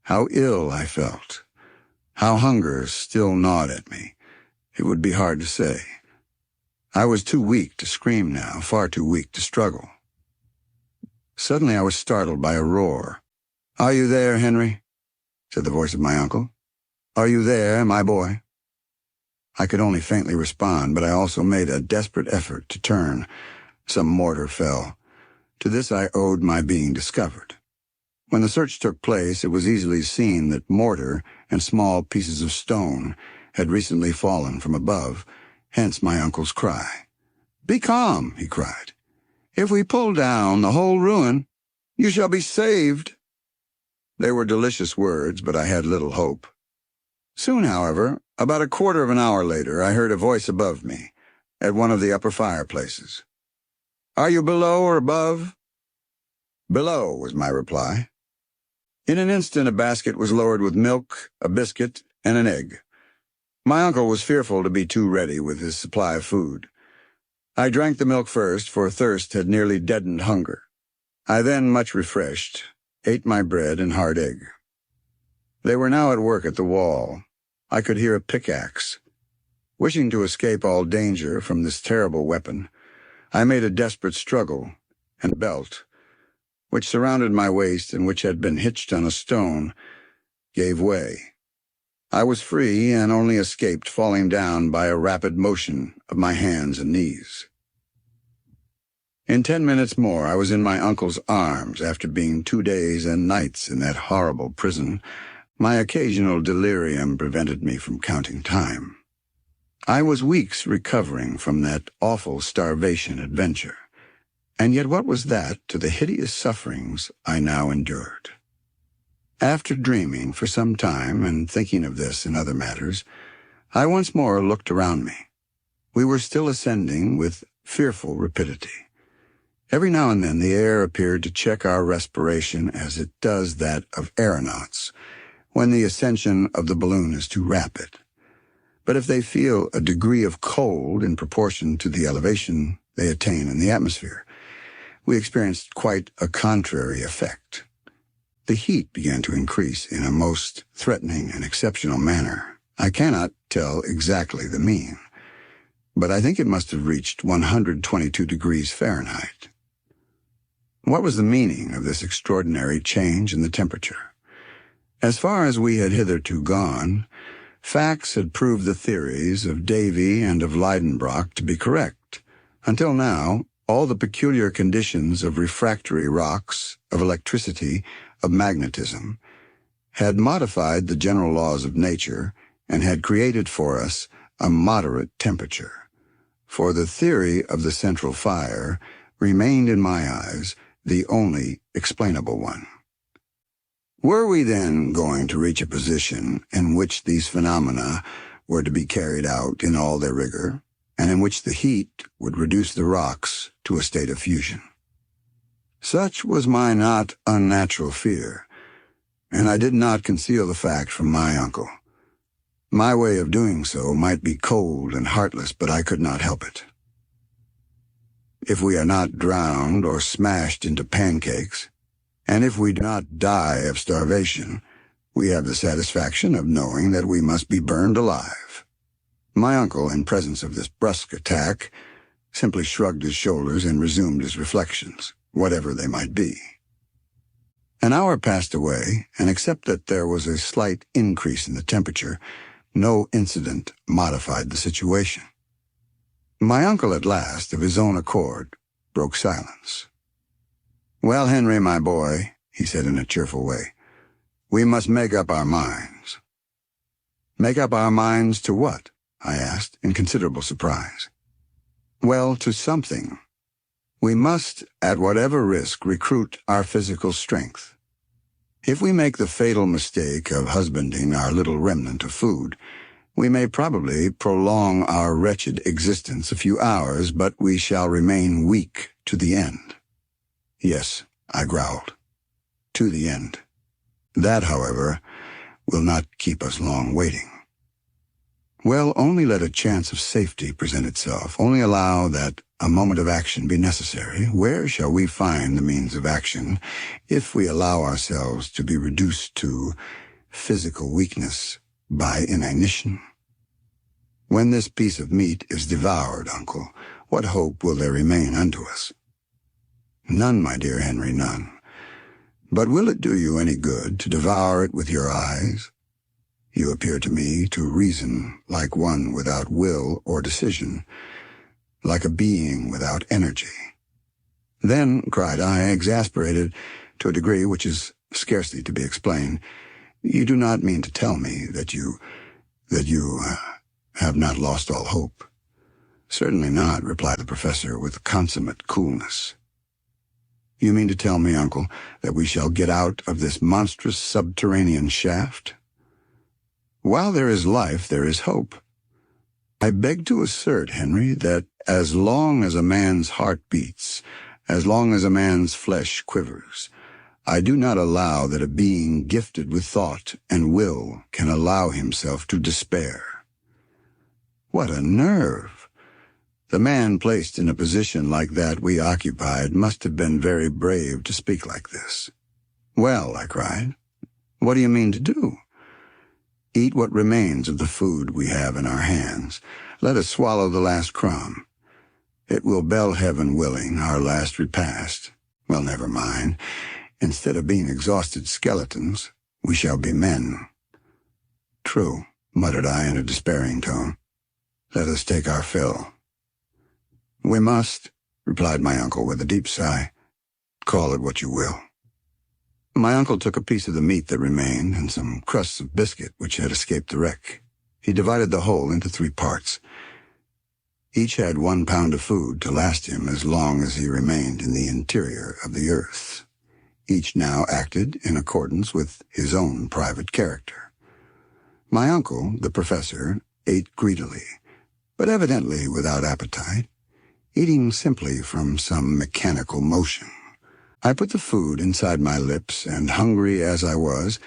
How ill I felt, how hunger still gnawed at me, it would be hard to say. I was too weak to scream now, far too weak to struggle. Suddenly I was startled by a roar. "Are you there, Henry?" said the voice of my uncle. "Are you there, my boy?" I could only faintly respond, but I also made a desperate effort to turn. Some mortar fell. To this I owed my being discovered. When the search took place, it was easily seen that mortar and small pieces of stone had recently fallen from above, hence my uncle's cry. "Be calm," he cried. "If we pull down the whole ruin, you shall be saved." They were delicious words, but I had little hope. Soon, however, about a quarter of an hour later, I heard a voice above me, at one of the upper fireplaces. "Are you below or above?" "Below," was my reply. In an instant a basket was lowered with milk, a biscuit, and an egg. My uncle was fearful to be too ready with his supply of food. I drank the milk first, for thirst had nearly deadened hunger. I then, much refreshed, ate my bread and hard egg. They were now at work at the wall. I could hear a pickaxe. Wishing to escape all danger from this terrible weapon, I made a desperate struggle, and the belt, which surrounded my waist and which had been hitched on a stone, gave way. I was free and only escaped falling down by a rapid motion of my hands and knees. In 10 minutes more I was in my uncle's arms after being 2 days and nights in that horrible prison. My occasional delirium prevented me from counting time. I was weeks recovering from that awful starvation adventure, and yet what was that to the hideous sufferings I now endured? After dreaming for some time and thinking of this and other matters, I once more looked around me. We were still ascending with fearful rapidity. Every now and then the air appeared to check our respiration as it does that of aeronauts, when the ascension of the balloon is too rapid. But if they feel a degree of cold in proportion to the elevation they attain in the atmosphere, we experienced quite a contrary effect. The heat began to increase in a most threatening and exceptional manner. I cannot tell exactly the mean, but I think it must have reached 122 degrees Fahrenheit. What was the meaning of this extraordinary change in the temperature? As far as we had hitherto gone, facts had proved the theories of Davy and of Leidenbrock to be correct. Until now, all the peculiar conditions of refractory rocks, of electricity, of magnetism, had modified the general laws of nature and had created for us a moderate temperature. For the theory of the central fire remained in my eyes the only explainable one. Were we then going to reach a position in which these phenomena were to be carried out in all their rigor, and in which the heat would reduce the rocks to a state of fusion? Such was my not unnatural fear, and I did not conceal the fact from my uncle. My way of doing so might be cold and heartless, but I could not help it. If we are not drowned or smashed into pancakes, and if we do not die of starvation, we have the satisfaction of knowing that we must be burned alive. My uncle, in presence of this brusque attack, simply shrugged his shoulders and resumed his reflections, whatever they might be. An hour passed away, and except that there was a slight increase in the temperature, no incident modified the situation. My uncle at last, of his own accord, broke silence. "Well, Henry, my boy," he said in a cheerful way, "we must make up our minds." "Make up our minds to what?" I asked, in considerable surprise. "Well, to something. We must, at whatever risk, recruit our physical strength. If we make the fatal mistake of husbanding our little remnant of food, we may probably prolong our wretched existence a few hours, but we shall remain weak to the end." "Yes," I growled, "to the end. That, however, will not keep us long waiting." Well, only let a chance of safety present itself. Only allow that a moment of action be necessary. Where shall we find the means of action if we allow ourselves to be reduced to physical weakness by inanition? When this piece of meat is devoured, Uncle, what hope will there remain unto us? None, my dear Henry, none. But will it do you any good to devour it with your eyes? You appear to me to reason like one without will or decision, like a being without energy. Then, cried I, exasperated to a degree which is scarcely to be explained, you do not mean to tell me that you have not lost all hope? Certainly not, replied the professor with consummate coolness. You mean to tell me, Uncle, that we shall get out of this monstrous subterranean shaft? While there is life, there is hope. I beg to assert, Henry, that as long as a man's heart beats, as long as a man's flesh quivers, I do not allow that a being gifted with thought and will can allow himself to despair. What a nerve! The man placed in a position like that we occupied must have been very brave to speak like this. Well, I cried, what do you mean to do? Eat what remains of the food we have in our hands. Let us swallow the last crumb. It will bell heaven willing, our last repast. Well, never mind. Instead of being exhausted skeletons, we shall be men. True, muttered I in a despairing tone. Let us take our fill. We must, replied my uncle with a deep sigh. Call it what you will. My uncle took a piece of the meat that remained and some crusts of biscuit which had escaped the wreck. He divided the whole into 3 parts. Each had 1 pound of food to last him as long as he remained in the interior of the earth. Each now acted in accordance with his own private character. My uncle, the professor, ate greedily, but evidently without appetite, eating simply from some mechanical motion. I put the food inside my lips, and hungry as I was,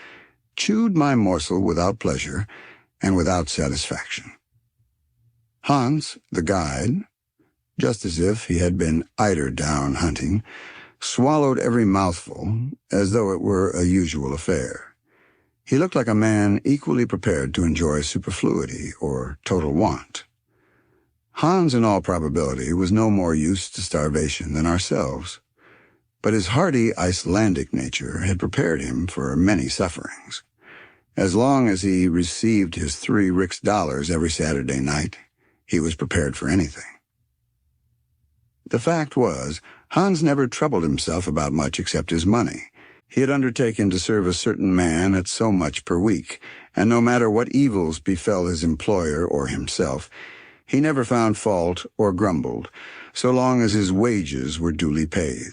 chewed my morsel without pleasure and without satisfaction. Hans, the guide, just as if he had been eider-down hunting, swallowed every mouthful as though it were a usual affair. He looked like a man equally prepared to enjoy superfluity or total want. Hans, in all probability, was no more used to starvation than ourselves, but his hardy Icelandic nature had prepared him for many sufferings. As long as he received his 3 rix dollars every Saturday night, he was prepared for anything. The fact was, Hans never troubled himself about much except his money. He had undertaken to serve a certain man at so much per week, and no matter what evils befell his employer or himself, he never found fault or grumbled, so long as his wages were duly paid.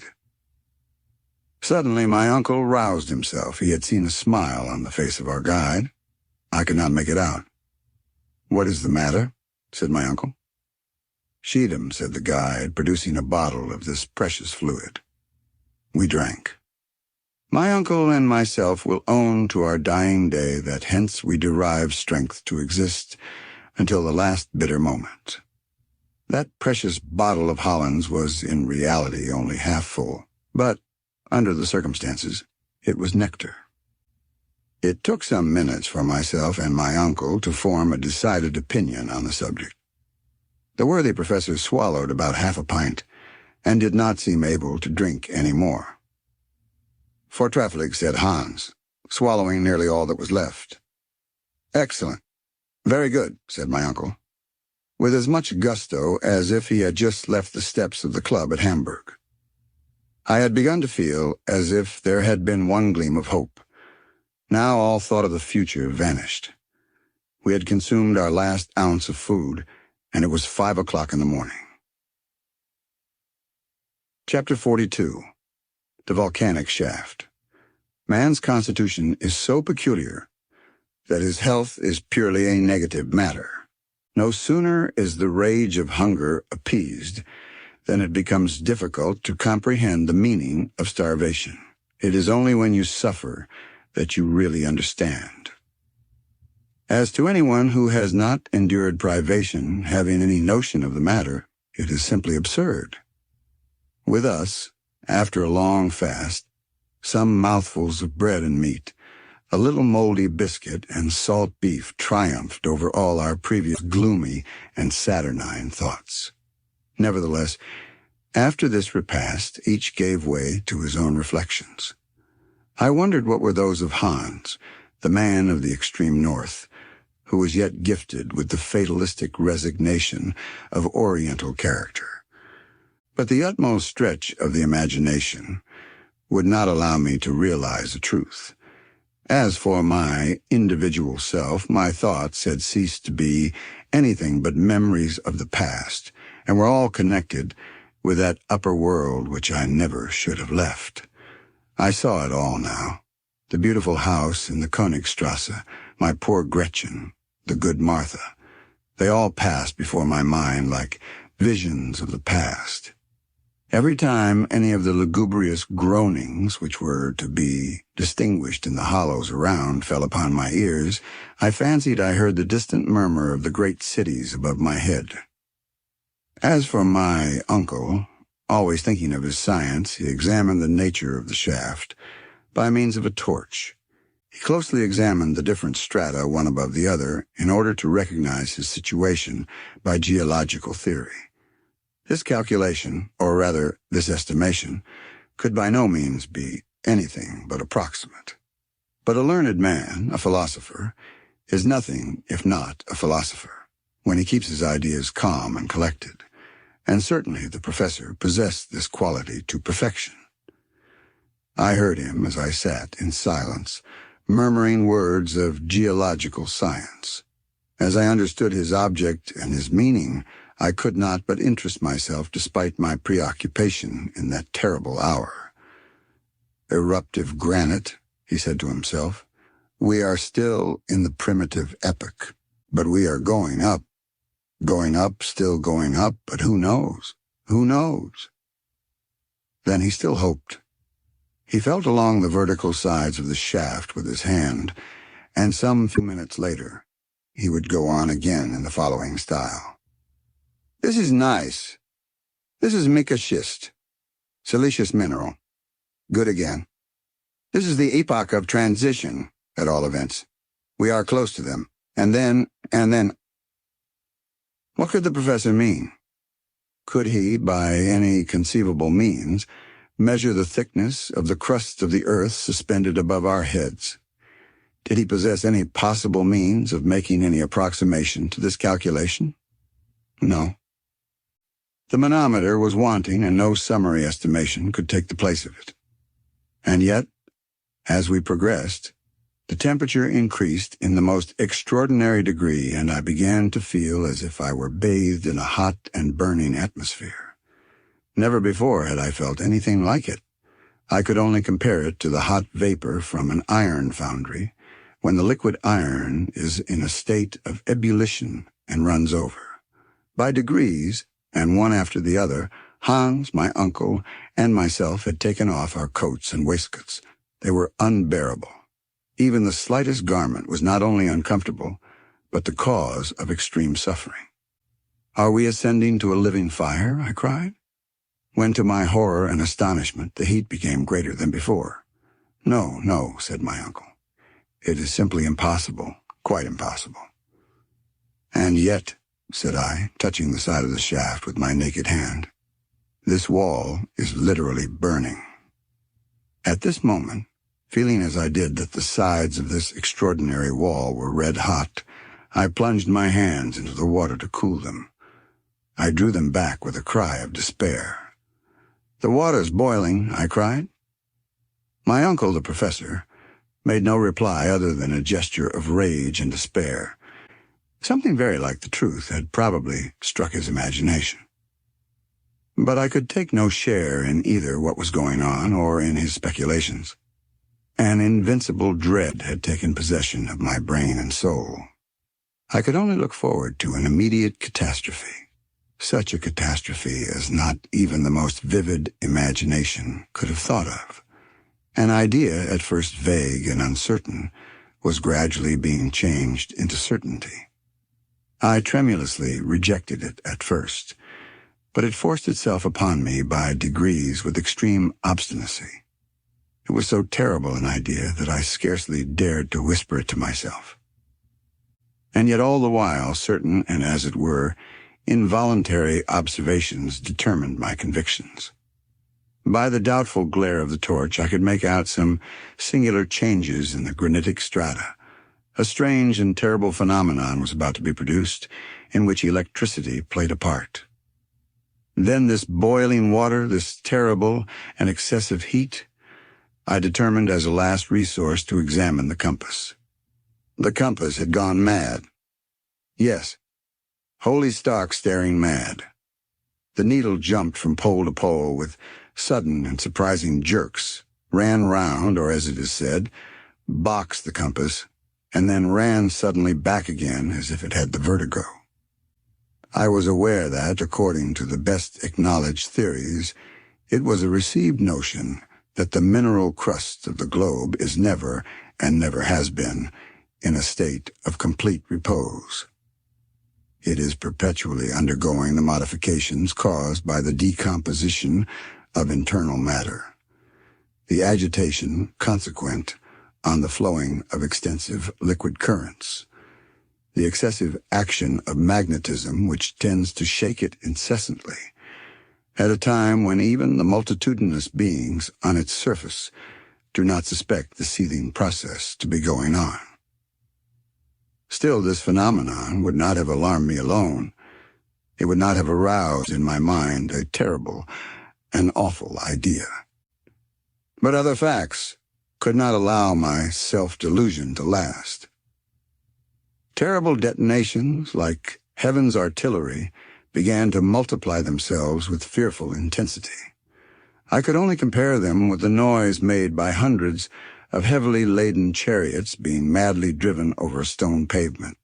Suddenly my uncle roused himself. He had seen a smile on the face of our guide. I could not make it out. "What is the matter?" said my uncle. "Sheedham," said the guide, producing a bottle of this precious fluid. We drank. My uncle and myself will own to our dying day that hence we derive strength to exist until the last bitter moment. That precious bottle of Hollands was in reality only half full, but under the circumstances, it was nectar. It took some minutes for myself and my uncle to form a decided opinion on the subject. The worthy professor swallowed about half a pint, and did not seem able to drink any more. "Fortreffelig," said Hans, swallowing nearly all that was left. "Excellent. Very good," said my uncle, with as much gusto as if he had just left the steps of the club at Hamburg. I had begun to feel as if there had been one gleam of hope. Now all thought of the future vanished. We had consumed our last ounce of food, and it was 5 o'clock in the morning. Chapter 42. The Volcanic Shaft. Man's constitution is so peculiar that his health is purely a negative matter. No sooner is the rage of hunger appeased than it becomes difficult to comprehend the meaning of starvation. It is only when you suffer that you really understand. As to anyone who has not endured privation having any notion of the matter, it is simply absurd. With us, after a long fast, some mouthfuls of bread and meat, a little moldy biscuit, and salt beef triumphed over all our previous gloomy and saturnine thoughts. Nevertheless, after this repast, each gave way to his own reflections. I wondered what were those of Hans, the man of the extreme north, who was yet gifted with the fatalistic resignation of Oriental character. But the utmost stretch of the imagination would not allow me to realize the truth. As for my individual self, my thoughts had ceased to be anything but memories of the past, and were all connected with that upper world which I never should have left. I saw it all now. The beautiful house in the Königstrasse, my poor Gretchen, the good Martha. They all passed before my mind like visions of the past. Every time any of the lugubrious groanings which were to be distinguished in the hollows around fell upon my ears, I fancied I heard the distant murmur of the great cities above my head. As for my uncle, always thinking of his science, he examined the nature of the shaft by means of a torch. He closely examined the different strata one above the other in order to recognize his situation by geological theory. This calculation, or rather this estimation, could by no means be anything but approximate. But a learned man, a philosopher, is nothing if not a philosopher, when he keeps his ideas calm and collected, and certainly the professor possessed this quality to perfection. I heard him as I sat in silence, murmuring words of geological science. As I understood his object and his meaning, I could not but interest myself despite my preoccupation in that terrible hour. Eruptive granite, he said to himself. We are still in the primitive epoch, but we are going up. Going up, still going up, but who knows? Who knows? Then he still hoped. He felt along the vertical sides of the shaft with his hand, and some few minutes later he would go on again in the following style. This is nice. This is mica schist, siliceous mineral. Good again. This is the epoch of transition, at all events. We are close to them. And then... What could the professor mean? Could he, by any conceivable means, measure the thickness of the crust of the earth suspended above our heads? Did he possess any possible means of making any approximation to this calculation? No. The manometer was wanting, and no summary estimation could take the place of it. And yet, as we progressed, the temperature increased in the most extraordinary degree, and I began to feel as if I were bathed in a hot and burning atmosphere. Never before had I felt anything like it. I could only compare it to the hot vapor from an iron foundry, when the liquid iron is in a state of ebullition and runs over. By degrees, and one after the other, Hans, my uncle, and myself had taken off our coats and waistcoats. They were unbearable. Even the slightest garment was not only uncomfortable, but the cause of extreme suffering. Are we ascending to a living fire? I cried, when to my horror and astonishment the heat became greater than before. No, no, said my uncle. It is simply impossible, quite impossible. And yet, said I, touching the side of the shaft with my naked hand, this wall is literally burning. At this moment, feeling as I did that the sides of this extraordinary wall were red hot, I plunged my hands into the water to cool them. I drew them back with a cry of despair. The water's boiling, I cried. My uncle, the professor, made no reply other than a gesture of rage and despair. Something very like the truth had probably struck his imagination. But I could take no share in either what was going on or in his speculations. An invincible dread had taken possession of my brain and soul. I could only look forward to an immediate catastrophe. Such a catastrophe as not even the most vivid imagination could have thought of. An idea, at first vague and uncertain, was gradually being changed into certainty. I tremulously rejected it at first, but it forced itself upon me by degrees with extreme obstinacy. It was so terrible an idea that I scarcely dared to whisper it to myself. And yet all the while certain and, as it were, involuntary observations determined my convictions. By the doubtful glare of the torch I could make out some singular changes in the granitic strata. A strange and terrible phenomenon was about to be produced, in which electricity played a part. Then this boiling water, this terrible and excessive heat, I determined as a last resource to examine the compass. The compass had gone mad. Yes, wholly stark staring mad. The needle jumped from pole to pole with sudden and surprising jerks, ran round, or as it is said, boxed the compass, and then ran suddenly back again as if it had the vertigo. I was aware that, according to the best acknowledged theories, it was a received notion that the mineral crust of the globe is never, and never has been, in a state of complete repose. It is perpetually undergoing the modifications caused by the decomposition of internal matter, the agitation consequent on the flowing of extensive liquid currents, the excessive action of magnetism which tends to shake it incessantly, at a time when even the multitudinous beings on its surface do not suspect the seething process to be going on. Still, this phenomenon would not have alarmed me alone. It would not have aroused in my mind a terrible and awful idea. But other facts could not allow my self-delusion to last. Terrible detonations, like heaven's artillery, began to multiply themselves with fearful intensity. I could only compare them with the noise made by hundreds of heavily laden chariots being madly driven over a stone pavement.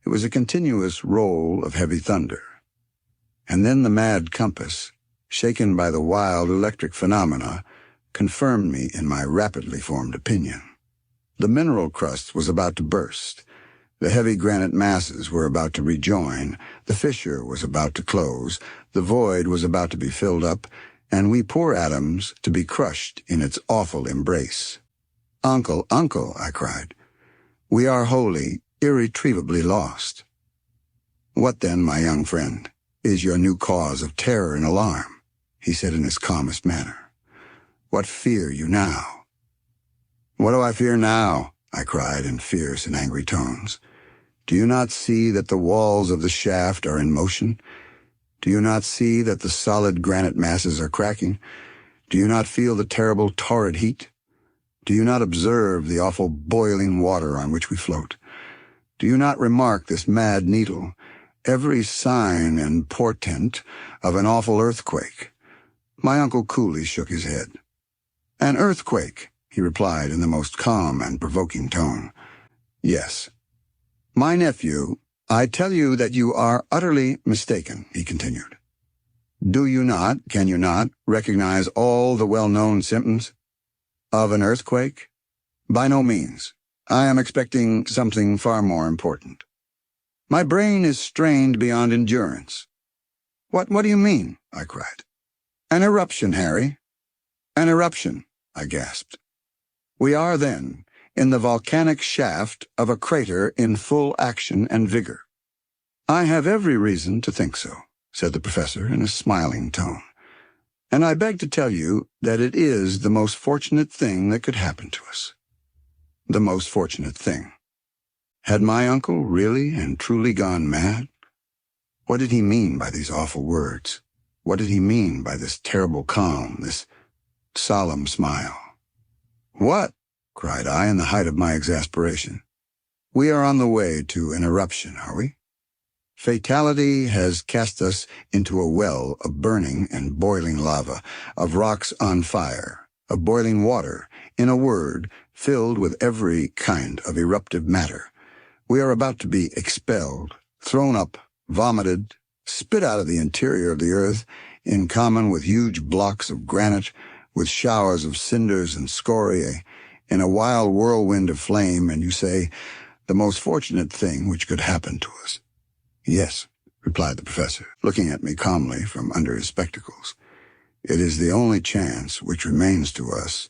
It was a continuous roll of heavy thunder. And then the mad compass, shaken by the wild electric phenomena, confirmed me in my rapidly formed opinion. The mineral crust was about to burst. The heavy granite masses were about to rejoin. The fissure was about to close. The void was about to be filled up, and we poor atoms to be crushed in its awful embrace. "Uncle, uncle," I cried, "we are wholly, irretrievably lost." "What then, my young friend, is your new cause of terror and alarm?" he said in his calmest manner. "What fear you now?" "What do I fear now?" I cried in fierce and angry tones. "Do you not see that the walls of the shaft are in motion? Do you not see that the solid granite masses are cracking? Do you not feel the terrible torrid heat? Do you not observe the awful boiling water on which we float? Do you not remark this mad needle, every sign and portent of an awful earthquake?" My uncle coolly shook his head. "An earthquake," he replied in the most calm and provoking tone. "Yes." "My nephew, I tell you that you are utterly mistaken," he continued. "Do you not, can you not, recognize all the well-known symptoms of an earthquake? By no means. I am expecting something far more important. My brain is strained beyond endurance." What do you mean?" I cried. "An eruption, Harry." "An eruption," I gasped. "We are, then, in the volcanic shaft of a crater in full action and vigor." "I have every reason to think so," said the professor in a smiling tone. "And I beg to tell you that it is the most fortunate thing that could happen to us." The most fortunate thing. Had my uncle really and truly gone mad? What did he mean by these awful words? What did he mean by this terrible calm, this solemn smile? "What?" cried I in the height of my exasperation. "We are on the way to an eruption, are we? Fatality has cast us into a well of burning and boiling lava, of rocks on fire, of boiling water, in a word, filled with every kind of eruptive matter. We are about to be expelled, thrown up, vomited, spit out of the interior of the earth, in common with huge blocks of granite, with showers of cinders and scoriae, in a wild whirlwind of flame, and you say, the most fortunate thing which could happen to us. Yes, replied the professor, looking at me calmly from under his spectacles. It is the only chance which remains to us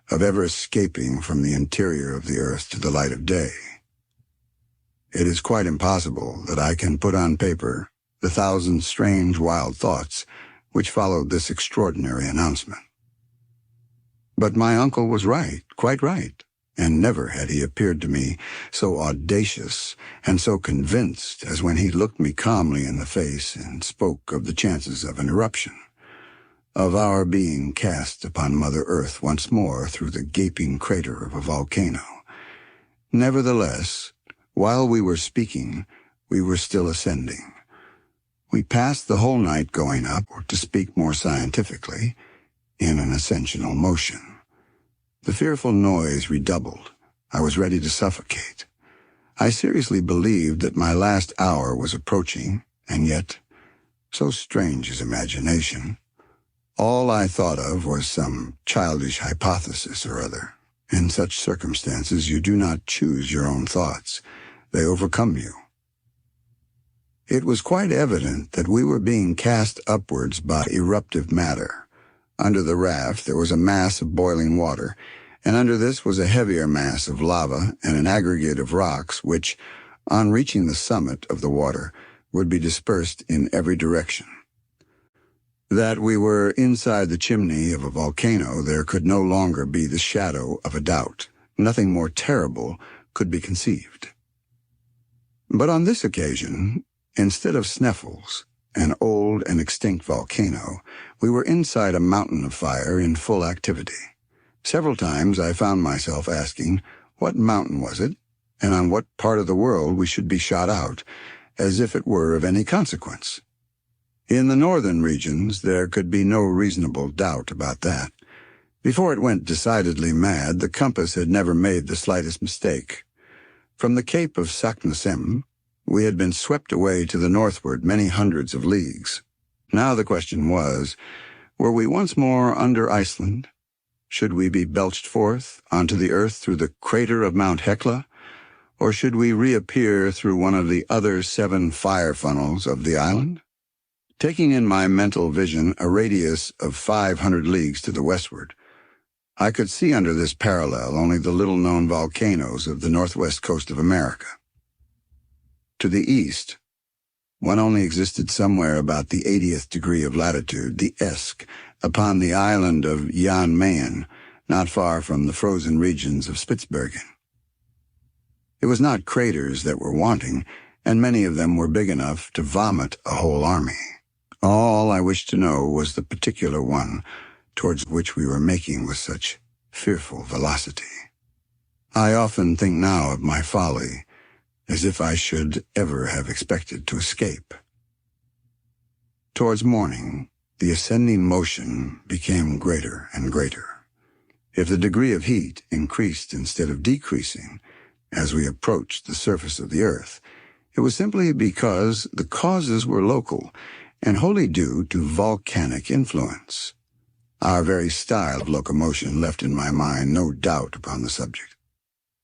of ever escaping from the interior of the earth to the light of day. It is quite impossible that I can put on paper the thousand strange, wild thoughts which followed this extraordinary announcement. But my uncle was right, quite right, and never had he appeared to me so audacious and so convinced as when he looked me calmly in the face and spoke of the chances of an eruption, of our being cast upon Mother Earth once more through the gaping crater of a volcano. Nevertheless, while we were speaking, we were still ascending. We passed the whole night going up, or to speak more scientifically, in an ascensional motion. The fearful noise redoubled. I was ready to suffocate. I seriously believed that my last hour was approaching, and yet, so strange is imagination, all I thought of was some childish hypothesis or other. In such circumstances you do not choose your own thoughts. They overcome you. It was quite evident that we were being cast upwards by eruptive matter. Under the raft there was a mass of boiling water, and under this was a heavier mass of lava and an aggregate of rocks which, on reaching the summit of the water, would be dispersed in every direction. That we were inside the chimney of a volcano there could no longer be the shadow of a doubt. Nothing more terrible could be conceived. But on this occasion, instead of Sneffels, an old and extinct volcano, we were inside a mountain of fire in full activity. Several times I found myself asking what mountain was it, and on what part of the world we should be shot out, as if it were of any consequence. In the northern regions there could be no reasonable doubt about that. Before it went decidedly mad, the compass had never made the slightest mistake. From the Cape of Saknussemm, we had been swept away to the northward many hundreds of leagues. Now the question was, were we once more under Iceland? Should we be belched forth onto the earth through the crater of Mount Hekla, or should we reappear through one of the other 7 fire funnels of the island? Taking in my mental vision a radius of 500 leagues to the westward, I could see under this parallel only the little-known volcanoes of the northwest coast of America. To the east, one only existed somewhere about the 80th degree of latitude, the Esk, upon the island of Jan Mayen, not far from the frozen regions of Spitsbergen. It was not craters that were wanting, and many of them were big enough to vomit a whole army. All I wished to know was the particular one towards which we were making with such fearful velocity. I often think now of my folly, as if I should ever have expected to escape. Towards morning, the ascending motion became greater and greater. If the degree of heat increased instead of decreasing as we approached the surface of the earth, it was simply because the causes were local and wholly due to volcanic influence. Our very style of locomotion left in my mind no doubt upon the subject.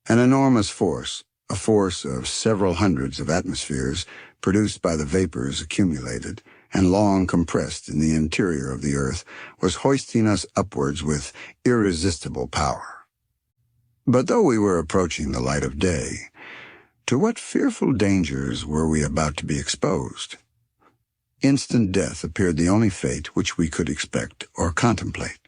An enormous force, a force of several hundreds of atmospheres produced by the vapors accumulated and long compressed in the interior of the earth, was hoisting us upwards with irresistible power. But though we were approaching the light of day, to what fearful dangers were we about to be exposed? Instant death appeared the only fate which we could expect or contemplate.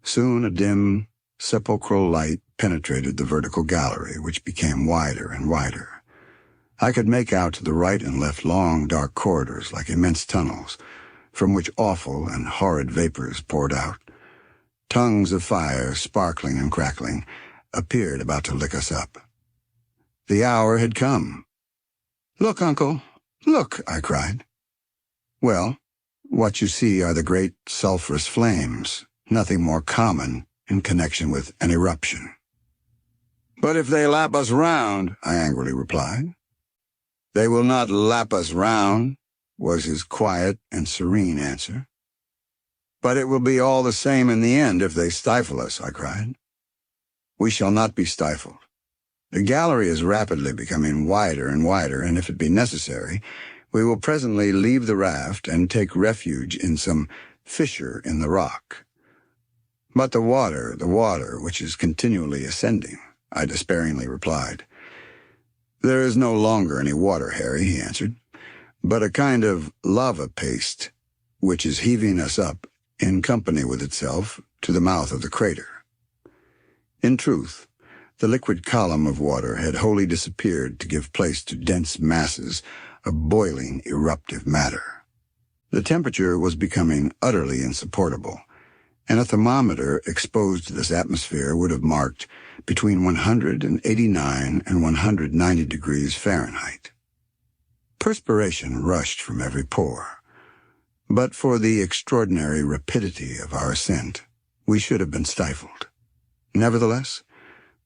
Soon a dim, sepulchral light penetrated the vertical gallery, which became wider and wider. I could make out to the right and left long, dark corridors like immense tunnels, from which awful and horrid vapors poured out. Tongues of fire, sparkling and crackling, appeared about to lick us up. The hour had come. "Look, Uncle, look," I cried. Well, what you see are the great sulphurous flames, nothing more common in connection with an eruption. "But if they lap us round," I angrily replied. "They will not lap us round," was his quiet and serene answer. "But it will be all the same in the end if they stifle us," I cried. We shall not be stifled. The gallery is rapidly becoming wider and wider, and if it be necessary, we will presently leave the raft and take refuge in some fissure in the rock. But the water, which is continually ascending, I despairingly replied. There is no longer any water, Harry, he answered, but a kind of lava paste, which is heaving us up in company with itself to the mouth of the crater. In truth, the liquid column of water had wholly disappeared to give place to dense masses of boiling eruptive matter. The temperature was becoming utterly insupportable, and a thermometer exposed to this atmosphere would have marked between 189 and 190 degrees Fahrenheit. Perspiration rushed from every pore. But for the extraordinary rapidity of our ascent, we should have been stifled. Nevertheless,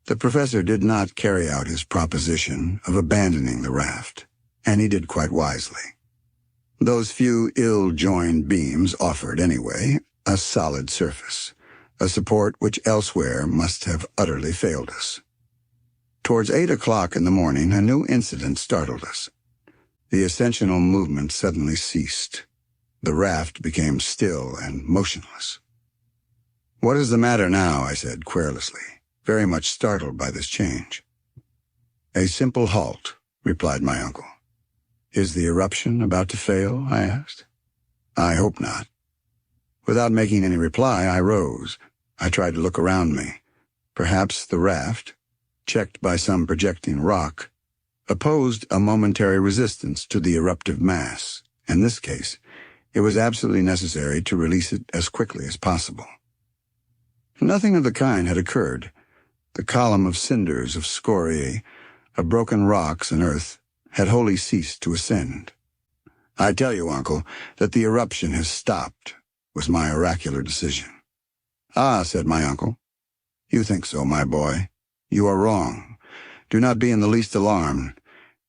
the professor did not carry out his proposition of abandoning the raft, and he did quite wisely. Those few ill-joined beams offered, anyway, a solid surface, a support which elsewhere must have utterly failed us. Towards 8 o'clock in the morning, a new incident startled us. The ascensional movement suddenly ceased. The raft became still and motionless. "What is the matter now?" I said querulously, very much startled by this change. "A simple halt," replied my uncle. "Is the eruption about to fail?" I asked. "I hope not." Without making any reply, I rose. I tried to look around me. Perhaps the raft, checked by some projecting rock, opposed a momentary resistance to the eruptive mass. In this case, it was absolutely necessary to release it as quickly as possible. Nothing of the kind had occurred. The column of cinders, of scoriae, of broken rocks and earth, had wholly ceased to ascend. "I tell you, uncle, that the eruption has stopped," was my oracular decision. "Ah," said my uncle. "You think so, my boy. You are wrong. Do not be in the least alarmed.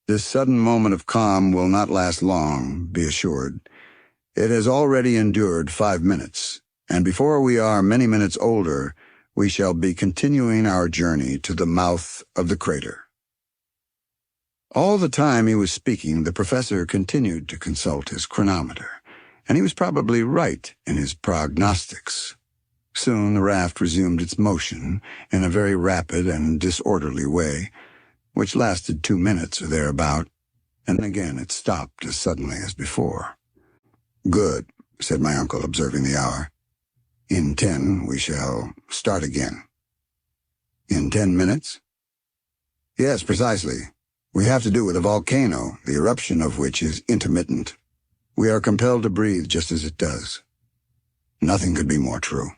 This sudden moment of calm will not last long, be assured. It has already endured 5 minutes, and before we are many minutes older, we shall be continuing our journey to the mouth of the crater." All the time he was speaking, the professor continued to consult his chronometer, and he was probably right in his prognostics. Soon the raft resumed its motion in a very rapid and disorderly way, which lasted 2 minutes or thereabout, and then again it stopped as suddenly as before. "Good," said my uncle, observing the hour. "In 10 we shall start again." "In 10 minutes?" "Yes, precisely. We have to do with a volcano, the eruption of which is intermittent. We are compelled to breathe just as it does." Nothing could be more true.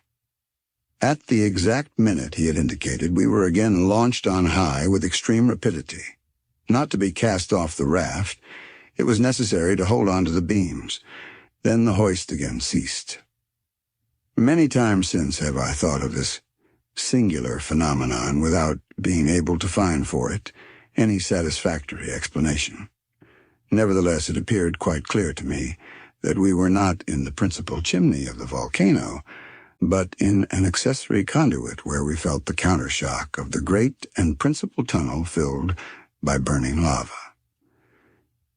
At the exact minute he had indicated, we were again launched on high with extreme rapidity. Not to be cast off the raft, it was necessary to hold on to the beams. Then the hoist again ceased. Many times since have I thought of this singular phenomenon without being able to find for it any satisfactory explanation. Nevertheless, it appeared quite clear to me that we were not in the principal chimney of the volcano, but in an accessory conduit where we felt the countershock of the great and principal tunnel filled by burning lava.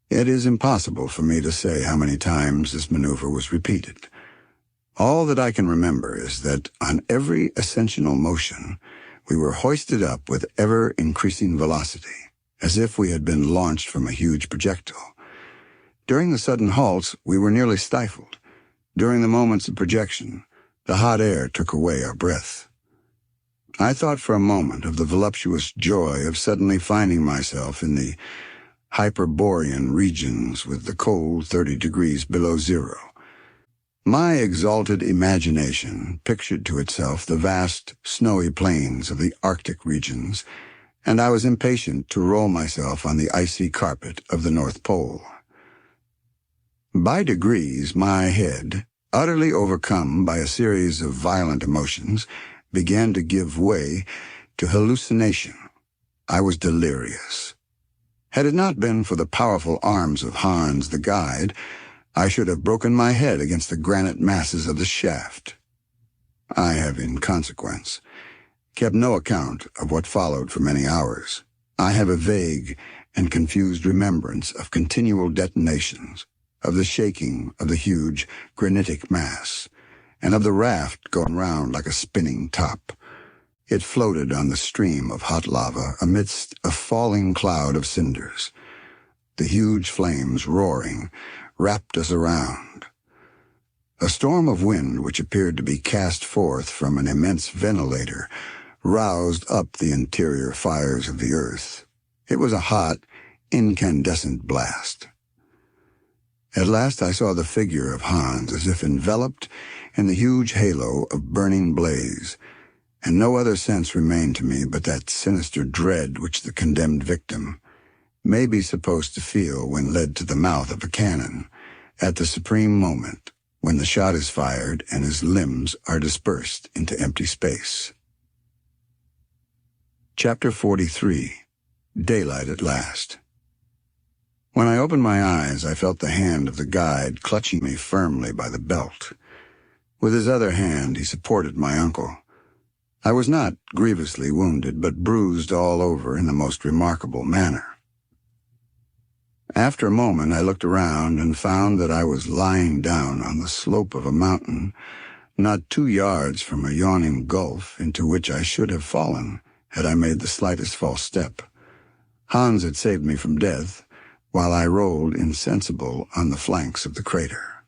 It is impossible for me to say how many times this maneuver was repeated. All that I can remember is that on every ascensional motion we were hoisted up with ever-increasing velocity, as if we had been launched from a huge projectile. During the sudden halts, we were nearly stifled. During the moments of projection, the hot air took away our breath. I thought for a moment of the voluptuous joy of suddenly finding myself in the Hyperborean regions with the cold 30 degrees below zero. My exalted imagination pictured to itself the vast, snowy plains of the Arctic regions, and I was impatient to roll myself on the icy carpet of the North Pole. By degrees, my head, utterly overcome by a series of violent emotions, began to give way to hallucination. I was delirious. Had it not been for the powerful arms of Hans the guide, I should have broken my head against the granite masses of the shaft. I have, in consequence, kept no account of what followed for many hours. I have a vague and confused remembrance of continual detonations, of the shaking of the huge granitic mass, and of the raft going round like a spinning top. It floated on the stream of hot lava amidst a falling cloud of cinders. The huge flames, roaring, wrapped us around. A storm of wind, which appeared to be cast forth from an immense ventilator, roused up the interior fires of the earth. It was a hot, incandescent blast. At last I saw the figure of Hans as if enveloped in the huge halo of burning blaze, and no other sense remained to me but that sinister dread which the condemned victim may be supposed to feel when led to the mouth of a cannon, at the supreme moment when the shot is fired and his limbs are dispersed into empty space. Chapter 43. Daylight at last. When I opened my eyes, I felt the hand of the guide clutching me firmly by the belt. With his other hand, he supported my uncle. I was not grievously wounded, but bruised all over in the most remarkable manner. After a moment, I looked around and found that I was lying down on the slope of a mountain, not 2 yards from a yawning gulf into which I should have fallen had I made the slightest false step. Hans had saved me from death, while I rolled insensible on the flanks of the crater.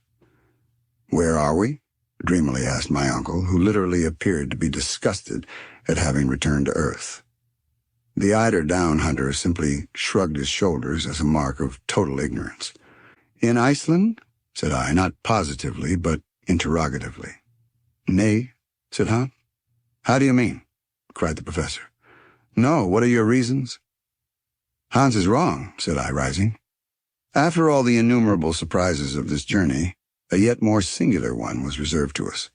"Where are we?" dreamily asked my uncle, who literally appeared to be disgusted at having returned to earth. The eider-down hunter simply shrugged his shoulders as a mark of total ignorance. "In Iceland?" said I, not positively, but interrogatively. "Nay," said Hans. "How do you mean?" cried the professor. "No, what are your reasons?" "Hans is wrong," said I, rising. After all the innumerable surprises of this journey, a yet more singular one was reserved to us.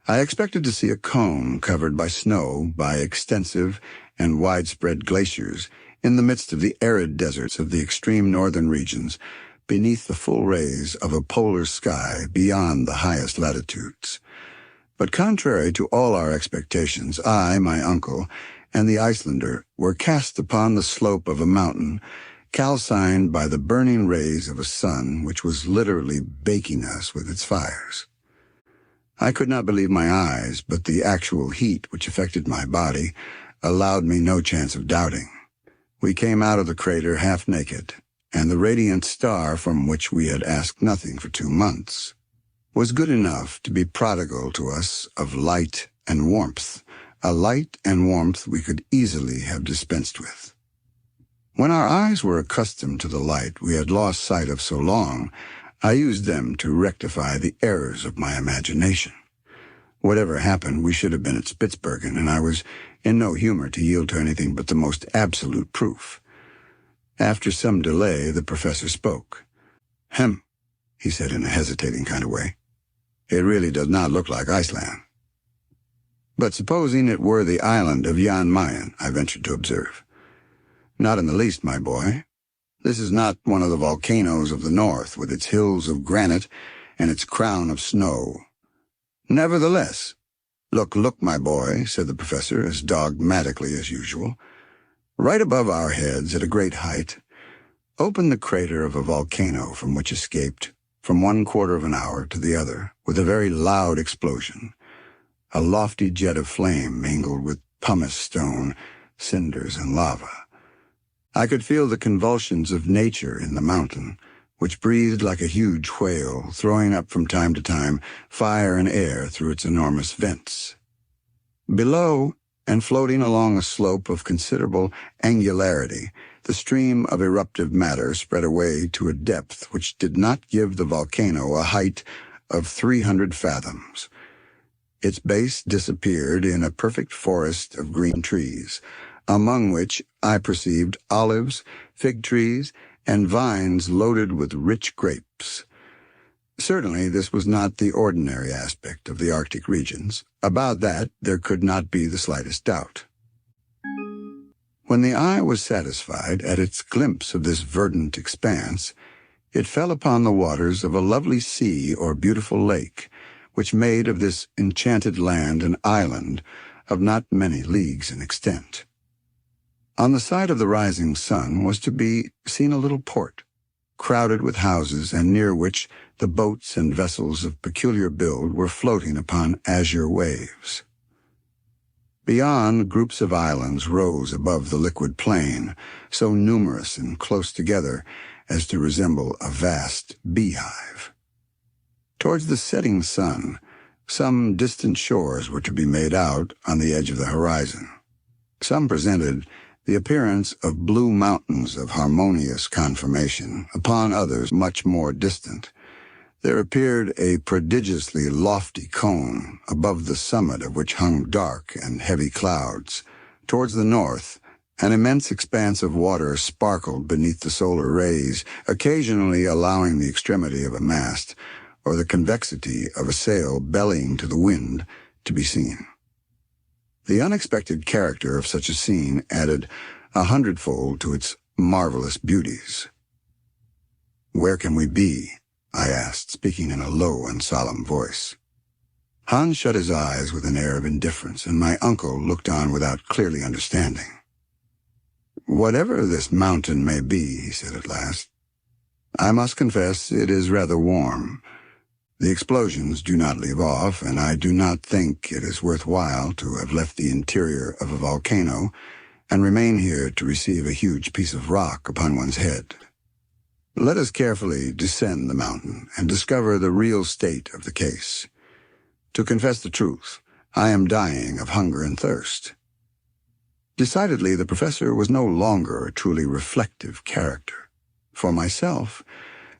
I expected to see a cone covered by snow, by extensive and widespread glaciers, in the midst of the arid deserts of the extreme northern regions, beneath the full rays of a polar sky beyond the highest latitudes. But contrary to all our expectations, I, my uncle, and the Icelander were cast upon the slope of a mountain, calcined by the burning rays of a sun which was literally baking us with its fires. I could not believe my eyes, but the actual heat which affected my body allowed me no chance of doubting. We came out of the crater half naked, and the radiant star from which we had asked nothing for 2 months was good enough to be prodigal to us of light and warmth, a light and warmth we could easily have dispensed with. When our eyes were accustomed to the light we had lost sight of so long, I used them to rectify the errors of my imagination. Whatever happened, we should have been at Spitzbergen, and I was in no humor to yield to anything but the most absolute proof. After some delay, the professor spoke. "Hem," he said in a hesitating kind of way. "It really does not look like Iceland." "But supposing it were the island of Jan Mayen," I ventured to observe. "Not in the least, my boy. This is not one of the volcanoes of the north, with its hills of granite and its crown of snow. Nevertheless, look, my boy," said the professor, as dogmatically as usual. "Right above our heads, at a great height, open the crater of a volcano from which escaped, from 1/4 of an hour to the other, with a very loud explosion, a lofty jet of flame mingled with pumice stone, cinders, and lava. I could feel the convulsions of nature in the mountain, which breathed like a huge whale, throwing up from time to time fire and air through its enormous vents. Below, and floating along a slope of considerable angularity, the stream of eruptive matter spread away to a depth which did not give the volcano a height of 300 fathoms. Its base disappeared in a perfect forest of green trees, among which I perceived olives, fig trees, and vines loaded with rich grapes. Certainly this was not the ordinary aspect of the Arctic regions. About that there could not be the slightest doubt. When the eye was satisfied at its glimpse of this verdant expanse, it fell upon the waters of a lovely sea or beautiful lake, which made of this enchanted land an island, of not many leagues in extent. On the side of the rising sun was to be seen a little port, crowded with houses and near which the boats and vessels of peculiar build were floating upon azure waves. Beyond, groups of islands rose above the liquid plain, so numerous and close together as to resemble a vast beehive. Towards the setting sun, some distant shores were to be made out on the edge of the horizon. Some presented the appearance of blue mountains of harmonious conformation, upon others much more distant. There appeared a prodigiously lofty cone, above the summit of which hung dark and heavy clouds. Towards the north, an immense expanse of water sparkled beneath the solar rays, occasionally allowing the extremity of a mast, or the convexity of a sail bellying to the wind, to be seen. The unexpected character of such a scene added 100-fold to its marvelous beauties. "Where can we be?" I asked, speaking in a low and solemn voice. Hans shut his eyes with an air of indifference, and my uncle looked on without clearly understanding. "Whatever this mountain may be," he said at last, "I must confess it is rather warm. The explosions do not leave off, and I do not think it is worthwhile to have left the interior of a volcano and remain here to receive a huge piece of rock upon one's head. Let us carefully descend the mountain and discover the real state of the case. To confess the truth, I am dying of hunger and thirst." Decidedly, the professor was no longer a truly reflective character. For myself,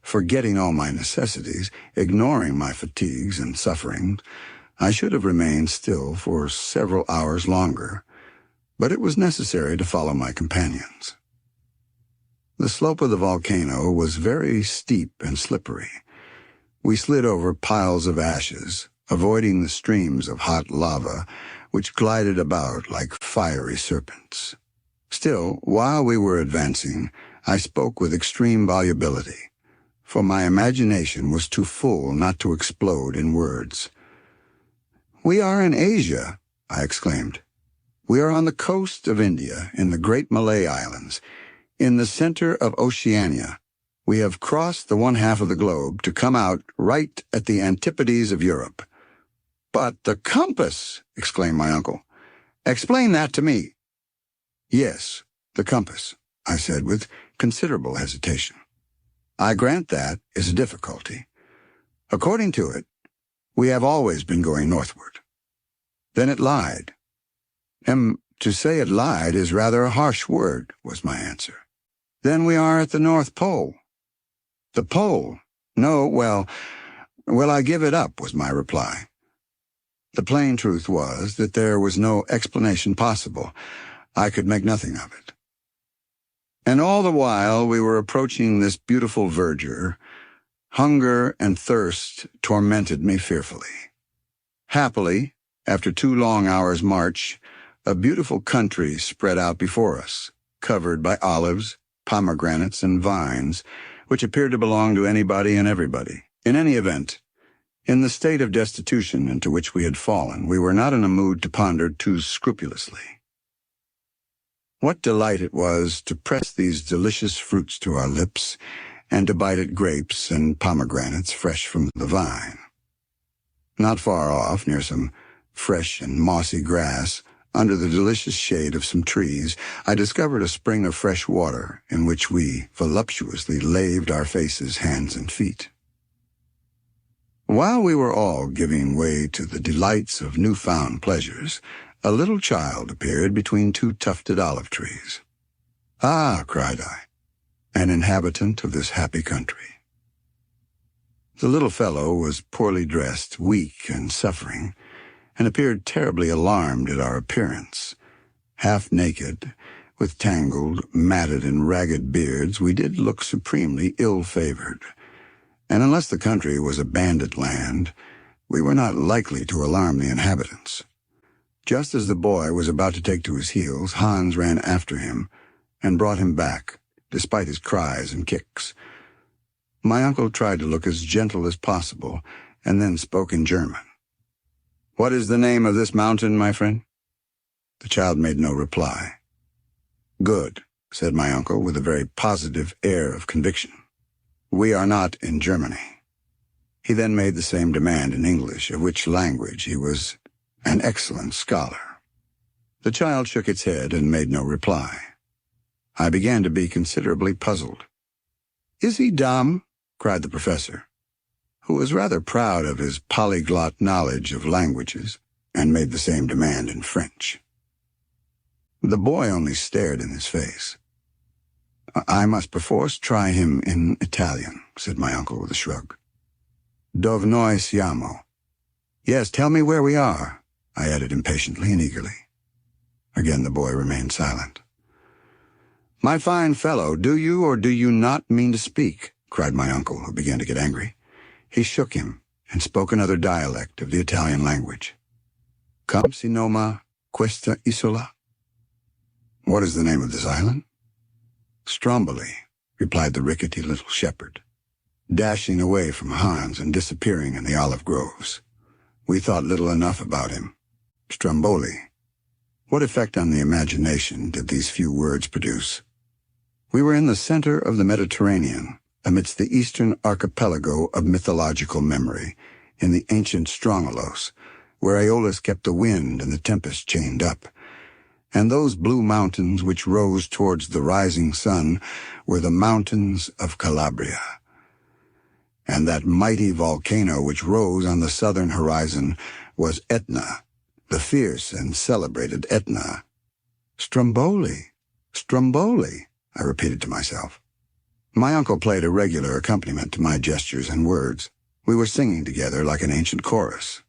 forgetting all my necessities, ignoring my fatigues and sufferings, I should have remained still for several hours longer, but it was necessary to follow my companions. The slope of the volcano was very steep and slippery. We slid over piles of ashes, avoiding the streams of hot lava, which glided about like fiery serpents. Still, while we were advancing, I spoke with extreme volubility, for my imagination was too full not to explode in words. "We are in Asia," I exclaimed. "We are on the coast of India, in the great Malay Islands, in the center of Oceania. We have crossed the one half of the globe to come out right at the antipodes of Europe." "But the compass!" exclaimed my uncle. "Explain that to me." "Yes, the compass," I said with considerable hesitation. "I grant that is a difficulty. According to it, we have always been going northward." "Then it lied." To say it lied is rather a harsh word," was my answer. "Then we are at the North Pole." "The Pole? No, well, I give it up," was my reply. The plain truth was that there was no explanation possible. I could make nothing of it. And all the while we were approaching this beautiful verdure, hunger and thirst tormented me fearfully. Happily, after 2 long hours' march, a beautiful country spread out before us, covered by olives, pomegranates, and vines, which appeared to belong to anybody and everybody. In any event, in the state of destitution into which we had fallen, we were not in a mood to ponder too scrupulously. What delight it was to press these delicious fruits to our lips and to bite at grapes and pomegranates fresh from the vine. Not far off, near some fresh and mossy grass, under the delicious shade of some trees, I discovered a spring of fresh water in which we voluptuously laved our faces, hands, and feet. While we were all giving way to the delights of newfound pleasures, a little child appeared between 2 tufted olive trees. "Ah," cried I, "an inhabitant of this happy country." The little fellow was poorly dressed, weak and suffering, and appeared terribly alarmed at our appearance. Half naked, with tangled, matted, and ragged beards, we did look supremely ill-favored, and unless the country was a bandit land, we were not likely to alarm the inhabitants. Just as the boy was about to take to his heels, Hans ran after him and brought him back, despite his cries and kicks. My uncle tried to look as gentle as possible, and then spoke in German. "What is the name of this mountain, my friend?" The child made no reply. "Good," said my uncle with a very positive air of conviction. "We are not in Germany." He then made the same demand in English, of which language he was an excellent scholar. The child shook its head and made no reply. I began to be considerably puzzled. "Is he dumb?" cried the professor, who was rather proud of his polyglot knowledge of languages, and made the same demand in French. The boy only stared in his face. "I must perforce try him in Italian," said my uncle with a shrug. "Dove noi siamo?" "Yes, tell me where we are," I added impatiently and eagerly. Again the boy remained silent. "My fine fellow, do you or do you not mean to speak?" cried my uncle, who began to get angry. He shook him and spoke another dialect of the Italian language. "Come si noma questa isola?" "What is the name of this island?" "Stromboli," replied the rickety little shepherd, dashing away from Hans and disappearing in the olive groves. We thought little enough about him. Stromboli. What effect on the imagination did these few words produce? We were in the center of the Mediterranean, amidst the eastern archipelago of mythological memory, in the ancient Strongylos, where Aeolus kept the wind and the tempest chained up. And those blue mountains which rose towards the rising sun were the mountains of Calabria. And that mighty volcano which rose on the southern horizon was Etna, the fierce and celebrated Etna. "Stromboli, Stromboli," I repeated to myself. My uncle played a regular accompaniment to my gestures and words. We were singing together like an ancient chorus.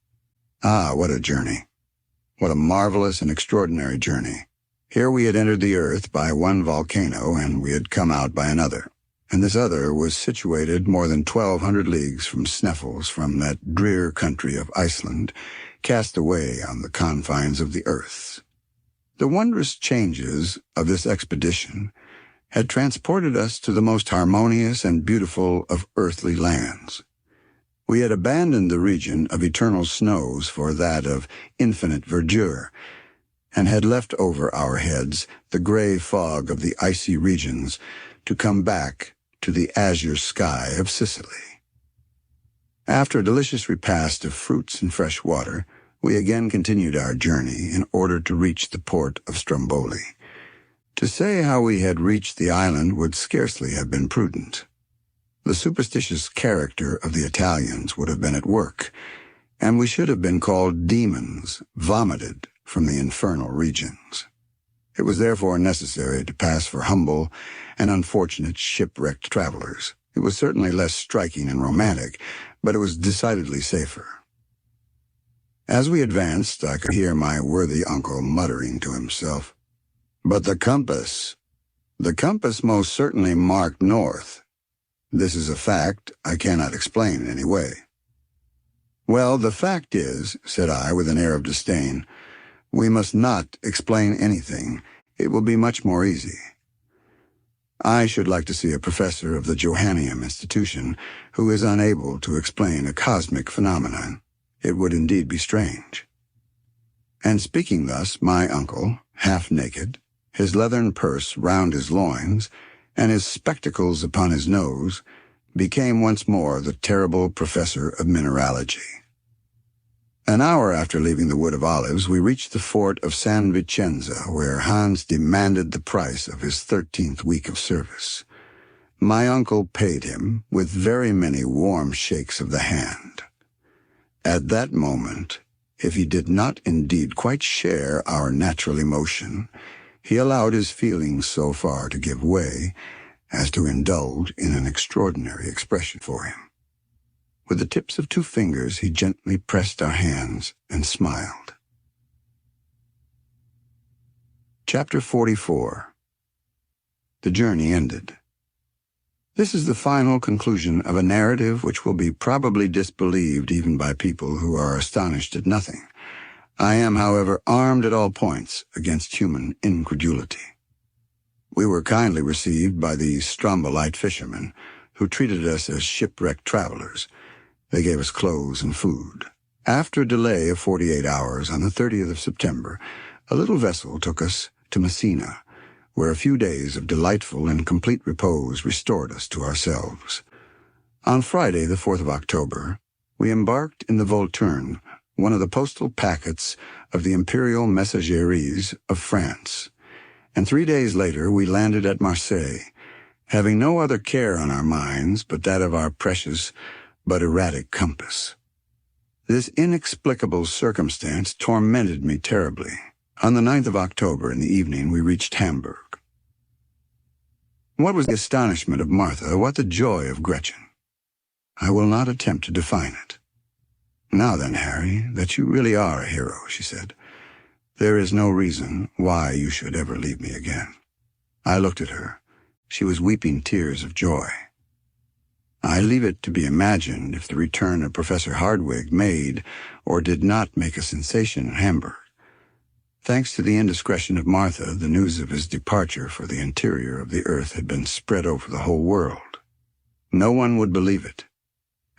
Ah, what a journey! What a marvelous and extraordinary journey. Here we had entered the earth by one volcano, and we had come out by another. And this other was situated more than 1,200 leagues from Sneffels, from that drear country of Iceland, cast away on the confines of the earth. The wondrous changes of this expedition had transported us to the most harmonious and beautiful of earthly lands. We had abandoned the region of eternal snows for that of infinite verdure, and had left over our heads the gray fog of the icy regions to come back to the azure sky of Sicily. After a delicious repast of fruits and fresh water, we again continued our journey in order to reach the port of Stromboli. To say how we had reached the island would scarcely have been prudent. The superstitious character of the Italians would have been at work, and we should have been called demons, vomited from the infernal regions. It was therefore necessary to pass for humble and unfortunate shipwrecked travelers. It was certainly less striking and romantic, but it was decidedly safer. As we advanced, I could hear my worthy uncle muttering to himself, "But the compass most certainly marked north. This is a fact I cannot explain in any way." "Well, the fact is," said I with an air of disdain, "we must not explain anything. It will be much more easy. I should like to see a professor of the Johanneum Institution who is unable to explain a cosmic phenomenon. It would indeed be strange." And speaking thus, my uncle, half naked, his leathern purse round his loins, and his spectacles upon his nose, became once more the terrible professor of mineralogy. An hour after leaving the Wood of Olives, we reached the fort of San Vicenza, where Hans demanded the price of his 13th week of service. My uncle paid him with very many warm shakes of the hand. At that moment, if he did not indeed quite share our natural emotion, he allowed his feelings so far to give way as to indulge in an extraordinary expression for him. With the tips of 2 fingers, he gently pressed our hands and smiled. Chapter 44. The journey ended. This is the final conclusion of a narrative which will be probably disbelieved even by people who are astonished at nothing. I am, however, armed at all points against human incredulity. We were kindly received by the Strombolite fishermen, who treated us as shipwrecked travelers. They gave us clothes and food. After a delay of 48 hours, on the 30th of September, a little vessel took us to Messina, where a few days of delightful and complete repose restored us to ourselves. On Friday, the 4th of October, we embarked in the Volturne, one of the postal packets of the Imperial Messageries of France, and 3 days later we landed at Marseille, having no other care on our minds but that of our precious but erratic compass. This inexplicable circumstance tormented me terribly. On the 9th of October in the evening we reached Hamburg. What was the astonishment of Martha, what the joy of Gretchen? I will not attempt to define it. "Now then, Harry, that you really are a hero," she said, "there is no reason why you should ever leave me again." I looked at her. She was weeping tears of joy. I leave it to be imagined if the return of Professor Hardwigg made or did not make a sensation in Hamburg. Thanks to the indiscretion of Martha, the news of his departure for the interior of the earth had been spread over the whole world. No one would believe it,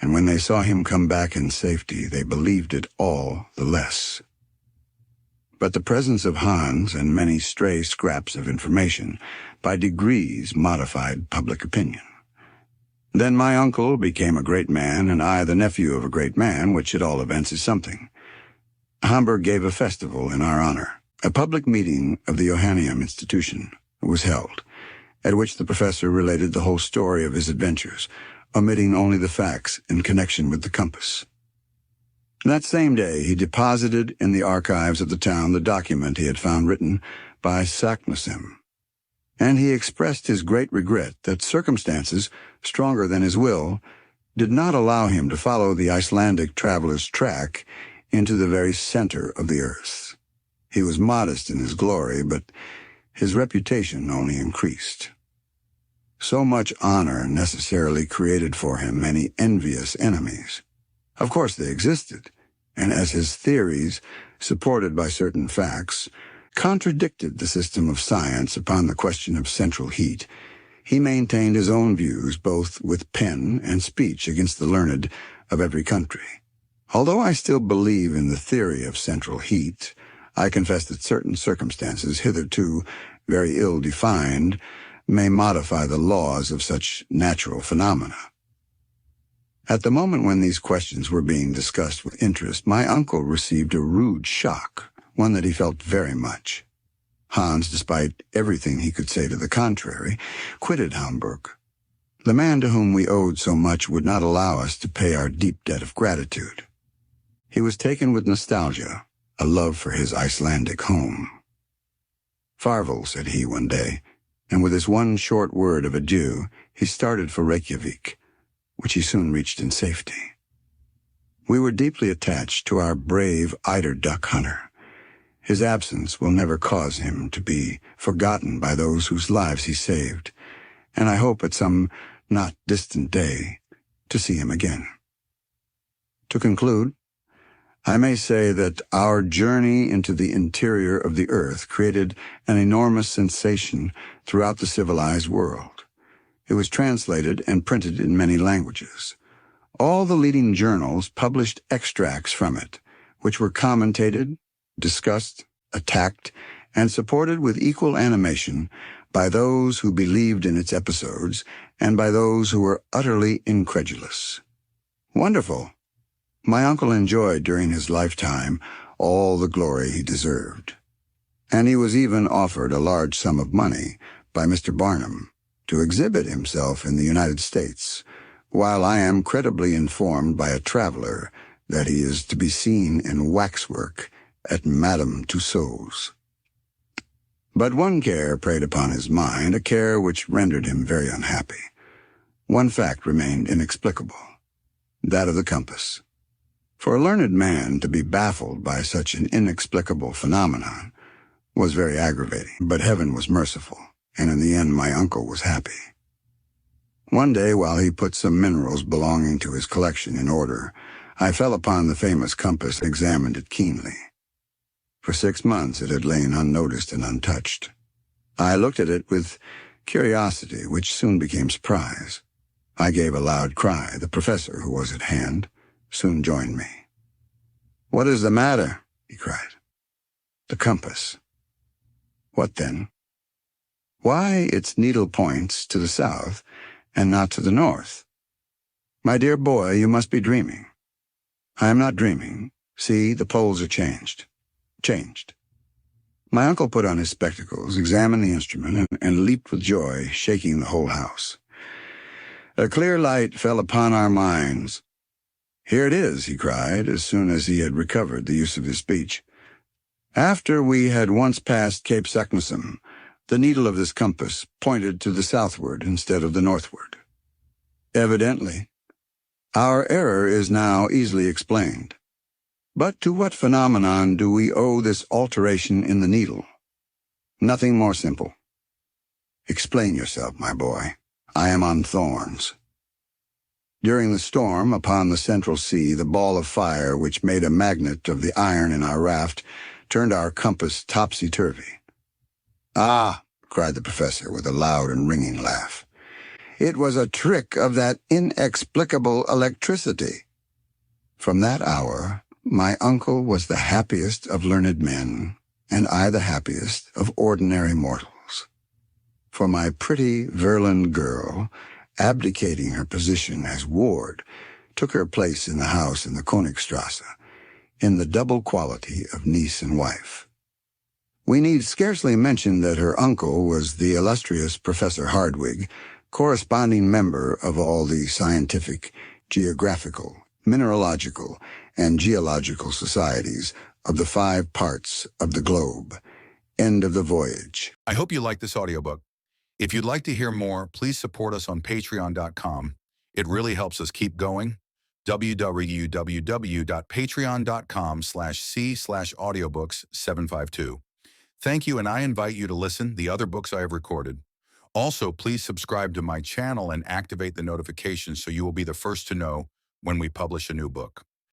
and when they saw him come back in safety, they believed it all the less. But the presence of Hans and many stray scraps of information by degrees modified public opinion. Then my uncle became a great man, and I the nephew of a great man, which at all events is something. Hamburg gave a festival in our honor. A public meeting of the Johanneum Institution was held, at which the professor related the whole story of his adventures, omitting only the facts in connection with the compass. That same day he deposited in the archives of the town the document he had found written by Saknussemm, and he expressed his great regret that circumstances, stronger than his will, did not allow him to follow the Icelandic traveler's track into the very center of the earth. He was modest in his glory, but his reputation only increased. So much honor necessarily created for him many envious enemies. Of course they existed, and as his theories, supported by certain facts, contradicted the system of science upon the question of central heat, he maintained his own views both with pen and speech against the learned of every country. Although I still believe in the theory of central heat, I confess that certain circumstances, hitherto very ill-defined, may modify the laws of such natural phenomena. At the moment when these questions were being discussed with interest, my uncle received a rude shock, one that he felt very much. Hans, despite everything he could say to the contrary, quitted Hamburg. The man to whom we owed so much would not allow us to pay our deep debt of gratitude. He was taken with nostalgia, a love for his Icelandic home. "Farvel," said he one day, and with this one short word of adieu, he started for Reykjavik, which he soon reached in safety. We were deeply attached to our brave eider duck hunter. His absence will never cause him to be forgotten by those whose lives he saved, and I hope at some not distant day to see him again. To conclude, I may say that our journey into the interior of the earth created an enormous sensation throughout the civilized world. It was translated and printed in many languages. All the leading journals published extracts from it, which were commentated, discussed, attacked, and supported with equal animation by those who believed in its episodes and by those who were utterly incredulous. Wonderful! My uncle enjoyed during his lifetime all the glory he deserved, and he was even offered a large sum of money by Mr. Barnum to exhibit himself in the United States, while I am credibly informed by a traveler that he is to be seen in waxwork at Madame Tussaud's. But one care preyed upon his mind, a care which rendered him very unhappy. One fact remained inexplicable, that of the compass. For a learned man to be baffled by such an inexplicable phenomenon was very aggravating, but heaven was merciful, and in the end my uncle was happy. One day, while he put some minerals belonging to his collection in order, I fell upon the famous compass and examined it keenly. For 6 months it had lain unnoticed and untouched. I looked at it with curiosity, which soon became surprise. I gave a loud cry. The professor, who was at hand, soon joined me. "What is the matter?" he cried. "The compass," What then? Why its needle points to the south and not to the north? My dear boy, you must be dreaming. I am not dreaming. See, the poles are changed. Changed. My uncle put on his spectacles, examined the instrument, and leaped with joy, shaking the whole house. A clear light fell upon our minds. Here it is, he cried, as soon as he had recovered the use of his speech. After we had once passed Cape Saknussemm, the needle of this compass pointed to the southward instead of the northward. Evidently, our error is now easily explained. But to what phenomenon do we owe this alteration in the needle? Nothing more simple. Explain yourself, my boy. I am on thorns. During the storm upon the Central Sea, the ball of fire which made a magnet of the iron in our raft turned our compass topsy-turvy. Ah, cried the professor with a loud and ringing laugh. It was a trick of that inexplicable electricity. From that hour, my uncle was the happiest of learned men, and I the happiest of ordinary mortals. For my pretty Verlin girl, abdicating her position as ward, took her place in the house in the Königstrasse, in the double quality of niece and wife. We need scarcely mention that her uncle was the illustrious Professor Hardwigg, corresponding member of all the scientific, geographical, mineralogical, and geological societies of the 5 parts of the globe. End of the voyage. I hope you like this audiobook. If you'd like to hear more, please support us on patreon.com. It really helps us keep going. www.patreon.com/c/audiobooks752. Thank you, and I invite you to listen the other books I have recorded. Also, please subscribe to my channel and activate the notifications so you will be the first to know when we publish a new book.